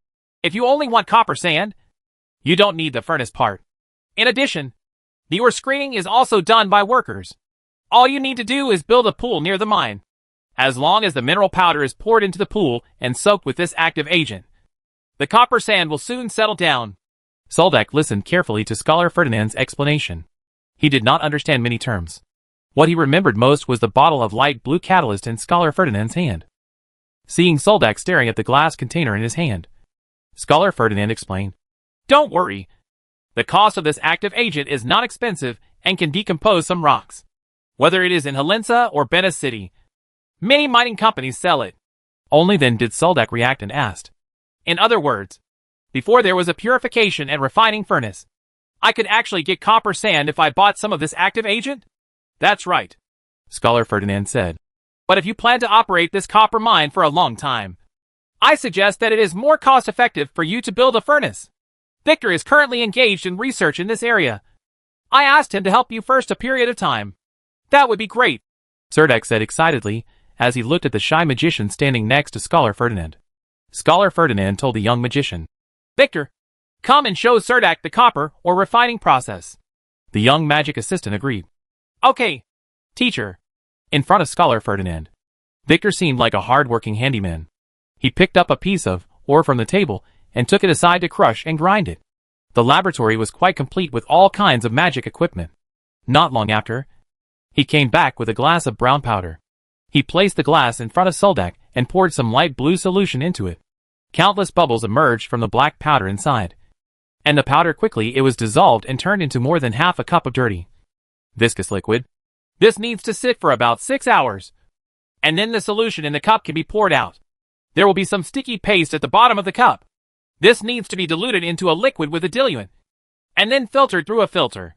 If you only want copper sand, you don't need the furnace part. In addition, the ore screening is also done by workers. All you need to do is build a pool near the mine. As long as the mineral powder is poured into the pool and soaked with this active agent, the copper sand will soon settle down. Soldak listened carefully to Scholar Ferdinand's explanation. He did not understand many terms. What he remembered most was the bottle of light blue catalyst in Scholar Ferdinand's hand. Seeing Soldak staring at the glass container in his hand, Scholar Ferdinand explained, Don't worry. The cost of this active agent is not expensive and can decompose some rocks. Whether it is in Helensa or Bena City, many mining companies sell it. Only then did Soldak react and asked, In other words, before there was a purification and refining furnace, I could actually get copper sand if I bought some of this active agent? That's right, Scholar Ferdinand said. But if you plan to operate this copper mine for a long time, I suggest that it is more cost-effective for you to build a furnace. Victor is currently engaged in research in this area. I asked him to help you first a period of time. That would be great, Serdek said excitedly as he looked at the shy magician standing next to Scholar Ferdinand. Scholar Ferdinand told the young magician, Victor, come and show Serdek the copper or refining process. The young magic assistant agreed. Okay, Teacher. In front of Scholar Ferdinand, Victor seemed like a hard-working handyman. He picked up a piece of ore from the table and took it aside to crush and grind it. The laboratory was quite complete with all kinds of magic equipment. Not long after, he came back with a glass of brown powder. He placed the glass in front of Serdek and poured some light blue solution into it. Countless bubbles emerged from the black powder inside. And the powder quickly it was dissolved and turned into more than half a cup of dirty, viscous liquid. This needs to sit for about 6 hours. And then the solution in the cup can be poured out. There will be some sticky paste at the bottom of the cup. This needs to be diluted into a liquid with a diluent, and then filtered through a filter.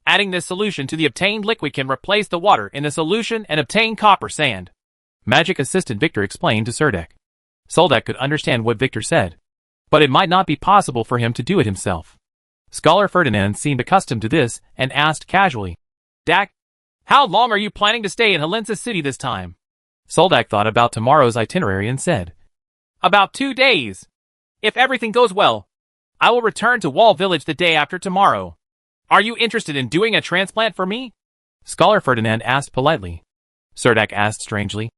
Adding this solution to the obtained liquid can replace the water in the solution and obtain copper sand. Magic assistant Victor explained to Serdek. Serdek could understand what Victor said, but it might not be possible for him to do it himself. Scholar Ferdinand seemed accustomed to this and asked casually, Dak, how long are you planning to stay in Helensa City this time? Serdek thought about tomorrow's itinerary and said, About 2 days. If everything goes well, I will return to Wall Village the day after tomorrow. Are you interested in doing a transplant for me? Scholar Ferdinand asked politely. Serdek asked strangely,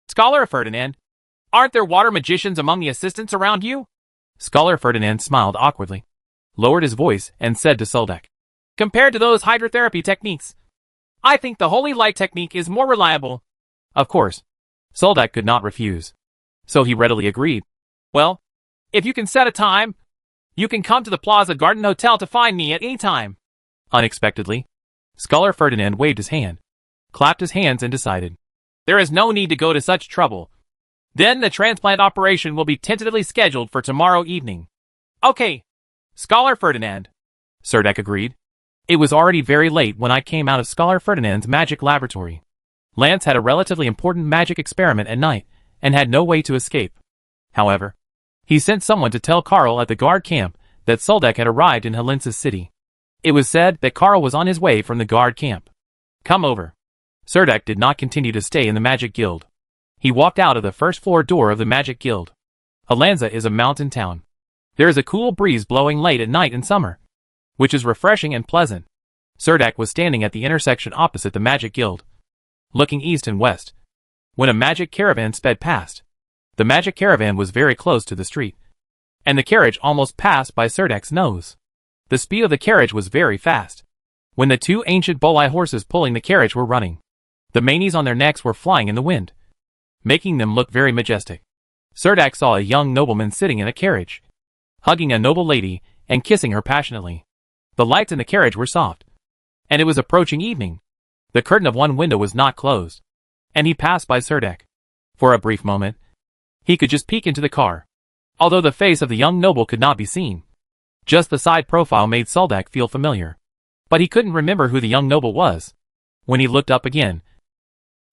Scholar Ferdinand, aren't there water magicians among the assistants around you? Scholar Ferdinand smiled awkwardly, lowered his voice, and said to Serdek, Compared to those hydrotherapy techniques, I think the holy light technique is more reliable. Of course, Serdek could not refuse, so he readily agreed. Well, if you can set a time, you can come to the Plaza Garden Hotel to find me at any time. Unexpectedly, Scholar Ferdinand waved his hand, clapped his hands and decided, There is no need to go to such trouble. Then the transplant operation will be tentatively scheduled for tomorrow evening. Okay, Scholar Ferdinand, Serdek agreed. It was already very late when I came out of Scholar Ferdinand's magic laboratory. Lance had a relatively important magic experiment at night and had no way to escape. However, he sent someone to tell Carl at the guard camp that Serdek had arrived in Helensa City. It was said that Carl was on his way from the guard camp. Come over. Serdek did not continue to stay in the Magic Guild. He walked out of the first floor door of the Magic Guild. Helensa is a mountain town. There is a cool breeze blowing late at night in summer, which is refreshing and pleasant. Serdek was standing at the intersection opposite the Magic Guild, looking east and west, when a magic caravan sped past. The magic caravan was very close to the street, and the carriage almost passed by Serdek's nose. The speed of the carriage was very fast. When the 2 ancient Bolai horses pulling the carriage were running, the manes on their necks were flying in the wind, making them look very majestic. Serdek saw a young nobleman sitting in a carriage, hugging a noble lady and kissing her passionately. The lights in the carriage were soft, and it was approaching evening. The curtain of one window was not closed, and he passed by Serdek. For a brief moment, he could just peek into the car, although the face of the young noble could not be seen. Just the side profile made Serdek feel familiar, but he couldn't remember who the young noble was. When he looked up again,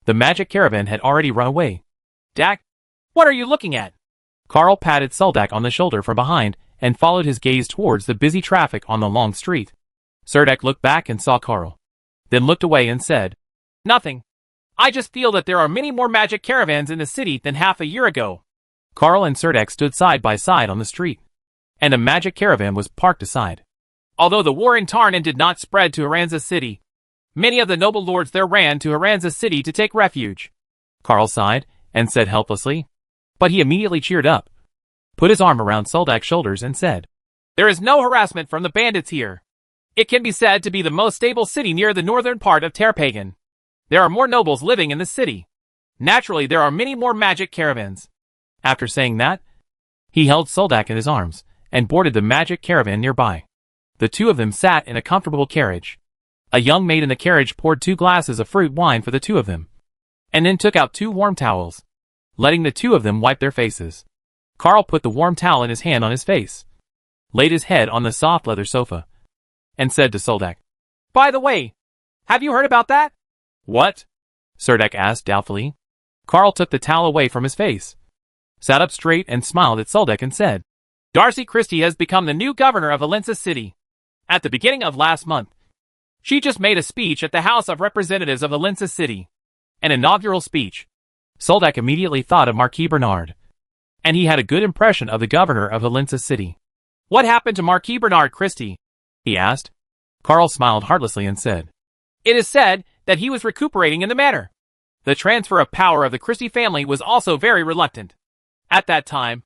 the magic caravan had already run away. Dak, what are you looking at? Carl patted Serdek on the shoulder from behind and followed his gaze towards the busy traffic on the long street. Serdek looked back and saw Carl, then looked away and said, Nothing. I just feel that there are many more magic caravans in the city than half a year ago. Carl and Serdek stood side by side on the street, and a magic caravan was parked aside. Although the war in Tarnan did not spread to Helensa City, many of the noble lords there ran to Helensa City to take refuge. Carl sighed and said helplessly, but he immediately cheered up, put his arm around Serdek's shoulders and said, There is no harassment from the bandits here. It can be said to be the most stable city near the northern part of Terpagan. There are more nobles living in the city. Naturally, there are many more magic caravans. After saying that, he held Serdek in his arms and boarded the magic caravan nearby. The 2 of them sat in a comfortable carriage. A young maid in the carriage poured 2 glasses of fruit wine for the 2 of them, and then took out 2 warm towels, letting the 2 of them wipe their faces. Carl put the warm towel in his hand on his face, laid his head on the soft leather sofa, and said to Serdek, By the way, have you heard about that? What? Serdek asked doubtfully. Carl took the towel away from his face, sat up straight and smiled at Serdek and said, Darcy Christie has become the new governor of Helensa City. At the beginning of last month, She just made a speech at the House of Representatives of Helensa City. An inaugural speech. Soldak immediately thought of Marquis Bernard. And he had a good impression of the governor of Helensa City. What happened to Marquis Bernard Christie? He asked. Carl smiled heartlessly and said, It is said that he was recuperating in the manor. The transfer of power of the Christie family was also very reluctant. At that time,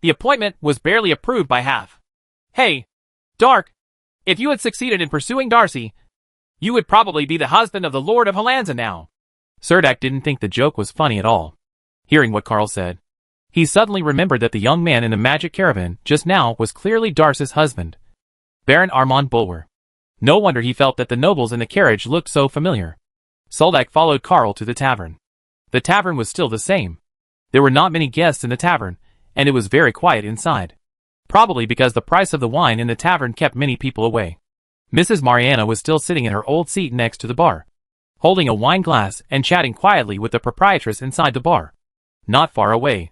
the appointment was barely approved by half. Hey, Dark, if you had succeeded in pursuing Darcy, you would probably be the husband of the Lord of Helensa now. Cerdak didn't think the joke was funny at all. Hearing what Carl said, he suddenly remembered that the young man in the magic caravan just now was clearly Darcy's husband, Baron Armand Bulwer. No wonder he felt that the nobles in the carriage looked so familiar. Soldak followed Carl to the tavern. The tavern was still the same. There were not many guests in the tavern, and it was very quiet inside. Probably because the price of the wine in the tavern kept many people away. Mrs. Mariana was still sitting in her old seat next to the bar, holding a wine glass and chatting quietly with the proprietress inside the bar. Not far away,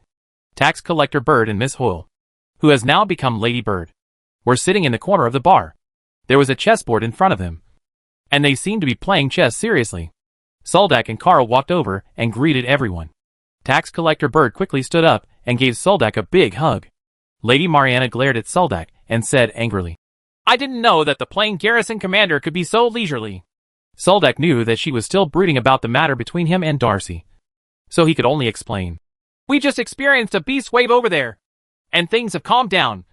tax collector Bird and Miss Hoyle, who has now become Lady Bird, were sitting in the corner of the bar. There was a chessboard in front of them, and they seemed to be playing chess seriously. Soldak and Carl walked over and greeted everyone. Tax collector Bird quickly stood up and gave Soldak a big hug. Lady Mariana glared at Soldak and said angrily, I didn't know that the plain garrison commander could be so leisurely. Soldak knew that she was still brooding about the matter between him and Darcy, so he could only explain. We just experienced a beast wave over there, and things have calmed down,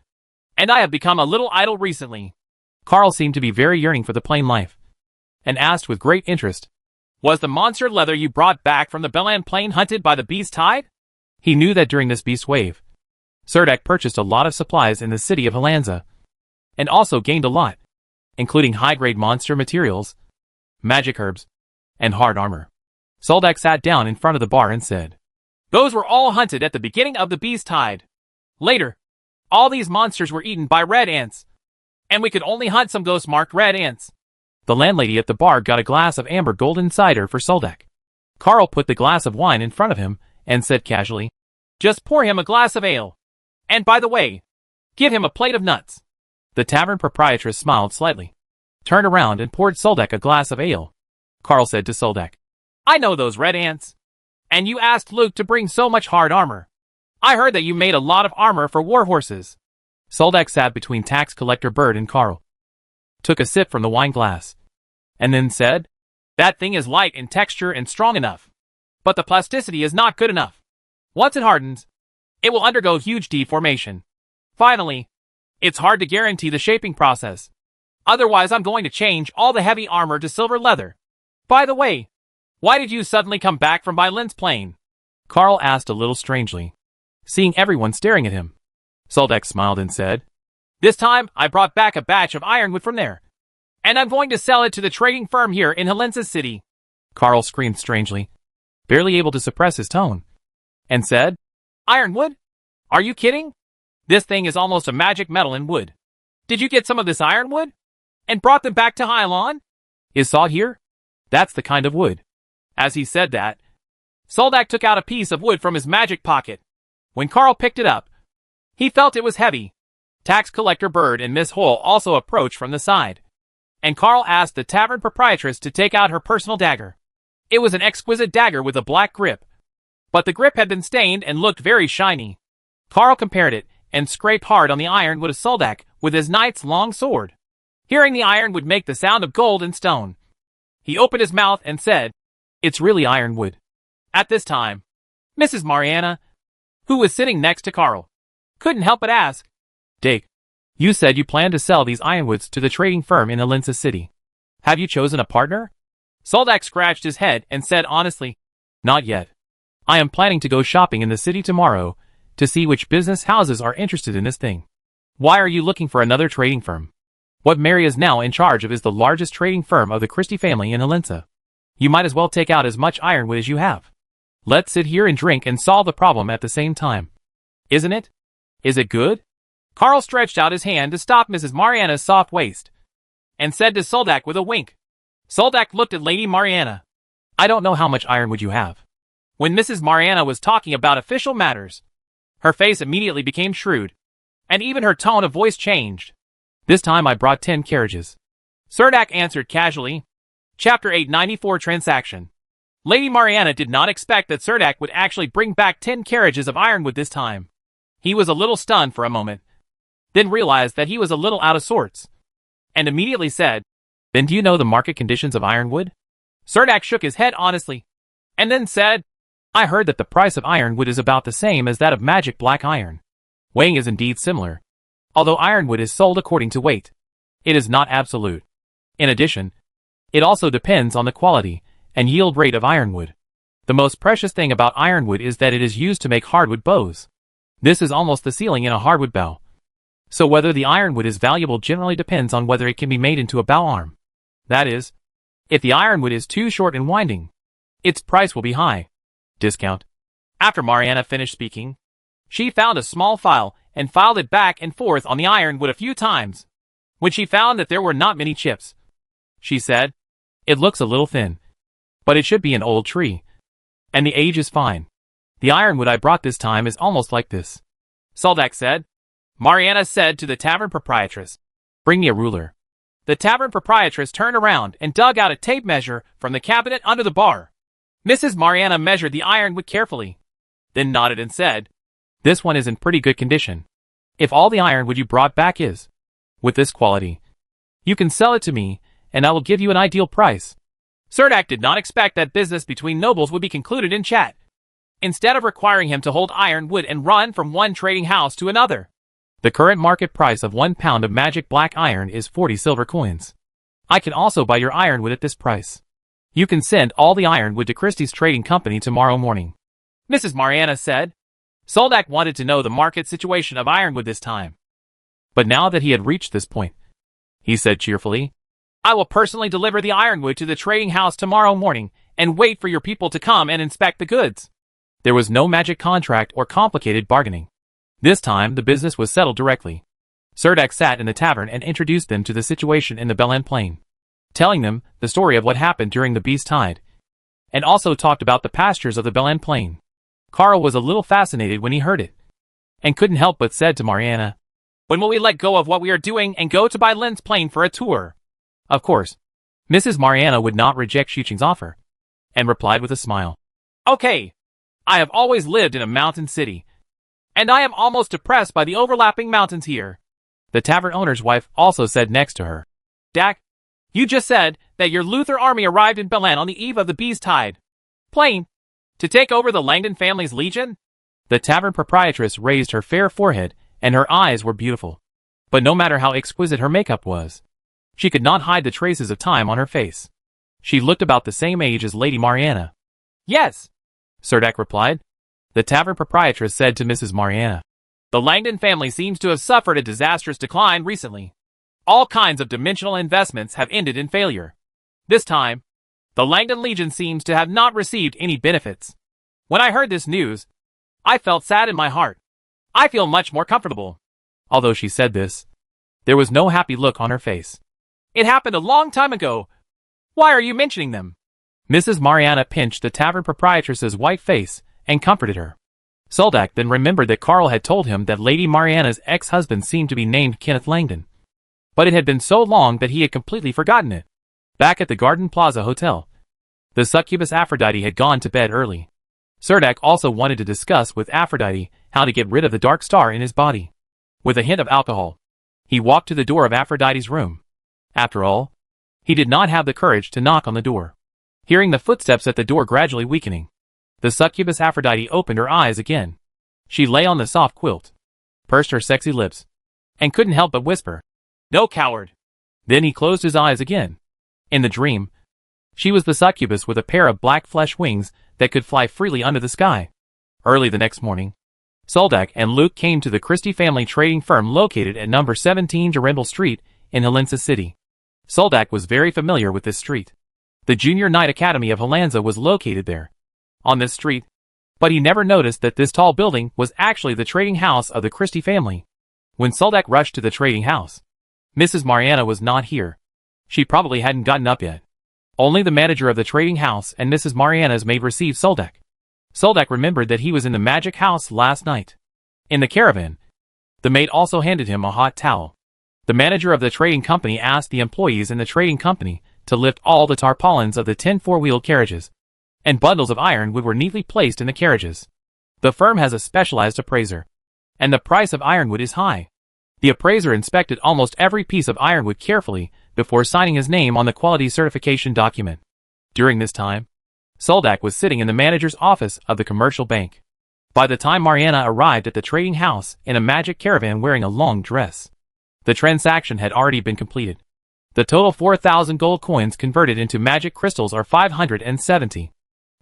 and I have become a little idle recently. Carl seemed to be very yearning for the plain life, and asked with great interest, Was the monster leather you brought back from the Belan Plain hunted by the beast tide? He knew that during this beast wave, Cerdak purchased a lot of supplies in the city of Helensa, and also gained a lot, including high-grade monster materials, magic herbs, and hard armor. Soldak sat down in front of the bar and said, Those were all hunted at the beginning of the beast tide. Later, all these monsters were eaten by red ants, and we could only hunt some ghost-marked red ants. The landlady at the bar got a glass of amber golden cider for Soldak. Carl put the glass of wine in front of him and said casually, Just pour him a glass of ale. And by the way, give him a plate of nuts. The tavern proprietress smiled slightly, turned around and poured Soldak a glass of ale. Carl said to Soldak, I know those red ants. And you asked Luke to bring so much hard armor. I heard that you made a lot of armor for war horses. Soldak sat between tax collector Bird and Carl, took a sip from the wine glass, and then said, That thing is light in texture and strong enough, but the plasticity is not good enough. Once it hardens, it will undergo huge deformation. Finally, it's hard to guarantee the shaping process. Otherwise, I'm going to change all the heavy armor to silver leather. By the way, why did you suddenly come back from Belan's Plain? Carl asked a little strangely, seeing everyone staring at him. Soldak smiled and said, This time, I brought back a batch of ironwood from there, and I'm going to sell it to the trading firm here in Helensa City. Carl screamed strangely, barely able to suppress his tone, and said, Ironwood? Are you kidding? This thing is almost a magic metal in wood. Did you get some of this ironwood? And brought them back to Hylon? Is sawed here? That's the kind of wood. As he said that, Soldak took out a piece of wood from his magic pocket. When Carl picked it up, he felt it was heavy. Tax collector Bird and Miss Hoyle also approached from the side, and Carl asked the tavern proprietress to take out her personal dagger. It was an exquisite dagger with a black grip, but the grip had been stained and looked very shiny. Carl compared it and scraped hard on the ironwood of Soldak with his knight's long sword. Hearing the iron would make the sound of gold and stone, he opened his mouth and said, It's really ironwood. At this time, Mrs. Mariana, who was sitting next to Carl, couldn't help but ask, Dick, you said you planned to sell these ironwoods to the trading firm in Helensa City. Have you chosen a partner? Soldak scratched his head and said honestly, Not yet. I am planning to go shopping in the city tomorrow to see which business houses are interested in this thing. Why are you looking for another trading firm? What Mary is now in charge of is the largest trading firm of the Christie family in Helensa. You might as well take out as much ironwood as you have. Let's sit here and drink and solve the problem at the same time. Isn't it? Is it good? Carl stretched out his hand to stop Mrs. Mariana's soft waist, and said to Soldak with a wink. Soldak looked at Lady Mariana. I don't know how much ironwood you have. When Mrs. Mariana was talking about official matters, her face immediately became shrewd, and even her tone of voice changed. This time I brought 10 carriages. Surdak answered casually. Chapter 894 Transaction. Lady Mariana did not expect that Surdak would actually bring back 10 carriages of ironwood this time. He was a little stunned for a moment, then realized that he was a little out of sorts, and immediately said, "Then do you know the market conditions of ironwood?" Surdak shook his head honestly, and then said, "I heard that the price of ironwood is about the same as that of magic black iron. Weighing is indeed similar. Although ironwood is sold according to weight, it is not absolute. In addition, it also depends on the quality and yield rate of ironwood. The most precious thing about ironwood is that it is used to make hardwood bows. This is almost the ceiling in a hardwood bow. So whether the ironwood is valuable generally depends on whether it can be made into a bow arm. That is, if the ironwood is too short and winding, its price will be high. Discount." After Mariana finished speaking, she found a small file and filed it back and forth on the ironwood a few times. When she found that there were not many chips, she said, "It looks a little thin, but it should be an old tree. And the age is fine. The ironwood I brought this time is almost like this," Surdak said. Mariana said to the tavern proprietress, "Bring me a ruler." The tavern proprietress turned around and dug out a tape measure from the cabinet under the bar. Mrs. Mariana measured the ironwood carefully, then nodded and said, "This one is in pretty good condition. If all the ironwood you brought back is with this quality, you can sell it to me, and I will give you an ideal price." Surdak did not expect that business between nobles would be concluded in chat. Instead of requiring him to hold ironwood and run from one trading house to another. "The current market price of 1 pound of magic black iron is 40 silver coins. I can also buy your ironwood at this price. You can send all the ironwood to Christie's Trading Company tomorrow morning," Mrs. Mariana said. Surdak wanted to know the market situation of ironwood this time. But now that he had reached this point, he said cheerfully, "I will personally deliver the ironwood to the trading house tomorrow morning and wait for your people to come and inspect the goods." There was no magic contract or complicated bargaining. This time the business was settled directly. Surdak sat in the tavern and introduced them to the situation in the Belen Plain, telling them the story of what happened during the beast tide, and also talked about the pastures of the Belen Plain. Carl was a little fascinated when he heard it, and couldn't help but said to Mariana, "When will we let go of what we are doing and go to Belen's Plain for a tour?" Of course, Mrs. Mariana would not reject Shuqing's offer, and replied with a smile, "Okay. I have always lived in a mountain city, and I am almost depressed by the overlapping mountains here." The tavern owner's wife also said next to her, "Dak, you just said that your Luther army arrived in Belen on the eve of the beast tide plain to take over the Langdon family's legion?" The tavern proprietress raised her fair forehead, and her eyes were beautiful. But no matter how exquisite her makeup was, she could not hide the traces of time on her face. She looked about the same age as Lady Mariana. "Yes," Surdak replied. The tavern proprietress said to Mrs. Mariana, "The Langdon family seems to have suffered a disastrous decline recently. All kinds of dimensional investments have ended in failure. This time, the Langdon Legion seems to have not received any benefits. When I heard this news, I felt sad in my heart. I feel much more comfortable." Although she said this, there was no happy look on her face. "It happened a long time ago. Why are you mentioning them?" Mrs. Mariana pinched the tavern proprietress's white face and comforted her. Surdak then remembered that Carl had told him that Lady Mariana's ex-husband seemed to be named Kenneth Langdon. But it had been so long that he had completely forgotten it. Back at the Garden Plaza Hotel, the succubus Aphrodite had gone to bed early. Surdak also wanted to discuss with Aphrodite how to get rid of the dark star in his body. With a hint of alcohol, he walked to the door of Aphrodite's room. After all, he did not have the courage to knock on the door. Hearing the footsteps at the door gradually weakening, the succubus Aphrodite opened her eyes again. She lay on the soft quilt, pursed her sexy lips, and couldn't help but whisper, "No, coward." Then he closed his eyes again. In the dream, she was the succubus with a pair of black flesh wings that could fly freely under the sky. Early the next morning, Surdak and Luke came to the Christie family trading firm located at number 17 Durendal Street in Helensa City. Surdak was very familiar with this street. The Junior Knight Academy of Helensa was located there, on this street, but he never noticed that this tall building was actually the trading house of the Christie family. When Surdak rushed to the trading house, Mrs. Mariana was not here. She probably hadn't gotten up yet. Only the manager of the trading house and Mrs. Mariana's maid received Surdak. Surdak remembered that he was in the magic house last night. In the caravan, the maid also handed him a hot towel. The manager of the trading company asked the employees in the trading company to lift all the tarpaulins of the 10 four-wheeled carriages, and bundles of ironwood were neatly placed in the carriages. The firm has a specialized appraiser, and the price of ironwood is high. The appraiser inspected almost every piece of ironwood carefully before signing his name on the quality certification document. During this time, Soldak was sitting in the manager's office of the commercial bank. By the time Mariana arrived at the trading house in a magic caravan wearing a long dress, the transaction had already been completed. The total 4,000 gold coins converted into magic crystals are 570.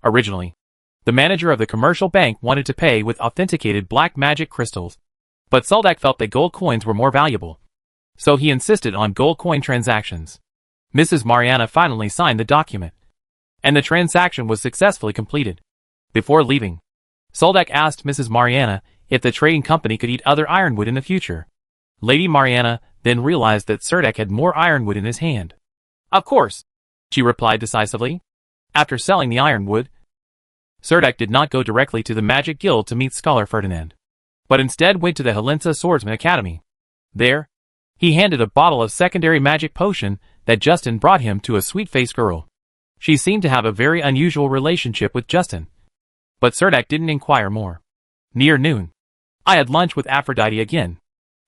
Originally, the manager of the commercial bank wanted to pay with authenticated black magic crystals, but Soldak felt that gold coins were more valuable, so he insisted on gold coin transactions. Mrs. Mariana finally signed the document, and the transaction was successfully completed. Before leaving, Soldak asked Mrs. Mariana if the trading company could eat other ironwood in the future. Lady Mariana then realized that Serdek had more ironwood in his hand. Of course, she replied decisively. After selling the ironwood, Serdek did not go directly to the Magic Guild to meet Scholar Ferdinand, but instead went to the Helensa Swordsman Academy. There, he handed a bottle of secondary magic potion that Justin brought him to a sweet-faced girl. She seemed to have a very unusual relationship with Justin, but Serdek didn't inquire more. Near noon, I had lunch with Aphrodite again.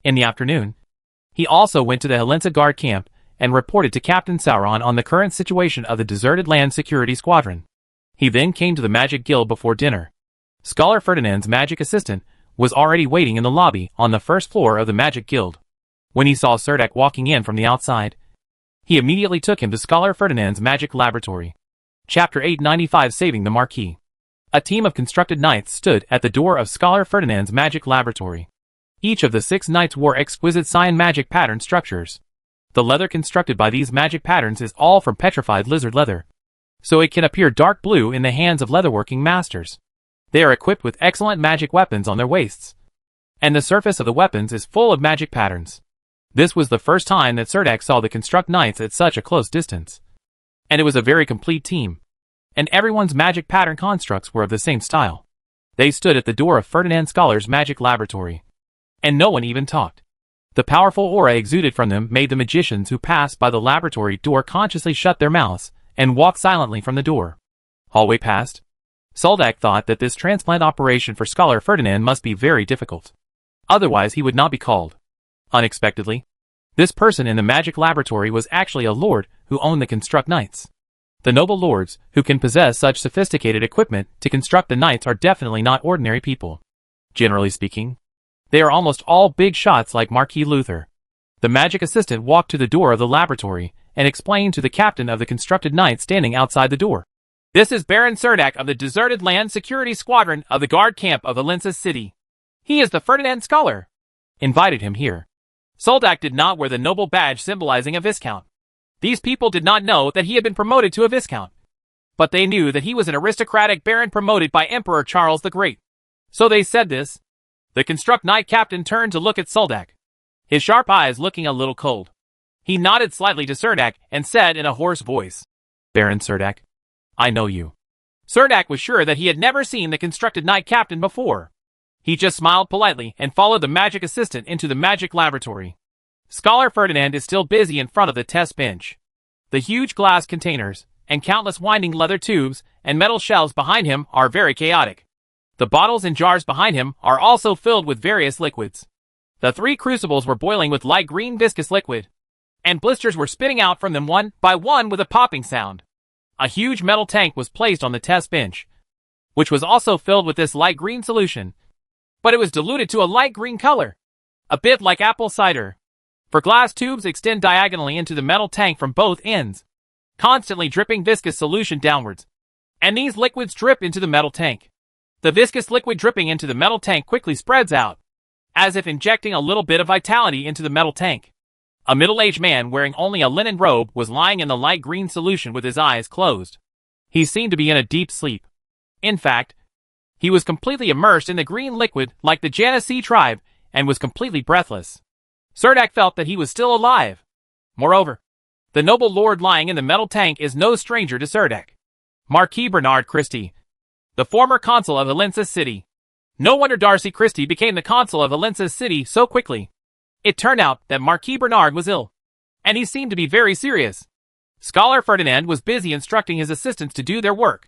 In the afternoon, he also went to the Helensa guard camp and reported to Captain Sauron on the current situation of the deserted land security squadron. He then came to the Magic Guild before dinner. Scholar Ferdinand's magic assistant was already waiting in the lobby on the first floor of the Magic Guild. When he saw Serdek walking in from the outside, he immediately took him to Scholar Ferdinand's magic laboratory. Chapter 895 Saving the Marquis. A team of constructed knights stood at the door of Scholar Ferdinand's magic laboratory. Each of the 6 knights wore exquisite cyan magic pattern structures. The leather constructed by these magic patterns is all from petrified lizard leather, so it can appear dark blue in the hands of leatherworking masters. They are equipped with excellent magic weapons on their waists, and the surface of the weapons is full of magic patterns. This was the first time that Serdek saw the construct knights at such a close distance, and it was a very complete team, and everyone's magic pattern constructs were of the same style. They stood at the door of Ferdinand Scholar's magic laboratory, and no one even talked. The powerful aura exuded from them made the magicians who passed by the laboratory door consciously shut their mouths and walk silently from the door. Hallway passed. Soldak thought that this transplant operation for Scholar Ferdinand must be very difficult. Otherwise he would not be called. Unexpectedly, this person in the magic laboratory was actually a lord who owned the Construct Knights. The noble lords who can possess such sophisticated equipment to construct the knights are definitely not ordinary people. Generally speaking, they are almost all big shots like Marquis Luther. The magic assistant walked to the door of the laboratory and explained to the captain of the constructed knights standing outside the door. This is Baron Serdek of the deserted land security squadron of the guard camp of Helensa City. He is the Ferdinand Scholar. Invited him here. Soldak did not wear the noble badge symbolizing a viscount. These people did not know that he had been promoted to a viscount, but they knew that he was an aristocratic baron promoted by Emperor Charles the Great. So they said this. The Construct Knight captain turned to look at Soldak, his sharp eyes looking a little cold. He nodded slightly to Serdek and said in a hoarse voice, Baron Serdek, I know you. Serdek was sure that he had never seen the Constructed Knight captain before. He just smiled politely and followed the magic assistant into the magic laboratory. Scholar Ferdinand is still busy in front of the test bench. The huge glass containers and countless winding leather tubes and metal shelves behind him are very chaotic. The bottles and jars behind him are also filled with various liquids. The 3 crucibles were boiling with light green viscous liquid, and blisters were spitting out from them one by one with a popping sound. A huge metal tank was placed on the test bench, which was also filled with this light green solution, but it was diluted to a light green color, a bit like apple cider. For glass tubes extend diagonally into the metal tank from both ends, constantly dripping viscous solution downwards, and these liquids drip into the metal tank. The viscous liquid dripping into the metal tank quickly spreads out, as if injecting a little bit of vitality into the metal tank. A middle-aged man wearing only a linen robe was lying in the light green solution with his eyes closed. He seemed to be in a deep sleep. In fact, he was completely immersed in the green liquid like the Janissee tribe and was completely breathless. Serdek felt that he was still alive. Moreover, the noble lord lying in the metal tank is no stranger to Serdek. Marquis Bernard Christie, the former consul of Helensa City. No wonder Darcy Christie became the consul of Helensa City so quickly. It turned out that Marquis Bernard was ill, and he seemed to be very serious. Scholar Ferdinand was busy instructing his assistants to do their work.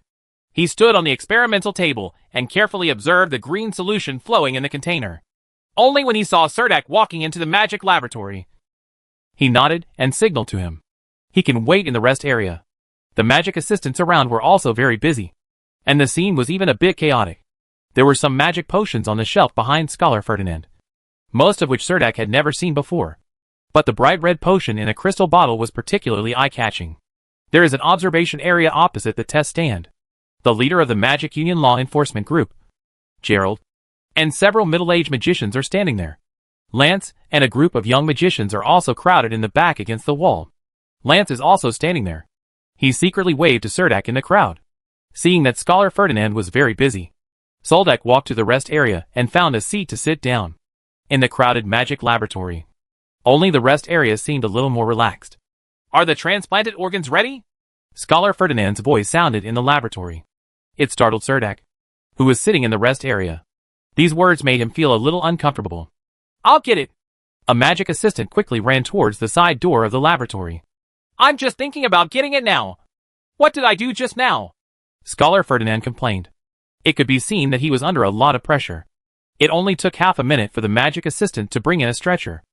He stood on the experimental table and carefully observed the green solution flowing in the container. Only when he saw Cerdak walking into the magic laboratory, he nodded and signaled to him. He can wait in the rest area. The magic assistants around were also very busy, and the scene was even a bit chaotic. There were some magic potions on the shelf behind Scholar Ferdinand, most of which Cerdak had never seen before. But the bright red potion in a crystal bottle was particularly eye-catching. There is an observation area opposite the test stand. The leader of the Magic Union Law Enforcement Group, Gerald, and several middle-aged magicians are standing there. Lance and a group of young magicians are also crowded in the back against the wall. Lance is also standing there. He secretly waved to Cerdak in the crowd. Seeing that Scholar Ferdinand was very busy, Soldak walked to the rest area and found a seat to sit down. In the crowded magic laboratory, only the rest area seemed a little more relaxed. Are the transplanted organs ready? Scholar Ferdinand's voice sounded in the laboratory. It startled Cerdak, who was sitting in the rest area. These words made him feel a little uncomfortable. I'll get it. A magic assistant quickly ran towards the side door of the laboratory. I'm just thinking about getting it now. What did I do just now? Scholar Ferdinand complained. It could be seen that he was under a lot of pressure. It only took half a minute for the magic assistant to bring in a stretcher.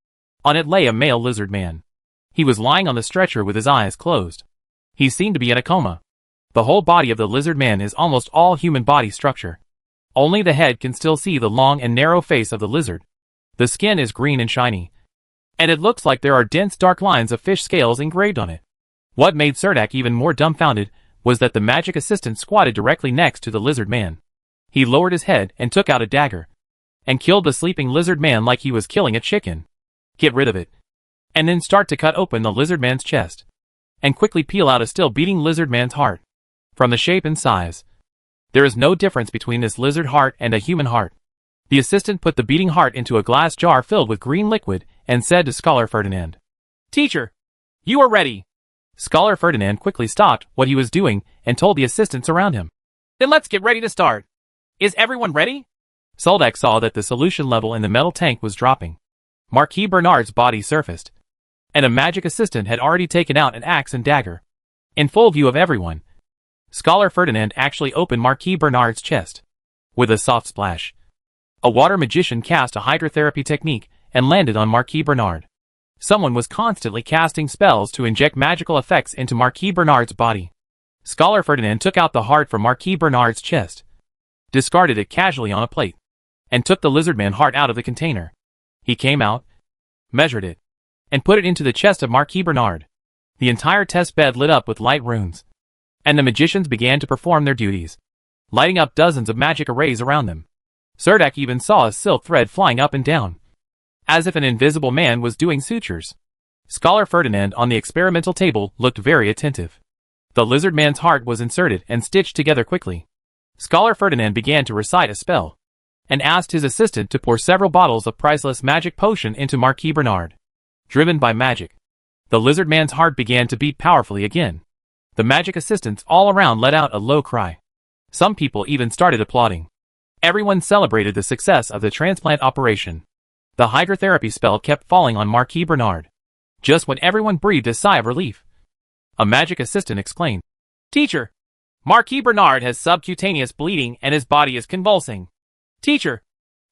On it lay a male lizard man. He was lying on the stretcher with his eyes closed. He seemed to be in a coma. The whole body of the lizard man is almost all human body structure. Only the head can still see the long and narrow face of the lizard. The skin is green and shiny, and it looks like there are dense dark lines of fish scales engraved on it. What made Cerdak even more dumbfounded was that the magic assistant squatted directly next to the lizard man. He lowered his head and took out a dagger, and killed the sleeping lizard man like he was killing a chicken. Get rid of it, and then start to cut open the lizard man's chest, and quickly peel out a still beating lizard man's heart. From the shape and size, there is no difference between this lizard heart and a human heart. The assistant put the beating heart into a glass jar filled with green liquid and said to Scholar Ferdinand, Teacher, you are ready. Scholar Ferdinand quickly stopped what he was doing and told the assistants around him. Then let's get ready to start. Is everyone ready? Soldak saw that the solution level in the metal tank was dropping. Marquis Bernard's body surfaced, and a magic assistant had already taken out an axe and dagger. In full view of everyone, Scholar Ferdinand actually opened Marquis Bernard's chest. With a soft splash, a water magician cast a hydrotherapy technique and landed on Marquis Bernard. Someone was constantly casting spells to inject magical effects into Marquis Bernard's body. Scholar Ferdinand took out the heart from Marquis Bernard's chest, discarded it casually on a plate, and took the lizardman heart out of the container. He came out, measured it, and put it into the chest of Marquis Bernard. The entire test bed lit up with light runes, and the magicians began to perform their duties, lighting up dozens of magic arrays around them. Cerdak even saw a silk thread flying up and down, as if an invisible man was doing sutures. Scholar Ferdinand on the experimental table looked very attentive. The lizard man's heart was inserted and stitched together quickly. Scholar Ferdinand began to recite a spell, and asked his assistant to pour several bottles of priceless magic potion into Marquis Bernard. Driven by magic, the lizard man's heart began to beat powerfully again. The magic assistants all around let out a low cry. Some people even started applauding. Everyone celebrated the success of the transplant operation. The hydrotherapy spell kept falling on Marquis Bernard. Just when everyone breathed a sigh of relief, a magic assistant exclaimed, Teacher, Marquis Bernard has subcutaneous bleeding and his body is convulsing. Teacher,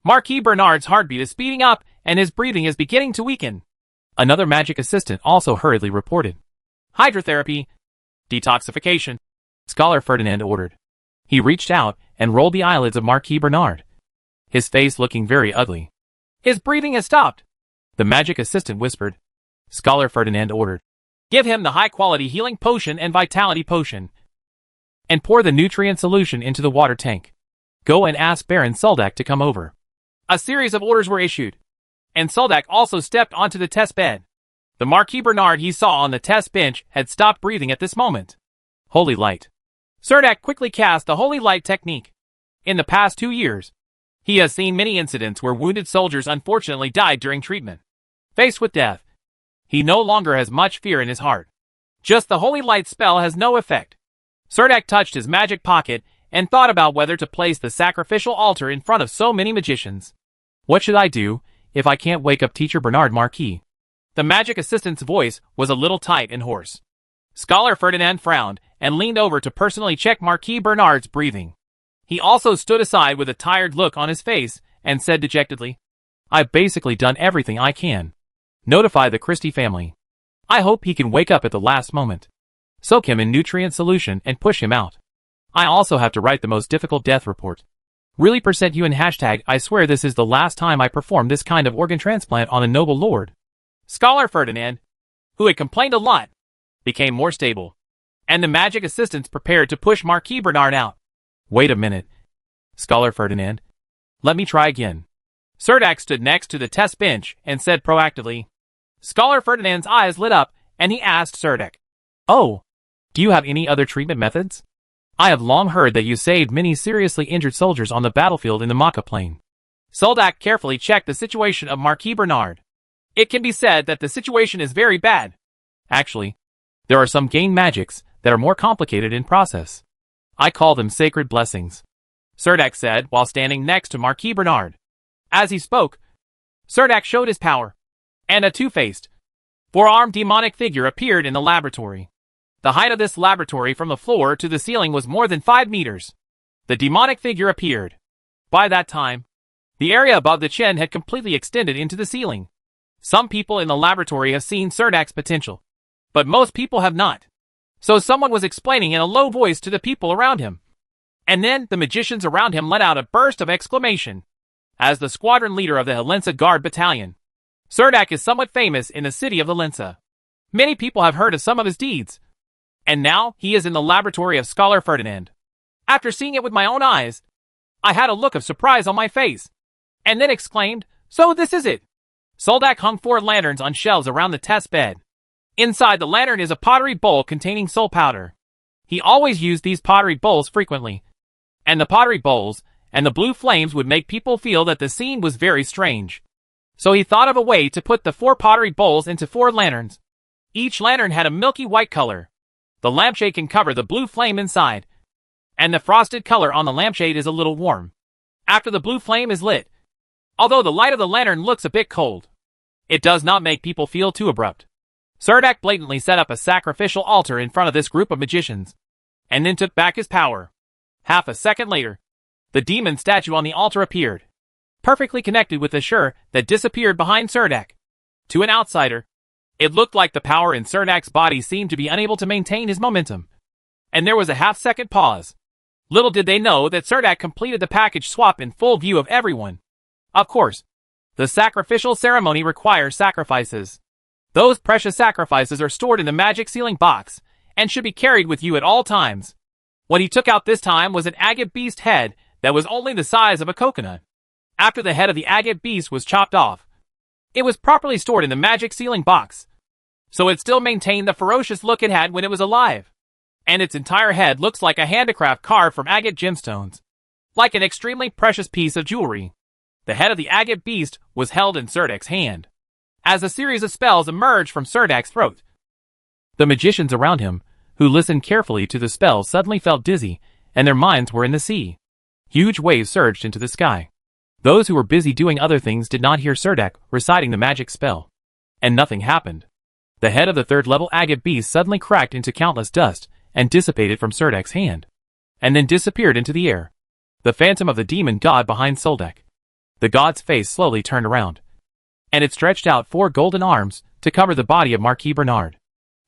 Marquis Bernard's heartbeat is speeding up and his breathing is beginning to weaken. Another magic assistant also hurriedly reported. Hydrotherapy. Detoxification. Scholar Ferdinand ordered. He reached out and rolled the eyelids of Marquis Bernard, his face looking very ugly. His breathing has stopped. The magic assistant whispered. Scholar Ferdinand ordered. Give him the high-quality healing potion and vitality potion, and pour the nutrient solution into the water tank. Go and ask Baron Soldak to come over. A series of orders were issued, and Soldak also stepped onto the test bed. The Marquis Bernard he saw on the test bench had stopped breathing at this moment. Holy Light. Cerdak quickly cast the Holy Light technique. In the past 2 years, he has seen many incidents where wounded soldiers unfortunately died during treatment. Faced with death, he no longer has much fear in his heart. Just the Holy Light spell has no effect. Cerdak touched his magic pocket and thought about whether to place the sacrificial altar in front of so many magicians. What should I do? if I can't wake up Teacher Bernard Marquis. The magic assistant's voice was a little tight and hoarse. Scholar Ferdinand frowned and leaned over to personally check Marquis Bernard's breathing. He also stood aside with a tired look on his face and said dejectedly, I've basically done everything I can. Notify the Christie family. I hope he can wake up at the last moment. Soak him in nutrient solution and push him out. I also have to write the most difficult death report. Really %you and hashtag I swear this is the last time I perform this kind of organ transplant on a noble lord. Scholar Ferdinand, who had complained a lot, became more stable, and the magic assistants prepared to push Marquis Bernard out. Wait a minute. Scholar Ferdinand. Let me try again. Cerdak stood next to the test bench and said proactively. Scholar Ferdinand's eyes lit up, and he asked Cerdak, Oh, do you have any other treatment methods? I have long heard that you saved many seriously injured soldiers on the battlefield in the Maka Plain. Soldak carefully checked the situation of Marquis Bernard. It can be said that the situation is very bad. Actually, there are some gain magics that are more complicated in process. I call them sacred blessings, Cerdak said while standing next to Marquis Bernard. As he spoke, Cerdak showed his power, and a two-faced, four-armed demonic figure appeared in the laboratory. The height of this laboratory from the floor to the ceiling was more than 5 meters. The demonic figure appeared. By that time, the area above the chin had completely extended into the ceiling. Some people in the laboratory have seen Cerdak's potential, but most people have not. So someone was explaining in a low voice to the people around him. And then the magicians around him let out a burst of exclamation. As the squadron leader of the Helensa Guard Battalion, Cerdak is somewhat famous in the city of Helensa. Many people have heard of some of his deeds. And now he is in the laboratory of Scholar Ferdinand. After seeing it with my own eyes, I had a look of surprise on my face, and then exclaimed, So this is it! Soldak hung 4 lanterns on shelves around the test bed. Inside the lantern is a pottery bowl containing soul powder. He always used these pottery bowls frequently, and the pottery bowls and the blue flames would make people feel that the scene was very strange. So he thought of a way to put the 4 pottery bowls into 4 lanterns. Each lantern had a milky white color. The lampshade can cover the blue flame inside, and the frosted color on the lampshade is a little warm after the blue flame is lit. Although the light of the lantern looks a bit cold, it does not make people feel too abrupt. Cerdak blatantly set up a sacrificial altar in front of this group of magicians, and then took back his power. Half a second later, the demon statue on the altar appeared, perfectly connected with the Shur that disappeared behind Cerdak. To an outsider, it looked like the power in Cerdak's body seemed to be unable to maintain his momentum, and there was a half-second pause. Little did they know that Cerdak completed the package swap in full view of everyone. Of course, the sacrificial ceremony requires sacrifices. Those precious sacrifices are stored in the magic sealing box and should be carried with you at all times. What he took out this time was an agate beast head that was only the size of a coconut. After the head of the agate beast was chopped off, it was properly stored in the magic sealing box, so it still maintained the ferocious look it had when it was alive. And its entire head looks like a handicraft carved from agate gemstones, like an extremely precious piece of jewelry. The head of the agate beast was held in Cerdak's hand, as a series of spells emerged from Cerdak's throat. The magicians around him, who listened carefully to the spells, suddenly felt dizzy, and their minds were in the sea. Huge waves surged into the sky. Those who were busy doing other things did not hear Cerdak reciting the magic spell. And nothing happened. The head of the 3rd-level agate beast suddenly cracked into countless dust and dissipated from Cerdak's hand, and then disappeared into the air. The phantom of the demon god behind Soldak. The god's face slowly turned around, and it stretched out 4 golden arms to cover the body of Marquis Bernard.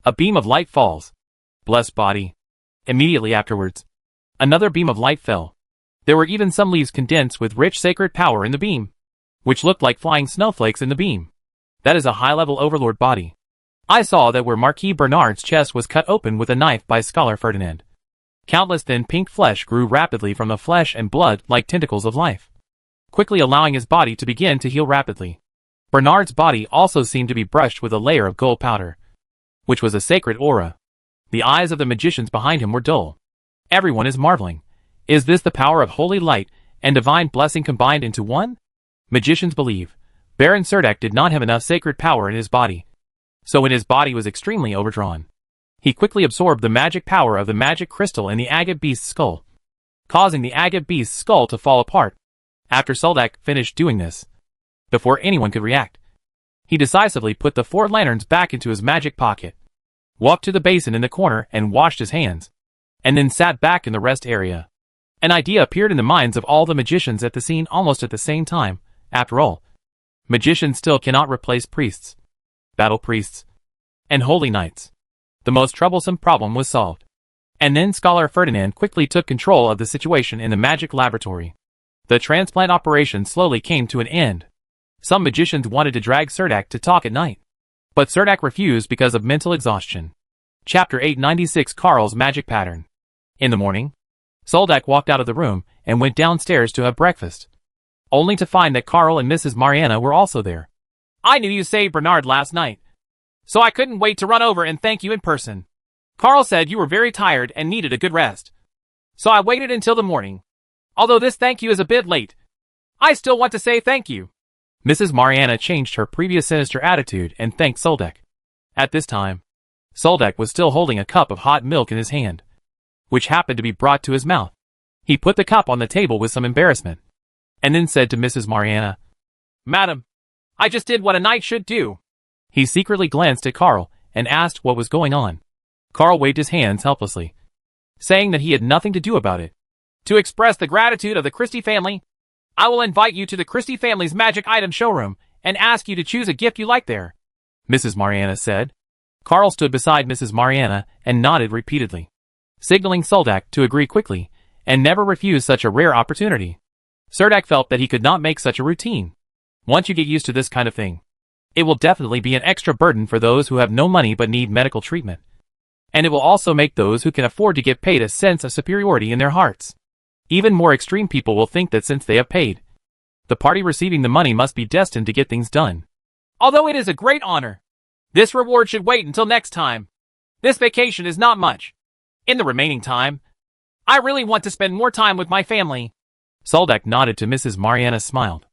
A beam of light falls. Blessed body. Immediately afterwards, another beam of light fell. There were even some leaves condensed with rich sacred power in the beam, which looked like flying snowflakes in the beam. That is a high-level overlord body. I saw that where Marquis Bernard's chest was cut open with a knife by Scholar Ferdinand. Countless thin pink flesh grew rapidly from the flesh and blood like tentacles of life, quickly allowing his body to begin to heal rapidly. Bernard's body also seemed to be brushed with a layer of gold powder, which was a sacred aura. The eyes of the magicians behind him were dull. Everyone is marveling. Is this the power of holy light and divine blessing combined into one? Magicians believe Baron Cerdak did not have enough sacred power in his body, so when his body was extremely overdrawn, he quickly absorbed the magic power of the magic crystal in the agate beast's skull, causing the agate beast's skull to fall apart. After Soldak finished doing this, Before anyone could react, he decisively put the 4 lanterns back into his magic pocket, walked to the basin in the corner and washed his hands, and then sat back in the rest area. An idea appeared in the minds of all the magicians at the scene almost at the same time. After all, magicians still cannot replace priests, battle priests, and holy knights. The most troublesome problem was solved. And then Scholar Ferdinand quickly took control of the situation in the magic laboratory. The transplant operation slowly came to an end. Some magicians wanted to drag Cerdak to talk at night, but Cerdak refused because of mental exhaustion. Chapter 896 Carl's Magic Pattern. In the morning, Soldak walked out of the room and went downstairs to have breakfast, only to find that Carl and Mrs. Mariana were also there. I knew you saved Bernard last night, so I couldn't wait to run over and thank you in person. Carl said you were very tired and needed a good rest, so I waited until the morning. Although this thank you is a bit late, I still want to say thank you. Mrs. Mariana changed her previous sinister attitude and thanked Soldak. At this time, Soldak was still holding a cup of hot milk in his hand, which happened to be brought to his mouth. He put the cup on the table with some embarrassment, and then said to Mrs. Mariana, "Madam, I just did what a knight should do." He secretly glanced at Carl and asked what was going on. Carl waved his hands helplessly, saying that he had nothing to do about it. To express the gratitude of the Christie family, I will invite you to the Christie family's magic item showroom and ask you to choose a gift you like there, Mrs. Mariana said. Carl stood beside Mrs. Mariana and nodded repeatedly, signaling Soldak to agree quickly and never refuse such a rare opportunity. Cerdak felt that he could not make such a routine. Once you get used to this kind of thing, it will definitely be an extra burden for those who have no money but need medical treatment. And it will also make those who can afford to get paid a sense of superiority in their hearts. Even more extreme people will think that since they have paid, the party receiving the money must be destined to get things done. Although it is a great honor, this reward should wait until next time. This vacation is not much. In the remaining time, I really want to spend more time with my family. Soldak nodded to Mrs. Mariana smiled.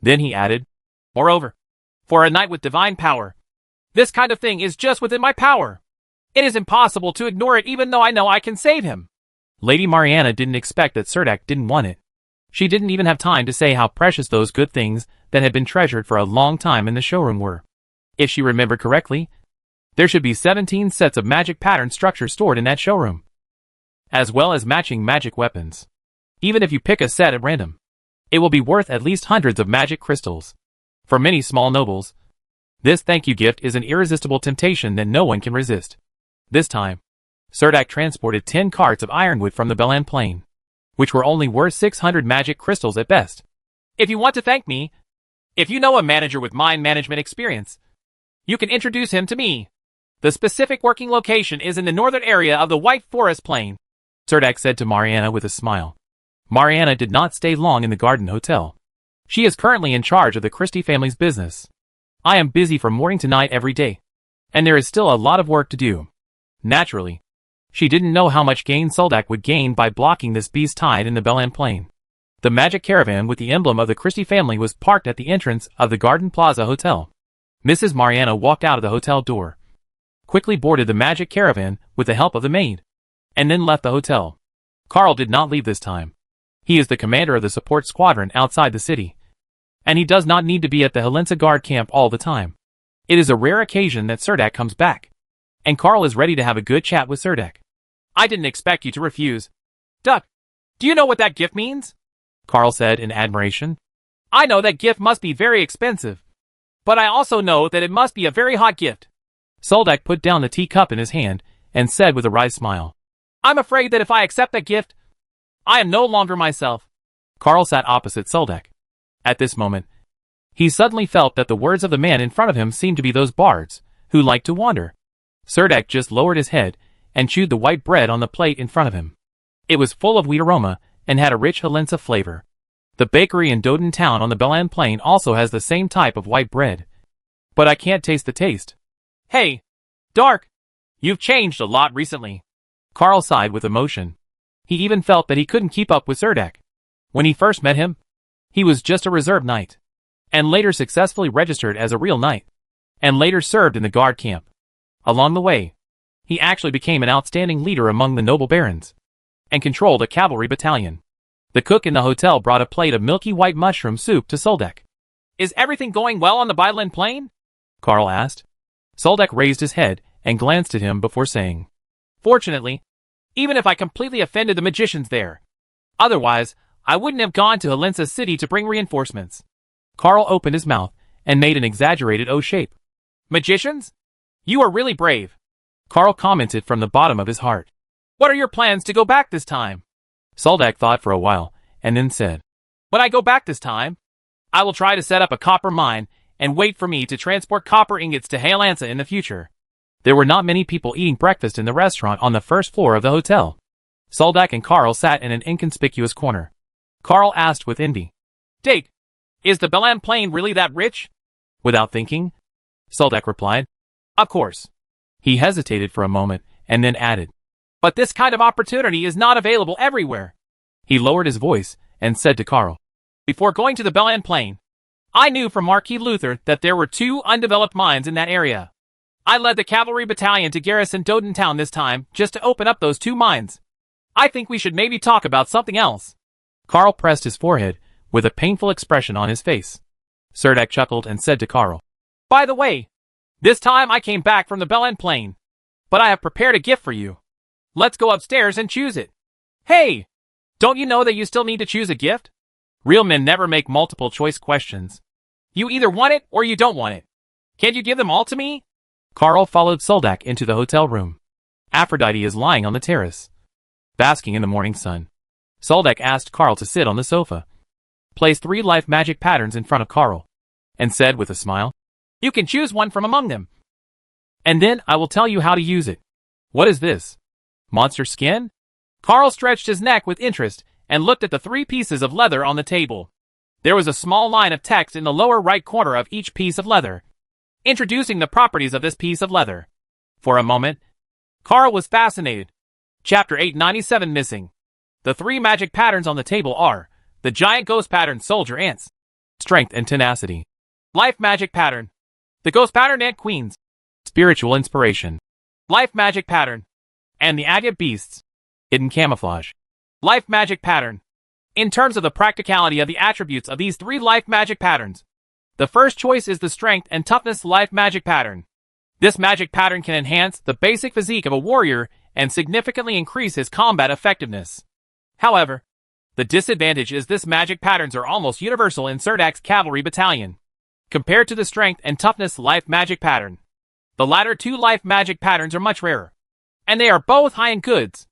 Then he added, Moreover, for a knight with divine power, this kind of thing is just within my power. It is impossible to ignore it even though I know I can save him. Lady Mariana didn't expect that Cerdak didn't want it. She didn't even have time to say how precious those good things that had been treasured for a long time in the showroom were. If she remembered correctly, there should be 17 sets of magic pattern structures stored in that showroom, as well as matching magic weapons. Even if you pick a set at random, it will be worth at least hundreds of magic crystals. For many small nobles, this thank you gift is an irresistible temptation that no one can resist. This time, Cerdak transported 10 carts of ironwood from the Belan Plain, which were only worth 600 magic crystals at best. If you want to thank me, if you know a manager with mine management experience, you can introduce him to me. The specific working location is in the northern area of the White Forest Plain, Cerdak said to Mariana with a smile. Mariana did not stay long in the Garden Hotel. She is currently in charge of the Christie family's business. I am busy from morning to night every day, and there is still a lot of work to do. Naturally, she didn't know how much gain Soldak would gain by blocking this beast tide in the Belan Plain. The magic caravan with the emblem of the Christie family was parked at the entrance of the Garden Plaza Hotel. Mrs. Mariana walked out of the hotel door, quickly boarded the magic caravan with the help of the maid, and then left the hotel. Carl did not leave this time. He is the commander of the support squadron outside the city, and he does not need to be at the Helensa guard camp all the time. It is a rare occasion that Cerdak comes back, and Carl is ready to have a good chat with Cerdak. I didn't expect you to refuse. Duck, do you know what that gift means? Carl said in admiration. I know that gift must be very expensive, but I also know that it must be a very hot gift. Soldak put down the teacup in his hand and said with a wry smile, I'm afraid that if I accept that gift, I am no longer myself. Carl sat opposite Soldak. At this moment, he suddenly felt that the words of the man in front of him seemed to be those bards who like to wander. Cerdak just lowered his head and chewed the white bread on the plate in front of him. It was full of wheat aroma and had a rich Helensa flavor. The bakery in Doden town on the Belan Plain also has the same type of white bread, but I can't taste the taste. Hey, Dark, you've changed a lot recently. Carl sighed with emotion. He even felt that he couldn't keep up with Cerdak. When he first met him, he was just a reserve knight, and later successfully registered as a real knight, and later served in the guard camp. Along the way, he actually became an outstanding leader among the noble barons, and controlled a cavalry battalion. The cook in the hotel brought a plate of milky white mushroom soup to Soldak. Is everything going well on the Byland Plain? Carl asked. Soldak raised his head and glanced at him before saying, Fortunately, even if I completely offended the magicians there. Otherwise, I wouldn't have gone to Helensa City to bring reinforcements. Carl opened his mouth and made an exaggerated O shape. Magicians? You are really brave. Carl commented from the bottom of his heart. What are your plans to go back this time? Soldak thought for a while and then said, When I go back this time, I will try to set up a copper mine and wait for me to transport copper ingots to Helensa in the future. There were not many people eating breakfast in the restaurant on the first floor of the hotel. Soldak and Carl sat in an inconspicuous corner. Carl asked with envy, Dake, is the Byland Plain really that rich? Without thinking, Soldak replied, Of course. He hesitated for a moment and then added, But this kind of opportunity is not available everywhere. He lowered his voice and said to Carl, Before going to the Byland Plain, I knew from Marquis Luther that there were 2 undeveloped mines in that area. I led the cavalry battalion to garrison Doden Town this time just to open up those 2 mines. I think we should maybe talk about something else. Carl pressed his forehead with a painful expression on his face. Cerdak chuckled and said to Carl, By the way, this time I came back from the Byland Plain, but I have prepared a gift for you. Let's go upstairs and choose it. Hey, don't you know that you still need to choose a gift? Real men never make multiple choice questions. You either want it or you don't want it. Can't you give them all to me? Carl followed Soldak into the hotel room. Aphrodite is lying on the terrace, basking in the morning sun. Soldak asked Carl to sit on the sofa, placed 3 life magic patterns in front of Carl, and said with a smile, You can choose one from among them. And then I will tell you how to use it. What is this? Monster skin? Carl stretched his neck with interest and looked at the 3 pieces of leather on the table. There was a small line of text in the lower right corner of each piece of leather, introducing the properties of this piece of leather. For a moment, Carl was fascinated. Chapter 897 missing. The 3 magic patterns on the table are the giant ghost pattern soldier ants, strength and tenacity. Life magic pattern, the ghost pattern ant queens, spiritual inspiration. Life magic pattern, and the agate beasts, hidden camouflage. Life magic pattern. In terms of the practicality of the attributes of these 3 life magic patterns, the first choice is the strength and toughness life magic pattern. This magic pattern can enhance the basic physique of a warrior and significantly increase his combat effectiveness. However, the disadvantage is this magic patterns are almost universal in Serdak's cavalry battalion, compared to the strength and toughness life magic pattern. The latter 2 life magic patterns are much rarer, and they are both high in goods.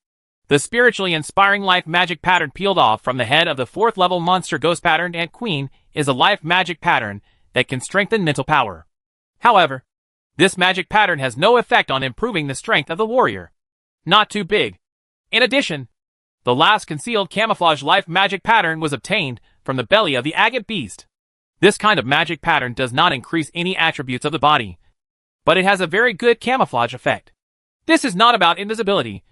The spiritually inspiring life magic pattern peeled off from the head of the 4th level monster ghost pattern ant queen is a life magic pattern that can strengthen mental power. However, this magic pattern has no effect on improving the strength of the warrior. Not too big. In addition, the last concealed camouflage life magic pattern was obtained from the belly of the agate beast. This kind of magic pattern does not increase any attributes of the body, but it has a very good camouflage effect. This is not about invisibility,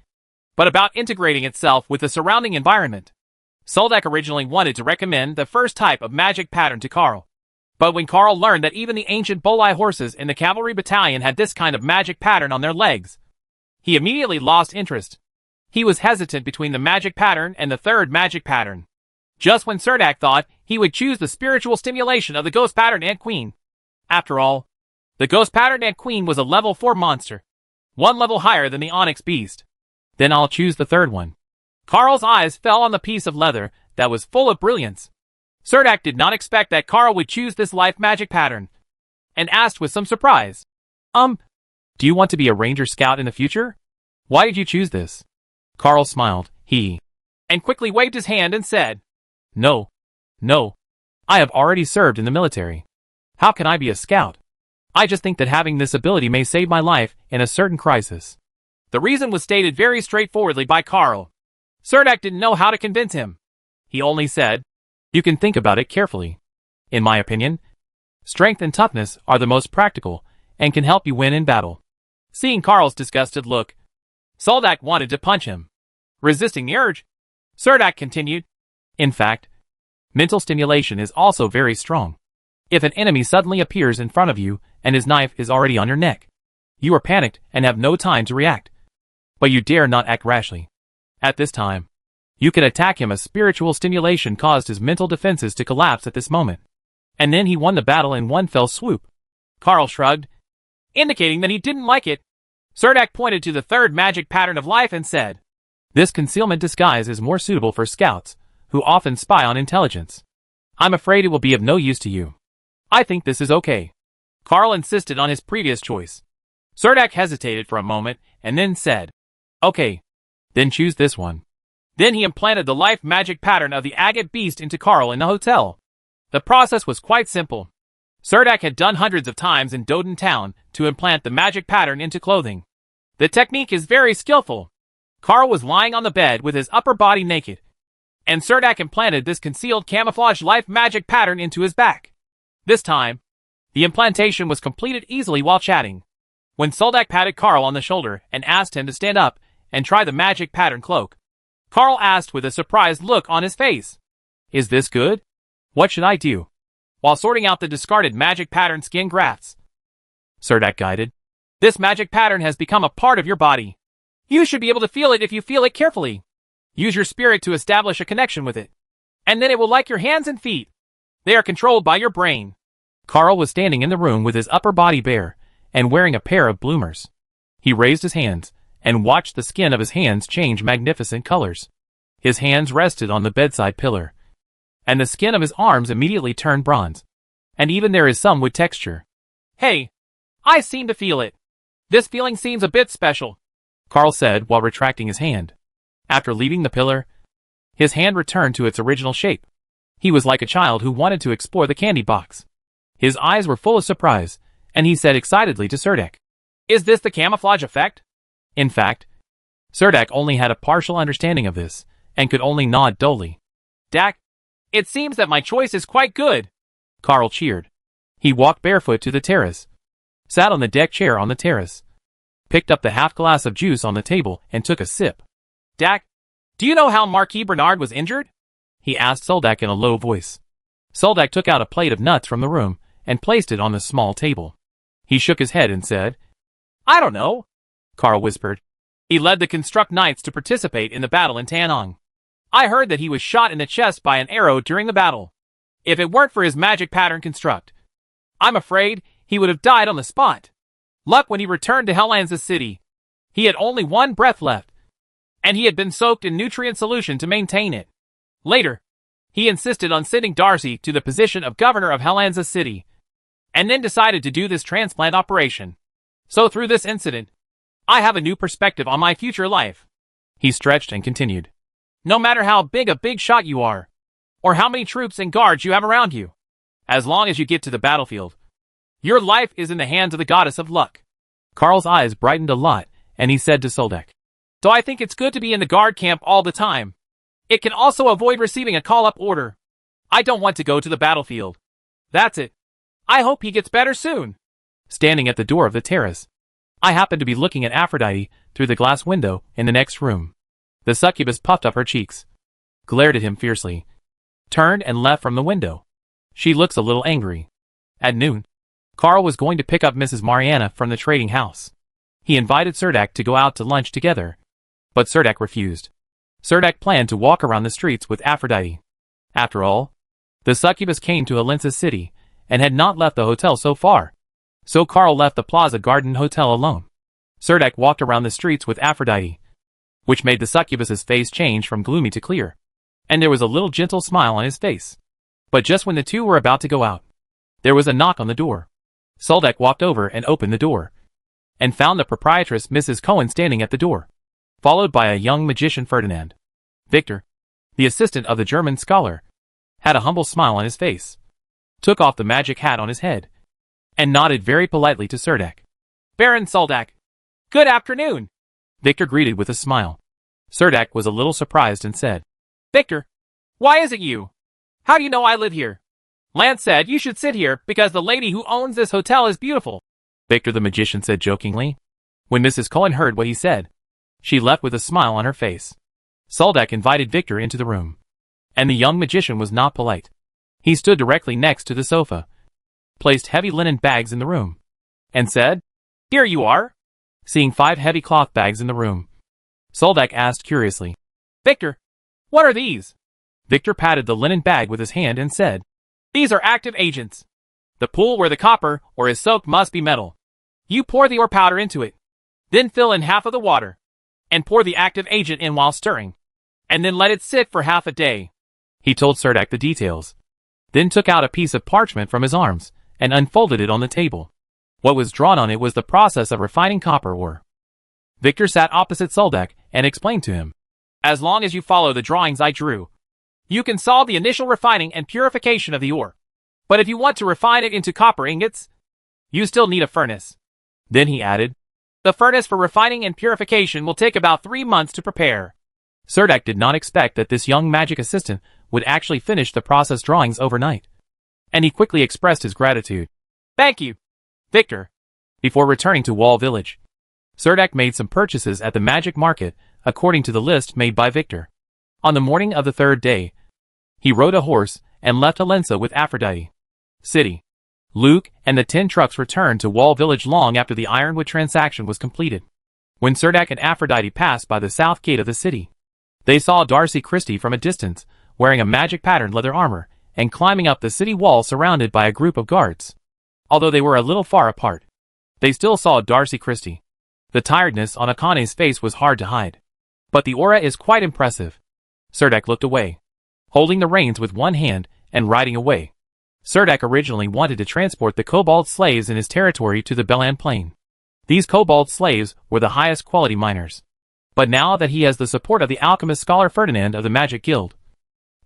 but about integrating itself with the surrounding environment. Soldak originally wanted to recommend the first type of magic pattern to Carl, but when Carl learned that even the ancient Bolai horses in the cavalry battalion had this kind of magic pattern on their legs, he immediately lost interest. He was hesitant between the magic pattern and the 3rd magic pattern. Just when Cerdak thought he would choose the spiritual stimulation of the ghost pattern ant queen. After all, the ghost pattern ant queen was a level 4 monster, 1 level higher than the onyx beast. Then I'll choose the 3rd one. Carl's eyes fell on the piece of leather that was full of brilliance. Cerdak did not expect that Carl would choose this life magic pattern, and asked with some surprise, Do you want to be a ranger scout in the future? Why did you choose this? Carl smiled, and quickly waved his hand and said, No. I have already served in the military. How can I be a scout? I just think that having this ability may save my life in a certain crisis. The reason was stated very straightforwardly by Carl. Cerdak didn't know how to convince him. He only said, You can think about it carefully. In my opinion, strength and toughness are the most practical and can help you win in battle. Seeing Carl's disgusted look, Soldak wanted to punch him. Resisting the urge, Cerdak continued, In fact, mental stimulation is also very strong. If an enemy suddenly appears in front of you and his knife is already on your neck, you are panicked and have no time to react. But you dare not act rashly. At this time, you can attack him as spiritual stimulation caused his mental defenses to collapse at this moment. And then he won the battle in one fell swoop. Carl shrugged, indicating that he didn't like it. Cerdak pointed to the third magic pattern of life and said, This concealment disguise is more suitable for scouts, who often spy on intelligence. I'm afraid it will be of no use to you. I think this is okay. Carl insisted on his previous choice. Cerdak hesitated for a moment and then said, Okay, then choose this one. Then he implanted the life magic pattern of the agate beast into Carl in the hotel. The process was quite simple. Cerdak had done hundreds of times in Doden Town to implant the magic pattern into clothing. The technique is very skillful. Carl was lying on the bed with his upper body naked, and Cerdak implanted this concealed camouflage life magic pattern into his back. This time, the implantation was completed easily while chatting. When Cerdak patted Carl on the shoulder and asked him to stand up and try the magic pattern cloak, Carl asked with a surprised look on his face, Is this good? What should I do? While sorting out the discarded magic pattern skin grafts, Cerdak guided. This magic pattern has become a part of your body. You should be able to feel it if you feel it carefully. Use your spirit to establish a connection with it. And then it will like your hands and feet. They are controlled by your brain. Carl was standing in the room with his upper body bare and wearing a pair of bloomers. He raised his hands and watched the skin of his hands change magnificent colors. His hands rested on the bedside pillar, and the skin of his arms immediately turned bronze. And even there is some wood texture. Hey, I seem to feel it. This feeling seems a bit special, Carl said while retracting his hand. After leaving the pillar, his hand returned to its original shape. He was like a child who wanted to explore the candy box. His eyes were full of surprise, and he said excitedly to Cerdak, Is this the camouflage effect? In fact, Cerdak only had a partial understanding of this, and could only nod dully. Dak, it seems that my choice is quite good, Carl cheered. He walked barefoot to the terrace, sat on the deck chair on the terrace, picked up the half glass of juice on the table and took a sip. Dak, do you know how Marquis Bernard was injured? He asked Cerdak in a low voice. Cerdak took out a plate of nuts from the room and placed it on the small table. He shook his head and said, I don't know, Carl whispered. He led the Construct Knights to participate in the battle in Tanong. I heard that he was shot in the chest by an arrow during the battle. If it weren't for his magic pattern construct, I'm afraid he would have died on the spot. Luck when he returned to Helensa city. He had only one breath left, and he had been soaked in nutrient solution to maintain it. Later, he insisted on sending Darcy to the position of governor of Helensa city, and then decided to do this transplant operation. So through this incident, I have a new perspective on my future life. He stretched and continued. No matter how big a big shot you are, or how many troops and guards you have around you, as long as you get to the battlefield, your life is in the hands of the goddess of luck. Carl's eyes brightened a lot, and he said to Cerdak, So I think it's good to be in the guard camp all the time. It can also avoid receiving a call-up order. I don't want to go to the battlefield. That's it. I hope he gets better soon. Standing at the door of the terrace, I happened to be looking at Aphrodite through the glass window in the next room. The succubus puffed up her cheeks, glared at him fiercely, turned and left from the window. She looks a little angry. At noon, Carl was going to pick up Mrs. Mariana from the trading house. He invited Cerdak to go out to lunch together, but Cerdak refused. Cerdak planned to walk around the streets with Aphrodite. After all, the succubus came to Helensa city and had not left the hotel so far. So Carl left the Plaza Garden Hotel alone. Cerdak walked around the streets with Aphrodite, which made the succubus's face change from gloomy to clear, and there was a little gentle smile on his face. But just when the two were about to go out, there was a knock on the door. Cerdak walked over and opened the door, and found the proprietress Mrs. Cohen standing at the door, followed by a young magician Ferdinand. Victor, the assistant of the German scholar, had a humble smile on his face, took off the magic hat on his head, and nodded very politely to Cerdak. Baron Cerdak. Good afternoon. Victor greeted with a smile. Cerdak was a little surprised and said, Victor, why is it you? How do you know I live here? Lance said you should sit here because the lady who owns this hotel is beautiful. Victor the magician said jokingly. When Mrs. Cohen heard what he said, she left with a smile on her face. Cerdak invited Victor into the room, and the young magician was not polite. He stood directly next to the sofa, placed heavy linen bags in the room, and said, Here you are. Seeing 5 heavy cloth bags in the room, Cerdak asked curiously, Victor, what are these? Victor patted the linen bag with his hand and said, These are active agents. The pool where the copper ore is soaked must be metal. You pour the ore powder into it. Then fill in half of the water. And pour the active agent in while stirring. And then let it sit for half a day. He told Serdek the details. Then took out a piece of parchment from his arms and unfolded it on the table. What was drawn on it was the process of refining copper ore. Victor sat opposite Serdek and explained to him. As long as you follow the drawings I drew, you can solve the initial refining and purification of the ore. But if you want to refine it into copper ingots, you still need a furnace. Then he added, The furnace for refining and purification will take about 3 months to prepare. Serdek did not expect that this young magic assistant would actually finish the process drawings overnight. And he quickly expressed his gratitude. Thank you, Victor. Before returning to Wall Village, Serdek made some purchases at the magic market according to the list made by Victor. On the morning of the third day, he rode a horse and left Helensa with Aphrodite. City. Luke and the 10 trucks returned to Wall Village long after the ironwood transaction was completed. When Serdek and Aphrodite passed by the south gate of the city, they saw Darcy Christie from a distance, wearing a magic patterned leather armor, and climbing up the city wall surrounded by a group of guards. Although they were a little far apart, they still saw Darcy Christie. The tiredness on Akane's face was hard to hide. But the aura is quite impressive. Serdek looked away, holding the reins with one hand and riding away. Serdek originally wanted to transport the kobold slaves in his territory to the Belan Plain. These kobold slaves were the highest quality miners. But now that he has the support of the alchemist scholar Ferdinand of the Magic Guild,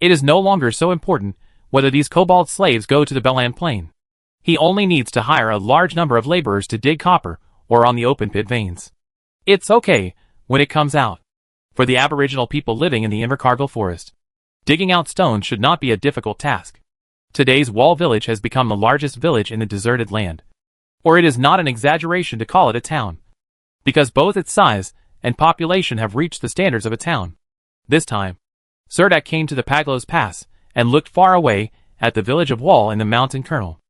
it is no longer so important whether these kobold slaves go to the Belan Plain. He only needs to hire a large number of laborers to dig copper or on the open pit veins. It's okay when it comes out. For the aboriginal people living in the Invercargill forest, digging out stones should not be a difficult task. Today's Wall Village has become the largest village in the deserted land. Or it is not an exaggeration to call it a town, because both its size and population have reached the standards of a town. This time, Serdek came to the Paglos Pass and looked far away at the village of Wall in the mountain kernel.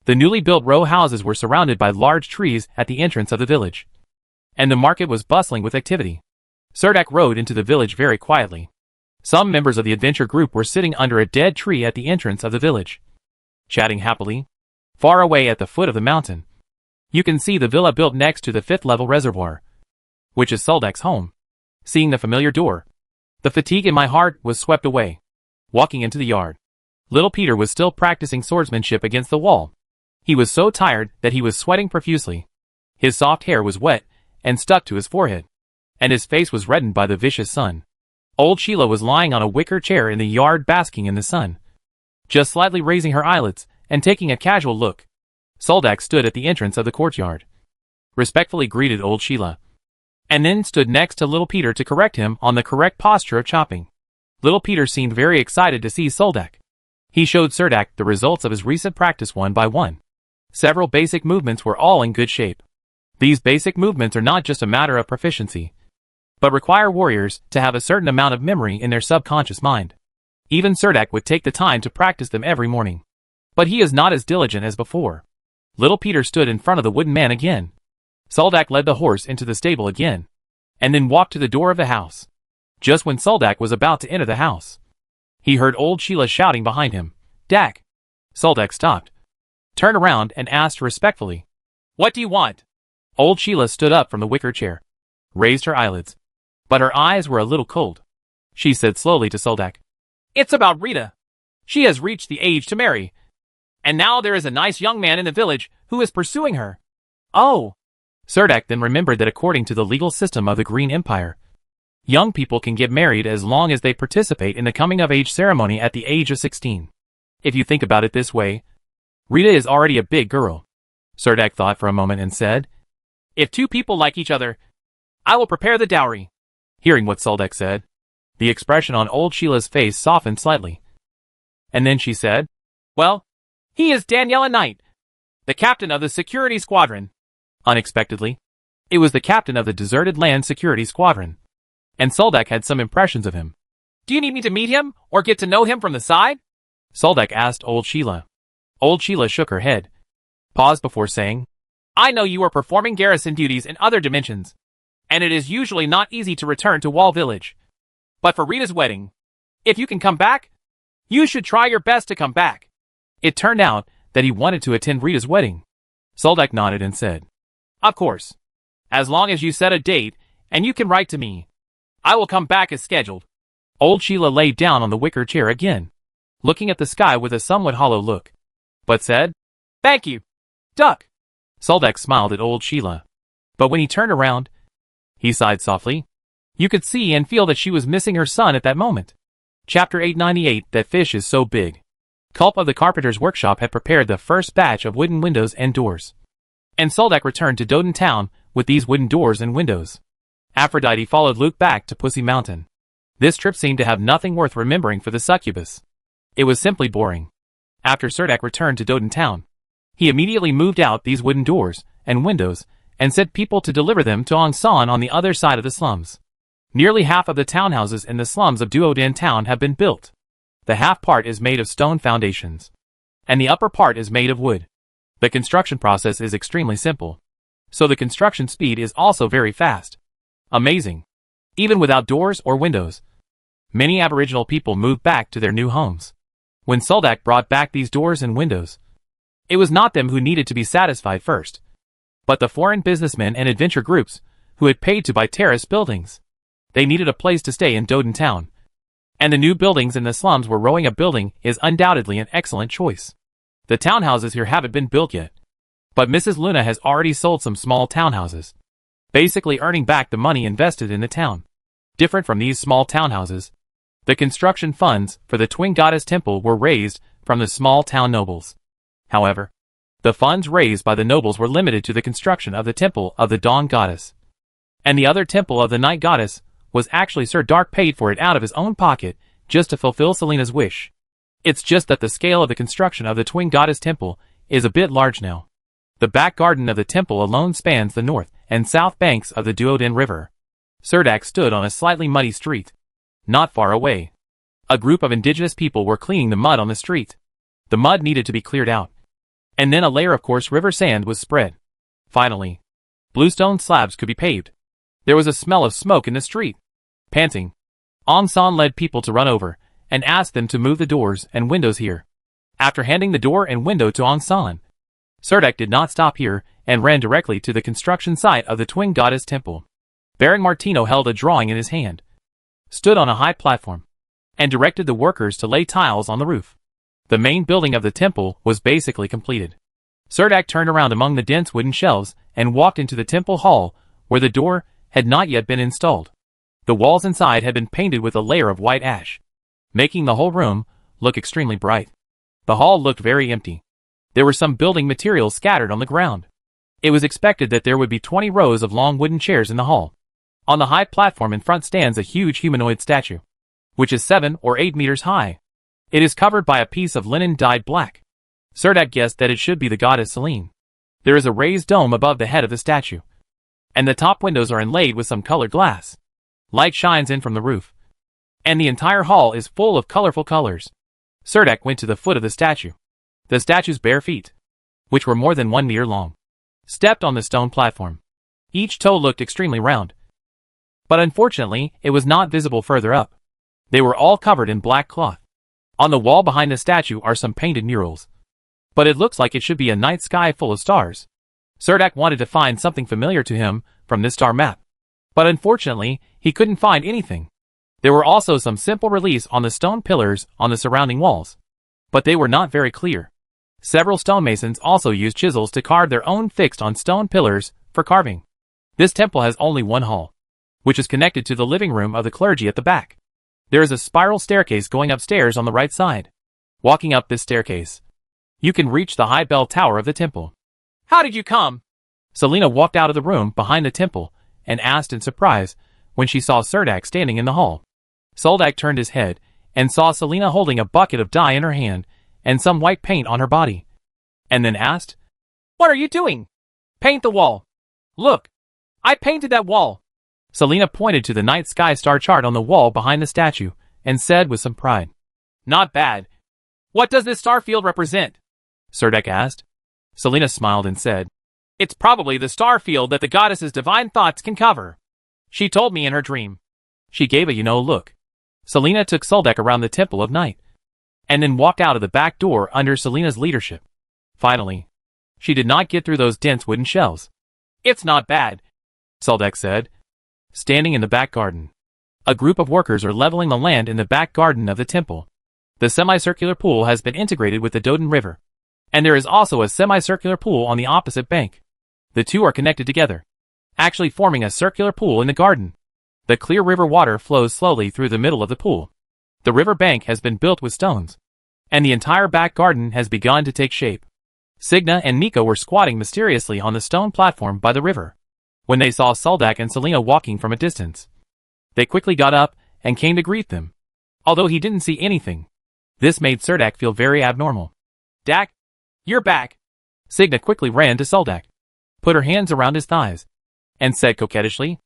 The newly built row houses were surrounded by large trees at the entrance of the village, and the market was bustling with activity. Serdek rode into the village very quietly. Some members of the adventure group were sitting under a dead tree at the entrance of the village, chatting happily. Far away at the foot of the mountain, you can see the villa built next to the 5th level reservoir, which is Serdek's home. Seeing the familiar door, the fatigue in my heart was swept away. Walking into the yard, little Peter was still practicing swordsmanship against the wall. He was so tired that he was sweating profusely. His soft hair was wet and stuck to his forehead, and his face was reddened by the vicious sun. Old Sheila was lying on a wicker chair in the yard basking in the sun, just slightly raising her eyelids and taking a casual look. Serdek stood at the entrance of the courtyard, respectfully greeted old Sheila, and then stood next to little Peter to correct him on the correct posture of chopping. Little Peter seemed very excited to see Serdek. He showed Serdek the results of his recent practice one by one. Several basic movements were all in good shape. These basic movements are not just a matter of proficiency, but require warriors to have a certain amount of memory in their subconscious mind. Even Serdek would take the time to practice them every morning. But he is not as diligent as before. Little Peter stood in front of the wooden man again. Serdek led the horse into the stable again, and then walked to the door of the house. Just when Serdek was about to enter the house, he heard old Sheila shouting behind him, "Dak!" Serdek stopped, turned around and asked respectfully, "What do you want?" Old Sheila stood up from the wicker chair, raised her eyelids, but her eyes were a little cold. She said slowly to Serdek, "It's about Rita. She has reached the age to marry, and now there is a nice young man in the village who is pursuing her." "Oh." Serdek then remembered that according to the legal system of the Green Empire, young people can get married as long as they participate in the coming-of-age ceremony at the age of 16. If you think about it this way, Rita is already a big girl. Serdek thought for a moment and said, "If two people like each other, I will prepare the dowry." Hearing what Serdek said, the expression on old Sheila's face softened slightly. And then she said, "Well, he is Daniela Knight, the captain of the security squadron." Unexpectedly, it was the captain of the deserted land security squadron, and Serdek had some impressions of him. "Do you need me to meet him or get to know him from the side?" Serdek asked old Sheila. Old Sheila shook her head, paused before saying, "I know you are performing garrison duties in other dimensions, and it is usually not easy to return to Wall Village. But for Rita's wedding, if you can come back, you should try your best to come back. It turned out that he wanted to attend Rita's wedding. Soldak nodded and said, Of course. As long as you set a date, and you can write to me, I will come back as scheduled. Old Sheila lay down on the wicker chair again, looking at the sky with a somewhat hollow look, but said, Thank you, Duck. Soldak smiled at old Sheila, but when he turned around, he sighed softly. You could see and feel that she was missing her son at that moment. Chapter 898. That fish is so big. Culp of the carpenter's workshop had prepared the first batch of wooden windows and doors, and Soldak returned to Doden Town with these wooden doors and windows. Aphrodite followed Luke back to Pussy Mountain. This trip seemed to have nothing worth remembering for the succubus. It was simply boring. After Cerdak returned to Doden Town, he immediately moved out these wooden doors and windows and sent people to deliver them to Ong San on the other side of the slums. Nearly half of the townhouses in the slums of Duoden Town have been built. The half part is made of stone foundations, and the upper part is made of wood. The construction process is extremely simple, so the construction speed is also very fast. Amazing. Even without doors or windows, many Aboriginal people moved back to their new homes. When Soldak brought back these doors and windows, it was not them who needed to be satisfied first, but the foreign businessmen and adventure groups who had paid to buy terrace buildings. They needed a place to stay in Doden Town, and the new buildings in the slums where Rowing a building is undoubtedly an excellent choice. The townhouses here haven't been built yet, but Mrs. Luna has already sold some small townhouses, basically earning back the money invested in the town. Different from these small townhouses, the construction funds for the Twin Goddess Temple were raised from the small town nobles. However, the funds raised by the nobles were limited to the construction of the Temple of the Dawn Goddess, and the other Temple of the Night Goddess was actually Sir Dark paid for it out of his own pocket just to fulfill Selina's wish. It's just that the scale of the construction of the Twin Goddess Temple is a bit large now. The back garden of the temple alone spans the north and south banks of the Duoden River. Cerdak stood on a slightly muddy street. Not far away, a group of indigenous people were cleaning the mud on the street. The mud needed to be cleared out, and then a layer of coarse river sand was spread. Finally, bluestone slabs could be paved. There was a smell of smoke in the street. Panting, Ong San led people to run over and asked them to move the doors and windows here. After handing the door and window to Ong San, Cerdak did not stop here and ran directly to the construction site of the Twin Goddess Temple. Baron Martino held a drawing in his hand, stood on a high platform, and directed the workers to lay tiles on the roof. The main building of the temple was basically completed. Cerdak turned around among the dense wooden shelves and walked into the temple hall where the door had not yet been installed. The walls inside had been painted with a layer of white ash, making the whole room look extremely bright. The hall looked very empty. There were some building materials scattered on the ground. It was expected that there would be 20 rows of long wooden chairs in the hall. On the high platform in front stands a huge humanoid statue, which is 7 or 8 meters high. It is covered by a piece of linen dyed black. Cerdak guessed that it should be the goddess Selene. There is a raised dome above the head of the statue, and the top windows are inlaid with some colored glass. Light shines in from the roof, and the entire hall is full of colorful colors. Cerdak went to the foot of the statue. The statue's bare feet, which were more than 1 meter long, stepped on the stone platform. Each toe looked extremely round, but unfortunately it was not visible further up. They were all covered in black cloth. On the wall behind the statue are some painted murals, but it looks like it should be a night sky full of stars. Cerdak wanted to find something familiar to him from this star map, but unfortunately he couldn't find anything. There were also some simple reliefs on the stone pillars on the surrounding walls, but they were not very clear. Several stonemasons also used chisels to carve their own fixed on stone pillars for carving. This temple has only one hall, which is connected to the living room of the clergy at the back. There is a spiral staircase going upstairs on the right side. Walking up this staircase, you can reach the high bell tower of the temple. How did you come? Selina walked out of the room behind the temple and asked in surprise when she saw Cerdak standing in the hall. Soldak turned his head and saw Selina holding a bucket of dye in her hand and some white paint on her body, and then asked, What are you doing? Paint the wall. Look, I painted that wall. Selina pointed to the night sky star chart on the wall behind the statue and said with some pride, Not bad. What does this star field represent? Cerdak asked. Selina smiled and said, It's probably the star field that the goddess's divine thoughts can cover. She told me in her dream. She gave a look. Selina took Soldak around the Temple of Night. and then walked out of the back door under Selena's leadership. Finally, she did not get through those dense wooden shelves. It's not bad, Suldek said, standing in the back garden. A group of workers are leveling the land in the back garden of the temple. The semicircular pool has been integrated with the Doden River, and there is also a semicircular pool on the opposite bank. The two are connected together, actually forming a circular pool in the garden. The clear river water flows slowly through the middle of the pool. The river bank has been built with stones, and the entire back garden has begun to take shape. Signa and Nico were squatting mysteriously on the stone platform by the river when they saw Suldek and Selena walking from a distance. They quickly got up and came to greet them, although he didn't see anything. This made Suldek feel very abnormal. Dak, you're back. Signa quickly ran to Suldek, put her hands around his thighs, and said coquettishly,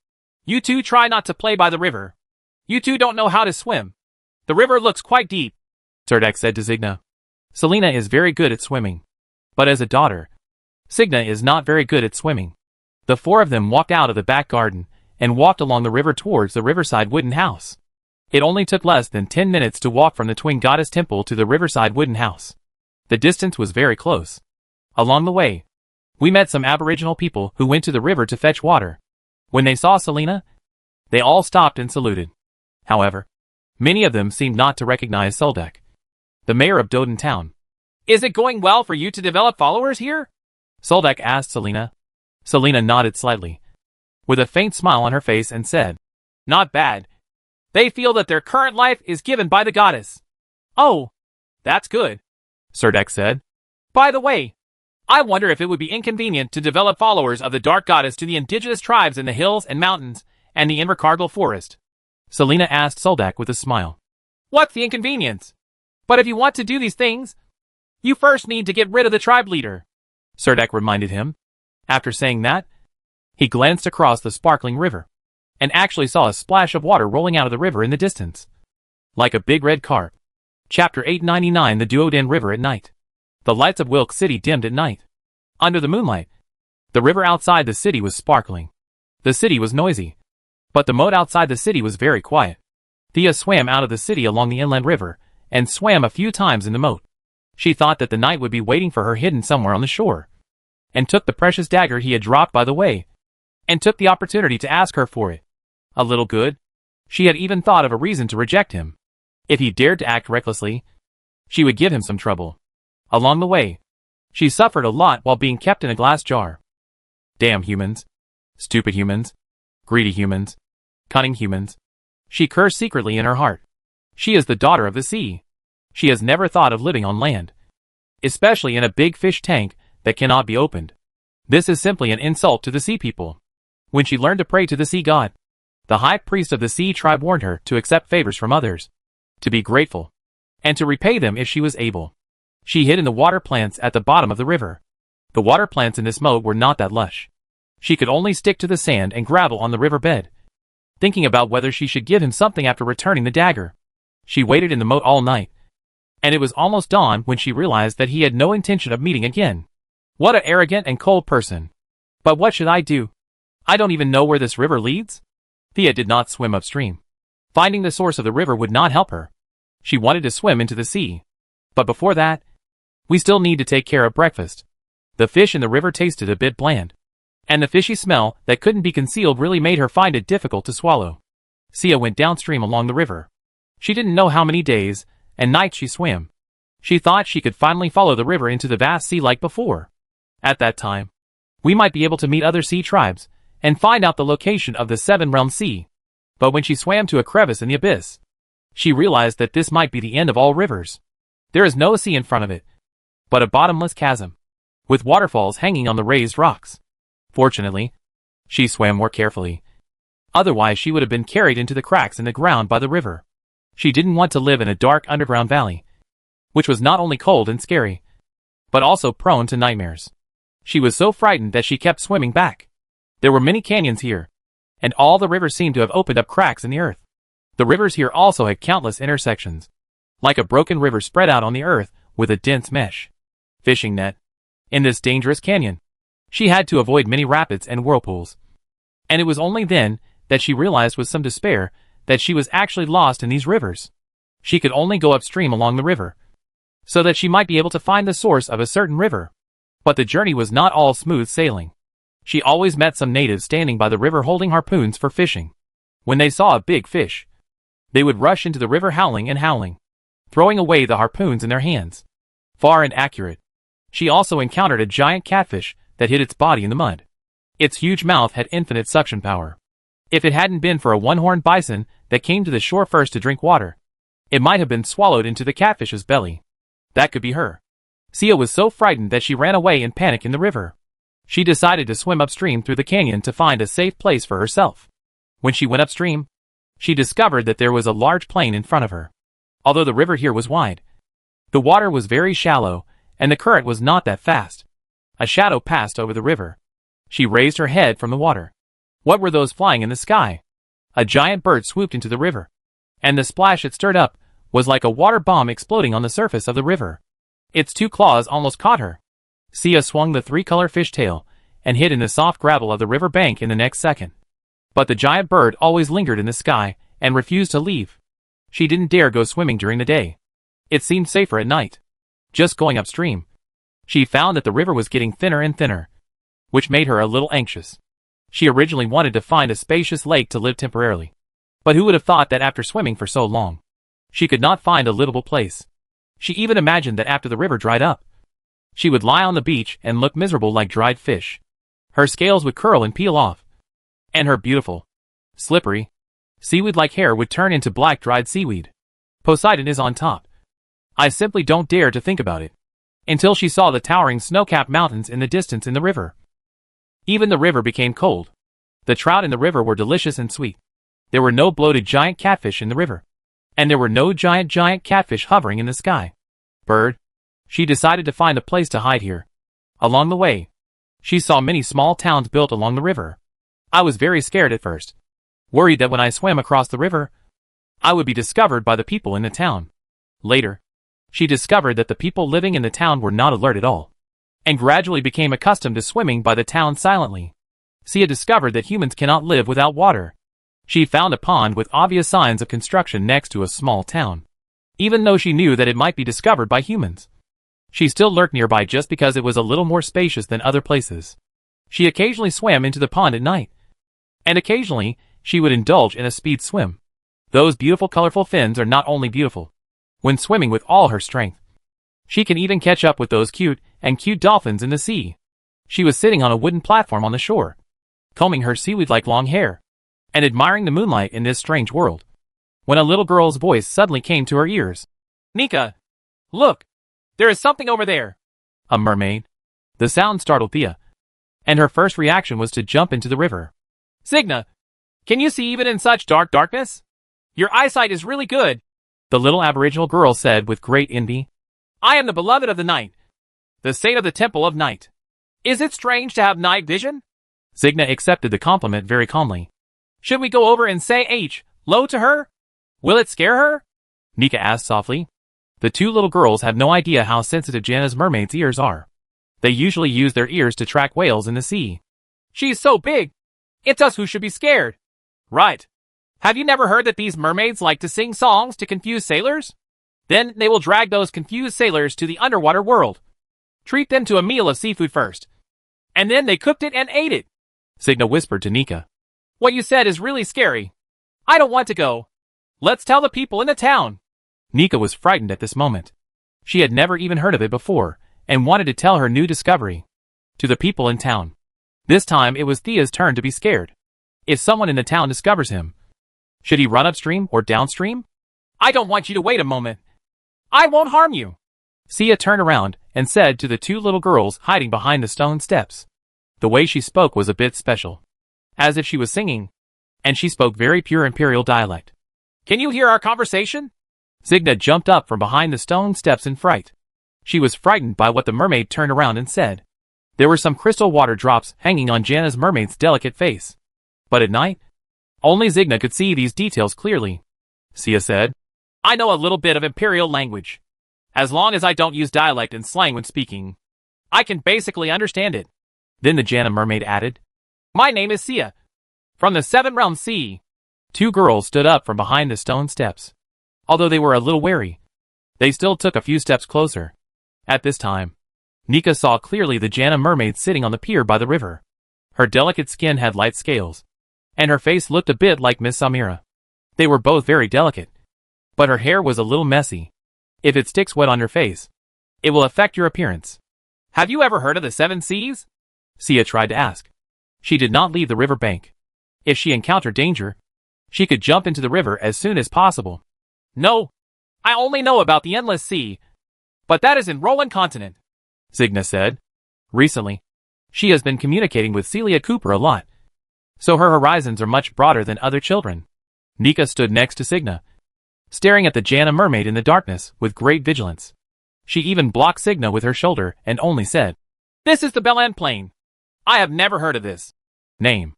You two try not to play by the river. You two don't know how to swim. The river looks quite deep, Suldek said to Signa. Selena is very good at swimming, but as a daughter, Signa is not very good at swimming. The four of them walked out of the back garden and walked along the river towards the riverside wooden house. It only took less than 10 minutes to walk from the Twin Goddess Temple to the riverside wooden house. The distance was very close. Along the way, we met some Aboriginal people who went to the river to fetch water. When they saw Selena, they all stopped and saluted. However, many of them seemed not to recognize Suldek, the mayor of Doden Town. Is it going well for you to develop followers here? Suldek asked Selena. Selena nodded slightly, with a faint smile on her face, and said, Not bad. They feel that their current life is given by the goddess. Oh, that's good, Suldek said. By the way, I wonder if it would be inconvenient to develop followers of the Dark Goddess to the indigenous tribes in the hills and mountains and the Invercargill forest. Selena asked Suldek with a smile. What's the inconvenience? But if you want to do these things, you first need to get rid of the tribe leader, Suldek reminded him. After saying that, he glanced across the sparkling river, and actually saw a splash of water rolling out of the river in the distance, like a big red carp. Chapter 899 The Duoden River at Night. The lights of Wilk City dimmed at night. Under the moonlight, the river outside the city was sparkling. The city was noisy, but the moat outside the city was very quiet. Thea swam out of the city along the inland river, and swam a few times in the moat. She thought that the knight would be waiting for her hidden somewhere on the shore, and took the precious dagger he had dropped by the way, and took the opportunity to ask her for it. A little good. She had even thought of a reason to reject him. If he dared to act recklessly, she would give him some trouble. Along the way, she suffered a lot while being kept in a glass jar. Damn humans. Stupid humans. Greedy humans. Cunning humans. She cursed secretly in her heart. She is the daughter of the sea. She has never thought of living on land, especially in a big fish tank that cannot be opened. This is simply an insult to the sea people. When she learned to pray to the sea god, the high priest of the sea tribe warned her to accept favors from others, to be grateful, and to repay them if she was able. She hid in the water plants at the bottom of the river. The water plants in this moat were not that lush. She could only stick to the sand and gravel on the river bed, thinking about whether she should give him something after returning the dagger. She waited in the moat all night, and it was almost dawn when she realized that he had no intention of meeting again. What an arrogant and cold person. But what should I do? I don't even know where this river leads. Thea did not swim upstream. Finding the source of the river would not help her. She wanted to swim into the sea. But before that, we still need to take care of breakfast. The fish in the river tasted a bit bland, and the fishy smell that couldn't be concealed really made her find it difficult to swallow. Sia went downstream along the river. She didn't know how many days and nights she swam. She thought she could finally follow the river into the vast sea like before. At that time, we might be able to meet other sea tribes and find out the location of the Seven-Realm Sea. But when she swam to a crevice in the abyss, she realized that this might be the end of all rivers. There is no sea in front of it, but a bottomless chasm, with waterfalls hanging on the raised rocks. Fortunately, she swam more carefully. Otherwise she would have been carried into the cracks in the ground by the river. She didn't want to live in a dark underground valley, which was not only cold and scary, but also prone to nightmares. She was so frightened that she kept swimming back. There were many canyons here, and all the rivers seemed to have opened up cracks in the earth. The rivers here also had countless intersections, like a broken river spread out on the earth with a dense mesh fishing net. In this dangerous canyon, she had to avoid many rapids and whirlpools. And it was only then that she realized with some despair that she was actually lost in these rivers. She could only go upstream along the river, so that she might be able to find the source of a certain river. But the journey was not all smooth sailing. She always met some natives standing by the river holding harpoons for fishing. When they saw a big fish, they would rush into the river howling and howling, throwing away the harpoons in their hands. Far and accurate. She also encountered a giant catfish that hid its body in the mud. Its huge mouth had infinite suction power. If it hadn't been for a one-horned bison that came to the shore first to drink water, it might have been swallowed into the catfish's belly. That could be her. Sia was so frightened that she ran away in panic in the river. She decided to swim upstream through the canyon to find a safe place for herself. When she went upstream, she discovered that there was a large plain in front of her. Although the river here was wide, the water was very shallow, and the current was not that fast. A shadow passed over the river. She raised her head from the water. What were those flying in the sky? A giant bird swooped into the river, and the splash it stirred up was like a water bomb exploding on the surface of the river. Its 2 claws almost caught her. Sia swung the 3-color fish tail and hid in the soft gravel of the river bank in the next second. But the giant bird always lingered in the sky and refused to leave. She didn't dare go swimming during the day. It seemed safer at night. Just going upstream, she found that the river was getting thinner and thinner, which made her a little anxious. She originally wanted to find a spacious lake to live temporarily. But who would have thought that after swimming for so long, she could not find a livable place? She even imagined that after the river dried up, she would lie on the beach and look miserable like dried fish. Her scales would curl and peel off, and her beautiful, slippery, seaweed-like hair would turn into black dried seaweed. Poseidon is on top. I simply don't dare to think about it. Until she saw the towering snow-capped mountains in the distance in the river. Even the river became cold. The trout in the river were delicious and sweet. There were no bloated giant catfish in the river. And there were no giant catfish hovering in the sky. Bird. She decided to find a place to hide here. Along the way, she saw many small towns built along the river. I was very scared at first, worried that when I swam across the river, I would be discovered by the people in the town. Later, she discovered that the people living in the town were not alert at all, and gradually became accustomed to swimming by the town silently. Sia discovered that humans cannot live without water. She found a pond with obvious signs of construction next to a small town. Even though she knew that it might be discovered by humans, she still lurked nearby just because it was a little more spacious than other places. She occasionally swam into the pond at night, and occasionally she would indulge in a speed swim. Those beautiful colorful fins are not only beautiful when swimming with all her strength. She can even catch up with those cute dolphins in the sea. She was sitting on a wooden platform on the shore, combing her seaweed-like long hair, and admiring the moonlight in this strange world, when a little girl's voice suddenly came to her ears. Nika! Look! There is something over there! A mermaid? The sound startled Thea, and her first reaction was to jump into the river. Signa! Can you see even in such darkness? Your eyesight is really good! The little aboriginal girl said with great envy. I am the beloved of the night, the saint of the temple of night. Is it strange to have night vision? Signa accepted the compliment very calmly. Should we go over and say hello to her? Will it scare her? Nika asked softly. The 2 little girls have no idea how sensitive Jana's mermaid's ears are. They usually use their ears to track whales in the sea. She's so big. It's us who should be scared. Right. Have you never heard that these mermaids like to sing songs to confuse sailors? Then they will drag those confused sailors to the underwater world. Treat them to a meal of seafood first. And then they cooked it and ate it. Signa whispered to Nika. What you said is really scary. I don't want to go. Let's tell the people in the town. Nika was frightened at this moment. She had never even heard of it before, and wanted to tell her new discovery to the people in town. This time it was Thea's turn to be scared. If someone in the town discovers him, should he run upstream or downstream? I don't want you to wait a moment. I won't harm you. Sia turned around and said to the 2 little girls hiding behind the stone steps. The way she spoke was a bit special, as if she was singing, and she spoke very pure imperial dialect. Can you hear our conversation? Signa jumped up from behind the stone steps in fright. She was frightened by what the mermaid turned around and said. There were some crystal water drops hanging on Jana's mermaid's delicate face. But at night, only Signa could see these details clearly. Sia said, I know a little bit of imperial language. As long as I don't use dialect and slang when speaking, I can basically understand it. Then the Jana mermaid added, My name is Sia, from the 7 realms sea. 2 girls stood up from behind the stone steps. Although they were a little wary, They still took a few steps closer. At this time, Nika saw clearly the Jana mermaid sitting on the pier by the river. Her delicate skin had light scales, and her face looked a bit like Miss Samira. They were both very delicate, but her hair was a little messy. If it sticks wet on your face, it will affect your appearance. Have you ever heard of the 7 Seas? Sia tried to ask. She did not leave the river bank. If she encountered danger, she could jump into the river as soon as possible. No, I only know about the Endless Sea, but that is in Roland Continent, Zigna said. Recently, she has been communicating with Celia Cooper a lot, so her horizons are much broader than other children. Nika stood next to Signa, staring at the Jana mermaid in the darkness with great vigilance. She even blocked Signa with her shoulder and only said, "This is the Belen Plain. I have never heard of this name."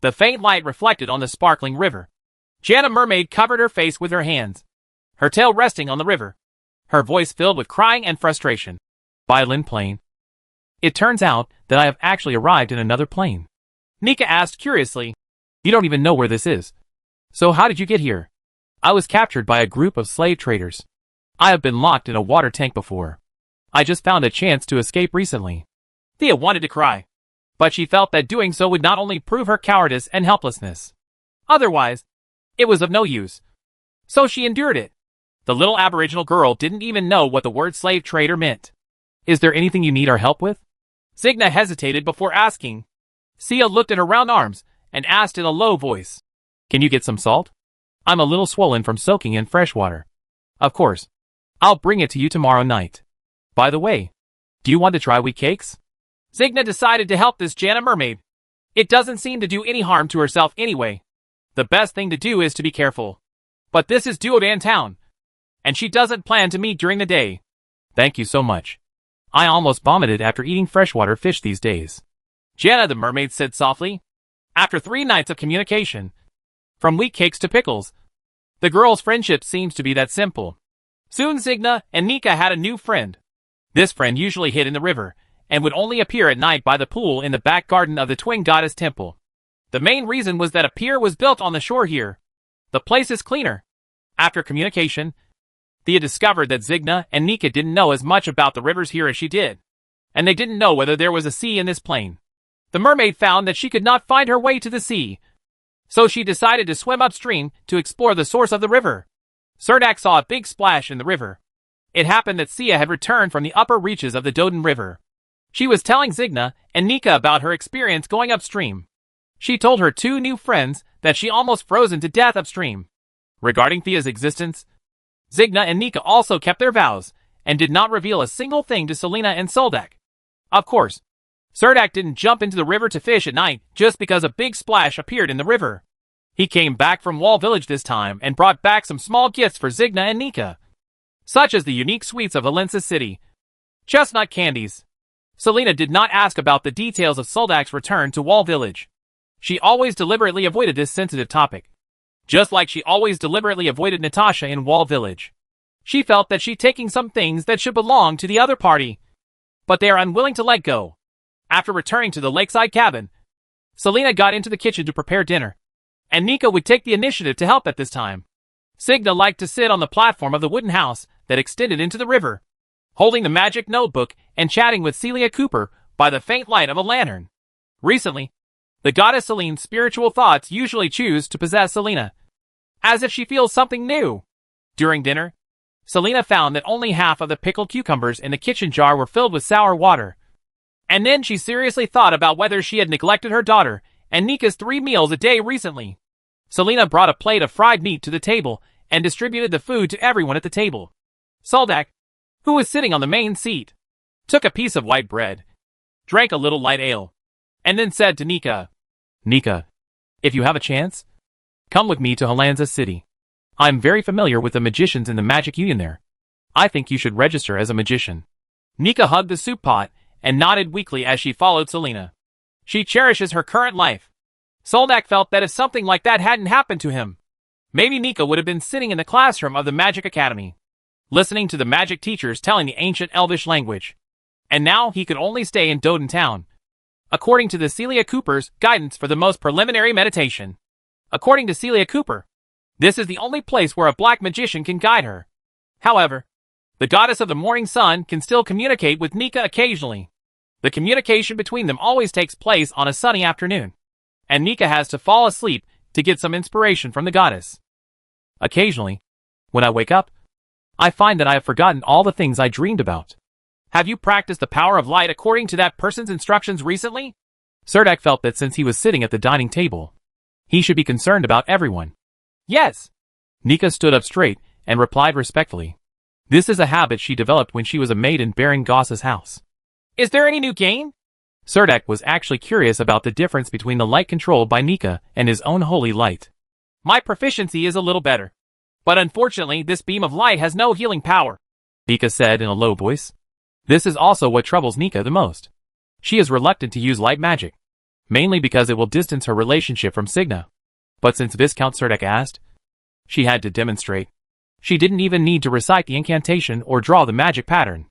The faint light reflected on the sparkling river. Jana mermaid covered her face with her hands, her tail resting on the river, her voice filled with crying and frustration. Belen Plain. It turns out that I have actually arrived in another plane. Nika asked curiously. You don't even know where this is. So how did you get here? I was captured by a group of slave traders. I have been locked in a water tank before. I just found a chance to escape recently. Thea wanted to cry, but she felt that doing so would not only prove her cowardice and helplessness. Otherwise, it was of no use. So she endured it. The little Aboriginal girl didn't even know what the word slave trader meant. Is there anything you need our help with? Zigna hesitated before asking. Sia looked at her round arms and asked in a low voice. Can you get some salt? I'm a little swollen from soaking in fresh water. Of course. I'll bring it to you tomorrow night. By the way, do you want to try wheat cakes? Zigna decided to help this Jana mermaid. It doesn't seem to do any harm to herself anyway. The best thing to do is to be careful. But this is Duodan Town, and she doesn't plan to meet during the day. Thank you so much. I almost vomited after eating freshwater fish these days. Jana the mermaid said softly. After 3 nights of communication, from wheat cakes to pickles, the girls' friendship seems to be that simple. Soon Zigna and Nika had a new friend. This friend usually hid in the river, and would only appear at night by the pool in the back garden of the Twin Goddess Temple. The main reason was that a pier was built on the shore here. The place is cleaner. After communication, Thea discovered that Zigna and Nika didn't know as much about the rivers here as she did, and they didn't know whether there was a sea in this plain. The mermaid found that she could not find her way to the sea, so she decided to swim upstream to explore the source of the river. Serdak saw a big splash in the river. It happened that Sia had returned from the upper reaches of the Doden River. She was telling Zigna and Nika about her experience going upstream. She told her 2 new friends that she almost frozen to death upstream. Regarding Thea's existence, Zigna and Nika also kept their vows and did not reveal a single thing to Selena and Soldak. Of course, Serdak didn't jump into the river to fish at night just because a big splash appeared in the river. He came back from Wall Village this time and brought back some small gifts for Zigna and Nika, such as the unique sweets of Helensa City, chestnut candies. Selena did not ask about the details of Soldak's return to Wall Village. She always deliberately avoided this sensitive topic, just like she always deliberately avoided Natasha in Wall Village. She felt that she'd taking some things that should belong to the other party, but they are unwilling to let go. After returning to the lakeside cabin, Selena got into the kitchen to prepare dinner, and Nika would take the initiative to help at this time. Signa liked to sit on the platform of the wooden house that extended into the river, holding the magic notebook and chatting with Celia Cooper by the faint light of a lantern. Recently, the goddess Selene's spiritual thoughts usually choose to possess Selena, as if she feels something new. During dinner, Selena found that only half of the pickled cucumbers in the kitchen jar were filled with sour water. And then she seriously thought about whether she had neglected her daughter and Nika's 3 meals a day recently. Selena brought a plate of fried meat to the table and distributed the food to everyone at the table. Soldak, who was sitting on the main seat, took a piece of white bread, drank a little light ale, and then said to Nika, Nika, if you have a chance, come with me to Helensa City. I'm very familiar with the magicians in the magic union there. I think you should register as a magician. Nika hugged the soup pot and nodded weakly as she followed Selena. She cherishes her current life. Soldak felt that if something like that hadn't happened to him, maybe Nika would have been sitting in the classroom of the Magic Academy, listening to the magic teachers telling the ancient Elvish language. And now he could only stay in Doden Town, according to the Celia Cooper's guidance for the most preliminary meditation. According to Celia Cooper, this is the only place where a black magician can guide her. However, The goddess of the morning sun can still communicate with Nika occasionally. The communication between them always takes place on a sunny afternoon, and Nika has to fall asleep to get some inspiration from the goddess. Occasionally, when I wake up, I find that I have forgotten all the things I dreamed about. Have you practiced the power of light according to that person's instructions recently? Serdek felt that since he was sitting at the dining table, he should be concerned about everyone. Yes. Nika stood up straight and replied respectfully. This is a habit she developed when she was a maid in Baron Goss's house. Is there any new game? Serdek was actually curious about the difference between the light controlled by Nika and his own holy light. My proficiency is a little better, but unfortunately this beam of light has no healing power, Nika said in a low voice. This is also what troubles Nika the most. She is reluctant to use light magic, mainly because it will distance her relationship from Signa. But since Viscount Serdek asked, she had to demonstrate. She didn't even need to recite the incantation or draw the magic pattern.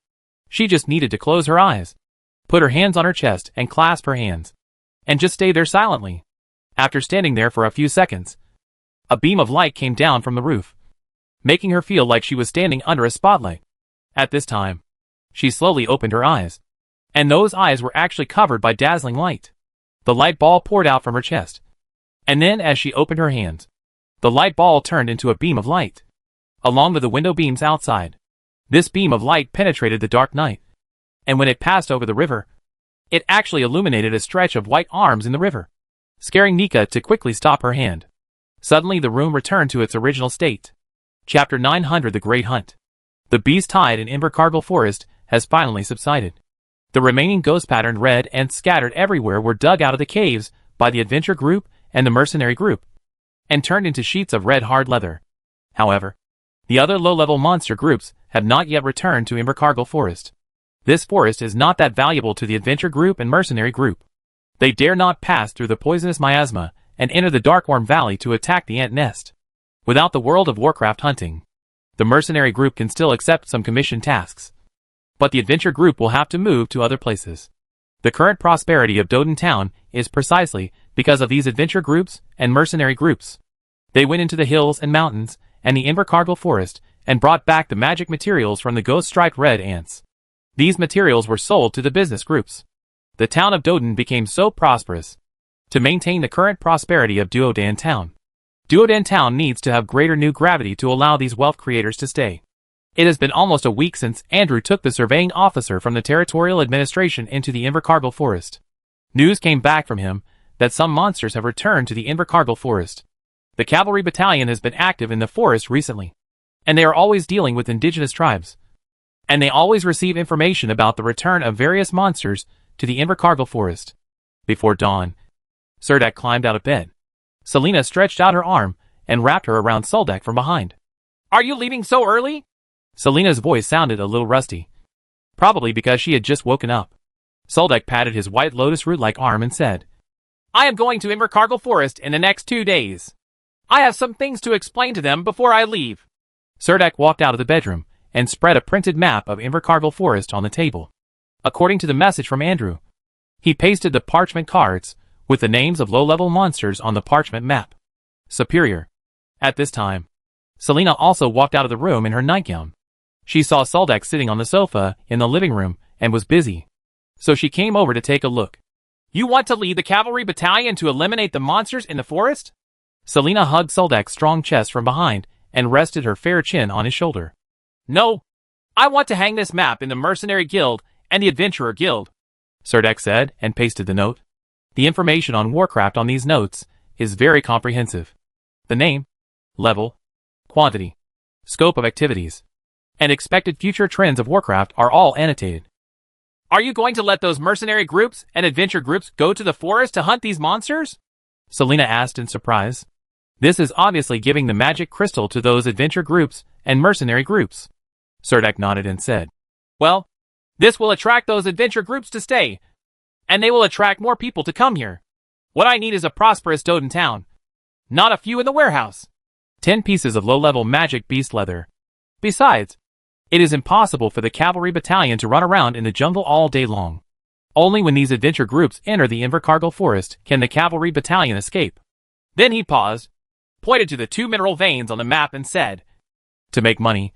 She just needed to close her eyes, put her hands on her chest and clasp her hands, and just stay there silently. After standing there for a few seconds, a beam of light came down from the roof, making her feel like she was standing under a spotlight. At this time, she slowly opened her eyes, and those eyes were actually covered by dazzling light. The light ball poured out from her chest, and then as she opened her hands, the light ball turned into a beam of light, along with the window beams outside. This beam of light penetrated the dark night, and when it passed over the river, it actually illuminated a stretch of white arms in the river, scaring Nika to quickly stop her hand. Suddenly the room returned to its original state. Chapter 900 The Great Hunt. The beast tide in Invercargill Forest has finally subsided. The remaining ghost-patterned red ants scattered everywhere were dug out of the caves by the adventure group and the mercenary group, and turned into sheets of red hard leather. However, the other low-level monster groups have not yet returned to Invercargill Forest. This forest is not that valuable to the adventure group and mercenary group. They dare not pass through the poisonous miasma and enter the Darkworm Valley to attack the ant nest. Without the World of Warcraft hunting, the mercenary group can still accept some commissioned tasks, but the adventure group will have to move to other places. The current prosperity of Doden Town is precisely because of these adventure groups and mercenary groups. They went into the hills and mountains and the Invercargill Forest and brought back the magic materials from the ghost-striped red ants. These materials were sold to the business groups. The town of Doden became so prosperous. To maintain the current prosperity of Duodan Town, Duodan Town needs to have greater new gravity to allow these wealth creators to stay. It has been almost a week since Andrew took the surveying officer from the territorial administration into the Invercargill Forest. News came back from him that some monsters have returned to the Invercargill Forest. The cavalry battalion has been active in the forest recently, and they are always dealing with indigenous tribes. And they always receive information about the return of various monsters to the Invercargill Forest. Before dawn, Serdek climbed out of bed. Selena stretched out her arm and wrapped her around Suldek from behind. Are you leaving so early? Selena's voice sounded a little rusty, probably because she had just woken up. Suldek patted his white lotus root-like arm and said, I am going to Invercargill Forest in the next 2 days. I have some things to explain to them before I leave. Serdek walked out of the bedroom and spread a printed map of Invercargill Forest on the table. According to the message from Andrew, he pasted the parchment cards with the names of low-level monsters on the parchment map. Superior. At this time, Selena also walked out of the room in her nightgown. She saw Suldek sitting on the sofa in the living room and was busy, so she came over to take a look. You want to lead the cavalry battalion to eliminate the monsters in the forest? Selena hugged Suldek's strong chest from behind and rested her fair chin on his shoulder. No, I want to hang this map in the Mercenary Guild and the Adventurer Guild, Serdek said and pasted the note. The information on Warcraft on these notes is very comprehensive. The name, level, quantity, scope of activities, and expected future trends of Warcraft are all annotated. Are you going to let those mercenary groups and adventure groups go to the forest to hunt these monsters? Selena asked in surprise. This is obviously giving the magic crystal to those adventure groups and mercenary groups. Serdek nodded and said, Well, this will attract those adventure groups to stay, and they will attract more people to come here. What I need is a prosperous Doden town, not a few in the warehouse. 10 pieces of low-level magic beast leather. Besides, it is impossible for the cavalry battalion to run around in the jungle all day long. Only when these adventure groups enter the Invercargill Forest can the cavalry battalion escape. Then he paused, pointed to the 2 mineral veins on the map and said, To make money,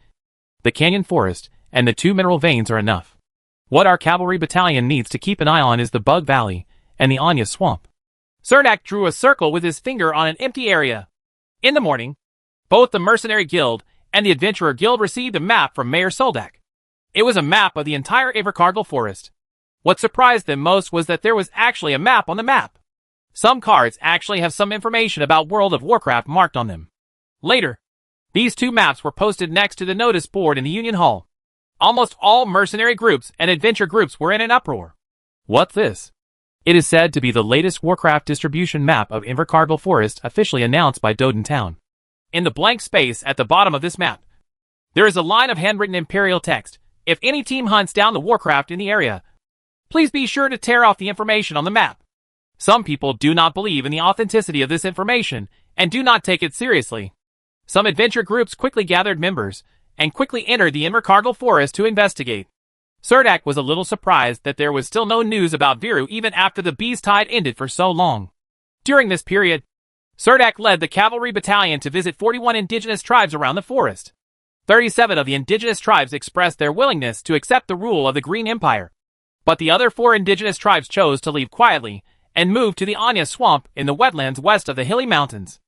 the canyon forest and the 2 mineral veins are enough. What our cavalry battalion needs to keep an eye on is the Bug Valley and the Anya Swamp. Cerdak drew a circle with his finger on an empty area. In the morning, both the Mercenary Guild and the Adventurer Guild received a map from Mayor Soldak. It was a map of the entire Invercargill Forest. What surprised them most was that there was actually a map on the map. Some cards actually have some information about World of Warcraft marked on them. Later, these 2 maps were posted next to the notice board in the Union Hall. Almost all mercenary groups and adventure groups were in an uproar. What's this? It is said to be the latest Warcraft distribution map of Invercargill Forest officially announced by Doden Town. In the blank space at the bottom of this map, there is a line of handwritten Imperial text. If any team hunts down the Warcraft in the area, please be sure to tear off the information on the map. Some people do not believe in the authenticity of this information and do not take it seriously. Some adventure groups quickly gathered members and quickly entered the Invercargill Forest to investigate. Cerdak was a little surprised that there was still no news about Viru even after the Beast Tide ended for so long. During this period, Cerdak led the cavalry battalion to visit 41 indigenous tribes around the forest. 37 of the indigenous tribes expressed their willingness to accept the rule of the Green Empire. But the other 4 indigenous tribes chose to leave quietly and move to the Anya Swamp in the wetlands west of the hilly mountains.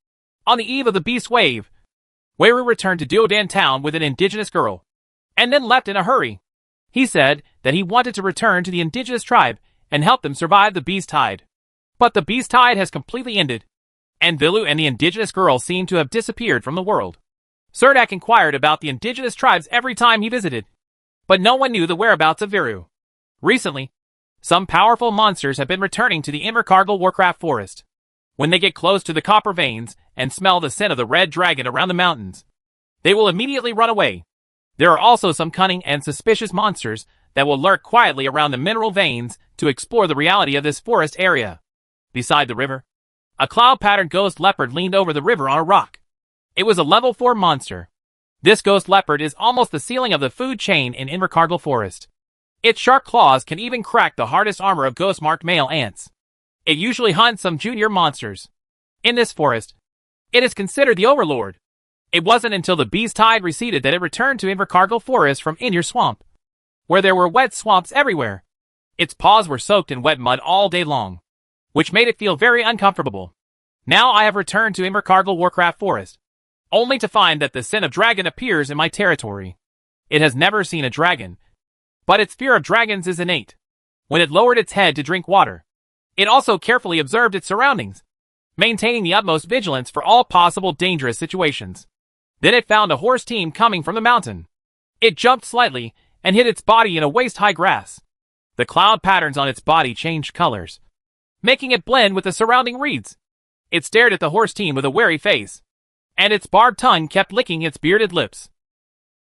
On the eve of the Beast Wave, Weru returned to Duodan Town with an indigenous girl, and then left in a hurry. He said that he wanted to return to the indigenous tribe and help them survive the Beast Tide. But the Beast Tide has completely ended, and Vilu and the indigenous girl seem to have disappeared from the world. Cerdak inquired about the indigenous tribes every time he visited, but no one knew the whereabouts of Viru. Recently, some powerful monsters have been returning to the Invercargill Warcraft Forest. When they get close to the copper veins and smell the scent of the red dragon around the mountains, they will immediately run away. There are also some cunning and suspicious monsters that will lurk quietly around the mineral veins to explore the reality of this forest area. Beside the river, a cloud-patterned ghost leopard leaned over the river on a rock. It was a level 4 monster. This ghost leopard is almost the ceiling of the food chain in Invercargill Forest. Its sharp claws can even crack the hardest armor of ghost-marked male ants. It usually hunts some junior monsters. In this forest, it is considered the overlord. It wasn't until the Beast Tide receded that it returned to Invercargill Forest from Inyer Swamp, where there were wet swamps everywhere. Its paws were soaked in wet mud all day long, which made it feel very uncomfortable. Now I have returned to Invercargill Warcraft Forest, only to find that the scent of dragon appears in my territory. It has never seen a dragon, but its fear of dragons is innate. When it lowered its head to drink water, it also carefully observed its surroundings, maintaining the utmost vigilance for all possible dangerous situations. Then it found a horse team coming from the mountain. It jumped slightly and hid its body in a waist-high grass. The cloud patterns on its body changed colors, making it blend with the surrounding reeds. It stared at the horse team with a wary face, and its barbed tongue kept licking its bearded lips.